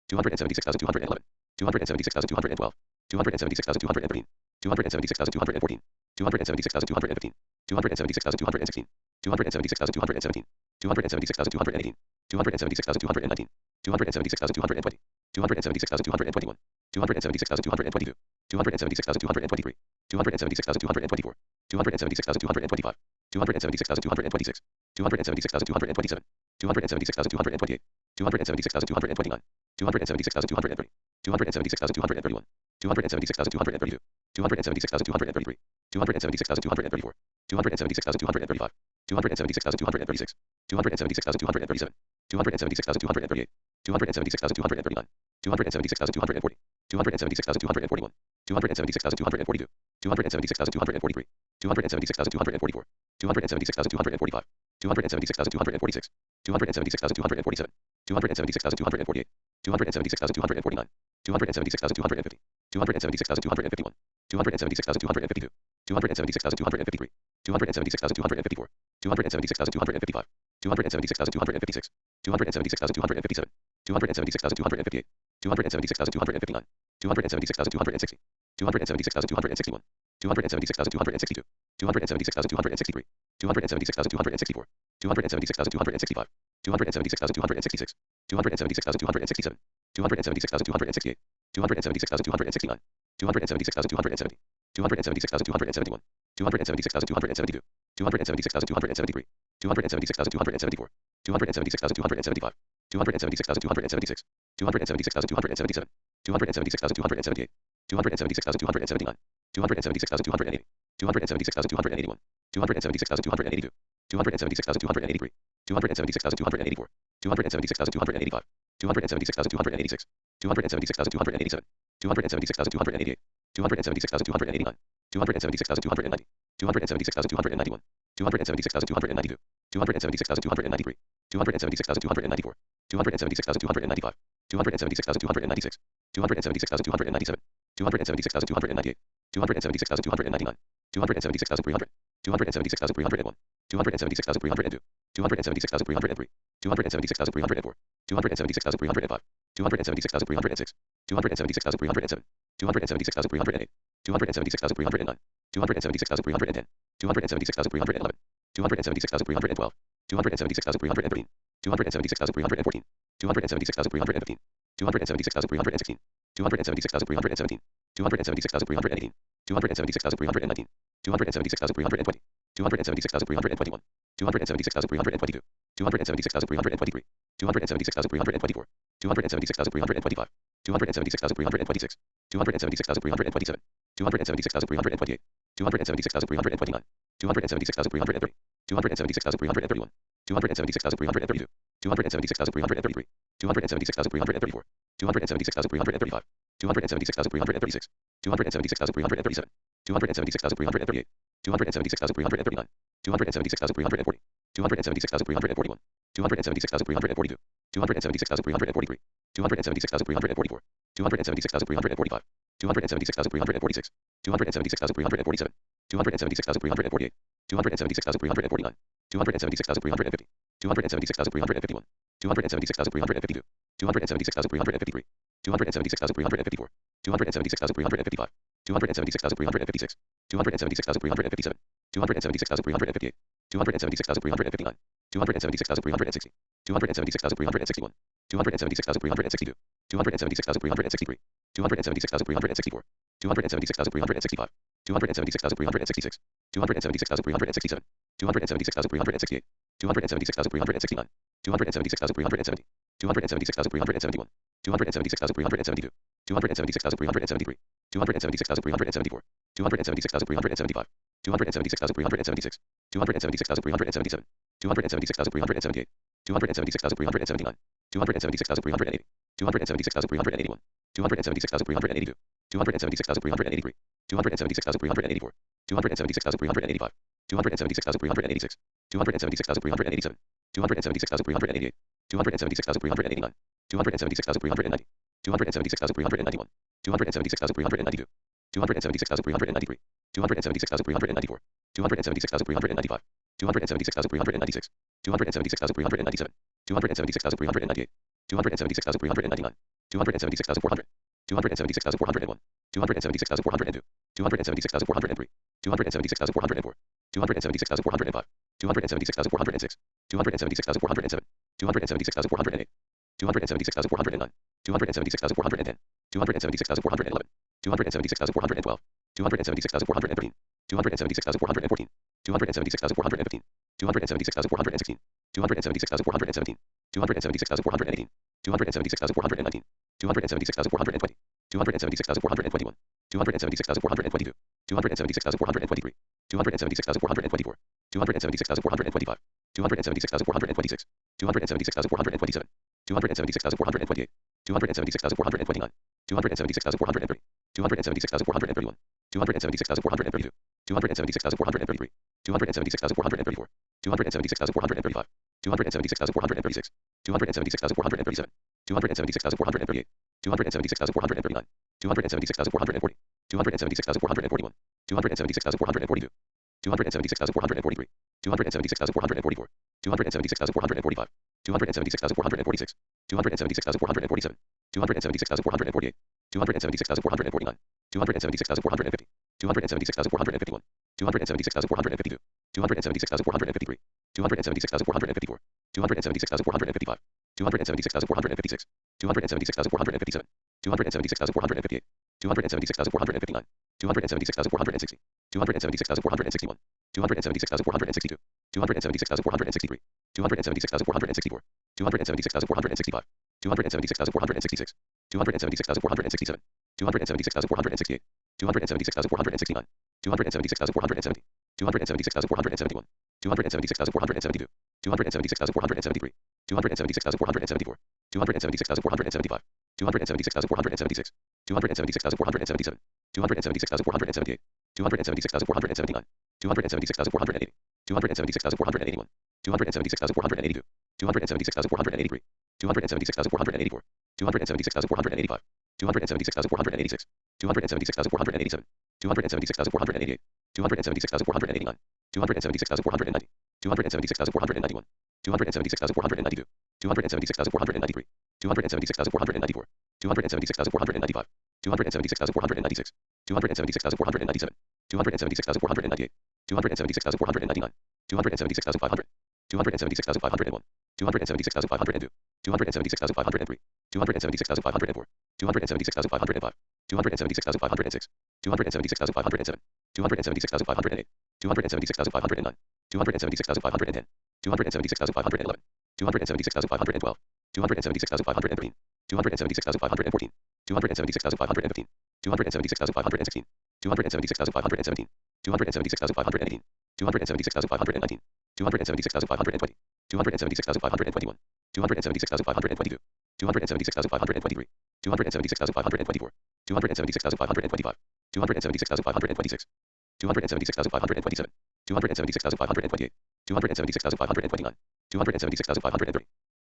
276,211, 276,212, 276,213, 276,214, 276,215, 276,216, 276,217, 276,218, 276,219, 276,220, 276,221, 276,222, 276,223, 276,224, 276,225, 276,226, 276,227, 276,228, 276,229, 276,230, 276,231, 276,232, 276,233, 276,234, 276,235, 276,236, 276,237, 276,238, 276,239, 276,240, 276,241, 276,242, 276,243, 276,244, 276,245, 276,246, 276,247, 276,248, 276,249, 276,250, 276,251, 276,252, 276,253, 276,254, 276,255, 276,256, 276,257, 276,258, 276,259, 276,260, 276,261, 276,262, 276,263, 276,264, 276,265, 276,266, 276,267, 276,268, 276,269, 276,270, 276,271, 276,272, 276,273, 276,274, 276,275, 276,276, 276,277, 276,278, 276,279, 276,280, 276,281, 276,282, 276,283, 276,284, 276,285, 276,286, 276,287, 276,288, 276,289, 276,290, 276,291, 276,292, 276,293, 276,294, 276,295, 276,296, 276,297, 276,298, 276,299, 276,300, 276,301, 276,302, 276,303, 276,304, 276,305, 276,306, 276,307, 276,308, 276,309, 276,310, 276,311, 276,312, 276,313, 276,314, 276,315, 276,316, 276,317, 276,318, 276,319, 276,320, 276,321, 276,322, 276,323, 276,324, 276,325, 276,326, 276,327, 276,328, 276,329, 276,330, 276,331, 276,332, 276,333, 276,334, 276,335, 276,336, 276,337, 276,338, 276,339, 276,340, 276,341, 276,342, 276,343, 276,344, 276,345, 276,346, 276,347, 276,348, 276,349, 276,350, 276,351, 276,352, 276,353, 276,354, 276,355, 276,356, 276,357, 276,358, 276,359, 276,360, 276,361, 276,362, 276,363, 276,364, 276,365, 276,366, 276,367, 276,368, 276,369, 276,370, 276,371, 276,372, 276,373, 276,374, 276,375, 276,376, 276,377, 276,378, 276,379, 276,380, 276,381, 276,382, 276,383, 276,384, 276,385, 276,386, 276,387, 276,388, 276,389, 276,390, 276,391, 276,392, 276,393, 276,394, 276,395, 276,396, 276,397, 276,398, 276,399, 276,400, 276,401, 276,402, 276,403, 276,404, 276,405, 276,406, 276,407, 276,408, 276,409, 276,410, 276,411, 276,412, 276,413, 276,414, 276,415, 276,416, 276,417, 276,418, 276,419, 276,420, 276,421, 276,422, 276,423, 276,424, 276,425, 276,426, 276,427, 276,428, 276,429, 276,430, 276,431, 276,432, 276,433, 276,434, 276,435, 276,436, 276,437, 276,438, 276,439, 276,440, 276,441, 276,442, 276,443, 276,444, 276,445, 276,446, 276,447, 276,448, 276,449, 276,450, 276,451, 276,452, 276,453, 276,454, 276,455, 276,456, 276,457, 276,458, 276,459, 276,460, 276,461, 276,462, 276,463, 276,464, 276,465, 276,466, 276,467, 276,468, 276,469, 276,470, 276,471, 276,472, 276,473, 276,474, 276,475, 276,476, 276,477, 276,478, 276,479, 276,480, 276,481, 276,482, 276,483, 276,484, 276,485, 276,486, 276,487, 276,488, 276,489, 276,490, 276,491, 276,492, 276,493, 276,494, 276,495, 276,496, 276,497, 276,498, 276,499, 276,500, 276,501, 276,502, 276,503, 276,504, 276,505, 276,506, 276,507, 276,508, 276,509, 276,510, 276,511, 276,512, 276,513, 276,514, 276,515, 276,516, 276,517, 276,518, 276,519, 276,520, 276,521, 276,522, 276,523, 276,524, 276,525, 276,526, 276,527, 276,528, 276,529, 276,530,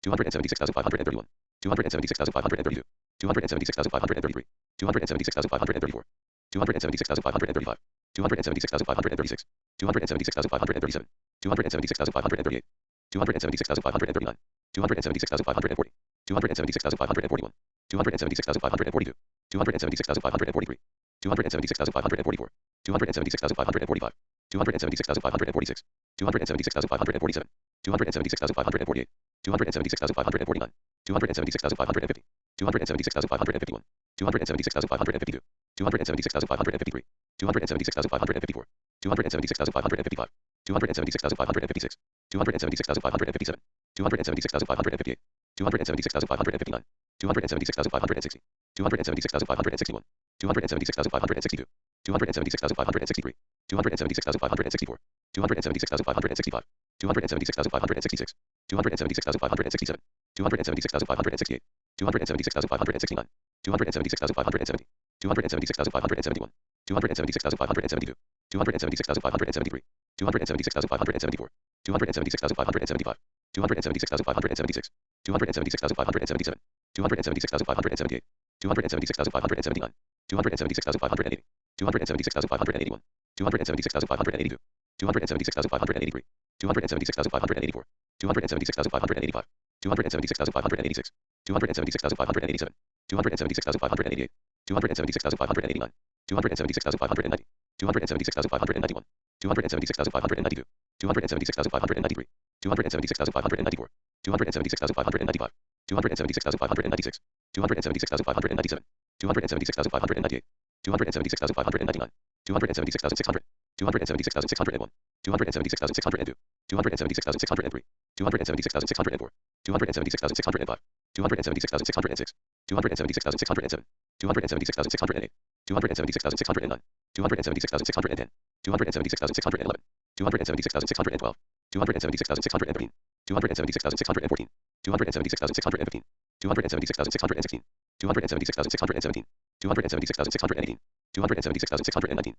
276,531, 276,532, 276,533, 276,534, 276,535, 276,536, 276,537, 276,538, 276,539, 276,540, 276,541, 276,542, 276,543, 276,544, 276,545, 276,546, 276,547, 276,548, 276,549, 276,550, 276,551, 276,552, 276,553, 276,554, 276,555, 276,556, 276,557, 276,558, 276,559, 276,560, 276,561, 276,562, 276,563, 276,564, 276,565, 276,566, 276,567, 276,568, 276,569, 276,570, 276,571, 276,572, 276,573, 276,574, 276,575, 276,576, 276,577, 276,578, 276,579, 276,580, 276,581, 276,582, 276,583, 276,584, 276,585, 276,586, 276,587, 276,588, 276,589, 276,590, 276,591, 276,592, 276,593, 276,594, 276,595, 276,596, 276,597, 276,598, 276,599, 276,600, 276,601, 276,602, 276,603, 276,604, 276,605, 276,606, 276,607, 276,608, 276,609, 276,610, 276,611, 276,612, 276,613, 276,614, 276,615, 276,616, 276,617, 276,618, 276,619,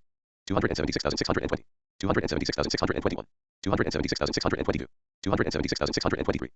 276,620, 276,621, 276,622, 276,623,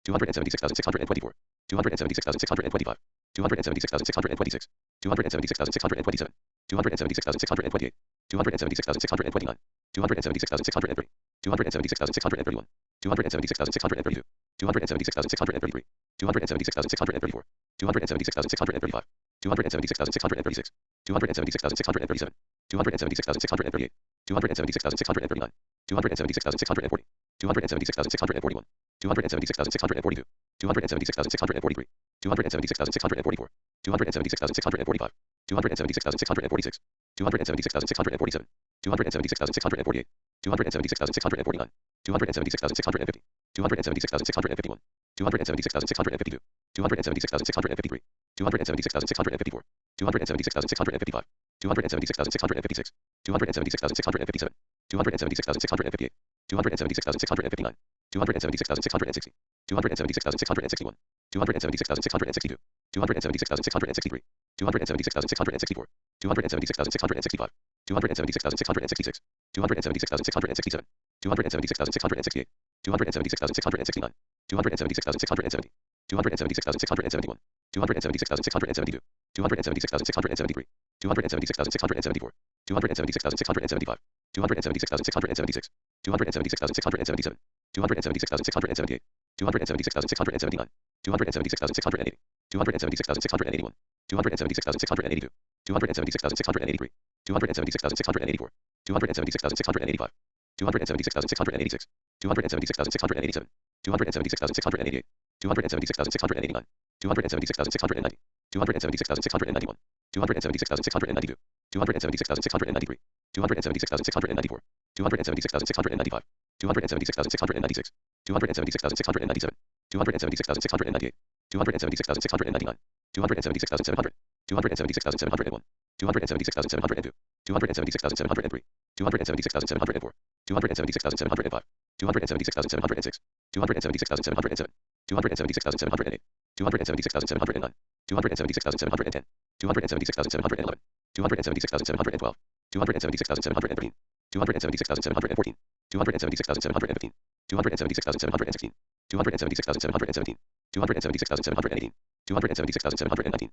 276,624, 276,625, 276,626, 276,627, 276,628, 276,629, 276,603, 276,631, 276,632, 276,633, 276,634, 276,635, 276,636, 276,637, 276,638, 276,639, 276,640, 276,641, 276,642, 276,643, 276,644, 276,645, 276,646, 276,647, 276,648, 276,649, 276,650, 276,651, 276,652, 276,653, 276,654, 276,655, 276,656, 276,657, 276,658, 276,659, 276,660, 276,661, 276,662, 276,663, 276,664, 276,665, 276,666, 276,667, 276,668, 276,669, 276,670, 276,671, 276,672, 276,673, 276,674, 276,675, 276,676, 276,677, 276,678, 276,679, 276,680, 276,681, 276,682, 276,683, 276,684, 276,685, 276,686, 276,687, 276,688, 276,689, 276,690, 276,691, 276,692, 276,693, 276,694, 276,695, 276,696, 276,697, 276,698, 276,699, 276,700, 276,701, 276,702, 276,703, 276,704, 276,705, 276,706, 276,707, 276,708, 276,709, 276,710, 276,711, 276,712, 276,713, 276,714, 276,715, 276,716, 276,717, 276,718, 276,719, 276,720,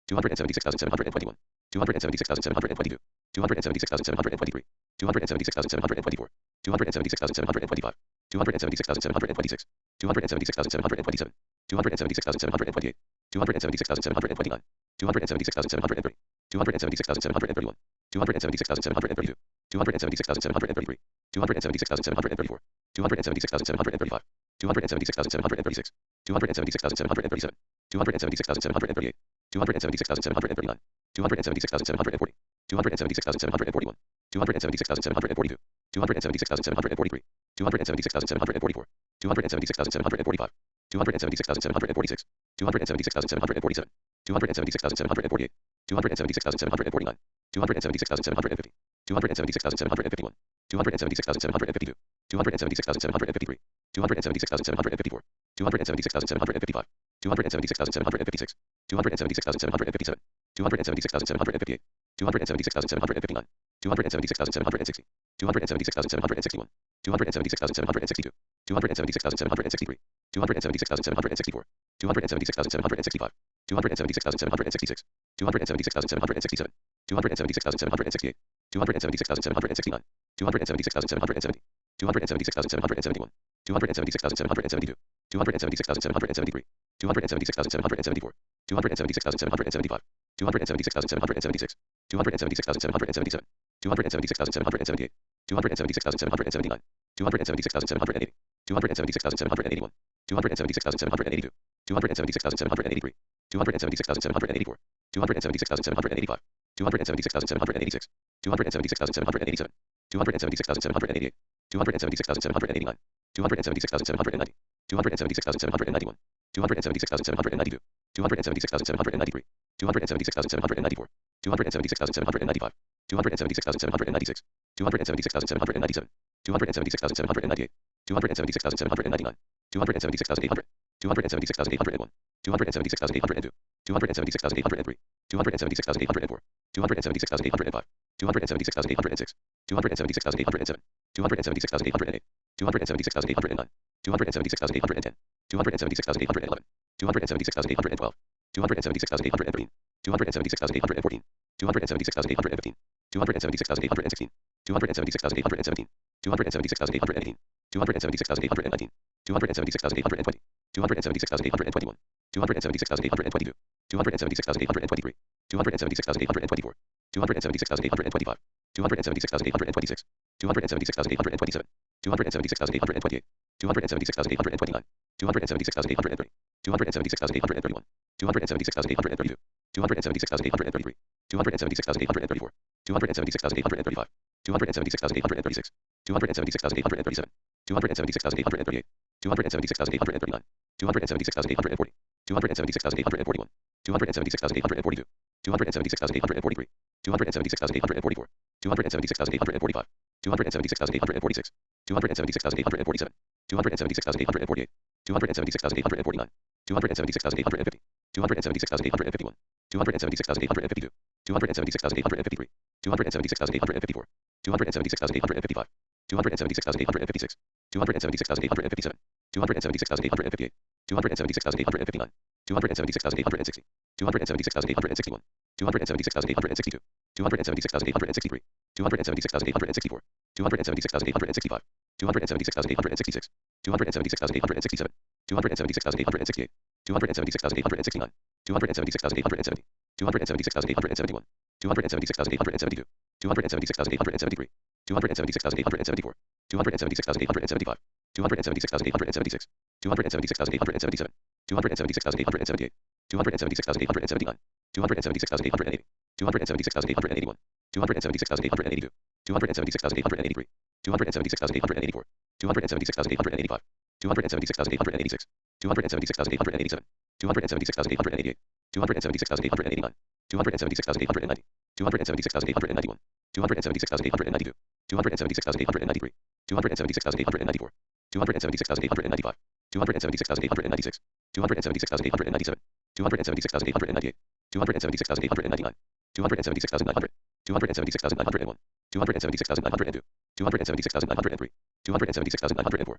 276,721, 276,722, 276,723, 276,724, 276,725, 276,726, 276,727, 276,728, 276,729, 276,730, 276,731, 276,732, 276,733, 276,734, 276,735, 276,736, 276,737, 276,738, 276,739, 276,740, 276,741, 276,742, 276,743, 276,744, 276,745, 276,746, 276,747, 276,748, 276,749, 276,750, 276,751, 276,752, 276,753, 276,754, 276,755, 276,756, 276,757, 276,758, 276,759, 276,760, 276,761, 276,762, 276,763, 276,764, 276,765, 276,766, 276,767, 276,768, 276,769, 276,770, 276,771, 276,772, 276,773, 276,774, 276,775, 276,776, 276,777, 276,778, 276,779, 276,780, 276,781, 276,782, 276,783, 276,784, 276,785, 276,786, 276,787, 276,788, 276,789, 276,790, 276,791, 276,792, 276,793, 276,794, 276,795, 276,796, 276,797, 276,798, 276,799, 276,800, 276,801, 276,802, 276,803, 276,804, 276,805, 276,806, 276,807, 276,808, 276,809, 276,810, 276,811, 276,812, 276,813, 276,814, 276,815, 276,816, 276,817, 276,818, 276,819, 276,820, 276,821, 276,822, 276,823, 276,824, 276,825, 276,826, 276,827, 276,828, 276,829, 276,830, 276,831, 276,832, 276,833, 276,834, 276,835, 276,836, 276,837, 276,838, 276,839, 276,840, 276,841, 276,842, 276,843, 276,844, 276,845, 276,846, 276,847, 276,848, 276,849, 276,850, 276,851, 276,852, 276,853, 276,854, 276,855, 276,856, 276,857, 276,858, 276,859, 276,860, 276,861, 276,862, 276,863, 276,864, 276,865, 276,866, 276,867, 276,868, 276,869, 276,870, 276,871, 276,872, 276,873, 276,874, 276,875, 276,876, 276,877, 276,878, 276,879, 276,880, 276,881, 276,882, 276,883, 276,884, 276,885, 276,886, 276,887, 276,888, 276,889, 276,890, 276,891, 276,892, 276,893, 276,894, 276,895, 276,896, 276,897, 276,898, 276,899, 276,900, 276,901, 276,902, 276,903, 276,904,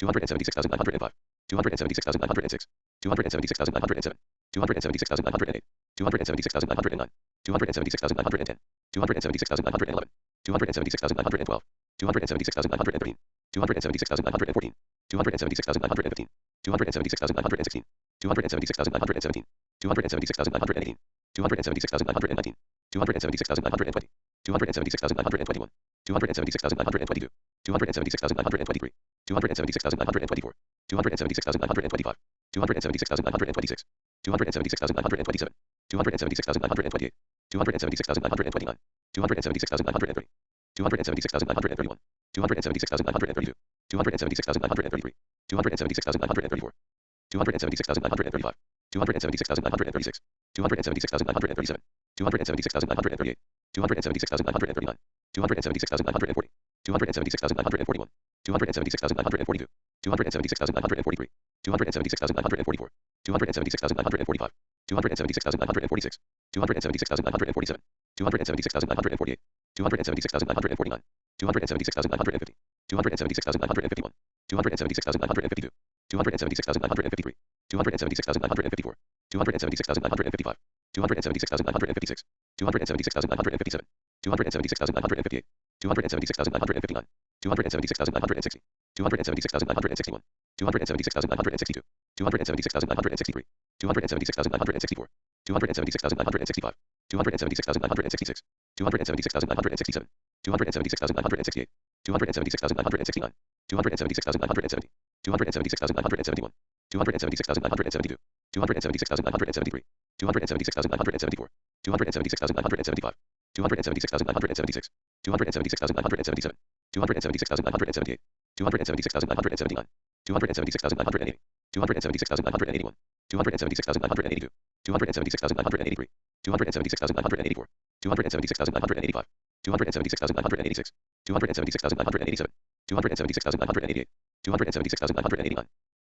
276,905, 276,906, 276,907, 276,908, 276,909, 276,910, 276,911, 276,912, 276,913, 276,914, 276,915, 276,916, 276,917, 276,918, 276,919, 276,920, 276,921, 276,922, 276,923, 276,924, 276,925, 276,926, 276,927, 276,928, 276,929, 276,930, 276,931, 276,932, 276,933, 276,934, 276,935, 276,936, 276,937, 276,938, 276,939, 276,940, 276,941, 276,942, 276,943, 276,944, 276,945, 276,946, 276,947, 276,948, 276,949, 276,950, 276,951, 276,952, 276,953, 276,954, 276,955, 276,956, 276,957, 276,958, 276,959, 276,960, 276,961, 276,962, 276,963, 276,964, 276,965, 276,966, 276,967, 276,968, 276,969, 276,970, 276,971, 276,972, 276,973, 276,974, 276,975, 276,976, 276,977, 276,978, 276,979, 276,980, 276,981, 276,982, 276,983, 276,984, 276,985, 276,986, 276,987, 276,988, 276,989,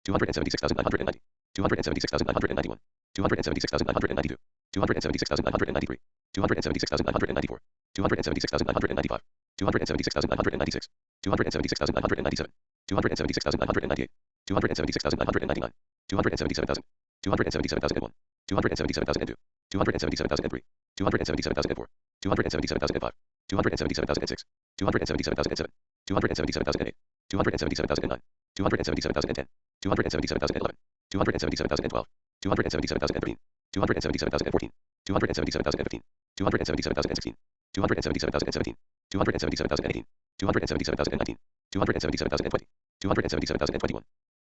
276,990, 276,991, 276,992, 276,993, 276,994, 276,995, 276,996, 276,997, 276,998, 276,999, 277,000, 277,001, 277,002, 277,003, 277,004, 277,005, 277,006, 277,007, 277,008, 277,009, 277,010, 277,011, 277,012, 277,013, 277,014, 277,015, 277,016, 277,017, 277,018, 277,019, 277,020, 277,021,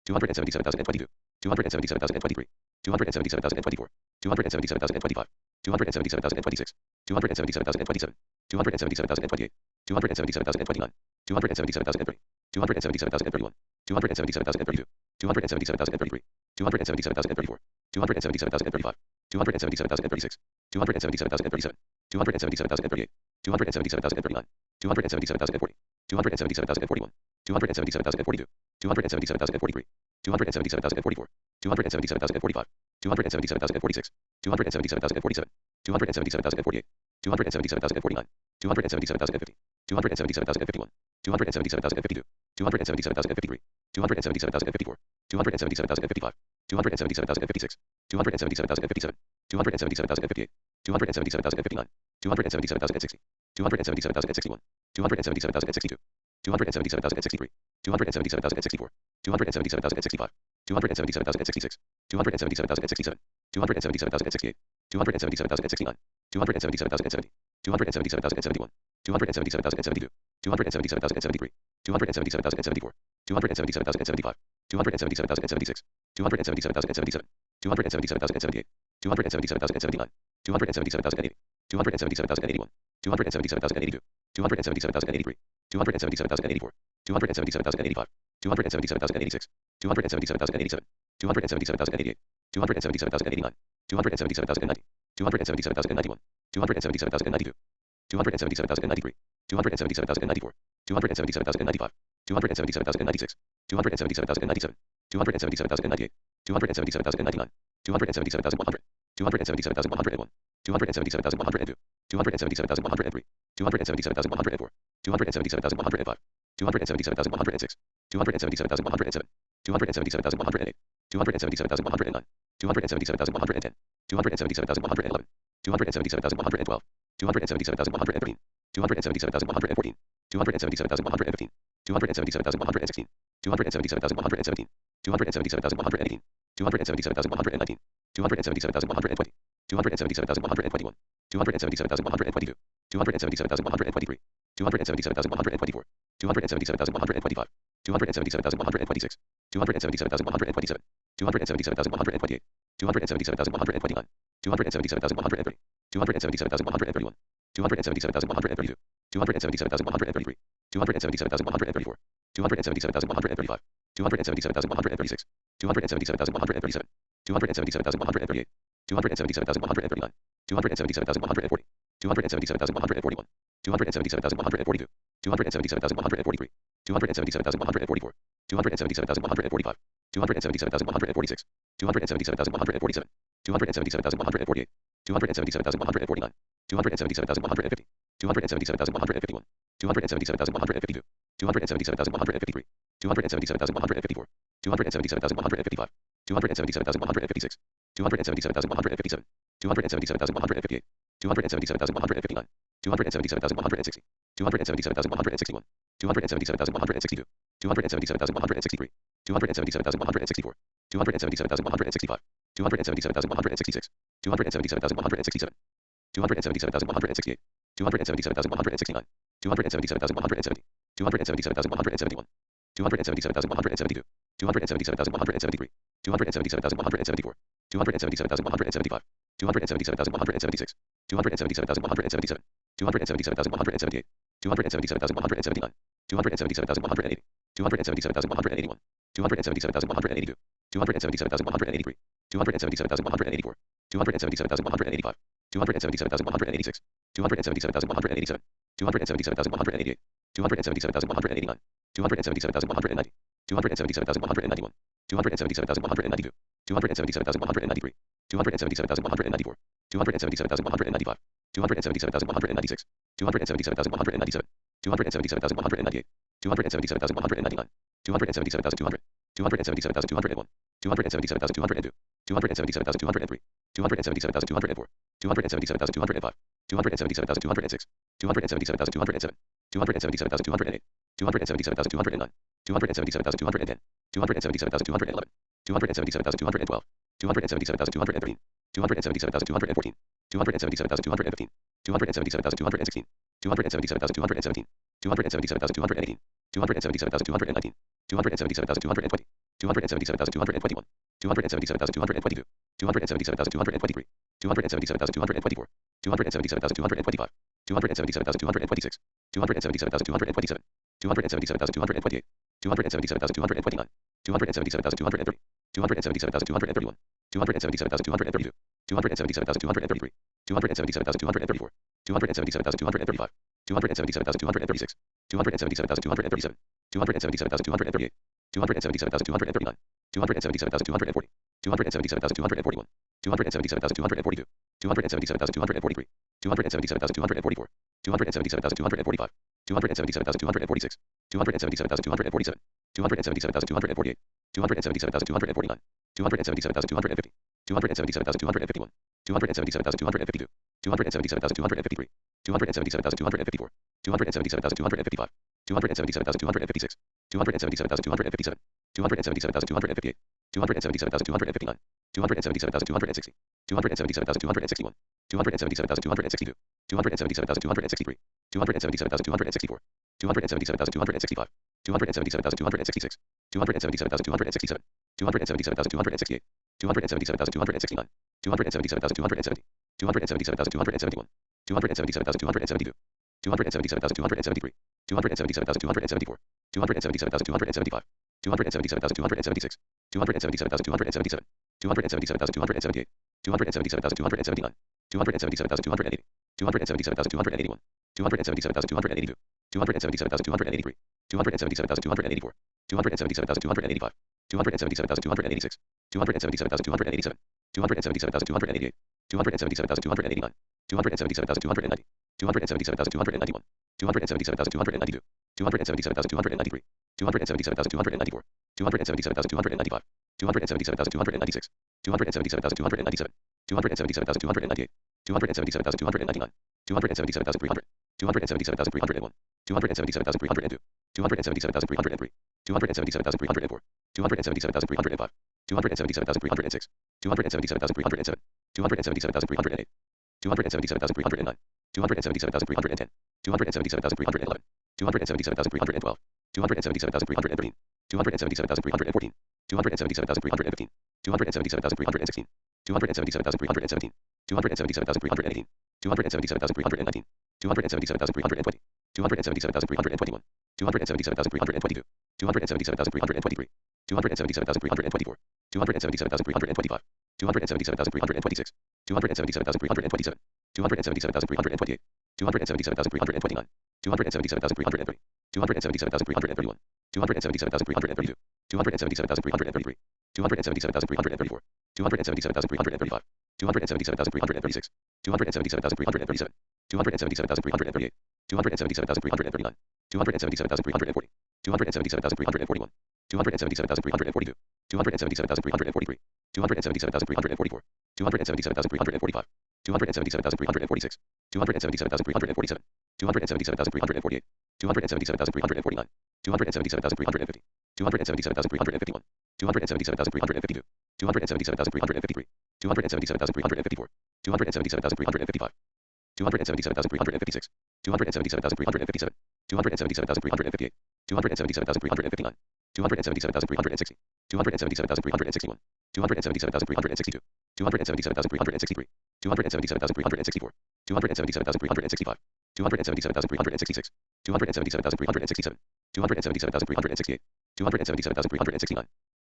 277,022, 277,023, 277,024, 277,025, 277,026, 277,027, 277,028, 277,029, 277,030, 277,031, 277,032, 277,033, 277,034, 277,035, 277,036, 277,037, 277,038, 277,039, 277,040, 277,041, 277,042, 277,043, 277,044, 277,045, 277,046, 277,047, 277,048, 277,049, 277,050, 277,051, 277,052, 277,053, 277,054, 277,055, 277,056, 277,057, 277,058, 277,059, 277,060, 277,061, 277,062, 277,063, 277,064, 277,065, 277,066, 277,067, 277,068, 277,069, 277,070, 277,071, 277,072, 277,073, 277,074, 277,075, 277,076, 277,077, 277,078, 277,079, 277,080, 277,081, 277,082, 277,083, 277,084, 277,085, 277,086, 277,087, 277,088, 277,089, 277,090, 277,091, 277,092, 277,093, 277,094, 277,095, 277,096, 277,097, 277,098, 277,099, 277,100, 277,101, 277,102, 277,103, 277,104, 277,105, 277,106, 277,107, 277,108, 277,109, 277,110, 277,111, 277,112, 277,113, 277,114, 277,115, 277,116, 277,117, 277,118, 277,119, 277,120, 277,121, 277,122, 277,123, 277,124, 277,125, 277,126, 277,127, 277,128, 277,129, 277,130, 277,131, 277,132, 277,133, 277,134, 277,135, 277,136, 277,137, 277,138, 277,139, 277,140, 277,141, 277,142, 277,143, 277,144, 277,145, 277,146, 277,147, 277,148, 277,149, 277,150, 277,151, 277,152, 277,153, 277,154, 277,155, 277,156, 277,157, 277,158, 277,159, 277,160, 277,161, 277,162, 277,163, 277,164, 277,165, 277,166, 277,167, 277,168, 277,169, 277,170, 277,171. 277,172. 277,173. 277,174. 277,175. 277,176. 277,177. 277,178. 277,179. 277,180. 277,181. 277,182. 277,183. 277,184. 277,185. 277,186. 277,187. 277,188. 277,189. 277,190. 277,191. 277,192. 277,193. 277,194. 277,195. 277,196. 277,197. 277,198. 277,199. 277,200. 277,201. 277,202. 277,203. 277,204. 277,205. 277,206. 277,207. 277,208. 277,209. 277,210. 277,211. 277,212. 277,213. 277,214. 277,215. 277,216. 277,217. 277,218. 277,219. 277,220. 277,221. 277,222. 277,223. 277,224. 277,225. 277,226. 277,227. 277,228. 277,229. 277,230. 277,231. 277,232. 277,233. 277,234. 277,235. 277,236. 277,237. 277,238. 277,239. 277,240. 277,241. 277,242. 277,243. 277,244. 277,245. 277,246. 277,247. 277,248. 277,249. 277,250. 277,251. 277,252. 277,253. 277,254. 277,255. 277,256. 277,257. 277,258. 277,259. 277,260. 277,261. 277,262. 277,263. 277,264. 277,265. 277,266. 277,267. 277,268. 277,269. 277,270. 277,271. 277,272. 277,273. 277,274. 277,275. 277,276. 277,277. 277,278. 277,279. 277,280. 277,281. 277,282. 277,283. 277,284. 277,285. 277,286. 277,287. 277,288. 277,289. 277,290. 277,291. 277,292. 277,293. 277,294. 277,295. 277,296. 277,297. 277,298. 277,299. 277,300. 277,301. 277,302. 277,303. 277,304. 277,305. 277,306. 277,307. 277,308. 277,309. 277,310. 277,311. 277,312. 277,313. 277,314. 277,315. 277,316. 277,317. 277,318. 277,319. 277,320. 277,321. 277,322. 277,323. 277,324. 277,325. 277,326. 277,327. 277,328. 277,329. 277,330. 277,331. 277,332. 277,333. 277,334. 277,335. 277,336. 277,337. 277,338. 277,339. 277,340. 277,341. 277,342. 277,343. 277,344. 277,345. 277,346. 277,347. 277,348. 277,349. 277,350. 277,351. 277,352. 277,353. 277,354. 277,355. 277,356. 277,357. 277,358, 277,359, 277,360, 277,361, 277,362, 277,363, 277,364, 277,365, 277,366, 277,367, 277,368, 277,369,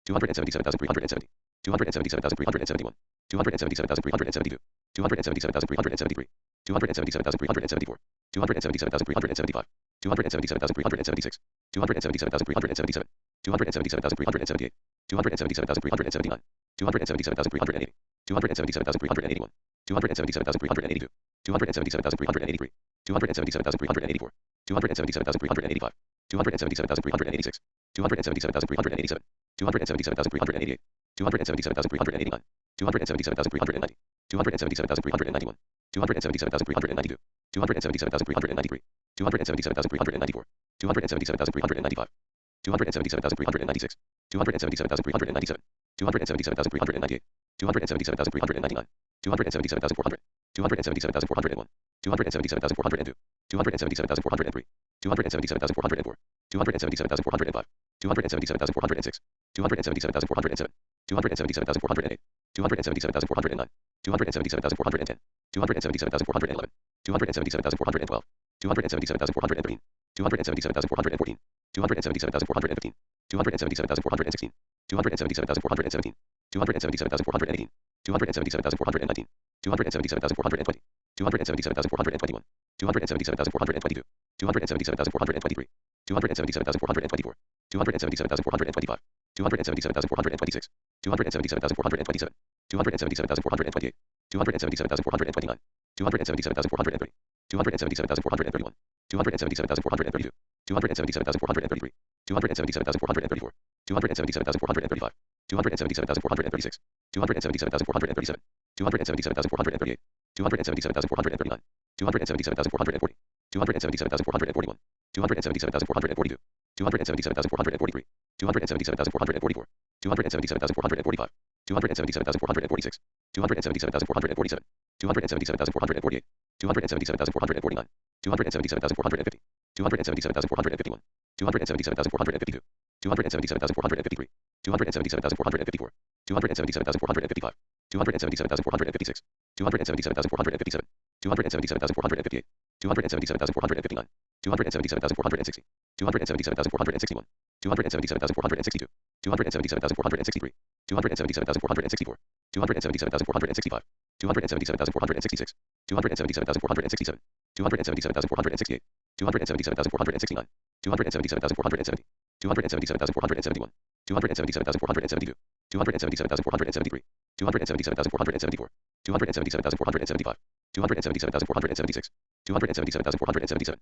277,370, 277,371, 277,372, 277,373, 277,374, 277,375, 277,376, 277,377, 277,378, 277,379, 277,380, 277,381, 277,382, 277,383, 277,384, 277,385, 277,386, 277,387, 277,388, 277,389, 277,390, 277,391, 277,392, 277,393, 277,394, 277,395, 277,396, 277,397, 277,398, 277,399, 277,400, 277,401, 277,402, 277,403, 277,404, 277,405, 277,406, 277,407, 277,408, 277,409, 277,410, 277,411, 277,412, 277,413, 277,414, 277,415, 277,416, 277,417, 277,418, 277,419, 277,420, 277,421, 277,422, 277,423, 277,424, 277,425, 277,426, 277,427, 277,428, 277,429, 277,430, 277,431, 277,432, 277,433, 277,434, 277,435, 277,436, 277,437, 277,438, 277,439, 277,440, 277,441, 277,442, 277,443, 277,444, 277,445, 277,446, 277,447, 277,448, 277,449, 277,450, 277,451, 277,452, 277,453, 277,454, 277,455, 277,456, 277,457, 277,458, 277,459, 277,460, 277,461, 277,462, 277,463, 277,464, 277,465, 277,466, 277,467, 277,468, 277,469, 277,470, 277,471, 277,472, 277,473, 277,474, 277,475, 277,476, 277,477,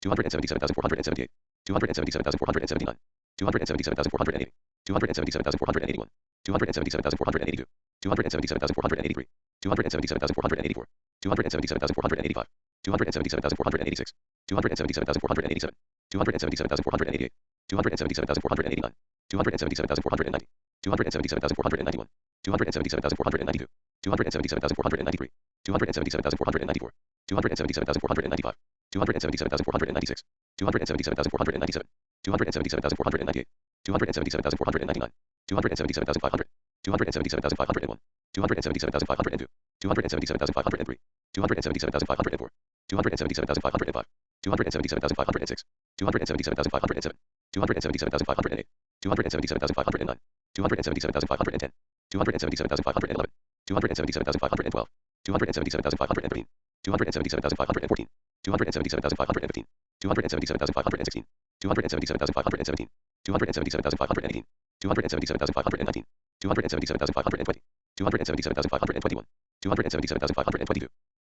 277,478, 277,479, 277,480, 277,481, 277,482, 277,483, 277,484, 277,485, 277,486, 277,487, 277,488, 277,489, 277,490, 277,491, 277,492, 277,493, 277,494, 277,495, 277,496, 277,497, 277,498, 277,499, 277,500, 277,501, 277,502, 277,503, 277,504, 277,505, 277,506, 277,507, 277,508, 277,509, 277,510, 277,511, 277,512, 277,513, 277,514, 277,515, 277,516, 277,517, 277,518, 277,519, 277,520, 277,521, 277,522,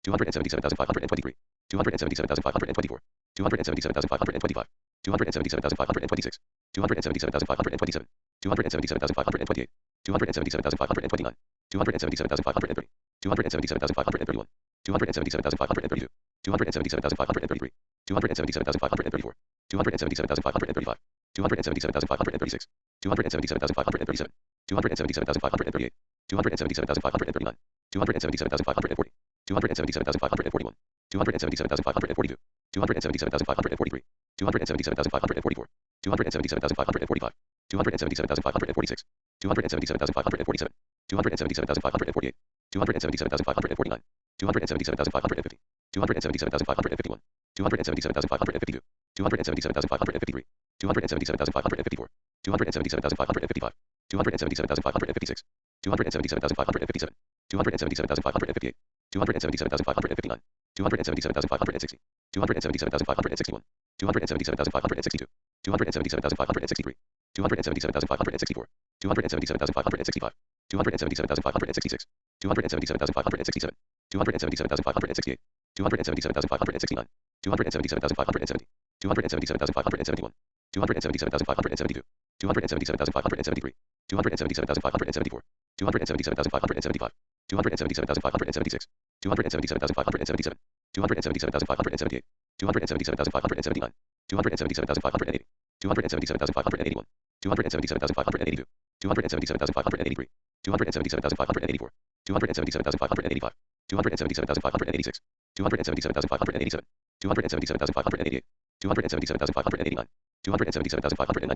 277,523, 277,524, 277,525, 277,526, 277,527, 277,528, 277,529, 277,530, 277,531, 277,532, 277,533, 277,534, 277,535, 277,536, 277,537, 277,538, 277,539, 277,540, 277,541, 277,542, 277,543, 277,544, 277,545, 277,546, 277,547, 277,548, 277,549, 277,550, 277,551, 277,552, 277,553, 277,554, 277,555, 277,556, 277,557, 277,558, 277,559, 277,560, 277,561, 277,562, 277,563, 277,564, 277,565, 277,566, 277,567, 277,568, 277,569, 277,570, 277,571, 277,572, 277,573, 277,574, 277,575, 277,576, 277,577, 277,578, 277,579, 277,580, 277,581, 277,582, 277,583, 277,584, 277,585, 277,586, 277,587, 277,588, 277,589, 277,590,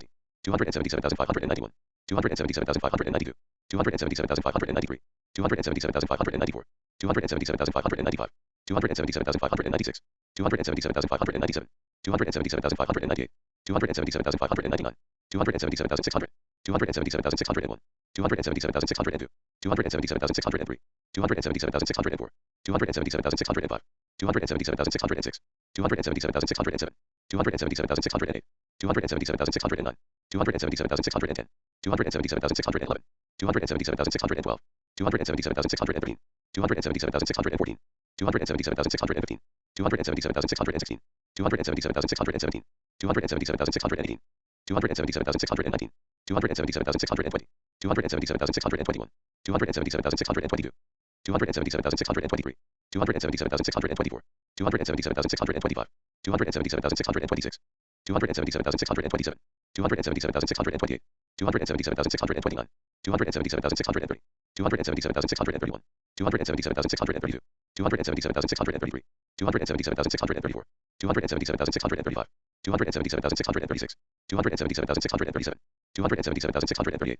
277,591, 277,592, 277,593, 277,594, 277,595, 277,596, 277,597, 277,598, 277,599, 277,600, 277,601, 277,602, 277,603, 277,604, 277,605, 277,606, 277,607, 277,608, 277,609, 277,610, 277,611, 277,612, 277,613, 277,614, 277,615, 277,616, 277,617, 277,618, 277,619, 277,620, 277,621, 277,622, 277,623, 277,624, 277,625, 277,626, 277,627, 277,628, 277,629, 277,630, 277,631, 277,632, 277,633, 277,634, 277,635, 277,636, 277,637, 277,638,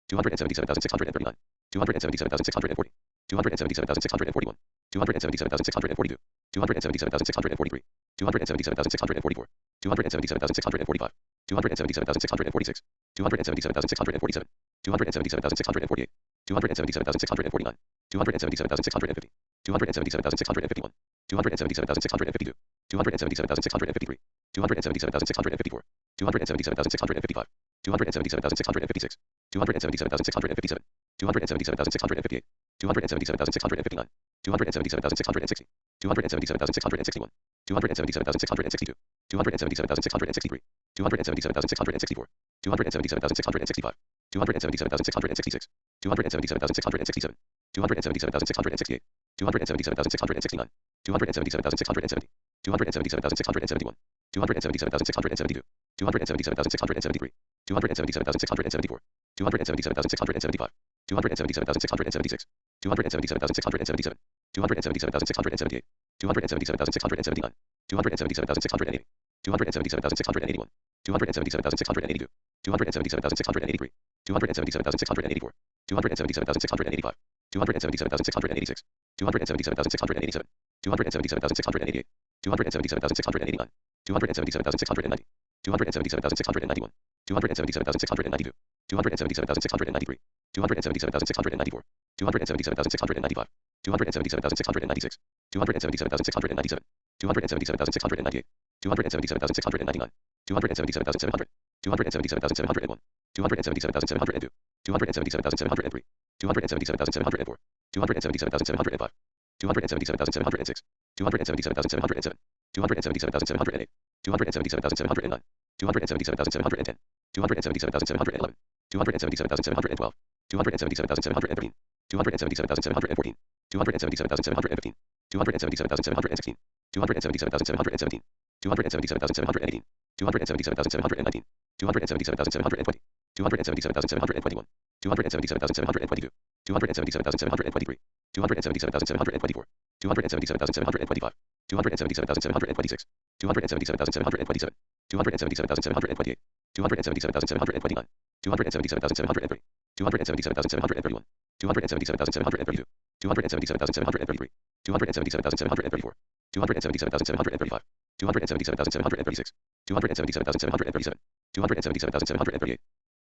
277,639, 277,640, 277,641, 277,642, 277,643, 277,644, 277,645, 277,646, 277,647, 277,648, 277,649, 277,650, 277,651, 277,652, 277,653, 277,654, 277,655, 277,656, 277,657, 277,658, 277,659, 277,660, 277,661, 277,662, 277,663, 277,664, 277,665, 277,666, 277,667, 277,668, 277,669, 277,670, 277,671, 277,672, 277,673, 277,674, 277,675, 277,676, 277,677, 277,678, 277,679, 277,680, 277,681, 277,682, 277,683, 277,684, 277,685, 277,686, 277,687, 277,688, 277,689, 277,690, 277,691, 277,692, 277,693, 277,694, 277,695, 277,696, 277,697, 277,698, 277,699, 277,700, 277,701, 277,702, 277,703, 277,704, 277,705, 277,706, 277,707, 277,708, 277,709, 277,710, 277,711, 277,712, 277,713, 277,714, 277,715, 277,716, 277,717, 277,718, 277,719, 277,720, 277,721, 277,722, 277,723, 277,724, 277,725, 277,726, 277,727, 277,728, 277,729, 277,730, 277,731, 277,732, 277,733, 277,734, 277,735, 277,736, 277,737, 277,738,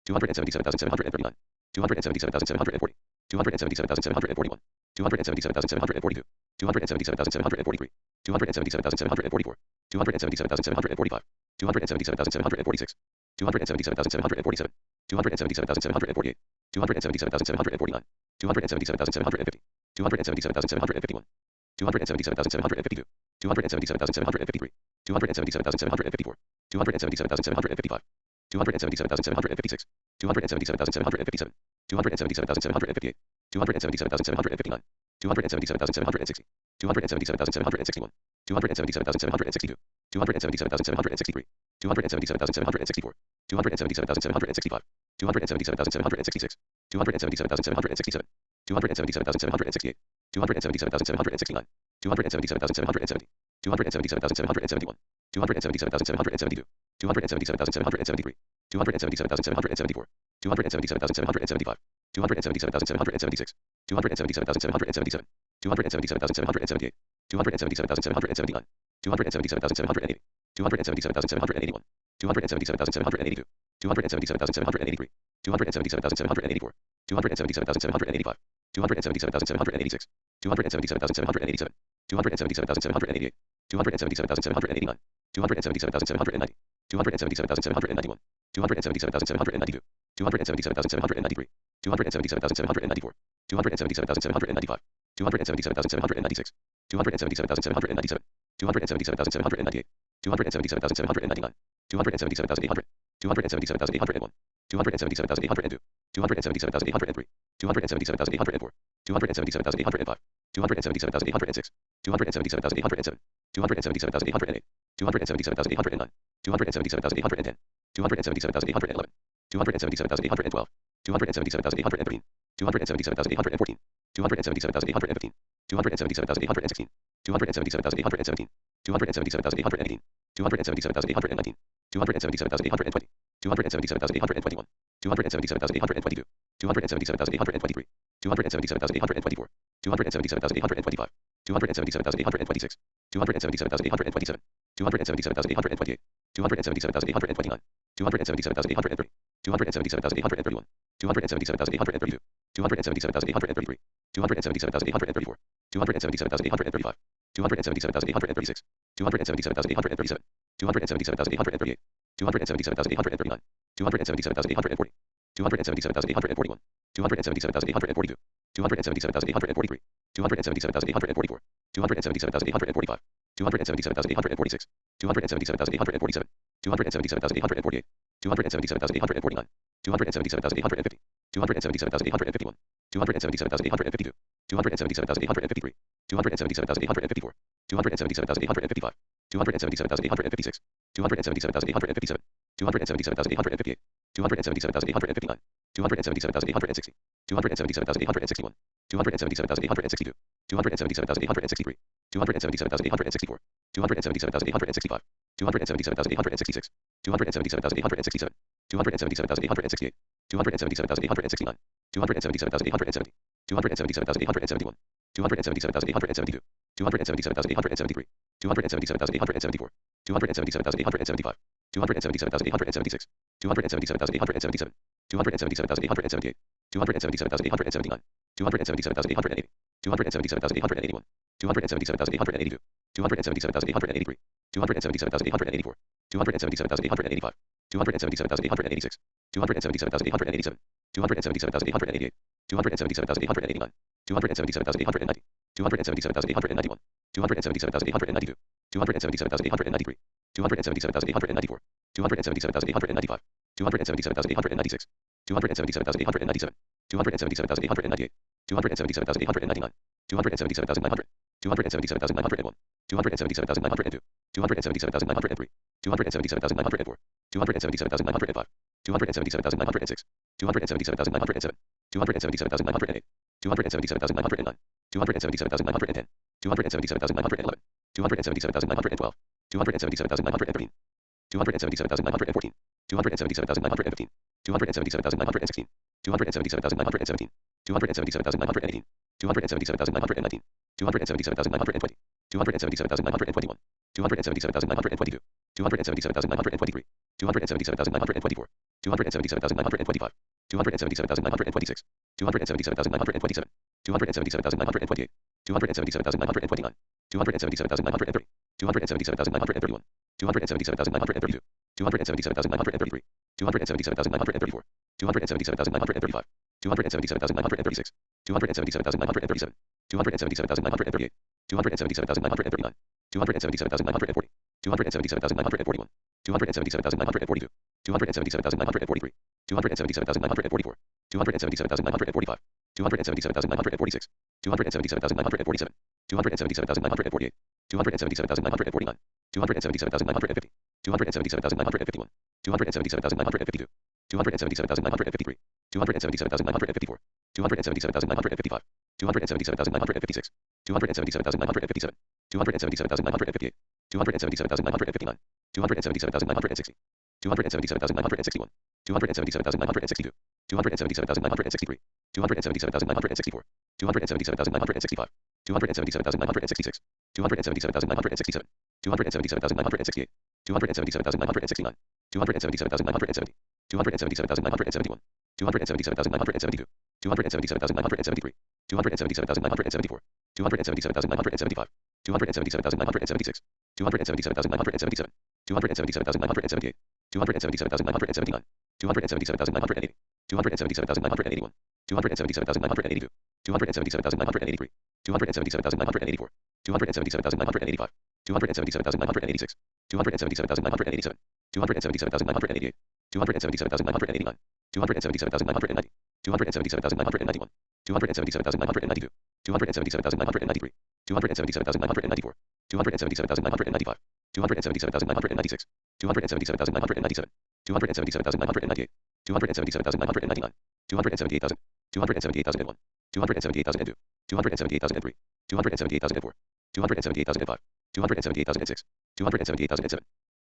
277,739, 277,740, 277,741, 277,742, 277,743, 277,744, 277,745, 277,746, 277,747, 277,748, 277,749, 277,750, 277,751, 277,752, 277,753, 277,754, 277,755, 277,756, 277,757, 277,758, 277,759, 277,760, 277,761, 277,762, 277,763, 277,764, 277,765, 277,766, 277,767, 277,768, 277,769, 277,770, 277,771, 277,772, 277,773, 277,774, 277,775, 277,776, 277,777, 277,778, 277,779, 277,780, 277,781, 277,782, 277,783, 277,784, 277,785, 277,786, 277,787, 277,788, 277,789, 277,790, 277,791, 277,792, 277,793, 277,794, 277,795, 277,796, 277,797, 277,798, 277,799, 277,800, 277,801, 277,802, 277,803, 277,804, 277,805, 277,806, 277,807, 277,808, 277,809, 277,810, 277,811, 277,812, 277,813, 277,814, 277,815, 277,816, 277,817, 277,818, 277,819, 277,820, 277,821, 277,822, 277,823, 277,824, 277,825, 277,826, 277,827, 277,828, 277,829, 277,830, 277,831, 277,832, 277,833, 277,834, 277,835, 277,836, 277,837, 277,838, 277,839, 277,840, 277,841, 277,842, 277,843, 277,844, 277,845, 277,846, 277,847, 277,848, 277,849, 277,850, 277,851, 277,852, 277,853, 277,854, 277,855, 277,856, 277,857, 277,858, 277,859, 277,860, 277,861, 277,862, 277,863, 277,864, 277,865, 277,866, 277,867, 277,868, 277,869, 277,870, 277,871, 277,872, 277,873, 277,874, 277,875, 277,876, 277,877, 277,878, 277,879, 277,880, 277,881, 277,882, 277,883, 277,884, 277,885, 277,886, 277,887, 277,888, 277,889, 277,890, 277,891, 277,892, 277,893, 277,894, 277,895, 277,896, 277,897, 277,898, 277,899, 277,900, 277,901, 277,902, 277,903, 277,904, 277,905, 277,906, 277,907, 277,908, 277,909, 277,910, 277,911, 277,912, 277,913, 277,914, 277,915, 277,916, 277,917, 277,918, 277,919, 277,920, 277,921, 277,922, 277,923, 277,924, 277,925, 277,926, 277,927, 277,928, 277,929, 277,930, 277,931, 277,932, 277,933, 277,934, 277,935, 277,936, 277,937, 277,938, 277,939, 277,940, 277,941, 277,942, 277,943, 277,944, 277,945, 277,946, 277,947, 277,948, 277,949, 277,950, 277,951, 277,952, 277,953, 277,954, 277,955, 277,956, 277,957, 277,958, 277,959, 277,960, 277,961, 277,962, 277,963, 277,964, 277,965, 277,966, 277,967, 277,968, 277,969, 277,970, 277,971, 277,972, 277,973, 277,974, 277,975, 277,976, 277,977, 277,978, 277,979, 277,980, 277,981, 277,982, 277,983, 277,984, 277,985, 277,986, 277,987, 277,988, 277,989, 277,990, 277,991, 277,992, 277,993, 277,994, 277,995, 277,996, 277,997, 277,998, 277,999, 278,000, 278,001, 278,002, 278,003, 278,004, 278,005, 278,006, 278,007,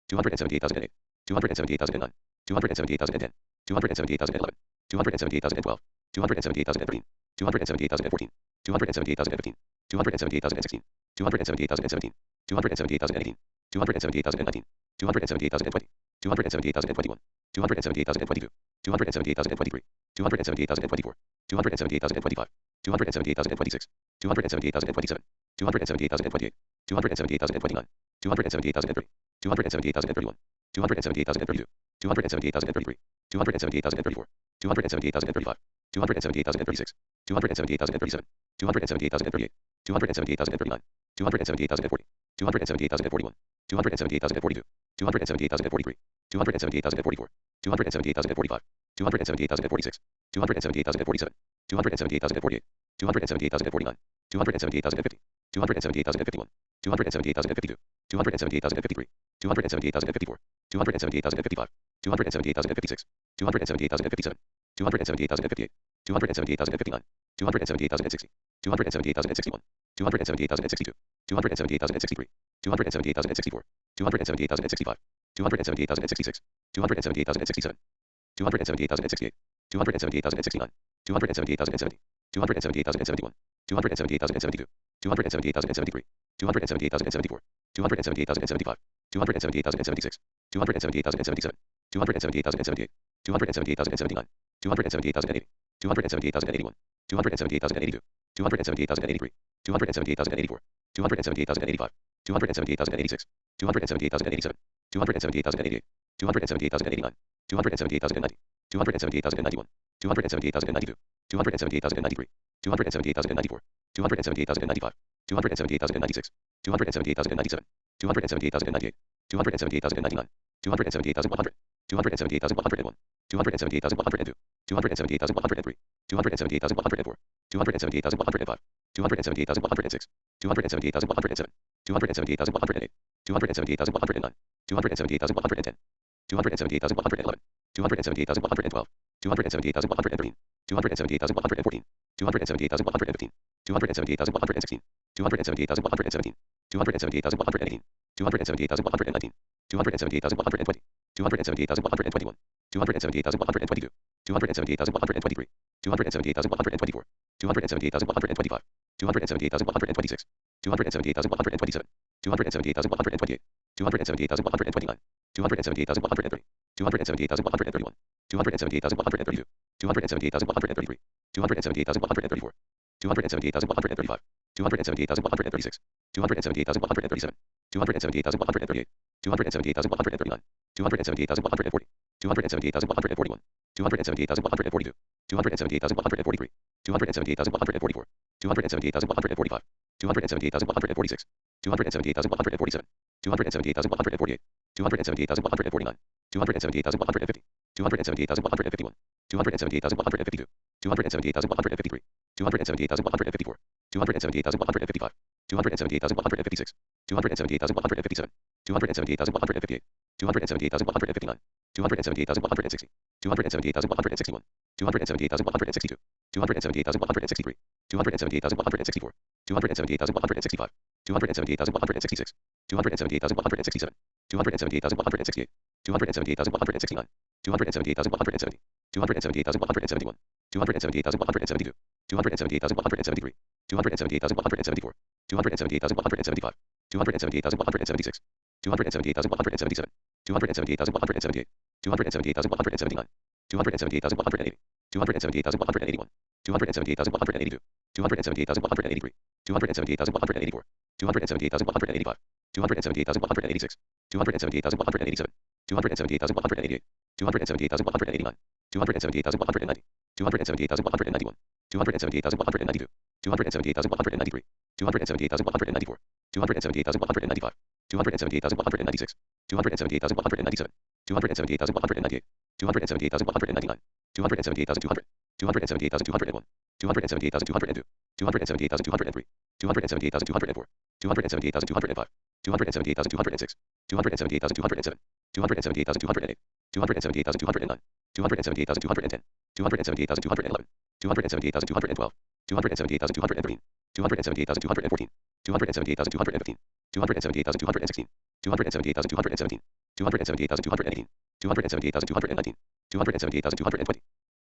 278,008, 278,009, 278,010, 278,011, 278,012, 278,013, 278,014, 278,015, 278,016, 278,017, 278,018, 278,019, 278,020, 278,021, 278,022, 278,023, 278,024, 278,025, 278,026, 278,027, 278,028, 278,029, 278,030, 278,031, 278,032, 278,033, 278,034, 278,035, 278,036, 278,037, 278,038, 278,039, 278,040, 278,041, 278,042, 278,043, 278,044, 278,045, 278,046, 278,047, 278,048, 278,049, 278,050, 278,051, 278,052, 278,053, 278,054, 278,055, 278,056, 278,057, 278,058, 278,059, 278,060, 278,061, 278,062, 278,063, 278,064, 278,065, 278,066, 278,067, 278,068, 278,069, 278,070, 278,071, 278,072, 278,073, 278,074, 278,075, 278,076, 278,077, 278,078, 278,079, 278,080, 278,081, 278,082, 278,083, 278,084, 278,085, 278,086, 278,087, 278,088, 278,089, 278,090, 278,091, 278,092, 278,093, 278,094, 278,095, 278,096, 278,097, 278,098, 278,099, 278,100, 278,101, 278,102, 278,103, 278,104, 278,105, 278,106, 278,107, 278,108, 278,109, 278,110, 278,111, 278,112, 278,113, 278,114, 278,115, 278,116, 278,117, 278,118, 278,119, 278,120, 278,121, 278,122, 278,123, 278,124, 278,125, 278,126, 278,127, 278,128, 278,129, 278,130, 278,131, 278,132, 278,133, 278,134, 278,135, 278,136, 278,137, 278,138, 278,139, 278,140, 278,141, 278,142, 278,143, 278,144, 278,145, 278,146, 278,147, 278,148, 278,149, 278,150, 278,151, 278,152, 278,153, 278,154, 278,155, 278,156, 278,157, 278,158, 278,159, 278,160, 278,161, 278,162, 278,163, 278,164, 278,165, 278,166, 278,167, 278,168, 278,169, 278,170, 278,171, 278,172, 278,173, 278,174, 278,175, 278,176, 278,177, 278,178, 278,179, 278,180, 278,181, 278,182, 278,183, 278,184, 278,185, 278,186, 278,187, 278,188, 278,189, 278,190, 278,191, 278,192, 278,193, 278,194, 278,195, 278,196, 278,197, 278,198, 278,199, 278,200, 278,201, 278,202, 278,203, 278,204, 278,205, 278,206, 278,207, 278,208, 278,209, 278,210, 278,211, 278,212, 278,213, 278,214, 278,215, 278,216, 278,217, 278,218, 278,219, 278,220,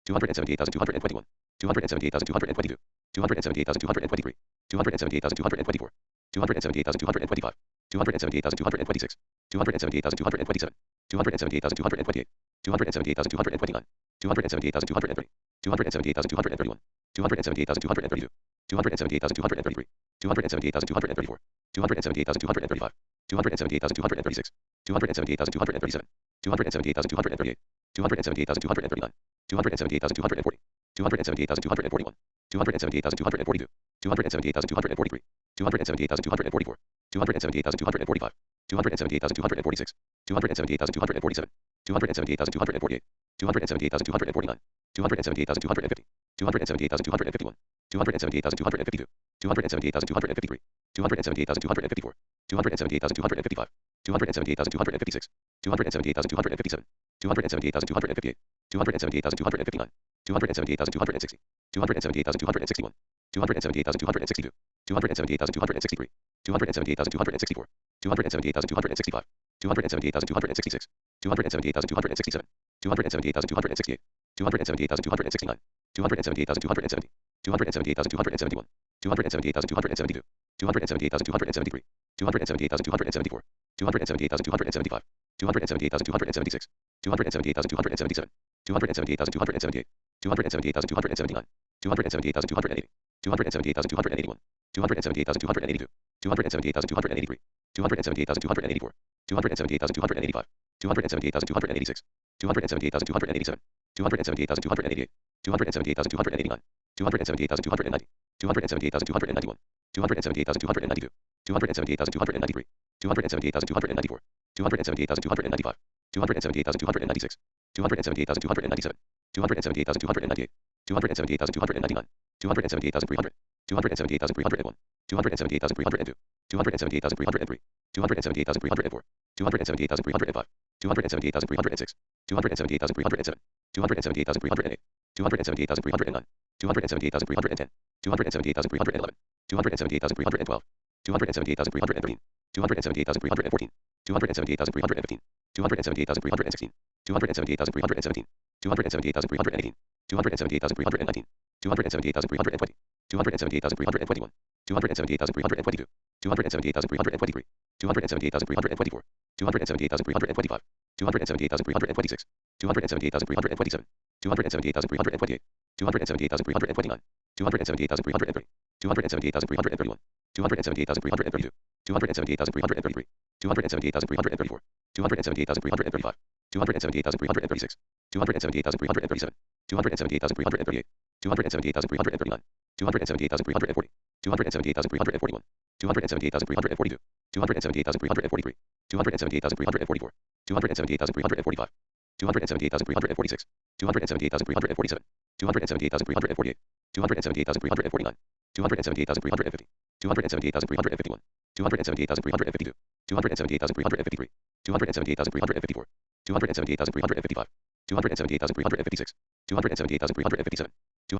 278,221, 278,222, 278,223, 278,224, 278,225, 278,226, 278,227, 278,228, 278,229, 278,230, 278,231, 278,232, 278,233, 278,234, 278,235, 278,236, 278,237, 278,238, 278,239, 278,240, 278,241, 278,242, 278,243, 278,244, 278,245, 278,246, 278,247, 278,248, 278,249, 278,250, 278,251, 278,252, 278,253, 278,254, 278,255, 278,256, 278,257, 278,258, 278,259, 278,260, 278,261, 278,262, 278,263, 278,264, 278,265, 278,266, 278,267, 278,268, 278,269, 278,270, 278,271, 278,272, 278,273, 278,274, 278,275, 278,276, 278,277, 278,278, 278,279, 278,280, 278,281, 278,282, 278,283, 278,284, 278,285, 278,286, 278,287, 278,288, 278,289, 278,290, 278,291, 278,292, 278,293, 278,294, 278,295, 278,296, 278,297, 278,298, 278,299, 278,300, 278,301, 278,302, 278,303, 278,304, 278,305, 278,306, 278,307, 278,308, 278,309, 278,310, 278,311, 278,312, 278,313, 278,314, 278,315, 278,316, 278,317, 278,318, 278,319, 278,320, 278,321, 278,322, 278,323, 278,324, 278,325, 278,326, 278,327, 278,328, 278,329, 278,330, 278,331, 278,332, 278,333, 278,334, 278,335, 278,336, 278,337, 278,338, 278,339, 278,340, 278,341, 278,342, 278,343, 278,344, 278,345, 278,346, 278,347, 278,348, 278,349, 278,350, 278,351, 278,352, 278,353, 278,354, 278,355, 278,356, 278,357,